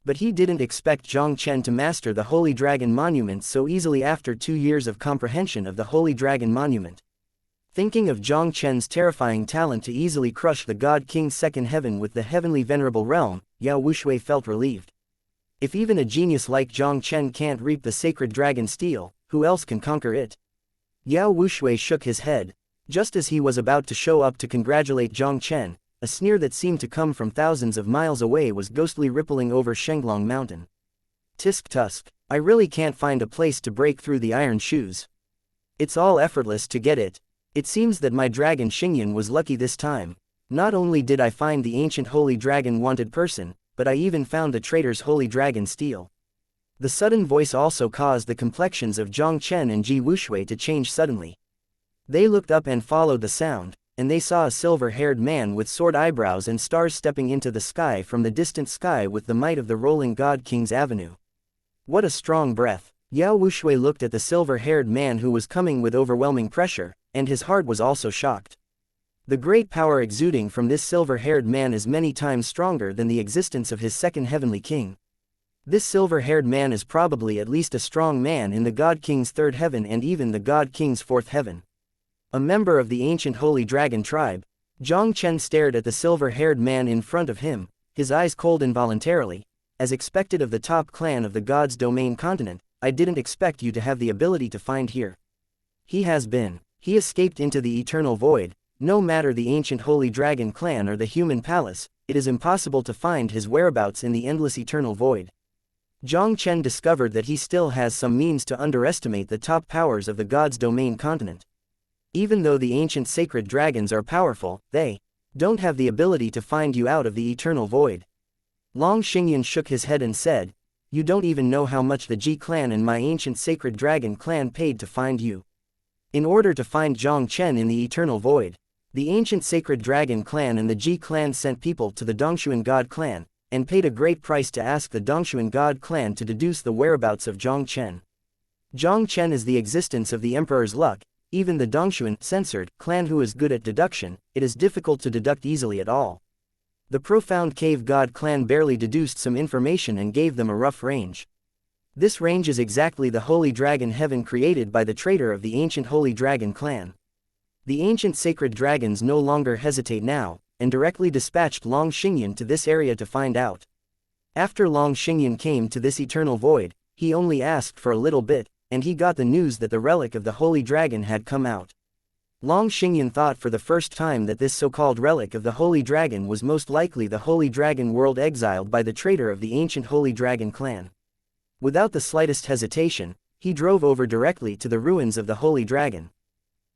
But he didn't expect Jiang Chen to master the holy dragon monument so easily after 2 years of comprehension of the holy dragon monument. Thinking of Jiang Chen's terrifying talent to easily crush the God King's second heaven with the heavenly venerable realm, Yao Wushui felt relieved. If even a genius like Jiang Chen can't reap the sacred dragon steel, who else can conquer it? Yao Wushui shook his head. Just as he was about to show up to congratulate Jiang Chen, a sneer that seemed to come from thousands of miles away was ghostly rippling over Shenglong Mountain. Tisk tusk, I really can't find a place to break through the iron shoes. It's all effortless to get it. It seems that my dragon Xingyan was lucky this time. Not only did I find the ancient holy dragon wanted person, but I even found the traitor's holy dragon steel. The sudden voice also caused the complexions of Jiang Chen and Ji Wushui to change suddenly. They looked up and followed the sound, and they saw a silver-haired man with sword eyebrows and stars stepping into the sky from the distant sky with the might of the rolling God King's avenue. What a strong breath! Yao Wushui looked at the silver-haired man who was coming with overwhelming pressure, and his heart was also shocked. The great power exuding from this silver-haired man is many times stronger than the existence of his second heavenly king. This silver-haired man is probably at least a strong man in the God King's third heaven and even the God King's fourth heaven. A member of the ancient holy dragon tribe, Jiang Chen stared at the silver-haired man in front of him, his eyes cold involuntarily. As expected of the top clan of the God's domain continent, I didn't expect you to have the ability to find here. He escaped into the eternal void. No matter the ancient holy dragon clan or the human palace, it is impossible to find his whereabouts in the endless eternal void. Jiang Chen discovered that he still has some means to underestimate the top powers of the God's domain continent. Even though the ancient sacred dragons are powerful, they don't have the ability to find you out of the eternal void. Long Xingyan shook his head and said, "You don't even know how much the Ji clan and my ancient sacred dragon clan paid to find you. In order to find Jiang Chen in the eternal void, The ancient Sacred Dragon clan and the Ji clan sent people to the Dongshuan God clan, and paid a great price to ask the Dongshuan God clan to deduce the whereabouts of Jiang Chen. Jiang Chen is the existence of the Emperor's luck. Even the Dongshuan censored clan who is good at deduction, it is difficult to deduct easily at all. The profound Cave God clan barely deduced some information and gave them a rough range. This range is exactly the Holy Dragon heaven created by the traitor of the ancient Holy Dragon clan. The ancient sacred dragons no longer hesitate now, and directly dispatched Long Xingyan to this area to find out. After Long Xingyan came to this eternal void, he only asked for a little bit, and he got the news that the relic of the Holy Dragon had come out. Long Xingyan thought for the first time that this so-called relic of the Holy Dragon was most likely the Holy Dragon world exiled by the traitor of the ancient Holy Dragon clan. Without the slightest hesitation, he drove over directly to the ruins of the Holy Dragon.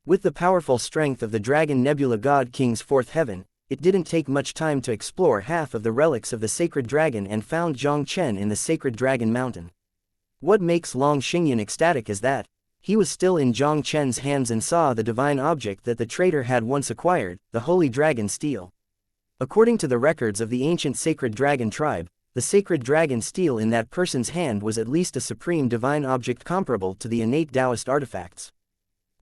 With the powerful strength of the Dragon Nebula God King's fourth heaven, it didn't take much time to explore half of the relics of the Sacred Dragon and found Jiang Chen in the Sacred Dragon Mountain. What makes Long Xingyan ecstatic is that he was still in Jiang Chen's hands and saw the divine object that the traitor had once acquired, the Holy Dragon Steel. According to the records of the ancient Sacred Dragon tribe, the Sacred Dragon Steel in that person's hand was at least a supreme divine object comparable to the innate Taoist artifacts.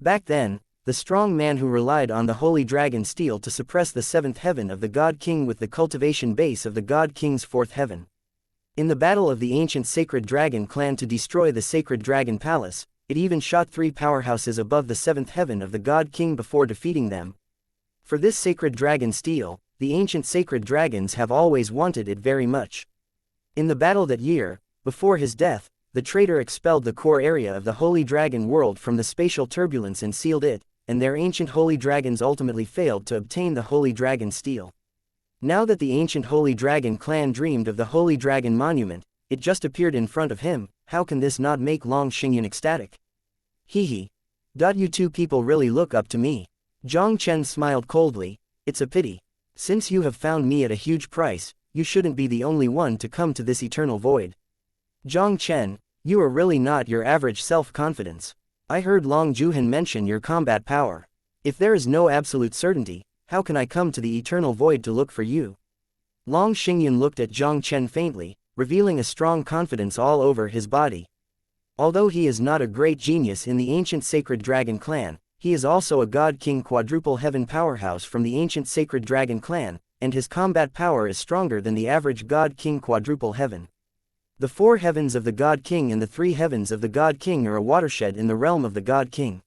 Back then, the strong man who relied on the Holy Dragon Steel to suppress the seventh heaven of the God King with the cultivation base of the God King's fourth heaven. In the battle of the ancient Sacred Dragon clan to destroy the Sacred Dragon Palace, it even shot 3 powerhouses above the seventh heaven of the God King before defeating them. For this Sacred Dragon Steel, the ancient Sacred Dragons have always wanted it very much. In the battle that year, before his death, the traitor expelled the core area of the Holy Dragon world from the spatial turbulence and sealed it, and their ancient Holy Dragons ultimately failed to obtain the Holy Dragon Steel. Now that the ancient Holy Dragon clan dreamed of the Holy Dragon Monument, it just appeared in front of him. How can this not make Long Xingyan ecstatic? Hee. You two people really look up to me. Jiang Chen smiled coldly. It's a pity. Since you have found me at a huge price, you shouldn't be the only one to come to this eternal void. Jiang Chen, you are really not your average self-confidence. I heard Long Juhan mention your combat power. If there is no absolute certainty, how can I come to the eternal void to look for you? Long Xingyan looked at Jiang Chen faintly, revealing a strong confidence all over his body. Although he is not a great genius in the ancient Sacred Dragon clan, he is also a God King quadruple heaven powerhouse from the ancient Sacred Dragon clan, and his combat power is stronger than the average God King quadruple heaven. The 4 heavens of the God King and the 3 heavens of the God King are a watershed in the realm of the God King.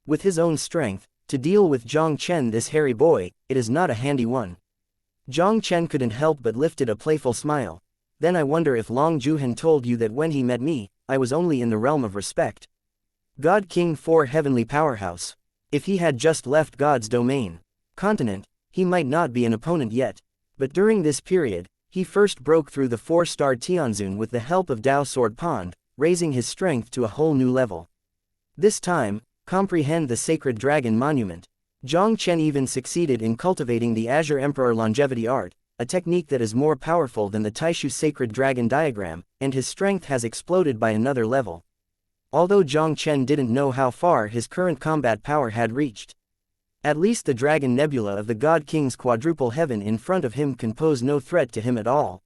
With his own strength, to deal with Jiang Chen, this hairy boy, it is not a handy one. Jiang Chen couldn't help but lifted a playful smile. Then I wonder if Long Juhan told you that when he met me, I was only in the realm of respect. God King 4 heavenly powerhouse. If he had just left God's domain, continent, he might not be an opponent yet. But during this period, he first broke through the 4-star Tianzun with the help of Dao Sword Pond, raising his strength to a whole new level. This time, comprehend the Sacred Dragon Monument. Jiang Chen even succeeded in cultivating the Azure Emperor Longevity Art, a technique that is more powerful than the Taixu Sacred Dragon Diagram, and his strength has exploded by another level. Although Jiang Chen didn't know how far his current combat power had reached. At least the Dragon Nebula of the God King's quadruple heaven in front of him can pose no threat to him at all.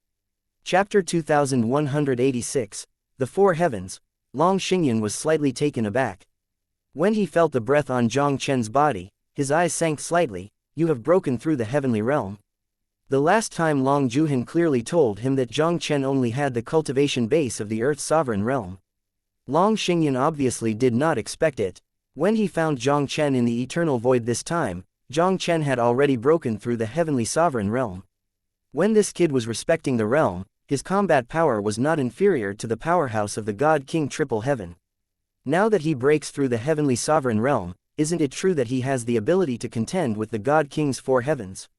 Chapter 2186, The 4 Heavens. Long Xingyan was slightly taken aback. When he felt the breath on Jiang Chen's body, his eyes sank slightly. You have broken through the heavenly realm. The last time Long Juhan clearly told him that Jiang Chen only had the cultivation base of the Earth's sovereign realm. Long Xingyan obviously did not expect it. When he found Jiang Chen in the eternal void this time, Jiang Chen had already broken through the heavenly sovereign realm. When this kid was respecting the realm, his combat power was not inferior to the powerhouse of the God King Triple Heaven. Now that he breaks through the heavenly sovereign realm, isn't it true that he has the ability to contend with the God King's 4 heavens?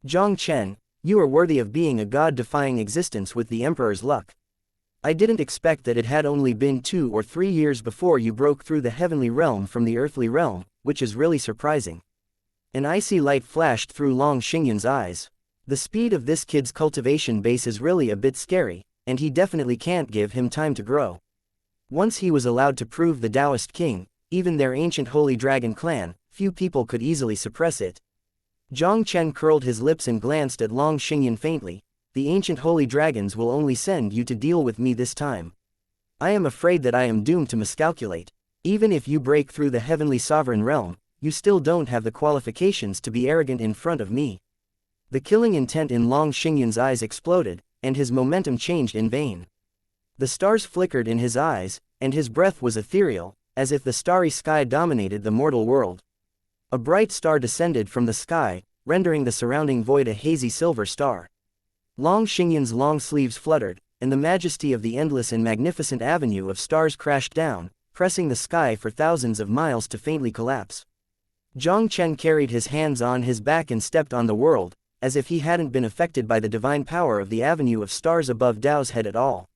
Jiang Chen, you are worthy of being a god-defying existence with the Emperor's luck. I didn't expect that it had only been 2 or 3 years before you broke through the heavenly realm from the earthly realm, which is really surprising. An icy light flashed through Long Xingyan's eyes. The speed of this kid's cultivation base is really a bit scary, and he definitely can't give him time to grow. Once he was allowed to prove the Taoist king, even their ancient Holy Dragon clan, few people could easily suppress it. Jiang Chen curled his lips and glanced at Long Xingyan faintly. The ancient holy dragons will only send you to deal with me this time. I am afraid that I am doomed to miscalculate. Even if you break through the heavenly sovereign realm, you still don't have the qualifications to be arrogant in front of me. The killing intent in Long Xingyan's eyes exploded, and his momentum changed in vain. The stars flickered in his eyes, and his breath was ethereal, as if the starry sky dominated the mortal world. A bright star descended from the sky, rendering the surrounding void a hazy silver star. Long Xingyan's long sleeves fluttered, and the majesty of the endless and magnificent avenue of stars crashed down, pressing the sky for thousands of miles to faintly collapse. Jiang Chen carried his hands on his back and stepped on the world, as if he hadn't been affected by the divine power of the avenue of stars above Dao's head at all.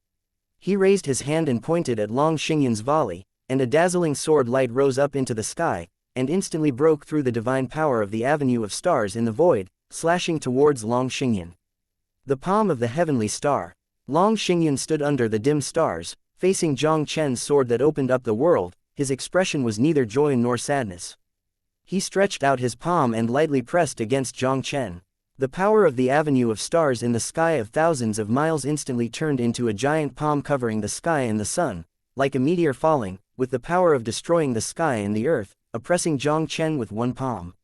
He raised his hand and pointed at Long Xingyan's volley, and a dazzling sword light rose up into the sky, and instantly broke through the divine power of the avenue of stars in the void, slashing towards Long Xingyan. The palm of the heavenly star. Long Xingyan stood under the dim stars, facing Jiang Chen's sword that opened up the world. His expression was neither joy nor sadness. He stretched out his palm and lightly pressed against Jiang Chen. The power of the avenue of stars in the sky of thousands of miles instantly turned into a giant palm covering the sky and the sun, like a meteor falling, with the power of destroying the sky and the earth, oppressing Jiang Chen with one palm.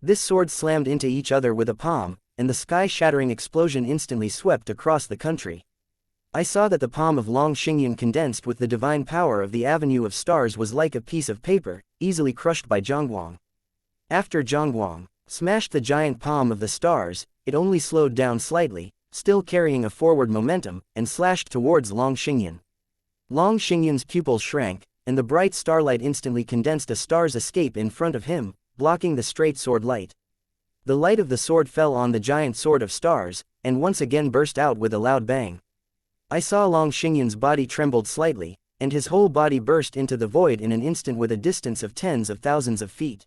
This sword slammed into each other with a palm, and the sky-shattering explosion instantly swept across the country. I saw that the palm of Long Xingyan condensed with the divine power of the avenue of stars was like a piece of paper, easily crushed by Zhongguang. After Zhongguang smashed the giant palm of the stars, it only slowed down slightly, still carrying a forward momentum, and slashed towards Long Xingyan. Long Xingyan's pupils shrank, and the bright starlight instantly condensed a star's escape in front of him, blocking the straight sword light. The light of the sword fell on the giant sword of stars, and once again burst out with a loud bang. I saw Long Xingyan's body trembled slightly, and his whole body burst into the void in an instant with a distance of tens of thousands of feet.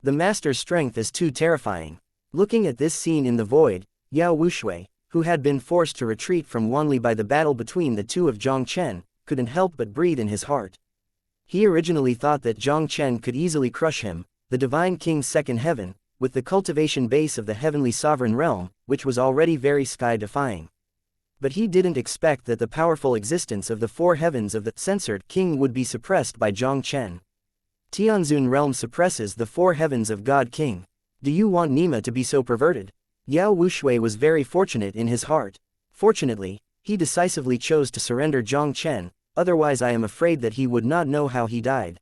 The master's strength is too terrifying. Looking at this scene in the void, Yao Wushui, who had been forced to retreat from Wanli by the battle between the two of Jiang Chen, couldn't help but breathe in his heart. He originally thought that Jiang Chen could easily crush him, the Divine King's second heaven, with the cultivation base of the heavenly sovereign realm, which was already very sky-defying. But he didn't expect that the powerful existence of the four heavens of the censored king would be suppressed by Jiang Chen. Tianzun realm suppresses the four heavens of God King. Do you want Nima to be so perverted? Yao Wushui was very fortunate in his heart. Fortunately, he decisively chose to surrender Jiang Chen, otherwise I am afraid that he would not know how he died.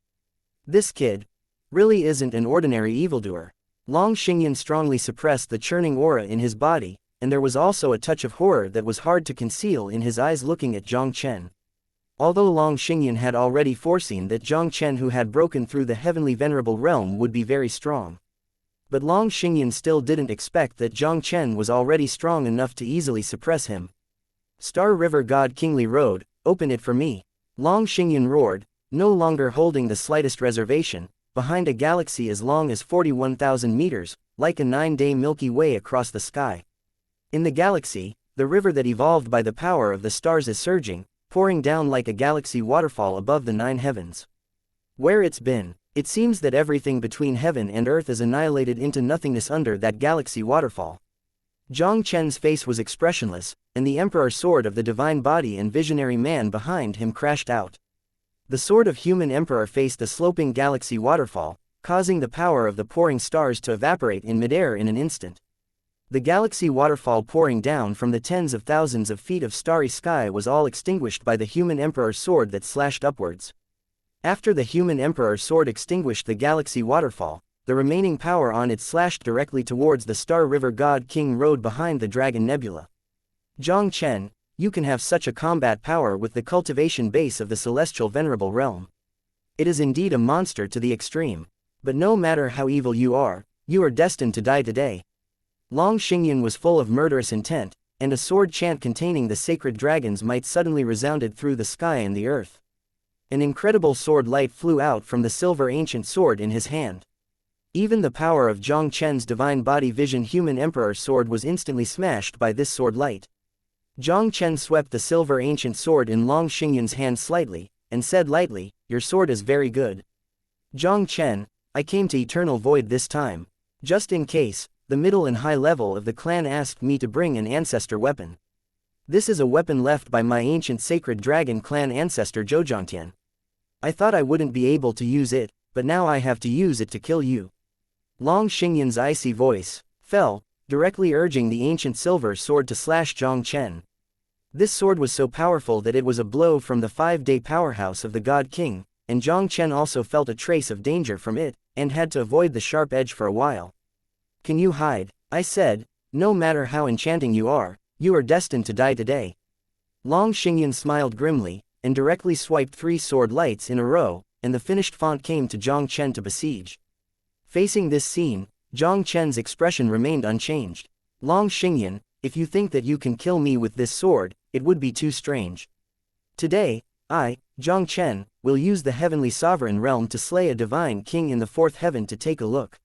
This kid really isn't an ordinary evildoer. Long Xingyan strongly suppressed the churning aura in his body, and there was also a touch of horror that was hard to conceal in his eyes looking at Jiang Chen. Although Long Xingyan had already foreseen that Jiang Chen, who had broken through the heavenly venerable realm, would be very strong. But Long Xingyan still didn't expect that Jiang Chen was already strong enough to easily suppress him. Star River God Kingly Road, open it for me. Long Xingyan roared, no longer holding the slightest reservation, behind a galaxy as long as 41,000 meters, like a 9-day Milky Way across the sky. In the galaxy, the river that evolved by the power of the stars is surging, pouring down like a galaxy waterfall above the 9 heavens. Where it's been, it seems that everything between heaven and earth is annihilated into nothingness under that galaxy waterfall. Jiang Chen's face was expressionless, and the emperor's sword of the divine body and visionary man behind him crashed out. The sword of human emperor faced the sloping galaxy waterfall, causing the power of the pouring stars to evaporate in midair in an instant. The galaxy waterfall pouring down from the tens of thousands of feet of starry sky was all extinguished by the human emperor's sword that slashed upwards. After the human emperor's sword extinguished the galaxy waterfall, the remaining power on it slashed directly towards the Star River God King Road behind the Dragon Nebula. Jiang Chen, you can have such a combat power with the cultivation base of the celestial venerable realm. It is indeed a monster to the extreme. But no matter how evil you are destined to die today. Long Xingyan was full of murderous intent, and a sword chant containing the sacred dragon's might suddenly resounded through the sky and the earth. An incredible sword light flew out from the silver ancient sword in his hand. Even the power of Jiang Chen's divine body vision human emperor's sword was instantly smashed by this sword light. Jiang Chen swept the silver ancient sword in Long Xingyan's hand slightly, and said lightly, "Your sword is very good. Jiang Chen, I came to Eternal Void this time. Just in case, the middle and high level of the clan asked me to bring an ancestor weapon. This is a weapon left by my ancient sacred dragon clan ancestor Zhou. I thought I wouldn't be able to use it, but now I have to use it to kill you. Long Xingyan's icy voice fell, directly urging the ancient silver sword to slash Jiang Chen. This sword was so powerful that it was a blow from the 5-day powerhouse of the God King, and Jiang Chen also felt a trace of danger from it, and had to avoid the sharp edge for a while. Can you hide? I said, no matter how enchanting you are destined to die today. Long Xingyan smiled grimly, and directly swiped 3 sword lights in a row, and the finished font came to Jiang Chen to besiege. Facing this scene, Jiang Chen's expression remained unchanged. Long Xingyan, if you think that you can kill me with this sword, it would be too strange. Today, I, Jiang Chen, will use the heavenly sovereign realm to slay a divine king in the 4th heaven to take a look.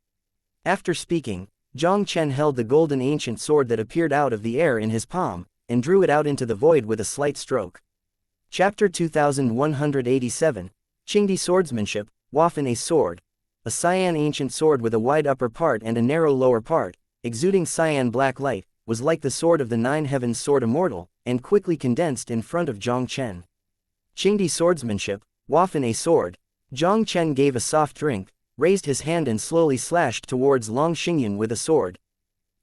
After speaking, Jiang Chen held the golden ancient sword that appeared out of the air in his palm, and drew it out into the void with a slight stroke. Chapter 2187, Qingdi Swordsmanship, Waffen a sword. A cyan ancient sword with a wide upper part and a narrow lower part, exuding cyan black light, was like the sword of the 9 heavens sword immortal, and quickly condensed in front of Jiang Chen. Qingdi Swordsmanship, Waffen a sword. Jiang Chen gave a soft drink, raised his hand and slowly slashed towards Long Xingyan with a sword.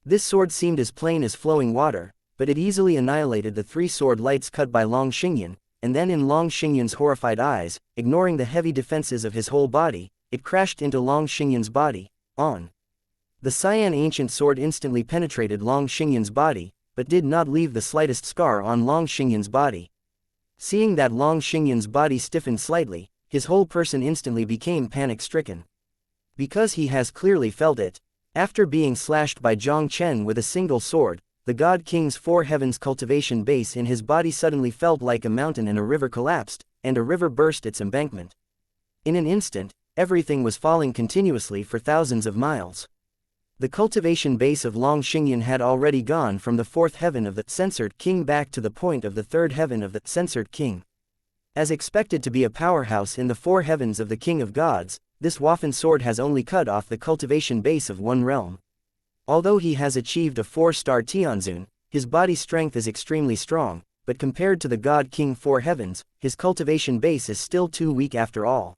This sword seemed as plain as flowing water, but it easily annihilated the 3 sword lights cut by Long Xingyan, and then in Long Xingyan's horrified eyes, ignoring the heavy defenses of his whole body, it crashed into Long Xingyan's body. The cyan ancient sword instantly penetrated Long Xingyan's body, but did not leave the slightest scar on Long Xingyan's body. Seeing that Long Xingyan's body stiffened slightly, his whole person instantly became panic-stricken. Because he has clearly felt it. After being slashed by Jiang Chen with a single sword, the God King's 4 heavens cultivation base in his body suddenly felt like a mountain and a river collapsed, and a river burst its embankment. In an instant, everything was falling continuously for thousands of miles. The cultivation base of Long Xingyan had already gone from the 4th heaven of the censored king back to the point of the 3rd heaven of the censored king. As expected to be a powerhouse in the 4 heavens of the King of Gods, this Waffen sword has only cut off the cultivation base of 1 realm. Although he has achieved a 4-star Tianzun, his body strength is extremely strong, but compared to the God King 4 heavens, his cultivation base is still too weak after all.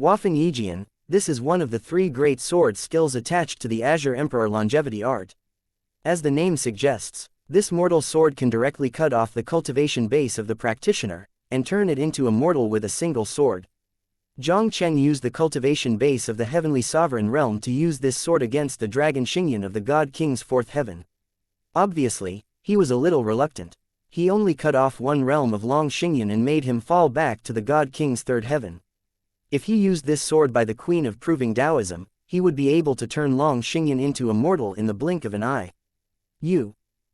Waffen Yijian, this is one of the 3 great sword skills attached to the Azure Emperor longevity art. As the name suggests, this mortal sword can directly cut off the cultivation base of the practitioner, and turn it into immortal with a single sword. Jiang Chen used the cultivation base of the heavenly sovereign realm to use this sword against the dragon Xingyan of the God King's 4th heaven. Obviously, he was a little reluctant. He only cut off 1 realm of Long Xingyan and made him fall back to the God King's 3rd heaven. If he used this sword by the Queen of Proving Taoism, he would be able to turn Long Xingyan into immortal in the blink of an eye.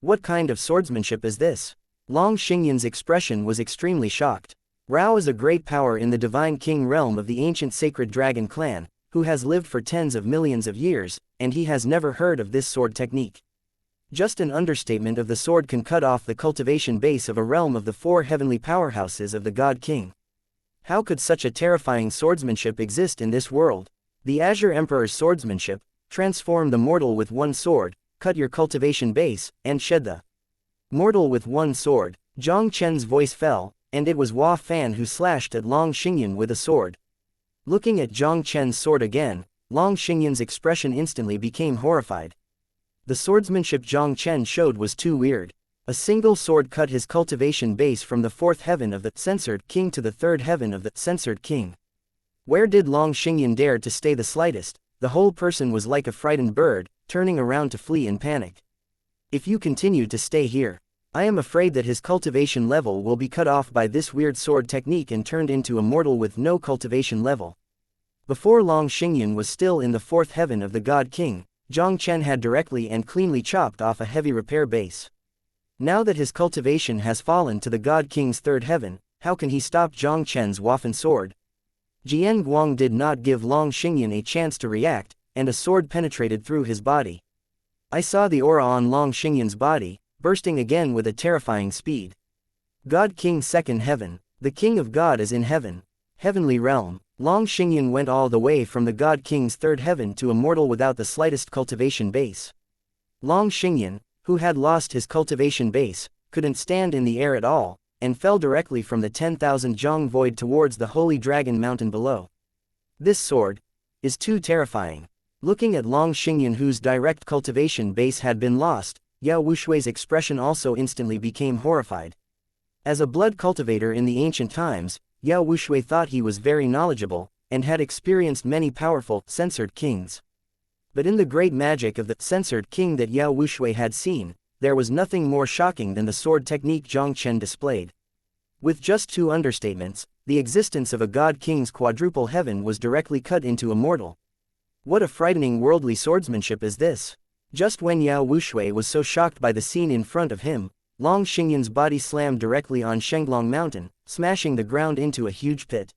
What kind of swordsmanship is this? Long Xingyan's expression was extremely shocked. Rao is a great power in the divine king realm of the ancient sacred dragon clan, who has lived for tens of millions of years, and he has never heard of this sword technique. Just an understatement of the sword can cut off the cultivation base of a realm of the 4 heavenly powerhouses of the God King. How could such a terrifying swordsmanship exist in this world? The Azure Emperor's swordsmanship, transform the mortal with 1 sword, cut your cultivation base, and shed the mortal with 1 sword. Jiang Chen's voice fell, and it was Hua Fan who slashed at Long Xingyan with a sword. Looking at Jiang Chen's sword again, Long Xingyan's expression instantly became horrified. The swordsmanship Jiang Chen showed was too weird. A single sword cut his cultivation base from the 4th heaven of the censored king to the 3rd heaven of the censored king. Where did Long Xingyan dare to stay the slightest? The whole person was like a frightened bird, turning around to flee in panic. If you continue to stay here, I am afraid that his cultivation level will be cut off by this weird sword technique and turned into a mortal with no cultivation level. Before Long Xingyan was still in the 4th heaven of the God King, Jiang Chen had directly and cleanly chopped off a heavy repair base. Now that his cultivation has fallen to the God King's 3rd heaven, how can he stop Jiang Chen's Waffen sword? Jian Guang did not give Long Xingyan a chance to react, and a sword penetrated through his body. I saw the aura on Long Xingyan's body, bursting again with a terrifying speed. God King 2nd heaven. The King of God is in heaven. Heavenly realm. Long Xingyan went all the way from the God King's 3rd heaven to immortal without the slightest cultivation base. Long Xingyan, who had lost his cultivation base, couldn't stand in the air at all, and fell directly from the 10,000 Zhang void towards the Holy Dragon Mountain below. This sword is too terrifying. Looking at Long Xingyan, whose direct cultivation base had been lost, Yao Wushui's expression also instantly became horrified. As a blood cultivator in the ancient times, Yao Wushui thought he was very knowledgeable, and had experienced many powerful, censored kings. But in the great magic of the censored king that Yao Wushui had seen, there was nothing more shocking than the sword technique Jiang Chen displayed. With just 2 understatements, the existence of a god king's quadruple heaven was directly cut into immortal. What a frightening worldly swordsmanship is this! Just when Yao Wushui was so shocked by the scene in front of him, Long Xingyan's body slammed directly on Shenglong Mountain, smashing the ground into a huge pit.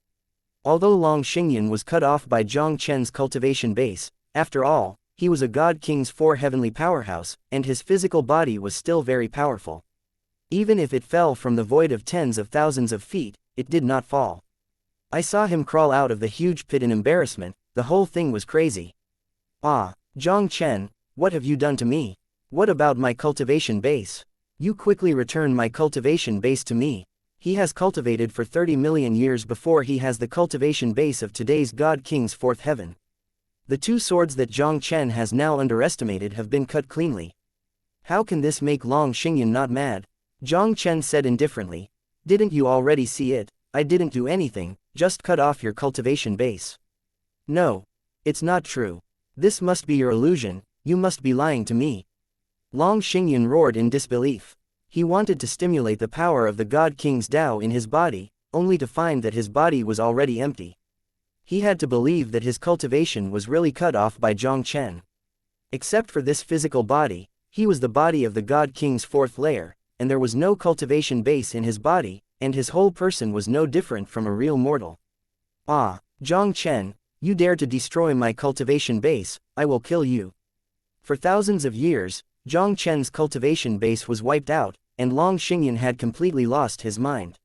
Although Long Xingyan was cut off by Jiang Chen's cultivation base, after all, he was a god king's 4 heavenly powerhouse, and his physical body was still very powerful. Even if it fell from the void of tens of thousands of feet, it did not fall. I saw him crawl out of the huge pit in embarrassment. The whole thing was crazy. Ah, Jiang Chen, what have you done to me? What about my cultivation base? You quickly return my cultivation base to me. He has cultivated for 30 million years before he has the cultivation base of today's God King's 4th heaven. The 2 swords that Jiang Chen has now underestimated have been cut cleanly. How can this make Long Xingyan not mad? Jiang Chen said indifferently. Didn't you already see it? I didn't do anything, just cut off your cultivation base. No. It's not true. This must be your illusion, you must be lying to me. Long Xingyan roared in disbelief. He wanted to stimulate the power of the God King's Tao in his body, only to find that his body was already empty. He had to believe that his cultivation was really cut off by Jiang Chen. Except for this physical body, he was the body of the God King's 4th layer, and there was no cultivation base in his body, and his whole person was no different from a real mortal. Ah, Jiang Chen, you dare to destroy my cultivation base, I will kill you. For thousands of years, Jiang Chen's cultivation base was wiped out, and Long Xingyan had completely lost his mind.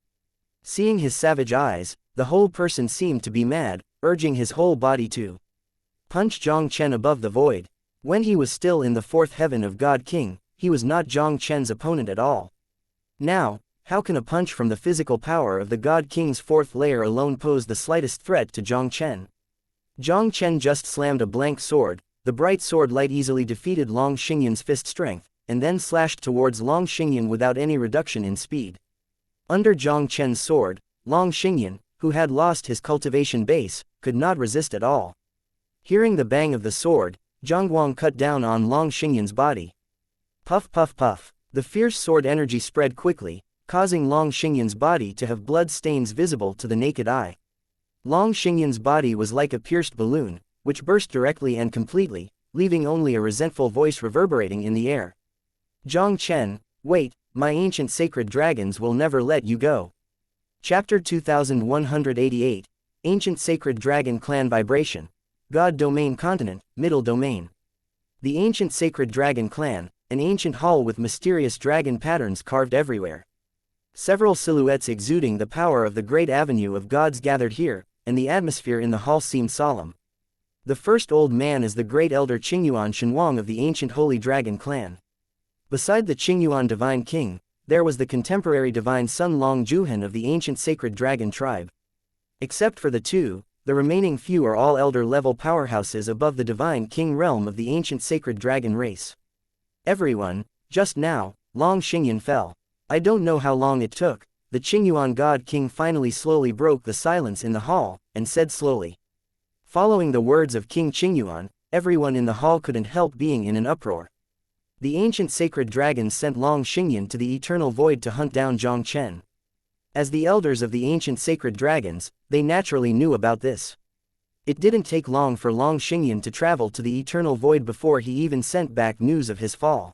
Seeing his savage eyes, the whole person seemed to be mad, urging his whole body to punch Jiang Chen above the void. When he was still in the 4th heaven of God King, he was not Jiang Chen's opponent at all. Now, how can a punch from the physical power of the God King's 4th layer alone pose the slightest threat to Jiang Chen? Jiang Chen just slammed a blank sword. The bright sword light easily defeated Long Xingyan's fist strength, and then slashed towards Long Xingyan without any reduction in speed. Under Jiang Chen's sword, Long Xingyan, who had lost his cultivation base, could not resist at all. Hearing the bang of the sword, Zhang Guang cut down on Long Xingyan's body. Puff puff puff, the fierce sword energy spread quickly, causing Long Xingyan's body to have blood stains visible to the naked eye. Long Xingyan's body was like a pierced balloon, which burst directly and completely, leaving only a resentful voice reverberating in the air. Jiang Chen, wait, my ancient sacred dragons will never let you go. Chapter 2188, Ancient Sacred Dragon Clan Vibration. God Domain Continent, Middle Domain. The Ancient Sacred Dragon Clan, an ancient hall with mysterious dragon patterns carved everywhere. Several silhouettes exuding the power of the great avenue of gods gathered here, and the atmosphere in the hall seemed solemn. The first old man is the great elder Qingyuan Shenwang of the ancient Holy Dragon Clan. Beside the Qingyuan Divine King, there was the contemporary divine son Long Juhan of the ancient sacred dragon tribe. Except for the 2, the remaining few are all elder-level powerhouses above the divine king realm of the ancient sacred dragon race. Everyone, just now, Long Xingyan fell. I don't know how long it took. The Qingyuan God King finally slowly broke the silence in the hall, and said slowly. Following the words of King Qingyuan, everyone in the hall couldn't help being in an uproar. The ancient sacred dragons sent Long Xingyan to the eternal void to hunt down Jiang Chen. As the elders of the ancient sacred dragons, they naturally knew about this. It didn't take long for Long Xingyan to travel to the eternal void before he even sent back news of his fall.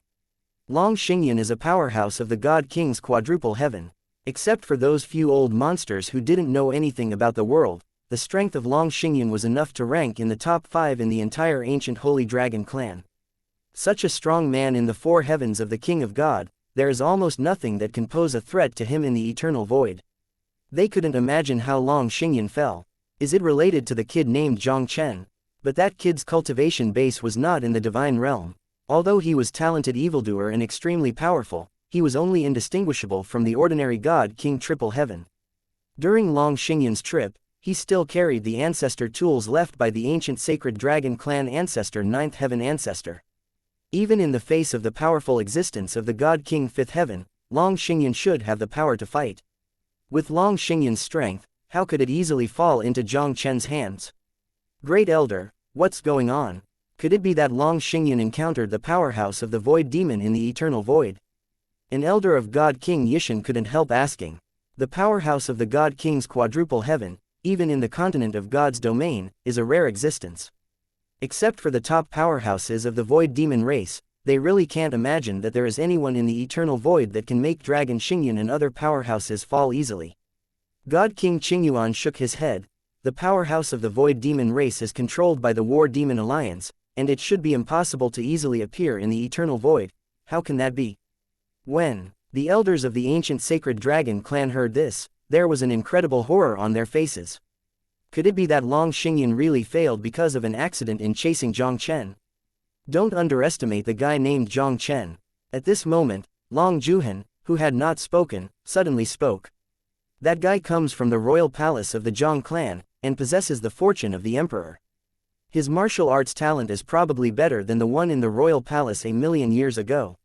Long Xingyan is a powerhouse of the God King's quadruple heaven. Except for those few old monsters who didn't know anything about the world, the strength of Long Xingyan was enough to rank in the top 5 in the entire ancient Holy Dragon clan. Such a strong man in the 4 heavens of the King of God, there is almost nothing that can pose a threat to him in the eternal void. They couldn't imagine how Long Xingyan fell. Is it related to the kid named Jiang Chen? But that kid's cultivation base was not in the divine realm. Although he was talented evildoer and extremely powerful, he was only indistinguishable from the ordinary God King Triple Heaven. During Long Xingyan's trip, he still carried the ancestor tools left by the ancient sacred dragon clan ancestor Ninth Heaven ancestor. Even in the face of the powerful existence of the God King Fifth Heaven, Long Xingyan should have the power to fight. With Long Xingyan's strength, how could it easily fall into Jiang Chen's hands? Great Elder, what's going on? Could it be that Long Xingyan encountered the powerhouse of the Void Demon in the Eternal Void? An elder of God King Yishan couldn't help asking. The powerhouse of the God King's quadruple heaven, even in the continent of God's domain, is a rare existence. Except for the top powerhouses of the Void Demon race, they really can't imagine that there is anyone in the Eternal Void that can make Dragon Xingyan and other powerhouses fall easily. God King Qingyuan shook his head. The powerhouse of the Void Demon race is controlled by the War Demon Alliance, and it should be impossible to easily appear in the Eternal Void. How can that be? When the elders of the ancient sacred dragon clan heard this, there was an incredible horror on their faces. Could it be that Long Xingyan really failed because of an accident in chasing Jiang Chen? Don't underestimate the guy named Jiang Chen. At this moment, Long Juhan, who had not spoken, suddenly spoke. That guy comes from the royal palace of the Jiang clan, and possesses the fortune of the emperor. His martial arts talent is probably better than the one in the royal palace a million years ago.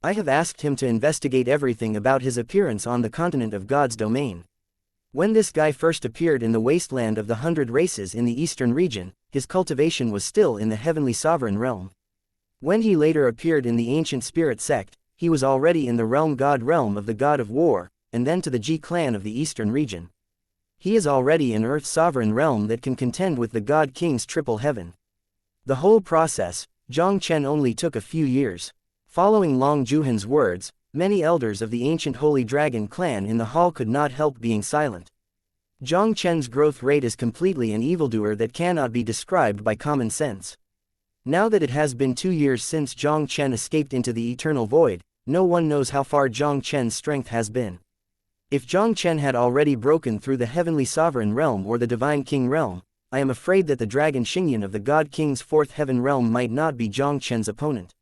I have asked him to investigate everything about his appearance on the continent of God's domain. When this guy first appeared in the wasteland of the 100 races in the eastern region, his cultivation was still in the heavenly sovereign realm. When he later appeared in the ancient spirit sect, he was already in the realm of the god of war, and then to the Ji clan of the eastern region. He is already in Earth's sovereign realm that can contend with the God King's triple heaven. The whole process, Jiang Chen, only took a few years. Following Long Juhan's words, many elders of the ancient holy dragon clan in the hall could not help being silent. Jiang Chen's growth rate is completely an evildoer that cannot be described by common sense. Now that it has been 2 years since Jiang Chen escaped into the eternal void, no one knows how far Jiang Chen's strength has been. If Jiang Chen had already broken through the heavenly sovereign realm or the divine king realm, I am afraid that the dragon Xingyan of the God King's fourth heaven realm might not be Jiang Chen's opponent.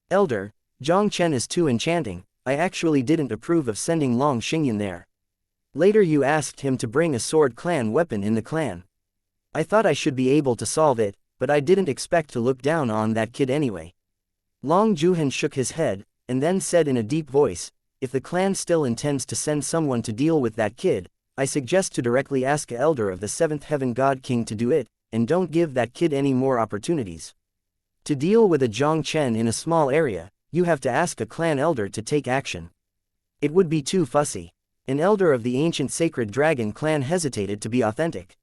Elder, Jiang Chen is too enchanting. I actually didn't approve of sending Long Xingyan there. Later you asked him to bring a sword clan weapon in the clan. I thought I should be able to solve it, but I didn't expect to look down on that kid anyway. Long Juhan shook his head, and then said in a deep voice, if the clan still intends to send someone to deal with that kid, I suggest to directly ask an elder of the 7th Heaven God King to do it, and don't give that kid any more opportunities. To deal with a Jiang Chen in a small area, you have to ask a clan elder to take action. It would be too fussy. An elder of the ancient sacred dragon clan hesitated to be authentic.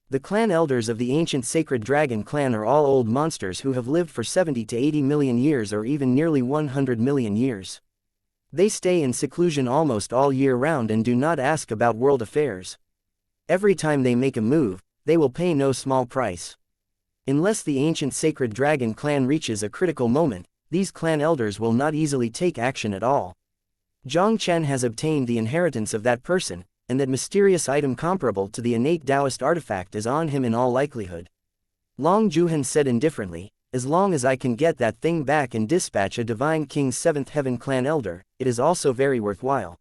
The clan elders of the ancient sacred dragon clan are all old monsters who have lived for 70 to 80 million years or even nearly 100 million years. They stay in seclusion almost all year round and do not ask about world affairs. Every time they make a move, they will pay no small price. Unless the ancient sacred dragon clan reaches a critical moment, these clan elders will not easily take action at all. Jiang Chen has obtained the inheritance of that person, and that mysterious item comparable to the innate Taoist artifact is on him in all likelihood. Long Juhan said indifferently, as long as I can get that thing back and dispatch a divine king's 7th heaven clan elder, it is also very worthwhile.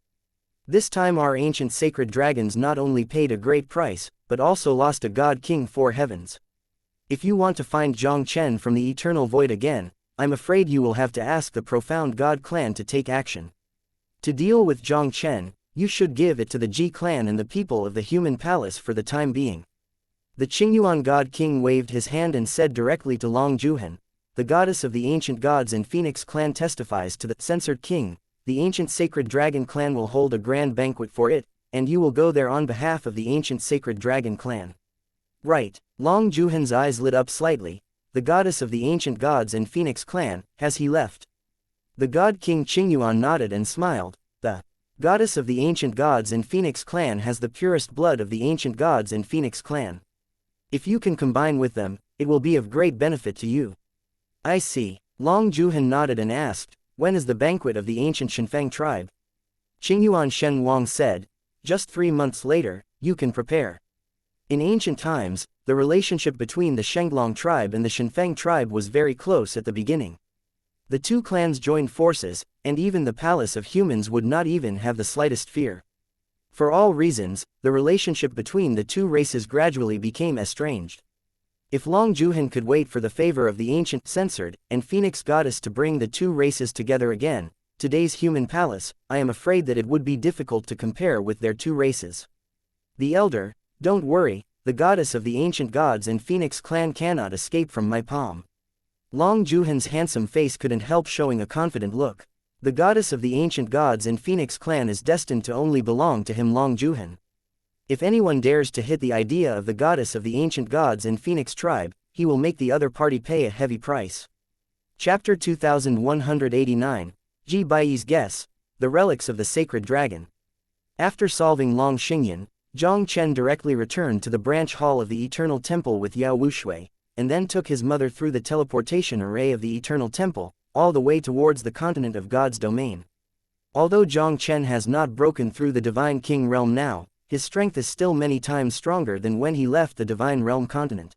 This time our ancient sacred dragons not only paid a great price, but also lost a god king 4 heavens. If you want to find Jiang Chen from the eternal void again, I'm afraid you will have to ask the profound god clan to take action. To deal with Jiang Chen, you should give it to the Ji clan and the people of the human palace for the time being. The Qingyuan god king waved his hand and said directly to Long Juhan, the goddess of the ancient gods and Phoenix clan testifies to the censored king, the ancient sacred dragon clan will hold a grand banquet for it, and you will go there on behalf of the ancient sacred dragon clan. Right. Long Juhan's eyes lit up slightly. The goddess of the ancient gods and Phoenix clan, has he left? The god king Qingyuan nodded and smiled. The goddess of the ancient gods and Phoenix clan has the purest blood of the ancient gods and Phoenix clan. If you can combine with them, it will be of great benefit to you. I see. Long Juhan nodded and asked, when is the banquet of the ancient Shenfeng tribe? Qingyuan Shen Wang said, just 3 months later, you can prepare. In ancient times, the relationship between the Shenglong tribe and the Shenfeng tribe was very close at the beginning. The two clans joined forces, and even the palace of humans would not even have the slightest fear. For all reasons, the relationship between the two races gradually became estranged. If Long Juhan could wait for the favor of the ancient, censored, and phoenix goddess to bring the two races together again, today's human palace, I am afraid that it would be difficult to compare with their two races. The elder, don't worry, the goddess of the ancient gods and phoenix clan cannot escape from my palm. Long Juhan's handsome face couldn't help showing a confident look. The goddess of the ancient gods and phoenix clan is destined to only belong to him, Long Juhan. If anyone dares to hit the idea of the goddess of the ancient gods and phoenix tribe, he will make the other party pay a heavy price. Chapter 2189, Ji Baiyi's Guess, The Relics of the Sacred Dragon. After solving Long Xingyan, Jiang Chen directly returned to the branch hall of the Eternal Temple with Yao Wushui, and then took his mother through the teleportation array of the Eternal Temple, all the way towards the continent of God's domain. Although Jiang Chen has not broken through the Divine King realm now, his strength is still many times stronger than when he left the Divine Realm continent.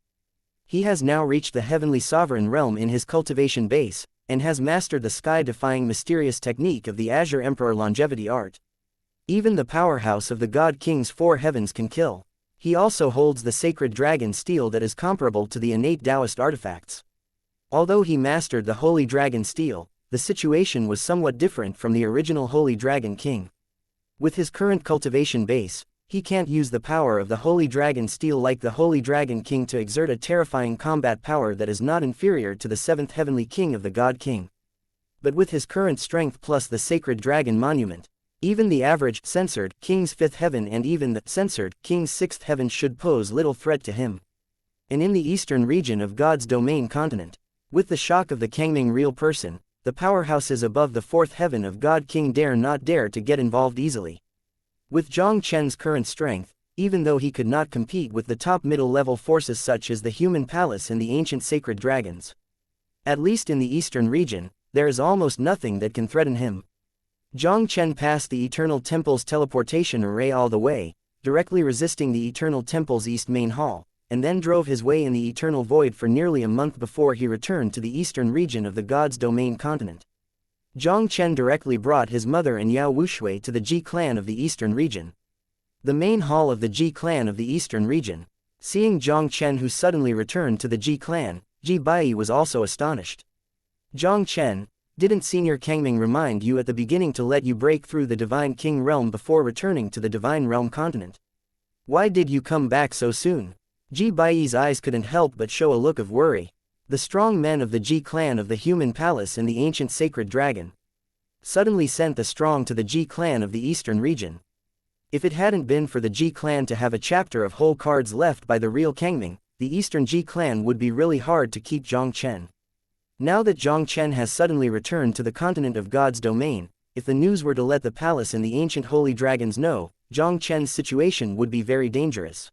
He has now reached the Heavenly Sovereign Realm in his cultivation base, and has mastered the sky-defying mysterious technique of the Azure Emperor longevity art. Even the powerhouse of the God King's four heavens can kill. He also holds the sacred dragon steel that is comparable to the innate Taoist artifacts. Although he mastered the Holy Dragon Steel, the situation was somewhat different from the original Holy Dragon King. With his current cultivation base, he can't use the power of the Holy Dragon Steel like the Holy Dragon King to exert a terrifying combat power that is not inferior to the seventh Heavenly King of the God King. But with his current strength plus the Sacred Dragon Monument, even the average, censored, King's fifth heaven and even the, censored, King's sixth heaven should pose little threat to him. And in the eastern region of God's domain continent, with the shock of the Kangming real person, the powerhouses above the fourth heaven of God King dare not dare to get involved easily. With Jiang Chen's current strength, even though he could not compete with the top middle-level forces such as the Human Palace and the ancient sacred dragons. At least in the eastern region, there is almost nothing that can threaten him. Jiang Chen passed the Eternal Temple's teleportation array all the way, directly resisting the Eternal Temple's east main hall, and then drove his way in the eternal void for nearly a month before he returned to the eastern region of the God's domain continent. Jiang Chen directly brought his mother and Yao Wushui to the Ji clan of the eastern region. The main hall of the Ji clan of the eastern region. Seeing Jiang Chen who suddenly returned to the Ji clan, Ji Baiyi was also astonished. Jiang Chen, didn't Senior Kangming remind you at the beginning to let you break through the Divine King realm before returning to the Divine Realm continent? Why did you come back so soon? Ji Baiyi's eyes couldn't help but show a look of worry. The strong men of the Ji clan of the Human Palace and the ancient sacred dragon suddenly sent the strong to the Ji clan of the eastern region. If it hadn't been for the Ji clan to have a chapter of whole cards left by the real Kangming, the eastern Ji clan would be really hard to keep Jiang Chen. Now that Jiang Chen has suddenly returned to the continent of God's domain, if the news were to let the palace and the ancient holy dragons know, Jiang Chen's situation would be very dangerous.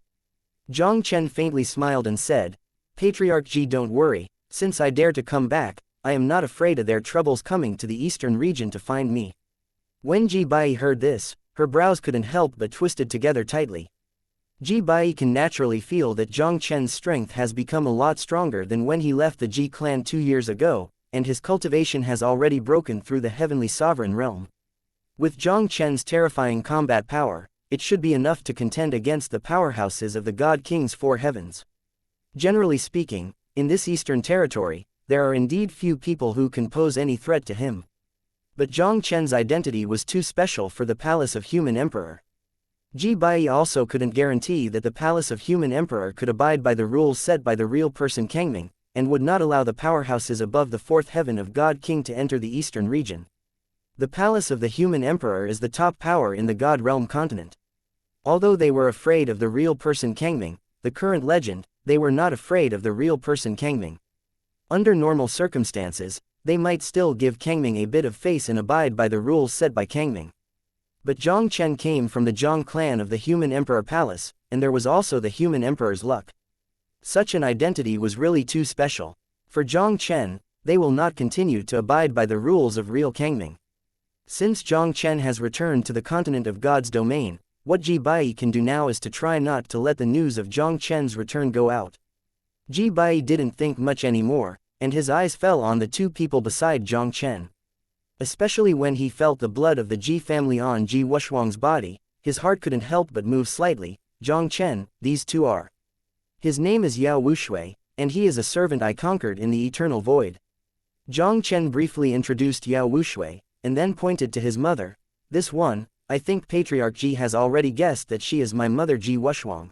Jiang Chen faintly smiled and said, Patriarch Ji, don't worry, since I dare to come back, I am not afraid of their troubles coming to the eastern region to find me. When Ji Baiyi heard this, her brows couldn't help but twisted together tightly. Ji Baiyi can naturally feel that Jiang Chen's strength has become a lot stronger than when he left the Ji clan 2 years ago, and his cultivation has already broken through the Heavenly Sovereign Realm. With Jiang Chen's terrifying combat power, it should be enough to contend against the powerhouses of the God King's four heavens. Generally speaking, in this eastern territory, there are indeed few people who can pose any threat to him. But Jiang Chen's identity was too special for the Palace of Human Emperor. Ji Baiyi also couldn't guarantee that the Palace of Human Emperor could abide by the rules set by the real person Kangming, and would not allow the powerhouses above the fourth heaven of God King to enter the eastern region. The Palace of the Human Emperor is the top power in the God Realm continent. Although they were afraid of the real person Kangming, the current legend, they were not afraid of the real person Kangming. Under normal circumstances, they might still give Kangming a bit of face and abide by the rules set by Kangming. But Jiang Chen came from the Jiang clan of the Human Emperor Palace, and there was also the Human Emperor's luck. Such an identity was really too special. For Jiang Chen, they will not continue to abide by the rules of real Kangming. Since Jiang Chen has returned to the continent of God's domain, what Ji Baiyi can do now is to try not to let the news of Jiang Chen's return go out. Ji Baiyi didn't think much anymore, and his eyes fell on the two people beside Jiang Chen. Especially when he felt the blood of the Ji family on Ji Wushuang's body, his heart couldn't help but move slightly. Jiang Chen, these two are. His name is Yao Wushui, and he is a servant I conquered in the eternal void. Jiang Chen briefly introduced Yao Wushui, and then pointed to his mother. This one, I think Patriarch Ji has already guessed that she is my mother Ji Wushuang.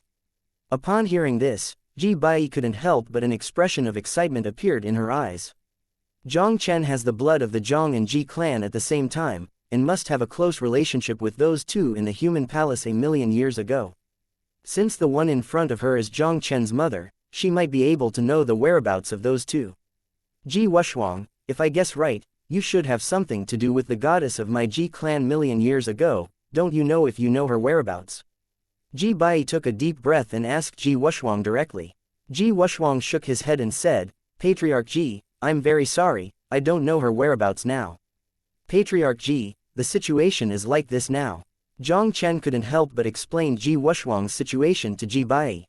Upon hearing this, Ji Bai couldn't help but an expression of excitement appeared in her eyes. Jiang Chen has the blood of the Jiang and Ji clan at the same time, and must have a close relationship with those two in the human palace a million years ago. Since the one in front of her is Jiang Chen's mother, she might be able to know the whereabouts of those two. Ji Wushuang, if I guess right, you should have something to do with the goddess of my Ji clan million years ago, don't you know if you know her whereabouts? Ji Bai took a deep breath and asked Ji Wushuang directly. Ji Wushuang shook his head and said, Patriarch Ji, I'm very sorry, I don't know her whereabouts now. Patriarch Ji, the situation is like this now. Jiang Chen couldn't help but explain Ji Wushuang's situation to Ji Bai.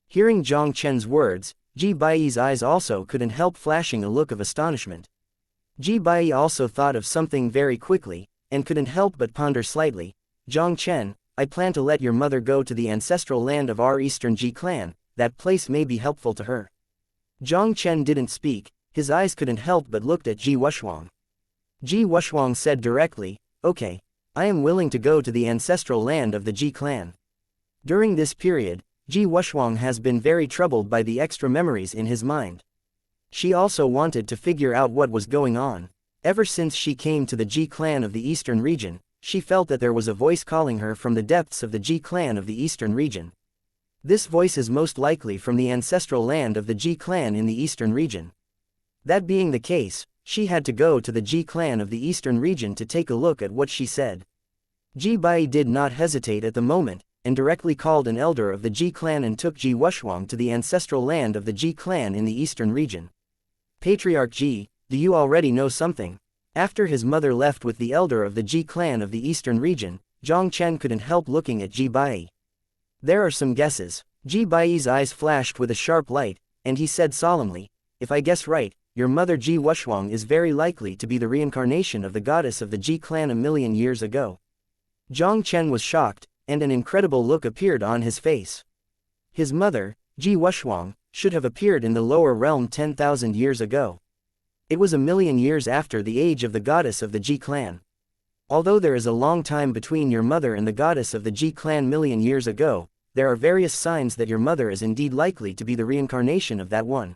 Hearing Jiang Chen's words, Ji Bai's eyes also couldn't help flashing a look of astonishment. Ji Bai also thought of something very quickly, and couldn't help but ponder slightly. Jiang Chen, I plan to let your mother go to the ancestral land of our Eastern Ji clan, that place may be helpful to her. Jiang Chen didn't speak, his eyes couldn't help but looked at Ji Wushuang. Ji Wushuang said directly, okay, I am willing to go to the ancestral land of the Ji clan. During this period, Ji Wushuang has been very troubled by the extra memories in his mind. She also wanted to figure out what was going on. Ever since she came to the Ji clan of the Eastern region, she felt that there was a voice calling her from the depths of the Ji clan of the Eastern region. This voice is most likely from the ancestral land of the Ji clan in the Eastern region. That being the case, she had to go to the Ji clan of the Eastern region to take a look at what she said. Ji Bai did not hesitate at the moment, and directly called an elder of the Ji clan and took Ji Wushuang to the ancestral land of the Ji clan in the Eastern region. Patriarch Ji, do you already know something? After his mother left with the elder of the Ji clan of the Eastern region, Jiang Chen couldn't help looking at Ji Bai. There are some guesses. Ji Bai's eyes flashed with a sharp light, and he said solemnly, if I guess right, your mother Ji Wushuang is very likely to be the reincarnation of the goddess of the Ji clan a million years ago. Jiang Chen was shocked, and an incredible look appeared on his face. His mother, Ji Wushuang, should have appeared in the lower realm 10,000 years ago. It was a million years after the age of the goddess of the Ji clan. Although there is a long time between your mother and the goddess of the Ji clan million years ago, there are various signs that your mother is indeed likely to be the reincarnation of that one.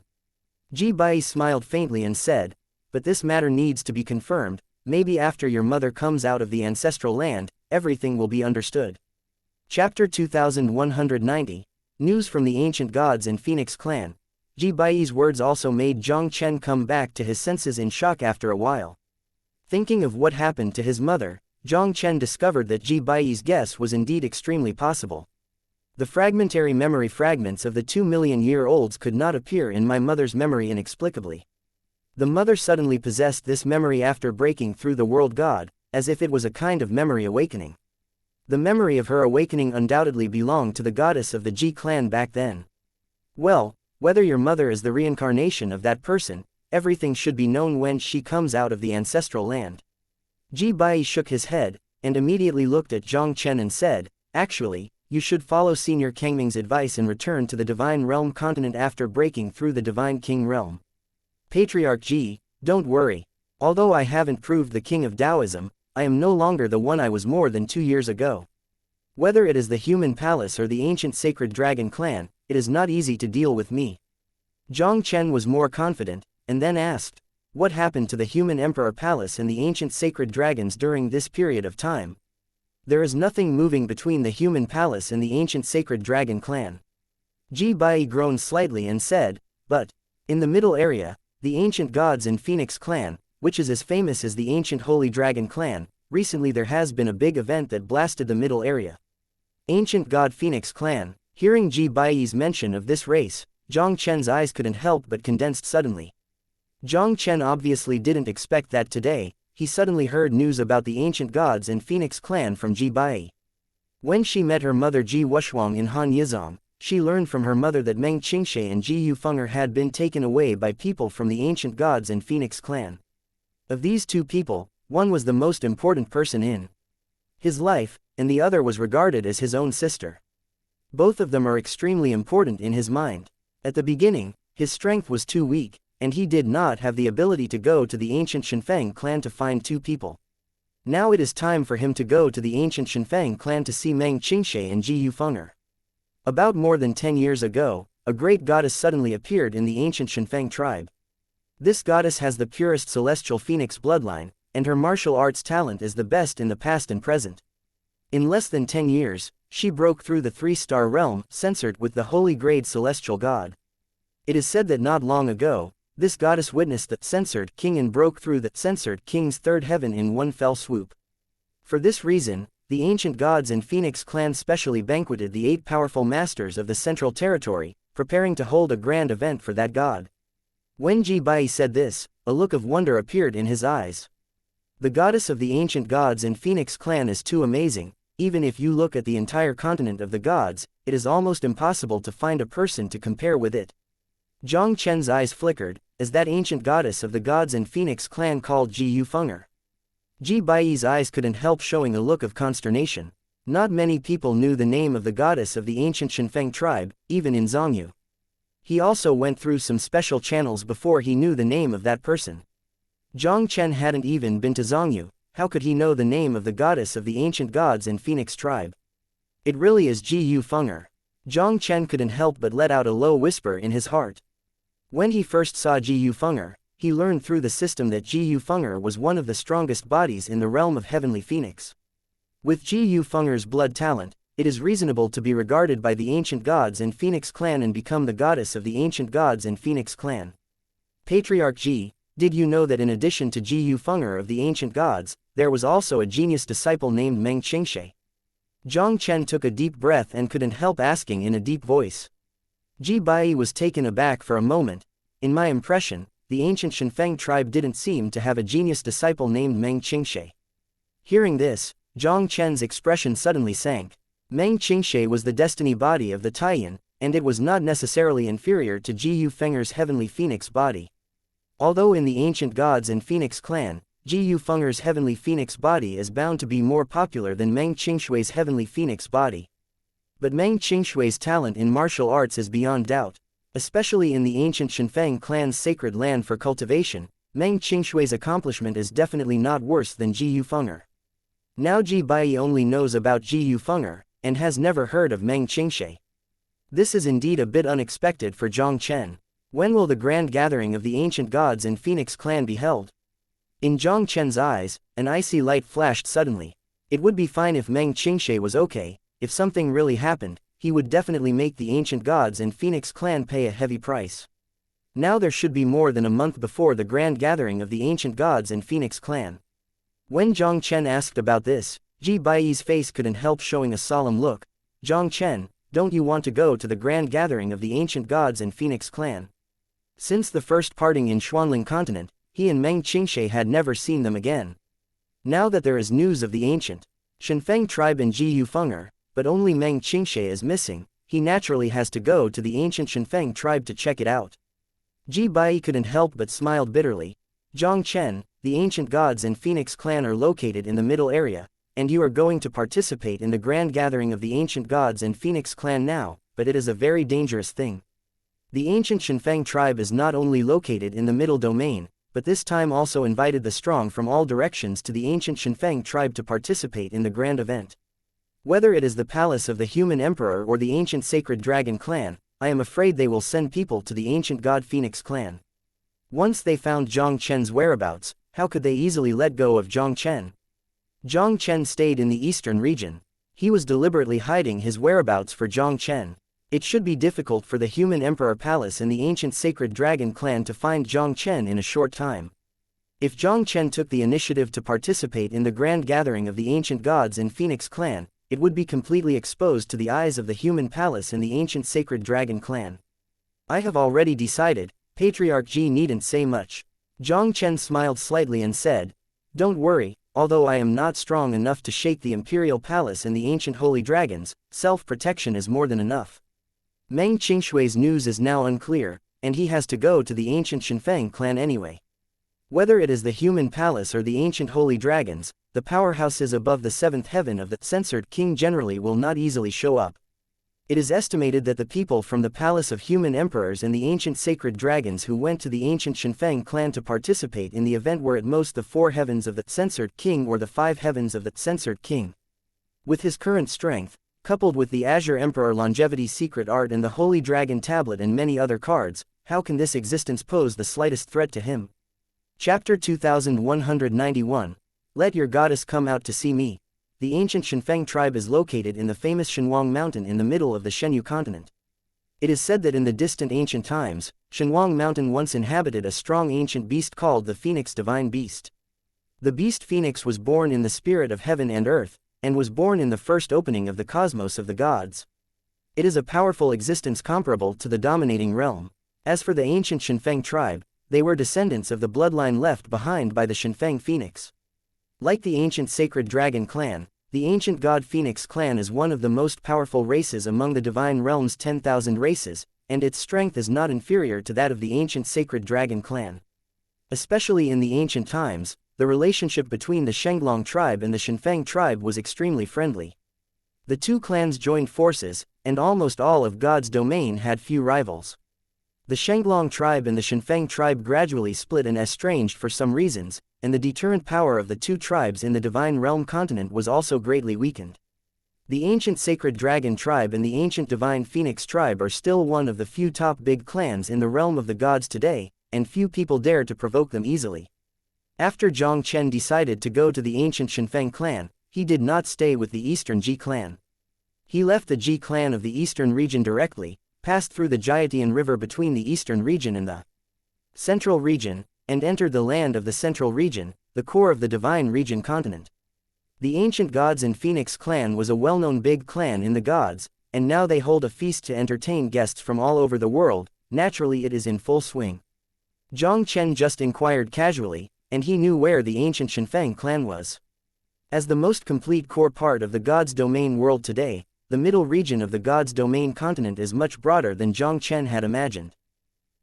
Ji Bai smiled faintly and said, but this matter needs to be confirmed, maybe after your mother comes out of the ancestral land, everything will be understood. Chapter 2190, News from the Ancient Gods and Phoenix Clan. Ji Bai's words also made Jiang Chen come back to his senses in shock after a while. Thinking of what happened to his mother, Jiang Chen discovered that Ji Bai's guess was indeed extremely possible. The fragmentary memory fragments of the 2 million-year-olds could not appear in my mother's memory inexplicably. The mother suddenly possessed this memory after breaking through the world god, as if it was a kind of memory awakening. The memory of her awakening undoubtedly belonged to the goddess of the Ji clan back then. Well, whether your mother is the reincarnation of that person, everything should be known when she comes out of the ancestral land. Ji Bai shook his head, and immediately looked at Jiang Chen and said, actually, you should follow Senior Kangming's advice and return to the Divine Realm continent after breaking through the Divine King Realm. Patriarch Ji, don't worry. Although I haven't proved the king of Taoism, I am no longer the one I was more than 2 years ago. Whether it is the human palace or the ancient sacred dragon clan, it is not easy to deal with me. Jiang Chen was more confident, and then asked, what happened to the human emperor palace and the ancient sacred dragons during this period of time? There is nothing moving between the human palace and the ancient sacred dragon clan. Ji Bai groaned slightly and said, but, in the middle area, the ancient gods and Phoenix clan, which is as famous as the ancient holy dragon clan, recently there has been a big event that blasted the middle area. Ancient god Phoenix clan. Hearing Ji Bai's mention of this race, Jiang Chen's eyes couldn't help but condensed suddenly. Jiang Chen obviously didn't expect that today. He suddenly heard news about the ancient gods and Phoenix clan from Ji Bai. When she met her mother Ji Wushuang in Han Yizong, She learned from her mother that Meng Qingshe and Ji Yufeng'er had been taken away by people from the ancient gods and Phoenix clan. Of these two people, one was the most important person in his life, and the other was regarded as his own sister. Both of them are extremely important in his mind. At the beginning, his strength was too weak, and he did not have the ability to go to the ancient Shenfeng clan to find two people. Now it is time for him to go to the ancient Shenfeng clan to see Meng Qingshe and Ji Yufeng'er. About more than 10 years ago, a great goddess suddenly appeared in the ancient Shenfeng tribe. This goddess has the purest celestial phoenix bloodline, and her martial arts talent is the best in the past and present. In less than 10 years, she broke through the three-star realm, censored with the holy grade celestial god. It is said that not long ago, this goddess witnessed the censored king and broke through the censored king's third heaven in one fell swoop. For this reason, the ancient gods and Phoenix clan specially banqueted the 8 powerful masters of the Central Territory, preparing to hold a grand event for that god. When Ji Bai said this, a look of wonder appeared in his eyes. The goddess of the ancient gods and Phoenix clan is too amazing. Even if you look at the entire continent of the gods, it is almost impossible to find a person to compare with it. Jiang Chen's eyes flickered, as that ancient goddess of the gods and Phoenix clan called Ji Yufeng'er. Ji Bai's eyes couldn't help showing a look of consternation. Not many people knew the name of the goddess of the ancient Shenfeng tribe, even in Zhongyu. He also went through some special channels before he knew the name of that person. Jiang Chen hadn't even been to Zhongyu. How could he know the name of the goddess of the ancient gods and Phoenix tribe? It really is Ji Yufeng'er. Jiang Chen couldn't help but let out a low whisper in his heart. When he first saw Ji Yufeng'er, he learned through the system that Ji Yufeng'er was one of the strongest bodies in the realm of Heavenly Phoenix. With Ji Yufeng'er's blood talent, it is reasonable to be regarded by the ancient gods and Phoenix clan and become the goddess of the ancient gods and Phoenix clan. Patriarch Ji, did you know that in addition to Ji Yufeng'er of the ancient gods, there was also a genius disciple named Meng Qingshe? Jiang Chen took a deep breath and couldn't help asking in a deep voice. Ji Bai was taken aback for a moment. In my impression, the ancient Shenfeng tribe didn't seem to have a genius disciple named Meng Qingshe. Hearing this, Jiang Chen's expression suddenly sank. Meng Qingshe was the destiny body of the Taiyan, and it was not necessarily inferior to Ji Yufeng'er's heavenly phoenix body. Although in the ancient gods and Phoenix clan, Ji Yufeng'er's heavenly phoenix body is bound to be more popular than Meng Qingshui's heavenly phoenix body. But Meng Qingshui's talent in martial arts is beyond doubt. Especially in the ancient Shenfeng clan's sacred land for cultivation, Meng Qingshui's accomplishment is definitely not worse than Ji Yufeng'er. Now Ji Bai only knows about Ji Yufeng'er, and has never heard of Meng Qingshe. This is indeed a bit unexpected for Jiang Chen. When will the grand gathering of the ancient gods and Phoenix clan be held? In Jiang Chen's eyes, an icy light flashed suddenly. It would be fine if Meng Qingshe was okay. If something really happened, he would definitely make the ancient gods and Phoenix clan pay a heavy price. Now there should be more than a month before the grand gathering of the ancient gods and Phoenix clan. When Jiang Chen asked about this, Ji Bai's face couldn't help showing a solemn look. Jiang Chen, don't you want to go to the grand gathering of the ancient gods and Phoenix clan? Since the first parting in Xuanling continent, he and Meng Qingshe had never seen them again. Now that there is news of the ancient Shenfeng tribe and Ji Yufeng'er, but only Meng Qingshe is missing, he naturally has to go to the ancient Shenfeng tribe to check it out. Ji Bai couldn't help but smiled bitterly. Jiang Chen, the ancient gods and Phoenix clan are located in the middle area, and you are going to participate in the grand gathering of the ancient gods and Phoenix clan now, but it is a very dangerous thing. The ancient Shenfeng tribe is not only located in the middle domain, but this time also invited the strong from all directions to the ancient Shenfeng tribe to participate in the grand event. Whether it is the palace of the human emperor or the ancient sacred dragon clan, I am afraid they will send people to the ancient god Phoenix clan. Once they found Jiang Chen's whereabouts, how could they easily let go of Jiang Chen? Jiang Chen stayed in the eastern region. He was deliberately hiding his whereabouts for Jiang Chen. It should be difficult for the human emperor palace and the ancient sacred dragon clan to find Jiang Chen in a short time. If Jiang Chen took the initiative to participate in the grand gathering of the ancient gods and Phoenix clan, it would be completely exposed to the eyes of the human palace and the ancient sacred dragon clan. I have already decided. Patriarch Ji needn't say much. Jiang Chen smiled slightly and said, don't worry, although I am not strong enough to shake the imperial palace and the ancient holy dragons, self-protection is more than enough. Meng Qingshui's news is now unclear, and he has to go to the ancient Shenfeng clan anyway. Whether it is the human palace or the ancient holy dragons, the powerhouses above the seventh heaven of the censored king generally will not easily show up. It is estimated that the people from the palace of human emperors and the ancient sacred dragons who went to the ancient Shenfeng clan to participate in the event were at most the 4 heavens of the censored king or the 5 heavens of the censored king. With his current strength, coupled with the Azure Emperor Longevity Secret Art and the Holy Dragon Tablet and many other cards, how can this existence pose the slightest threat to him? Chapter 2191. Let your goddess come out to see me. The ancient Shenfeng tribe is located in the famous Shenhuang Mountain in the middle of the Shenyu continent. It is said that in the distant ancient times, Shenhuang Mountain once inhabited a strong ancient beast called the Phoenix Divine Beast. The beast Phoenix was born in the spirit of heaven and earth, and was born in the first opening of the cosmos of the gods. It is a powerful existence comparable to the dominating realm. As for the ancient Shenfeng tribe, they were descendants of the bloodline left behind by the Shenfeng Phoenix. Like the ancient sacred dragon clan, the ancient god Phoenix clan is one of the most powerful races among the divine realm's 10,000 races, and its strength is not inferior to that of the ancient sacred dragon clan. Especially in the ancient times, the relationship between the Shenglong tribe and the Shenfeng tribe was extremely friendly. The two clans joined forces, and almost all of God's domain had few rivals. The Shenglong tribe and the Shenfeng tribe gradually split and estranged for some reasons, and the deterrent power of the two tribes in the Divine Realm continent was also greatly weakened. The ancient Sacred Dragon tribe and the ancient Divine Phoenix tribe are still one of the few top big clans in the realm of the gods today, and few people dare to provoke them easily. After Jiang Chen decided to go to the ancient Shenfeng clan, he did not stay with the Eastern Ji clan. He left the Ji clan of the Eastern region directly, passed through the Jiatian River between the Eastern region and the Central region, and entered the land of the Central region, the core of the Divine region continent. The ancient gods and Phoenix clan was a well-known big clan in the gods, and now they hold a feast to entertain guests from all over the world. Naturally it is in full swing. Jiang Chen just inquired casually, and he knew where the ancient Shenfeng clan was. As the most complete core part of the gods' domain world today, the middle region of the gods' domain continent is much broader than Jiang Chen had imagined.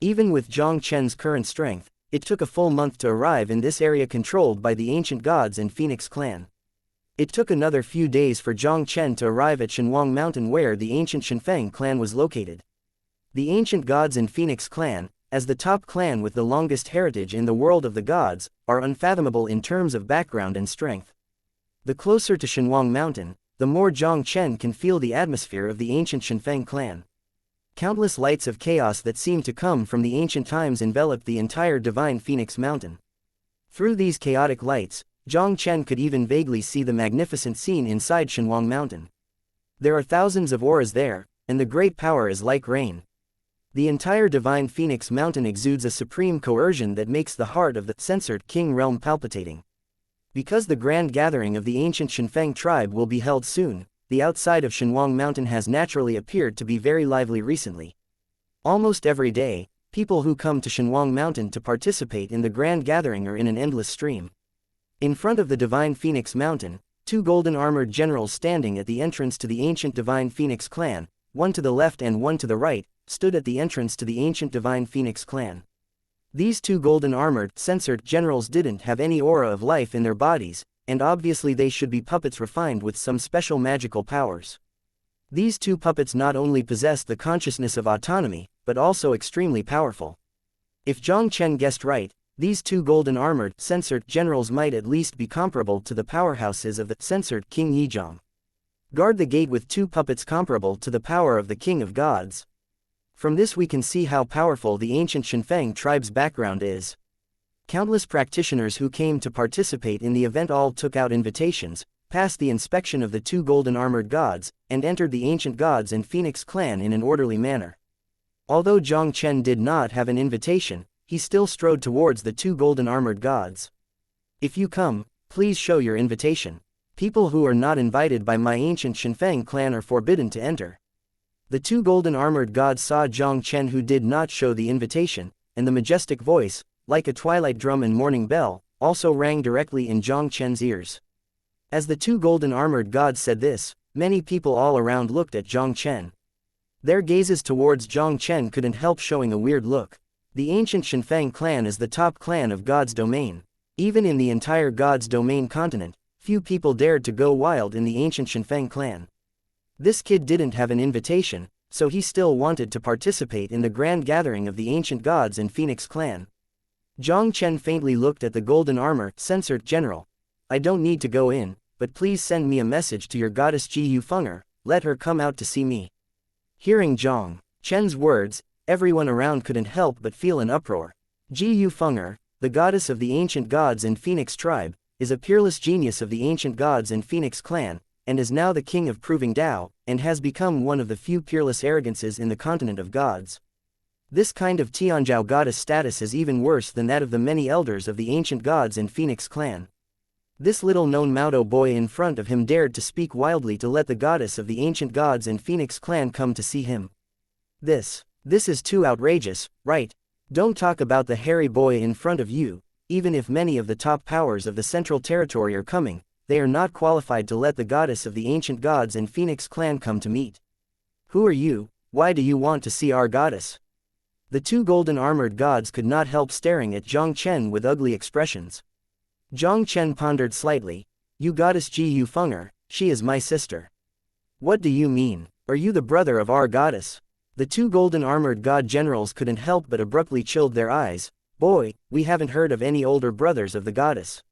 Even with Jiang Chen's current strength, it took a full month to arrive in this area controlled by the ancient gods and Phoenix clan. It took another few days for Jiang Chen to arrive at Shenhuang Mountain where the ancient Shenfeng clan was located. The ancient gods and Phoenix clan, as the top clan with the longest heritage in the world of the gods, are unfathomable in terms of background and strength. The closer to Shenhuang Mountain, the more Jiang Chen can feel the atmosphere of the ancient Shenfeng clan. Countless lights of chaos that seem to come from the ancient times enveloped the entire Divine Phoenix Mountain. Through these chaotic lights, Jiang Chen could even vaguely see the magnificent scene inside Shenhuang Mountain. There are thousands of auras there, and the great power is like rain. The entire Divine Phoenix Mountain exudes a supreme coercion that makes the heart of the censored king realm palpitating. Because the grand gathering of the ancient Shenfeng tribe will be held soon, the outside of Shenhuang Mountain has naturally appeared to be very lively recently. Almost every day, people who come to Shenhuang Mountain to participate in the grand gathering are in an endless stream. In front of the Divine Phoenix Mountain, 2 golden armored generals standing at the entrance to the ancient Divine Phoenix clan, one to the left and one to the right, stood at the entrance to the ancient Divine Phoenix clan. These 2 golden armored, censored generals didn't have any aura of life in their bodies, and obviously they should be puppets refined with some special magical powers. These 2 puppets not only possessed the consciousness of autonomy, but also extremely powerful. If Jiang Chen guessed right, these 2 golden armored, censored generals might at least be comparable to the powerhouses of the censored King Yizhang. Guard the gate with 2 puppets comparable to the power of the King of Gods. From this we can see how powerful the ancient Shenfeng tribe's background is. Countless practitioners who came to participate in the event all took out invitations, passed the inspection of the 2 golden armored gods, and entered the ancient gods and Phoenix clan in an orderly manner. Although Jiang Chen did not have an invitation, he still strode towards the 2 golden armored gods. If you come, please show your invitation. People who are not invited by my ancient Shenfeng clan are forbidden to enter. The 2 golden armored gods saw Jiang Chen who did not show the invitation, and the majestic voice, like a twilight drum and morning bell, also rang directly in Jiang Chen's ears. As the 2 golden armored gods said this, many people all around looked at Jiang Chen. Their gazes towards Jiang Chen couldn't help showing a weird look. The ancient Shenfeng clan is the top clan of God's domain. Even in the entire God's domain continent, few people dared to go wild in the ancient Shenfeng clan. This kid didn't have an invitation, so he still wanted to participate in the grand gathering of the ancient gods in Phoenix clan. Jiang Chen faintly looked at the golden armor, censored general. I don't need to go in, but please send me a message to your goddess Ji Yufeng'er, let her come out to see me. Hearing Jiang Chen's words, everyone around couldn't help but feel an uproar. Ji Yufeng'er, the goddess of the ancient gods in Phoenix tribe, is a peerless genius of the ancient gods in Phoenix clan, and is now the king of proving Tao, and has become one of the few peerless arrogances in the continent of gods. This kind of Tianzhao goddess status is even worse than that of the many elders of the ancient gods in Phoenix clan. This little-known Maodo boy in front of him dared to speak wildly to let the goddess of the ancient gods in Phoenix clan come to see him. This is too outrageous, right? Don't talk about the hairy boy in front of you. Even if many of the top powers of the Central Territory are coming, they are not qualified to let the goddess of the ancient gods in Phoenix clan come to meet. Who are you? Why do you want to see our goddess? The two golden armored gods could not help staring at Jiang Chen with ugly expressions. Jiang Chen pondered slightly. You goddess Ji Yufeng'er, she is my sister. What do you mean? Are you the brother of our goddess? The two golden armored god generals couldn't help but abruptly chilled their eyes. Boy, we haven't heard of any older brothers of the goddess.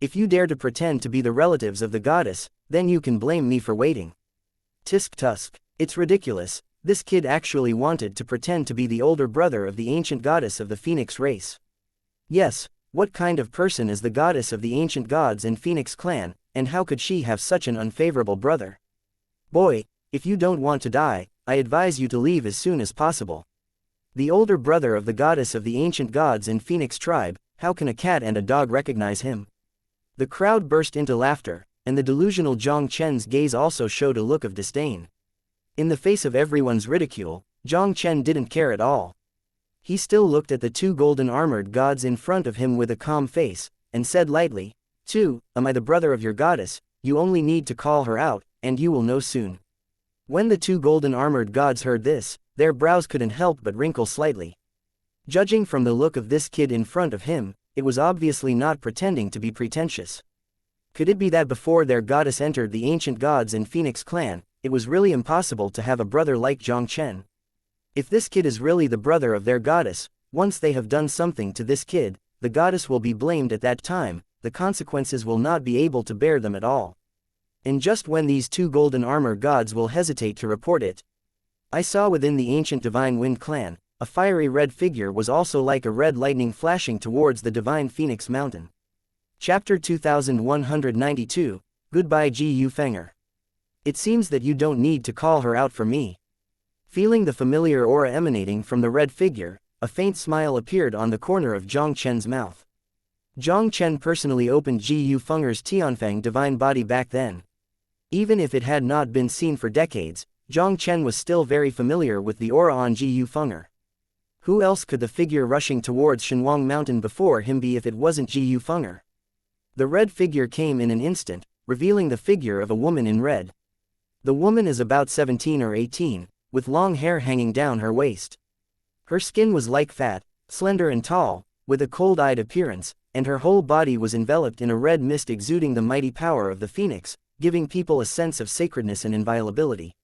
If you dare to pretend to be the relatives of the goddess, then you can blame me for waiting. Tisk tusk, it's ridiculous, this kid actually wanted to pretend to be the older brother of the ancient goddess of the Phoenix race. Yes, what kind of person is the goddess of the ancient gods in Phoenix clan, and how could she have such an unfavorable brother? Boy, if you don't want to die, I advise you to leave as soon as possible. The older brother of the goddess of the ancient gods in Phoenix tribe, how can a cat and a dog recognize him? The crowd burst into laughter, and the delusional Jiang Chen's gaze also showed a look of disdain. In the face of everyone's ridicule, Jiang Chen didn't care at all. He still looked at the two golden armored gods in front of him with a calm face, and said lightly, Am I the brother of your goddess? You only need to call her out, and you will know soon. When the two golden armored gods heard this, their brows couldn't help but wrinkle slightly. Judging from the look of this kid in front of him, it was obviously not pretending to be pretentious. Could it be that before their goddess entered the ancient gods in Phoenix clan, it was really impossible to have a brother like Jiang Chen? If this kid is really the brother of their goddess, once they have done something to this kid, the goddess will be blamed at that time, the consequences will not be able to bear them at all. And just when these two golden armor gods will hesitate to report it, I saw within the ancient Divine Wind clan, a fiery red figure was also like a red lightning flashing towards the Divine Phoenix Mountain. Chapter 2192, Goodbye Ji Yufeng'er. It seems that you don't need to call her out for me. Feeling the familiar aura emanating from the red figure, a faint smile appeared on the corner of Jiang Chen's mouth. Jiang Chen personally opened Ji Yufeng'er's Tianfeng divine body back then. Even if it had not been seen for decades, Jiang Chen was still very familiar with the aura on Ji Yufeng'er. Who else could the figure rushing towards Shenwang Mountain before him be if it wasn't Ji Yufeng'er? The red figure came in an instant, revealing the figure of a woman in red. The woman is about 17 or 18, with long hair hanging down her waist. Her skin was like fat, slender and tall, with a cold-eyed appearance, and her whole body was enveloped in a red mist exuding the mighty power of the phoenix, giving people a sense of sacredness and inviolability.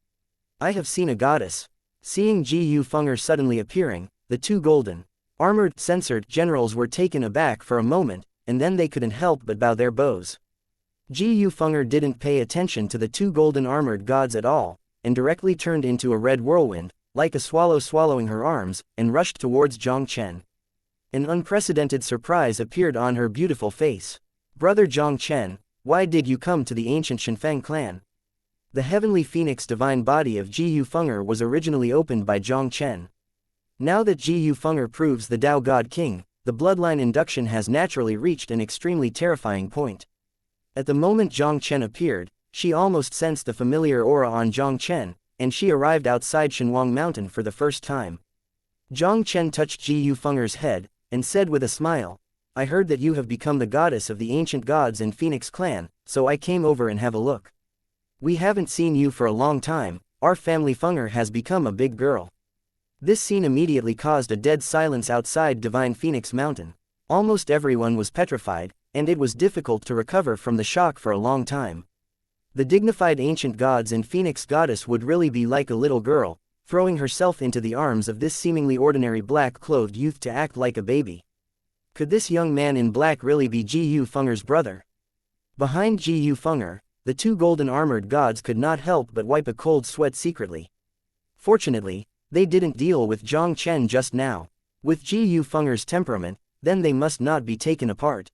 I have seen a goddess. Seeing Ji Yufeng'er suddenly appearing, the two golden, armored, censored generals were taken aback for a moment, and then they couldn't help but bow their bows. Ji Yufeng'er didn't pay attention to the two golden armored gods at all, and directly turned into a red whirlwind, like a swallow swallowing her arms, and rushed towards Jiang Chen. An unprecedented surprise appeared on her beautiful face. Brother Jiang Chen, why did you come to the ancient Shenfeng clan? The heavenly phoenix divine body of Ji Yufeng'er was originally opened by Jiang Chen. Now that Ji Yufeng'er proves the Tao God King, the bloodline induction has naturally reached an extremely terrifying point. At the moment Jiang Chen appeared, she almost sensed the familiar aura on Jiang Chen, and she arrived outside Shenwang Mountain for the first time. Jiang Chen touched Ji Yufeng'er's head, and said with a smile, I heard that you have become the goddess of the ancient gods in Phoenix clan, so I came over and have a look. We haven't seen you for a long time, our family Fenger has become a big girl. This scene immediately caused a dead silence outside Divine Phoenix Mountain. Almost everyone was petrified, and it was difficult to recover from the shock for a long time. The dignified ancient gods and Phoenix goddess would really be like a little girl, throwing herself into the arms of this seemingly ordinary black-clothed youth to act like a baby. Could this young man in black really be Jiu Fenger's brother? Behind Jiu Fenger, the two golden-armored gods could not help but wipe a cold sweat secretly. Fortunately, they didn't deal with Jiang Chen just now. With Jiu Fenger's temperament, then they must not be taken apart.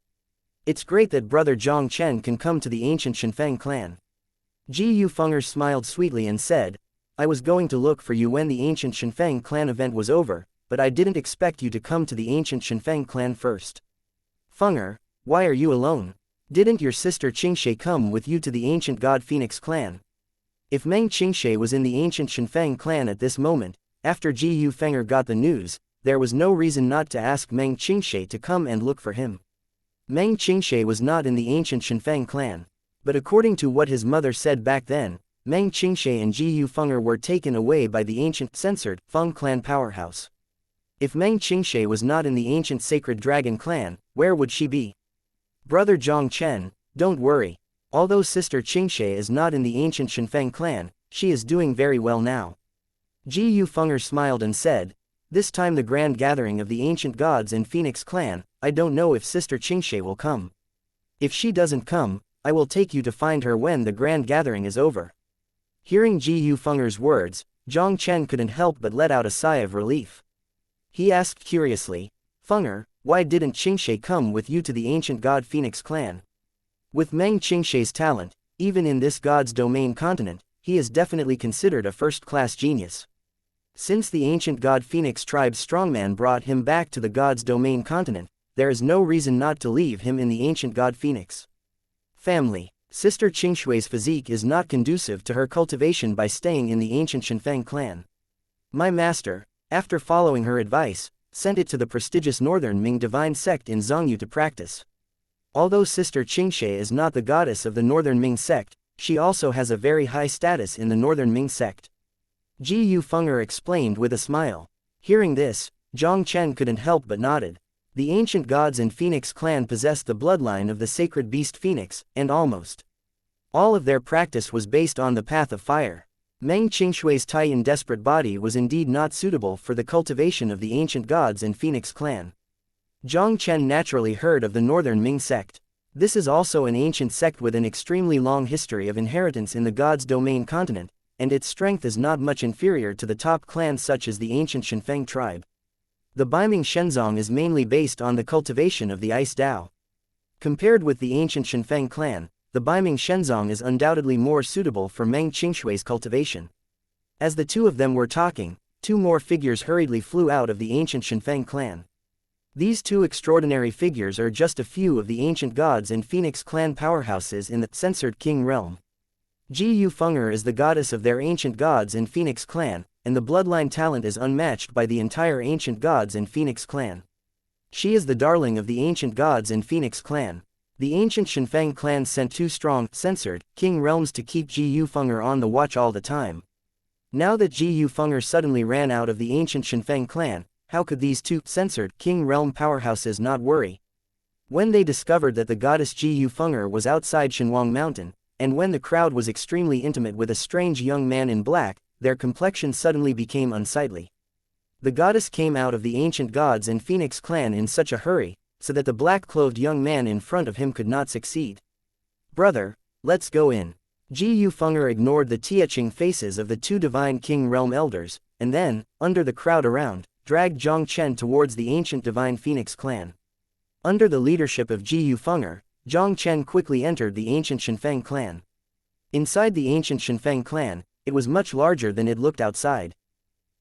It's great that brother Jiang Chen can come to the ancient Shenfeng clan. Jiu Fenger smiled sweetly and said, I was going to look for you when the ancient Shenfeng clan event was over, but I didn't expect you to come to the ancient Shenfeng clan first. Fenger, why are you alone? Didn't your sister Qingshe come with you to the ancient god Phoenix clan? If Meng Qingshe was in the ancient Shenfeng clan at this moment, after Jiu Fenger got the news, there was no reason not to ask Meng Qingshe to come and look for him. Meng Qingshe was not in the ancient Shenfeng clan, but according to what his mother said back then, Meng Qingshe and Jiu Fenger were taken away by the ancient censored Feng clan powerhouse. If Meng Qingshe was not in the ancient sacred dragon clan, where would she be? Brother Jiang Chen, don't worry. Although sister Qingshe is not in the ancient Shenfeng clan, she is doing very well now. Jiu Fenger smiled and said, this time the grand gathering of the ancient gods and Phoenix clan, I don't know if sister Qingshe will come. If she doesn't come, I will take you to find her when the grand gathering is over. Hearing Jiu Fenger's words, Jiang Chen couldn't help but let out a sigh of relief. He asked curiously, Fenger, why didn't Qingshe come with you to the ancient god Phoenix clan? With Meng Qingshe's talent, even in this god's domain continent, he is definitely considered a first-class genius. Since the ancient god Phoenix tribe's strongman brought him back to the god's domain continent, there is no reason not to leave him in the ancient god Phoenix. Family. Sister Qingshui's physique is not conducive to her cultivation by staying in the ancient Shenfeng clan. My master, after following her advice, sent it to the prestigious Northern Ming divine sect in Zhongyu to practice. Although Sister Qingshe is not the goddess of the Northern Ming sect, she also has a very high status in the Northern Ming sect. Jiu Fenger explained with a smile. Hearing this, Jiang Chen couldn't help but nodded. The ancient gods and Phoenix clan possessed the bloodline of the sacred beast Phoenix, and almost all of their practice was based on the path of fire. Meng Qingshui's Taiyan desperate body was indeed not suitable for the cultivation of the ancient gods and Phoenix clan. Jiang Chen naturally heard of the Northern Ming sect. This is also an ancient sect with an extremely long history of inheritance in the god's domain continent, and its strength is not much inferior to the top clans such as the ancient Shenfeng tribe. The Baiming Shenzong is mainly based on the cultivation of the Ice Dao. Compared with the ancient Shenfeng clan, the Baiming Shenzong is undoubtedly more suitable for Meng Qingshui's cultivation. As the two of them were talking, two more figures hurriedly flew out of the ancient Shenfeng clan. These two extraordinary figures are just a few of the ancient gods and Phoenix clan powerhouses in the censored King realm. Jiu Fenger is the goddess of their ancient gods and Phoenix clan, and the bloodline talent is unmatched by the entire ancient gods and Phoenix clan. She is the darling of the ancient gods and Phoenix clan. The ancient Shenfeng clan sent two strong, censored, king realms to keep Jiu Fenger on the watch all the time. Now that Jiu Fenger suddenly ran out of the ancient Shenfeng clan, how could these two, censored, king realm powerhouses not worry? When they discovered that the goddess Jiu Fenger was outside Shenwang Mountain, and when the crowd was extremely intimate with a strange young man in black, their complexion suddenly became unsightly. The goddess came out of the ancient gods and Phoenix clan in such a hurry, so that the black-clothed young man in front of him could not succeed. Brother, let's go in. Jiu Fenger ignored the teaching faces of the two divine king realm elders, and then, under the crowd around, dragged Jiang Chen towards the ancient divine Phoenix clan. Under the leadership of Jiu Fenger, Jiang Chen quickly entered the ancient Shenfeng clan. Inside the ancient Shenfeng clan, it was much larger than it looked outside.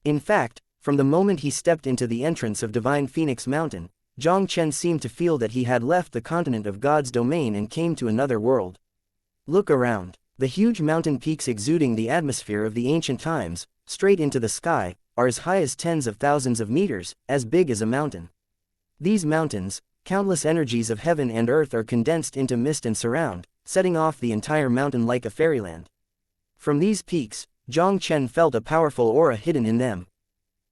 In fact, from the moment he stepped into the entrance of Divine Phoenix Mountain, Jiang Chen seemed to feel that he had left the continent of God's domain and came to another world. Look around. The huge mountain peaks exuding the atmosphere of the ancient times, straight into the sky, are as high as tens of thousands of meters, as big as a mountain. These mountains, countless energies of heaven and earth are condensed into mist and surround, setting off the entire mountain like a fairyland. From these peaks, Jiang Chen felt a powerful aura hidden in them.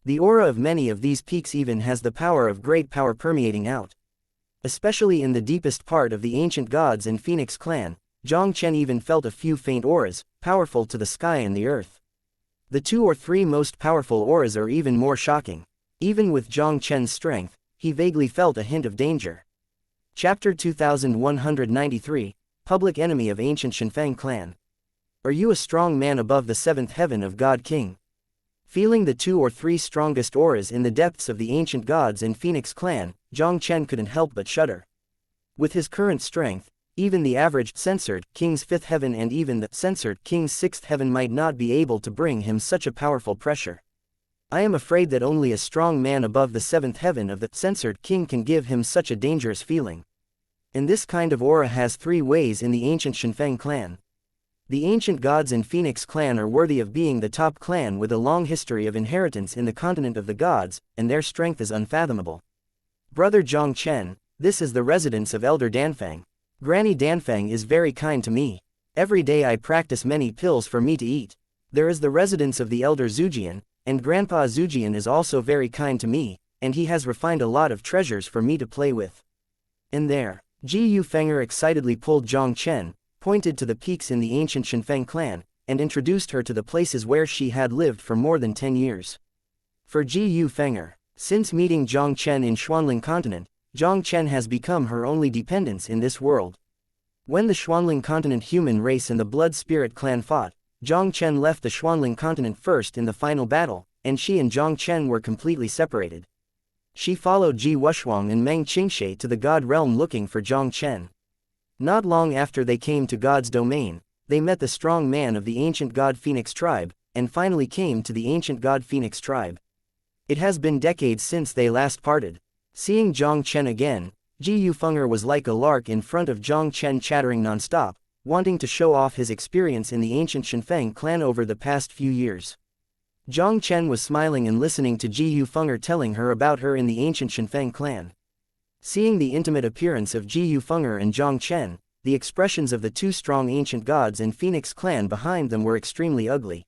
The aura of many of these peaks even has the power of great power permeating out. Especially in the deepest part of the ancient gods and Phoenix clan, Jiang Chen even felt a few faint auras, powerful to the sky and the earth. The 2 or 3 most powerful auras are even more shocking. Even with Jiang Chen's strength, he vaguely felt a hint of danger. Chapter 2193, Public Enemy of Ancient Shenfeng Clan. Are you a strong man above the 7th heaven of God King? Feeling the 2 or 3 strongest auras in the depths of the ancient gods and Phoenix clan, Jiang Chen couldn't help but shudder. With his current strength, even the average censored king's 5th heaven and even the censored king's 6th heaven might not be able to bring him such a powerful pressure. I am afraid that only a strong man above the 7th heaven of the censored king can give him such a dangerous feeling. And this kind of aura has 3 ways in the ancient Shenfeng clan. The ancient gods and Phoenix clan are worthy of being the top clan with a long history of inheritance in the continent of the gods, and their strength is unfathomable. Brother Jiang Chen, this is the residence of Elder Danfeng. Granny Danfeng is very kind to me. Every day I practice many pills for me to eat. There is the residence of the Elder Zhujian, and Grandpa Zhujian is also very kind to me, and he has refined a lot of treasures for me to play with. And there, Ji Yufeng'er excitedly pulled Jiang Chen, pointed to the peaks in the ancient Shenfeng clan, and introduced her to the places where she had lived for more than 10 years. For Ji Yufeng'er, since meeting Jiang Chen in Xuanling continent, Jiang Chen has become her only dependence in this world. When the Xuanling continent human race and the Blood Spirit clan fought, Jiang Chen left the Xuanling continent first in the final battle, and she and Jiang Chen were completely separated. She followed Ji Wushuang and Meng Qingshe to the God realm looking for Jiang Chen. Not long after they came to God's domain, they met the strong man of the ancient God Phoenix tribe, and finally came to the ancient God Phoenix tribe. It has been decades since they last parted. Seeing Jiang Chen again, Ji Yufeng'er was like a lark in front of Jiang Chen chattering non-stop, wanting to show off his experience in the ancient Shenfeng clan over the past few years. Jiang Chen was smiling and listening to Ji Yufeng'er telling her about her in the ancient Shenfeng clan. Seeing the intimate appearance of Ji Yufeng'er and Jiang Chen, the expressions of the 2 strong ancient gods and Phoenix clan behind them were extremely ugly.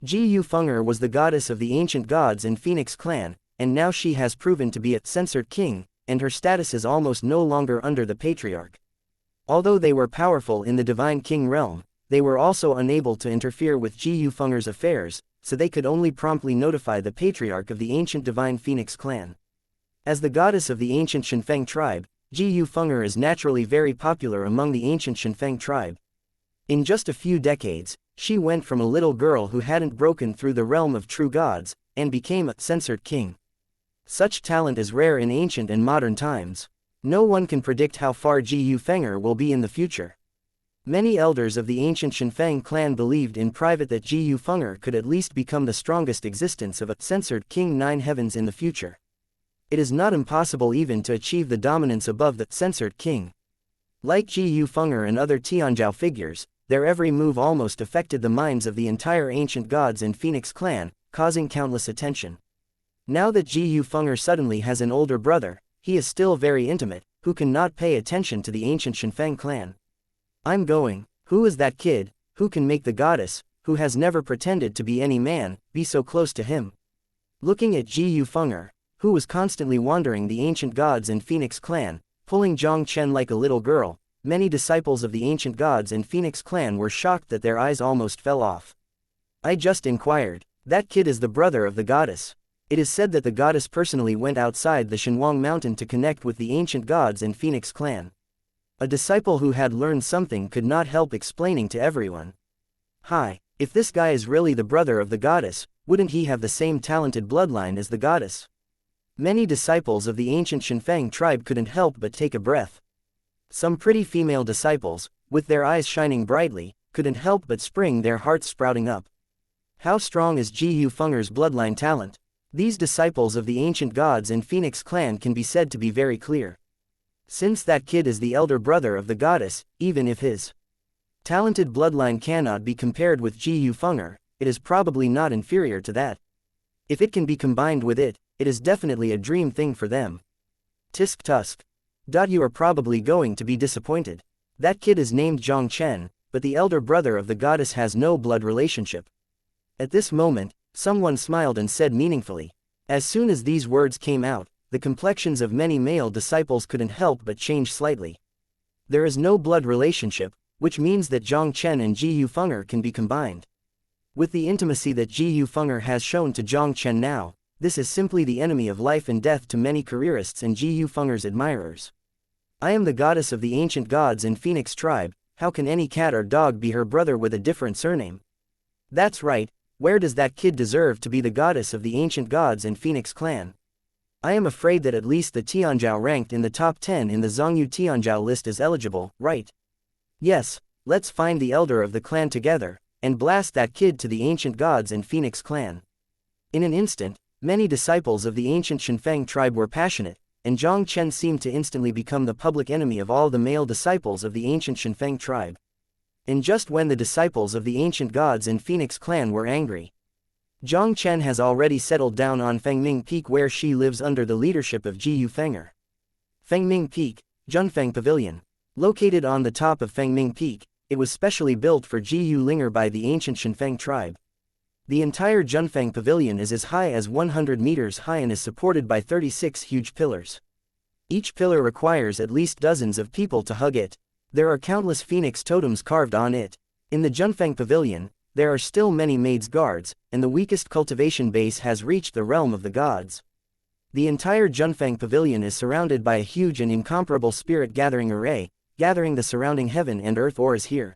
Ji Yufeng'er was the goddess of the ancient gods and Phoenix clan, and now she has proven to be a censored king, and her status is almost no longer under the patriarch. Although they were powerful in the divine king realm, they were also unable to interfere with Ji Yufeng'er's affairs, so they could only promptly notify the patriarch of the ancient divine Phoenix clan. As the goddess of the ancient Shenfeng tribe, Ji Yufeng'er is naturally very popular among the ancient Shenfeng tribe. In just a few decades, she went from a little girl who hadn't broken through the realm of true gods, and became a censored king. Such talent is rare in ancient and modern times. No one can predict how far Ji Yufeng'er will be in the future. Many elders of the ancient Shenfeng clan believed in private that Ji Yufeng'er could at least become the strongest existence of a censored king 9 heavens in the future. It is not impossible even to achieve the dominance above the censored king. Like Ji Yufeng'er and other Tianzhao figures, their every move almost affected the minds of the entire ancient gods and Phoenix clan, causing countless attention. Now that Ji Yufeng'er suddenly has an older brother, he is still very intimate, who cannot pay attention to the ancient Shenfeng clan. I'm going. Who is that kid, who can make the goddess, who has never pretended to be any man, be so close to him? Looking at Ji Yufeng'er, who was constantly wandering the ancient gods and Phoenix clan, pulling Jiang Chen like a little girl, many disciples of the ancient gods and Phoenix clan were shocked that their eyes almost fell off. I just inquired. That kid is the brother of the goddess. It is said that the goddess personally went outside the Shenhuang mountain to connect with the ancient gods and Phoenix clan. A disciple who had learned something could not help explaining to everyone. Hi, if this guy is really the brother of the goddess, wouldn't he have the same talented bloodline as the goddess? Many disciples of the ancient Shenfeng tribe couldn't help but take a breath. Some pretty female disciples, with their eyes shining brightly, couldn't help but spring, their hearts sprouting up. How strong is Ji Yufeng'er's bloodline talent? These disciples of the ancient gods and Phoenix clan can be said to be very clear. Since that kid is the elder brother of the goddess, even if his talented bloodline cannot be compared with Ji Yufeng'er, it is probably not inferior to that. If it can be combined with it, it is definitely a dream thing for them. Tisk tusk. You are probably going to be disappointed. That kid is named Jiang Chen, but the elder brother of the goddess has no blood relationship. At this moment, someone smiled and said meaningfully. As soon as these words came out, the complexions of many male disciples couldn't help but change slightly. There is no blood relationship, which means that Jiang Chen and Ji Yufeng'er can be combined. With the intimacy that Ji Yufeng'er has shown to Jiang Chen now, this is simply the enemy of life and death to many careerists and Ji Yufeng'er's admirers. I am the goddess of the ancient gods in Phoenix tribe, how can any cat or dog be her brother with a different surname? That's right, where does that kid deserve to be the goddess of the ancient gods in Phoenix clan? I am afraid that at least the Tianzhao ranked in the top 10 in the Zhongyu Tianzhao list is eligible, right? Yes, let's find the elder of the clan together, and blast that kid to the ancient gods in Phoenix clan. In an instant, many disciples of the ancient Shenfeng tribe were passionate, and Jiang Chen seemed to instantly become the public enemy of all the male disciples of the ancient Shenfeng tribe. And just when the disciples of the ancient gods in Phoenix clan were angry, Jiang Chen has already settled down on Fengming Peak where she lives under the leadership of Ji Yufeng'er. Fengming Peak, Junfeng Pavilion. Located on the top of Fengming Peak, it was specially built for Ji Yulinger by the ancient Shenfeng tribe. The entire Junfeng Pavilion is as high as 100 meters high and is supported by 36 huge pillars. Each pillar requires at least dozens of people to hug it. There are countless phoenix totems carved on it. In the Junfeng Pavilion, there are still many maids guards, and the weakest cultivation base has reached the realm of the gods. The entire Junfeng Pavilion is surrounded by a huge and incomparable spirit gathering array, gathering the surrounding heaven and earth auras here.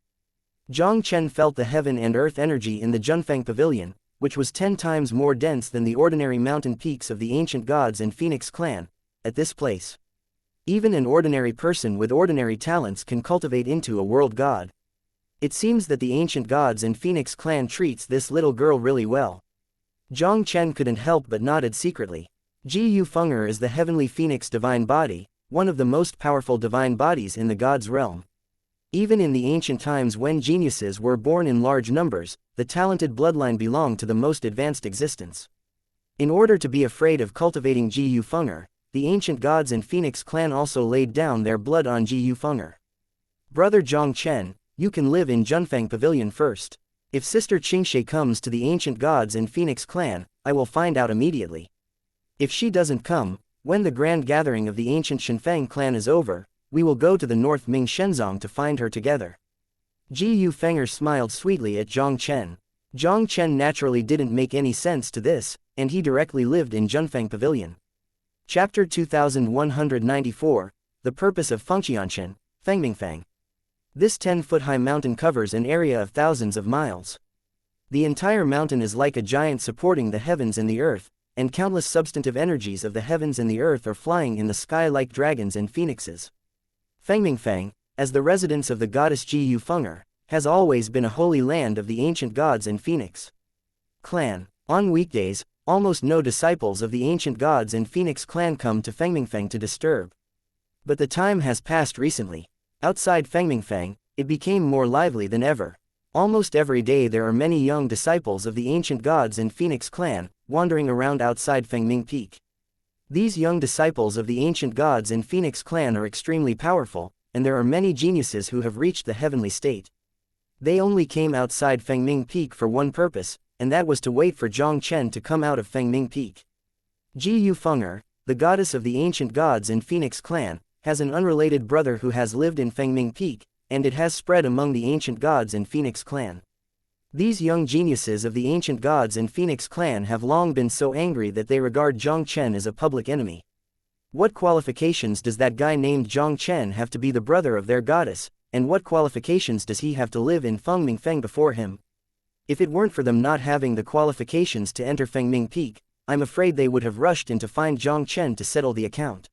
Jiang Chen felt the heaven and earth energy in the Junfeng Pavilion, which was 10 times more dense than the ordinary mountain peaks of the ancient gods in Phoenix clan, at this place. Even an ordinary person with ordinary talents can cultivate into a world god. It seems that the ancient gods in Phoenix clan treats this little girl really well. Jiang Chen couldn't help but nodded secretly. Ji Yufeng'er is the heavenly phoenix divine body, one of the most powerful divine bodies in the gods' realm. Even in the ancient times when geniuses were born in large numbers, the talented bloodline belonged to the most advanced existence. In order to be afraid of cultivating Ji Yufeng'er, the ancient gods in Phoenix clan also laid down their blood on Ji Yufeng'er. Brother Jiang Chen, you can live in Junfeng Pavilion first. If Sister Qingshe comes to the ancient gods in Phoenix clan, I will find out immediately. If she doesn't come, when the grand gathering of the ancient Shenfeng clan is over, we will go to the North Ming Shenzong to find her together. Ji Yufeng'er smiled sweetly at Jiang Chen. Jiang Chen naturally didn't make any sense to this, and he directly lived in Junfeng Pavilion. Chapter 2194, The Purpose of Fengqianshan, Fengmingfeng. This 10-foot-high mountain covers an area of thousands of miles. The entire mountain is like a giant supporting the heavens and the earth, and countless substantive energies of the heavens and the earth are flying in the sky like dragons and phoenixes. Fengmingfeng, as the residence of the goddess Ji Yufeng'er, has always been a holy land of the ancient gods in Phoenix clan. On weekdays, almost no disciples of the ancient gods in Phoenix clan come to Fengmingfeng to disturb. But the time has passed recently. Outside Fengmingfeng, it became more lively than ever. Almost every day there are many young disciples of the ancient gods in Phoenix clan, wandering around outside Fengming Peak. These young disciples of the ancient gods in Phoenix clan are extremely powerful, and there are many geniuses who have reached the heavenly state. They only came outside Fengming Peak for one purpose, and that was to wait for Jiang Chen to come out of Fengming Peak. Ji Yufeng'er, the goddess of the ancient gods in Phoenix clan, has an unrelated brother who has lived in Fengming Peak, and it has spread among the ancient gods in Phoenix clan. These young geniuses of the ancient gods in Phoenix clan have long been so angry that they regard Jiang Chen as a public enemy. What qualifications does that guy named Jiang Chen have to be the brother of their goddess, and what qualifications does he have to live in Fengmingfeng before him? If it weren't for them not having the qualifications to enter Fengming Peak, I'm afraid they would have rushed in to find Jiang Chen to settle the account.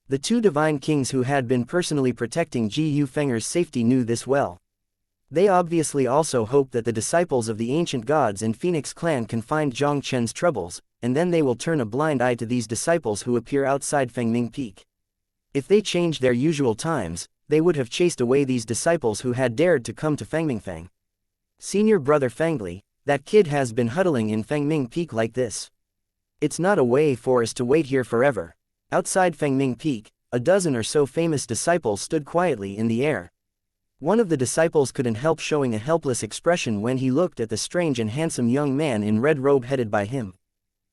The two divine kings who had been personally protecting Ji Yufeng'er's safety knew this well. They obviously also hoped that the disciples of the ancient gods in Phoenix clan can find Jiang Chen's troubles, and then they will turn a blind eye to these disciples who appear outside Fengming Peak. If they changed their usual times, they would have chased away these disciples who had dared to come to Fengmingfeng. Senior brother Fengli, that kid has been huddling in Fengming Peak like this. It's not a way for us to wait here forever. Outside Fengming Peak, a dozen or so famous disciples stood quietly in the air. One of the disciples couldn't help showing a helpless expression when he looked at the strange and handsome young man in red robe headed by him.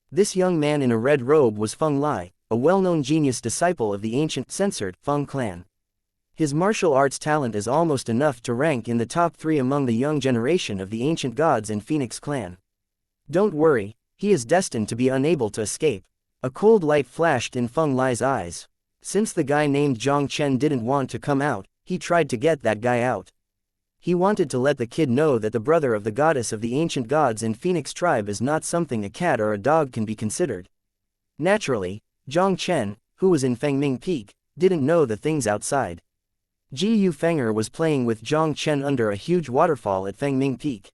This young man in a red robe was Feng Lai, a well-known genius disciple of the ancient, censored, Feng clan. His martial arts talent is almost enough to rank in the top 3 among the young generation of the ancient gods in Phoenix clan. Don't worry, he is destined to be unable to escape. A cold light flashed in Feng Lai's eyes. Since the guy named Jiang Chen didn't want to come out, he tried to get that guy out. He wanted to let the kid know that the brother of the goddess of the ancient gods in Phoenix tribe is not something a cat or a dog can be considered. Naturally, Jiang Chen, who was in Fengming Peak, didn't know the things outside. Ji Fenger was playing with Jiang Chen under a huge waterfall at Fengming Peak.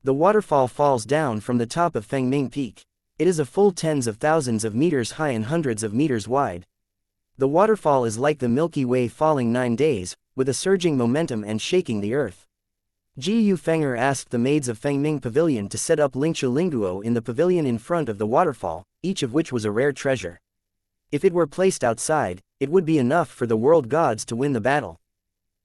The waterfall falls down from the top of Fengming Peak. It is a full tens of thousands of meters high and hundreds of meters wide. The waterfall is like the Milky Way falling 9 days, with a surging momentum and shaking the earth. Ji Fenger asked the maids of Fengming Pavilion to set up Lingchu Lingguo in the pavilion in front of the waterfall, each of which was a rare treasure. If it were placed outside, it would be enough for the world gods to win the battle.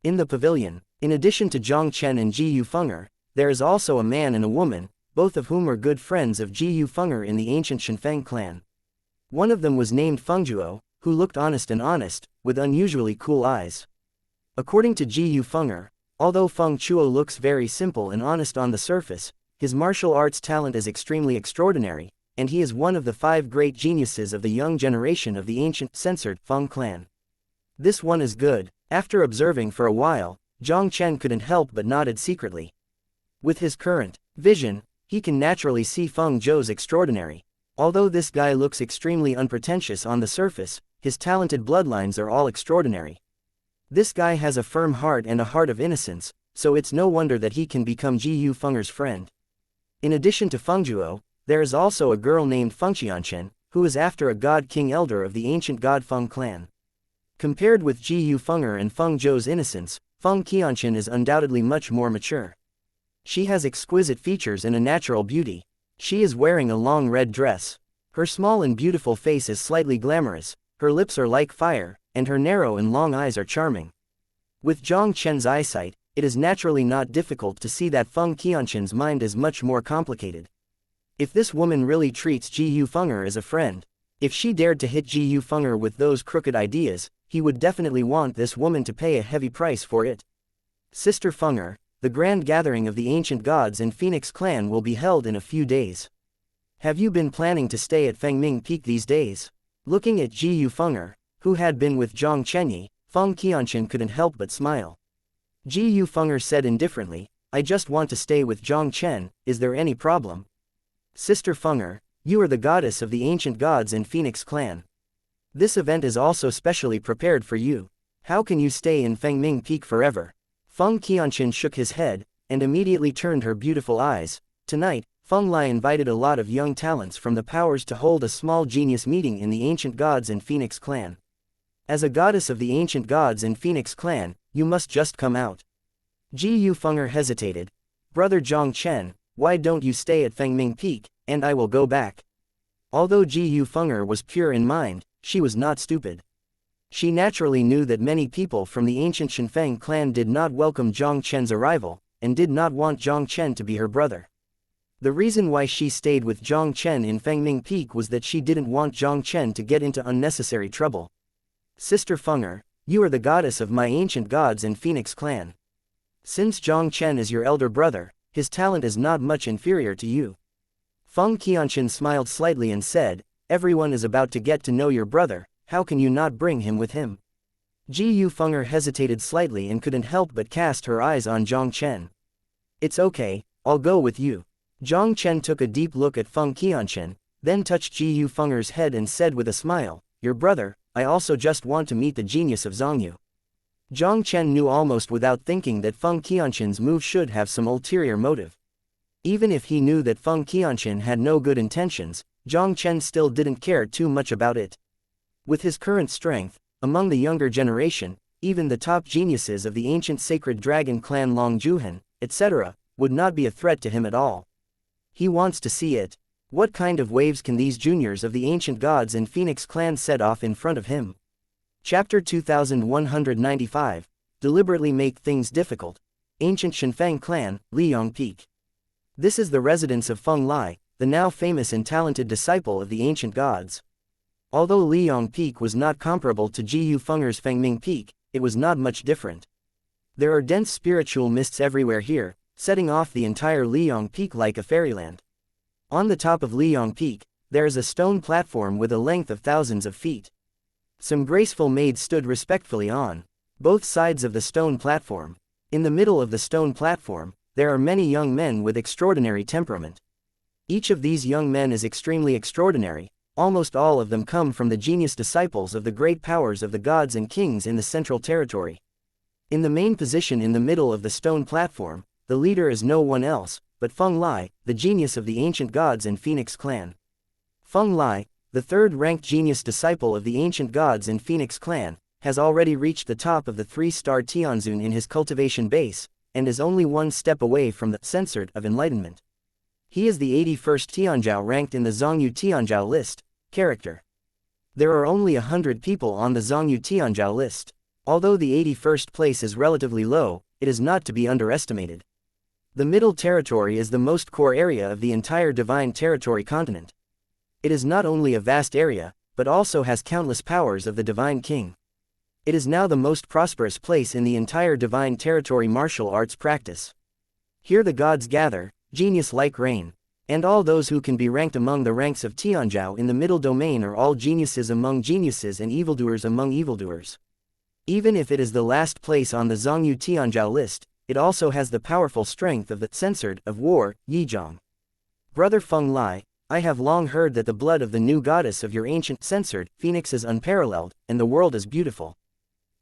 In the pavilion, in addition to Jiang Chen and Ji Fenger, there is also a man and a woman, both of whom were good friends of Ji Fenger in the ancient Shenfeng clan. One of them was named Fengjuo, who looked honest, with unusually cool eyes. According to Ji Fenger, although Feng Chuo looks very simple and honest on the surface, his martial arts talent is extremely extraordinary, and he is one of the 5 great geniuses of the young generation of the ancient, censored, Feng clan. This one is good. After observing for a while, Jiang Chen couldn't help but nodded secretly. With his current vision, he can naturally see Feng Zhou's extraordinary. Although this guy looks extremely unpretentious on the surface, his talented bloodlines are all extraordinary. This guy has a firm heart and a heart of innocence, so it's no wonder that he can become Ji Fenger's friend. In addition to Fengjuo, there is also a girl named Feng Qianchen, who is after a god king elder of the ancient god Feng clan. Compared with Ji Fenger and Feng Zhou's innocence, Feng Qianchen is undoubtedly much more mature. She has exquisite features and a natural beauty. She is wearing a long red dress. Her small and beautiful face is slightly glamorous, her lips are like fire, and her narrow and long eyes are charming. With Jiang Chen's eyesight, it is naturally not difficult to see that Feng Qianchen's mind is much more complicated. If this woman really treats Ji Fenger as a friend, if she dared to hit Ji Fenger with those crooked ideas, he would definitely want this woman to pay a heavy price for it. Sister Fenger, the grand gathering of the ancient gods in Phoenix clan will be held in a few days. Have you been planning to stay at Fengming Peak these days? Looking at Ji Fenger, who had been with Jiang Chenyi, Feng Qianchen couldn't help but smile. Ji Fenger said indifferently, I just want to stay with Jiang Chen, is there any problem? Sister Fenger, you are the goddess of the ancient gods in Phoenix clan. This event is also specially prepared for you. How can you stay in Fengming Peak forever? Feng Qianchen shook his head, and immediately turned her beautiful eyes. Tonight, Feng Lai invited a lot of young talents from the powers to hold a small genius meeting in the ancient gods in Phoenix clan. As a goddess of the ancient gods in Phoenix clan, you must just come out. Ji Fenger hesitated. Brother Jiang Chen, why don't you stay at Fengming Peak, and I will go back. Although Ji Fenger was pure in mind, she was not stupid. She naturally knew that many people from the ancient Shenfeng clan did not welcome Jiang Chen's arrival, and did not want Jiang Chen to be her brother. The reason why she stayed with Jiang Chen in Fengming Peak was that she didn't want Jiang Chen to get into unnecessary trouble. Sister Fenger, you are the goddess of my ancient gods in Phoenix clan. Since Jiang Chen is your elder brother, his talent is not much inferior to you. Feng Qianchen smiled slightly and said, everyone is about to get to know your brother, how can you not bring him with him? Ji Fenger hesitated slightly and couldn't help but cast her eyes on Jiang Chen. It's okay, I'll go with you. Jiang Chen took a deep look at Feng Qianchen, then touched Ji Fenger's head and said with a smile, your brother, I also just want to meet the genius of Zhongyu. Jiang Chen knew almost without thinking that Feng Qianchen's move should have some ulterior motive. Even if he knew that Feng Qianchen had no good intentions, Jiang Chen still didn't care too much about it. With his current strength, among the younger generation, even the top geniuses of the ancient sacred dragon clan Long Juhan, etc., would not be a threat to him at all. He wants to see it. What kind of waves can these juniors of the ancient gods in Phoenix clan set off in front of him? Chapter 2195, deliberately make things difficult. Ancient Shenfeng clan, Liyong Peak. This is the residence of Feng Lai, the now famous and talented disciple of the ancient gods. Although Liyong Peak was not comparable to Jiyu Fenger's Fengming Peak, it was not much different. There are dense spiritual mists everywhere here, setting off the entire Liyong Peak like a fairyland. On the top of Liyong Peak, there is a stone platform with a length of thousands of feet. Some graceful maids stood respectfully on both sides of the stone platform. In the middle of the stone platform, there are many young men with extraordinary temperament. Each of these young men is extremely extraordinary. Almost all of them come from the genius disciples of the great powers of the gods and kings in the central territory. In the main position in the middle of the stone platform, the leader is no one else but Feng Lai, the genius of the ancient gods and Phoenix clan. Feng Lai, the third-ranked genius disciple of the ancient gods and Phoenix clan, has already reached the top of the 3-star Tianzun in his cultivation base, and is only one step away from the censored of enlightenment. He is the 81st Tianzhao ranked in the Zhongyu Tianzhao list. Character. There are only 100 people on the Zhongyu Tianzhao list. Although the 81st place is relatively low, it is not to be underestimated. The Middle Territory is the most core area of the entire Divine Territory continent. It is not only a vast area, but also has countless powers of the Divine King. It is now the most prosperous place in the entire Divine Territory martial arts practice. Here the gods gather, genius-like reign. And all those who can be ranked among the ranks of Tianzhao in the middle domain are all geniuses among geniuses and evildoers among evildoers. Even if it is the last place on the Zhongyu Tianzhao list, it also has the powerful strength of the censored of war, Yizhang. Brother Feng Lai, I have long heard that the blood of the new goddess of your ancient censored Phoenix is unparalleled, and the world is beautiful.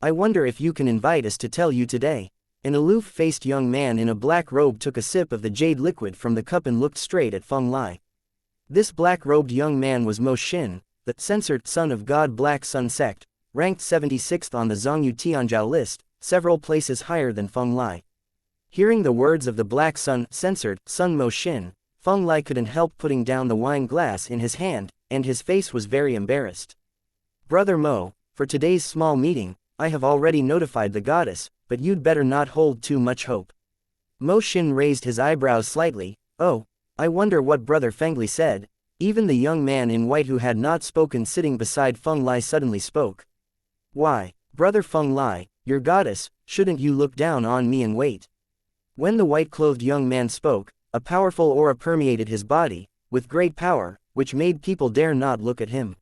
I wonder if you can invite us to tell you today. An aloof-faced young man in a black robe took a sip of the jade liquid from the cup and looked straight at Feng Lai. This black-robed young man was Mo Xin, the censored son of God Black Sun Sect, ranked 76th on the Zhongyu Tianzhao list, several places higher than Feng Lai. Hearing the words of the Black Sun censored son Mo Xin, Feng Lai couldn't help putting down the wine glass in his hand, and his face was very embarrassed. Brother Mo, for today's small meeting, I have already notified the goddess, but you'd better not hold too much hope. Mo Xin raised his eyebrows slightly. Oh, I wonder what Brother Fengli said. Even the young man in white who had not spoken sitting beside Feng Lai suddenly spoke. Why, Brother Feng Lai, your goddess, shouldn't you look down on me and wait? When the white-clothed young man spoke, a powerful aura permeated his body, with great power, which made people dare not look at him.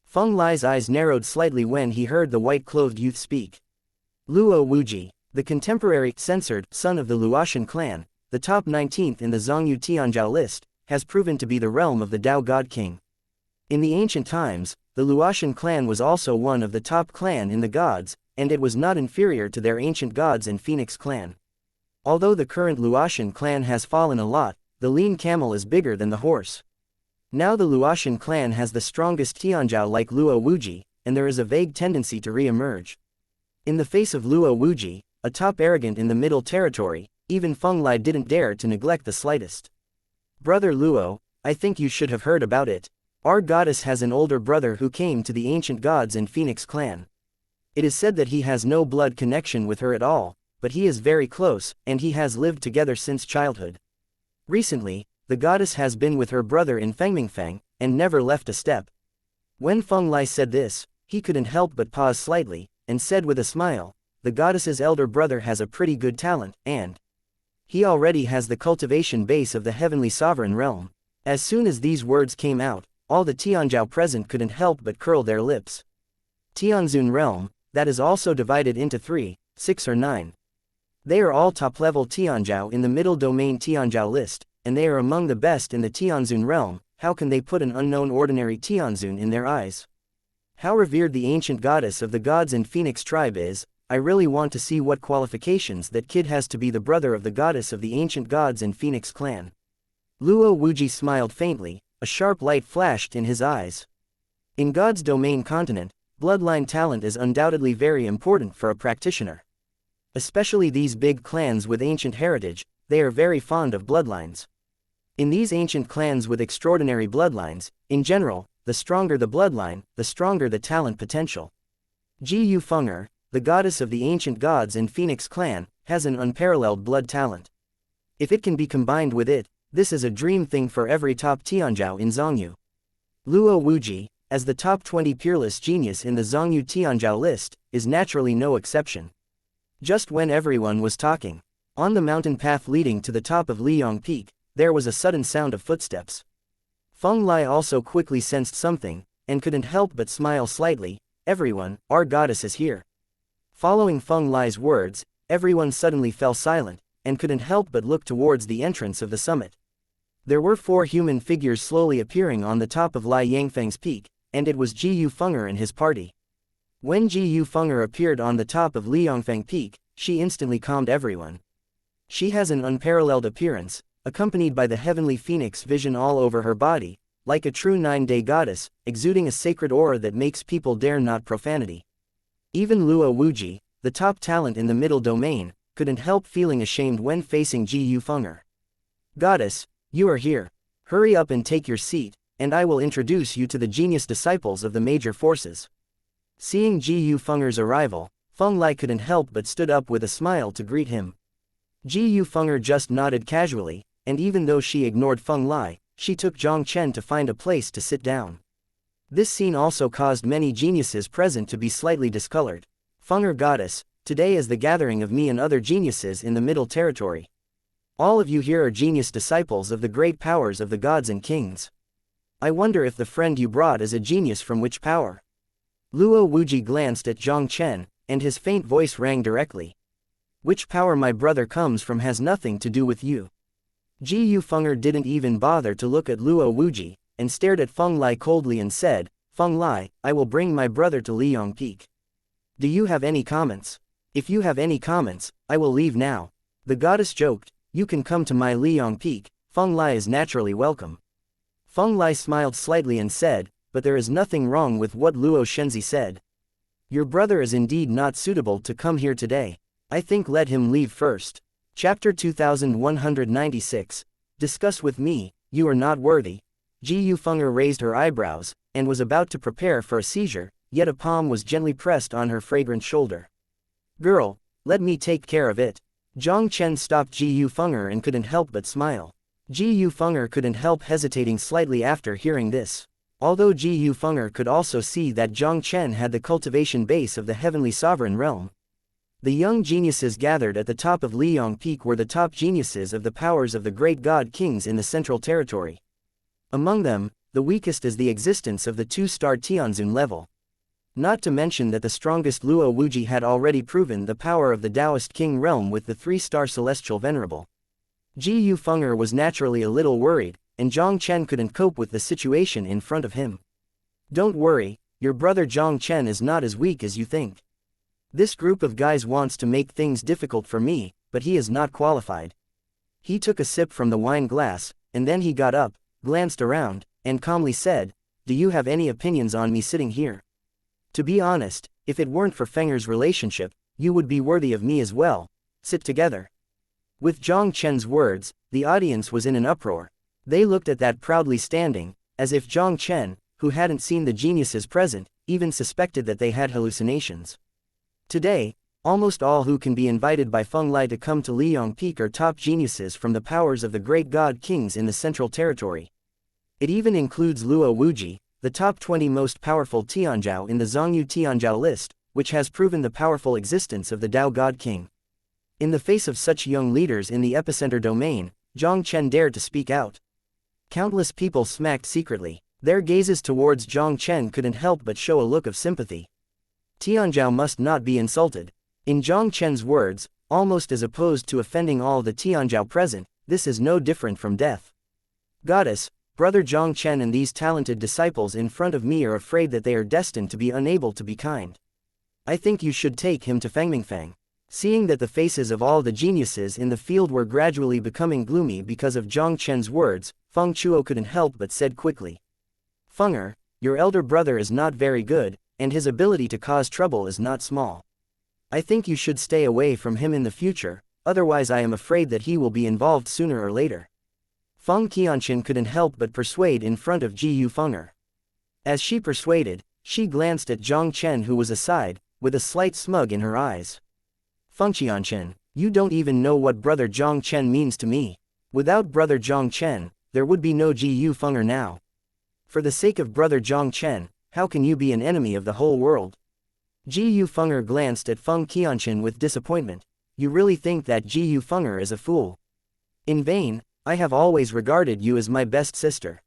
Feng Lai's eyes narrowed slightly when he heard the white-clothed youth speak. Luo Wuji, the contemporary, censored, son of the Luotian clan, the top 19th in the Zhongyu Tianzhao list, has proven to be the realm of the Tao God King. In the ancient times, the Luotian clan was also one of the top clan in the gods, and it was not inferior to their ancient gods and Phoenix clan. Although the current Luotian clan has fallen a lot, the lean camel is bigger than the horse. Now the Luotian clan has the strongest Tianzhao like Luo Wuji, and there is a vague tendency to re-emerge. In the face of Luo Wuji, a top arrogant in the Middle Territory, even Feng Lai didn't dare to neglect the slightest. Brother Luo, I think you should have heard about it. Our goddess has an older brother who came to the ancient gods and Phoenix clan. It is said that he has no blood connection with her at all, but he is very close, and he has lived together since childhood. Recently, the goddess has been with her brother in Fengmingfeng, and never left a step. When Feng Lai said this, he couldn't help but pause slightly, and said with a smile, the goddess's elder brother has a pretty good talent, and he already has the cultivation base of the heavenly sovereign realm. As soon as these words came out, all the Tianzhao present couldn't help but curl their lips. Tianzun realm, that is also divided into 3, 6 or 9. They are all top-level Tianzhao in the middle domain Tianzhao list, and they are among the best in the Tianzun realm. How can they put an unknown ordinary Tianzun in their eyes? How revered the ancient goddess of the gods and Phoenix tribe is. I really want to see what qualifications that kid has to be the brother of the goddess of the ancient gods and Phoenix clan. Luo Wuji smiled faintly, a sharp light flashed in his eyes. In God's domain continent, bloodline talent is undoubtedly very important for a practitioner. Especially these big clans with ancient heritage, they are very fond of bloodlines. In these ancient clans with extraordinary bloodlines, in general, the stronger the bloodline, the stronger the talent potential. Jiyu Fenger, the goddess of the ancient gods and Phoenix clan, has an unparalleled blood talent. If it can be combined with it, this is a dream thing for every top Tianzhao in Zhongyu. Luo Wuji, as the top 20 peerless genius in the Zhongyu Tianzhao list, is naturally no exception. Just when everyone was talking, on the mountain path leading to the top of Liyong Peak, there was a sudden sound of footsteps. Feng Lai also quickly sensed something, and couldn't help but smile slightly. Everyone, our goddess is here. Following Feng Lai's words, everyone suddenly fell silent, and couldn't help but look towards the entrance of the summit. There were 4 human figures slowly appearing on the top of Lai Yangfeng's peak, and it was Ji Yufeng'er and his party. When Ji Yufeng'er appeared on the top of Liyongfeng Peak, she instantly calmed everyone. She has an unparalleled appearance, accompanied by the heavenly phoenix vision all over her body, like a true 9-day goddess, exuding a sacred aura that makes people dare not profanity. Even Luo Wuji, the top talent in the middle domain, couldn't help feeling ashamed when facing Ji Yufeng'er. Goddess, you are here. Hurry up and take your seat, and I will introduce you to the genius disciples of the major forces. Seeing Ji Yufeng'er's arrival, Feng Lai couldn't help but stood up with a smile to greet him. Ji Yufeng'er just nodded casually, and even though she ignored Feng Lai, she took Jiang Chen to find a place to sit down. This scene also caused many geniuses present to be slightly discolored. Feng'er goddess, today is the gathering of me and other geniuses in the Middle Territory. All of you here are genius disciples of the great powers of the gods and kings. I wonder if the friend you brought is a genius from which power? Luo Wuji glanced at Jiang Chen, and his faint voice rang directly. Which power my brother comes from has nothing to do with you. Ji Yufeng'er didn't even bother to look at Luo Wuji, and stared at Feng Lai coldly and said, Feng Lai, I will bring my brother to Liyong Peak. Do you have any comments? If you have any comments, I will leave now. The goddess joked, you can come to my Liyong Peak, Feng Lai is naturally welcome. Feng Lai smiled slightly and said, but there is nothing wrong with what Luo Shenzi said. Your brother is indeed not suitable to come here today. I think let him leave first. Chapter 2196. Discuss with me, you are not worthy. Ji Yufeng'er raised her eyebrows, and was about to prepare for a seizure, yet a palm was gently pressed on her fragrant shoulder. Girl, let me take care of it. Jiang Chen stopped Ji Yufeng'er and couldn't help but smile. Ji Yufeng'er couldn't help hesitating slightly after hearing this. Although Ji Yufeng'er could also see that Jiang Chen had the cultivation base of the heavenly sovereign realm. The young geniuses gathered at the top of Liyong Peak were the top geniuses of the powers of the great god kings in the Central Territory. Among them, the weakest is the existence of the 2-star Tianzun level. Not to mention that the strongest Luo Wuji had already proven the power of the Taoist King realm with the 3-star Celestial Venerable. Ji Yufeng'er was naturally a little worried, and Jiang Chen couldn't cope with the situation in front of him. Don't worry, your brother Jiang Chen is not as weak as you think. This group of guys wants to make things difficult for me, but he is not qualified. He took a sip from the wine glass, and then he got up, glanced around, and calmly said, do you have any opinions on me sitting here? To be honest, if it weren't for Feng'er's relationship, you would be worthy of me as well. Sit together. With Jiang Chen's words, the audience was in an uproar. They looked at that proudly standing, as if Jiang Chen, who hadn't seen the geniuses present, even suspected that they had hallucinations. Today, almost all who can be invited by Feng Lai to come to Liyong Peak are top geniuses from the powers of the great god kings in the Central Territory. It even includes Luo Wuji, the top 20 most powerful Tianzhao in the Zhongyu Tianzhao list, which has proven the powerful existence of the Tao God King. In the face of such young leaders in the epicenter domain, Jiang Chen dared to speak out. Countless people smacked secretly. Their gazes towards Jiang Chen couldn't help but show a look of sympathy. Tianzhao must not be insulted. In Jiang Chen's words, almost as opposed to offending all the Tianzhao present, this is no different from death. Goddess, brother Jiang Chen and these talented disciples in front of me are afraid that they are destined to be unable to be kind. I think you should take him to Fengmingfang. Seeing that the faces of all the geniuses in the field were gradually becoming gloomy because of Jiang Chen's words, Feng Chuo couldn't help but said quickly. Feng'er, your elder brother is not very good, and his ability to cause trouble is not small. I think you should stay away from him in the future, otherwise I am afraid that he will be involved sooner or later. Feng Qianqin couldn't help but persuade in front of Ji Yufeng'er. As she persuaded, she glanced at Jiang Chen who was aside, with a slight smug in her eyes. Jiang Chen, you don't even know what brother Jiang Chen means to me. Without brother Jiang Chen, there would be no Ji Fenger now. For the sake of brother Jiang Chen, how can you be an enemy of the whole world? Ji Fenger glanced at Jiang Chen with disappointment. You really think that Ji Fenger is a fool? In vain, I have always regarded you as my best sister.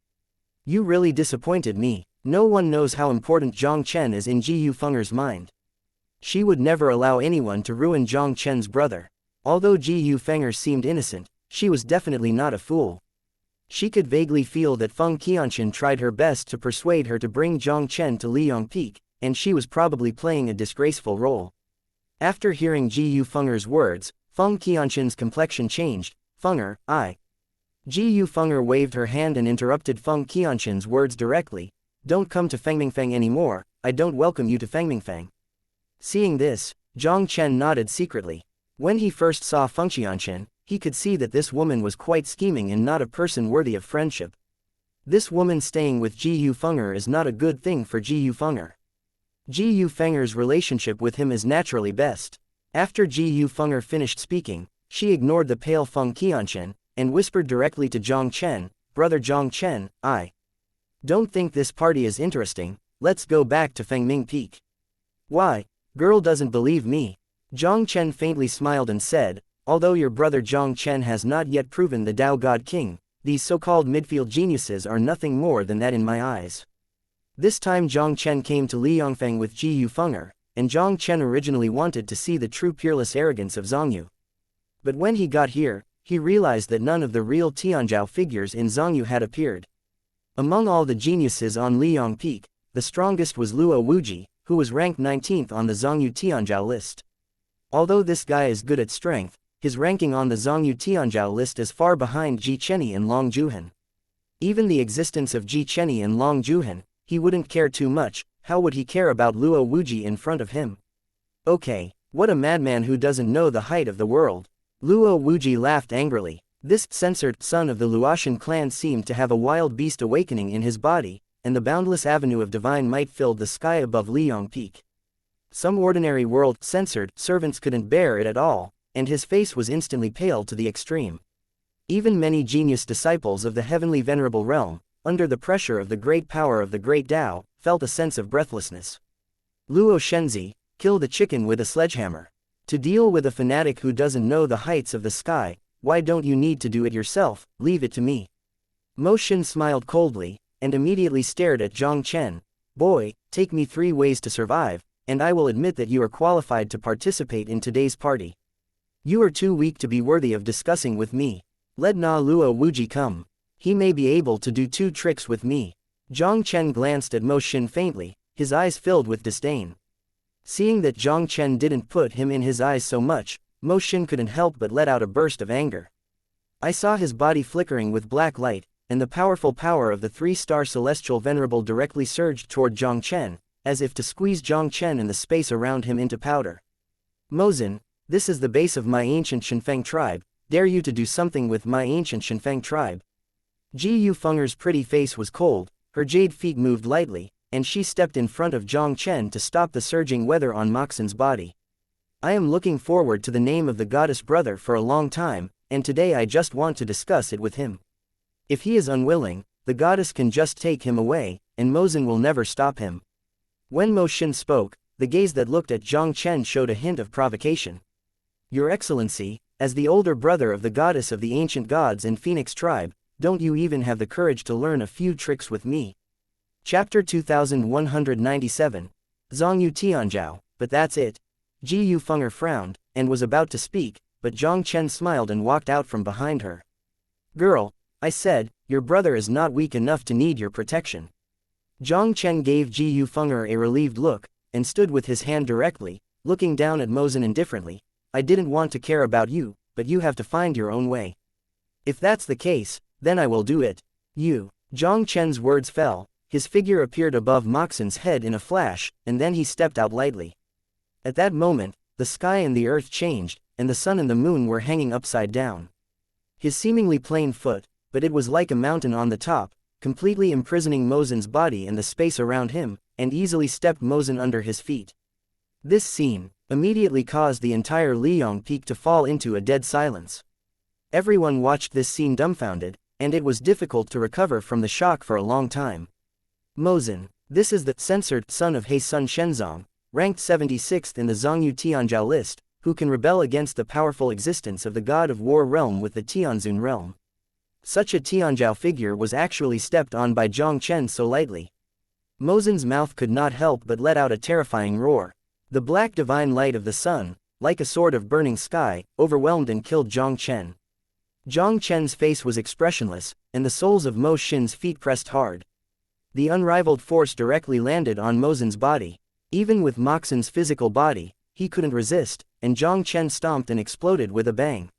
You really disappointed me. No one knows how important Jiang Chen is in Ji Fenger's mind. She would never allow anyone to ruin Jiang Chen's brother. Although Ji Fenger seemed innocent, she was definitely not a fool. She could vaguely feel that Jiang Chen tried her best to persuade her to bring Jiang Chen to Liang Peak, and she was probably playing a disgraceful role. After hearing Ji Fenger's words, Jiang Chen's complexion changed. Fenger, I. Ji Fenger waved her hand and interrupted Jiang Chen's words directly. Don't come to Fengmingfeng anymore, I don't welcome you to Fengmingfeng. Seeing this, Jiang Chen nodded secretly. When he first saw Jiang Chen, he could see that this woman was quite scheming and not a person worthy of friendship. This woman staying with Ji Fenger is not a good thing for Ji Fenger. Ji Fenger's relationship with him is naturally best. After Ji Fenger finished speaking, she ignored the pale Jiang Chen, and whispered directly to Jiang Chen, Brother Jiang Chen, I don't think this party is interesting, let's go back to Fengming Peak. Why? Girl doesn't believe me. Jiang Chen faintly smiled and said, although your brother Jiang Chen has not yet proven the Tao God King, these so-called midfield geniuses are nothing more than that in my eyes. This time Jiang Chen came to Liangfeng with Ji Fenger, and Jiang Chen originally wanted to see the true peerless arrogance of Zhongyu. But when he got here, he realized that none of the real Tianzhao figures in Zhongyu had appeared. Among all the geniuses on Liang Peak, the strongest was Luo Wuji, who was ranked 19th on the Zhongyu Tianzhao list. Although this guy is good at strength, his ranking on the Zhongyu Tianzhao list is far behind Ji Chenyi and Long Juhan. Even the existence of Ji Chenyi and Long Juhan, he wouldn't care too much. How would he care about Luo Wuji in front of him? Okay, what a madman who doesn't know the height of the world. Luo Wuji laughed angrily. This censored son of the Luotian clan seemed to have a wild beast awakening in his body, and the boundless avenue of divine might filled the sky above Liang Peak. Some ordinary world censored servants couldn't bear it at all, and his face was instantly pale to the extreme. Even many genius disciples of the Heavenly Venerable Realm, under the pressure of the great power of the great Tao, felt a sense of breathlessness. Luo Shenzi, kill the chicken with a sledgehammer. To deal with a fanatic who doesn't know the heights of the sky, why don't you need to do it yourself, leave it to me. Mo Xin smiled coldly, and immediately stared at Jiang Chen. Boy, take me 3 ways to survive, and I will admit that you are qualified to participate in today's party. You are too weak to be worthy of discussing with me. Let Na Luo Wuji come. He may be able to do 2 tricks with me. Jiang Chen glanced at Mo Xin faintly, his eyes filled with disdain. Seeing that Jiang Chen didn't put him in his eyes so much, Mo Xin couldn't help but let out a burst of anger. I saw his body flickering with black light, and the powerful power of the 3-star celestial venerable directly surged toward Jiang Chen, as if to squeeze Jiang Chen and the space around him into powder. Mozin, this is the base of my ancient Shenfeng tribe, dare you to do something with my ancient Shenfeng tribe. Ji Fenger's pretty face was cold, her jade feet moved lightly, and she stepped in front of Jiang Chen to stop the surging weather on Moxon's body. I am looking forward to the name of the goddess brother for a long time, and today I just want to discuss it with him. If he is unwilling, the goddess can just take him away, and Mozin will never stop him. When Mo Xin spoke, the gaze that looked at Jiang Chen showed a hint of provocation. Your Excellency, as the older brother of the goddess of the ancient gods and Phoenix tribe, don't you even have the courage to learn a few tricks with me? Chapter 2197. Zhongyu Tianzhao, but that's it. Ji Fenger frowned, and was about to speak, but Jiang Chen smiled and walked out from behind her. Girl, I said, your brother is not weak enough to need your protection. Jiang Chen gave Ji Fenger a relieved look, and stood with his hand directly, looking down at Mozin indifferently. I didn't want to care about you, but you have to find your own way. If that's the case, then I will do it. You. Jiang Chen's words fell, his figure appeared above Moxon's head in a flash, and then he stepped out lightly. At that moment, the sky and the earth changed, and the sun and the moon were hanging upside down. His seemingly plain foot, but it was like a mountain on the top, completely imprisoning Mozin's body and the space around him, and easily stepped Mozin under his feet. This scene immediately caused the entire Liang Peak to fall into a dead silence. Everyone watched this scene dumbfounded, and it was difficult to recover from the shock for a long time. Mozin, this is the censored son of He Sun Shenzong, ranked 76th in the Zhongyu Tianzhao list, who can rebel against the powerful existence of the god of war realm with the Tianzun realm. Such a Tianzhao figure was actually stepped on by Jiang Chen so lightly. Mozin's mouth could not help but let out a terrifying roar. The black divine light of the sun, like a sword of burning sky, overwhelmed and killed Jiang Chen. Jiang Chen's face was expressionless, and the soles of Mo Xin's feet pressed hard. The unrivaled force directly landed on Mozin's body. Even with Moxin's physical body, he couldn't resist, and Jiang Chen stomped and exploded with a bang.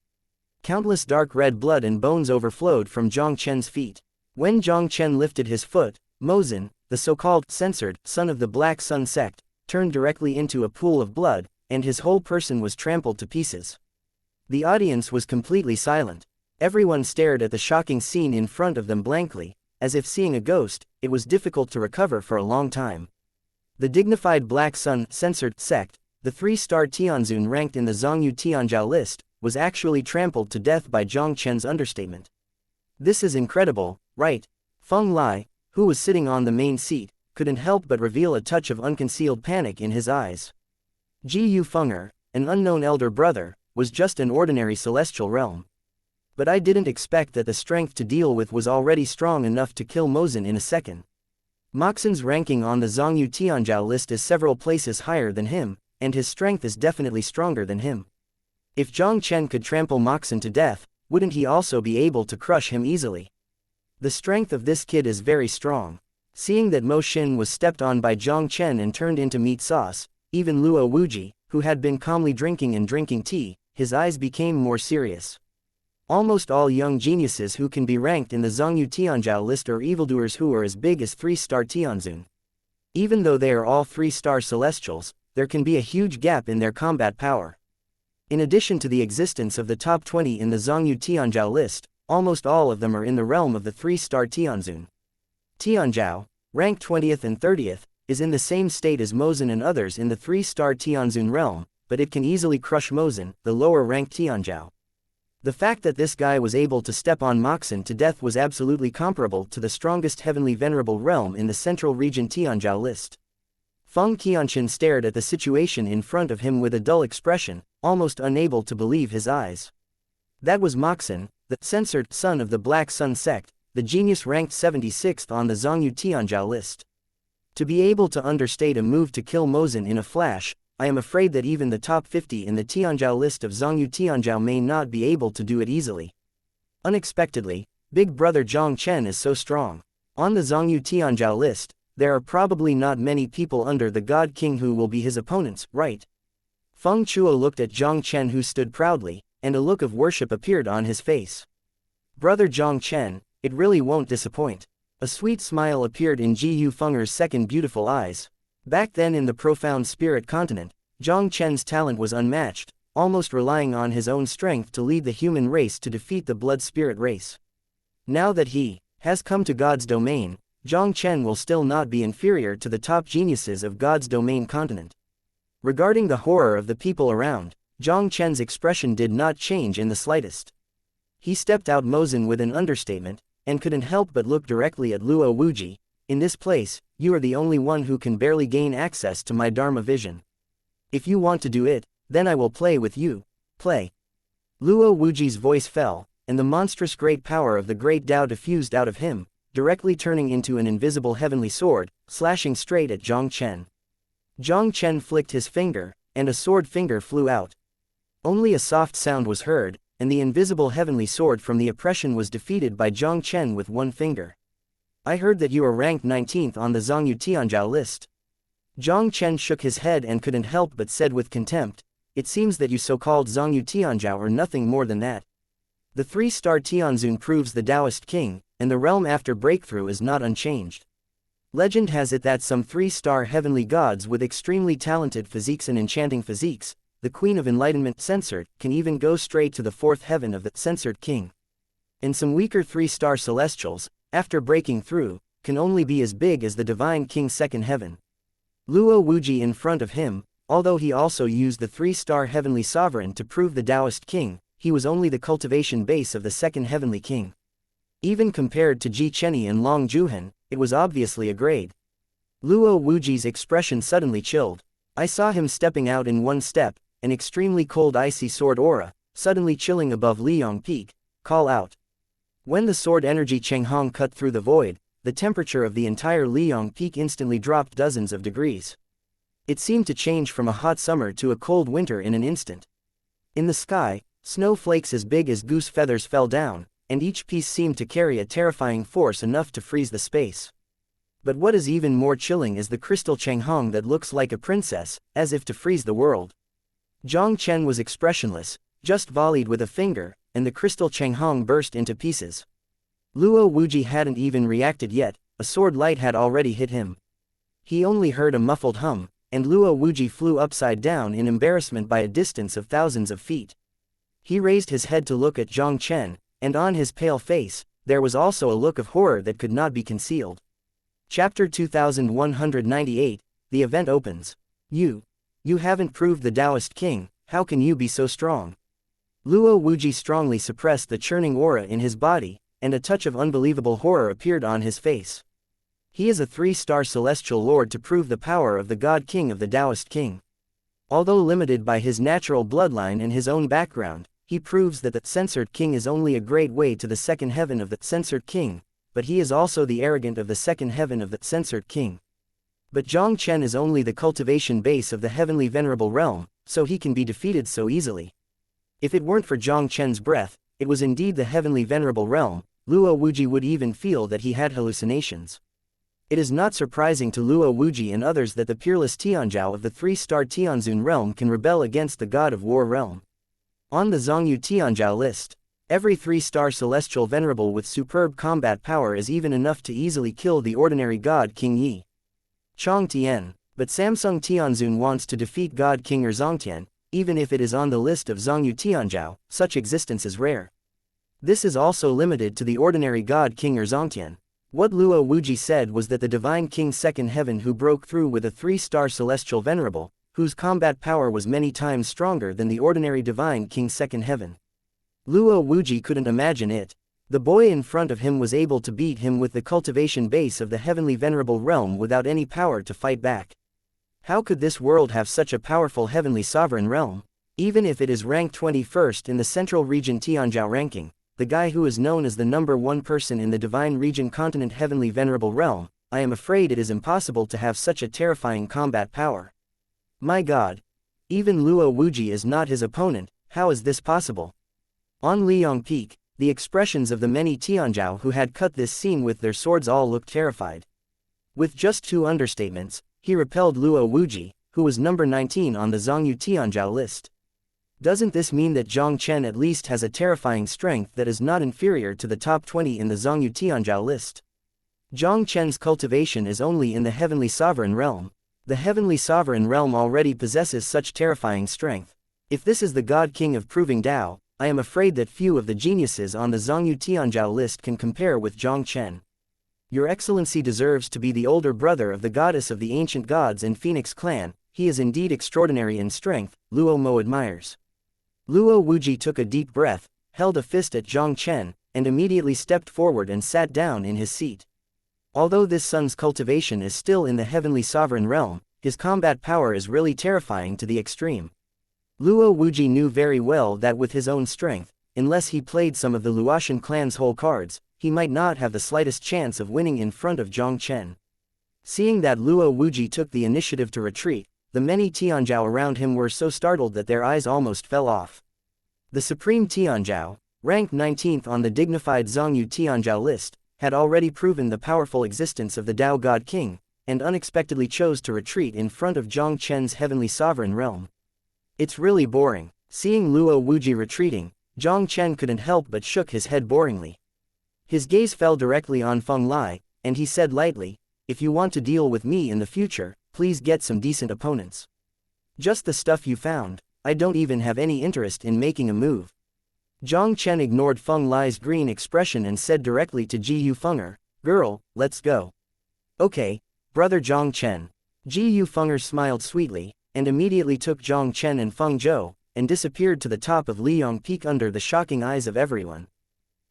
Countless dark red blood and bones overflowed from Jiang Chen's feet. When Jiang Chen lifted his foot, Mozin, the so-called censored son of the Black Sun Sect, turned directly into a pool of blood, and his whole person was trampled to pieces. The audience was completely silent. Everyone stared at the shocking scene in front of them blankly, as if seeing a ghost. It was difficult to recover for a long time. The dignified Black Sun censored sect, the 3-star Tianzun ranked in the Zhongyu Tianzhao list, was actually trampled to death by Jiang Chen's understatement. This is incredible, right? Feng Lai, who was sitting on the main seat, couldn't help but reveal a touch of unconcealed panic in his eyes. Ji Fenger, an unknown elder brother, was just an ordinary celestial realm. But I didn't expect that the strength to deal with was already strong enough to kill Mozin in a second. Moxin's ranking on the Zhongyu Tianzhao list is several places higher than him, and his strength is definitely stronger than him. If Jiang Chen could trample Moxin to death, wouldn't he also be able to crush him easily? The strength of this kid is very strong. Seeing that Mo Xin was stepped on by Jiang Chen and turned into meat sauce, even Luo Wuji, who had been calmly drinking tea, his eyes became more serious. Almost all young geniuses who can be ranked in the Zhongyu Tianzhao list are evildoers who are as big as 3-star Tianzun. Even though they are all 3-star celestials, there can be a huge gap in their combat power. In addition to the existence of the top 20 in the Zhongyu Tianzhao list, almost all of them are in the realm of the 3-star Tianzun. Tianzhao, ranked 20th and 30th, is in the same state as Mozin and others in the 3-star Tianzun realm, but it can easily crush Mozin, the lower-ranked Tianzhao. The fact that this guy was able to step on Moxin to death was absolutely comparable to the strongest Heavenly Venerable realm in the Central Region Tianzhao list. Feng Qianchen stared at the situation in front of him with a dull expression, almost unable to believe his eyes. That was Moxin, the censored son of the Black Sun Sect, the genius ranked 76th on the Zhongyu Tianzhao list. To be able to understate a move to kill Mozin in a flash, I am afraid that even the top 50 in the Tianzhao list of Zhongyu Tianzhao may not be able to do it easily. Unexpectedly, big brother Jiang Chen is so strong. On the Zhongyu Tianzhao list, there are probably not many people under the God King who will be his opponents, right? Feng Chuo looked at Jiang Chen, who stood proudly, and a look of worship appeared on his face. Brother Jiang Chen, it really won't disappoint. A sweet smile appeared in Ji Fenger's second beautiful eyes. Back then in the profound spirit continent, Jiang Chen's talent was unmatched, almost relying on his own strength to lead the human race to defeat the blood spirit race. Now that he has come to God's domain, Jiang Chen will still not be inferior to the top geniuses of God's domain continent. Regarding the horror of the people around, Jiang Chen's expression did not change in the slightest. He stepped out Mozin with an understatement, and couldn't help but look directly at Luo Wuji. In this place, you are the only one who can barely gain access to my Dharma vision. If you want to do it, then I will play with you. Play. Luo Wuji's voice fell, and the monstrous great power of the great Tao diffused out of him, directly turning into an invisible heavenly sword, slashing straight at Jiang Chen. Jiang Chen flicked his finger, and a sword finger flew out. Only a soft sound was heard, and the invisible heavenly sword from the oppression was defeated by Jiang Chen with one finger. I heard that you are ranked 19th on the Zhongyu Tianzhao list. Jiang Chen shook his head and couldn't help but said with contempt, it seems that you so-called Zhongyu Tianzhao are nothing more than that. The 3-star Tianzun proves the Taoist king, and the realm after breakthrough is not unchanged. Legend has it that some 3-star heavenly gods with extremely talented physiques and enchanting physiques, the Queen of Enlightenment censored, can even go straight to the 4th heaven of the censored king. And some weaker 3-star celestials, after breaking through, can only be as big as the divine king's 2nd heaven. Luo Wuji in front of him, Although he also used the 3-star Heavenly Sovereign to prove the Taoist King, he was only the cultivation base of the second Heavenly King. Even compared to Ji Chenyi and Long Juhan, it was obviously a grade. Luo Wuji's expression suddenly chilled. I saw him stepping out in one step, an extremely cold icy sword aura, suddenly chilling above Liang Peak, call out. When the sword energy Chenghong cut through the void, the temperature of the entire Liang Peak instantly dropped dozens of degrees. It seemed to change from a hot summer to a cold winter in an instant. In the sky, snowflakes as big as goose feathers fell down, and each piece seemed to carry a terrifying force enough to freeze the space. But what is even more chilling is the crystal Chenghong that looks like a princess, as if to freeze the world. Jiang Chen was expressionless, just volleyed with a finger, and the crystal Chenghong burst into pieces. Luo Wuji hadn't even reacted yet, a sword light had already hit him. He only heard a muffled hum, and Luo Wuji flew upside down in embarrassment by a distance of thousands of feet. He raised his head to look at Jiang Chen, and on his pale face, there was also a look of horror that could not be concealed. Chapter 2198, the event opens. You haven't proved the Taoist King, how can you be so strong? Luo Wuji strongly suppressed the churning aura in his body, and a touch of unbelievable horror appeared on his face. He is a 3-star celestial lord to prove the power of the God King of the Taoist King. Although limited by his natural bloodline and his own background, he proves that the censored king is only a great way to the second heaven of the censored king, but he is also the arrogant of the second heaven of the censored king. But Jiang Chen is only the cultivation base of the Heavenly Venerable Realm, so he can be defeated so easily. If it weren't for Jiang Chen's breath, it was indeed the Heavenly Venerable Realm, Luo Wuji would even feel that he had hallucinations. It is not surprising to Luo Wuji and others that the peerless Tianzhao of the 3-star Tianzun realm can rebel against the God of War realm. On the Zhongyu Tianzhao list, every 3-star celestial venerable with superb combat power is even enough to easily kill the ordinary God King Yi Chong Tian, but Samsung Tianzun wants to defeat God King Zongtian, even if it is on the list of Zhongyu Tianzhao, such existence is rare. This is also limited to the ordinary God King Zongtian. What Luo Wuji said was that the divine King Second Heaven who broke through with a 3-star celestial venerable, whose combat power was many times stronger than the ordinary divine King Second Heaven. Luo Wuji couldn't imagine it. The boy in front of him was able to beat him with the cultivation base of the Heavenly Venerable Realm without any power to fight back. How could this world have such a powerful Heavenly Sovereign Realm? Even if it is ranked 21st in the Central Region Tianzhao ranking, the guy who is known as the #1 person in the Divine Region Continent Heavenly Venerable Realm, I am afraid it is impossible to have such a terrifying combat power. My God! Even Luo Wuji is not his opponent, how is this possible? On Liang Peak, the expressions of the many Tianzhao who had cut this scene with their swords all looked terrified. With just 2 understatements, he repelled Luo Wuji, who was number 19 on the Zhongyu Tianzhao list. Doesn't this mean that Jiang Chen at least has a terrifying strength that is not inferior to the top 20 in the Zhongyu Tianzhao list? Jiang Chen's cultivation is only in the Heavenly Sovereign Realm. The Heavenly Sovereign Realm already possesses such terrifying strength. If this is the God King of proving Tao, I am afraid that few of the geniuses on the Zhongyu Tianzhao list can compare with Jiang Chen. Your Excellency deserves to be the older brother of the goddess of the ancient gods and Phoenix clan, he is indeed extraordinary in strength, Luo Mo admires. Luo Wuji took a deep breath, held a fist at Jiang Chen, and immediately stepped forward and sat down in his seat. Although this son's cultivation is still in the Heavenly Sovereign Realm, his combat power is really terrifying to the extreme. Luo Wuji knew very well that with his own strength, unless he played some of the Luotian clan's whole cards, he might not have the slightest chance of winning in front of Jiang Chen. Seeing that Luo Wuji took the initiative to retreat, the many Tianzhao around him were so startled that their eyes almost fell off. The Supreme Tianzhao, ranked 19th on the dignified Zhongyu Tianzhao list, had already proven the powerful existence of the Tao God King, and unexpectedly chose to retreat in front of Jiang Chen's Heavenly Sovereign Realm. It's really boring. Seeing Luo Wuji retreating, Jiang Chen couldn't help but shook his head boringly. His gaze fell directly on Feng Lai, and he said lightly, "If you want to deal with me in the future, please get some decent opponents. Just the stuff you found, I don't even have any interest in making a move." Jiang Chen ignored Feng Lai's green expression and said directly to Ji Yu Fenger, "Girl, let's go." "Okay, brother Jiang Chen." Ji Yu Fenger smiled sweetly, and immediately took Jiang Chen and Feng Zhou, and disappeared to the top of Liang Peak under the shocking eyes of everyone.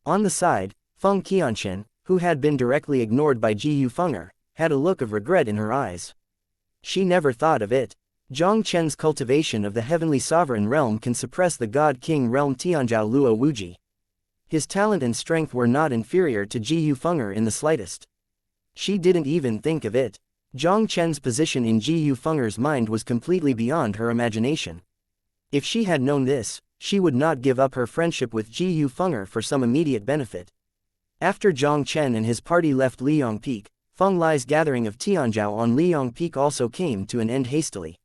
On the side, Feng Qianchen, who had been directly ignored by Ji Yufeng'er, had a look of regret in her eyes. She never thought of it. Jiang Chen's cultivation of the heavenly sovereign realm can suppress the God King realm Tianzhao Luo Wuji. His talent and strength were not inferior to Ji Yufeng'er in the slightest. She didn't even think of it. Jiang Chen's position in Ji Yufeng'er's mind was completely beyond her imagination. If she had known this, she would not give up her friendship with Ji Yufeng'er for some immediate benefit. After Jiang Chen and his party left Liang Peak, Feng Lai's gathering of Tianzhao on Liang Peak also came to an end hastily.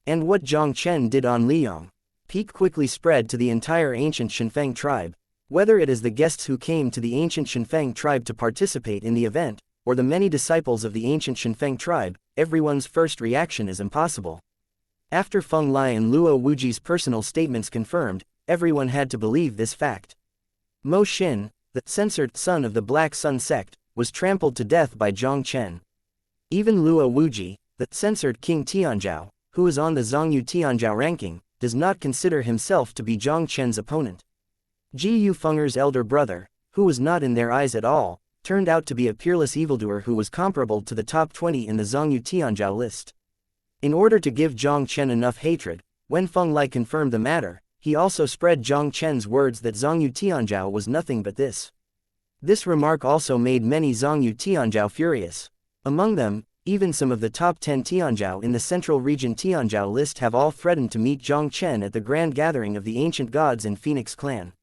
And what Jiang Chen did on Liang Peak quickly spread to the entire ancient Shenfeng tribe. Whether it is the guests who came to the ancient Shenfeng tribe to participate in the event, or the many disciples of the ancient Shenfeng tribe, everyone's first reaction is impossible. After Feng Lai and Luo Wuji's personal statements confirmed, everyone had to believe this fact. Mo Xin, the censored son of the Black Sun sect, was trampled to death by Jiang Chen. Even Luo Wuji, the censored King Tianzhao, who is on the Zhongyu Tianzhao ranking, does not consider himself to be Jiang Chen's opponent. Ji Yufeng'er's elder brother, who was not in their eyes at all, turned out to be a peerless evildoer who was comparable to the top 20 in the Zhongyu Tianzhao list. In order to give Jiang Chen enough hatred, when Feng Lai confirmed the matter, he also spread Jiang Chen's words that Zhongyu Tianzhao was nothing but this. This remark also made many Zhongyu Tianzhao furious. Among them, even some of the top 10 Tianzhao in the central region Tianzhao list have all threatened to meet Jiang Chen at the grand gathering of the ancient gods in Phoenix clan.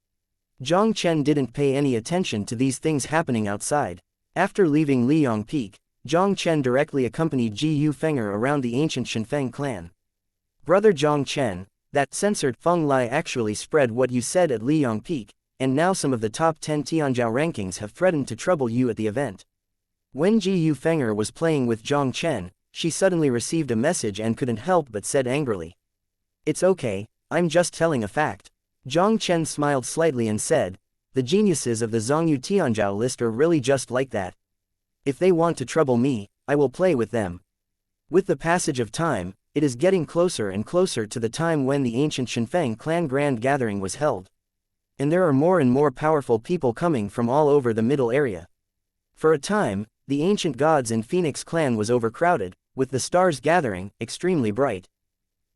Jiang Chen didn't pay any attention to these things happening outside. After leaving Liang Peak, Jiang Chen directly accompanied Ji Yufeng'er around the ancient Shenfeng clan. Brother Jiang Chen, that censored Feng Lai actually spread what you said at Liang Peak, and now some of the top 10 Tianzhao rankings have threatened to trouble you at the event. When Ji Yufeng'er was playing with Jiang Chen, she suddenly received a message and couldn't help but said angrily, "It's okay, I'm just telling a fact." Jiang Chen smiled slightly and said, "The geniuses of the Zhongyu Tianzhao list are really just like that. If they want to trouble me, I will play with them." With the passage of time, it is getting closer and closer to the time when the ancient Shenfeng clan grand gathering was held. And there are more and more powerful people coming from all over the middle area. For a time, the ancient gods in Phoenix clan was overcrowded, with the stars gathering, extremely bright.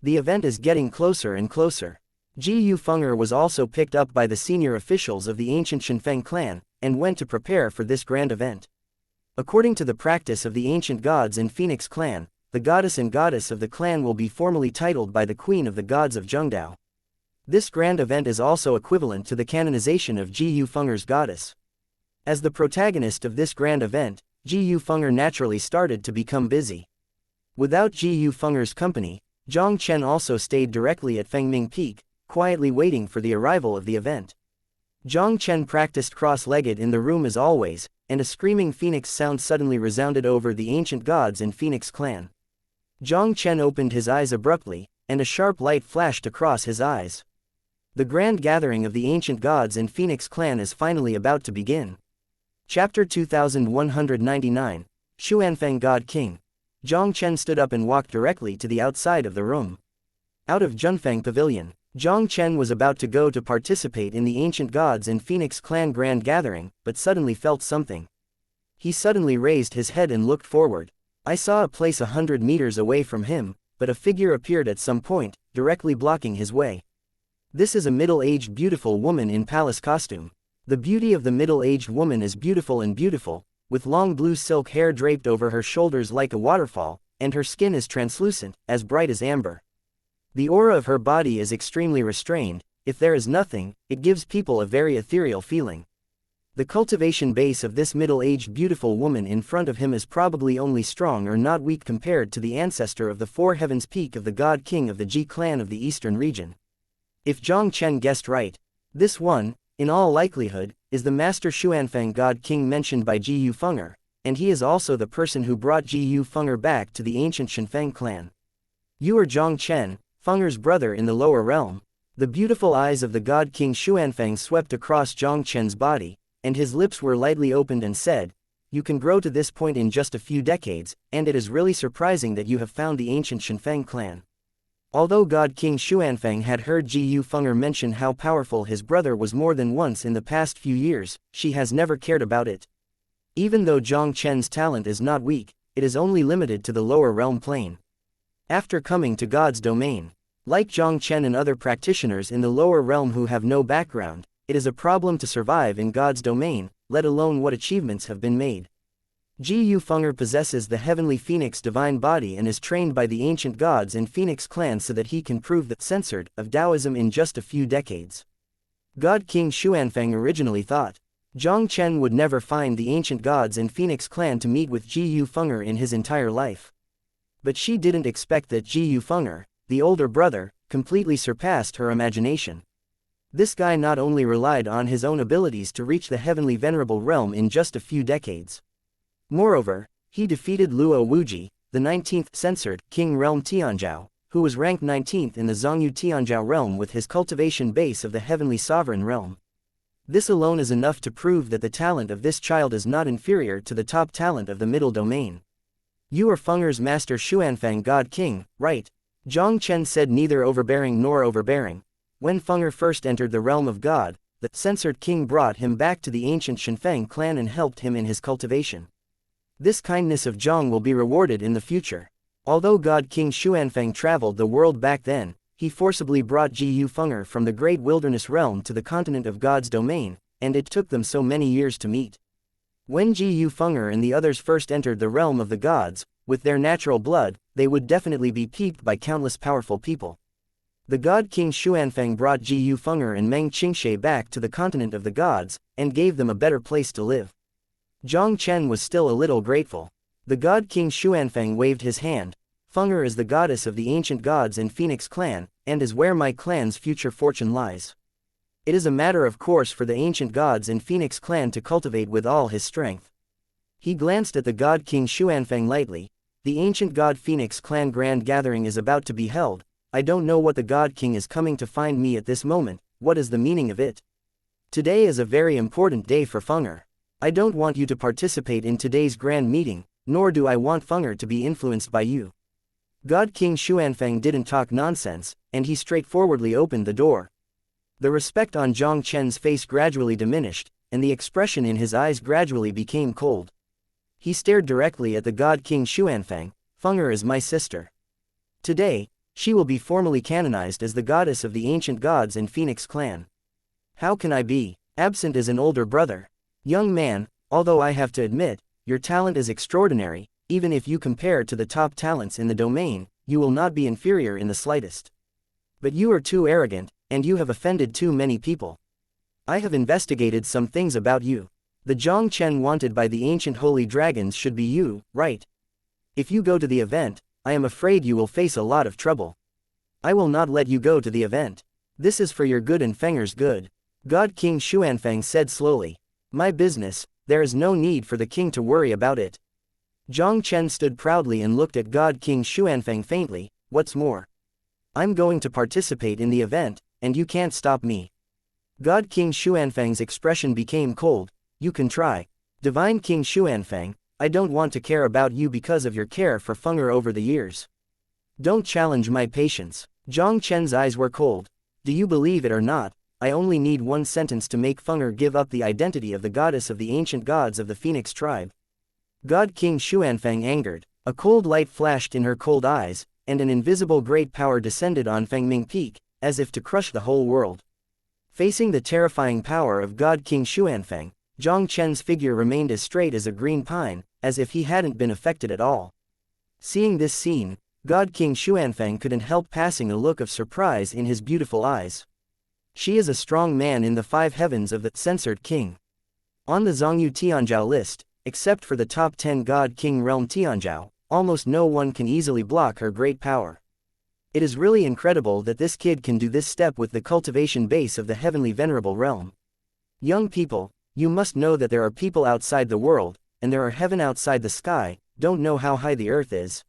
The event is getting closer and closer. Ji Yufeng'er was also picked up by the senior officials of the ancient Shenfeng clan, and went to prepare for this grand event. According to the practice of the ancient gods in Phoenix clan, the goddess and goddess of the clan will be formally titled by the queen of the gods of Zhengdao. This grand event is also equivalent to the canonization of Ji Yufeng'er's goddess. As the protagonist of this grand event, Ji Yufeng'er naturally started to become busy. Without Ji Yufeng'er's company, Jiang Chen also stayed directly at Fengming Peak, quietly waiting for the arrival of the event. Jiang Chen practiced cross-legged in the room as always, and a screaming phoenix sound suddenly resounded over the ancient gods in Phoenix clan. Jiang Chen opened his eyes abruptly, and a sharp light flashed across his eyes. The grand gathering of the ancient gods in Phoenix clan is finally about to begin. Chapter 2199, Xuanfeng God King. Jiang Chen stood up and walked directly to the outside of the room. Out of Junfeng Pavilion, Jiang Chen was about to go to participate in the ancient gods in Phoenix clan grand gathering, but suddenly felt something. He suddenly raised his head and looked forward. I saw a place 100 meters away from him, but a figure appeared at some point, directly blocking his way. This is a middle-aged beautiful woman in palace costume. The beauty of the middle-aged woman is beautiful and beautiful, with long blue silk hair draped over her shoulders like a waterfall, and her skin is translucent, as bright as amber. The aura of her body is extremely restrained. If there is nothing, it gives people a very ethereal feeling. The cultivation base of this middle-aged beautiful woman in front of him is probably only strong or not weak compared to the ancestor of the four heavens peak of the god king of the Ji clan of the eastern region. If Jiang Chen guessed right, this one, in all likelihood, is the master Xuanfeng god king mentioned by Ji Yufeng'er, and he is also the person who brought Ji Yufeng'er back to the ancient Shenfeng clan. You are Jiang Chen, Feng'er's brother in the lower realm. The beautiful eyes of the god king Xuanfeng swept across Jiang Chen's body, and his lips were lightly opened and said, "You can grow to this point in just a few decades, and it is really surprising that you have found the ancient Shenfeng clan. Although God King Xuanfeng had heard Ji Fenger mention how powerful his brother was more than once in the past few years, she has never cared about it. Even though Jiang Chen's talent is not weak, it is only limited to the lower realm plane. After coming to God's domain, like Jiang Chen and other practitioners in the lower realm who have no background, it is a problem to survive in God's domain, let alone what achievements have been made. Ji Fenger possesses the heavenly phoenix divine body and is trained by the ancient gods and phoenix clan so that he can prove the censored of Taoism in just a few decades. God King Xuanfeng originally thought Jiang Chen would never find the ancient gods and phoenix clan to meet with Ji Fenger in his entire life. But she didn't expect that Ji Fenger, the older brother, completely surpassed her imagination. This guy not only relied on his own abilities to reach the heavenly venerable realm in just a few decades. Moreover, he defeated Luo Wuji, the 19th censored King Realm Tianzhao, who was ranked 19th in the Zhongyu Tianzhao realm with his cultivation base of the heavenly sovereign realm. This alone is enough to prove that the talent of this child is not inferior to the top talent of the middle domain. You are Fenger's master Xuanfeng God King, right? Jiang Chen said, neither overbearing nor overbearing. When Fenger first entered the realm of God, the censored king brought him back to the ancient Shenfeng clan and helped him in his cultivation. This kindness of Jiang will be rewarded in the future. Although God King Xuanfeng traveled the world back then, he forcibly brought Ji Fenger from the great wilderness realm to the continent of God's domain, and it took them so many years to meet. When Ji Fenger and the others first entered the realm of the gods, with their natural blood, they would definitely be peeped by countless powerful people. The God King Xuanfeng brought Ji Fenger and Meng Qingshe back to the continent of the gods, and gave them a better place to live. Jiang Chen was still a little grateful. The God King Xuanfeng waved his hand. Fenger is the goddess of the ancient gods and Phoenix clan, and is where my clan's future fortune lies. It is a matter of course for the ancient gods and Phoenix clan to cultivate with all his strength. He glanced at the God King Xuanfeng lightly. The ancient god Phoenix clan grand gathering is about to be held. I don't know what the God King is coming to find me at this moment. What is the meaning of it? Today is a very important day for Fenger. I don't want you to participate in today's grand meeting, nor do I want Fenger to be influenced by you. God King Xuanfeng didn't talk nonsense, and he straightforwardly opened the door. The respect on Jiang Chen's face gradually diminished, and the expression in his eyes gradually became cold. He stared directly at the God King Xuanfeng. Fenger is my sister. Today, she will be formally canonized as the goddess of the ancient gods and Phoenix clan. How can I be absent as an older brother? Young man, although I have to admit, your talent is extraordinary, even if you compare to the top talents in the domain, you will not be inferior in the slightest. But you are too arrogant, and you have offended too many people. I have investigated some things about you. The Jiang Chen wanted by the ancient holy dragons should be you, right? If you go to the event, I am afraid you will face a lot of trouble. I will not let you go to the event. This is for your good and Fenger's good. God King Xuanfeng said slowly. My business, there is no need for the king to worry about it. Jiang Chen stood proudly and looked at God King Xuanfeng faintly. What's more, I'm going to participate in the event, and you can't stop me. God King Xuanfeng's expression became cold. You can try. Divine King Xuanfeng, I don't want to care about you because of your care for Fenger over the years. Don't challenge my patience. Jiang Chen's eyes were cold. Do you believe it or not, I only need one sentence to make Fenger give up the identity of the goddess of the ancient gods of the Phoenix tribe. God King Xuanfeng angered. A cold light flashed in her cold eyes, and an invisible great power descended on Fengming Peak, as if to crush the whole world. Facing the terrifying power of God King Xuanfeng, Jiang Chen's figure remained as straight as a green pine, as if he hadn't been affected at all. Seeing this scene, God King Xuanfeng couldn't help passing a look of surprise in his beautiful eyes. She is a strong man in the five heavens of the censored king. On the Zhongyu Tianzhao list, except for the top 10 God King Realm Tianzhao, almost no one can easily block her great power. It is really incredible that this kid can do this step with the cultivation base of the heavenly venerable realm. Young people, you must know that there are people outside the world, and there are heaven outside the sky. Don't know how high the earth is.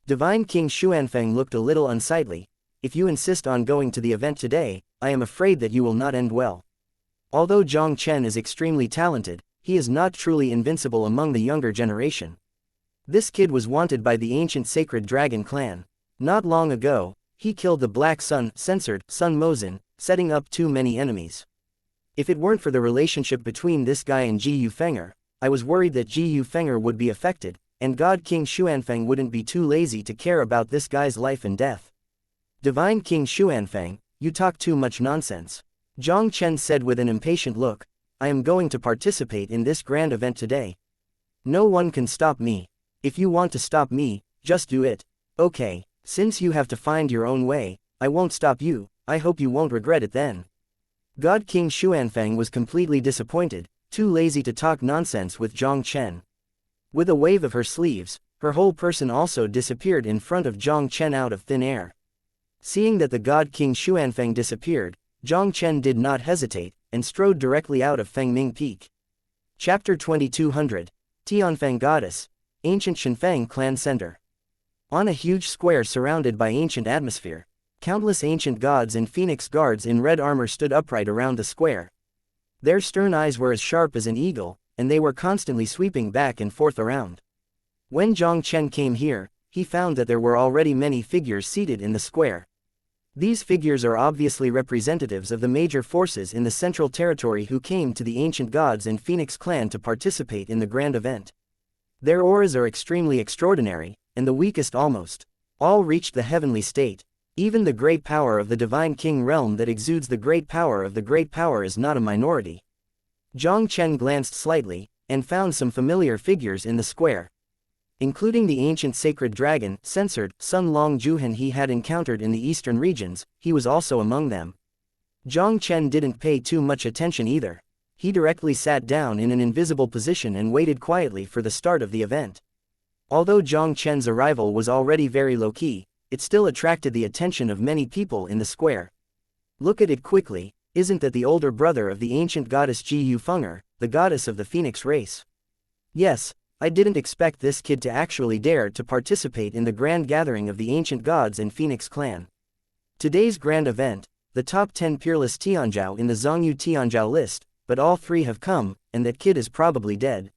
Divine King Xuanfeng looked a little unsightly. If you insist on going to the event today, I am afraid that you will not end well. Although Jiang Chen is extremely talented, he is not truly invincible among the younger generation. This kid was wanted by the ancient sacred dragon clan. Not long ago, He killed the Black Sun, censored, Sun Mosin, setting up too many enemies. If it weren't for the relationship between this guy and Ji Yufeng'er, I was worried that Ji Yufeng'er would be affected, and God King Xuanfeng wouldn't be too lazy to care about this guy's life and death. Divine King Xuanfeng, you talk too much nonsense. Jiang Chen said with an impatient look, I am going to participate in this grand event today. No one can stop me. If you want to stop me, just do it. Okay, since you have to find your own way, I won't stop you, I hope you won't regret it then. God King Xuanfeng was completely disappointed, too lazy to talk nonsense with Jiang Chen. With a wave of her sleeves, her whole person also disappeared in front of Jiang Chen out of thin air. Seeing that the God King Xuanfeng disappeared, Jiang Chen did not hesitate, and strode directly out of Fengming Peak. Chapter 2200, Tianfeng Goddess, Ancient Shenfeng Clan Center. On a huge square surrounded by ancient atmosphere, countless ancient gods and phoenix guards in red armor stood upright around the square. Their stern eyes were as sharp as an eagle, and they were constantly sweeping back and forth around. When Jiang Chen came here, he found that there were already many figures seated in the square. These figures are obviously representatives of the major forces in the Central Territory who came to the ancient gods and Phoenix clan to participate in the grand event. Their auras are extremely extraordinary, and the weakest almost all reached the heavenly state. Even the great power of the Divine King realm that exudes the great power of the great power is not a minority. Jiang Chen glanced slightly, and found some familiar figures in the square. Including the ancient sacred dragon, censored, Sun Long Juhan he had encountered in the eastern regions, he was also among them. Jiang Chen didn't pay too much attention either. He directly sat down in an invisible position and waited quietly for the start of the event. Although Jiang Chen's arrival was already very low-key, it still attracted the attention of many people in the square. Look at it quickly, isn't that the older brother of the ancient goddess Ji Yufeng'er, the goddess of the phoenix race? Yes, I didn't expect this kid to actually dare to participate in the grand gathering of the ancient gods and Phoenix clan. Today's grand event, the top 10 peerless Tianzhao in the Zhongyu Tianzhao list, but all three have come, and that kid is probably dead.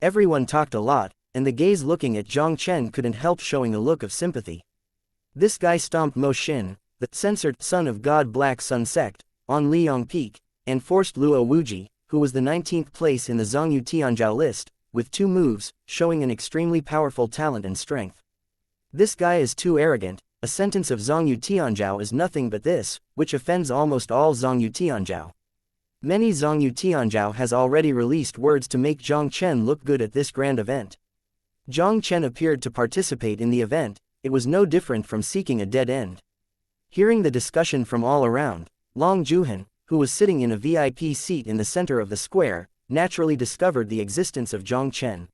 Everyone talked a lot, and the gaze looking at Jiang Chen couldn't help showing a look of sympathy. This guy stomped Mo Xin, the censored son of God Black Sun Sect, on Liang Peak, and forced Luo Wuji, who was the 19th place in the Zhongyu Tianzhao list, with 2 moves, showing an extremely powerful talent and strength. This guy is too arrogant. A sentence of Zhongyu Tianzhao is nothing but this, which offends almost all Zhongyu Tianzhao. Many Zhongyu Tianzhao has already released words to make Jiang Chen look good at this grand event. Jiang Chen appeared to participate in the event. It was no different from seeking a dead end. Hearing the discussion from all around, Long Juhan, who was sitting in a VIP seat in the center of the square, naturally discovered the existence of Jiang Chen.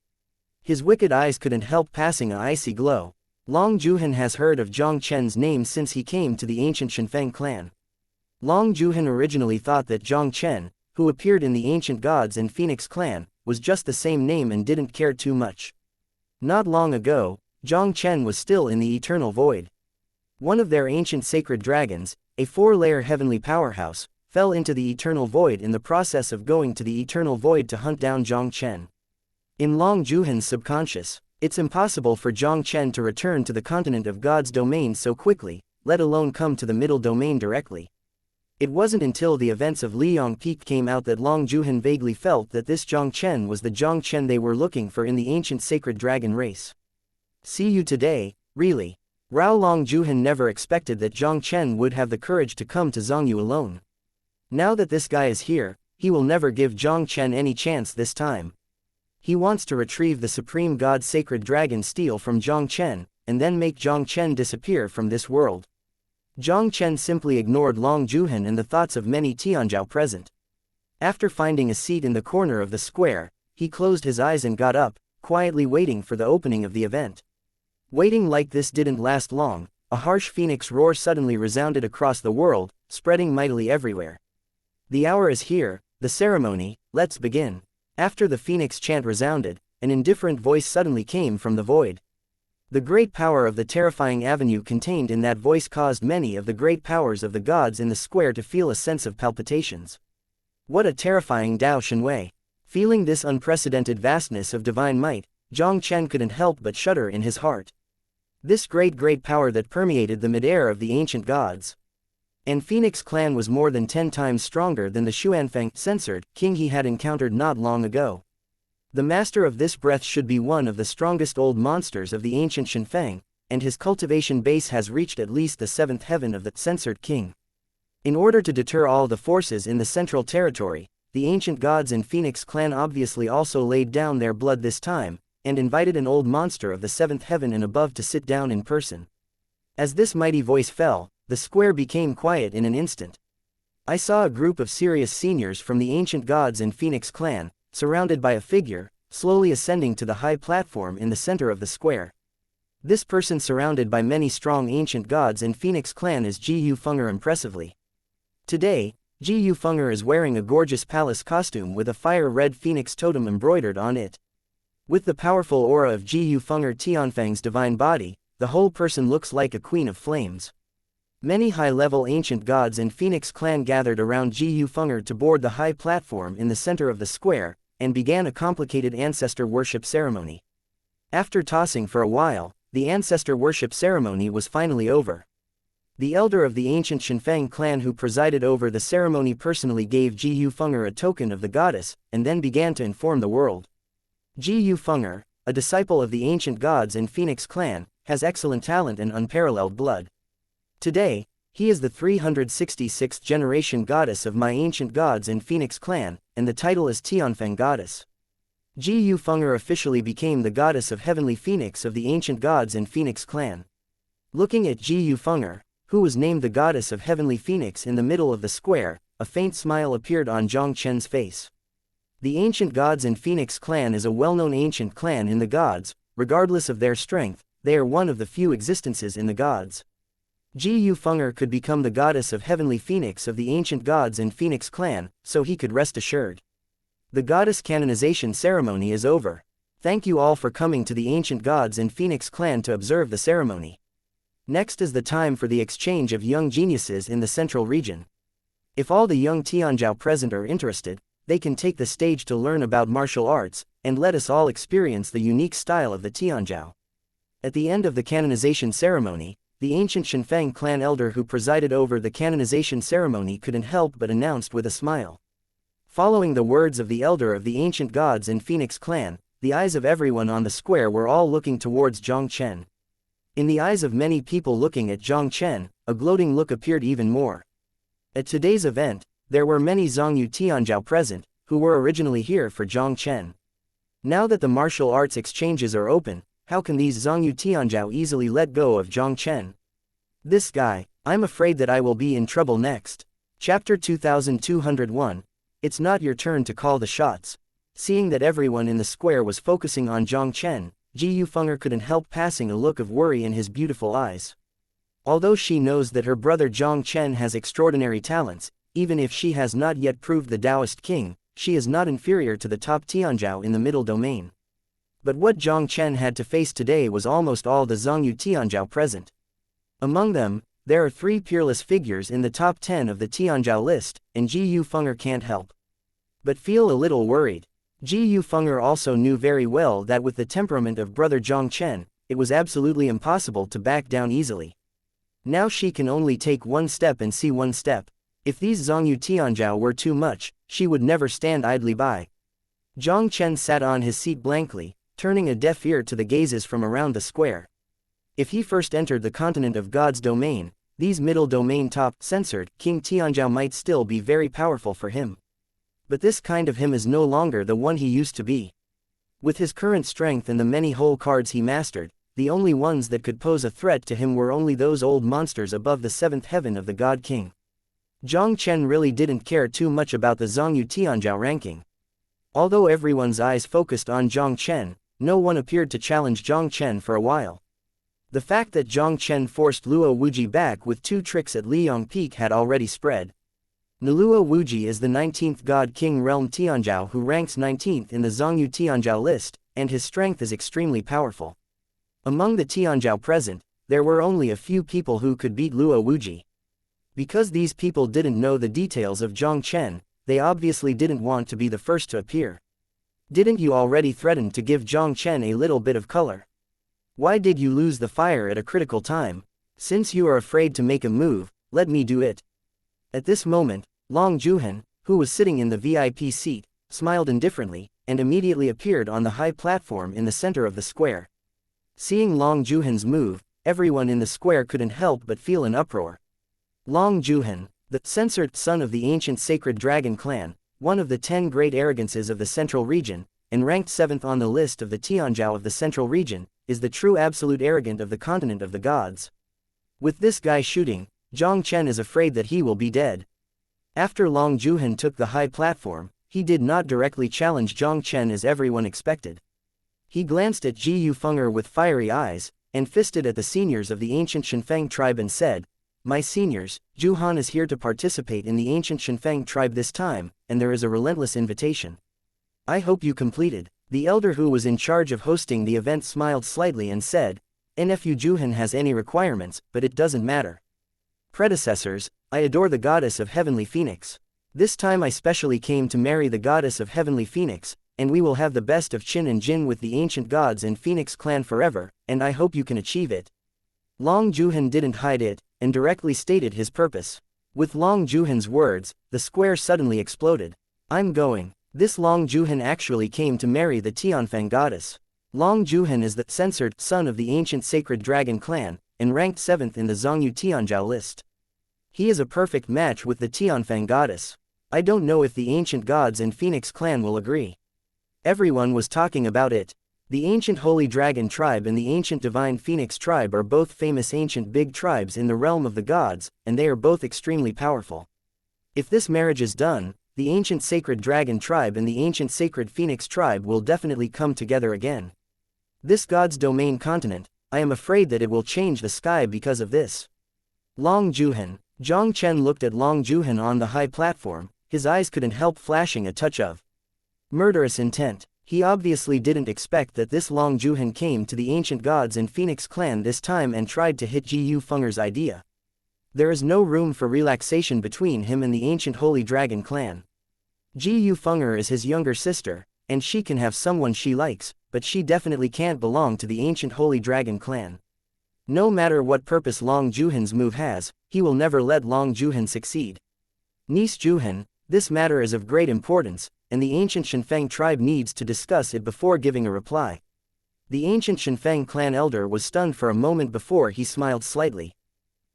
His wicked eyes couldn't help passing an icy glow. Long Juhan has heard of Jiang Chen's name since he came to the ancient Shenfeng clan. Long Juhan originally thought that Jiang Chen, who appeared in the ancient gods and Phoenix clan, was just the same name and didn't care too much. Not long ago, Jiang Chen was still in the eternal void. One of their ancient sacred dragons, a 4-layer heavenly powerhouse, fell into the eternal void in the process of going to the eternal void to hunt down Jiang Chen. In Long Juhan's subconscious, it's impossible for Jiang Chen to return to the continent of God's domain so quickly, let alone come to the middle domain directly. It wasn't until the events of Liang Peak came out that Long Juhan vaguely felt that this Jiang Chen was the Jiang Chen they were looking for in the ancient sacred dragon race. See you today, really. Rao Long Juhan never expected that Jiang Chen would have the courage to come to Zhongyu alone. Now that this guy is here, he will never give Jiang Chen any chance this time. He wants to retrieve the supreme god sacred dragon steel from Jiang Chen, and then make Jiang Chen disappear from this world. Jiang Chen simply ignored Long Juhan and the thoughts of many Tianzhao present. After finding a seat in the corner of the square, he closed his eyes and got up, quietly waiting for the opening of the event. Waiting like this didn't last long. A harsh phoenix roar suddenly resounded across the world, spreading mightily everywhere. The hour is here, the ceremony, let's begin. After the phoenix chant resounded, an indifferent voice suddenly came from the void. The great power of the terrifying avenue contained in that voice caused many of the great powers of the gods in the square to feel a sense of palpitations. What a terrifying Dao Shenwei! Feeling this unprecedented vastness of divine might, Jiang Chen couldn't help but shudder in his heart. This great power that permeated the mid-air of the ancient gods. And Phoenix clan was more than 10 times stronger than the Xuanfeng censored king he had encountered not long ago. The master of this breath should be one of the strongest old monsters of the ancient Shenfeng, and his cultivation base has reached at least the 7th heaven of the censored king. In order to deter all the forces in the central territory, the ancient gods and Phoenix clan obviously also laid down their blood this time, and invited an old monster of the 7th heaven and above to sit down in person. As this mighty voice fell, the square became quiet in an instant. I saw a group of serious seniors from the ancient gods and Phoenix clan, surrounded by a figure, slowly ascending to the high platform in the center of the square. This person surrounded by many strong ancient gods and Phoenix clan is Jiu Fenger impressively. Today, Jiu Fenger is wearing a gorgeous palace costume with a fire-red phoenix totem embroidered on it. With the powerful aura of Jiu Fenger Tianfeng's divine body, the whole person looks like a queen of flames. Many high-level ancient gods and Phoenix clan gathered around Jiu Fenger to board the high platform in the center of the square, and began a complicated ancestor worship ceremony. After tossing for a while, the ancestor worship ceremony was finally over. The elder of the ancient Shenfeng clan who presided over the ceremony personally gave Jiu Fenger a token of the goddess, and then began to inform the world. Jiu Fenger, a disciple of the ancient gods and Phoenix clan, has excellent talent and unparalleled blood. Today, he is the 366th generation goddess of my ancient gods and Phoenix clan, and the title is Tianfeng goddess. Jiu Fenger officially became the goddess of Heavenly Phoenix of the ancient gods and Phoenix clan. Looking at Jiu Fenger, who was named the goddess of Heavenly Phoenix in the middle of the square, a faint smile appeared on Jiang Chen's face. The ancient gods and Phoenix clan is a well-known ancient clan in the gods. Regardless of their strength, they are one of the few existences in the gods. Jiu Fenger could become the goddess of Heavenly Phoenix of the ancient gods and Phoenix clan, so he could rest assured. The goddess canonization ceremony is over. Thank you all for coming to the ancient gods and Phoenix clan to observe the ceremony. Next is the time for the exchange of young geniuses in the central region. If all the young Tianzhao present are interested, they can take the stage to learn about martial arts, and let us all experience the unique style of the Tianzhao. At the end of the canonization ceremony, the ancient Shenfeng clan elder who presided over the canonization ceremony couldn't help but announced with a smile. Following the words of the elder of the ancient gods and Phoenix clan, the eyes of everyone on the square were all looking towards Jiang Chen. In the eyes of many people looking at Jiang Chen, a gloating look appeared even more. At today's event, there were many Zhongyu Tianzhao present, who were originally here for Jiang Chen. Now that the martial arts exchanges are open, how can these Zhongyu Tianzhao easily let go of Jiang Chen? This guy, I'm afraid that I will be in trouble next. Chapter 2201. It's not your turn to call the shots. Seeing that everyone in the square was focusing on Jiang Chen, Jiu Fenger couldn't help passing a look of worry in his beautiful eyes. Although she knows that her brother Jiang Chen has extraordinary talents, even if she has not yet proved the Taoist king, she is not inferior to the top Tianzhao in the middle domain. But what Jiang Chen had to face today was almost all the Zhongyu Tianzhao present. Among them, there are 3 peerless figures in the top 10 of the Tianzhao list, and Jiu Fenger can't help but feel a little worried. Jiu Fenger also knew very well that with the temperament of brother Jiang Chen, it was absolutely impossible to back down easily. Now she can only take one step and see one step. If these Zhongyu Tianzhao were too much, she would never stand idly by. Jiang Chen sat on his seat blankly, turning a deaf ear to the gazes from around the square. If he first entered the continent of God's domain, these middle domain top censored King Tianzhao might still be very powerful for him. But this kind of him is no longer the one he used to be. With his current strength and the many whole cards he mastered, the only ones that could pose a threat to him were only those old monsters above the 7th heaven of the God King. Jiang Chen really didn't care too much about the Zhongyu Tianzhao ranking. Although everyone's eyes focused on Jiang Chen, no one appeared to challenge Jiang Chen for a while. The fact that Jiang Chen forced Luo Wuji back with 2 tricks at Liang Peak had already spread. Luo Wuji is the 19th God King Realm Tianzhao who ranks 19th in the Zhongyu Tianzhao list, and his strength is extremely powerful. Among the Tianzhao present, there were only a few people who could beat Luo Wuji. Because these people didn't know the details of Jiang Chen, they obviously didn't want to be the first to appear. Didn't you already threaten to give Jiang Chen a little bit of color? Why did you lose the fire at a critical time? Since you are afraid to make a move, let me do it. At this moment, Long Juhan, who was sitting in the VIP seat, smiled indifferently, and immediately appeared on the high platform in the center of the square. Seeing Long Juhan's move, everyone in the square couldn't help but feel an uproar. Long Juhan, the censored son of the ancient sacred dragon clan, one of the 10 great arrogances of the central region, and ranked 7th on the list of the Tianzhou of the central region, is the true absolute arrogant of the continent of the gods. With this guy shooting, Jiang Chen is afraid that he will be dead. After Long Juhan took the high platform, he did not directly challenge Jiang Chen as everyone expected. He glanced at Ji Yufeng'er with fiery eyes, and fisted at the seniors of the ancient Shenfeng tribe and said, "My seniors, Juhan is here to participate in the ancient Shenfeng tribe this time, and there is a relentless invitation. I hope you completed." The elder who was in charge of hosting the event smiled slightly and said, "Nephew Juhan has any requirements, but it doesn't matter. Predecessors, I adore the goddess of Heavenly Phoenix. This time I specially came to marry the goddess of Heavenly Phoenix, and we will have the best of Qin and Jin with the ancient gods and Phoenix clan forever, and I hope you can achieve it." Long Juhan didn't hide it, and directly stated his purpose. With Long Juhan's words, the square suddenly exploded. "I'm going." This Long Juhan actually came to marry the Tianfeng goddess. Long Juhan is the censored son of the ancient sacred dragon clan, and ranked 7th in the Zhongyu Tianzhou list. He is a perfect match with the Tianfeng goddess. I don't know if the ancient gods and Phoenix clan will agree. Everyone was talking about it. The ancient Holy Dragon tribe and the ancient Divine Phoenix tribe are both famous ancient big tribes in the realm of the gods, and they are both extremely powerful. If this marriage is done, the ancient sacred dragon tribe and the ancient sacred Phoenix tribe will definitely come together again. This god's domain continent, I am afraid that it will change the sky because of this. Long Juhan. Jiang Chen looked at Long Juhan on the high platform, his eyes couldn't help flashing a touch of murderous intent. He obviously didn't expect that this Long Juhan came to the ancient gods and Phoenix clan this time and tried to hit Ji Yufeng'er's idea. There is no room for relaxation between him and the ancient Holy Dragon clan. Ji Yufeng'er is his younger sister, and she can have someone she likes, but she definitely can't belong to the ancient Holy Dragon clan. No matter what purpose Long Juhan's move has, he will never let Long Juhan succeed. Niece Juhan, this matter is of great importance, and the ancient Shenfeng tribe needs to discuss it before giving a reply. The ancient Shenfeng clan elder was stunned for a moment before he smiled slightly.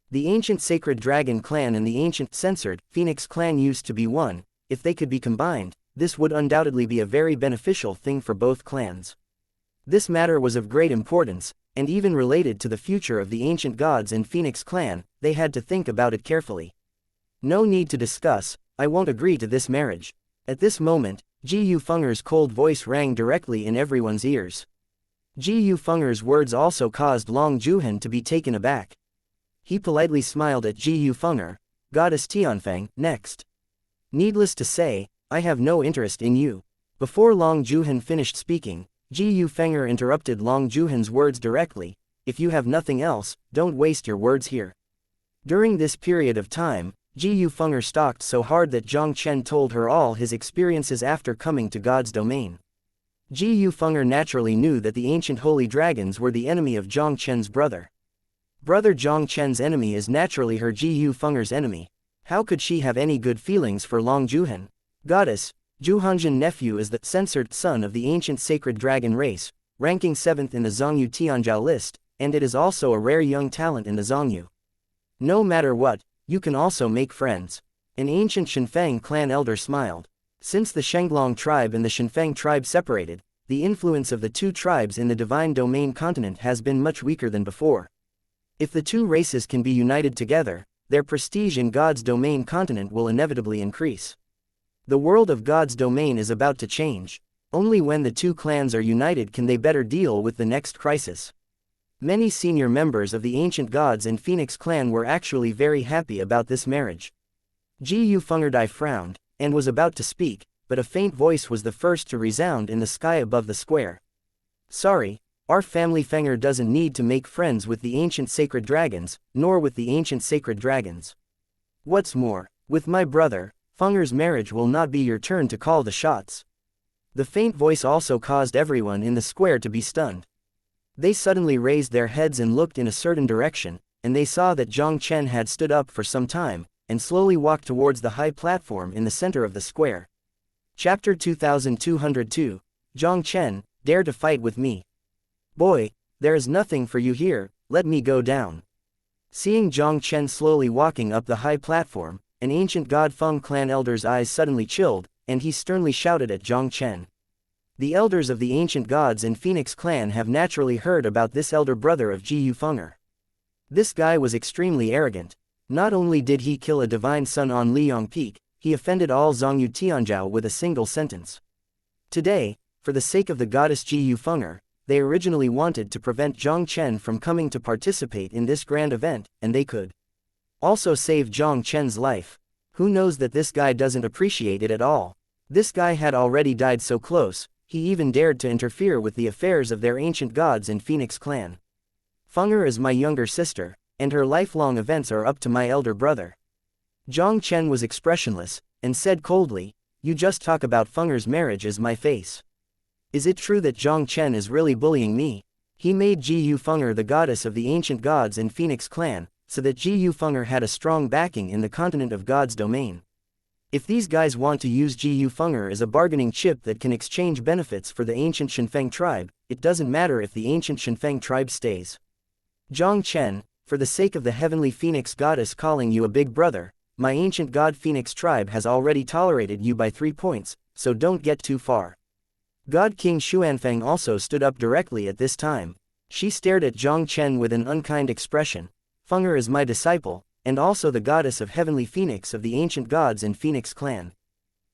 The ancient sacred dragon clan and the ancient censored Phoenix clan used to be one. If they could be combined, this would undoubtedly be a very beneficial thing for both clans. This matter was of great importance, and even related to the future of the ancient gods and Phoenix clan. They had to think about it carefully. No need to discuss, I won't agree to this marriage. At this moment, Ji Yufeng'er's cold voice rang directly in everyone's ears. Ji Yufeng'er's words also caused Long Juhan to be taken aback. He politely smiled at Ji Yufeng'er. "Goddess Tianfeng, next." "Needless to say, I have no interest in you." Before Long Juhan finished speaking, Ji Yufeng'er interrupted Long Juhan's words directly. "If you have nothing else, don't waste your words here." During this period of time, Ji Yufeng'er stalked so hard that Jiang Chen told her all his experiences after coming to God's domain. Ji Yufeng'er naturally knew that the ancient holy dragons were the enemy of Jiang Chen's brother. Brother Jiang Chen's enemy is naturally her Ji Yufeng'er's enemy. How could she have any good feelings for Long Juhan? Goddess, Juhanjin nephew is the censored son of the ancient sacred dragon race, ranking 7th in the Zhongyu Tianzhou list, and it is also a rare young talent in the Zhongyu. No matter what, you can also make friends. An ancient Shenfeng clan elder smiled. Since the Shenglong tribe and the Shenfeng tribe separated, the influence of the two tribes in the divine domain continent has been much weaker than before. If the two races can be united together, their prestige in God's domain continent will inevitably increase. The world of God's domain is about to change. Only when the two clans are united can they better deal with the next crisis. Many senior members of the ancient gods and Phoenix clan were actually very happy about this marriage. Ji Yufeng'er frowned, and was about to speak, but a faint voice was the first to resound in the sky above the square. "Sorry, our family Feng'er doesn't need to make friends with the ancient sacred dragons, nor with the ancient sacred dragons. What's more, with my brother, Feng'er's marriage will not be your turn to call the shots." The faint voice also caused everyone in the square to be stunned. They suddenly raised their heads and looked in a certain direction, and they saw that Jiang Chen had stood up for some time, and slowly walked towards the high platform in the center of the square. Chapter 2202, Jiang Chen, dare to fight with me. Boy, there is nothing for you here, let me go down. Seeing Jiang Chen slowly walking up the high platform, an ancient god Feng clan elder's eyes suddenly chilled, and he sternly shouted at Jiang Chen. The elders of the ancient gods in Phoenix clan have naturally heard about this elder brother of Jiu Fenger. This guy was extremely arrogant. Not only did he kill a divine son on Liang Peak, he offended all Zhongyu Tianzhao with a single sentence. Today, for the sake of the goddess Jiu Fenger, they originally wanted to prevent Jiang Chen from coming to participate in this grand event, and they could also save Jiang Chen's life. Who knows that this guy doesn't appreciate it at all? This guy had already died so close, he even dared to interfere with the affairs of their ancient gods in Phoenix clan. Fenger is my younger sister, and her lifelong events are up to my elder brother. Jiang Chen was expressionless, and said coldly, you just talk about Fenger's marriage as my face. Is it true that Jiang Chen is really bullying me? He made Jiu Fenger the goddess of the ancient gods in Phoenix clan, so that Jiu Fenger had a strong backing in the continent of God's domain. If these guys want to use Jiu Fenger as a bargaining chip that can exchange benefits for the ancient Shenfeng tribe, it doesn't matter if the ancient Shenfeng tribe stays. Jiang Chen, for the sake of the heavenly Phoenix goddess calling you a big brother, my ancient god Phoenix tribe has already tolerated you by 3 points, so don't get too far. God King Xuanfeng also stood up directly at this time. She stared at Jiang Chen with an unkind expression. Fenger is my disciple, and also the goddess of Heavenly Phoenix of the ancient gods in Phoenix clan.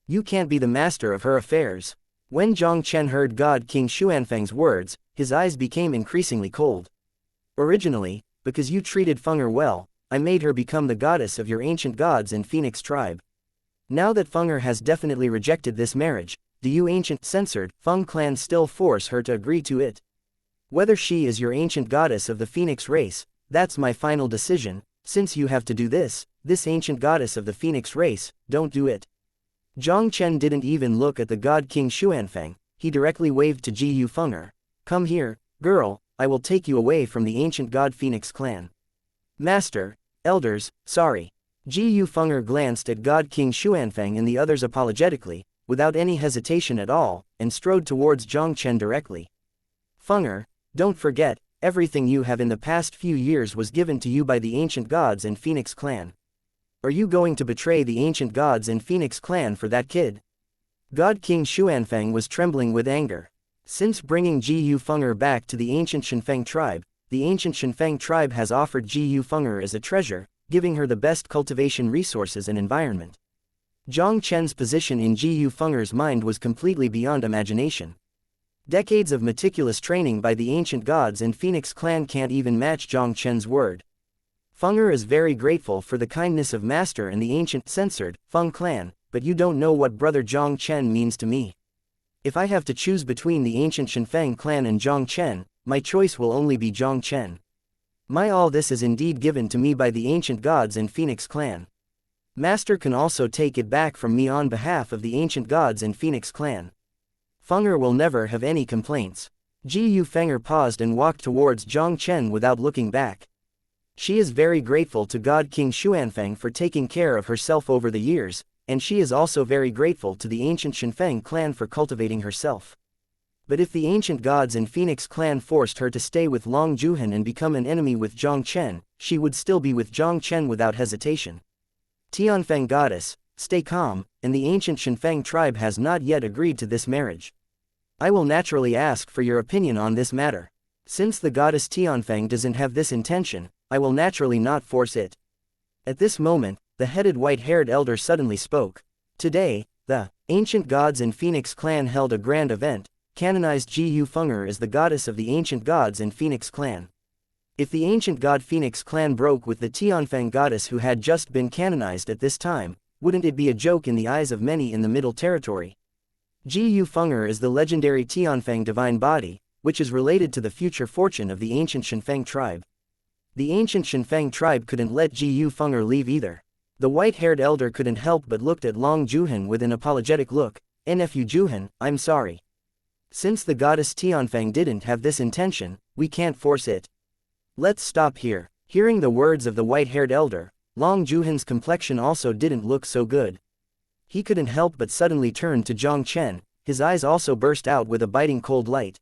You can't be the master of her affairs. When Jiang Chen heard God King Xuanfeng's words, his eyes became increasingly cold. Originally, because you treated Fenger well, I made her become the goddess of your ancient gods in Phoenix tribe. Now that Fenger has definitely rejected this marriage, do you ancient censored Feng clan still force her to agree to it? Whether she is your ancient goddess of the Phoenix race, that's my final decision. Since you have to do this ancient goddess of the Phoenix race, don't do it. Jiang Chen didn't even look at the god King Xuanfeng, he directly waved to Jiu Fenger. Come here, girl, I will take you away from the ancient god Phoenix clan. Master, elders, sorry. Jiu Fenger glanced at god King Xuanfeng and the others apologetically, without any hesitation at all, and strode towards Jiang Chen directly. Fenger, don't forget, everything you have in the past few years was given to you by the ancient gods in Phoenix clan. Are you going to betray the ancient gods in Phoenix clan for that kid? God King Xuanfeng was trembling with anger. Since bringing Jiu Fenger back to the ancient Shenfeng tribe, the ancient Shenfeng tribe has offered Jiu Fenger as a treasure, giving her the best cultivation resources and environment. Jiang Chen's position in Jiu Fenger's mind was completely beyond imagination. Decades of meticulous training by the ancient gods in Phoenix clan can't even match Jiang Chen's word. Fenger is very grateful for the kindness of Master and the ancient censored Feng clan, but you don't know what brother Jiang Chen means to me. If I have to choose between the ancient Shenfeng clan and Jiang Chen, my choice will only be Jiang Chen. My all this is indeed given to me by the ancient gods in Phoenix clan. Master can also take it back from me on behalf of the ancient gods in Phoenix clan. Fenger will never have any complaints. Jiu Fenger paused and walked towards Jiang Chen without looking back. She is very grateful to God King Xuanfeng for taking care of herself over the years, and she is also very grateful to the ancient Shenfeng clan for cultivating herself. But if the ancient gods in Phoenix clan forced her to stay with Long Juhan and become an enemy with Jiang Chen, she would still be with Jiang Chen without hesitation. Tianfeng goddess, stay calm, and the ancient Shenfeng tribe has not yet agreed to this marriage. I will naturally ask for your opinion on this matter. Since the goddess Tianfeng doesn't have this intention, I will naturally not force it. At this moment, the headed white-haired elder suddenly spoke. Today, the ancient gods in Phoenix clan held a grand event, canonized Jiu Fenger as the goddess of the ancient gods in Phoenix clan. If the ancient god Phoenix clan broke with the Tianfeng goddess who had just been canonized at this time, wouldn't it be a joke in the eyes of many in the Middle Territory? Jiu Fenger is the legendary Tianfeng divine body, which is related to the future fortune of the ancient Shenfeng tribe. The ancient Shenfeng tribe couldn't let Jiu Fenger leave either. The white-haired elder couldn't help but looked at Long Juhan with an apologetic look. Nfu Juhan, I'm sorry. Since the goddess Tianfeng didn't have this intention, we can't force it. Let's stop here. Hearing the words of the white-haired elder, Long Juhan's complexion also didn't look so good. He couldn't help but suddenly turn to Jiang Chen, his eyes also burst out with a biting cold light.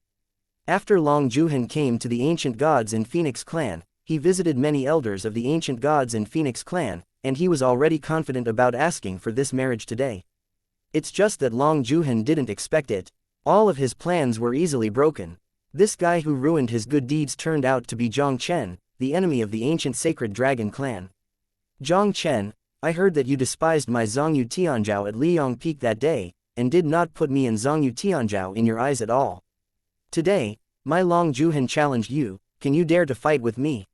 After Long Juhan came to the ancient gods in Phoenix Clan, he visited many elders of the ancient gods in Phoenix Clan, and he was already confident about asking for this marriage today. It's just that Long Juhan didn't expect it. All of his plans were easily broken. This guy who ruined his good deeds turned out to be Jiang Chen, the enemy of the ancient sacred dragon clan. Jiang Chen, I heard that you despised my Zhongyu Tianzhao at Liang Peak that day, and did not put me and Zhongyu Tianzhao in your eyes at all. Today, my Long Juhan challenged you, can you dare to fight with me?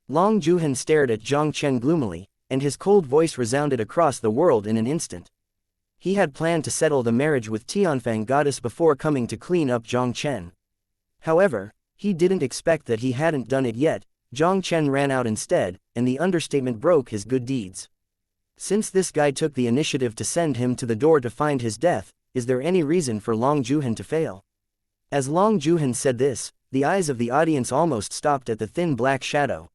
Long Juhan stared at Jiang Chen gloomily, and his cold voice resounded across the world in an instant. He had planned to settle the marriage with Tianfeng goddess before coming to clean up Jiang Chen. However, he didn't expect that he hadn't done it yet. Jiang Chen ran out instead, and the understatement broke his good deeds. Since this guy took the initiative to send him to the door to find his death, is there any reason for Long Juhan to fail? As Long Juhan said this, the eyes of the audience almost stopped at the thin black shadow.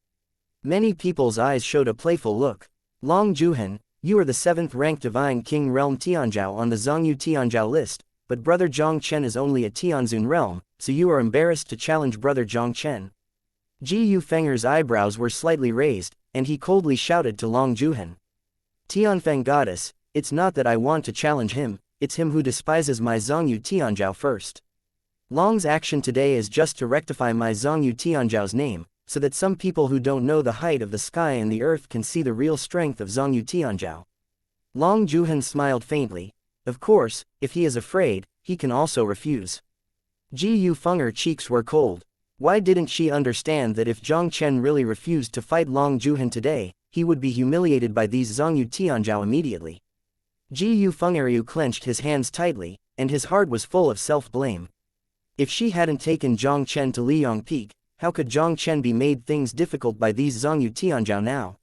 Many people's eyes showed a playful look. Long Juhan, you are the 7th-ranked Divine King Realm Tianzhao on the Zhongyu Tianzhao list, but Brother Jiang Chen is only a Tianzun realm, so you are embarrassed to challenge Brother Jiang Chen. Ji Feng'er's eyebrows were slightly raised, and he coldly shouted to Long Juhan. Tianfeng goddess, it's not that I want to challenge him, it's him who despises my Zhongyu Tianzhao first. Long's action today is just to rectify my Zhongyu Tianzhao's name, so that some people who don't know the height of the sky and the earth can see the real strength of Zhongyu Tianzhao. Long Juhan smiled faintly. Of course, if he is afraid, he can also refuse. Ji Feng'er cheeks were cold. Why didn't she understand that if Jiang Chen really refused to fight Long Juhan today, he would be humiliated by these Zhongyu Tianzhao immediately? Ji Feng'er clenched his hands tightly, and his heart was full of self-blame. If she hadn't taken Jiang Chen to Liang Peak, how could Jiang Chen be made things difficult by these Zhongyu Tianzhao now?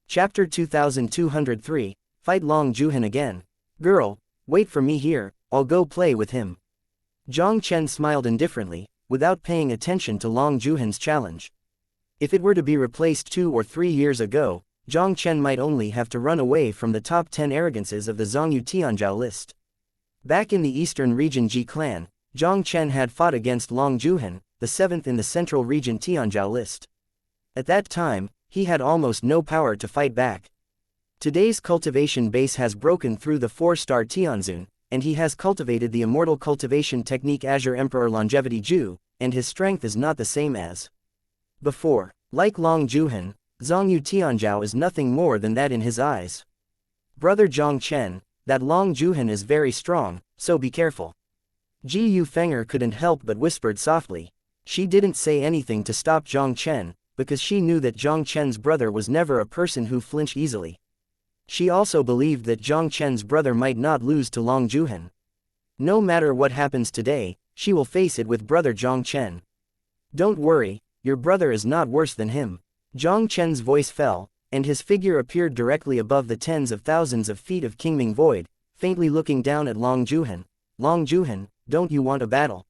Chapter 2203, Fight Long Juhan again. Girl, wait for me here, I'll go play with him. Jiang Chen smiled indifferently, without paying attention to Long Juhan's challenge. If it were to be replaced 2 or 3 years ago, Jiang Chen might only have to run away from the top 10 arrogances of the Zhongyu Tianzhao list. Back in the eastern region Ji clan, Jiang Chen had fought against Long Juhan, the 7th in the central region Tianzhao list. At that time, he had almost no power to fight back. Today's cultivation base has broken through the 4-star Tianzun, and he has cultivated the immortal cultivation technique Azure Emperor Longevity Ju, and his strength is not the same as before. Like Long Juhan, Zhongyu Tianzhao is nothing more than that in his eyes. Brother Jiang Chen, that Long Juhan is very strong, so be careful. Ji Feng'er couldn't help but whispered softly. She didn't say anything to stop Jiang Chen, because she knew that Jiang Chen's brother was never a person who flinched easily. She also believed that Jiang Chen's brother might not lose to Long Juhan. No matter what happens today, she will face it with Brother Jiang Chen. Don't worry, your brother is not worse than him. Jiang Chen's voice fell, and his figure appeared directly above the tens of thousands of feet of Qingming Void, faintly looking down at Long Juhan. Long Juhan, don't you want a battle?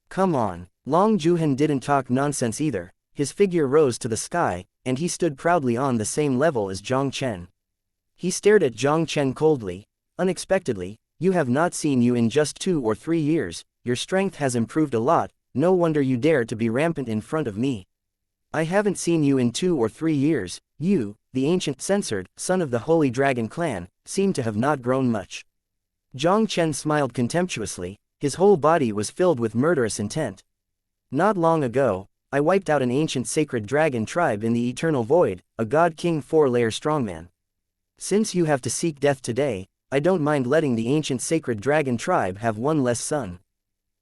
Come on. Long Juhan didn't talk nonsense either. His figure rose to the sky, and he stood proudly on the same level as Jiang Chen. He stared at Jiang Chen coldly. Unexpectedly, you have not seen you in just 2 or 3 years, your strength has improved a lot, no wonder you dare to be rampant in front of me. I haven't seen you in 2 or 3 years, you, the ancient censored, son of the Holy Dragon clan, seem to have not grown much. Jiang Chen smiled contemptuously, his whole body was filled with murderous intent. Not long ago, I wiped out an ancient sacred dragon tribe in the eternal void, a god king 4-layer strongman. Since you have to seek death today, I don't mind letting the ancient sacred dragon tribe have one less son.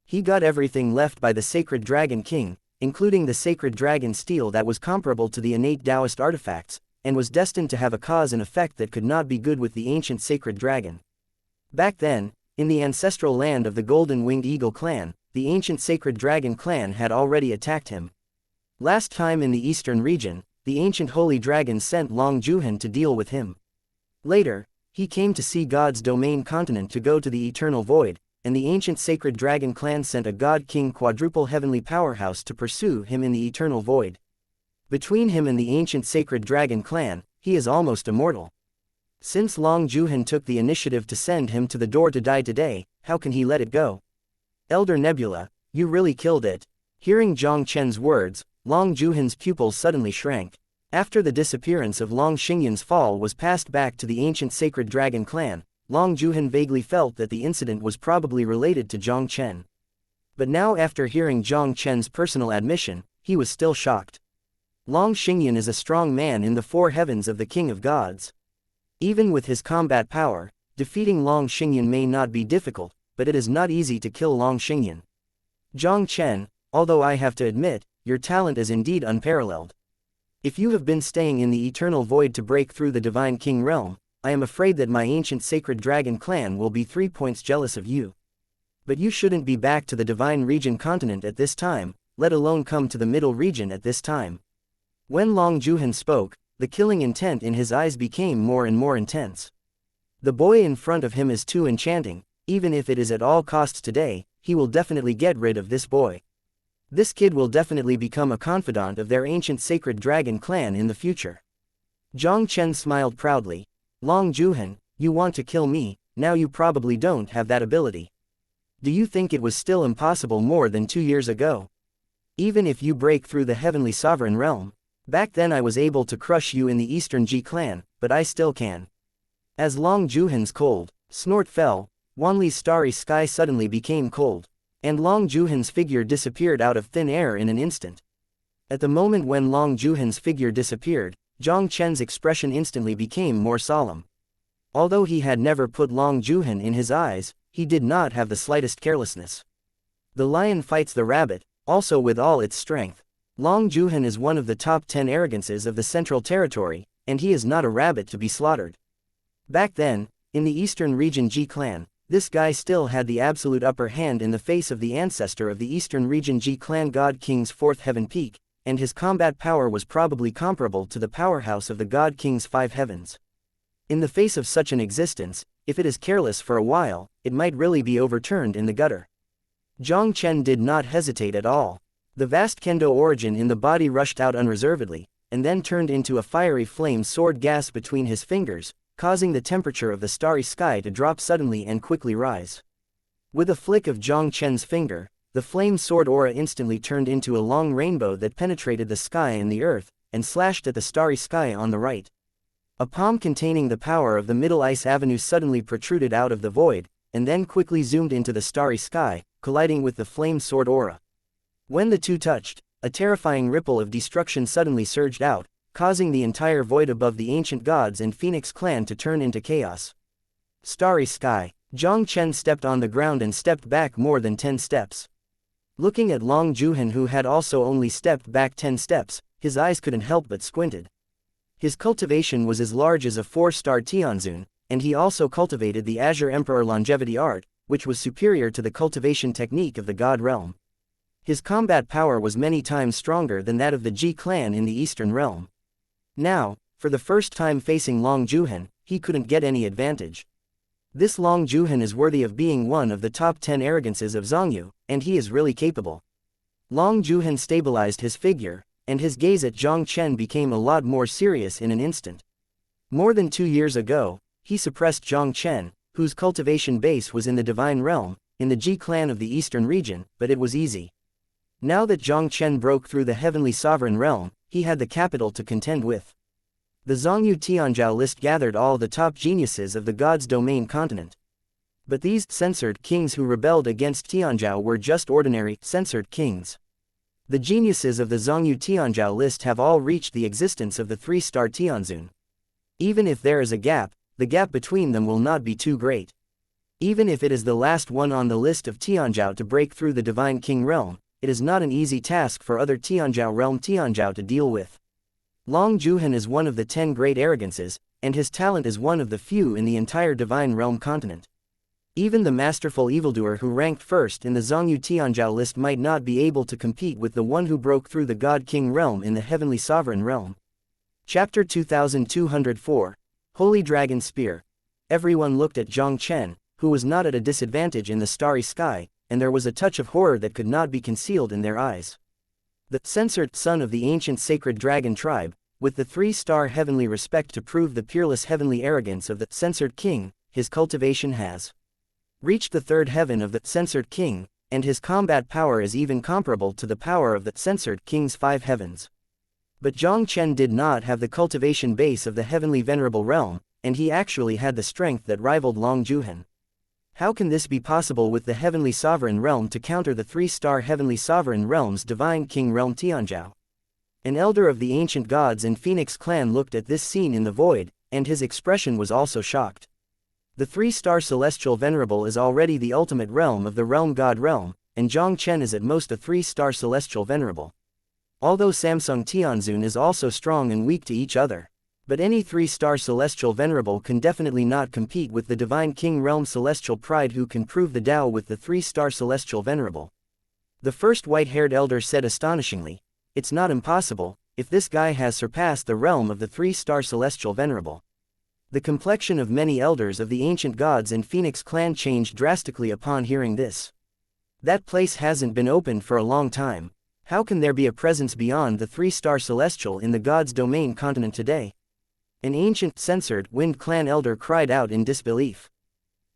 He got everything left by the sacred dragon king, including the sacred dragon steel that was comparable to the innate Taoist artifacts, and was destined to have a cause and effect that could not be good with the ancient sacred dragon. Back then, in the ancestral land of the Golden-Winged Eagle clan, the ancient sacred dragon clan had already attacked him. Last time in the eastern region, the ancient holy dragon sent Long Juhan to deal with him. Later, he came to see God's domain continent to go to the eternal void, and the ancient sacred dragon clan sent a God King quadruple heavenly powerhouse to pursue him in the eternal void. Between him and the ancient sacred dragon clan, he is almost immortal. Since Long Juhan took the initiative to send him to the door to die today, how can he let it go? Elder Nebula, you really killed it. Hearing Jiang Chen's words, Long Juhan's pupils suddenly shrank. After the disappearance of Long Xingyan's fall was passed back to the ancient sacred dragon clan, Long Juhan vaguely felt that the incident was probably related to Jiang Chen. But now after hearing Jiang Chen's personal admission, he was still shocked. Long Xingyan is a strong man in the four heavens of the King of Gods. Even with his combat power, defeating Long Xingyan may not be difficult, but it is not easy to kill Long Xingyan. Jiang Chen, although I have to admit, your talent is indeed unparalleled. If you have been staying in the eternal void to break through the divine king realm, I am afraid that my ancient sacred dragon clan will be 3 points jealous of you. But you shouldn't be back to the divine region continent at this time, let alone come to the middle region at this time. When Long Juhan spoke, the killing intent in his eyes became more and more intense. The boy in front of him is too enchanting, even if it is at all costs today, he will definitely get rid of this boy. This kid will definitely become a confidant of their ancient sacred dragon clan in the future. Jiang Chen smiled proudly. Long Juhan, you want to kill me, now you probably don't have that ability. Do you think it was still impossible more than 2 years ago? Even if you break through the heavenly sovereign realm, back then I was able to crush you in the Eastern Ji clan, but I still can. As Long Juhan's cold snort fell, Wanli's starry sky suddenly became cold, and Long Juhan's figure disappeared out of thin air in an instant. At the moment when Long Juhan's figure disappeared, Jiang Chen's expression instantly became more solemn. Although he had never put Long Juhan in his eyes, he did not have the slightest carelessness. The lion fights the rabbit, also with all its strength. Long Juhan is one of the top 10 arrogances of the Central Territory, and he is not a rabbit to be slaughtered. Back then, in the Eastern Region Ji clan, this guy still had the absolute upper hand in the face of the ancestor of the Eastern Region Ji clan God King's 4th heaven peak, and his combat power was probably comparable to the powerhouse of the God King's 5 heavens. In the face of such an existence, if it is careless for a while, it might really be overturned in the gutter. Jiang Chen did not hesitate at all. The vast kendo origin in the body rushed out unreservedly, and then turned into a fiery flame sword gas between his fingers, causing the temperature of the starry sky to drop suddenly and quickly rise. With a flick of Jiang Chen's finger, the flame sword aura instantly turned into a long rainbow that penetrated the sky and the earth, and slashed at the starry sky on the right. A palm containing the power of the Middle Ice Avenue suddenly protruded out of the void, and then quickly zoomed into the starry sky, colliding with the flame sword aura. When the two touched, a terrifying ripple of destruction suddenly surged out, causing the entire void above the ancient gods and Phoenix clan to turn into chaos. Starry sky. Jiang Chen stepped on the ground and stepped back more than 10 steps. Looking at Long Juhan, who had also only stepped back 10 steps, his eyes couldn't help but squinted. His cultivation was as large as a 4-star Tianzun, and he also cultivated the Azure Emperor longevity art, which was superior to the cultivation technique of the God realm. His combat power was many times stronger than that of the Ji clan in the Eastern realm. Now, for the first time facing Long Juhan, he couldn't get any advantage. This Long Juhan is worthy of being one of the top 10 arrogances of Zhongyu, and he is really capable. Long Juhan stabilized his figure, and his gaze at Jiang Chen became a lot more serious in an instant. More than 2 years ago, he suppressed Jiang Chen, whose cultivation base was in the Divine Realm, in the Ji clan of the Eastern region, but it was easy. Now that Jiang Chen broke through the Heavenly Sovereign Realm, he had the capital to contend with. The Zhongyu Tianzhao list gathered all the top geniuses of the God's domain continent. But these censored kings who rebelled against Tianzhao were just ordinary censored kings. The geniuses of the Zhongyu Tianzhao list have all reached the existence of the 3-star Tianzun. Even if there is a gap, the gap between them will not be too great. Even if it is the last one on the list of Tianzhao to break through the Divine King realm, it is not an easy task for other Tianzhao realm Tianzhao to deal with. Long Juhan is one of the 10 great arrogances, and his talent is one of the few in the entire Divine Realm continent. Even the masterful evildoer who ranked first in the Zhongyu Tianzhao list might not be able to compete with the one who broke through the God King realm in the Heavenly Sovereign Realm. Chapter 2204. Holy Dragon Spear. Everyone looked at Jiang Chen, who was not at a disadvantage in the starry sky, and there was a touch of horror that could not be concealed in their eyes. The censored son of the ancient sacred dragon tribe, with the 3-star heavenly respect to prove the peerless heavenly arrogance of the censored king, his cultivation has reached the 3rd heaven of the censored king, and his combat power is even comparable to the power of the censored king's 5 heavens. But Jiang Chen did not have the cultivation base of the heavenly venerable realm, and he actually had the strength that rivaled Long Juhen. How can this be possible with the heavenly sovereign realm to counter the 3-star heavenly sovereign realm's divine king realm Tianzhao? An elder of the ancient gods and Phoenix clan looked at this scene in the void, and his expression was also shocked. The 3-star celestial venerable is already the ultimate realm of the realm god realm, and Jiang Chen is at most a 3-star celestial venerable. Although Samsung Tianzun is also strong and weak to each other. But any 3-star celestial venerable can definitely not compete with the divine king realm celestial pride who can prove the Tao with the 3-star celestial venerable. The first white-haired elder said astonishingly, "It's not impossible, if this guy has surpassed the realm of the 3-star celestial venerable." The complexion of many elders of the ancient gods and Phoenix clan changed drastically upon hearing this. That place hasn't been opened for a long time. How can there be a presence beyond the 3-star celestial in the god's domain continent today? An ancient, censored, wind clan elder cried out in disbelief.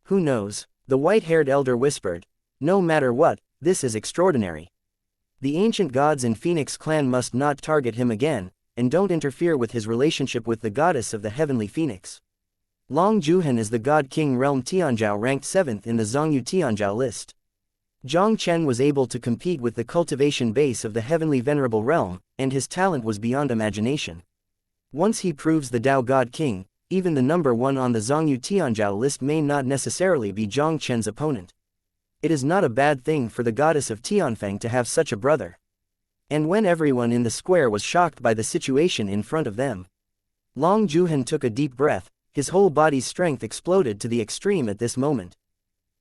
Who knows? The white-haired elder whispered. No matter what, this is extraordinary. The ancient gods and Phoenix clan must not target him again, and don't interfere with his relationship with the goddess of the heavenly phoenix. Long Juhen is the god king realm Tianzhao ranked 7th in the Zhongyu Tianzhao list. Jiang Chen was able to compete with the cultivation base of the heavenly venerable realm, and his talent was beyond imagination. Once he proves the Tao God King, even the number 1 on the Zhongyu Tianzhao list may not necessarily be Jiang Chen's opponent. It is not a bad thing for the goddess of Tianfeng to have such a brother. And when everyone in the square was shocked by the situation in front of them, Long Juhen took a deep breath, his whole body's strength exploded to the extreme at this moment.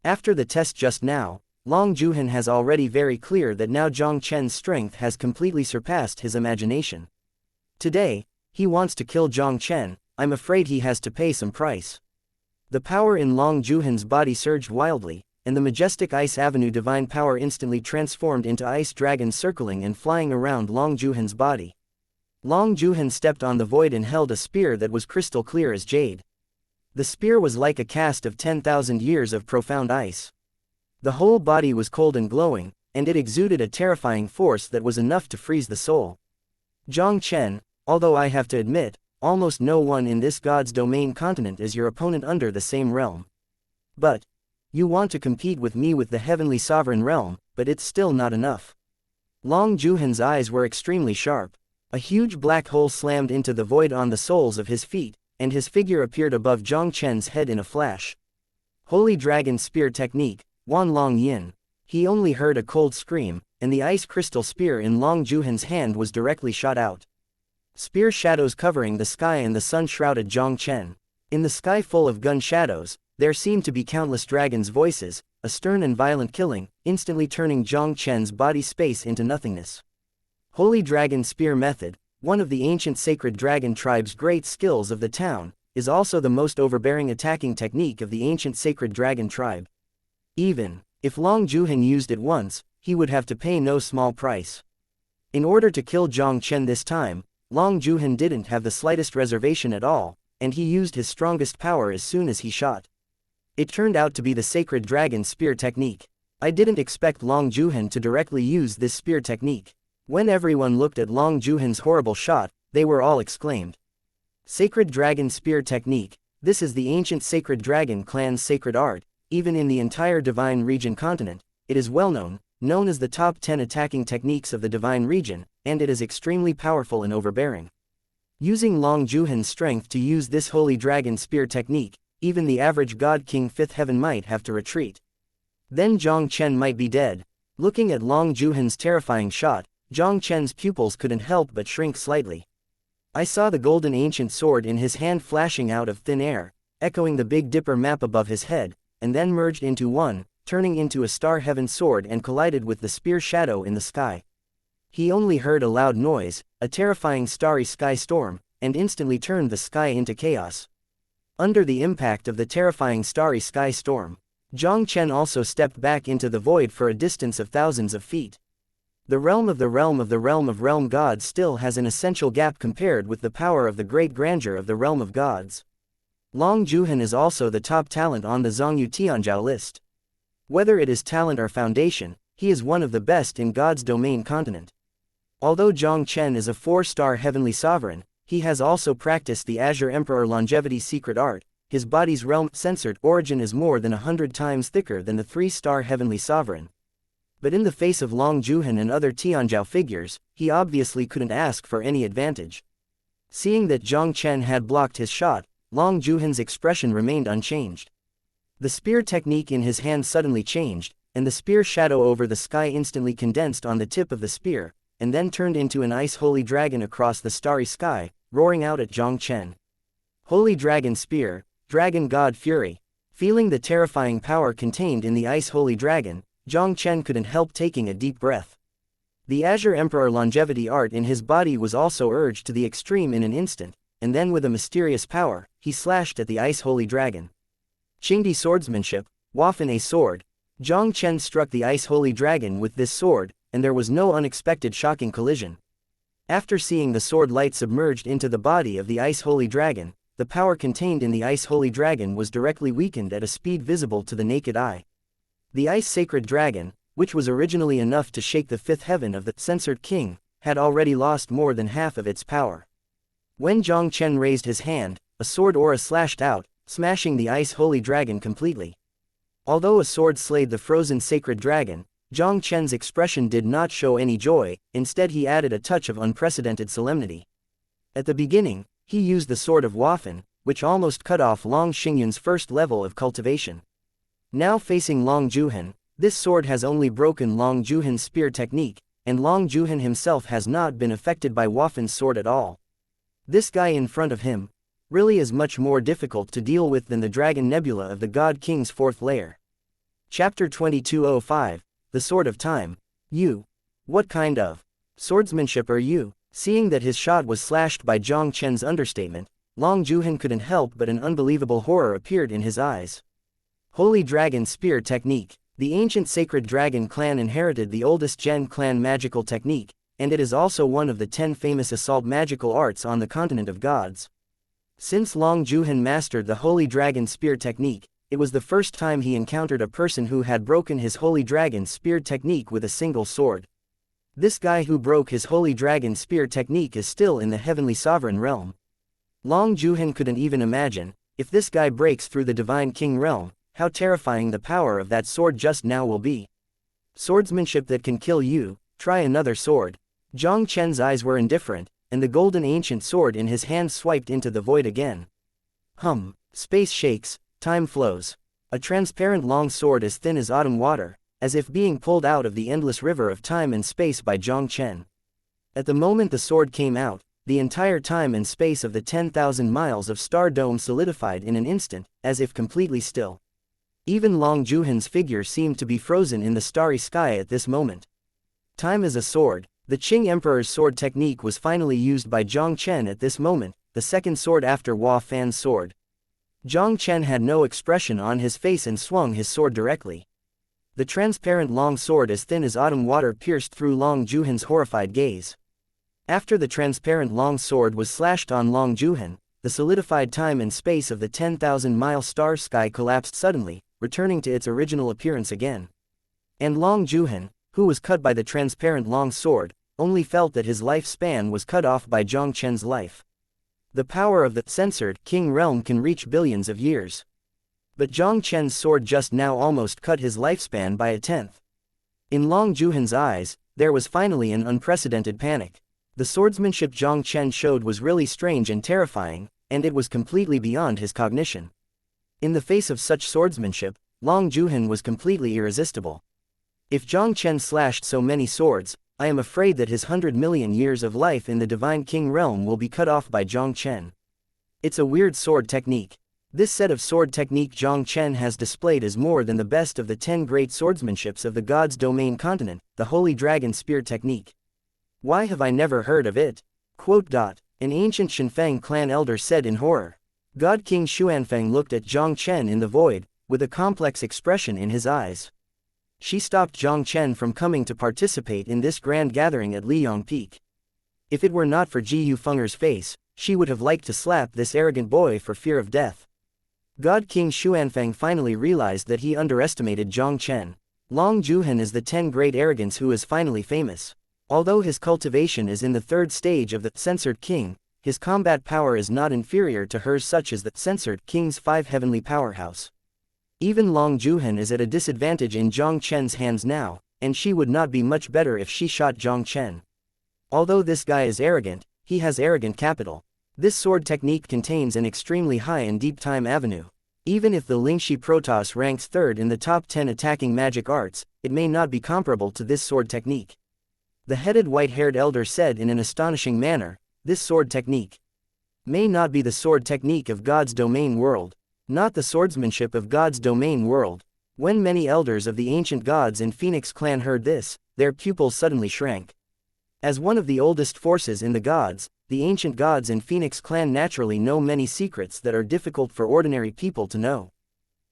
After the test just now, Long Juhen has already very clear that now Jiang Chen's strength has completely surpassed his imagination. Today, he wants to kill Jiang Chen. I'm afraid he has to pay some price. The power in Long Juhen's body surged wildly, and the majestic Ice Avenue divine power instantly transformed into ice dragons circling and flying around Long Juhen's body. Long Juhen stepped on the void and held a spear that was crystal clear as jade. The spear was like a cast of 10,000 years of profound ice. The whole body was cold and glowing, and it exuded a terrifying force that was enough to freeze the soul. Jiang Chen, although I have to admit, almost no one in this god's domain continent is your opponent under the same realm. But you want to compete with me with the heavenly sovereign realm, but it's still not enough. Long Juhen's eyes were extremely sharp. A huge black hole slammed into the void on the soles of his feet, and his figure appeared above Jiang Chen's head in a flash. Holy Dragon Spear Technique, Wan Long Yin. He only heard a cold scream, and the ice crystal spear in Long Juhen's hand was directly shot out. Spear shadows covering the sky and the sun shrouded Jiang Chen. In the sky full of gun shadows, there seemed to be countless dragons' voices, a stern and violent killing, instantly turning Jiang Chen's body space into nothingness. Holy Dragon Spear Method, one of the ancient sacred dragon tribe's great skills of the town, is also the most overbearing attacking technique of the ancient sacred dragon tribe. Even if Long Juhen used it once, he would have to pay no small price. In order to kill Jiang Chen this time, Long Juhen didn't have the slightest reservation at all, and he used his strongest power as soon as he shot. It turned out to be the Sacred Dragon Spear Technique. I didn't expect Long Juhen to directly use this spear technique. When everyone looked at Long Juhen's horrible shot, they were all exclaimed. Sacred Dragon Spear Technique. This is the ancient Sacred Dragon clan's sacred art, even in the entire Divine Region continent. It is well known as the top 10 attacking techniques of the Divine Region, and it is extremely powerful and overbearing. Using Long Juhen's strength to use this Holy Dragon Spear Technique, even the average God King 5th Heaven might have to retreat. Then Jiang Chen might be dead. Looking at Long Juhen's terrifying shot, Jiang Chen's pupils couldn't help but shrink slightly. I saw the golden ancient sword in his hand flashing out of thin air, echoing the Big Dipper map above his head, and then merged into one, turning into a star heaven sword and collided with the spear shadow in the sky. He only heard a loud noise, a terrifying starry sky storm, and instantly turned the sky into chaos. Under the impact of the terrifying starry sky storm, Jiang Chen also stepped back into the void for a distance of thousands of feet. The realm of the realm of the realm of realm gods still has an essential gap compared with the power of the great grandeur of the realm of gods. Long Zhuhan is also the top talent on the Zhongyu Tianzhao list. Whether it is talent or foundation, he is one of the best in God's domain continent. Although Jiang Chen is a 4-star heavenly sovereign, he has also practiced the Azure Emperor longevity secret art. His body's realm censored origin is more than 100 times thicker than the 3-star heavenly sovereign. But in the face of Long Zhuhan and other Tianzhao figures, he obviously couldn't ask for any advantage. Seeing that Jiang Chen had blocked his shot, Long Zhuhan's expression remained unchanged. The spear technique in his hand suddenly changed, and the spear shadow over the sky instantly condensed on the tip of the spear, and then turned into an ice holy dragon across the starry sky, roaring out at Jiang Chen. Holy Dragon Spear, Dragon God Fury. Feeling the terrifying power contained in the ice holy dragon, Jiang Chen couldn't help taking a deep breath. The Azure Emperor longevity art in his body was also urged to the extreme in an instant, and then with a mysterious power, he slashed at the ice holy dragon. Qingdi swordsmanship, Waffen a sword. Jiang Chen struck the ice holy dragon with this sword, and there was no unexpected shocking collision. After seeing the sword light submerged into the body of the ice holy dragon, the power contained in the ice holy dragon was directly weakened at a speed visible to the naked eye. The ice sacred dragon, which was originally enough to shake the 5th heaven of the censored king, had already lost more than half of its power. When Jiang Chen raised his hand, a sword aura slashed out, smashing the ice holy dragon completely. Although a sword slayed the frozen sacred dragon, Jiang Chen's expression did not show any joy, instead he added a touch of unprecedented solemnity. At the beginning, he used the sword of Waffen, which almost cut off Long Xingyun's first level of cultivation. Now facing Long Zhuhan, this sword has only broken Long Zhuhan's spear technique, and Long Zhuhan himself has not been affected by Waffen's sword at all. This guy in front of him really is much more difficult to deal with than the Dragon Nebula of the God King's 4th layer. Chapter 2205, The Sword of Time. You. What kind of swordsmanship are you? Seeing that his shot was slashed by Jiang Chen's understatement, Long Zhuhan couldn't help but an unbelievable horror appeared in his eyes. Holy Dragon Spear Technique. The ancient sacred dragon clan inherited the oldest Zhen clan magical technique, and it is also one of the 10 famous assault magical arts on the continent of gods. Since Long Zhuhan mastered the Holy Dragon Spear technique, it was the first time he encountered a person who had broken his Holy Dragon Spear technique with a single sword. This guy who broke his Holy Dragon Spear technique is still in the Heavenly Sovereign Realm. Long Zhuhan couldn't even imagine, if this guy breaks through the Divine King Realm, how terrifying the power of that sword just now will be. Swordsmanship that can kill you, try another sword. Jiang Chen's eyes were indifferent, and the golden ancient sword in his hand swiped into the void again. Space shakes, time flows. A transparent long sword as thin as autumn water, as if being pulled out of the endless river of time and space by Jiang Chen. At the moment the sword came out, the entire time and space of the 10,000 miles of Star Dome solidified in an instant, as if completely still. Even Long Zhuhan's figure seemed to be frozen in the starry sky at this moment. Time is a sword. The Qing Emperor's sword technique was finally used by Jiang Chen at this moment, the second sword after Hua Fan's sword. Jiang Chen had no expression on his face and swung his sword directly. The transparent long sword as thin as autumn water pierced through Long Zhuhan's horrified gaze. After the transparent long sword was slashed on Long Zhuhan, the solidified time and space of the 10,000-mile star sky collapsed suddenly, returning to its original appearance again. And Long Zhuhan, who was cut by the transparent long sword, only felt that his lifespan was cut off by Jiang Chen's life. The power of the censored King Realm can reach billions of years. But Jiang Chen's sword just now almost cut his lifespan by a tenth. In Long Zhuhan's eyes, there was finally an unprecedented panic. The swordsmanship Jiang Chen showed was really strange and terrifying, and it was completely beyond his cognition. In the face of such swordsmanship, Long Zhuhan was completely irresistible. If Jiang Chen slashed so many swords, I am afraid that his 100 million years of life in the Divine King Realm will be cut off by Jiang Chen. It's a weird sword technique. This set of sword technique Jiang Chen has displayed is more than the best of the 10 great swordsmanships of the God's Domain continent, the Holy Dragon Spear technique. Why have I never heard of it? An ancient Shenfeng clan elder said in horror. God King Xuanfeng looked at Jiang Chen in the void, with a complex expression in his eyes. She stopped Jiang Chen from coming to participate in this grand gathering at Liyang Peak. If it were not for Ji Yufeng's face, she would have liked to slap this arrogant boy for fear of death. God King Xuanfeng finally realized that he underestimated Jiang Chen. Long Juhan is the 10 great arrogance who is finally famous. Although his cultivation is in the 3rd stage of the censored king, his combat power is not inferior to hers, such as the censored king's 5 heavenly powerhouse. Even Long Juhan is at a disadvantage in Jiang Chen's hands now, and she would not be much better if she shot Jiang Chen. Although this guy is arrogant, he has arrogant capital. This sword technique contains an extremely high and deep time avenue. Even if the Lingxi Protoss ranks 3rd in the top 10 attacking magic arts, it may not be comparable to this sword technique. The headed white-haired elder said in an astonishing manner, "This sword technique may not be the sword technique of God's domain world, not the swordsmanship of God's domain world." When many elders of the ancient gods in Phoenix clan heard this, their pupils suddenly shrank. As one of the oldest forces in the gods, the ancient gods in Phoenix clan naturally know many secrets that are difficult for ordinary people to know.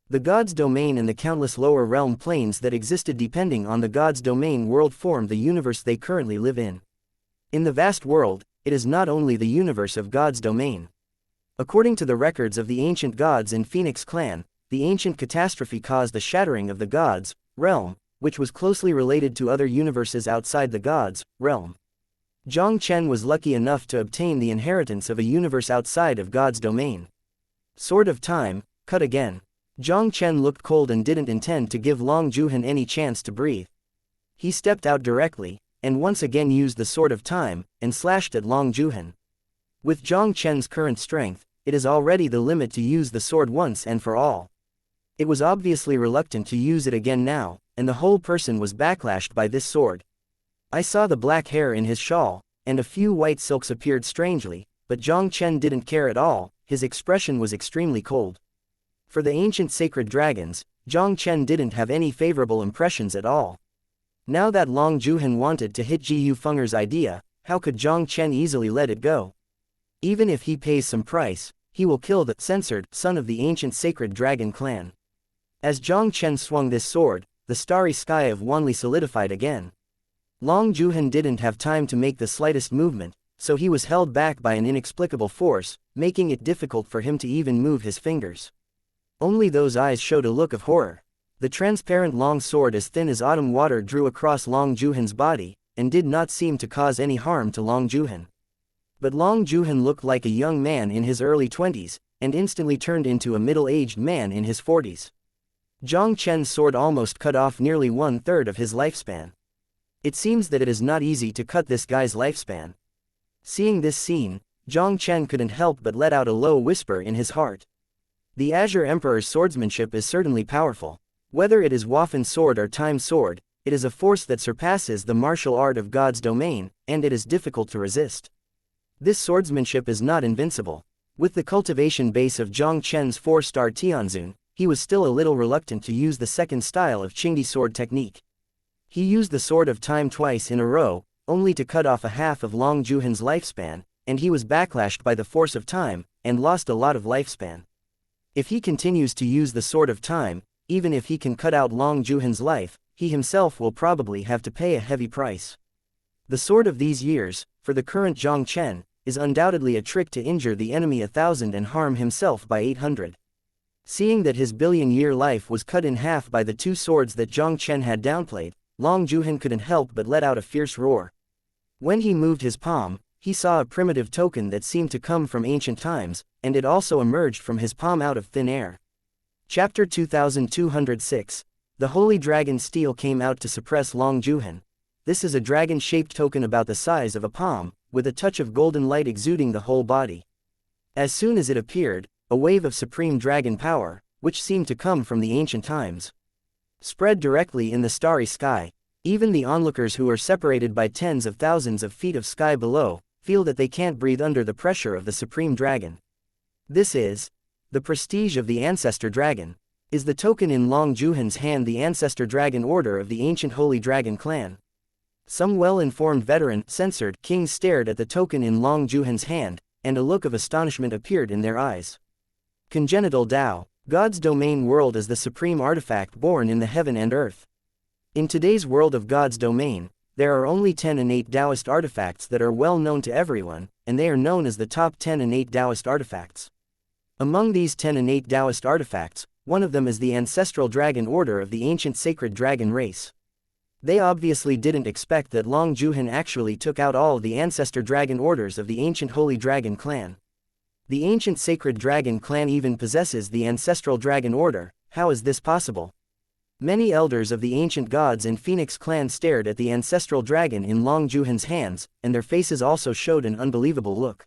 The god's domain and the countless lower realm planes that existed depending on the god's domain world form the universe they currently live in. In the vast world, it is not only the universe of God's domain. According to the records of the ancient gods in Phoenix clan, the ancient catastrophe caused the shattering of the gods' realm, which was closely related to other universes outside the gods' realm. Jiang Chen was lucky enough to obtain the inheritance of a universe outside of God's domain. Sword of Time, cut again. Jiang Chen looked cold and didn't intend to give Long Juhan any chance to breathe. He stepped out directly, and once again used the Sword of Time, and slashed at Long Juhan. With Jiang Chen's current strength, it is already the limit to use the sword once and for all. It was obviously reluctant to use it again now, and the whole person was backlashed by this sword. I saw the black hair in his shawl, and a few white silks appeared strangely, but Jiang Chen didn't care at all, his expression was extremely cold. For the ancient sacred dragons, Jiang Chen didn't have any favorable impressions at all. Now that Long Juhan wanted to hit Ji Yufeng's idea, how could Jiang Chen easily let it go? Even if he pays some price, he will kill the censored son of the ancient sacred dragon clan. As Jiang Chen swung this sword, the starry sky of Wanli solidified again. Long Juhan didn't have time to make the slightest movement, so he was held back by an inexplicable force, making it difficult for him to even move his fingers. Only those eyes showed a look of horror. The transparent long sword as thin as autumn water drew across Long Juhan's body, and did not seem to cause any harm to Long Juhan. But Long Juhan looked like a young man in his early 20s, and instantly turned into a middle-aged man in his 40s. Jiang Chen's sword almost cut off nearly 1/3 of his lifespan. It seems that it is not easy to cut this guy's lifespan. Seeing this scene, Jiang Chen couldn't help but let out a low whisper in his heart. The Azure Emperor's swordsmanship is certainly powerful. Whether it is Wafan's sword or Time's sword, it is a force that surpasses the martial art of God's domain, and it is difficult to resist. This swordsmanship is not invincible. With the cultivation base of Jiang Chen's 4-star Tianzun, he was still a little reluctant to use the second style of Qingdi sword technique. He used the Sword of Time twice in a row, only to cut off a half of Long Juhan's lifespan, and he was backlashed by the force of time, and lost a lot of lifespan. If he continues to use the Sword of Time, even if he can cut out Long Juhan's life, he himself will probably have to pay a heavy price. The Sword of these years, for the current Jiang Chen, is undoubtedly a trick to injure the enemy 1,000 and harm himself by 800. Seeing that his billion-year life was cut in half by the 2 swords that Jiang Chen had downplayed, Long Juhan couldn't help but let out a fierce roar. When he moved his palm, he saw a primitive token that seemed to come from ancient times, and it also emerged from his palm out of thin air. Chapter 2206. The Holy Dragon Steel came out to suppress Long Juhan. This is a dragon-shaped token about the size of a palm, with a touch of golden light exuding the whole body. As soon as it appeared, a wave of supreme dragon power, which seemed to come from the ancient times, spread directly in the starry sky. Even the onlookers who are separated by tens of thousands of feet of sky below, feel that they can't breathe under the pressure of the supreme dragon. This is the prestige of the ancestor dragon. Is the token in Long Juhan's hand the ancestor dragon order of the ancient holy dragon clan? Some well-informed veteran, censored kings stared at the token in Long Juhan's hand, and a look of astonishment appeared in their eyes. Congenital Tao. God's domain world is the supreme artifact born in the heaven and earth. In today's world of God's domain, there are only 10 innate Taoist artifacts that are well known to everyone, and they are known as the top 10 innate Taoist artifacts. Among these 10 innate Taoist artifacts, one of them is the ancestral dragon order of the ancient sacred dragon race. They obviously didn't expect that Long Zhuhan actually took out all the ancestor dragon orders of the ancient holy dragon clan. The ancient sacred dragon clan even possesses the ancestral dragon order. How is this possible? Many elders of the ancient gods and Phoenix clan stared at the ancestral dragon in Long Zhuhan's hands, and their faces also showed an unbelievable look.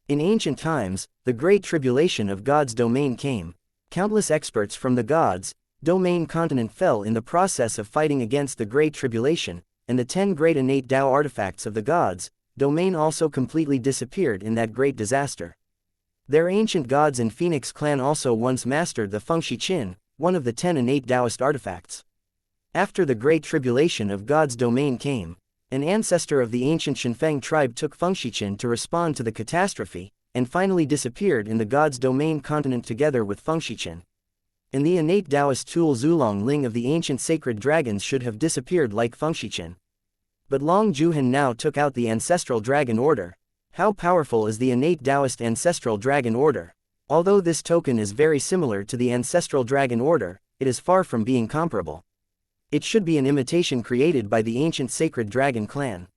In ancient times, the great tribulation of God's domain came. Countless experts from the gods' domain continent fell in the process of fighting against the great tribulation, and the 10 great innate Tao artifacts of the gods' domain also completely disappeared in that great disaster. Their ancient gods and Phoenix clan also once mastered the Fengshi Qin, one of the 10 innate Taoist artifacts. After the great tribulation of God's domain came, an ancestor of the ancient Shenfeng tribe took Fengshi Qin to respond to the catastrophe, and finally disappeared in the God's domain continent together with Fengshi Qin. And the innate Taoist tool Zulong Ling of the ancient sacred dragons should have disappeared like Fengshi Qin. But Long Zhuhan now took out the ancestral dragon order. How powerful is the innate Taoist ancestral dragon order? Although this token is very similar to the ancestral dragon order, it is far from being comparable. It should be an imitation created by the ancient sacred dragon clan.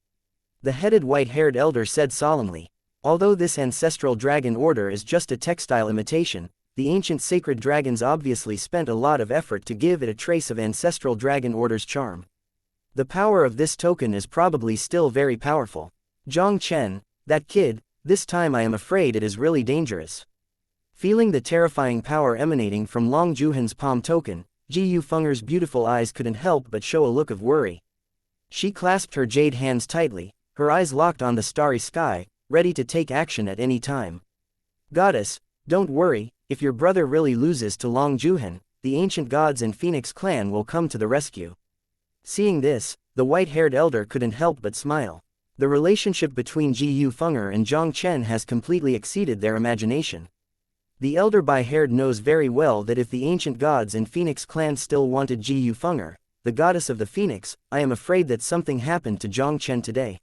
The headed white-haired elder said solemnly. Although this ancestral dragon order is just a textile imitation, the ancient sacred dragons obviously spent a lot of effort to give it a trace of ancestral dragon order's charm. The power of this token is probably still very powerful. Jiang Chen, that kid, this time I am afraid it is really dangerous. Feeling the terrifying power emanating from Long Zhuhan's palm token, Ji Yufeng's beautiful eyes couldn't help but show a look of worry. She clasped her jade hands tightly, her eyes locked on the starry sky, ready to take action at any time. Goddess, don't worry, if your brother really loses to Long Zhuhan, the ancient gods and Phoenix clan will come to the rescue. Seeing this, the white-haired elder couldn't help but smile. The relationship between Ji Yufeng and Jiang Chen has completely exceeded their imagination. The elder by-haired knows very well that if the ancient gods and Phoenix clan still wanted Ji Yufeng, the goddess of the Phoenix, I am afraid that something happened to Jiang Chen today.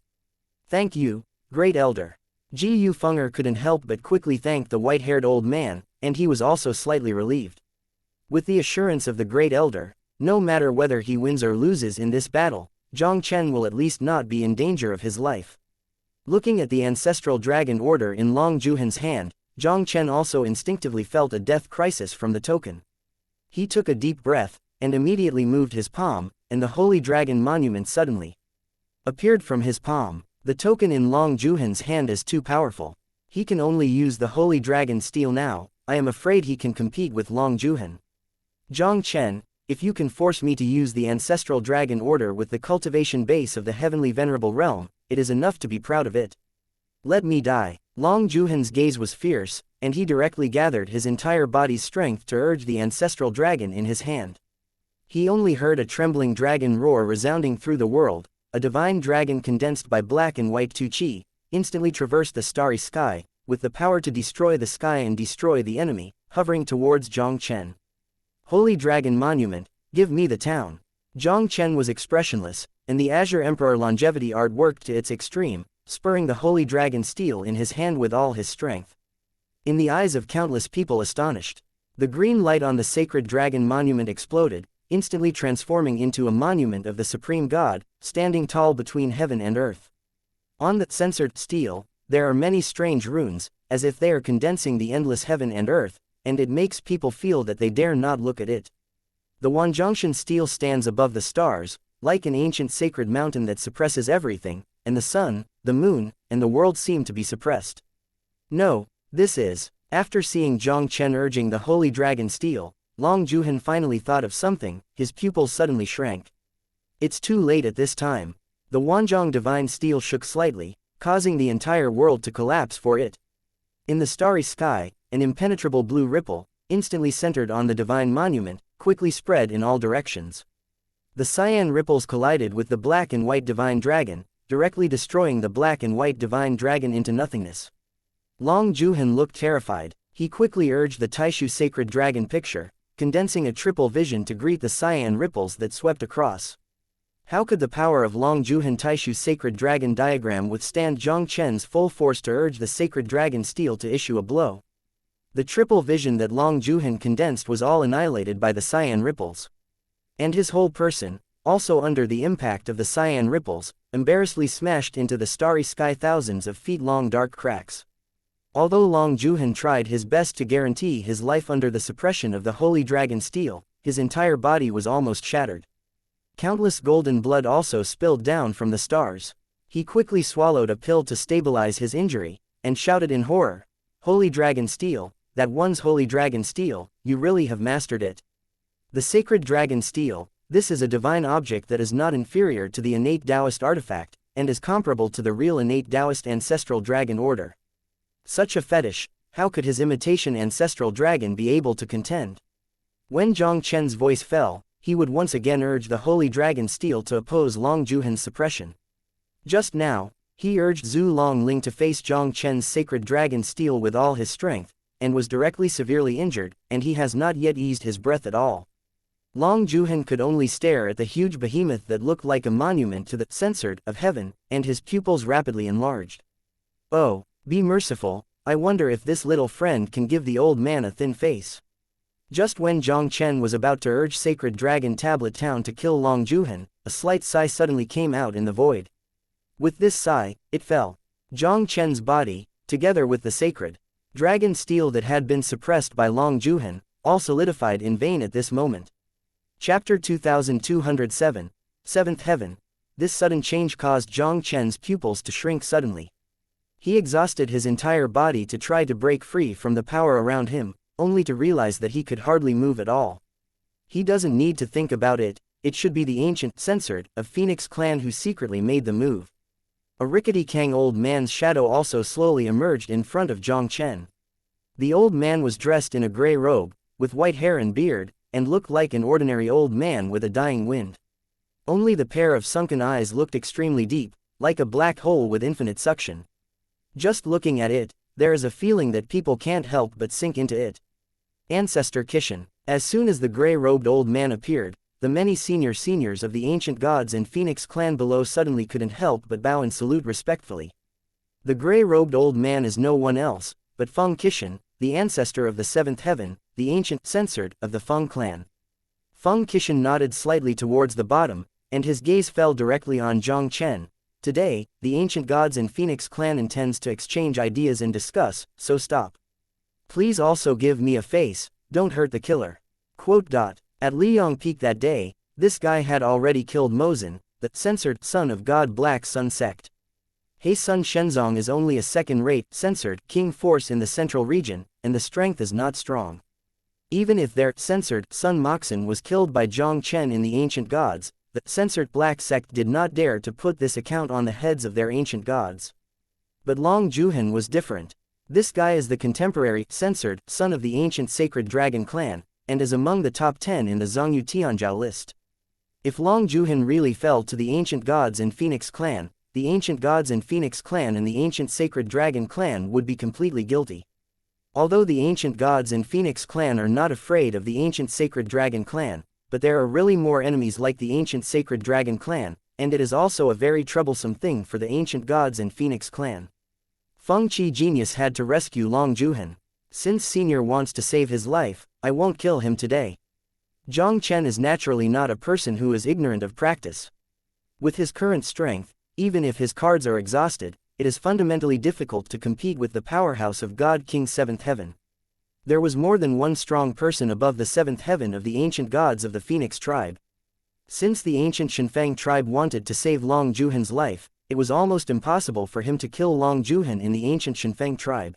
Thank you, great elder. Ji Yufeng couldn't help but quickly thank the white-haired old man, and he was also slightly relieved. With the assurance of the great elder, no matter whether he wins or loses in this battle, Jiang Chen will at least not be in danger of his life. Looking at the ancestral dragon order in Long Zhuhan's hand, Jiang Chen also instinctively felt a death crisis from the token. He took a deep breath, and immediately moved his palm, and the holy dragon monument suddenly appeared from his palm. The token in Long Zhuhan's hand is too powerful. He can only use the holy dragon steel now. I am afraid he can compete with Long Zhuhan. Jiang Chen, if you can force me to use the ancestral dragon order with the cultivation base of the Heavenly Venerable Realm, it is enough to be proud of it. Let me die. Long Zhuhan's gaze was fierce, and he directly gathered his entire body's strength to urge the ancestral dragon in his hand. He only heard a trembling dragon roar resounding through the world. A divine dragon condensed by black and white Tu Chi, instantly traversed the starry sky, with the power to destroy the sky and destroy the enemy, hovering towards Jiang Chen. Holy Dragon Monument, give me the town. Jiang Chen was expressionless, and the Azure Emperor longevity art worked to its extreme, spurring the holy dragon steel in his hand with all his strength. In the eyes of countless people astonished, the green light on the sacred dragon monument exploded, instantly transforming into a monument of the supreme god, standing tall between heaven and earth. On the censored steel, there are many strange runes, as if they are condensing the endless heaven and earth, and it makes people feel that they dare not look at it. The Wanjiangshan steel stands above the stars, like an ancient sacred mountain that suppresses everything, and the sun, the moon, and the world seem to be suppressed. No, this is. After seeing Jiang Chen urging the holy dragon steel, Long Zhuhan finally thought of something. His pupils suddenly shrank. It's too late at this time. The Wanjiang divine steel shook slightly, causing the entire world to collapse for it. In the starry sky, an impenetrable blue ripple, instantly centered on the divine monument, quickly spread in all directions. The cyan ripples collided with the black and white divine dragon, directly destroying the black and white divine dragon into nothingness. Long Zhuhan looked terrified. He quickly urged the Taixu Sacred Dragon picture, condensing a triple vision to greet the cyan ripples that swept across. How could the power of Long Juhan Taixu's Sacred Dragon diagram withstand Jiang Chen's full force to urge the Sacred Dragon steel to issue a blow? The triple vision that Long Juhan condensed was all annihilated by the cyan ripples. And his whole person, also under the impact of the cyan ripples, embarrassingly smashed into the starry sky thousands of feet-long dark cracks. Although Long Juhan tried his best to guarantee his life under the suppression of the Holy Dragon steel, his entire body was almost shattered. Countless golden blood also spilled down from the stars. He quickly swallowed a pill to stabilize his injury, and shouted in horror, "Holy Dragon Steel, that one's Holy Dragon Steel, you really have mastered it. The Sacred Dragon Steel, this is a divine object that is not inferior to the innate Taoist artifact, and is comparable to the real innate Taoist ancestral dragon order. Such a fetish, how could his imitation ancestral dragon be able to contend?" When Jiang Chen's voice fell, he would once again urge the Holy Dragon Steel to oppose Long Juhan's suppression. Just now, he urged Zhu Longling to face Jiang Chen's Sacred Dragon Steel with all his strength, and was directly severely injured, and he has not yet eased his breath at all. Long Juhan could only stare at the huge behemoth that looked like a monument to the censored of heaven, and his pupils rapidly enlarged. "Oh, be merciful, I wonder if this little friend can give the old man a thin face." Just when Jiang Chen was about to urge Sacred Dragon Tablet Town to kill Long Juhan, a slight sigh suddenly came out in the void. With this sigh, it fell. Jiang Chen's body, together with the Sacred Dragon Steel that had been suppressed by Long Juhan, all solidified in vain at this moment. Chapter 2207, Seventh Heaven. This sudden change caused Jiang Chen's pupils to shrink suddenly. He exhausted his entire body to try to break free from the power around him, only to realize that he could hardly move at all. He doesn't need to think about it, it should be the ancient censored of Phoenix clan who secretly made the move. A rickety Kang old man's shadow also slowly emerged in front of Jiang Chen. The old man was dressed in a gray robe, with white hair and beard, and looked like an ordinary old man with a dying wind. Only the pair of sunken eyes looked extremely deep, like a black hole with infinite suction. Just looking at it, there is a feeling that people can't help but sink into it. Ancestor Kishan. As soon as the gray-robed old man appeared, the many seniors of the ancient gods and Phoenix clan below suddenly couldn't help but bow and salute respectfully. The gray-robed old man is no one else, but Feng Kishan, the ancestor of the seventh heaven, the ancient censored of the Feng clan. Feng Kishan nodded slightly towards the bottom, and his gaze fell directly on Jiang Chen. Today, the ancient gods and Phoenix clan intends to exchange ideas and discuss, so stop. Please also give me a face, don't hurt the killer. At Liang Peak that day, this guy had already killed Mozin, the censored son of God Black Sun Sect. He Sun Shenzong is only a second-rate, censored, king force in the central region, and the strength is not strong. Even if their censored Sun Moxin was killed by Jiang Chen in the ancient gods, the censored Black Sect did not dare to put this account on the heads of their ancient gods. But Long Juhan was different. This guy is the contemporary, censored, son of the ancient sacred dragon clan, and is among the top 10 in the Zhongyu Tianzhao list. If Long Juhan really fell to the ancient gods and Phoenix clan, the ancient gods and Phoenix clan and the ancient sacred dragon clan would be completely guilty. Although the ancient gods and Phoenix clan are not afraid of the ancient sacred dragon clan, but there are really more enemies like the ancient sacred dragon clan, and it is also a very troublesome thing for the ancient gods and Phoenix clan. Feng Qi Genius had to rescue Long Juhan. Since Senior wants to save his life, I won't kill him today. Jiang Chen is naturally not a person who is ignorant of practice. With his current strength, even if his cards are exhausted, it is fundamentally difficult to compete with the powerhouse of God King Seventh Heaven. There was more than one strong person above the seventh heaven of the ancient gods of the Phoenix tribe. Since the ancient Shenfeng tribe wanted to save Long Juhan's life, it was almost impossible for him to kill Long Juhan in the ancient Shenfeng tribe.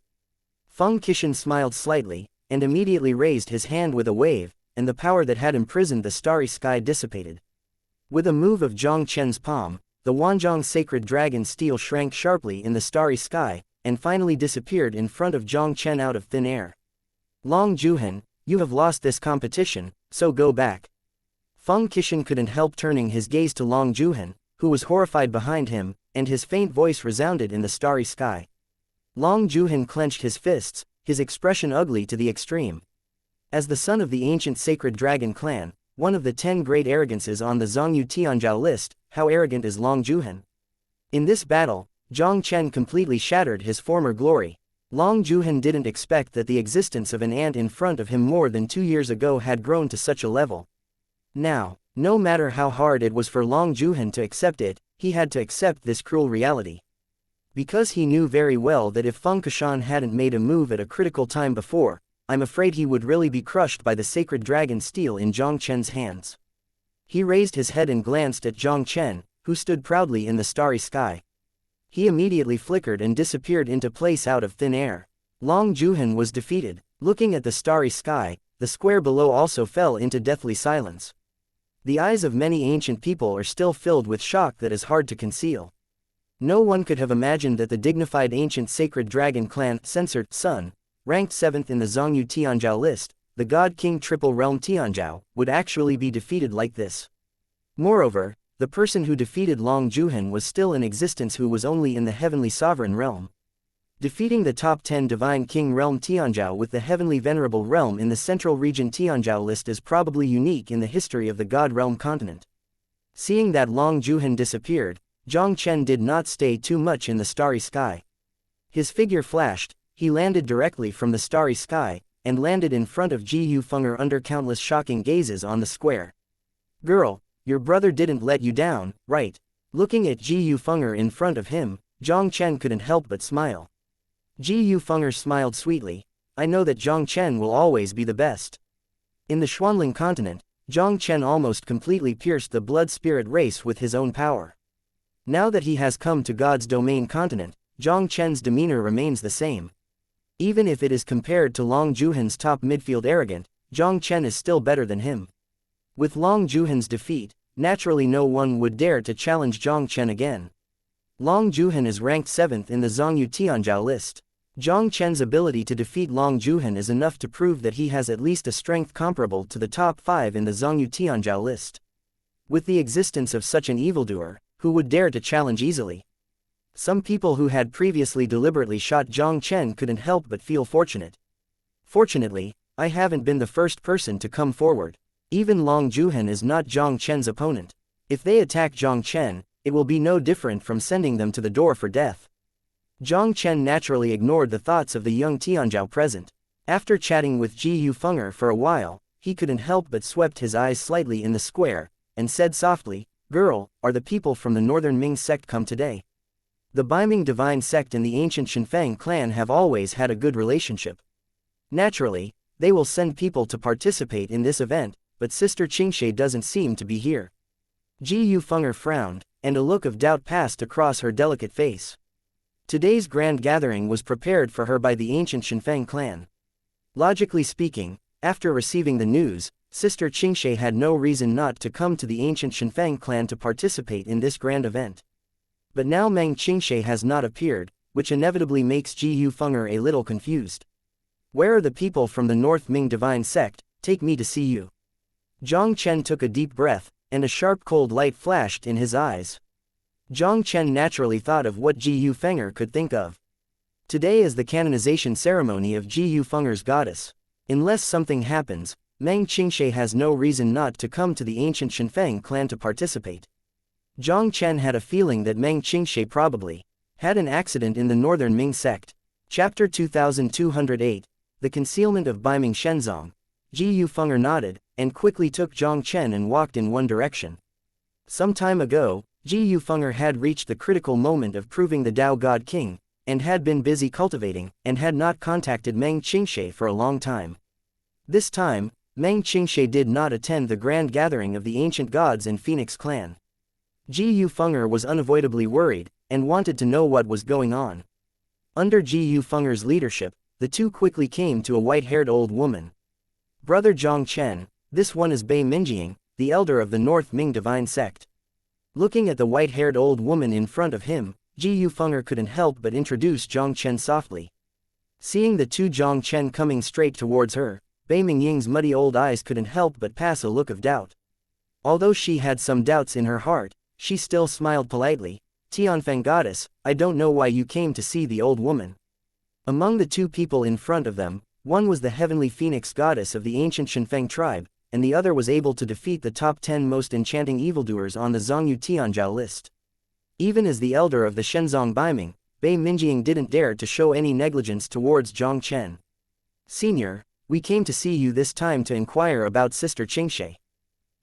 Feng Kishan smiled slightly, and immediately raised his hand with a wave, and the power that had imprisoned the starry sky dissipated. With a move of Jiang Chen's palm, the Wanzhong sacred dragon steel shrank sharply in the starry sky, and finally disappeared in front of Jiang Chen out of thin air. Long Juhan, you have lost this competition, so go back. Feng Kishan couldn't help turning his gaze to Long Juhan, who was horrified behind him, and his faint voice resounded in the starry sky. Long Juhan clenched his fists, his expression ugly to the extreme. As the son of the ancient sacred dragon clan, one of the 10 great arrogances on the Zhongyu Tianzhao list, how arrogant is Long Zhuhan? In this battle, Jiang Chen completely shattered his former glory. Long Zhuhan didn't expect that the existence of an ant in front of him more than 2 years ago had grown to such a level. Now, no matter how hard it was for Long Zhuhan to accept it, he had to accept this cruel reality. Because he knew very well that if Feng Kashan hadn't made a move at a critical time before, I'm afraid he would really be crushed by the sacred dragon steel in Jiang Chen's hands. He raised his head and glanced at Jiang Chen, who stood proudly in the starry sky. He immediately flickered and disappeared into place out of thin air. Long Zhuhan was defeated. Looking at the starry sky, the square below also fell into deathly silence. The eyes of many ancient people are still filled with shock that is hard to conceal. No one could have imagined that the dignified ancient sacred dragon clan, censored son, ranked 7th in the Zhongyu Tianzhao list, the God King Triple Realm Tianzhao, would actually be defeated like this. Moreover, the person who defeated Long Zhuhan was still in existence, who was only in the Heavenly Sovereign Realm. Defeating the top 10 Divine King Realm Tianzhao with the Heavenly Venerable Realm in the Central Region Tianzhao list is probably unique in the history of the God Realm continent. Seeing that Long Zhuhan disappeared, Jiang Chen did not stay too much in the starry sky. His figure flashed. He landed directly from the starry sky, and landed in front of Ji Yufeng'er under countless shocking gazes on the square. Girl, your brother didn't let you down, right? Looking at Ji Yufeng'er in front of him, Jiang Chen couldn't help but smile. Ji Yufeng'er smiled sweetly. I know that Jiang Chen will always be the best. In the Xuanling continent, Jiang Chen almost completely pierced the blood spirit race with his own power. Now that he has come to God's domain continent, Jiang Chen's demeanor remains the same. Even if it is compared to Long Zhuhan's top midfield arrogant, Jiang Chen is still better than him. With Long Zhuhan's defeat, naturally no one would dare to challenge Jiang Chen again. Long Zhuhan is ranked 7th in the Zhongyu Tianzhao list. Jiang Chen's ability to defeat Long Zhuhan is enough to prove that he has at least a strength comparable to the top 5 in the Zhongyu Tianzhao list. With the existence of such an evildoer, who would dare to challenge easily? Some people who had previously deliberately shot Jiang Chen couldn't help but feel fortunate. Fortunately, I haven't been the first person to come forward. Even Long Zhuhan is not Jiang Chen's opponent. If they attack Jiang Chen, it will be no different from sending them to the door for death. Jiang Chen naturally ignored the thoughts of the young Tianzhao present. After chatting with Ji Yufeng'er for a while, he couldn't help but swept his eyes slightly in the square, and said softly, Girl, are the people from the Northern Ming sect come today? The Baiming Divine Sect and the ancient Shenfeng clan have always had a good relationship. Naturally, they will send people to participate in this event, but Sister Qingshe doesn't seem to be here. Ji Yufeng'er frowned, and a look of doubt passed across her delicate face. Today's grand gathering was prepared for her by the ancient Shenfeng clan. Logically speaking, after receiving the news, Sister Qingshe had no reason not to come to the ancient Shenfeng clan to participate in this grand event. But now Meng Qingshe has not appeared, which inevitably makes Ji Yufeng'er a little confused. Where are the people from the North Ming Divine Sect? Take me to see you. Jiang Chen took a deep breath, and a sharp cold light flashed in his eyes. Jiang Chen naturally thought of what Ji Yufeng'er could think of. Today is the canonization ceremony of Ji Yufeng'er's goddess. Unless something happens, Meng Qingshe has no reason not to come to the ancient Shenfeng clan to participate. Jiang Chen had a feeling that Meng Qingshe probably had an accident in the Northern Ming sect. Chapter 2208, The Concealment of Baiming Shenzong. Ji Yufeng'er nodded, and quickly took Jiang Chen and walked in one direction. Some time ago, Ji Yufeng'er had reached the critical moment of proving the Tao God King, and had been busy cultivating, and had not contacted Meng Qingshe for a long time. This time, Meng Qingshe did not attend the grand gathering of the ancient gods and Phoenix clan. Ji Yufeng'er was unavoidably worried, and wanted to know what was going on. Under Ji Yufeng'er's leadership, the two quickly came to a white-haired old woman. Brother Jiang Chen, this one is Bei Minjiang, the elder of the North Ming Divine Sect. Looking at the white-haired old woman in front of him, Ji Yufeng'er couldn't help but introduce Jiang Chen softly. Seeing the two Jiang Chen coming straight towards her, Bei Mingying's muddy old eyes couldn't help but pass a look of doubt. Although she had some doubts in her heart, she still smiled politely. Tianfeng goddess, I don't know why you came to see the old woman. Among the two people in front of them, one was the heavenly phoenix goddess of the ancient Shenfeng tribe, and the other was able to defeat the top 10 most enchanting evildoers on the Zhongyu Tianzhao list. Even as the elder of the Shenzong Baiming, Bei Minjiang didn't dare to show any negligence towards Jiang Chen. Senior, we came to see you this time to inquire about Sister Qingshe.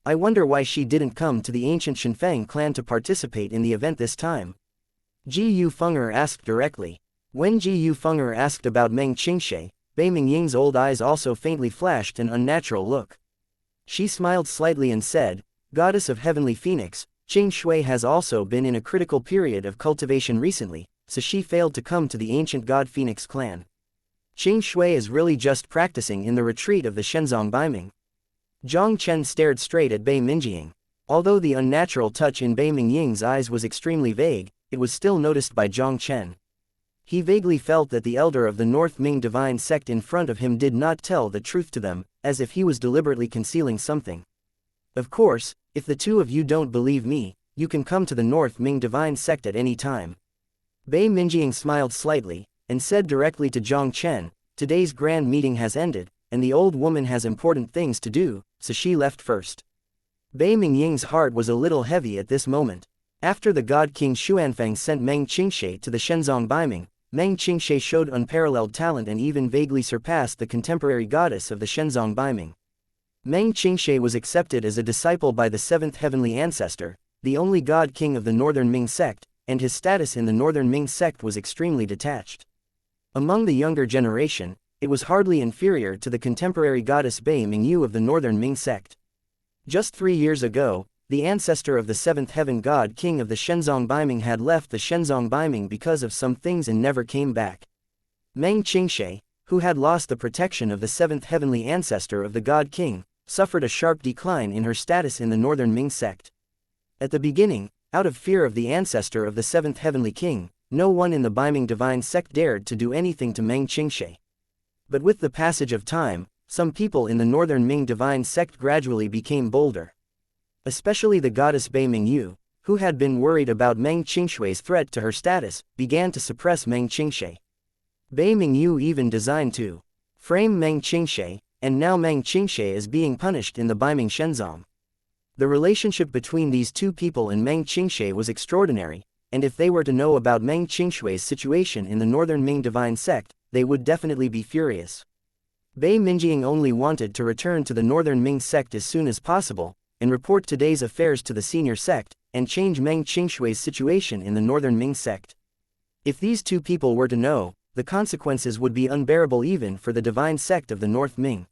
I wonder why she didn't come to the ancient Shenfeng clan to participate in the event this time. Ji Yu Fenger asked directly. When Ji Yu Fenger asked about Meng Qingshe, Bei Mingying's old eyes also faintly flashed an unnatural look. She smiled slightly and said, Goddess of Heavenly Phoenix, Qing Shui has also been in a critical period of cultivation recently, so she failed to come to the ancient God Phoenix clan. Qing Shui is really just practicing in the retreat of the Shenzong Baiming. Jiang Chen stared straight at Bei Minjiang. Although the unnatural touch in Bei Mingying's eyes was extremely vague, it was still noticed by Jiang Chen. He vaguely felt that the elder of the North Ming divine sect in front of him did not tell the truth to them, as if he was deliberately concealing something. Of course, if the two of you don't believe me, you can come to the North Ming divine sect at any time. Bei Minjiang smiled slightly, and said directly to Jiang Chen, today's grand meeting has ended, and the old woman has important things to do, so she left first. Bei Mingying's heart was a little heavy at this moment. After the God King Xuanfeng sent Meng Qingshe to the Shenzong Baiming, Meng Qingshe showed unparalleled talent and even vaguely surpassed the contemporary goddess of the Shenzong Baiming. Meng Qingshe was accepted as a disciple by the seventh heavenly ancestor, the only God King of the Northern Ming sect, and his status in the Northern Ming sect was extremely detached. Among the younger generation, it was hardly inferior to the contemporary goddess Bei Mingyu of the Northern Ming sect. Just 3 years ago, the ancestor of the seventh heaven God King of the Shenzong Baiming had left the Shenzong Baiming because of some things and never came back. Meng Qingshe, who had lost the protection of the seventh heavenly ancestor of the God King, suffered a sharp decline in her status in the Northern Ming sect. At the beginning, out of fear of the ancestor of the seventh heavenly king, no one in the Baiming divine sect dared to do anything to Meng Qingshe. But with the passage of time, some people in the Northern Ming divine sect gradually became bolder. Especially the goddess Bei Mingyu, who had been worried about Meng Qingshui's threat to her status, began to suppress Meng Qingshe. Bei Mingyu even designed to frame Meng Qingshe, and now Meng Qingshe is being punished in the Baiming Shenzong. The relationship between these two people and Meng Qingshe was extraordinary, and if they were to know about Meng Qingshui's situation in the Northern Ming divine sect, they would definitely be furious. Bei Minjiang only wanted to return to the Northern Ming sect as soon as possible, and report today's affairs to the senior sect, and change Meng Qingshui's situation in the Northern Ming sect. If these two people were to know, the consequences would be unbearable even for the divine sect of the North Ming.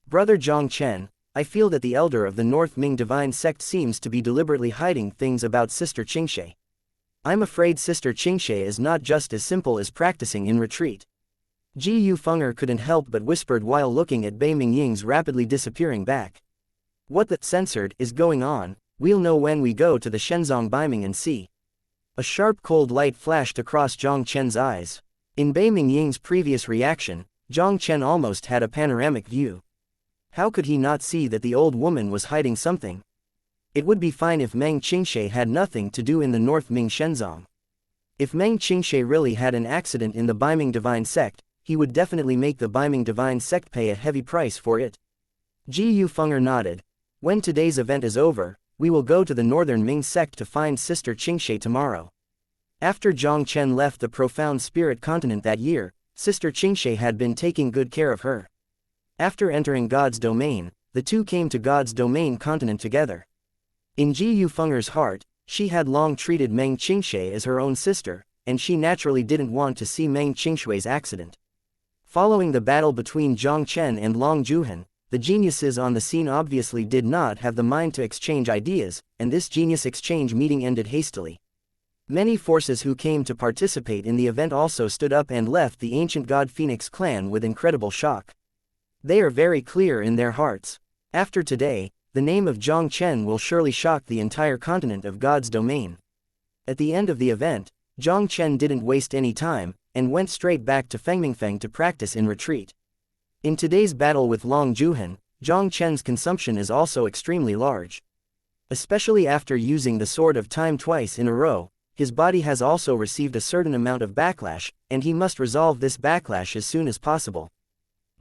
Brother Jiang Chen, I feel that the elder of the North Ming divine sect seems to be deliberately hiding things about Sister Qingshe. I'm afraid Sister Qingshe is not just as simple as practicing in retreat. Ji Yu Fenger couldn't help but whispered while looking at Bei Mingying's rapidly disappearing back. What the censored is going on, we'll know when we go to the Shenzong Baiming and see. A sharp cold light flashed across Jiang Chen's eyes. In Bei Mingying's previous reaction, Jiang Chen almost had a panoramic view. How could he not see that the old woman was hiding something? It would be fine if Meng Qingshe had nothing to do in the North Ming Shenzong. If Meng Qingshe really had an accident in the Baiming divine sect, he would definitely make the Baiming divine sect pay a heavy price for it. Ji Yu Fenger nodded. When today's event is over, we will go to the Northern Ming sect to find Sister Qingshe tomorrow. After Jiang Chen left the profound spirit continent that year, Sister Qingshe had been taking good care of her. After entering God's domain, the two came to God's domain continent together. In Ji Yu Fenger's heart, she had long treated Meng Qingshe as her own sister, and she naturally didn't want to see Meng Qingshui's accident. Following the battle between Jiang Chen and Long Juhan, the geniuses on the scene obviously did not have the mind to exchange ideas, and this genius exchange meeting ended hastily. Many forces who came to participate in the event also stood up and left the ancient God Phoenix clan with incredible shock. They are very clear in their hearts. After today, the name of Jiang Chen will surely shock the entire continent of God's domain. At the end of the event, Jiang Chen didn't waste any time, and went straight back to Fengmingfeng to practice in retreat. In today's battle with Long Juhan, Jiang Chen's consumption is also extremely large. Especially after using the Sword of Time twice in a row, his body has also received a certain amount of backlash, and he must resolve this backlash as soon as possible.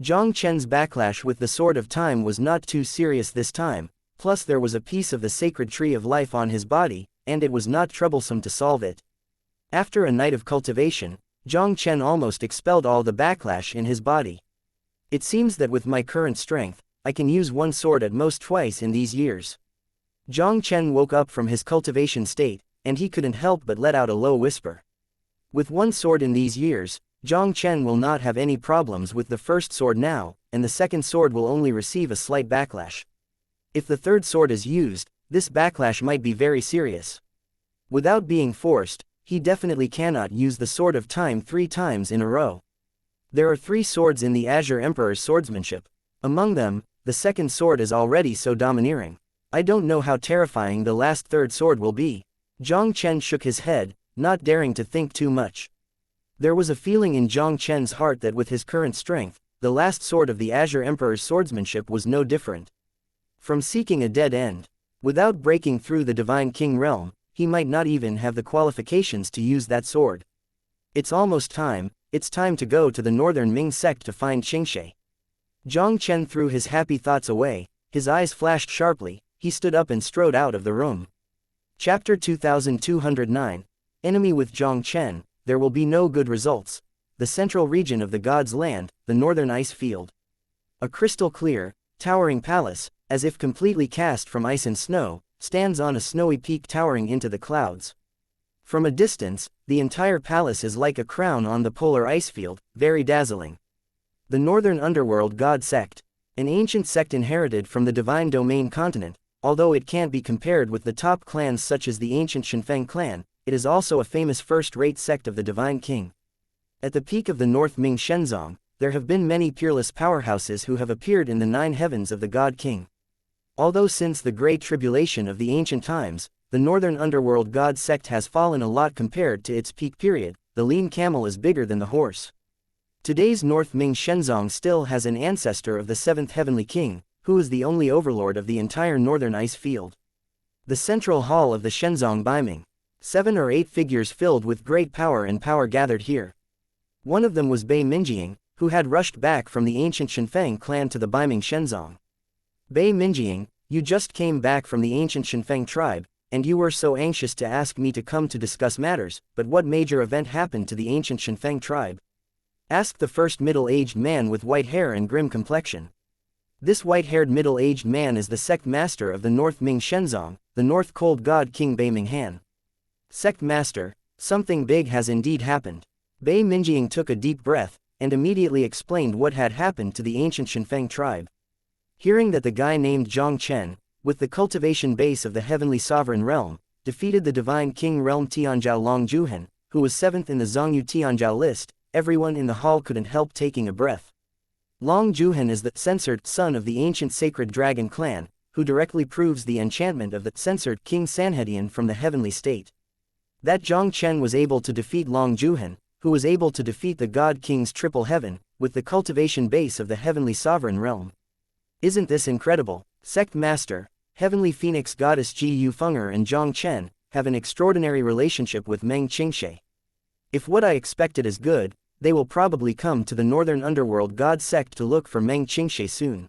Jiang Chen's backlash with the Sword of Time was not too serious this time, plus there was a piece of the sacred tree of life on his body, and it was not troublesome to solve it. After a night of cultivation, Jiang Chen almost expelled all the backlash in his body. It seems that with my current strength, I can use one sword at most twice in these years. Jiang Chen woke up from his cultivation state, and he couldn't help but let out a low whisper. With one sword in these years, Jiang Chen will not have any problems with the first sword now, and the second sword will only receive a slight backlash. If the third sword is used, this backlash might be very serious. Without being forced, he definitely cannot use the Sword of Time 3 times in a row. There are 3 swords in the Azure Emperor's swordsmanship. Among them, the second sword is already so domineering. I don't know how terrifying the last third sword will be. Jiang Chen shook his head, not daring to think too much. There was a feeling in Jiang Chen's heart that with his current strength, the last sword of the Azure Emperor's swordsmanship was no different from seeking a dead end. Without breaking through the Divine King realm, he might not even have the qualifications to use that sword. It's almost time, it's time to go to the Northern Ming Sect to find Qingshe. Jiang Chen threw his happy thoughts away, his eyes flashed sharply, he stood up and strode out of the room. Chapter 2209, Enemy with Jiang Chen, there will be no good results. The central region of the God's land, the northern ice field. A crystal clear, towering palace, as if completely cast from ice and snow, stands on a snowy peak towering into the clouds. From a distance, the entire palace is like a crown on the polar ice field, very dazzling. The Northern Underworld God Sect, an ancient sect inherited from the Divine Domain continent, although it can't be compared with the top clans such as the ancient Shenfeng clan, it is also a famous first-rate sect of the Divine King. At the peak of the North Ming Shenzong, there have been many peerless powerhouses who have appeared in the 9 heavens of the God King. Although since the Great Tribulation of the ancient times, the Northern Underworld God Sect has fallen a lot compared to its peak period, the lean camel is bigger than the horse. Today's North Ming Shenzong still has an ancestor of the 7th Heavenly King, who is the only overlord of the entire northern ice field. The central hall of the Shenzong Baiming. 7 or 8 figures filled with great power and power gathered here. One of them was Bei Minjiang, who had rushed back from the ancient Shenfeng clan to the Baiming Shenzong. Bei Minjiang, you just came back from the ancient Shenfeng tribe, and you were so anxious to ask me to come to discuss matters, but what major event happened to the ancient Shenfeng tribe? Asked the first middle-aged man with white hair and grim complexion. This white-haired middle-aged man is the sect master of the North Ming Shenzong, the North Cold God King Bei Minghan. Sect Master, something big has indeed happened. Bei Minjiang took a deep breath, and immediately explained what had happened to the ancient Shenfeng tribe. Hearing that the guy named Jiang Chen, with the cultivation base of the Heavenly Sovereign Realm, defeated the Divine King Realm Tianzhao Long Zhuhan, who was 7th in the Zhongyu Tianzhao list, everyone in the hall couldn't help taking a breath. Long Zhuhan is the censored son of the ancient sacred dragon clan, who directly proves the enchantment of the censored King Sanhedrin from the heavenly state. That Jiang Chen was able to defeat Long Zhuhan, who was able to defeat the God King's triple heaven, with the cultivation base of the Heavenly Sovereign Realm. Isn't this incredible? Sect Master, Heavenly Phoenix Goddess Ji Fenger and Jiang Chen, have an extraordinary relationship with Meng Qingshe. If what I expected is good, they will probably come to the Northern Underworld God Sect to look for Meng Qingshe soon.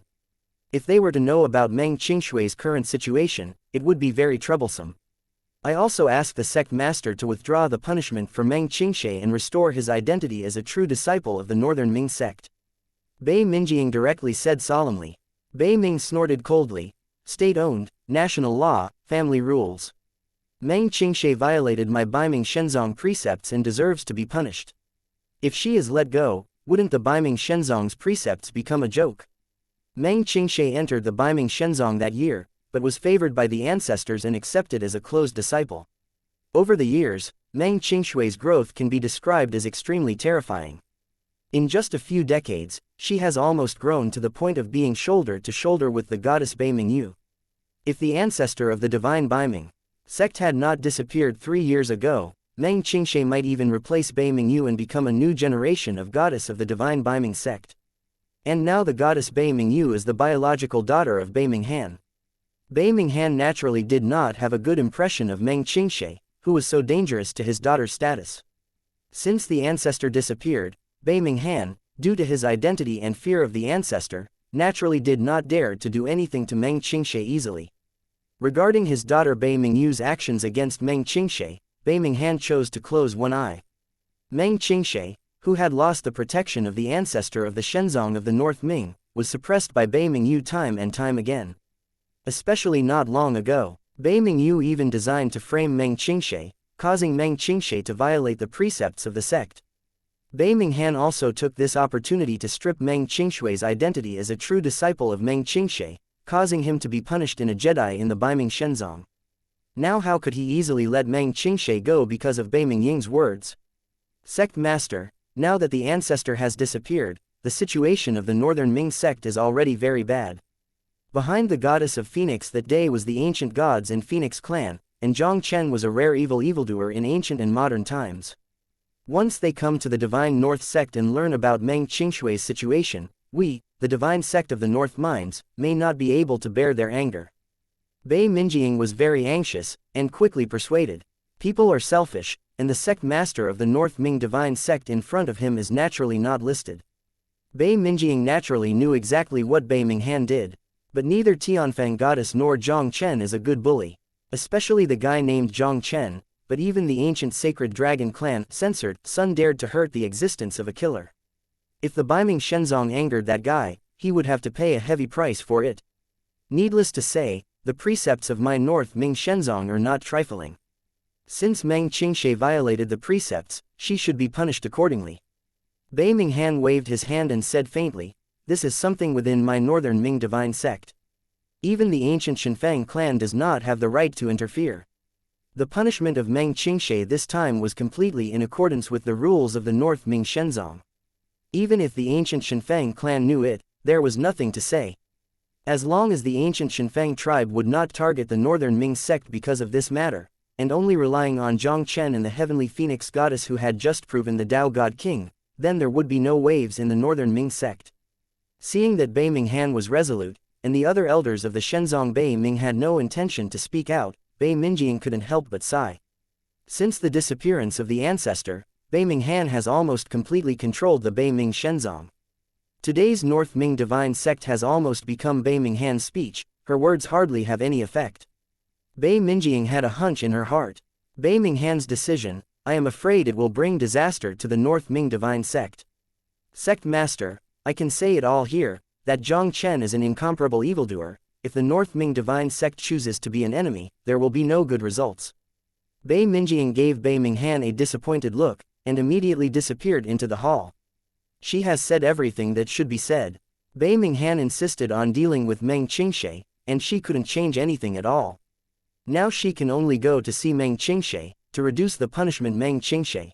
If they were to know about Meng Qingshui's current situation, it would be very troublesome. I also asked the sect master to withdraw the punishment for Meng Qingshe and restore his identity as a true disciple of the Northern Ming sect. Bei Minjiang directly said solemnly. Bei Ming snorted coldly. State-owned, national law, family rules. Meng Qingshe violated my Baiming Shenzong precepts and deserves to be punished. If she is let go, wouldn't the Baiming Shenzong's precepts become a joke? Meng Qingshe entered the Baiming Shenzong that year, but was favored by the ancestors and accepted as a close disciple. Over the years, Meng Qingshui's growth can be described as extremely terrifying. In just a few decades, she has almost grown to the point of being shoulder to shoulder with the goddess Bei Mingyu. If the ancestor of the divine Baiming sect had not disappeared 3 years ago, Meng Qingshe might even replace Bei Mingyu and become a new generation of goddess of the divine Baiming sect. And now the goddess Bei Mingyu is the biological daughter of Bei Minghan. Bei Minghan naturally did not have a good impression of Meng Qingshe, who was so dangerous to his daughter's status. Since the ancestor disappeared, Bei Minghan, due to his identity and fear of the ancestor, naturally did not dare to do anything to Meng Qingshe easily. Regarding his daughter Bei Mingyu's actions against Meng Qingshe, Bei Minghan chose to close one eye. Meng Qingshe, who had lost the protection of the ancestor of the Shenzong of the North Ming, was suppressed by Bei Mingyu time and time again. Especially not long ago, Bei Mingyu even designed to frame Meng Qingshe, causing Meng Qingshe to violate the precepts of the sect. Bei Minghan also took this opportunity to strip Meng Qingshui's identity as a true disciple of Meng Qingshe, causing him to be punished in a Jedi in the Baiming Shenzong. Now how could he easily let Meng Qingshe go because of Bei Mingying's words? Sect Master, now that the ancestor has disappeared, the situation of the Northern Ming sect is already very bad. Behind the goddess of Phoenix that day was the ancient gods and Phoenix clan, and Jiang Chen was a rare evildoer in ancient and modern times. Once they come to the Divine North sect and learn about Meng Qingshui's situation, we, the Divine Sect of the North Minds, may not be able to bear their anger. Bei Mingying was very anxious, and quickly persuaded. People are selfish, and the sect master of the North Ming Divine Sect in front of him is naturally not listed. Bei Mingying naturally knew exactly what Bei Minghan did, but neither Tianfeng Goddess nor Jiang Chen is a good bully, especially the guy named Jiang Chen, but even the ancient sacred dragon clan, censored, Sun dared to hurt the existence of a killer. If the Baiming Shenzong angered that guy, he would have to pay a heavy price for it. Needless to say, the precepts of my North Ming Shenzong are not trifling. Since Meng Qingshe violated the precepts, she should be punished accordingly. Bei Minghan waved his hand and said faintly, "This is something within my Northern Ming Divine Sect. Even the ancient Shenfeng clan does not have the right to interfere." The punishment of Meng Qingshe this time was completely in accordance with the rules of the North Ming Shenzong. Even if the ancient Shenfeng clan knew it, there was nothing to say. As long as the ancient Shenfeng tribe would not target the Northern Ming sect because of this matter, and only relying on Jiang Chen and the Heavenly Phoenix Goddess who had just proven the Tao God King, then there would be no waves in the Northern Ming sect. Seeing that Bei Minghan was resolute, and the other elders of the Shenzong Bei Ming had no intention to speak out, Bei Mingying couldn't help but sigh. Since the disappearance of the ancestor, Bei Minghan has almost completely controlled the Bei Ming Shenzong. Today's North Ming Divine Sect has almost become Bei Minghan's speech, her words hardly have any effect. Bei Mingying had a hunch in her heart. Bei Minghan's decision, I am afraid it will bring disaster to the North Ming Divine Sect. Sect Master, I can say it all here, that Jiang Chen is an incomparable evildoer. If the North Ming Divine Sect chooses to be an enemy, there will be no good results. Bei Mingying gave Bei Minghan a disappointed look, and immediately disappeared into the hall. She has said everything that should be said. Bei Minghan insisted on dealing with Meng Qingshe, and she couldn't change anything at all. Now she can only go to see Meng Qingshe, to reduce the punishment Meng Qingshe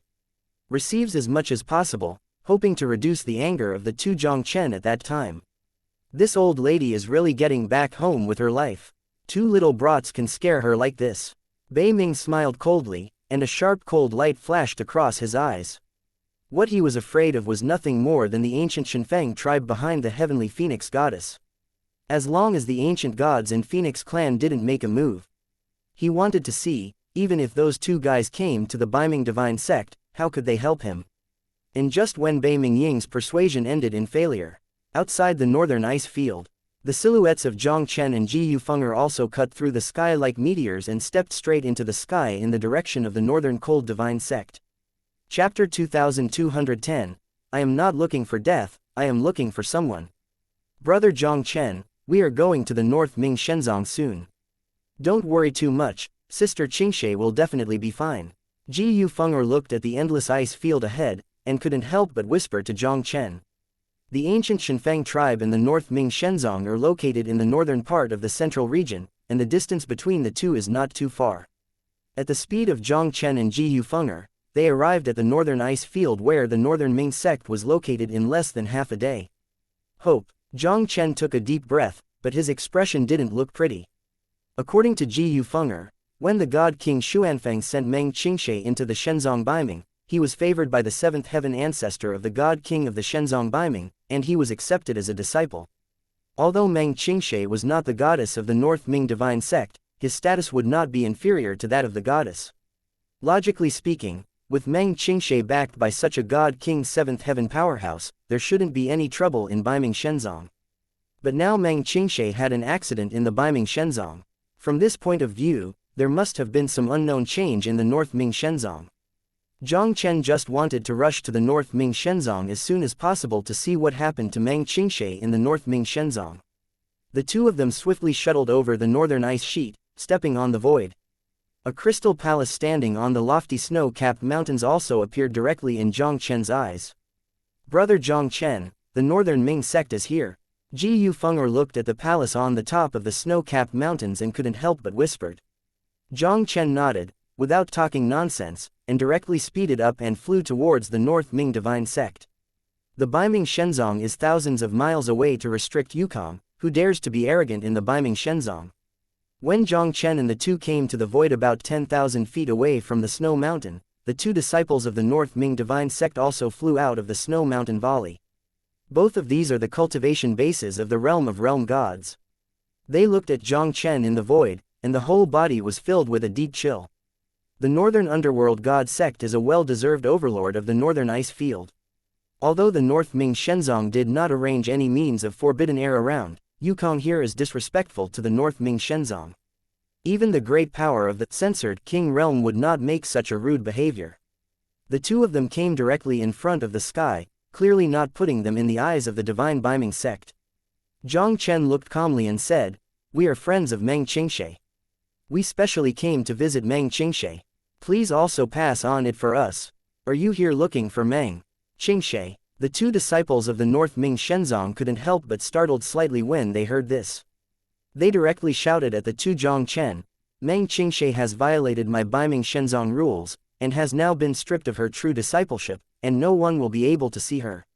receives as much as possible, hoping to reduce the anger of the two Jiang Chen at that time. This old lady is really getting back home with her life. Two little brats can scare her like this. Bei Ming smiled coldly, and a sharp cold light flashed across his eyes. What he was afraid of was nothing more than the ancient Shenfeng tribe behind the Heavenly Phoenix Goddess. As long as the ancient gods and Phoenix clan didn't make a move, he wanted to see, even if those two guys came to the Baiming Divine Sect, how could they help him? And just when Bei Mingying's persuasion ended in failure, outside the northern ice field, the silhouettes of Jiang Chen and Ji Yufeng'er also cut through the sky like meteors and stepped straight into the sky in the direction of the Northern Cold Divine Sect. Chapter 2210, I am not looking for death, I am looking for someone. Brother Jiang Chen, we are going to the North Ming Shenzong soon. Don't worry too much, Sister Qingshe will definitely be fine. Ji Yufeng'er looked at the endless ice field ahead, and couldn't help but whisper to Jiang Chen. The ancient Shenfeng tribe and the North Ming Shenzong are located in the northern part of the central region, and the distance between the two is not too far. At the speed of Jiang Chen and Ji Yufeng'er, they arrived at the northern ice field where the Northern Ming sect was located in less than half a day. Hope. Jiang Chen took a deep breath, but his expression didn't look pretty. According to Ji Yufeng'er, when the god king Xuanfeng sent Meng Qingshe into the Shenzong Baiming, he was favored by the seventh heaven ancestor of the god king of the Shenzong Baiming, and he was accepted as a disciple. Although Meng Qingshe was not the goddess of the North Ming Divine Sect, his status would not be inferior to that of the goddess. Logically speaking, with Meng Qingshe backed by such a God King 7th Heaven powerhouse, there shouldn't be any trouble in Baiming Shenzong. But now Meng Qingshe had an accident in the Baiming Shenzong. From this point of view, there must have been some unknown change in the North Ming Shenzong. Jiang Chen just wanted to rush to the North Ming Shenzong as soon as possible to see what happened to Meng Qingshe in the North Ming Shenzong. The two of them swiftly shuttled over the northern ice sheet, stepping on the void. A crystal palace standing on the lofty snow-capped mountains also appeared directly in Jiang Chen's eyes. Brother Jiang Chen, the Northern Ming Sect is here. Ji Yufeng'er looked at the palace on the top of the snow-capped mountains and couldn't help but whispered. Jiang Chen nodded, without talking nonsense, and directly speeded up and flew towards the North Ming Divine Sect. The Baiming Shenzong is thousands of miles away to restrict Yukong, who dares to be arrogant in the Baiming Shenzong. When Jiang Chen and the two came to the void about 10,000 feet away from the snow mountain, the two disciples of the North Ming Divine Sect also flew out of the snow mountain valley. Both of these are the cultivation bases of the realm of realm gods. They looked at Jiang Chen in the void, and the whole body was filled with a deep chill. The Northern Underworld God Sect is a well-deserved overlord of the Northern Ice Field. Although the North Ming Shenzong did not arrange any means of forbidden air around, Yukong here is disrespectful to the North Ming Shenzong. Even the great power of the censored King realm would not make such a rude behavior. The two of them came directly in front of the sky, clearly not putting them in the eyes of the divine Baiming sect. Jiang Chen looked calmly and said, "We are friends of Meng Qingshe. We specially came to visit Meng Qingshe. Please also pass on it for us. Are you here looking for Meng Qingshe?" The two disciples of the North Ming Shenzong couldn't help but startled slightly when they heard this. They directly shouted at the two Jiang Chen, "Meng Qingshe has violated my Baiming Shenzong rules, and has now been stripped of her true discipleship, and no one will be able to see her.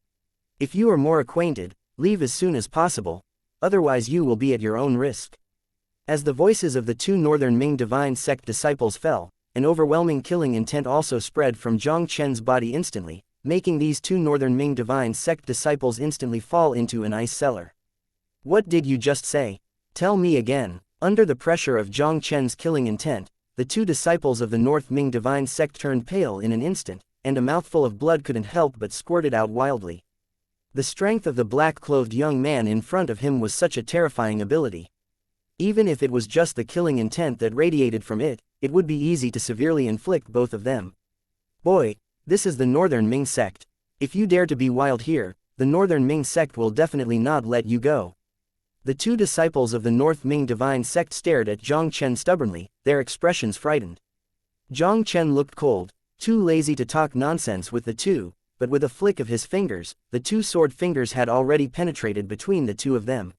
If you are more acquainted, leave as soon as possible, otherwise you will be at your own risk." As the voices of the two Northern Ming Divine Sect disciples fell, an overwhelming killing intent also spread from Jiang Chen's body instantly, making these two Northern Ming Divine Sect disciples instantly fall into an ice cellar. "What did you just say? Tell me again." Under the pressure of Jiang Chen's killing intent, the two disciples of the North Ming Divine Sect turned pale in an instant, and a mouthful of blood couldn't help but squirted out wildly. The strength of the black-clothed young man in front of him was such a terrifying ability. Even if it was just the killing intent that radiated from it, it would be easy to severely inflict both of them. "Boy, this is the Northern Ming Sect. If you dare to be wild here, the Northern Ming Sect will definitely not let you go." The two disciples of the North Ming Divine Sect stared at Jiang Chen stubbornly, their expressions frightened. Jiang Chen looked cold, too lazy to talk nonsense with the two, but with a flick of his fingers, the two sword fingers had already penetrated between the two of them.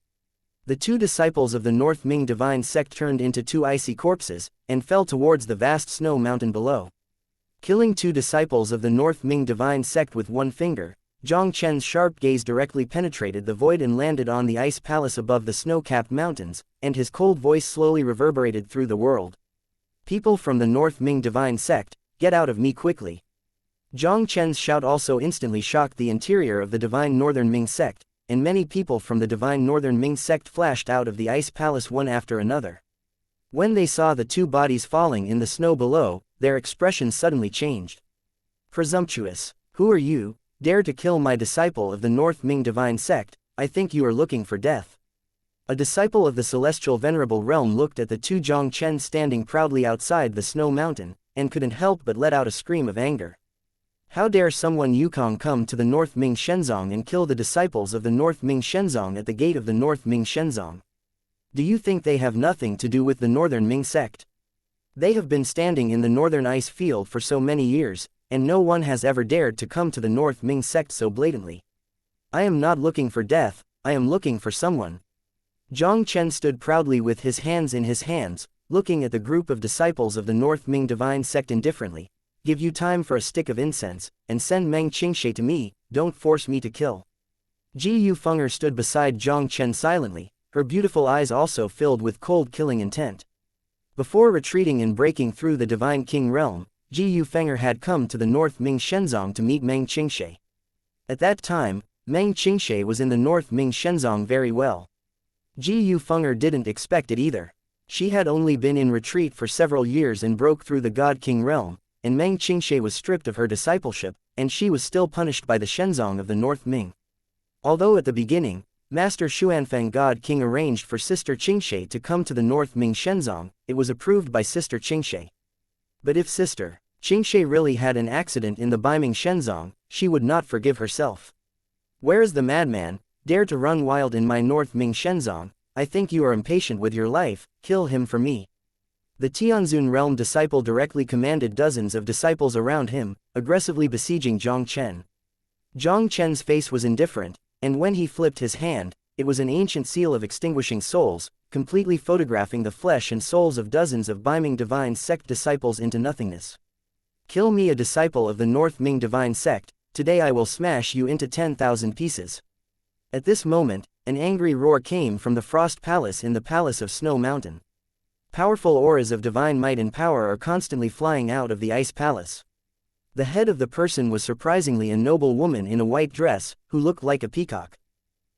The two disciples of the North Ming Divine Sect turned into two icy corpses, and fell towards the vast snow mountain below. Killing two disciples of the North Ming Divine Sect with one finger, Jiang Chen's sharp gaze directly penetrated the void and landed on the ice palace above the snow-capped mountains, and his cold voice slowly reverberated through the world. "People from the North Ming Divine Sect, get out of me quickly." Jiang Chen's shout also instantly shocked the interior of the Divine Northern Ming Sect, and many people from the Divine Northern Ming Sect flashed out of the ice palace one after another. When they saw the two bodies falling in the snow below, their expressions suddenly changed. "Presumptuous! Who are you? Dare to kill my disciple of the North Ming Divine Sect? I think you are looking for death." A disciple of the Celestial Venerable Realm looked at the two Jiang Chen standing proudly outside the snow mountain, and couldn't help but let out a scream of anger. How dare someone Yukong come to the North Ming Shenzong and kill the disciples of the North Ming Shenzong at the gate of the North Ming Shenzong? Do you think they have nothing to do with the Northern Ming Sect? They have been standing in the Northern Ice Field for so many years, and no one has ever dared to come to the North Ming Sect so blatantly. I am not looking for death, I am looking for someone. Jiang Chen stood proudly with his hands in his hands, looking at the group of disciples of the North Ming Divine Sect indifferently. "Give you time for a stick of incense, and send Meng Qingshe to me, don't force me to kill." Ji Yufeng'er stood beside Jiang Chen silently, her beautiful eyes also filled with cold killing intent. Before retreating and breaking through the Divine King realm, Ji Yufeng'er had come to the North Ming Shenzong to meet Meng Qingshe. At that time, Meng Qingshe was in the North Ming Shenzong very well. Ji Yufeng'er didn't expect it either. She had only been in retreat for several years and broke through the God King realm, and Meng Qingshe was stripped of her discipleship, and she was still punished by the Shenzong of the North Ming. Although at the beginning, Master Xuanfeng God King arranged for Sister Qingshe to come to the North Ming Shenzong, it was approved by Sister Qingshe. But if Sister Qingshe really had an accident in the Baiming Shenzong, she would not forgive herself. "Where is the madman, dare to run wild in my North Ming Shenzong? I think you are impatient with your life, kill him for me." The Tianzun realm disciple directly commanded dozens of disciples around him, aggressively besieging Jiang Chen. Jiang Chen's face was indifferent, and when he flipped his hand, it was an ancient seal of extinguishing souls, completely photographing the flesh and souls of dozens of Baiming Divine Sect disciples into nothingness. "Kill me, a disciple of the North Ming Divine Sect, today I will smash you into 10,000 pieces." At this moment, an angry roar came from the Frost Palace in the Palace of Snow Mountain. Powerful auras of divine might and power are constantly flying out of the Ice Palace. The head of the person was surprisingly a noble woman in a white dress, who looked like a peacock.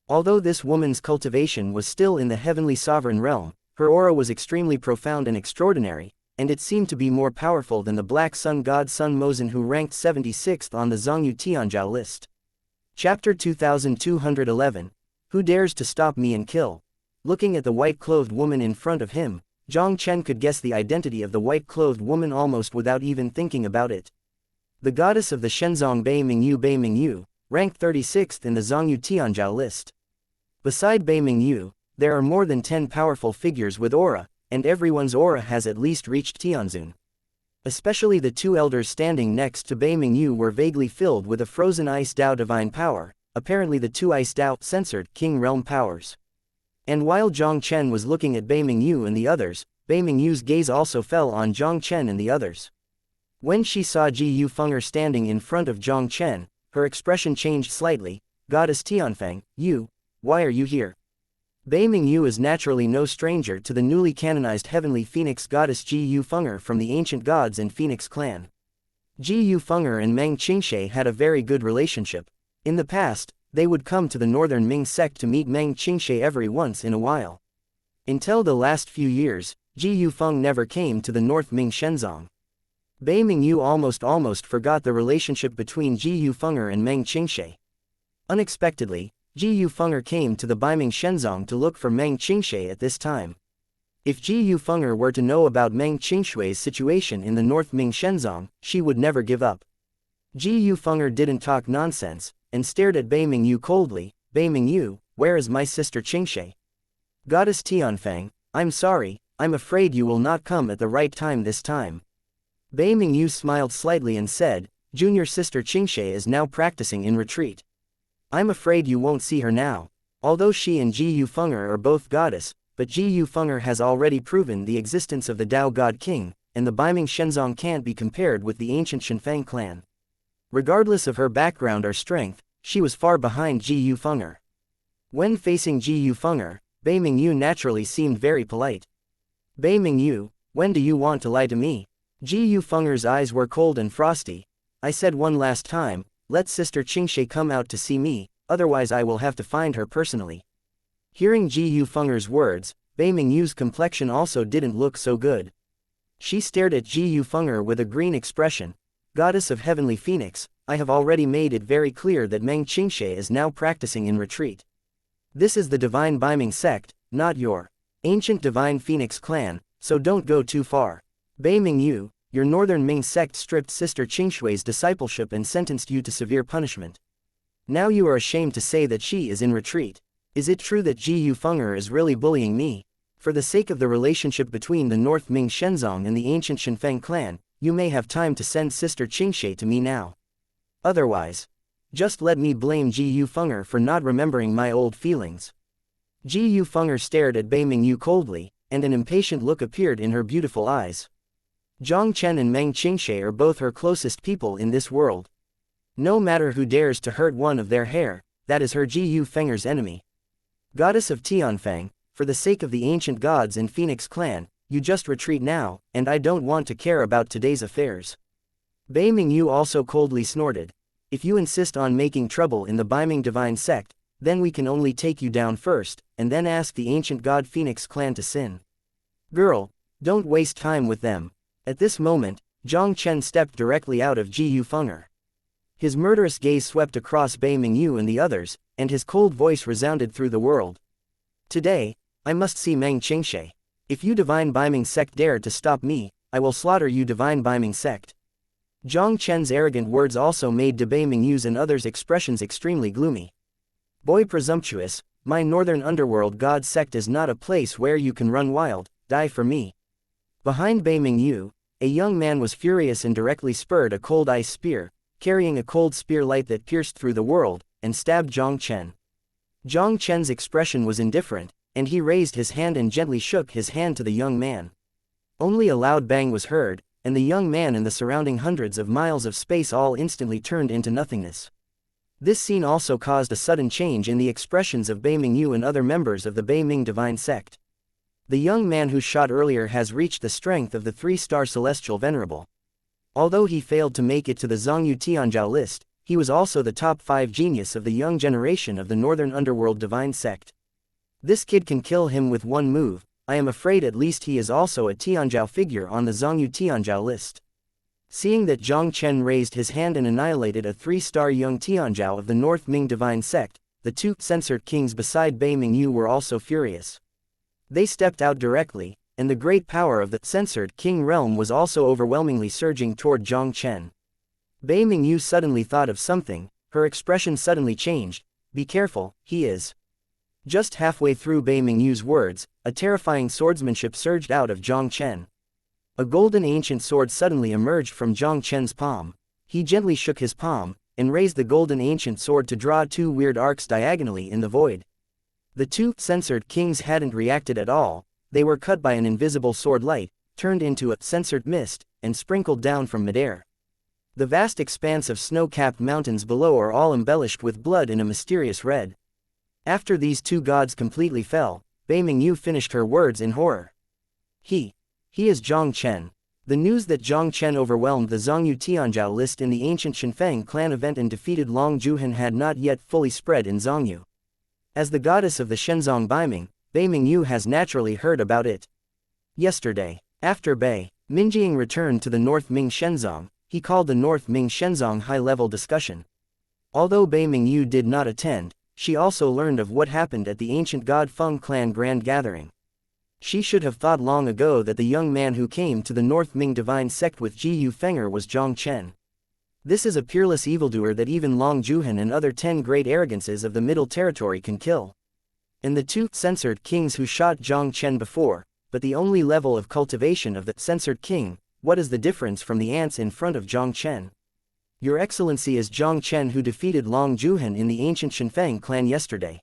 Although this woman's cultivation was still in the heavenly sovereign realm, her aura was extremely profound and extraordinary, and it seemed to be more powerful than the Black Sun God Sun Mozen, who ranked 76th on the Zhongyu Tianzhao list. Chapter 2211. Who dares to stop me and kill? Looking at the white-clothed woman in front of him, Jiang Chen could guess the identity of the white-clothed woman almost without even thinking about it. The goddess of the Shenzong Bei Mingyu, ranked 36th in the Zhongyu Tianzhao list. Beside Bei Mingyu, there are more than 10 powerful figures with aura, and everyone's aura has at least reached Tianzun. Especially the two elders standing next to Bei Mingyu were vaguely filled with a frozen ice Dao divine power, apparently the two ice Dao censored King Realm powers. And while Jiang Chen was looking at Bei Mingyu and the others, Bei Mingyu's gaze also fell on Jiang Chen and the others. When she saw Ji Yufeng'er standing in front of Jiang Chen, her expression changed slightly. "Goddess Tianfeng, why are you here?" Bei Mingyu is naturally no stranger to the newly canonized heavenly phoenix goddess Ji Yufeng'er from the ancient gods and phoenix clan. Ji Yufeng'er and Meng Qingshe had a very good relationship. In the past, they would come to the northern Ming sect to meet Meng Qingshe every once in a while. Until the last few years, Ji Yufeng never came to the North Ming Shenzong. Bei Mingyu almost forgot the relationship between Ji Yufeng'er and Meng Qingshe. Unexpectedly, Ji Yufeng'er came to the Baiming Shenzong to look for Meng Qingshe at this time. If Ji Yufeng'er were to know about Meng Qingshui's situation in the North Ming Shenzong, she would never give up. Ji Yufeng'er didn't talk nonsense, and stared at Bei Mingyu coldly. "Bei Mingyu, where is my sister Qingshe?" "Goddess Tianfeng, I'm sorry, I'm afraid you will not come at the right time this time." Bei Mingyu smiled slightly and said, "Junior sister Qingshe is now practicing in retreat. I'm afraid you won't see her now. Although she and Ji Yufeng'er are both goddess, but Ji Yufeng'er has already proven the existence of the Dao God King, and the Baiming Shenzong can't be compared with the ancient Shenfeng clan. Regardless of her background or strength, she was far behind Ji Yufeng'er." When facing Ji Yufeng'er, Bei Mingyu naturally seemed very polite. "Bei Mingyu, when do you want to lie to me?" Ji Yufeng'er's eyes were cold and frosty. "I said one last time, let Sister Qingshe come out to see me, otherwise I will have to find her personally." Hearing Ji Yufeng'er's words, Bei Mingyu's complexion also didn't look so good. She stared at Ji Yufeng'er with a green expression. "Goddess of Heavenly Phoenix, I have already made it very clear that Meng Qingshe is now practicing in retreat. This is the Divine Baiming Sect, not your ancient Divine Phoenix clan, so don't go too far. Bei Mingyu, your Northern Ming sect stripped Sister Qingshui's discipleship and sentenced you to severe punishment. Now you are ashamed to say that she is in retreat. Is it true that Ji Yufeng'er is really bullying me? For the sake of the relationship between the North Ming Shenzong and the ancient Shenfeng clan, you may have time to send Sister Qingshe to me now. Otherwise, just let me blame Ji Yufeng'er for not remembering my old feelings." Ji Yufeng'er stared at Bei Mingyu coldly, and an impatient look appeared in her beautiful eyes. Jiang Chen and Meng Qingshe are both her closest people in this world. No matter who dares to hurt one of their hair, that is her Ji Yufeng'er's enemy. "Goddess of Tianfeng, for the sake of the ancient gods and Phoenix clan, you just retreat now, and I don't want to care about today's affairs." Bei Mingyu also coldly snorted. "If you insist on making trouble in the Baiming Divine Sect, then we can only take you down first, and then ask the ancient god Phoenix clan to sin. Girl, don't waste time with them." At this moment, Jiang Chen stepped directly out of Ji Feng'er. His murderous gaze swept across Bei Mingyu and the others, and his cold voice resounded through the world. Today, I must see Meng Qingshe. If you Divine Biming Sect dare to stop me, I will slaughter you Divine Biming Sect. Jiang Chen's arrogant words also made Bei Mingyu's and others' expressions extremely gloomy. Boy presumptuous, my Northern Underworld God Sect is not a place where you can run wild, die for me. Behind Bei Mingyu, a young man was furious and directly spurred a cold ice spear, carrying a cold spear light that pierced through the world, and stabbed Jiang Chen. Jiang Chen's expression was indifferent, and he raised his hand and gently shook his hand to the young man. Only a loud bang was heard, and the young man and the surrounding hundreds of miles of space all instantly turned into nothingness. This scene also caused a sudden change in the expressions of Bei Mingyu and other members of the Bei Ming Divine Sect. The young man who shot earlier has reached the strength of the 3-star Celestial Venerable. Although he failed to make it to the Zhongyu Tianzhao list, he was also the top 5 genius of the young generation of the Northern Underworld Divine Sect. This kid can kill him with one move. I am afraid at least he is also a Tianzhao figure on the Zhongyu Tianzhao list. Seeing that Jiang Chen raised his hand and annihilated a 3-star young Tianzhao of the North Ming Divine Sect, the 2 censored kings beside Bei Mingyu were also furious. They stepped out directly, and the great power of the censored king realm was also overwhelmingly surging toward Jiang Chen. Bei Mingyu suddenly thought of something, her expression suddenly changed. Be careful, he is. Just halfway through Bei Mingyu's words, a terrifying swordsmanship surged out of Jiang Chen. A golden ancient sword suddenly emerged from Jiang Chen's palm. He gently shook his palm, and raised the golden ancient sword to draw 2 weird arcs diagonally in the void. The 2 censored kings hadn't reacted at all. They were cut by an invisible sword light, turned into a censored mist, and sprinkled down from midair. The vast expanse of snow-capped mountains below are all embellished with blood in a mysterious red. After these 2 gods completely fell, Bei Mingyu finished her words in horror. He is Jiang Chen. The news that Jiang Chen overwhelmed the Zhongyu Tianzhao list in the ancient Shinfeng clan event and defeated Long Zhuhan had not yet fully spread in Zhongyu. As the goddess of the Shenzong Biming, Bei Mingyu has naturally heard about it. Yesterday, after Bei Mingjing returned to the North Ming Shenzong, he called the North Ming Shenzong high-level discussion. Although Bei Mingyu did not attend, she also learned of what happened at the ancient God Feng clan grand gathering. She should have thought long ago that the young man who came to the North Ming Divine Sect with Ji Feng'er was Jiang Chen. This is a peerless evildoer that even Long Zhuhan and other 10 great arrogances of the Middle Territory can kill. And the 2 censored kings who shot Jiang Chen before, but the only level of cultivation of the censored king, what is the difference from the ants in front of Jiang Chen? Your Excellency is Jiang Chen who defeated Long Zhuhan in the ancient Shinfeng clan yesterday.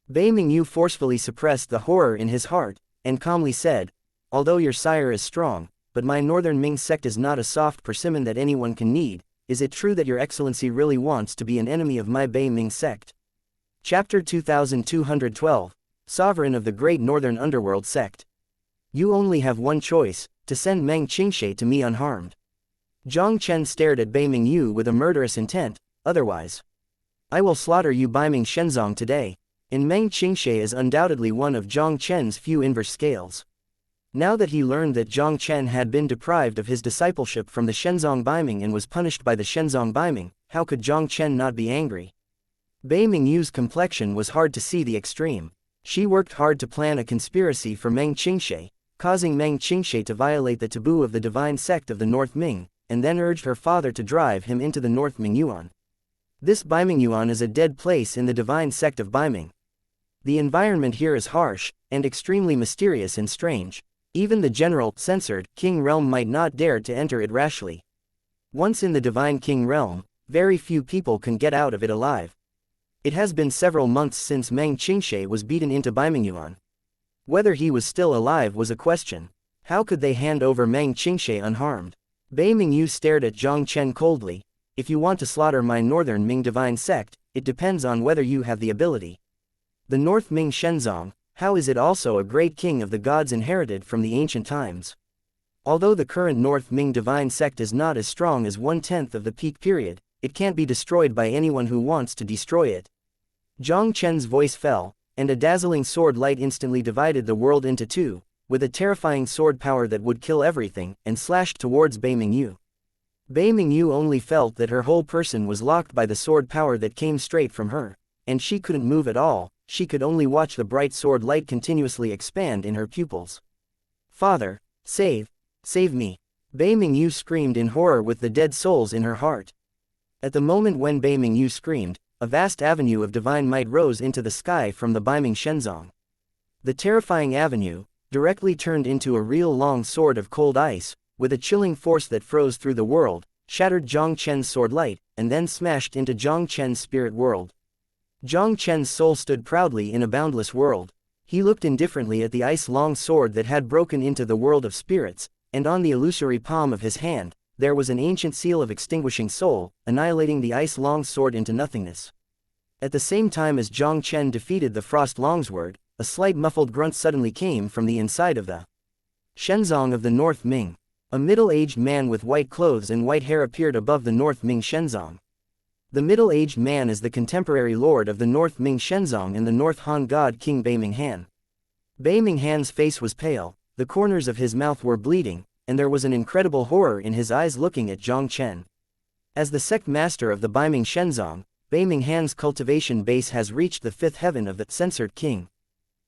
Bei Mingyu forcefully suppressed the horror in his heart, and calmly said, although your sire is strong, but my Northern Ming sect is not a soft persimmon that anyone can knead. Is it true that your Excellency really wants to be an enemy of my Bei Ming sect? Chapter 2212, Sovereign of the Great Northern Underworld Sect. You only have one choice, to send Meng Qingshe to me unharmed. Jiang Chen stared at Bei Mingyu with a murderous intent, otherwise I will slaughter you Biming Shenzong today, and Meng Qingshe is undoubtedly one of Jiang Chen's few inverse scales. Now that he learned that Jiang Chen had been deprived of his discipleship from the Shenzong Biming and was punished by the Shenzong Biming, how could Jiang Chen not be angry? Bei Mingyu's complexion was hard to see the extreme. She worked hard to plan a conspiracy for Meng Qingshe, causing Meng Qingshe to violate the taboo of the divine sect of the North Ming, and then urged her father to drive him into the North Ming Yuan. This Biming Yuan is a dead place in the divine sect of Biming. The environment here is harsh, and extremely mysterious and strange. Even the general, censored, king realm might not dare to enter it rashly. Once in the divine king realm, very few people can get out of it alive. It has been several months since Meng Qingshe was beaten into Biming Yuan. Whether he was still alive was a question. How could they hand over Meng Qingshe unharmed? Bei Mingyu stared at Jiang Chen coldly. If you want to slaughter my Northern Ming divine sect, it depends on whether you have the ability. The North Ming Shenzong, how is it also a great king of the gods inherited from the ancient times? Although the current North Ming divine sect is not as strong as 1/10 of the peak period, it can't be destroyed by anyone who wants to destroy it. Jiang Chen's voice fell, and a dazzling sword light instantly divided the world into 2. with a terrifying sword power that would kill everything, and slashed towards Bei Mingyu. Bei Mingyu only felt that her whole person was locked by the sword power that came straight from her, and she couldn't move at all. She could only watch the bright sword light continuously expand in her pupils. "Father, save me!" Bei Mingyu screamed in horror with the dead souls in her heart. At the moment when Bei Mingyu screamed, a vast avenue of divine might rose into the sky from the Baiming Shenzong. The terrifying avenue, directly turned into a real long sword of cold ice, with a chilling force that froze through the world, shattered Jiang Chen's sword light, and then smashed into Jiang Chen's spirit world. Jiang Chen's soul stood proudly in a boundless world. He looked indifferently at the ice-long sword that had broken into the world of spirits, and on the illusory palm of his hand, there was an ancient seal of extinguishing soul, annihilating the ice-long sword into nothingness. At the same time as Jiang Chen defeated the frost longsword, a slight muffled grunt suddenly came from the inside of the Shenzong of the North Ming. A middle-aged man with white clothes and white hair appeared above the North Ming Shenzong. The middle-aged man is the contemporary lord of the North Ming Shenzong and the North Han God King Bei Minghan. Bei Minghan's face was pale, the corners of his mouth were bleeding, and there was an incredible horror in his eyes looking at Jiang Chen. As the sect master of the Baiming Shenzong, Bei Minghan's cultivation base has reached the fifth heaven of the censored king.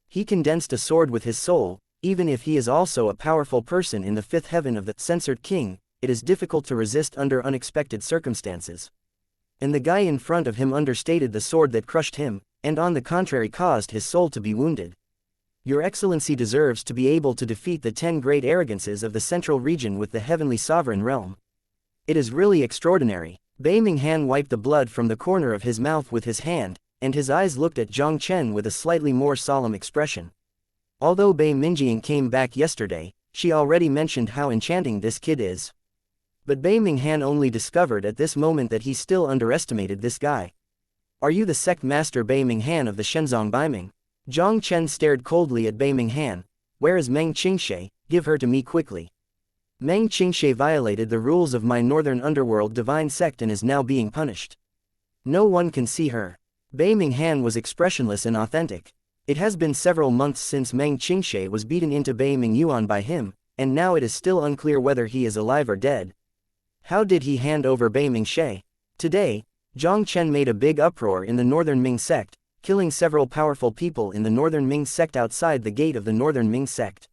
He condensed a sword with his soul. Even if he is also a powerful person in the fifth heaven of the censored king, it is difficult to resist under unexpected circumstances. And the guy in front of him understated the sword that crushed him, and on the contrary caused his soul to be wounded. Your Excellency deserves to be able to defeat the 10 great arrogances of the central region with the heavenly sovereign realm. It is really extraordinary. Bei Minghan wiped the blood from the corner of his mouth with his hand, and his eyes looked at Jiang Chen with a slightly more solemn expression. Although Bei Mingjiang came back yesterday, she already mentioned how enchanting this kid is. But Bei Minghan only discovered at this moment that he still underestimated this guy. "Are you the sect master Bei Minghan of the Shenzong Baiming?" Jiang Chen stared coldly at Bei Minghan. "Where is Meng Qingshe? Give her to me quickly." Meng Qingshe violated the rules of my northern underworld divine sect and is now being punished. No one can see her. Bei Minghan was expressionless and authentic. It has been several months since Meng Qingshe was beaten into Bei Mingyuan by him, and now it is still unclear whether he is alive or dead. How did he hand over Bei Mingshi? Today, Jiang Chen made a big uproar in the Northern Ming sect, killing several powerful people in the Northern Ming sect outside the gate of the Northern Ming sect.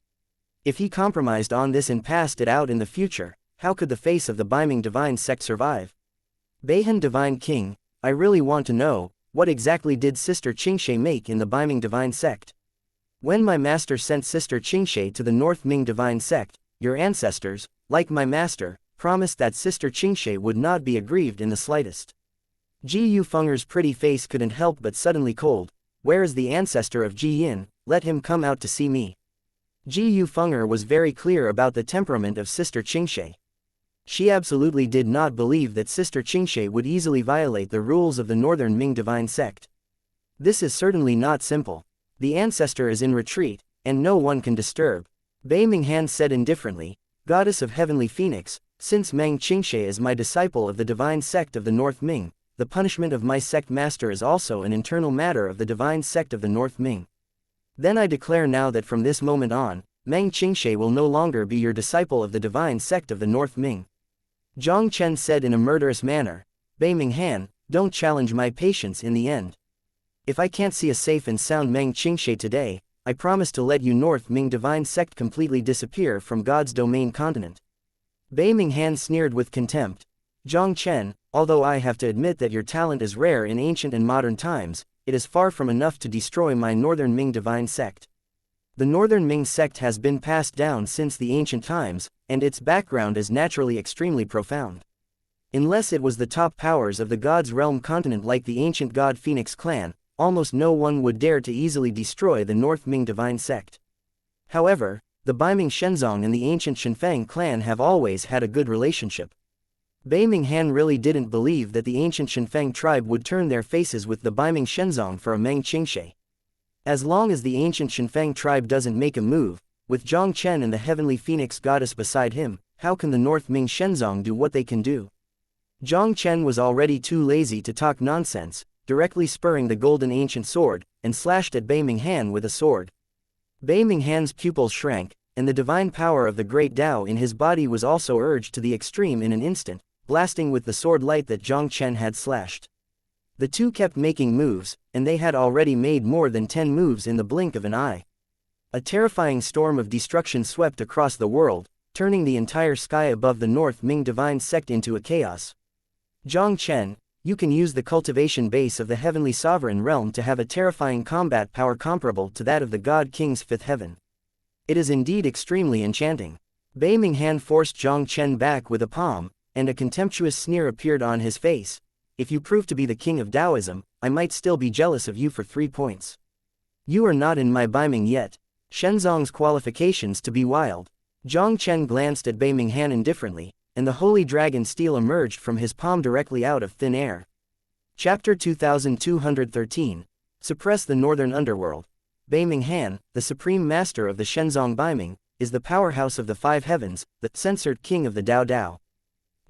If he compromised on this and passed it out in the future, how could the face of the Baiming divine sect survive? Beihan Divine King, I really want to know, what exactly did Sister Qingshe make in the Baiming divine sect? When my master sent Sister Qingshe to the North Ming divine sect, your ancestors, like my master, promised that Sister Qingshe would not be aggrieved in the slightest. Ji Yufeng's pretty face couldn't help but suddenly cold. Where is the ancestor of Ji Yin? Let him come out to see me. Ji Yufeng was very clear about the temperament of Sister Qingshe. She absolutely did not believe that Sister Qingshe would easily violate the rules of the Northern Ming divine sect. This is certainly not simple. The ancestor is in retreat, and no one can disturb. Bei Minghan said indifferently, Goddess of Heavenly Phoenix, since Meng Qingshe is my disciple of the divine sect of the North Ming, the punishment of my sect master is also an internal matter of the divine sect of the North Ming. Then I declare now that from this moment on, Meng Qingshe will no longer be your disciple of the divine sect of the North Ming. Jiang Chen said in a murderous manner, Bei Minghan, don't challenge my patience in the end. If I can't see a safe and sound Meng Qingshe today, I promise to let you North Ming divine sect completely disappear from God's domain continent. Bei Minghan sneered with contempt. Jiang Chen, although I have to admit that your talent is rare in ancient and modern times, it is far from enough to destroy my Northern Ming divine sect. The Northern Ming sect has been passed down since the ancient times, and its background is naturally extremely profound. Unless it was the top powers of the God's realm continent like the ancient God Phoenix clan, almost no one would dare to easily destroy the North Ming divine sect. However, the Baiming Shenzong and the ancient Shenfeng clan have always had a good relationship. Bei Minghan really didn't believe that the ancient Shenfeng tribe would turn their faces with the Baiming Shenzong for a Meng Qingshe. As long as the ancient Shenfeng tribe doesn't make a move, with Jiang Chen and the Heavenly Phoenix goddess beside him, how can the North Ming Shenzong do what they can do? Jiang Chen was already too lazy to talk nonsense, directly spurring the golden ancient sword, and slashed at Bei Minghan with a sword. Bei Minghan's pupils shrank, and the divine power of the great Tao in his body was also urged to the extreme in an instant, blasting with the sword light that Jiang Chen had slashed. The two kept making moves, and they had already made more than 10 moves in the blink of an eye. A terrifying storm of destruction swept across the world, turning the entire sky above the North Ming divine sect into a chaos. Jiang Chen, you can use the cultivation base of the heavenly sovereign realm to have a terrifying combat power comparable to that of the God King's fifth heaven. It is indeed extremely enchanting. Bei Minghan forced Jiang Chen back with a palm, and a contemptuous sneer appeared on his face. If you prove to be the king of Taoism, I might still be jealous of you for 3 points. You are not in my Baiming yet. Shenzong's qualifications to be wild. Jiang Chen glanced at Bei Minghan indifferently, and the holy dragon steel emerged from his palm directly out of thin air. Chapter 2213. Suppress the Northern Underworld. Bei Minghan, the supreme master of the Shenzong Baiming, is the powerhouse of the five heavens, the censored king of the Dao Dao.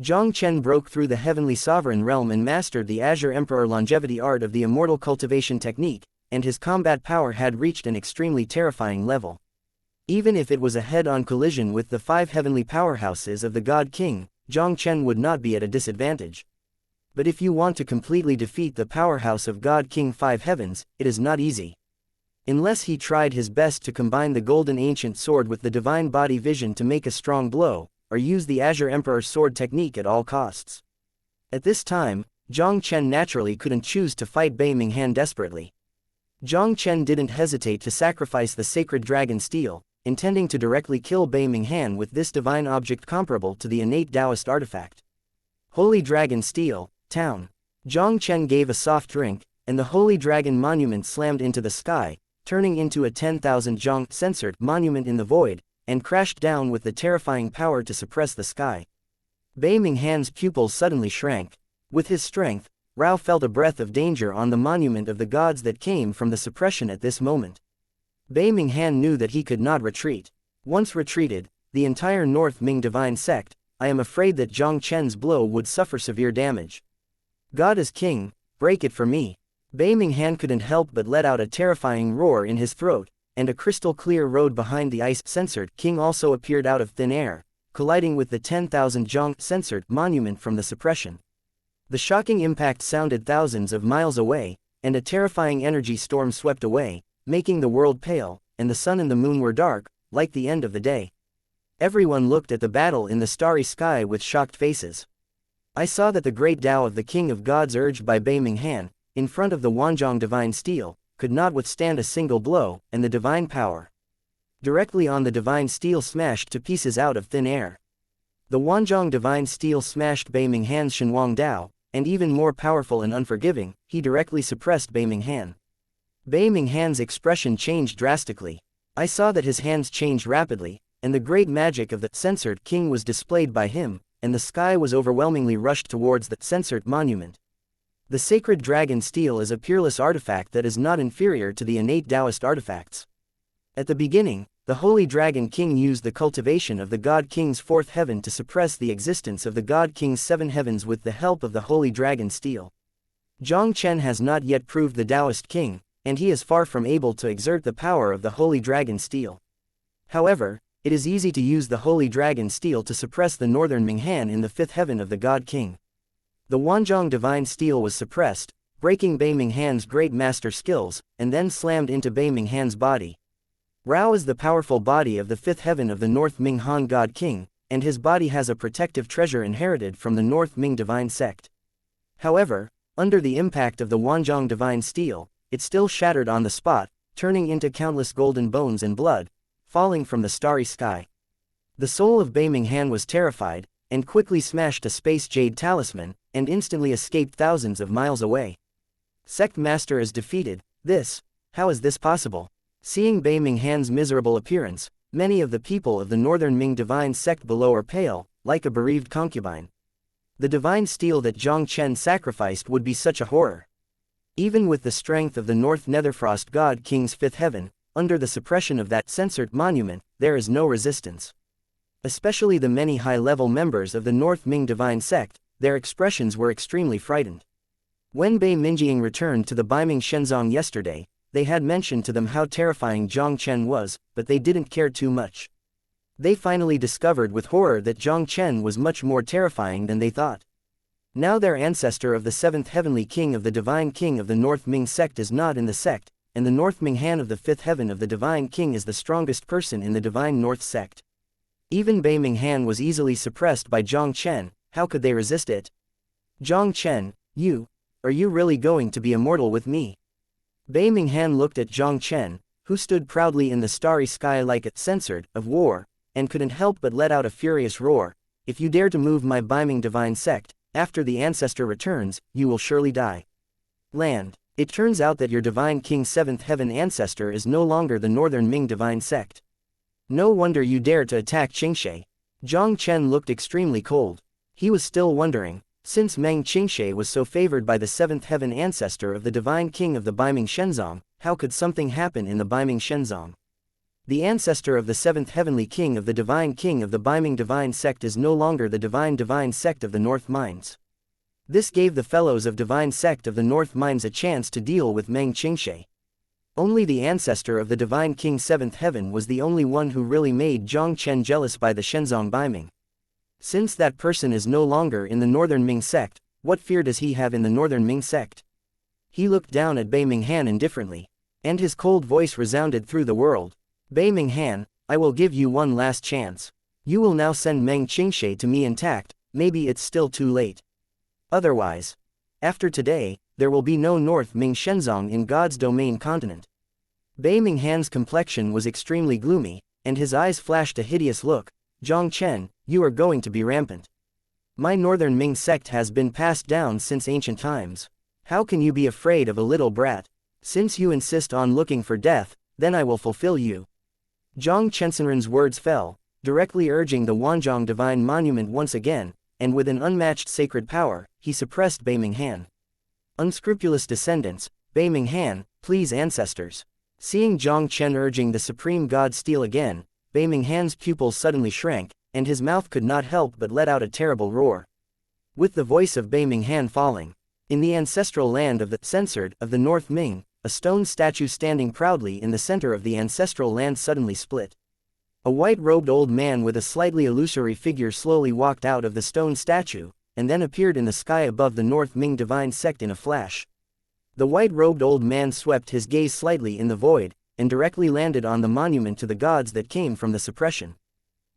Jiang Chen broke through the heavenly sovereign realm and mastered the Azure Emperor longevity art of the immortal cultivation technique, and his combat power had reached an extremely terrifying level. Even if it was a head-on collision with the five heavenly powerhouses of the God King, Jiang Chen would not be at a disadvantage. But if you want to completely defeat the powerhouse of God King Five Heavens, it is not easy. Unless he tried his best to combine the golden ancient sword with the divine body vision to make a strong blow, or use the Azure Emperor sword technique at all costs. At this time, Jiang Chen naturally couldn't choose to fight Bei Minghan desperately. Jiang Chen didn't hesitate to sacrifice the sacred dragon steel, intending to directly kill Bei Minghan with this divine object comparable to the innate Taoist artifact. Holy Dragon Steel, Town. Jiang Chen gave a soft drink, and the Holy Dragon monument slammed into the sky, turning into a 10,000 Jiang censored monument in the void, and crashed down with the terrifying power to suppress the sky. Bei Minghan's pupils suddenly shrank. With his strength, Rao felt a breath of danger on the monument of the gods that came from the suppression at this moment. Bei Minghan knew that he could not retreat. Once retreated, the entire North Ming divine sect, I am afraid that Jiang Chen's blow would suffer severe damage. God is king, break it for me. Bei Minghan couldn't help but let out a terrifying roar in his throat, and a crystal-clear road behind the ice-censored king also appeared out of thin air, colliding with the 10,000 Jiang censored monument from the suppression. The shocking impact sounded thousands of miles away, and a terrifying energy storm swept away, making the world pale, and the sun and the moon were dark, like the end of the day. Everyone looked at the battle in the starry sky with shocked faces. I saw that the great Tao of the King of Gods urged by Bei Minghan, in front of the Wanzhong divine steel, could not withstand a single blow, and the divine power directly on the divine steel smashed to pieces out of thin air. The Wanzhong divine steel smashed Bei Minghan's Shenhuang Dao, and even more powerful and unforgiving, he directly suppressed Bei Minghan. Bei Minghan's expression changed drastically. I saw that his hands changed rapidly, and the great magic of the censored king was displayed by him, and the sky was overwhelmingly rushed towards the censored monument. The sacred dragon steel is a peerless artifact that is not inferior to the innate Taoist artifacts. At the beginning, the Holy Dragon King used the cultivation of the God King's fourth heaven to suppress the existence of the God King's seven heavens with the help of the Holy Dragon steel. Jiang Chen has not yet proved the Taoist king, and he is far from able to exert the power of the Holy Dragon steel. However, it is easy to use the Holy Dragon steel to suppress the Northern Minghan in the fifth heaven of the God King. The Wanzhong divine steel was suppressed, breaking Bei Minghan's great master skills, and then slammed into Bei Minghan's body. Rao is the powerful body of the fifth heaven of the North Ming Han God King, and his body has a protective treasure inherited from the North Ming divine sect. However, under the impact of the Wanzhong divine steel, it still shattered on the spot, turning into countless golden bones and blood, falling from the starry sky. The soul of Bei Minghan was terrified, and quickly smashed a space jade talisman, and instantly escaped thousands of miles away. Sect Master is defeated. How is this possible? Seeing Bei Minghan's miserable appearance, many of the people of the Northern Ming divine sect below are pale, like a bereaved concubine. The divine steel that Jiang Chen sacrificed would be such a horror. Even with the strength of the North Netherfrost God King's fifth heaven, under the suppression of that censored monument, there is no resistance. Especially the many high-level members of the North Ming divine sect, their expressions were extremely frightened. When Bei Minjiang returned to the Baiming Shenzong yesterday, they had mentioned to them how terrifying Jiang Chen was, but they didn't care too much. They finally discovered with horror that Jiang Chen was much more terrifying than they thought. Now their ancestor of the 7th Heavenly King of the Divine King of the North Ming Sect is not in the sect, and the North Ming Han of the 5th Heaven of the Divine King is the strongest person in the Divine North Sect. Even Bei Ming Han was easily suppressed by Jiang Chen. How could they resist it? Jiang Chen, are you really going to be immortal with me? Bei Ming Han looked at Jiang Chen, who stood proudly in the starry sky like a censored of war, and couldn't help but let out a furious roar. If you dare to move my Beiming Divine Sect, after the ancestor returns, you will surely die. Land. It turns out that your Divine King's 7th Heaven ancestor is no longer the Northern Ming Divine Sect. No wonder you dare to attack Qingshe. Jiang Chen looked extremely cold. He was still wondering, since Meng Qingshe was so favored by the 7th Heaven ancestor of the Divine King of the Beiming Shenzong, how could something happen in the Beiming Shenzong? The ancestor of the 7th Heavenly King of the Divine King of the Beiming Divine Sect is no longer the Divine Sect of the North Mines. This gave the fellows of Divine Sect of the North Mines a chance to deal with Meng Qingshe. Only the ancestor of the Divine King's 7th Heaven was the only one who really made Jiang Chen jealous by the Shenzong Beiming. Since that person is no longer in the Northern Ming Sect, what fear does he have in the Northern Ming Sect? He looked down at Bei Ming Han indifferently, and his cold voice resounded through the world. Bei Ming Han, I will give you one last chance. You will now send Meng Qingshe to me intact, maybe it's still too late. Otherwise, after today, there will be no North Ming Shenzong in God's domain continent. Bei Ming Han's complexion was extremely gloomy, and his eyes flashed a hideous look. Jiang Chen, you are going to be rampant. My Northern Ming Sect has been passed down since ancient times. How can you be afraid of a little brat? Since you insist on looking for death, then I will fulfill you. Jiang Chensenren's words fell, directly urging the Wanzhong Divine Monument once again, and with an unmatched sacred power, he suppressed Bei Ming Han. Unscrupulous descendants, Bei Ming Han, please ancestors. Seeing Jiang Chen urging the Supreme God steal again, Bei Ming Han's pupils suddenly shrank, and his mouth could not help but let out a terrible roar. With the voice of Bei Ming Han falling, in the ancestral land of the censored of the North Ming, a stone statue standing proudly in the center of the ancestral land suddenly split. A white-robed old man with a slightly illusory figure slowly walked out of the stone statue, and then appeared in the sky above the North Ming Divine Sect in a flash. The white-robed old man swept his gaze slightly in the void, and directly landed on the monument to the gods that came from the suppression.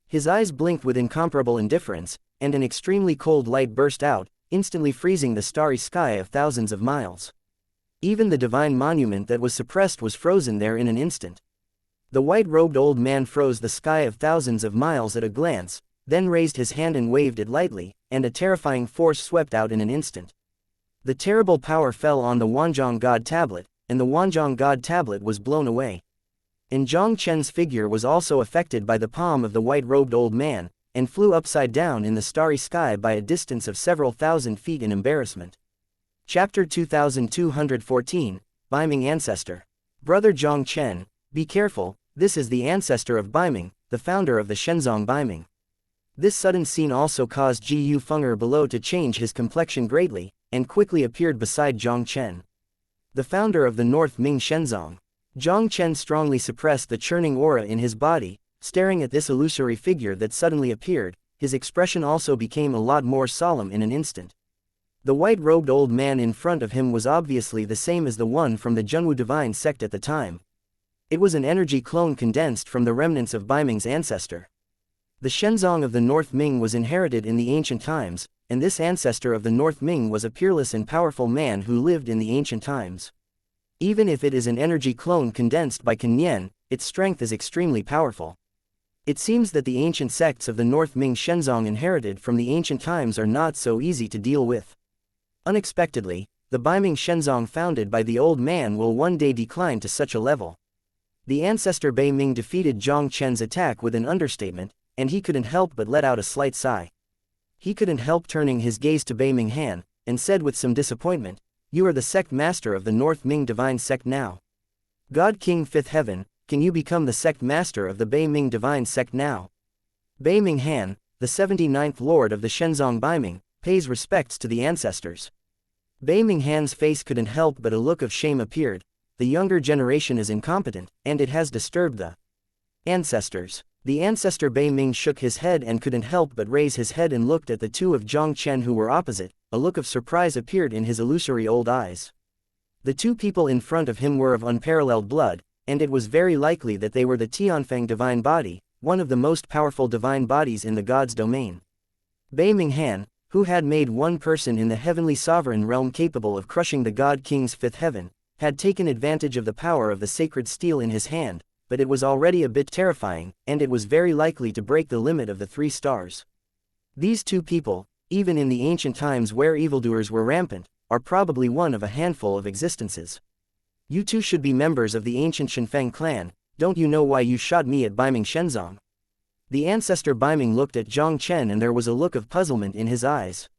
His eyes blinked with incomparable indifference, and an extremely cold light burst out, instantly freezing the starry sky of thousands of miles. Even the divine monument that was suppressed was frozen there in an instant. The white-robed old man froze the sky of thousands of miles at a glance, then raised his hand and waved it lightly, and a terrifying force swept out in an instant. The terrible power fell on the Wanzhong God Tablet, and the Wanzhong God Tablet was blown away. And Jiang Chen's figure was also affected by the palm of the white-robed old man, and flew upside down in the starry sky by a distance of several thousand feet in embarrassment. Chapter 2214, Beiming Ancestor. Brother Jiang Chen, be careful, this is the ancestor of Beiming, the founder of the Shenzong Beiming. This sudden scene also caused Ji Yu Fenger below to change his complexion greatly, and quickly appeared beside Jiang Chen. The founder of the North Ming Shenzong. Jiang Chen strongly suppressed the churning aura in his body, staring at this illusory figure that suddenly appeared. His expression also became a lot more solemn in an instant. The white-robed old man in front of him was obviously the same as the one from the Zhenwu Divine Sect at the time. It was an energy clone condensed from the remnants of Beiming's ancestor. The Shenzong of the North Ming was inherited in the ancient times, and this ancestor of the North Ming was a peerless and powerful man who lived in the ancient times. Even if it is an energy clone condensed by Kenyan, its strength is extremely powerful. It seems that the ancient sects of the North Ming Shenzong inherited from the ancient times are not so easy to deal with. Unexpectedly, the Beiming Shenzong founded by the old man will one day decline to such a level. The ancestor Bei Ming defeated Jiang Chen's attack with an understatement, and he couldn't help but let out a slight sigh. He couldn't help turning his gaze to Bei Ming Han, and said with some disappointment, "You are the sect master of the North Ming Divine Sect now. God King 5th Heaven, can you become the sect master of the Bei Ming Divine Sect now?" Bei Ming Han, the 79th Lord of the Shenzong Beiming, pays respects to the ancestors. Bei Ming Han's face couldn't help but a look of shame appeared. the younger generation is incompetent, and it has disturbed the ancestors. The ancestor Bei Ming shook his head and couldn't help but raise his head and looked at the two of Jiang Chen who were opposite. A look of surprise appeared in his illusory old eyes. The two people in front of him were of unparalleled blood, and it was very likely that they were the Tianfeng divine body, one of the most powerful divine bodies in the god's domain. Bei Ming Han, who had made one person in the heavenly sovereign realm capable of crushing the god king's fifth heaven, had taken advantage of the power of the sacred steel in his hand, but it was already a bit terrifying, and it was very likely to break the limit of the 3 stars. These two people, even in the ancient times where evildoers were rampant, are probably one of a handful of existences. You two should be members of the ancient Shenfeng clan. Don't you know why you shot me at Beiming Shenzong? The ancestor Beiming looked at Jiang Chen and there was a look of puzzlement in his eyes.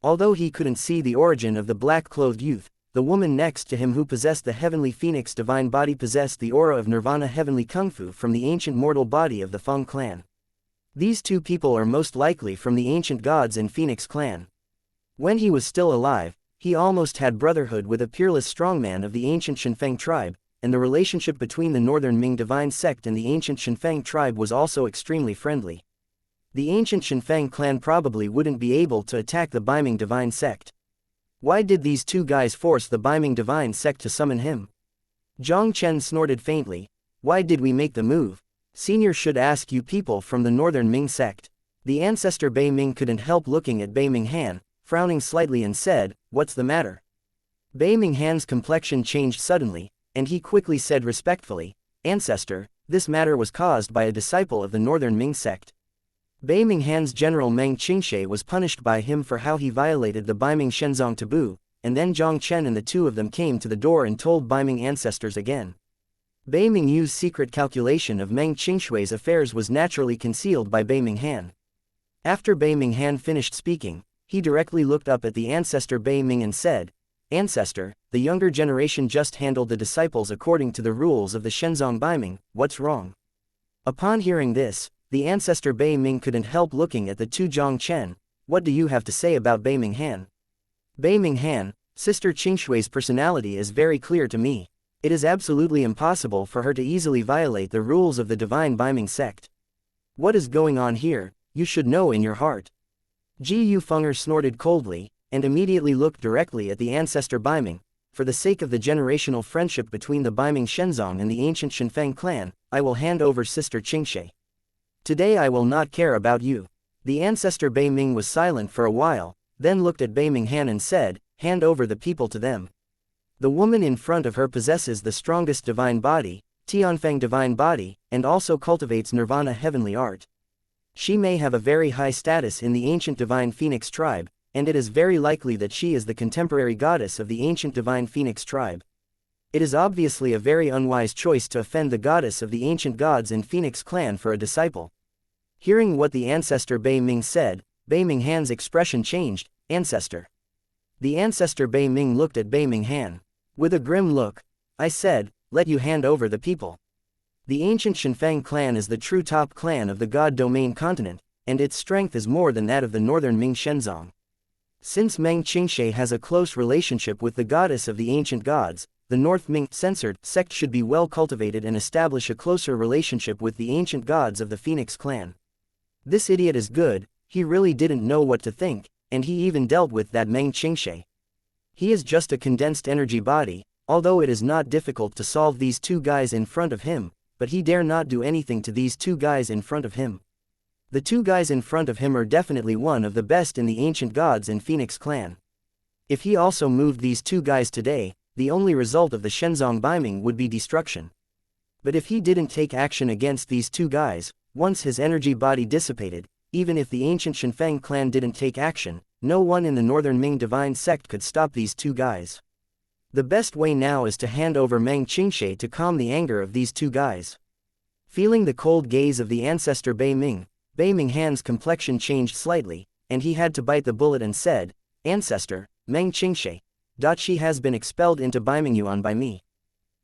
Although he couldn't see the origin of the black-clothed youth, the woman next to him who possessed the heavenly phoenix divine body possessed the aura of nirvana heavenly kung fu from the ancient mortal body of the Feng clan. These two people are most likely from the ancient gods and phoenix clan. When he was still alive, he almost had brotherhood with a peerless strongman of the ancient Shenfeng tribe, and the relationship between the northern Ming divine sect and the ancient Shenfeng tribe was also extremely friendly. The ancient Shenfeng clan probably wouldn't be able to attack the Beiming divine sect. Why did these two guys force the Beiming divine sect to summon him? Jiang Chen snorted faintly. Why did we make the move? Senior should ask you people from the northern Ming sect. The ancestor Bei Ming couldn't help looking at Bei Ming Han, frowning slightly and said, "What's the matter?" Bei Ming Han's complexion changed suddenly, and he quickly said respectfully, "Ancestor, this matter was caused by a disciple of the northern Ming sect. Bei Ming Han's general Meng Qingshe was punished by him for how he violated the Beiming Shenzong taboo, and then Jiang Chen and the two of them came to the door and told Beiming ancestors again. Bei Ming Yu's secret calculation of Meng Qingshui's affairs was naturally concealed by Bei Ming Han. After Bei Ming Han finished speaking, he directly looked up at the ancestor Bei Ming and said, "Ancestor, the younger generation just handled the disciples according to the rules of the Shenzong Beiming, what's wrong?" Upon hearing this, the ancestor Bei Ming couldn't help looking at the two Jiang Chen. "What do you have to say about Bei Ming Han?" "Bei Ming Han, Sister Qingshui's personality is very clear to me. It is absolutely impossible for her to easily violate the rules of the divine Beiming sect. What is going on here, you should know in your heart." Ji Yufeng'er snorted coldly, and immediately looked directly at the ancestor Beiming. "For the sake of the generational friendship between the Beiming Shenzong and the ancient Shenfeng clan, I will hand over Sister Qingshe. Today I will not care about you." The ancestor Bei Ming was silent for a while, then looked at Bei Ming Han and said, "Hand over the people to them. The woman in front of her possesses the strongest divine body, Tianfeng divine body, and also cultivates nirvana heavenly art. She may have a very high status in the ancient divine phoenix tribe, and it is very likely that she is the contemporary goddess of the ancient divine phoenix tribe. It is obviously a very unwise choice to offend the goddess of the ancient gods in Phoenix clan for a disciple." Hearing what the ancestor Bei Ming said, Bei Ming Han's expression changed. "Ancestor." The ancestor Bei Ming looked at Bei Ming Han. With a grim look, "I said, let you hand over the people. The ancient Shenfeng clan is the true top clan of the God Domain continent, and its strength is more than that of the northern Ming Shenzong. Since Meng Qingshe has a close relationship with the goddess of the ancient gods, the North Ming censored sect should be well cultivated and establish a closer relationship with the ancient gods of the Phoenix clan. This idiot is good, he really didn't know what to think, and he even dealt with that Meng Qingshe. He is just a condensed energy body, although it is not difficult to solve these two guys in front of him, but he dare not do anything to these two guys in front of him. The two guys in front of him are definitely one of the best in the ancient gods in Phoenix clan. If he also moved these two guys today, the only result of the Shenzong Beiming would be destruction. But if he didn't take action against these two guys, once his energy body dissipated, even if the ancient Shenfeng clan didn't take action, no one in the northern Ming divine sect could stop these two guys. The best way now is to hand over Meng Qingshe to calm the anger of these two guys." Feeling the cold gaze of the ancestor Bei Ming Han's complexion changed slightly, and he had to bite the bullet and said, "Ancestor, Meng Qingshe. She has been expelled into Beiming Yuan by me."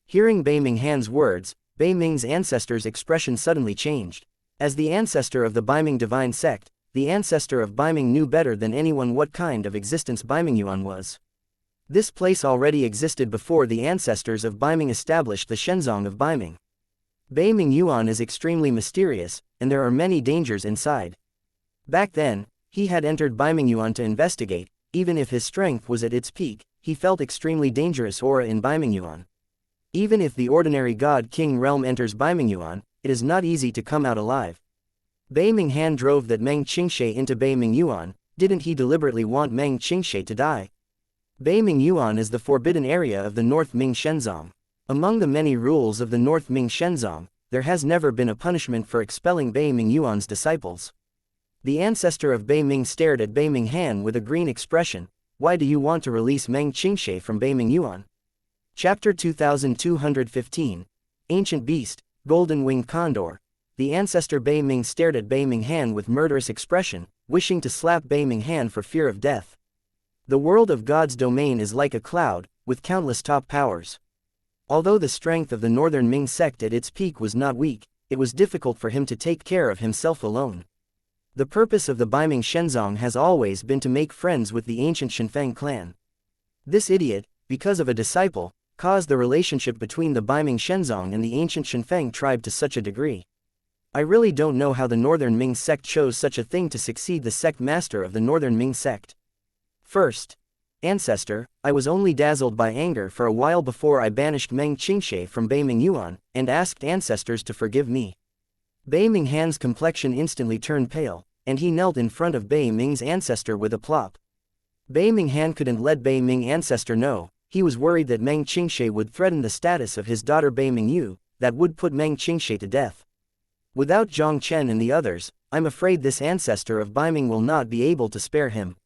Hearing Bei Ming Han's words, Bei Ming's ancestor's expression suddenly changed. As the ancestor of the Beiming divine sect, the ancestor of Beiming knew better than anyone what kind of existence Beiming Yuan was. This place already existed before the ancestors of Beiming established the Shenzong of Beiming. Beiming Yuan is extremely mysterious, and there are many dangers inside. Back then, he had entered Beiming Yuan to investigate. Even if his strength was at its peak, he felt extremely dangerous aura in Beiming Yuan. Even if the ordinary God King realm enters Beiming Yuan, it is not easy to come out alive. Beiming Han drove that Meng Qingshe into Beiming Yuan. Didn't he deliberately want Meng Qingshe to die? Beiming Yuan is the forbidden area of the North Ming Shenzong. Among the many rules of the North Ming Shenzong, there has never been a punishment for expelling Beiming Yuan's disciples. The ancestor of Beiming stared at Beiming Han with a green expression. Why do you want to release Meng Qingshe from Beiming Yuan? Chapter 2215. Ancient Beast, Golden Winged Condor. The ancestor Beiming stared at Beiming Han with murderous expression, wishing to slap Beiming Han for fear of death. The world of God's domain is like a cloud, with countless top powers. Although the strength of the Northern Ming sect at its peak was not weak, it was difficult for him to take care of himself alone. The purpose of the Beiming Shenzong has always been to make friends with the ancient Shenfeng clan. This idiot, because of a disciple, caused the relationship between the Beiming Shenzong and the ancient Shenfeng tribe to such a degree. I really don't know how the Northern Ming sect chose such a thing to succeed the sect master of the Northern Ming sect. First, ancestor, I was only dazzled by anger for a while before I banished Meng Qingshe from Beiming Yuan, and asked ancestors to forgive me. Beiming Han's complexion instantly turned pale, and he knelt in front of Beiming's ancestor with a plop. Beiming Han couldn't let Beiming ancestor know. He was worried that Meng Qingshe would threaten the status of his daughter Beiming Yu, that would put Meng Qingshe to death. Without Jiang Chen and the others, I'm afraid this ancestor of Beiming will not be able to spare him.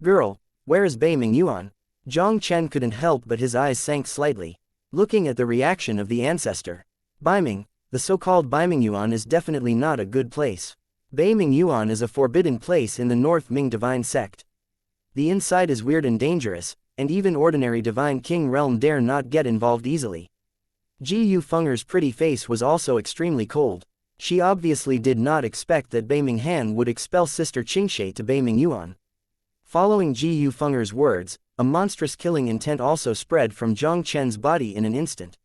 Girl, where is Beiming Yuan? Jiang Chen couldn't help but his eyes sank slightly, looking at the reaction of the ancestor. Beiming, the so-called Beiming Yuan is definitely not a good place. Beiming Yuan is a forbidden place in the North Ming Divine Sect. The inside is weird and dangerous, and even ordinary Divine King realm dare not get involved easily. Ji Yufeng's pretty face was also extremely cold. She obviously did not expect that Beiming Han would expel Sister Qingshe to Beiming Yuan. Following Ji Yufeng's words, a monstrous killing intent also spread from Jiang Chen's body in an instant.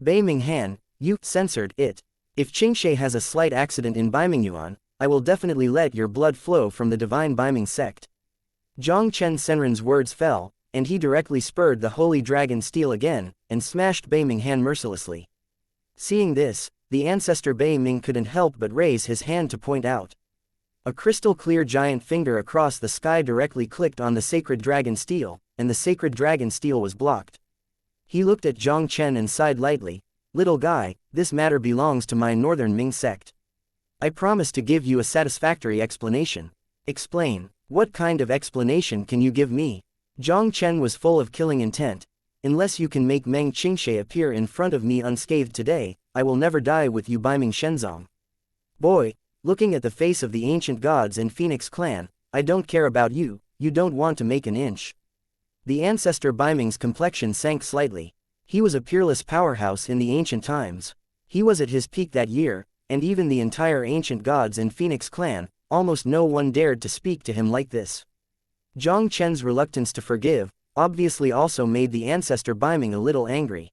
Beiming Han, you censored it. If Qingshe has a slight accident in Beiming Yuan, I will definitely let your blood flow from the divine Beiming sect. Jiang Chen Senrin's words fell, and he directly spurred the holy dragon steel again, and smashed Beiming Han mercilessly. Seeing this, the ancestor Beiming couldn't help but raise his hand to point out. A crystal-clear giant finger across the sky directly clicked on the sacred dragon steel, and the sacred dragon steel was blocked. He looked at Jiang Chen and sighed lightly. Little guy, this matter belongs to my Northern Ming sect. I promise to give you a satisfactory explanation. Explain. What kind of explanation can you give me? Jiang Chen was full of killing intent. Unless you can make Meng Qingshe appear in front of me unscathed today, I will never die with you Beiming Shenzong. Boy, looking at the face of the ancient gods and Phoenix clan, I don't care about you, you don't want to make an inch. The ancestor Beiming's complexion sank slightly. He was a peerless powerhouse in the ancient times. He was at his peak that year, and even the entire ancient gods and Phoenix clan, almost no one dared to speak to him like this. Jiang Chen's reluctance to forgive, obviously also made the ancestor Beiming a little angry.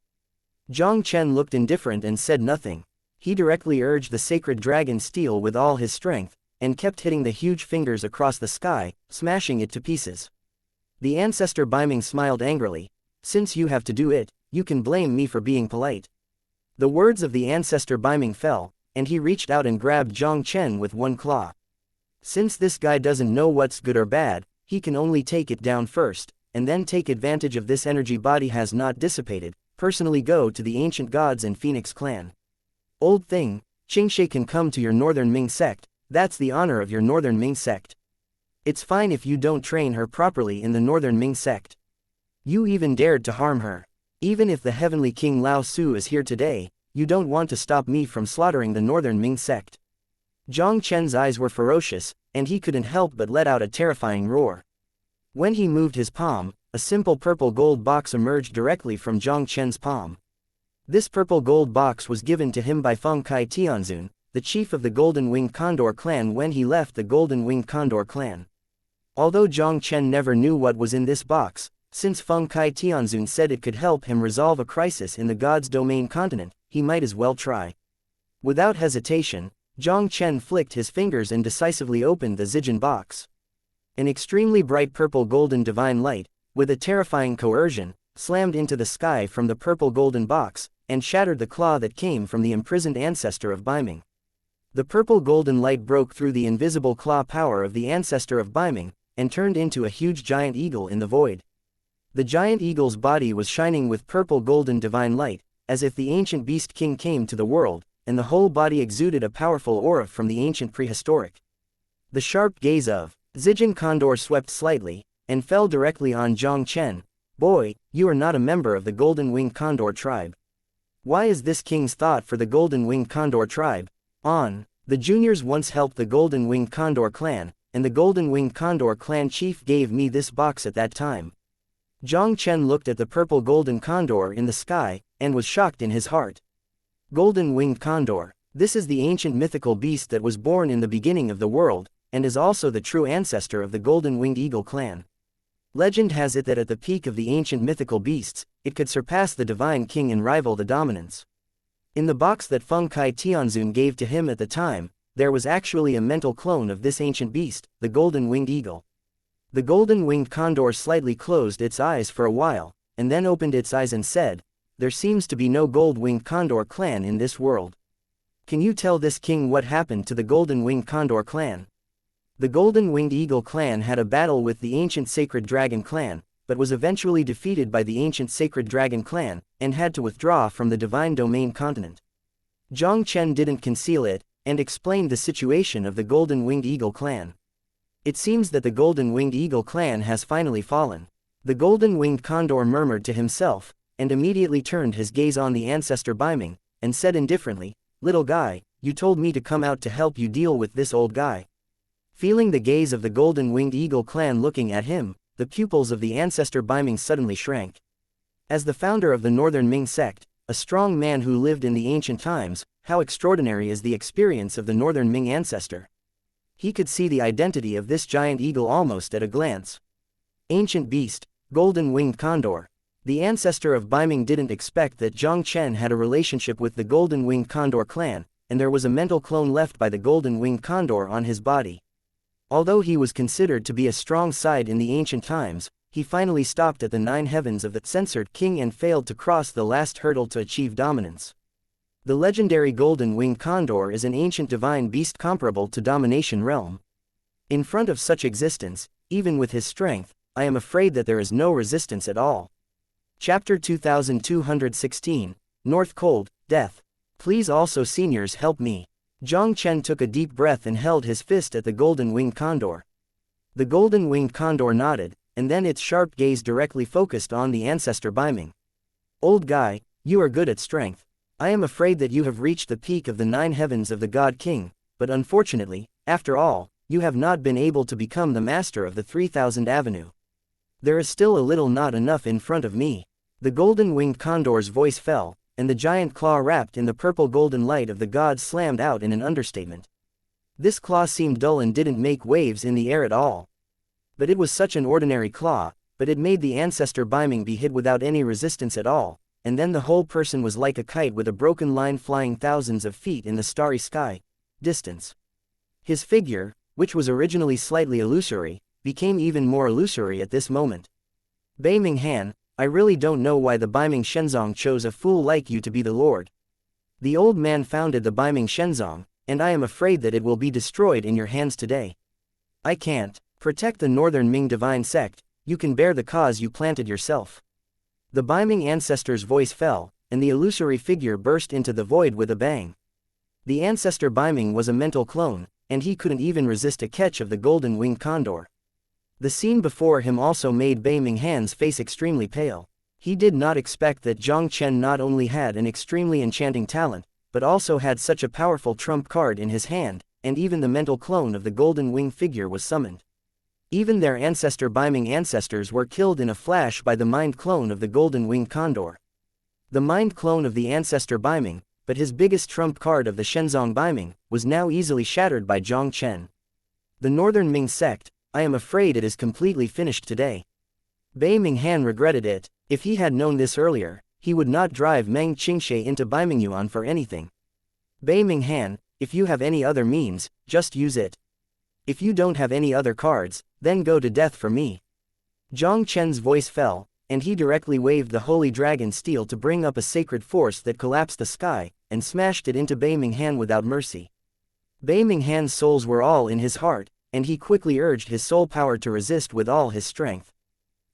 Jiang Chen looked indifferent and said nothing. He directly urged the sacred dragon steel with all his strength, and kept hitting the huge fingers across the sky, smashing it to pieces. The ancestor Beiming smiled angrily. Since you have to do it, you can blame me for being polite. The words of the ancestor Beiming fell, and he reached out and grabbed Jiang Chen with one claw. Since this guy doesn't know what's good or bad, he can only take it down first, and then take advantage of this energy body has not dissipated, personally go to the ancient gods and Phoenix clan. Old thing, Qingshe can come to your Northern Ming sect, that's the honor of your Northern Ming sect. It's fine if you don't train her properly in the Northern Ming sect. You even dared to harm her. Even if the Heavenly King Lao Su is here today, you don't want to stop me from slaughtering the Northern Ming sect. Jiang Chen's eyes were ferocious, and he couldn't help but let out a terrifying roar. When he moved his palm, a simple purple gold box emerged directly from Jiang Chen's palm. This purple gold box was given to him by Feng Kai Tianzun, the chief of the Golden Winged Condor clan when he left the Golden Winged Condor clan. Although Jiang Chen never knew what was in this box, Since Feng Kai Tianzun said it could help him resolve a crisis in the God's domain continent, he might as well try. Without hesitation, Jiang Chen flicked his fingers and decisively opened the Zijin box. An extremely bright purple-golden divine light, with a terrifying coercion, slammed into the sky from the purple-golden box, and shattered the claw that came from the imprisoned ancestor of Baiming. The purple-golden light broke through the invisible claw power of the ancestor of Baiming, and turned into a huge giant eagle in the void. The giant eagle's body was shining with purple-golden divine light, as if the ancient beast king came to the world, and the whole body exuded a powerful aura from the ancient prehistoric. The sharp gaze of Zijin Condor swept slightly, and fell directly on Jiang Chen. Boy, you are not a member of the Golden-Winged Condor tribe. Why is this king's thought for the Golden-Winged Condor tribe? The juniors once helped the Golden-Winged Condor clan, and the Golden-Winged Condor clan chief gave me this box at that time. Jiang Chen looked at the purple golden condor in the sky, and was shocked in his heart. Golden-Winged Condor. This is the ancient mythical beast that was born in the beginning of the world, and is also the true ancestor of the Golden-Winged Eagle clan. Legend has it that at the peak of the ancient mythical beasts, it could surpass the divine king and rival the dominance. In the box that Feng Kai Tianzun gave to him at the time, there was actually a mental clone of this ancient beast, the Golden-Winged Eagle. The Golden-Winged Condor slightly closed its eyes for a while, and then opened its eyes and said, "There seems to be no Gold-Winged Condor clan in this world. Can you tell this king what happened to the Golden-Winged Condor clan?" The Golden-Winged Eagle clan had a battle with the ancient Sacred Dragon clan, but was eventually defeated by the ancient Sacred Dragon clan, and had to withdraw from the Divine Domain continent. Jiang Chen didn't conceal it, and explained the situation of the Golden-Winged Eagle clan. It seems that the Golden-Winged Eagle clan has finally fallen. The Golden-Winged Condor murmured to himself, and immediately turned his gaze on the ancestor Baiming, and said indifferently, "Little guy, you told me to come out to help you deal with this old guy." Feeling the gaze of the Golden-Winged Eagle clan looking at him, the pupils of the ancestor Baiming suddenly shrank. As the founder of the Northern Ming sect, a strong man who lived in the ancient times, how extraordinary is the experience of the Northern Ming ancestor. He could see the identity of this giant eagle almost at a glance. Ancient beast, Golden-Winged Condor. The ancestor of Baiming didn't expect that Jiang Chen had a relationship with the Golden-Winged Condor clan, and there was a mental clone left by the Golden-Winged Condor on his body. Although he was considered to be a strong side in the ancient times, he finally stopped at the 9 heavens of the censored king and failed to cross the last hurdle to achieve dominance. The legendary Golden-Winged Condor is an ancient divine beast comparable to Domination Realm. In front of such existence, even with his strength, I am afraid that there is no resistance at all. Chapter 2216, North Cold, Death. Please also seniors help me. Jiang Chen took a deep breath and held his fist at the Golden-Winged Condor. The Golden-Winged Condor nodded, and then its sharp gaze directly focused on the ancestor Baiming. "Old guy, you are good at strength. I am afraid that you have reached the peak of the 9 heavens of the God King, but unfortunately, after all, you have not been able to become the master of the 3000 Avenue. There is still a little not enough in front of me." The Golden-Winged Condor's voice fell, and the giant claw wrapped in the purple-golden light of the gods slammed out in an understatement. This claw seemed dull and didn't make waves in the air at all. But it was such an ordinary claw, but it made the ancestor Baiming be hit without any resistance at all, and then the whole person was like a kite with a broken line flying thousands of feet in the starry sky. Distance. His figure, which was originally slightly illusory, became even more illusory at this moment. "Baiming Han, I really don't know why the Baiming Shenzong chose a fool like you to be the lord. The old man founded the Baiming Shenzong, and I am afraid that it will be destroyed in your hands today. I can't protect the Northern Ming Divine Sect. You can bear the cause you planted yourself." The Baiming ancestor's voice fell, and the illusory figure burst into the void with a bang. The ancestor Baiming was a mental clone, and he couldn't even resist a catch of the Golden-Winged Condor. The scene before him also made Baiming Han's face extremely pale. He did not expect that Jiang Chen not only had an extremely enchanting talent, but also had such a powerful trump card in his hand, and even the mental clone of the Golden-Winged figure was summoned. Even their ancestor Baiming ancestors were killed in a flash by the mind clone of the Golden-Winged Condor. The mind clone of the ancestor Baiming, but his biggest trump card of the Shenzong Baiming, was now easily shattered by Jiang Chen. The Northern Ming sect, I am afraid it is completely finished today. Bei Minghan regretted it. If he had known this earlier, he would not drive Meng Qingshe into Baimingyuan for anything. Bei Minghan, if you have any other means, just use it. If you don't have any other cards, then go to death for me. Jiang Chen's voice fell, and he directly waved the holy dragon steel to bring up a sacred force that collapsed the sky, and smashed it into Bei Minghan without mercy. Bei Minghan's souls were all in his heart, and he quickly urged his soul power to resist with all his strength.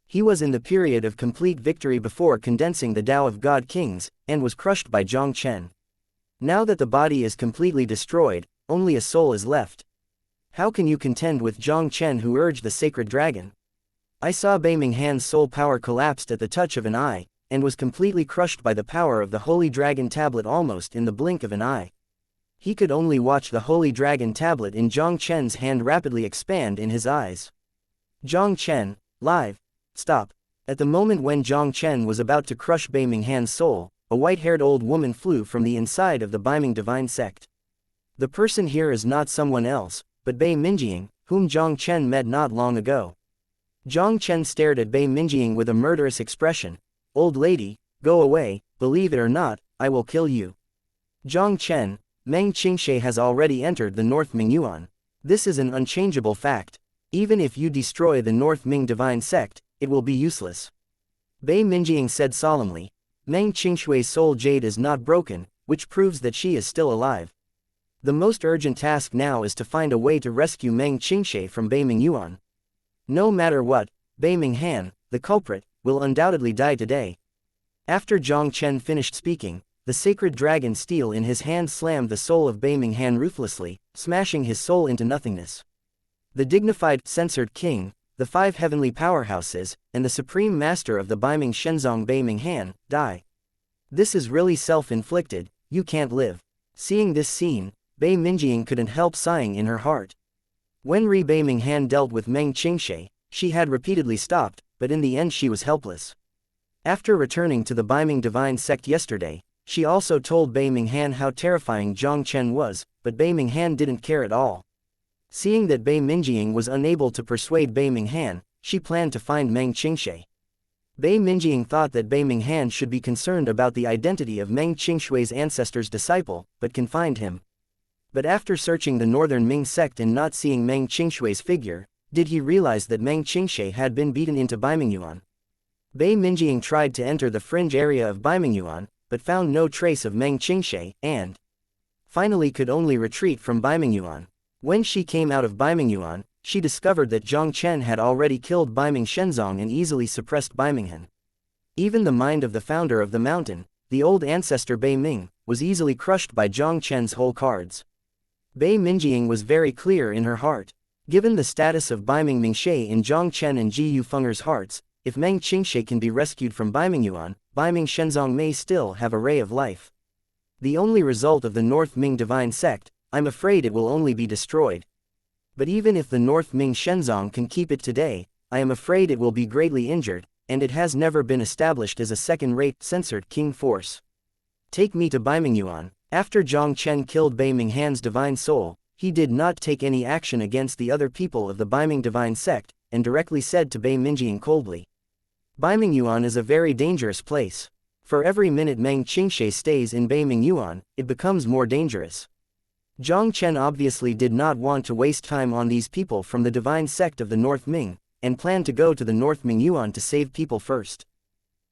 He was in the period of complete victory before condensing the Tao of God Kings, and was crushed by Jiang Chen. Now that the body is completely destroyed, only a soul is left. How can you contend with Jiang Chen who urged the sacred dragon? I saw Bei Minghan's soul power collapsed at the touch of an eye, and was completely crushed by the power of the Holy Dragon Tablet almost in the blink of an eye. He could only watch the Holy Dragon Tablet in Jiang Chen's hand rapidly expand in his eyes. Jiang Chen, live. Stop. At the moment when Jiang Chen was about to crush Bei Minghan's soul, a white-haired old woman flew from the inside of the Baiming Divine Sect. The person here is not someone else, but Bei Minjiang, whom Jiang Chen met not long ago. Jiang Chen stared at Bei Minjiang with a murderous expression. Old lady, go away, believe it or not, I will kill you. Jiang Chen, Meng Qingshe has already entered the North Ming Yuan. This is an unchangeable fact. Even if you destroy the North Ming Divine Sect, it will be useless. Bei Minjiang said solemnly. Meng Qingshui's soul jade is not broken, which proves that she is still alive. The most urgent task now is to find a way to rescue Meng Qingshe from Bei Ming Yuan. No matter what, Bei Minghan, the culprit, will undoubtedly die today. After Jiang Chen finished speaking, the sacred dragon steel in his hand slammed the soul of Bei Minghan ruthlessly, smashing his soul into nothingness. The dignified, censored king, the 5 heavenly powerhouses, and the supreme master of the Baiming Shenzong Bei Minghan, die. This is really self-inflicted, you can't live. Seeing this scene, Bei Minjiang couldn't help sighing in her heart. When Bei Minghan dealt with Meng Qingshe, she had repeatedly stopped, but in the end she was helpless. After returning to the Baiming Divine Sect yesterday, she also told Bei Minghan how terrifying Jiang Chen was, but Bei Minghan didn't care at all. Seeing that Bei Minjiang was unable to persuade Bei Minghan, she planned to find Meng Qingshe. Bei Minjiang thought that Bei Minghan should be concerned about the identity of Meng Qingshui's ancestor's disciple, but can find him. But after searching the Northern Ming sect and not seeing Meng Qingshui's figure, did he realize that Meng Qingshe had been beaten into Baimingyuan. Bei Minjiang tried to enter the fringe area of Baimingyuan, but found no trace of Meng Qingshe, and finally could only retreat from Baimingyuan. When she came out of Baimingyuan, she discovered that Jiang Chen had already killed Baiming Shenzong and easily suppressed Baiminghan. Even the mind of the founder of the mountain, the old ancestor Bei Ming, was easily crushed by Jiang Chen's whole cards. Bei Minjiang was very clear in her heart. Given the status of Baiming Mingshe in Jiang Chen and Ji Yufenger's hearts, if Meng Qingshe can be rescued from Baimingyuan, Baiming Shenzong may still have a ray of life. The only result of the North Ming Divine Sect, I'm afraid it will only be destroyed. But even if the North Ming Shenzong can keep it today, I am afraid it will be greatly injured, and it has never been established as a second-rate, censored king force. Take me to Baimingyuan. After Jiang Chen killed Bei Minghan's divine soul, he did not take any action against the other people of the Baiming Divine Sect, and directly said to Bei Minjiang coldly, Baimingyuan is a very dangerous place. For every minute Meng Qingshe stays in Baimingyuan, it becomes more dangerous. Jiang Chen obviously did not want to waste time on these people from the divine sect of the North Ming, and planned to go to the North Ming Yuan to save people first.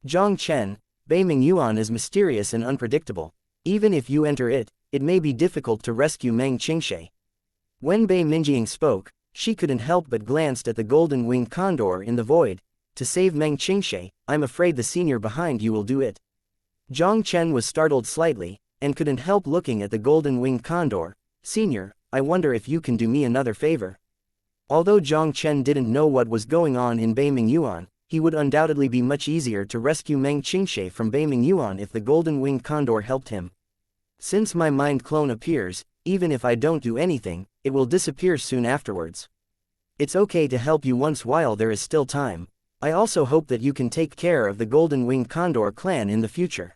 Jiang Chen, Bei Ming Yuan is mysterious and unpredictable. Even if you enter it, it may be difficult to rescue Meng Qingshe. When Bei Minjiang spoke, she couldn't help but glanced at the golden-winged condor in the void. To save Meng Qingshe, I'm afraid the senior behind you will do it. Jiang Chen was startled slightly, and couldn't help looking at the golden-winged condor. Senior, I wonder if you can do me another favor. Although Jiang Chen didn't know what was going on in Bei Ming Yuan, he would undoubtedly be much easier to rescue Meng Qingshe from Bei Ming Yuan if the golden-winged condor helped him. Since my mind clone appears, even if I don't do anything, it will disappear soon afterwards. It's okay to help you once while there is still time. I also hope that you can take care of the golden-winged condor clan in the future.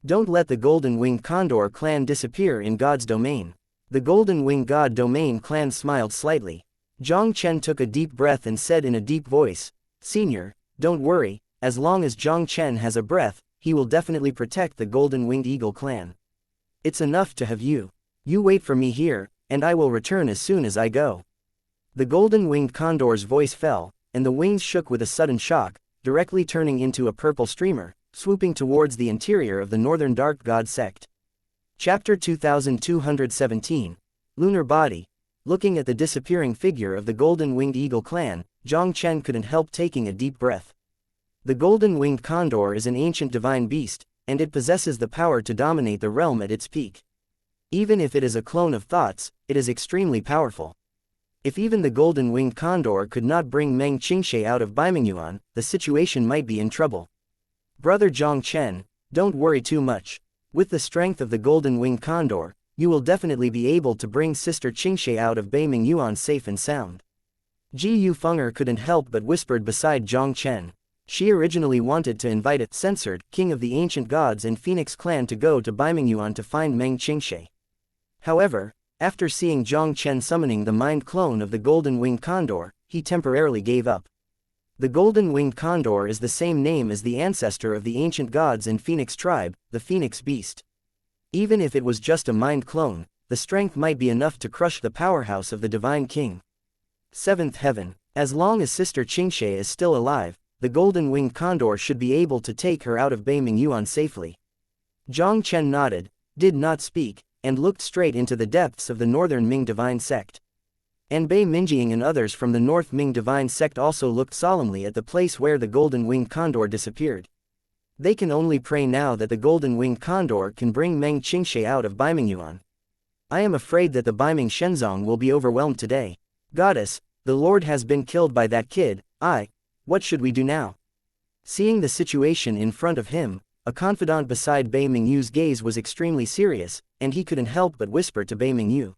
Don't let the golden-winged condor clan disappear in God's domain. The golden-winged god domain clan smiled slightly. Jiang Chen took a deep breath and said in a deep voice, Senior, don't worry, as long as Jiang Chen has a breath, he will definitely protect the Golden Winged Eagle clan. It's enough to have you. You wait for me here, and I will return as soon as I go." The Golden Winged Condor's voice fell, and the wings shook with a sudden shock, directly turning into a purple streamer, swooping towards the interior of the Northern Dark God Sect. Chapter 2217. Lunar Body. Looking at the disappearing figure of the Golden Winged Eagle clan, Jiang Chen couldn't help taking a deep breath. The Golden Winged Condor is an ancient divine beast, and it possesses the power to dominate the realm at its peak. Even if it is a clone of thoughts, it is extremely powerful. If even the Golden Winged Condor could not bring Meng Qingshe out of Baimingyuan, the situation might be in trouble. Brother Jiang Chen, don't worry too much. With the strength of the Golden Winged Condor, you will definitely be able to bring Sister Qingshe out of Baimingyuan safe and sound. Ji Yufeng'er couldn't help but whispered beside Jiang Chen. She originally wanted to invite a censored king of the ancient gods and Phoenix clan to go to Baimingyuan to find Meng Qingshe. However, after seeing Jiang Chen summoning the mind clone of the Golden Winged Condor, he temporarily gave up. The Golden Winged Condor is the same name as the ancestor of the ancient gods and Phoenix tribe, the Phoenix Beast. Even if it was just a mind clone, the strength might be enough to crush the powerhouse of the Divine King. Seventh Heaven. As long as Sister Qingshe is still alive, the Golden Winged Condor should be able to take her out of Baimingyuan safely. Jiang Chen nodded, did not speak, and looked straight into the depths of the Northern Ming Divine Sect. Anbei Minjing and others from the North Ming Divine Sect also looked solemnly at the place where the Golden Winged Condor disappeared. They can only pray now that the Golden Winged Condor can bring Meng Qingshe out of Baimingyuan. I am afraid that the Baiming Shenzong will be overwhelmed today. Goddess, the Lord has been killed by that kid. What should we do now? Seeing the situation in front of him, a confidant beside Bei Mingyu's gaze was extremely serious, and he couldn't help but whisper to Bei Mingyu.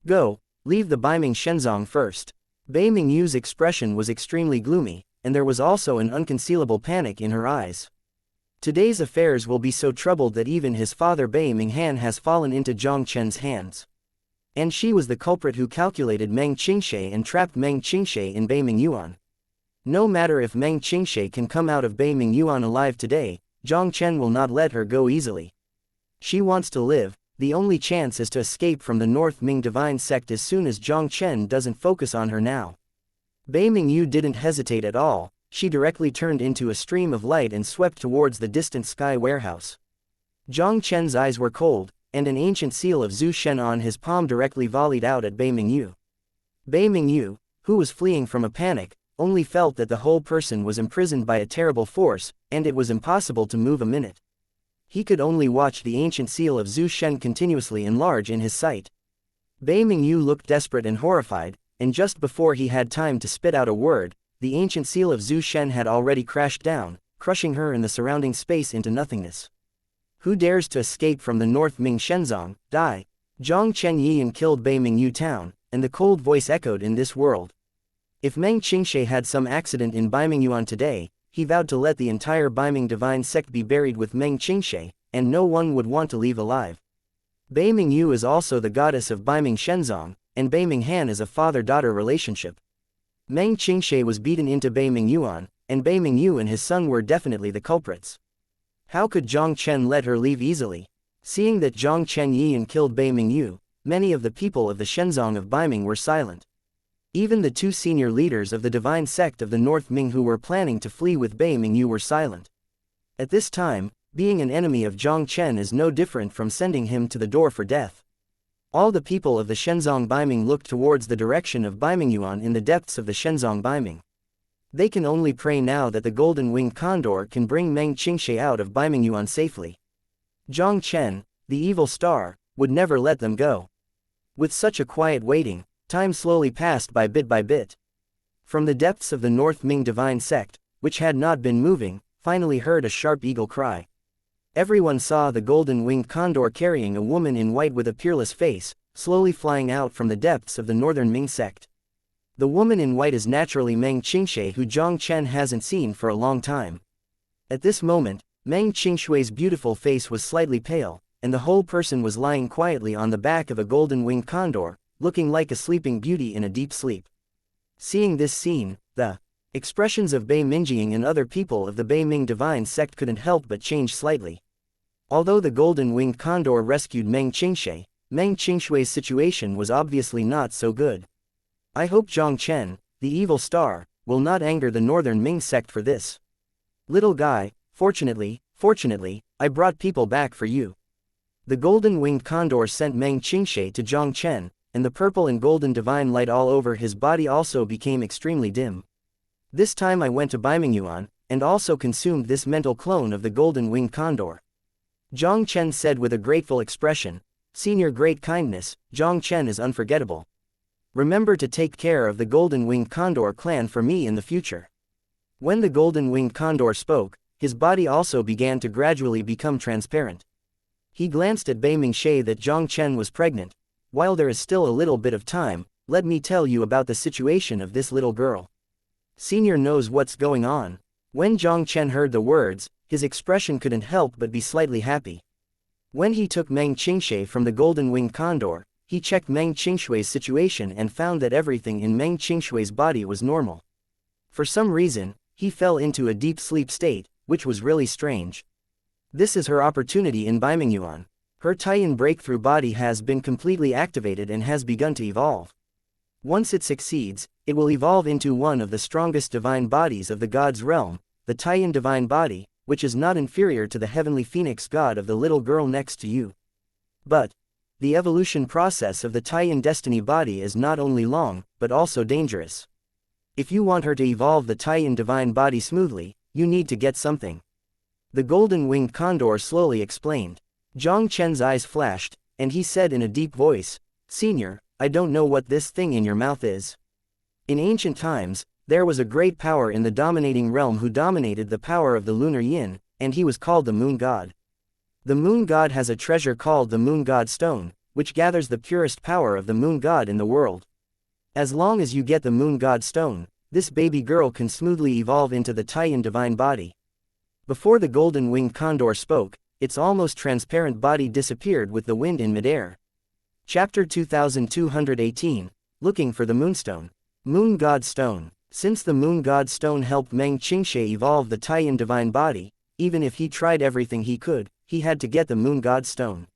Go, leave the Baiming Shenzong first. Bei Mingyu's expression was extremely gloomy, and there was also an unconcealable panic in her eyes. Today's affairs will be so troubled that even his father Bei Minghan has fallen into Jiang Chen's hands. And she was the culprit who calculated Meng Qingshe and trapped Meng Qingshe in Baimingyuan. No matter if Meng Qingshe can come out of Baimingyuan alive today, Jiang Chen will not let her go easily. She wants to live. The only chance is to escape from the North Ming Divine Sect as soon as Jiang Chen doesn't focus on her now. Bei Mingyu didn't hesitate at all. She directly turned into a stream of light and swept towards the distant sky warehouse. Jiang Chen's eyes were cold, and an ancient seal of Zhu Shen on his palm directly volleyed out at Bei Mingyu. Bei Mingyu, who was fleeing from a panic, only felt that the whole person was imprisoned by a terrible force, and it was impossible to move a minute. He could only watch the ancient seal of Zhu Shen continuously enlarge in his sight. Bei Mingyu looked desperate and horrified, and just before he had time to spit out a word, the ancient seal of Zhu Shen had already crashed down, crushing her and the surrounding space into nothingness. Who dares to escape from the North Ming Shenzong, die? Jiang Chen Yiyan killed Bei Mingyu town, and the cold voice echoed in this world. If Meng Qingshe had some accident in Baimingyuan today, he vowed to let the entire Baiming Divine Sect be buried with Meng Qingshe, and no one would want to leave alive. Bei Mingyu is also the goddess of Baiming Shenzong, and Bei Minghan is a father-daughter relationship. Meng Qingshe was beaten into Baimingyuan, and Bei Mingyu and his son were definitely the culprits. How could Jiang Chen let her leave easily? Seeing that Jiang Chen Yiyan killed Bei Mingyu, many of the people of the Shenzong of Baiming were silent. Even the two senior leaders of the Divine Sect of the North Ming who were planning to flee with Bei Mingyu were silent. At this time, being an enemy of Jiang Chen is no different from sending him to the door for death. All the people of the Shenzong Baiming looked towards the direction of Baimingyuan in the depths of the Shenzong Baiming. They can only pray now that the Golden Winged Condor can bring Meng Qingshe out of Baimingyuan safely. Jiang Chen, the evil star, would never let them go. With such a quiet waiting, time slowly passed by bit. From the depths of the North Ming Divine Sect, which had not been moving, finally heard a sharp eagle cry. Everyone saw the Golden Winged Condor carrying a woman in white with a peerless face, slowly flying out from the depths of the Northern Ming Sect. The woman in white is naturally Meng Qingshe, who Jiang Chen hasn't seen for a long time. At this moment, Meng Qingshui's beautiful face was slightly pale, and the whole person was lying quietly on the back of a Golden Winged Condor, looking like a sleeping beauty in a deep sleep. Seeing this scene, the Expressions of Bei Minjiang and other people of the Bei Ming divine sect couldn't help but change slightly. Although the golden-winged condor rescued Meng Qingshui's situation was obviously not so good. I hope Jiang Chen, the evil star, will not anger the northern Ming sect for this. Little guy, fortunately, I brought people back for you. The golden-winged condor sent Meng Qingshui to Jiang Chen, and the purple and golden divine light all over his body also became extremely dim. This time I went to Baimingyuan, and also consumed this mental clone of the golden-winged condor. Jiang Chen said with a grateful expression, "Senior great kindness, Jiang Chen is unforgettable. Remember to take care of the golden-winged condor clan for me in the future." When the golden-winged condor spoke, his body also began to gradually become transparent. He glanced at Bei Mingxie that Jiang Chen was pregnant. While there is still a little bit of time, let me tell you about the situation of this little girl. Senior knows what's going on. When Jiang Chen heard the words, his expression couldn't help but be slightly happy. When he took Meng Qingshui from the golden-winged condor, he checked Meng Qingshui's situation and found that everything in Meng Qingshui's body was normal. For some reason, he fell into a deep sleep state, which was really strange. This is her opportunity in Baimingyuan. Her Taiyan breakthrough body has been completely activated and has begun to evolve. Once it succeeds, it will evolve into one of the strongest divine bodies of the God's realm, the Taiyan divine body, which is not inferior to the heavenly phoenix god of the little girl next to you. But the evolution process of the Taiyan destiny body is not only long, but also dangerous. If you want her to evolve the Taiyan divine body smoothly, you need to get something. The golden-winged condor slowly explained. Jiang Chen's eyes flashed, and he said in a deep voice, "Senior, I don't know what this thing in your mouth is." In ancient times, there was a great power in the dominating realm who dominated the power of the lunar yin, and he was called the moon god. The moon god has a treasure called the moon god stone, which gathers the purest power of the moon god in the world. As long as you get the moon god stone, this baby girl can smoothly evolve into the Taiyan divine body. Before the golden-winged condor spoke, its almost transparent body disappeared with the wind in midair. Chapter 2218, Looking for the Moonstone. Moon God Stone. Since the Moon God Stone helped Meng Qingshui evolve the Taiyan divine body, even if he tried everything he could, he had to get the Moon God Stone.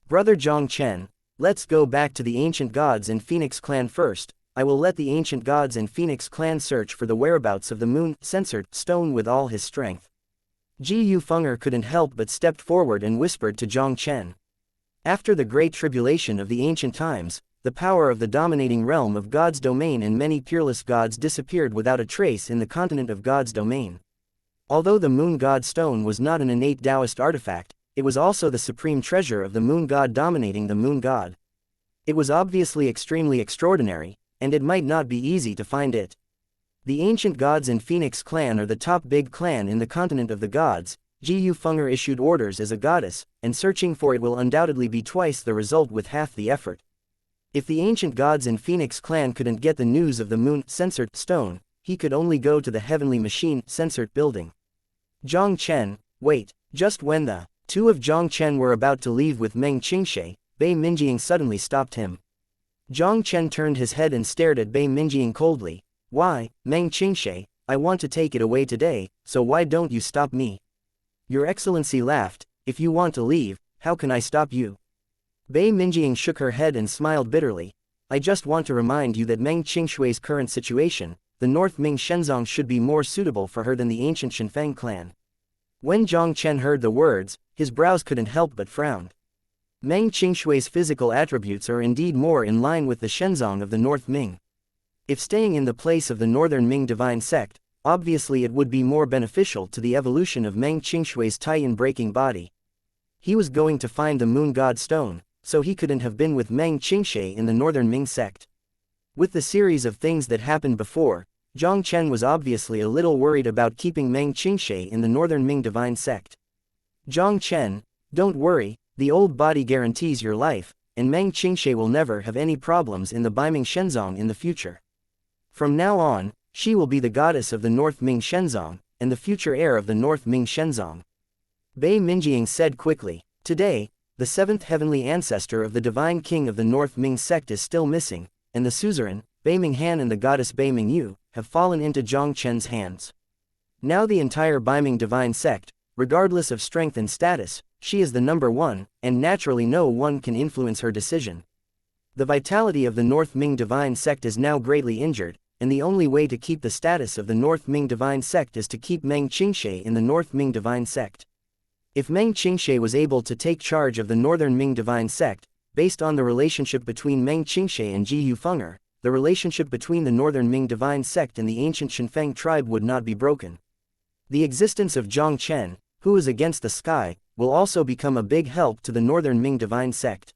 Brother Jiang Chen, let's go back to the ancient gods and Phoenix clan first. I will let the ancient gods and Phoenix clan search for the whereabouts of the Moon censored stone with all his strength. Ji Yufeng'er couldn't help but stepped forward and whispered to Jiang Chen. After the great tribulation of the ancient times, the power of the dominating realm of God's domain and many peerless gods disappeared without a trace in the continent of God's domain. Although the Moon God Stone was not an innate Taoist artifact, it was also the supreme treasure of the Moon God dominating the Moon God. It was obviously extremely extraordinary, and it might not be easy to find it. The ancient gods and Phoenix clan are the top big clan in the continent of the gods. Ji Yufeng'er issued orders as a goddess, and searching for it will undoubtedly be twice the result with half the effort. If the ancient gods and Phoenix clan couldn't get the news of the moon censored stone, he could only go to the heavenly machine censored building. Jiang Chen, wait. Just when the two of Jiang Chen were about to leave with Meng Qingshui, Bei Minjiang suddenly stopped him. Jiang Chen turned his head and stared at Bei Minjiang coldly. Why, Meng Qingshui, I want to take it away today, so why don't you stop me? Your Excellency laughed. If you want to leave, how can I stop you? Bei Minjiang shook her head and smiled bitterly. I just want to remind you that Meng Qingshui's current situation, the North Ming Shenzong should be more suitable for her than the ancient Shenfeng clan. When Jiang Chen heard the words, his brows couldn't help but frown. Meng Qingshui's physical attributes are indeed more in line with the Shenzong of the North Ming. If staying in the place of the Northern Ming divine sect, obviously it would be more beneficial to the evolution of Meng Qingshui's Taiyan breaking body. He was going to find the Moon God Stone, so he couldn't have been with Meng Qingshui in the Northern Ming sect. With the series of things that happened before, Jiang Chen was obviously a little worried about keeping Meng Qingshui in the Northern Ming divine sect. Jiang Chen, don't worry, the old body guarantees your life, and Meng Qingshui will never have any problems in the Baiming Shenzong in the future. From now on, she will be the goddess of the North Ming Shenzong, and the future heir of the North Ming Shenzong. Bei Minjiang said quickly. Today, the seventh heavenly ancestor of the divine king of the North Ming sect is still missing, and the suzerain, Bei Minghan and the goddess Bei Mingyu, have fallen into Jiang Chen's hands. Now the entire Beiming divine sect, regardless of strength and status, she is the number one, and naturally no one can influence her decision. The vitality of the North Ming divine sect is now greatly injured, and the only way to keep the status of the North Ming divine sect is to keep Meng Qingshe in the North Ming divine sect. If Meng Qingshe was able to take charge of the Northern Ming divine sect, based on the relationship between Meng Qingshe and Ji Yufeng'er, the relationship between the Northern Ming divine sect and the ancient Shenfeng tribe would not be broken. The existence of Jiang Chen, who is against the sky, will also become a big help to the Northern Ming divine sect.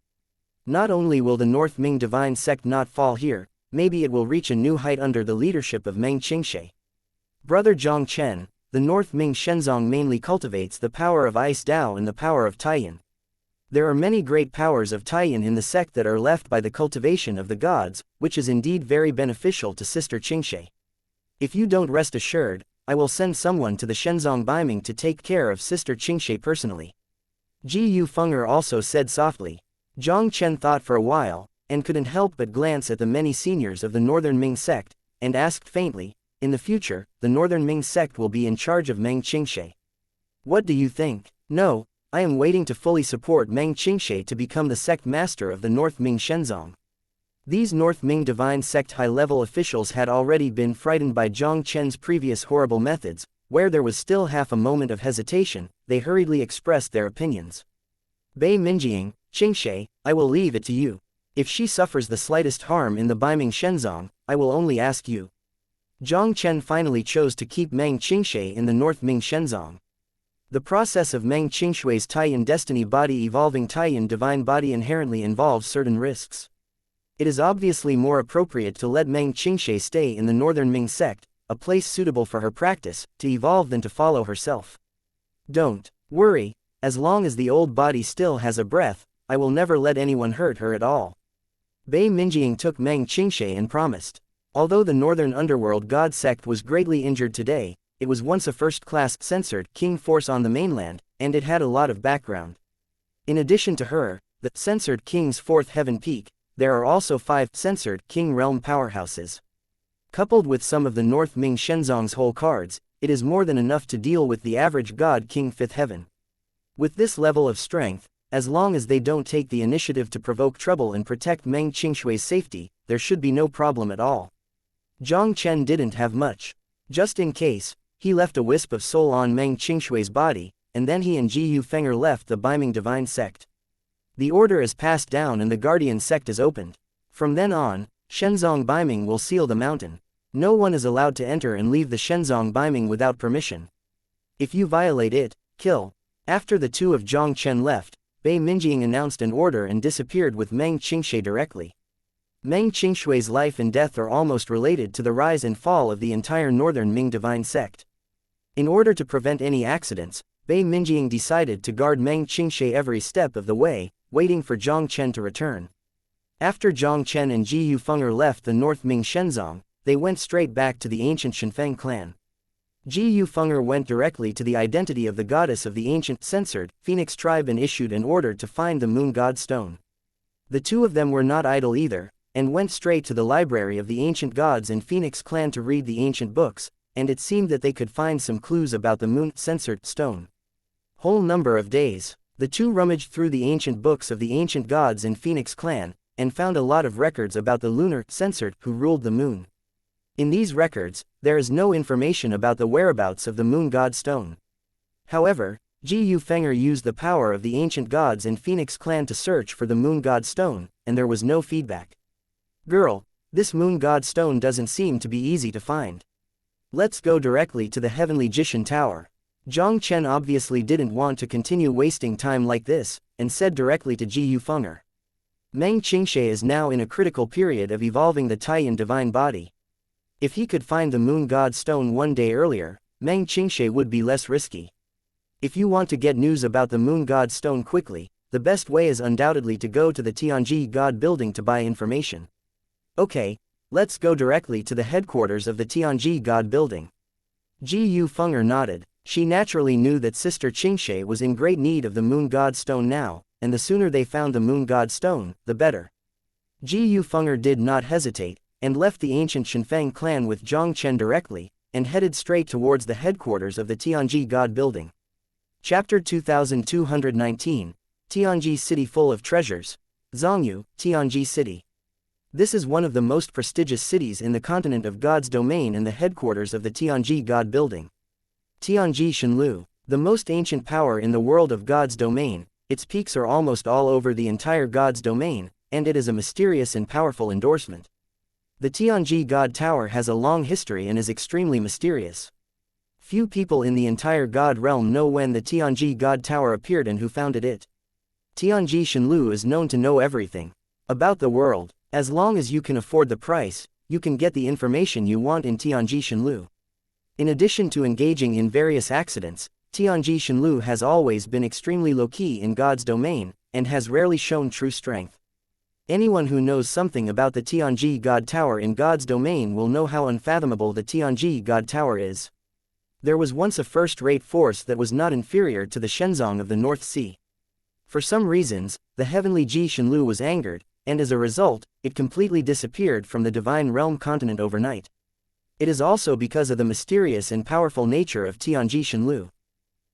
Not only will the North Ming divine sect not fall here, maybe it will reach a new height under the leadership of Meng Qingshe. Brother Jiang Chen, the North Ming Shenzong mainly cultivates the power of Ice Dao and the power of Taiyin. There are many great powers of Taiyin in the sect that are left by the cultivation of the gods, which is indeed very beneficial to Sister Qingshe. If you don't rest assured, I will send someone to the Shenzong Beiming to take care of Sister Qingshe personally. Ji Yufeng'er also said softly. Jiang Chen thought for a while, and couldn't help but glance at the many seniors of the Northern Ming sect, and asked faintly, in the future, the Northern Ming sect will be in charge of Meng Qingshe. What do you think? No, I am waiting to fully support Meng Qingshe to become the sect master of the North Ming Shenzong. These North Ming divine sect high-level officials had already been frightened by Jiang Chen's previous horrible methods. Where there was still half a moment of hesitation, they hurriedly expressed their opinions. Bei Minjiang, Qingshe, I will leave it to you. If she suffers the slightest harm in the Beiming Shenzong, I will only ask you. Jiang Chen finally chose to keep Meng Qingshe in the North Ming Shenzong. The process of Meng Qingshui's Taiyin destiny body evolving Taiyin divine body inherently involves certain risks. It is obviously more appropriate to let Meng Qingshe stay in the Northern Ming sect, a place suitable for her practice, to evolve than to follow herself. Don't worry, as long as the old body still has a breath, I will never let anyone hurt her at all. Bei Minjiang took Meng Qingshe and promised. Although the Northern Underworld God sect was greatly injured today, it was once a first-class, censored, king force on the mainland, and it had a lot of background. In addition to her, the censored king's fourth heaven peak, there are also 5 censored king realm powerhouses. Coupled with some of the North Ming Shenzong's whole cards, it is more than enough to deal with the average god king 5th heaven. With this level of strength, as long as they don't take the initiative to provoke trouble and protect Meng Qingshui's safety, there should be no problem at all. Jiang Chen didn't have much. Just in case, he left a wisp of soul on Meng Qingshui's body, and then he and Ji Yufeng'er left the Beiming divine sect. The order is passed down and the Guardian sect is opened. From then on, Shenzong Beiming will seal the mountain. No one is allowed to enter and leave the Shenzong Beiming without permission. If you violate it, kill. After the two of Jiang Chen left, Bei Minjiang announced an order and disappeared with Meng Qingshe directly. Meng Qingshui's life and death are almost related to the rise and fall of the entire Northern Ming divine sect. In order to prevent any accidents, Bei Minjiang decided to guard Meng Qingshe every step of the way, waiting for Jiang Chen to return. After Jiang Chen and Ji Yufeng'er left the North Ming Shenzong, they went straight back to the ancient Shenfeng clan. Ji Yufeng'er went directly to the identity of the goddess of the ancient censored Phoenix tribe and issued an order to find the Moon God Stone. The two of them were not idle either, and went straight to the library of the ancient gods and Phoenix clan to read the ancient books, and it seemed that they could find some clues about the Moon censored stone. Whole number of days, the two rummaged through the ancient books of the ancient gods and Phoenix clan, and found a lot of records about the lunar censored who ruled the moon. In these records, there is no information about the whereabouts of the Moon God Stone. However, Ji Yufeng'er used the power of the ancient gods and Phoenix clan to search for the Moon God Stone, and there was no feedback. Girl, this Moon God Stone doesn't seem to be easy to find. Let's go directly to the Heavenly Jishan Tower. Jiang Chen obviously didn't want to continue wasting time like this, and said directly to Ji Yufeng'er. Meng Qingshe is now in a critical period of evolving the Taiyin divine body. If he could find the Moon God Stone one day earlier, Meng Qingshe would be less risky. If you want to get news about the Moon God Stone quickly, the best way is undoubtedly to go to the Tianji God building to buy information. Okay, let's go directly to the headquarters of the Tianji God building. Ji Yufeng'er nodded. She naturally knew that Sister Qingshe was in great need of the Moon God Stone now, and the sooner they found the Moon God Stone, the better. Ji Yufeng'er did not hesitate, and left the ancient Shenfeng clan with Jiang Chen directly, and headed straight towards the headquarters of the Tianji God Building. Chapter 2219, Tianji City Full of Treasures. Zhongyu, Tianji City. This is one of the most prestigious cities in the continent of God's domain and the headquarters of the Tianji God Building. Tianji Shenlu, the most ancient power in the world of God's domain, its peaks are almost all over the entire God's domain, and it is a mysterious and powerful endorsement. The Tianji God Tower has a long history and is extremely mysterious. Few people in the entire God realm know when the Tianji God Tower appeared and who founded it. Tianji Shenlu is known to know everything about the world. As long as you can afford the price, you can get the information you want in Tianji Shenlu. In addition to engaging in various accidents, Tianji Shenlu has always been extremely low-key in God's domain, and has rarely shown true strength. Anyone who knows something about the Tianji God Tower in God's domain will know how unfathomable the Tianji God Tower is. There was once a first-rate force that was not inferior to the Shenzong of the North Sea. For some reasons, the heavenly Ji Shenlu was angered, and as a result, it completely disappeared from the Divine Realm continent overnight. It is also because of the mysterious and powerful nature of Tianji Shenlu.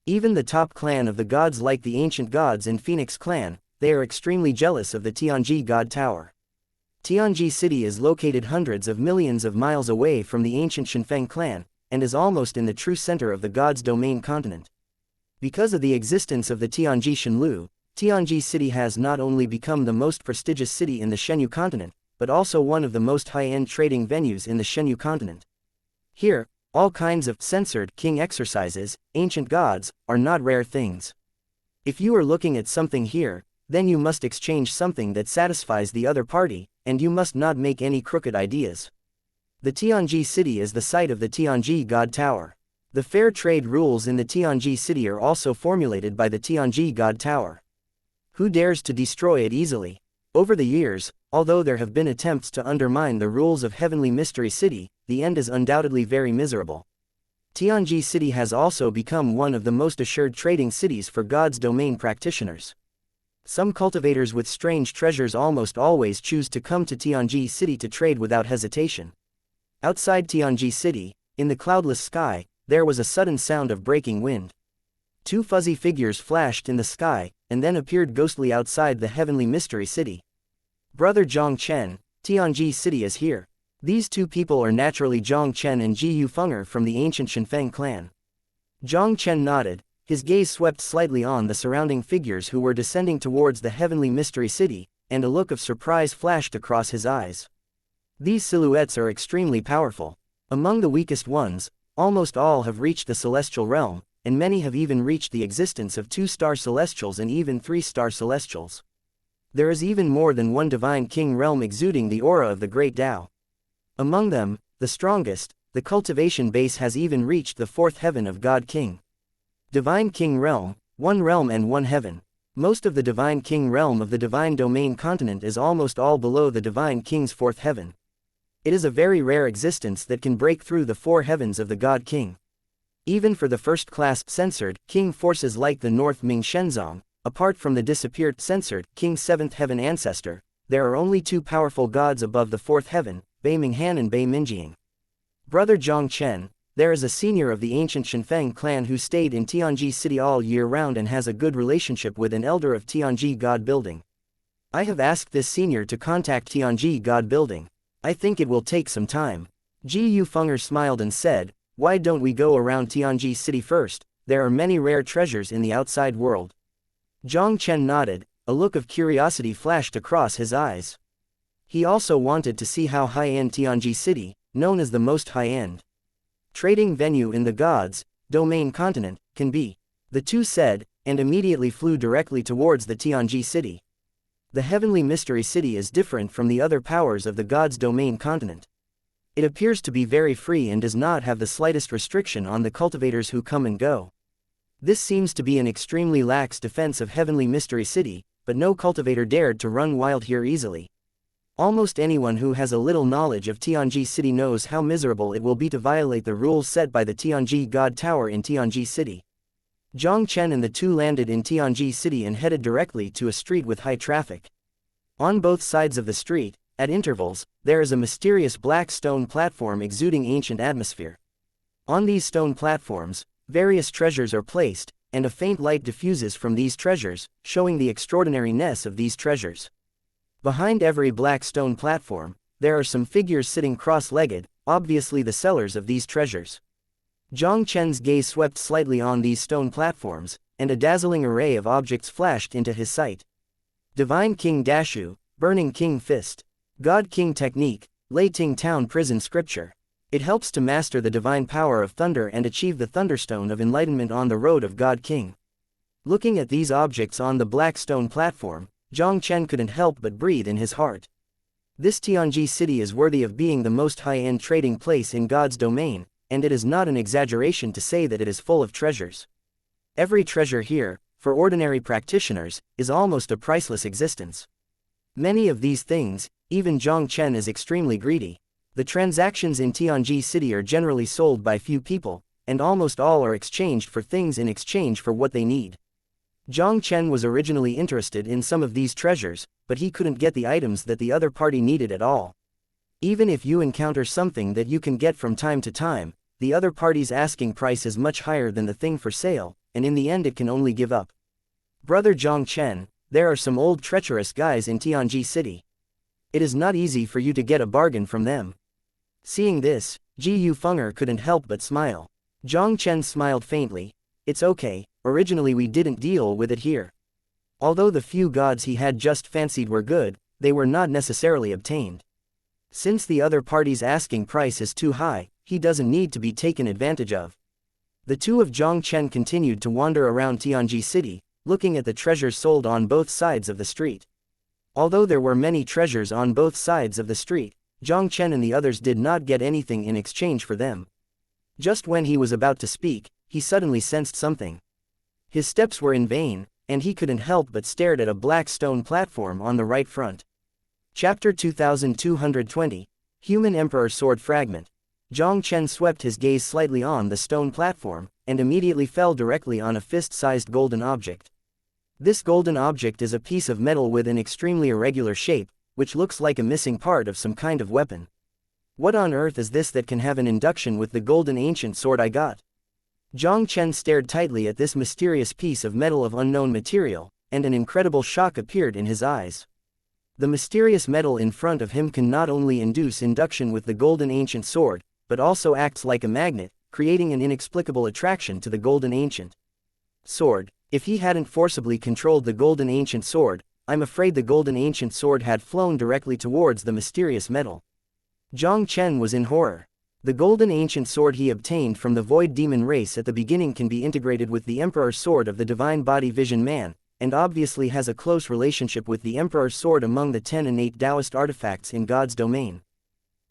Even the top clan of the gods, like the ancient gods and Phoenix clan, they are extremely jealous of the Tianji God Tower. Tianji City is located hundreds of millions of miles away from the ancient Shenfeng clan, and is almost in the true center of the God's domain continent. Because of the existence of the Tianji Shenlu, Tianji City has not only become the most prestigious city in the Shenyu continent, but also one of the most high-end trading venues in the Shenyu continent. Here, all kinds of censored king exercises, ancient gods, are not rare things. If you are looking at something here, then you must exchange something that satisfies the other party, and you must not make any crooked ideas. The Tianji City is the site of the Tianji God Tower. The fair trade rules in the Tianji City are also formulated by the Tianji God Tower. Who dares to destroy it easily? Over the years, although there have been attempts to undermine the rules of Heavenly Mystery City, the end is undoubtedly very miserable. Tianji City has also become one of the most assured trading cities for God's domain practitioners. Some cultivators with strange treasures almost always choose to come to Tianji City to trade without hesitation. Outside Tianji City, in the cloudless sky, there was a sudden sound of breaking wind. Two fuzzy figures flashed in the sky, and then appeared ghostly outside the Heavenly Mystery City. Brother Jiang Chen, Tianji City is here. These two people are naturally Jiang Chen and Ji Yufeng'er from the ancient Shenfeng clan. Jiang Chen nodded, his gaze swept slightly on the surrounding figures who were descending towards the Heavenly Mystery City, and a look of surprise flashed across his eyes. These silhouettes are extremely powerful. Among the weakest ones, almost all have reached the celestial realm, and many have even reached the existence of 2-star celestials and even 3-star celestials. There is even more than one divine king realm exuding the aura of the great Tao. Among them, the strongest, the cultivation base, has even reached the 4th heaven of God King. Divine King Realm, 1 realm and 1 heaven. Most of the Divine King Realm of the Divine Domain continent is almost all below the Divine King's 4th heaven. It is a very rare existence that can break through the 4 heavens of the God King. Even for the first-class censored king forces like the North Ming Shenzong, apart from the disappeared censored King 7th heaven ancestor, there are only 2 powerful gods above the 4th heaven, Bei Minghan and Bei Minjiang. Brother Jiang Chen, there is a senior of the ancient Shenfeng clan who stayed in Tianji City all year round and has a good relationship with an elder of Tianji God Building. I have asked this senior to contact Tianji God Building. I think it will take some time. Ji Yufeng'er smiled and said, "Why don't we go around Tianji City first? There are many rare treasures in the outside world." Jiang Chen nodded, a look of curiosity flashed across his eyes. He also wanted to see how high-end Tianji City, known as the most high-end trading venue in the God's domain continent, can be. The two said, and immediately flew directly towards the Tianji City. The Heavenly Mystery City is different from the other powers of the God's domain continent. It appears to be very free and does not have the slightest restriction on the cultivators who come and go. This seems to be an extremely lax defense of Heavenly Mystery City, but no cultivator dared to run wild here easily. Almost anyone who has a little knowledge of Tianji City knows how miserable it will be to violate the rules set by the Tianji God Tower in Tianji City. Jiang Chen and the two landed in Tianji City and headed directly to a street with high traffic. On both sides of the street, At intervals, there is a mysterious black stone platform exuding ancient atmosphere. On these stone platforms, various treasures are placed, and a faint light diffuses from these treasures, showing the extraordinariness of these treasures. Behind every black stone platform, there are some figures sitting cross-legged, obviously the sellers of these treasures. Jiang Chen's gaze swept slightly on these stone platforms, and a dazzling array of objects flashed into his sight. Divine King Dashu, Burning King Fist, God King Technique, Lei Ting Town Prison Scripture. It helps to master the divine power of thunder and achieve the thunderstone of enlightenment on the road of God King. Looking at these objects on the black stone platform, Jiang Chen couldn't help but breathe in his heart. This Tianji city is worthy of being the most high-end trading place in God's domain, and it is not an exaggeration to say that it is full of treasures. Every treasure here, for ordinary practitioners, is almost a priceless existence. Many of these things, even Jiang Chen is extremely greedy. The transactions in Tianji city are generally sold by few people, and almost all are exchanged for things in exchange for what they need. Jiang Chen was originally interested in some of these treasures, but he couldn't get the items that the other party needed at all. Even if you encounter something that you can get from time to time, the other party's asking price is much higher than the thing for sale, and in the end it can only give up. Brother Jiang Chen, there are some old treacherous guys in Tianji city. It is not easy for you to get a bargain from them. Seeing this, Ji Yufeng'er couldn't help but smile. Jiang Chen smiled faintly. It's okay, originally we didn't deal with it here. Although the few gods he had just fancied were good, they were not necessarily obtained. Since the other party's asking price is too high, he doesn't need to be taken advantage of. The two of Jiang Chen continued to wander around Tianji city, looking at the treasures sold on both sides of the street. Although there were many treasures on both sides of the street, Jiang Chen and the others did not get anything in exchange for them. Just when he was about to speak, he suddenly sensed something. His steps were in vain, and he couldn't help but stared at a black stone platform on the right front. Chapter 2220, Human Emperor Sword Fragment. Jiang Chen swept his gaze slightly on the stone platform, and immediately fell directly on a fist-sized golden object. This golden object is a piece of metal with an extremely irregular shape, which looks like a missing part of some kind of weapon. What on earth is this that can have an induction with the golden ancient sword I got? Jiang Chen stared tightly at this mysterious piece of metal of unknown material, and an incredible shock appeared in his eyes. The mysterious metal in front of him can not only induce induction with the golden ancient sword, but also acts like a magnet, creating an inexplicable attraction to the golden ancient sword. If he hadn't forcibly controlled the golden ancient sword, I'm afraid the golden ancient sword had flown directly towards the mysterious metal. Jiang Chen was in horror. The golden ancient sword he obtained from the void demon race at the beginning can be integrated with the Emperor's sword of the divine body vision man, and obviously has a close relationship with the Emperor's sword among the 10 innate Taoist artifacts in God's domain.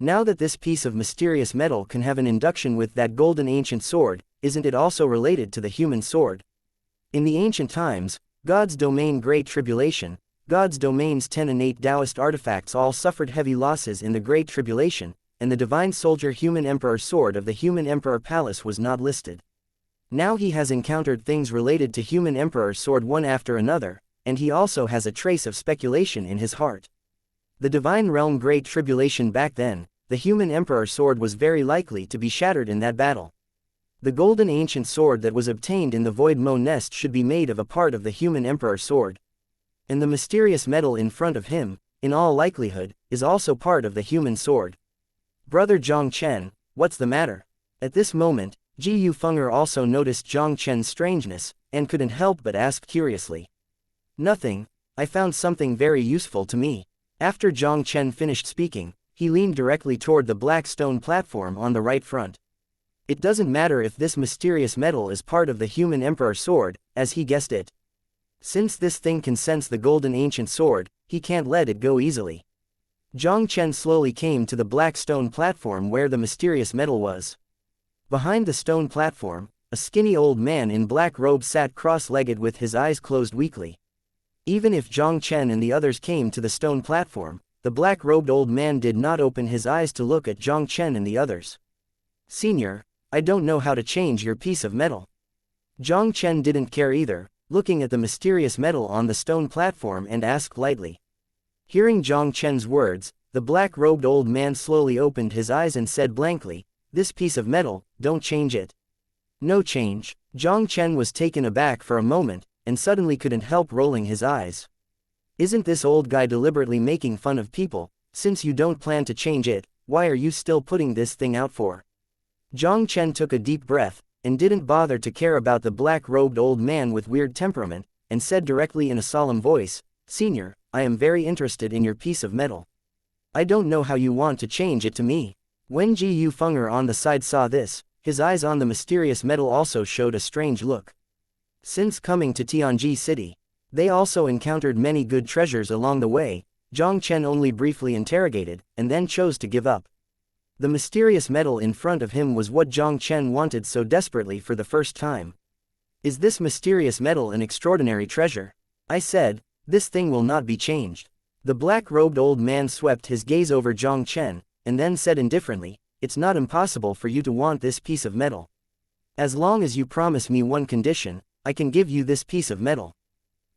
Now that this piece of mysterious metal can have an induction with that golden ancient sword, isn't it also related to the human sword? In the ancient times, God's domain Great Tribulation, God's domain's 10 innate Taoist artifacts all suffered heavy losses in the Great Tribulation, and the divine soldier human emperor sword of the human emperor palace was not listed. Now he has encountered things related to human emperor sword one after another, and he also has a trace of speculation in his heart. The divine realm Great Tribulation back then, the human emperor sword was very likely to be shattered in that battle. The golden ancient sword that was obtained in the Void Mo nest should be made of a part of the human emperor sword. And the mysterious metal in front of him, in all likelihood, is also part of the human sword. Brother Jiang Chen, what's the matter? At this moment, Ji Yufeng'er also noticed Jiang Chen's strangeness, and couldn't help but ask curiously. Nothing, I found something very useful to me. After Jiang Chen finished speaking, he leaned directly toward the black stone platform on the right front. It doesn't matter if this mysterious metal is part of the human emperor sword, as he guessed it. Since this thing can sense the golden ancient sword, he can't let it go easily. Jiang Chen slowly came to the black stone platform where the mysterious metal was. Behind the stone platform, a skinny old man in black robe sat cross-legged with his eyes closed weakly. Even if Jiang Chen and the others came to the stone platform, the black-robed old man did not open his eyes to look at Jiang Chen and the others. Senior, I don't know how to change your piece of metal. Jiang Chen didn't care either, looking at the mysterious metal on the stone platform and asked lightly. Hearing Jiang Chen's words, the black-robed old man slowly opened his eyes and said blankly, "This piece of metal, don't change it." "No change." Jiang Chen was taken aback for a moment, and suddenly couldn't help rolling his eyes. "Isn't this old guy deliberately making fun of people? Since you don't plan to change it, why are you still putting this thing out for?" Jiang Chen took a deep breath, and didn't bother to care about the black-robed old man with weird temperament, and said directly in a solemn voice, "Senior, I am very interested in your piece of metal. I don't know how you want to change it to me." When Jiu Fenger on the side saw this, his eyes on the mysterious metal also showed a strange look. Since coming to Tianji City, they also encountered many good treasures along the way. Jiang Chen only briefly interrogated, and then chose to give up. The mysterious metal in front of him was what Jiang Chen wanted so desperately for the first time. "Is this mysterious metal an extraordinary treasure?" I said. "This thing will not be changed." The black-robed old man swept his gaze over Jiang Chen, and then said indifferently, "It's not impossible for you to want this piece of metal. As long as you promise me one condition, I can give you this piece of metal."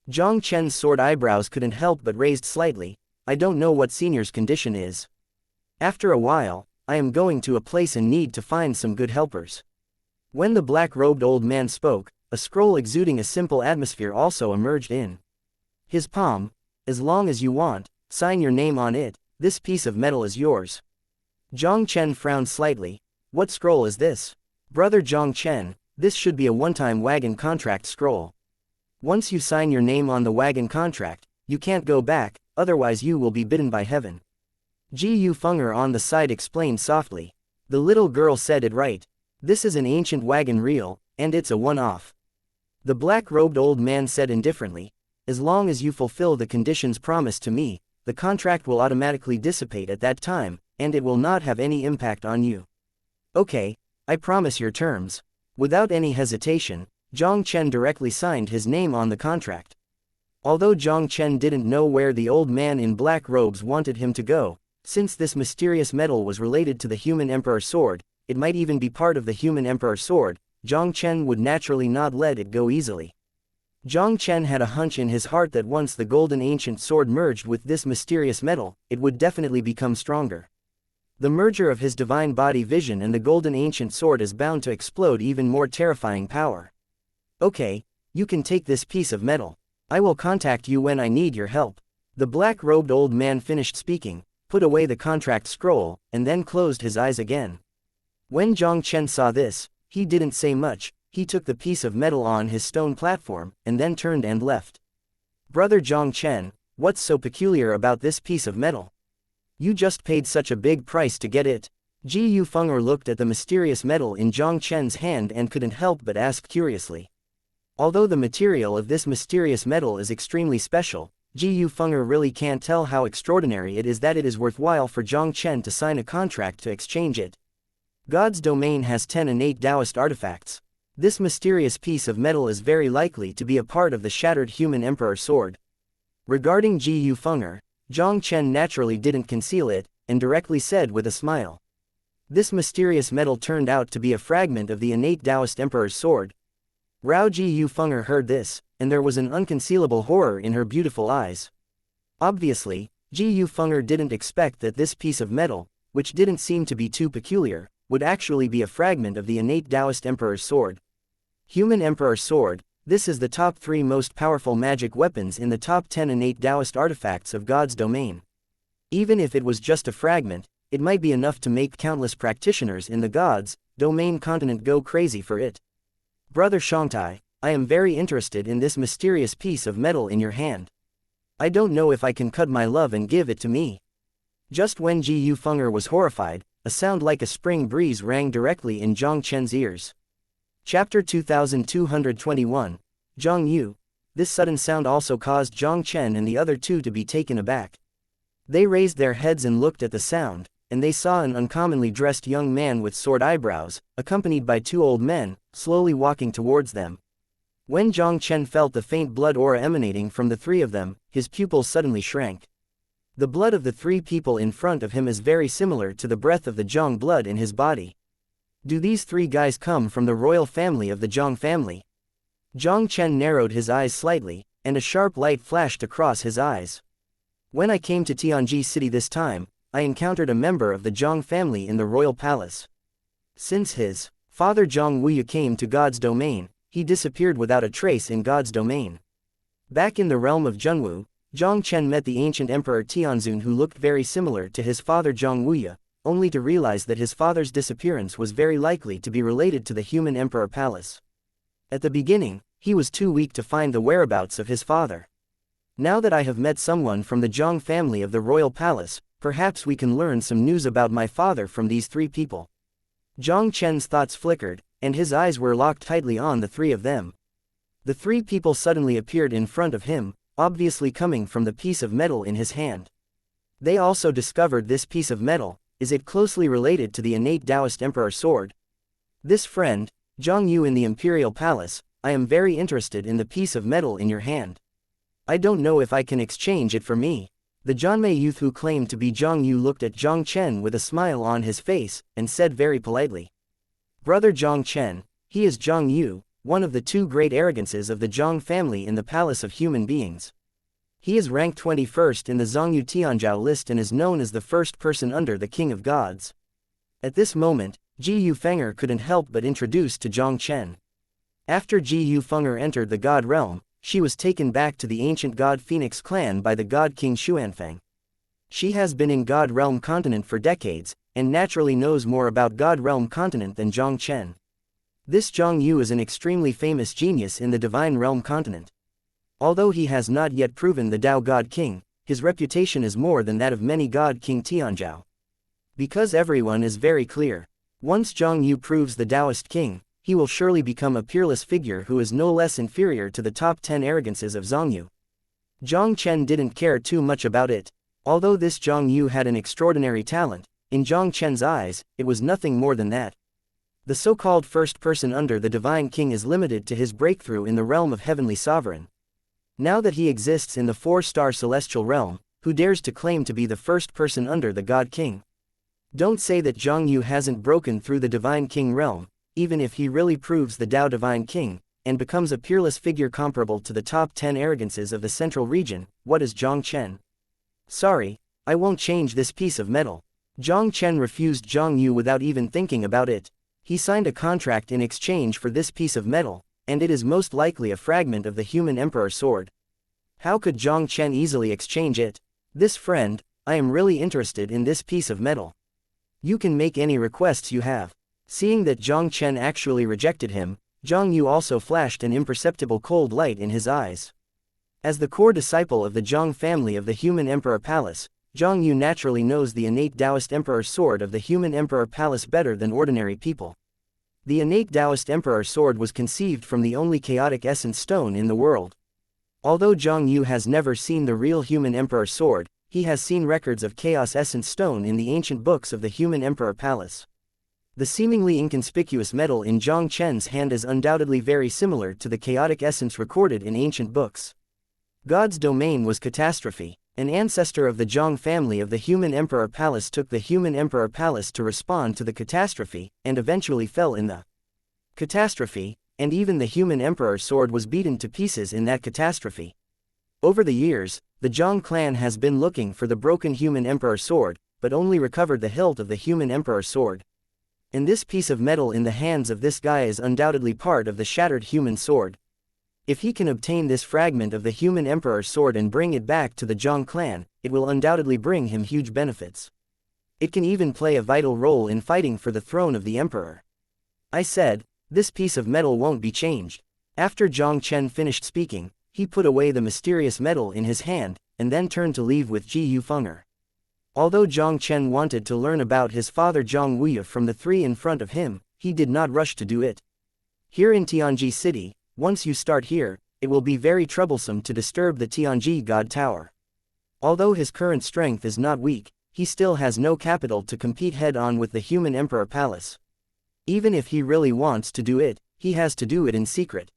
Jiang Chen's sword eyebrows couldn't help but raised slightly. "I don't know what senior's condition is. After a while, I am going to a place in need to find some good helpers." When the black-robed old man spoke, a scroll exuding a simple atmosphere also emerged in his palm. "As long as you want, sign your name on it, this piece of metal is yours." Jiang Chen frowned slightly. "What scroll is this?" "Brother Jiang Chen, this should be a one-time wagon contract scroll. Once you sign your name on the wagon contract, you can't go back, otherwise you will be bitten by heaven." Jiu Fenger on the side explained softly. "The little girl said it right. This is an ancient wagon reel, and it's a one-off." The black-robed old man said indifferently, "As long as you fulfill the conditions promised to me, the contract will automatically dissipate at that time, and it will not have any impact on you." "Okay, I promise your terms." Without any hesitation, Jiang Chen directly signed his name on the contract. Although Jiang Chen didn't know where the old man in black robes wanted him to go, since this mysterious metal was related to the human emperor sword, it might even be part of the human emperor sword, Jiang Chen would naturally not let it go easily. Jiang Chen had a hunch in his heart that once the golden ancient sword merged with this mysterious metal, it would definitely become stronger. The merger of his divine body vision and the golden ancient sword is bound to explode even more terrifying power. "Okay, you can take this piece of metal. I will contact you when I need your help." The black-robed old man finished speaking, put away the contract scroll, and then closed his eyes again. When Jiang Chen saw this, he didn't say much. He took the piece of metal on his stone platform, and then turned and left. "Brother Jiang Chen, what's so peculiar about this piece of metal? You just paid such a big price to get it." Jiu Fenger looked at the mysterious metal in Jiang Chen's hand and couldn't help but ask curiously. Although the material of this mysterious metal is extremely special, Jiu Fenger really can't tell how extraordinary it is that it is worthwhile for Jiang Chen to sign a contract to exchange it. God's domain has 10 innate Taoist artifacts. This mysterious piece of metal is very likely to be a part of the shattered human emperor sword. Regarding Jiu Fenger, Jiang Chen naturally didn't conceal it, and directly said with a smile. This mysterious metal turned out to be a fragment of the innate Taoist emperor's sword. Rao Jiu Fenger heard this, and there was an unconcealable horror in her beautiful eyes. Obviously, Jiu Fenger didn't expect that this piece of metal, which didn't seem to be too peculiar, would actually be a fragment of the innate Taoist emperor's sword. Human emperor sword, this is the top 3 most powerful magic weapons in the top 10 innate Taoist artifacts of God's domain. Even if it was just a fragment, it might be enough to make countless practitioners in the God's domain continent go crazy for it. "Brother Shangtai, I am very interested in this mysterious piece of metal in your hand. I don't know if I can cut my love and give it to me." Just when Jiu Fenger was horrified, a sound like a spring breeze rang directly in Jiang Chen's ears. Chapter 2221, Zhang Yu. This sudden sound also caused Jiang Chen and the other two to be taken aback. They raised their heads and looked at the sound, and they saw an uncommonly dressed young man with sword eyebrows, accompanied by 2 old men, slowly walking towards them. When Jiang Chen felt the faint blood aura emanating from the 3 of them, his pupils suddenly shrank. The blood of the 3 people in front of him is very similar to the breath of the Jiang blood in his body. Do these 3 guys come from the royal family of the Jiang family? Jiang Chen narrowed his eyes slightly, and a sharp light flashed across his eyes. When I came to Tianji City this time, I encountered a member of the Jiang family in the royal palace. Since his father Jiang Wuya came to God's domain, he disappeared without a trace in God's domain. Back in the realm of Zhenwu, Jiang Chen met the ancient emperor Tianzun, who looked very similar to his father Jiang Wuya, only to realize that his father's disappearance was very likely to be related to the human emperor palace. At the beginning, he was too weak to find the whereabouts of his father. Now that I have met someone from the Jiang family of the royal palace, perhaps we can learn some news about my father from these three people. Jiang Chen's thoughts flickered, and his eyes were locked tightly on the three of them. The three people suddenly appeared in front of him, obviously coming from the piece of metal in his hand. They also discovered this piece of metal. Is it closely related to the innate Taoist Emperor sword? This friend, Zhang Yu in the Imperial Palace, I am very interested in the piece of metal in your hand. I don't know if I can exchange it for me. The Jianmei youth who claimed to be Zhang Yu looked at Jiang Chen with a smile on his face, and said very politely, "Brother Jiang Chen, he is Zhang Yu, one of the two great arrogances of the Jiang family in the Palace of Human Beings. He is ranked 21st in the Zhongyu Tianzhao list and is known as the first person under the King of Gods." At this moment, Ji Yufeng'er couldn't help but introduce to Jiang Chen. After Ji Yufeng'er entered the God realm, she was taken back to the ancient God Phoenix clan by the God King Xuanfeng. She has been in God realm continent for decades, and naturally knows more about God realm continent than Jiang Chen. This Zhang Yu is an extremely famous genius in the divine realm continent. Although he has not yet proven the Dao God King, his reputation is more than that of many God King Tianzhao. Because everyone is very clear, once Zhang Yu proves the Taoist King, he will surely become a peerless figure who is no less inferior to the top 10 arrogances of Zhang Yu. Jiang Chen didn't care too much about it. Although this Zhang Yu had an extraordinary talent, in Jiang Chen's eyes, it was nothing more than that. The so-called first person under the Divine King is limited to his breakthrough in the realm of Heavenly Sovereign. Now that he exists in the 4-star celestial realm, who dares to claim to be the first person under the God King? Don't say that Zhang Yu hasn't broken through the Divine King realm, even if he really proves the Dao Divine King, and becomes a peerless figure comparable to the top 10 arrogances of the central region. What is Jiang Chen? Sorry, I won't change this piece of metal. Jiang Chen refused Zhang Yu without even thinking about it. He signed a contract in exchange for this piece of metal, and it is most likely a fragment of the human emperor sword. How could Jiang Chen easily exchange it? This friend, I am really interested in this piece of metal. You can make any requests you have. Seeing that Jiang Chen actually rejected him, Zhang Yu also flashed an imperceptible cold light in his eyes. As the core disciple of the Jiang family of the Human Emperor Palace, Zhang Yu naturally knows the innate Taoist Emperor sword of the Human Emperor Palace better than ordinary people. The innate Taoist Emperor sword was conceived from the only chaotic essence stone in the world. Although Zhang Yu has never seen the real Human Emperor sword, he has seen records of chaos essence stone in the ancient books of the Human Emperor Palace. The seemingly inconspicuous metal in Jiang Chen's hand is undoubtedly very similar to the chaotic essence recorded in ancient books. God's domain was catastrophe. An ancestor of the Jiang family of the Human Emperor Palace took the Human Emperor Palace to respond to the catastrophe, and eventually fell in the catastrophe, and even the Human Emperor sword was beaten to pieces in that catastrophe. Over the years, the Jiang clan has been looking for the broken Human Emperor sword, but only recovered the hilt of the Human Emperor sword. And this piece of metal in the hands of this guy is undoubtedly part of the shattered human sword. If he can obtain this fragment of the Human Emperor sword and bring it back to the Jiang clan, it will undoubtedly bring him huge benefits. It can even play a vital role in fighting for the throne of the emperor. I said, this piece of metal won't be changed. After Jiang Chen finished speaking, he put away the mysterious metal in his hand, and then turned to leave with Ji Yufeng'er. Although Jiang Chen wanted to learn about his father Zhang Wuya from the three in front of him, he did not rush to do it. Here in Tianji City, once you start here, it will be very troublesome to disturb the Tianji God Tower. Although his current strength is not weak, he still has no capital to compete head-on with the Human Emperor Palace. Even if he really wants to do it, he has to do it in secret.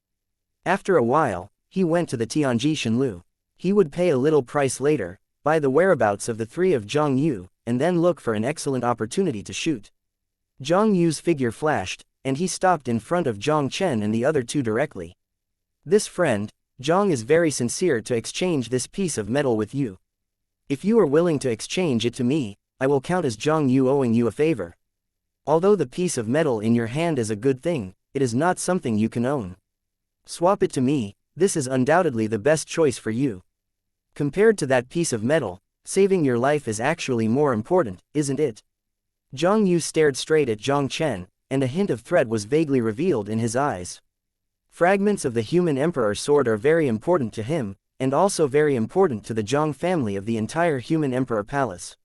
After a while, he went to the Tianji Shenlu. He would pay a little price later, buy the whereabouts of the three of Zhang Yu, and then look for an excellent opportunity to shoot. Zhang Yu's figure flashed, and he stopped in front of Jiang Chen and the other two directly. This friend, Jiang, is very sincere to exchange this piece of metal with you. If you are willing to exchange it to me, I will count as Jiang Yu owing you a favor. Although the piece of metal in your hand is a good thing, it is not something you can own. Swap it to me, this is undoubtedly the best choice for you. Compared to that piece of metal, saving your life is actually more important, isn't it? Jiang Yu stared straight at Jiang Chen, and a hint of threat was vaguely revealed in his eyes. Fragments of the human emperor's sword are very important to him, and also very important to the Jiang family of the entire human emperor palace.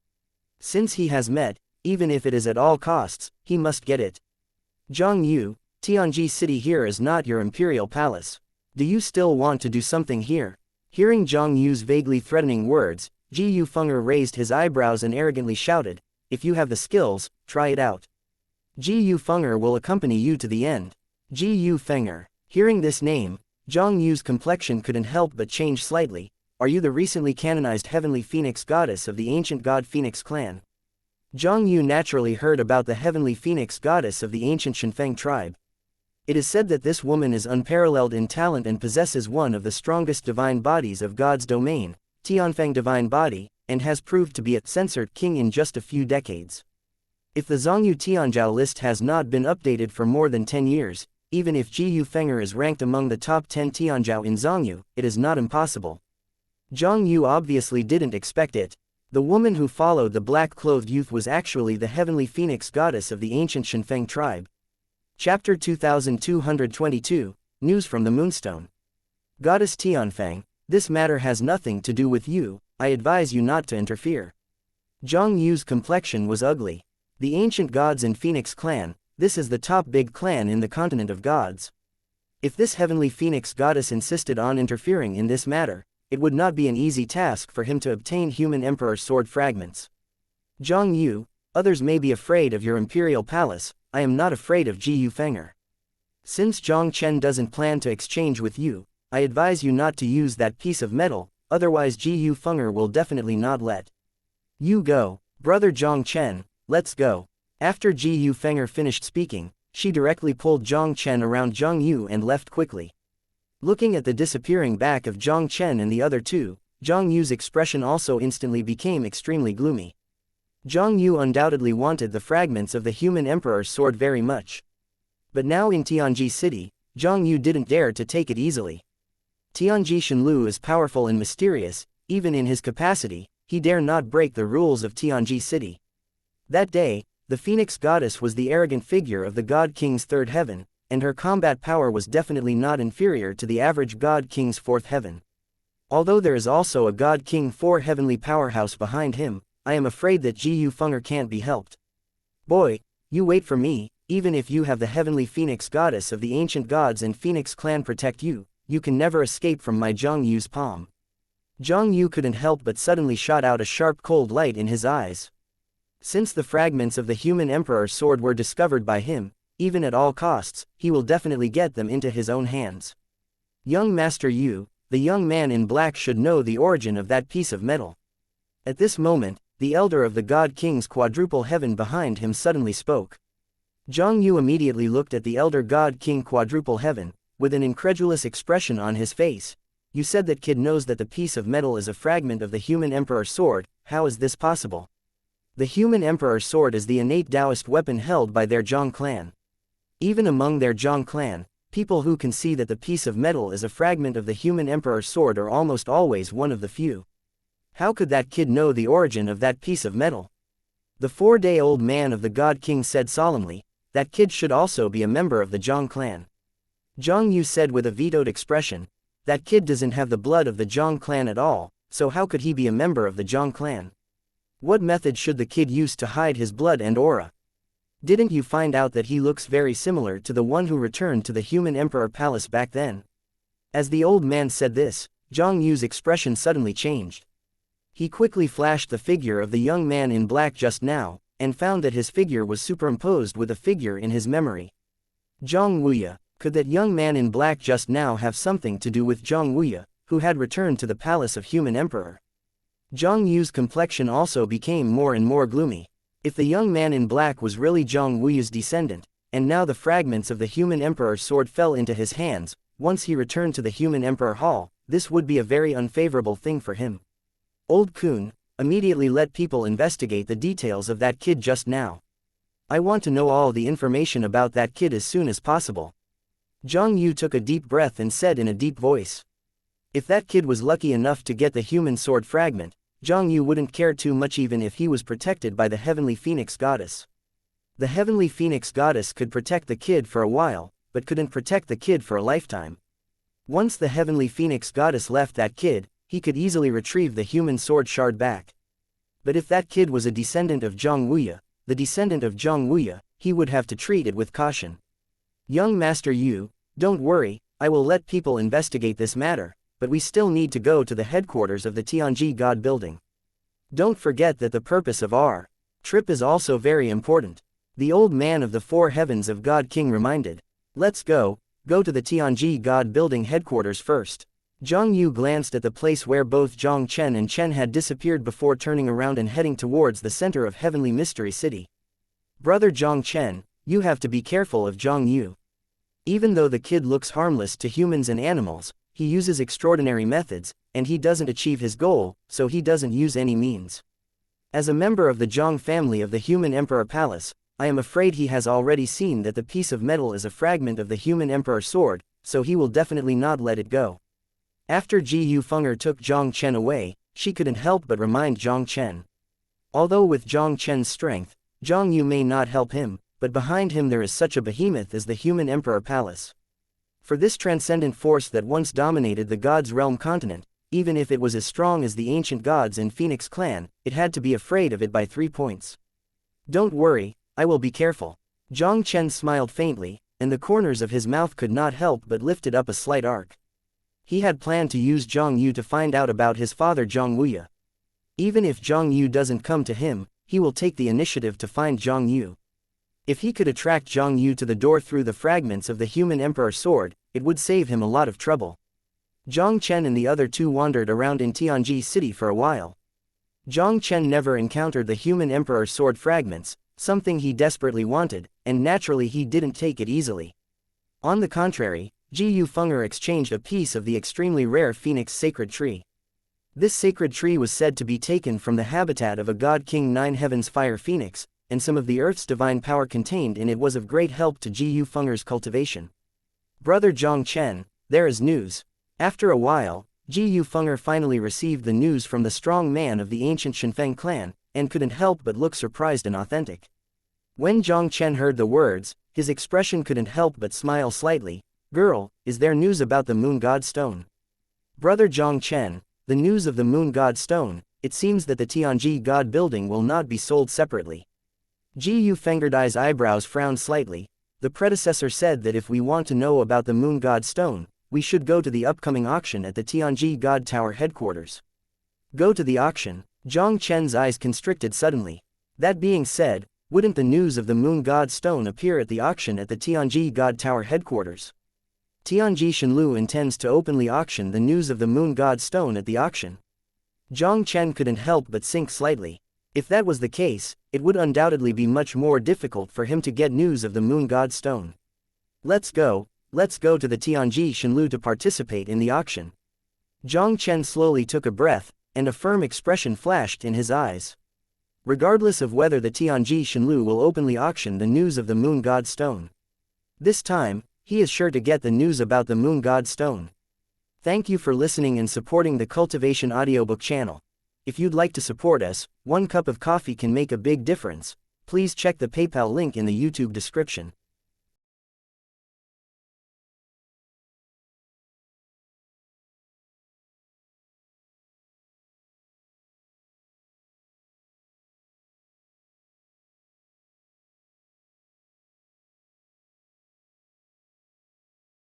Since he has met, even if it is at all costs, he must get it. Jiang Yu, Tianji City here is not your imperial palace. Do you still want to do something here? Hearing Jiang Yu's vaguely threatening words, Ji Yu Fenger raised his eyebrows and arrogantly shouted, if you have the skills, try it out. Ji Yu Fenger will accompany you to the end. Ji Yu Fenger. Hearing this name, Jiang Yu's complexion couldn't help but change slightly. Are you the recently canonized Heavenly Phoenix Goddess of the ancient god Phoenix clan? Jiang Yu naturally heard about the Heavenly Phoenix Goddess of the ancient Shenfeng tribe. It is said that this woman is unparalleled in talent and possesses one of the strongest divine bodies of God's domain, Tianfeng divine body, and has proved to be a censored king in just a few decades. If the Zhongyu Tianzhao list has not been updated for more than 10 years, even if Ji Yu Fenger is ranked among the top 10 Tianzhao in Zhongyu, it is not impossible. Jiang Yu obviously didn't expect it. The woman who followed the black-clothed youth was actually the Heavenly Phoenix Goddess of the ancient Shenfeng tribe. Chapter 2222, News from the Moonstone. Goddess Tianfeng, this matter has nothing to do with you, I advise you not to interfere. Jiang Yu's complexion was ugly. The ancient gods in Phoenix clan, this is the top big clan in the continent of gods. If this Heavenly Phoenix Goddess insisted on interfering in this matter, it would not be an easy task for him to obtain human emperor sword fragments. Jiang Yu, others may be afraid of your imperial palace, I am not afraid of Ji Yu Fenger. Since Jiang Chen doesn't plan to exchange with you, I advise you not to use that piece of metal, otherwise Ji Yu Fenger will definitely not let you go. Brother Jiang Chen, let's go. After Ji Yu Fenger finished speaking, she directly pulled Jiang Chen around Jiang Yu and left quickly. Looking at the disappearing back of Jiang Chen and the other two, Jiang Yu's expression also instantly became extremely gloomy. Jiang Yu undoubtedly wanted the fragments of the human emperor's sword very much. But now in Tianji City, Jiang Yu didn't dare to take it easily. Tianji Shenlu is powerful and mysterious, even in his capacity, he dare not break the rules of Tianji City. That day, the Phoenix Goddess was the arrogant figure of the God King's third heaven, and her combat power was definitely not inferior to the average God King's fourth heaven. Although there is also a God King 4 heavenly powerhouse behind him, I am afraid that Ji Yu Fenger can't be helped. Boy, you wait for me, even if you have the Heavenly Phoenix Goddess of the ancient gods and Phoenix clan protect you, you can never escape from my Jiang Yu's palm. Jiang Yu couldn't help but suddenly shot out a sharp cold light in his eyes. Since the fragments of the human emperor's sword were discovered by him, even at all costs, he will definitely get them into his own hands. Young Master Yu, the young man in black should know the origin of that piece of metal. At this moment, the elder of the God King's quadruple heaven behind him suddenly spoke. Jiang Yu immediately looked at the elder God King quadruple heaven, with an incredulous expression on his face. You said that kid knows that the piece of metal is a fragment of the human emperor's sword, how is this possible? The human emperor's sword is the innate Taoist weapon held by their Jiang clan. Even among their Jiang clan, people who can see that the piece of metal is a fragment of the human emperor's sword are almost always one of the few. How could that kid know the origin of that piece of metal? The 4-day-old man of the God King said solemnly, that kid should also be a member of the Jiang clan. Jiang Yu said with a vetoed expression, that kid doesn't have the blood of the Jiang clan at all, so how could he be a member of the Jiang clan? What method should the kid use to hide his blood and aura? Didn't you find out that he looks very similar to the one who returned to the human emperor palace back then? As the old man said this, Jiang Yu's expression suddenly changed. He quickly flashed the figure of the young man in black just now, and found that his figure was superimposed with a figure in his memory. Zhang Wuya, could that young man in black just now have something to do with Zhang Wuya, who had returned to the palace of human emperor? Jiang Yu's complexion also became more and more gloomy. If the young man in black was really Zhang Wuya's descendant, and now the fragments of the human emperor's sword fell into his hands, once he returned to the human emperor hall, this would be a very unfavorable thing for him. Old Kun, immediately let people investigate the details of that kid just now. I want to know all the information about that kid as soon as possible. Zhang Yu took a deep breath and said in a deep voice. If that kid was lucky enough to get the human sword fragment, Zhang Yu wouldn't care too much even if he was protected by the Heavenly Phoenix Goddess. The Heavenly Phoenix Goddess could protect the kid for a while, but couldn't protect the kid for a lifetime. Once the Heavenly Phoenix Goddess left that kid, he could easily retrieve the human sword shard back. But if that kid was a descendant of Zhang Wuya, the descendant of Zhang Wuya, he would have to treat it with caution. Young Master Yu, don't worry, I will let people investigate this matter, but we still need to go to the headquarters of the Tianji God Building. Don't forget that the purpose of our trip is also very important. The old man of the four heavens of God King reminded. Let's go to the Tianji God Building headquarters first. Zhang Yu glanced at the place where both Jiang Chen and Chen had disappeared before turning around and heading towards the center of Heavenly Mystery City. Brother Jiang Chen, you have to be careful of Zhang Yu. Even though the kid looks harmless to humans and animals, he uses extraordinary methods, and he doesn't achieve his goal, so he doesn't use any means. As a member of the Jiang family of the Human Emperor Palace, I am afraid he has already seen that the piece of metal is a fragment of the Human Emperor sword, so he will definitely not let it go. After Ji Yufeng'er took Jiang Chen away, she couldn't help but remind Jiang Chen. Although with Jiang Chen's strength, Zhang Yu may not help him, but behind him there is such a behemoth as the Human Emperor Palace. For this transcendent force that once dominated the God's Realm continent, even if it was as strong as the ancient gods in Phoenix Clan, it had to be afraid of it by 3 points. Don't worry, I will be careful. Jiang Chen smiled faintly, and the corners of his mouth could not help but lifted up a slight arc. He had planned to use Zhang Yu to find out about his father Zhang Wuya. Even if Zhang Yu doesn't come to him, he will take the initiative to find Zhang Yu. If he could attract Zhang Yu to the door through the fragments of the Human Emperor sword, it would save him a lot of trouble. Jiang Chen and the other two wandered around in Tianji City for a while. Jiang Chen never encountered the Human Emperor sword fragments, something he desperately wanted, and naturally he didn't take it easily. On the contrary, Ji Yufeng'er exchanged a piece of the extremely rare Phoenix Sacred Tree. This sacred tree was said to be taken from the habitat of a God King 9 Heavens Fire Phoenix, and some of the Earth's divine power contained in it was of great help to Ji Yufeng'er's cultivation. Brother Jiang Chen, there is news. After a while, Ji Yufeng'er finally received the news from the strong man of the ancient Shenfeng clan, and couldn't help but look surprised and authentic. When Jiang Chen heard the words, his expression couldn't help but smile slightly. Girl, is there news about the Moon God Stone? Brother Jiang Chen, the news of the Moon God Stone, it seems that the Tianji God Building will not be sold separately. Ji Yufeng'er's eyebrows frowned slightly. The predecessor said that if we want to know about the Moon God Stone, we should go to the upcoming auction at the Tianji God Tower headquarters. Go to the auction? Jiang Chen's eyes constricted suddenly. That being said, wouldn't the news of the Moon God Stone appear at the auction at the Tianji God Tower headquarters? Tianji Shenlu intends to openly auction the news of the Moon God Stone at the auction. Jiang Chen couldn't help but sink slightly. If that was the case, it would undoubtedly be much more difficult for him to get news of the Moon God Stone. Let's go to the Tianji Shenlu to participate in the auction. Jiang Chen slowly took a breath, and a firm expression flashed in his eyes. Regardless of whether the Tianji Shenlu will openly auction the news of the Moon God Stone, this time, he is sure to get the news about the Moon God Stone. Thank you for listening and supporting the Cultivation audiobook channel. If you'd like to support us, 1 cup of coffee can make a big difference. Please check the PayPal link in the YouTube description.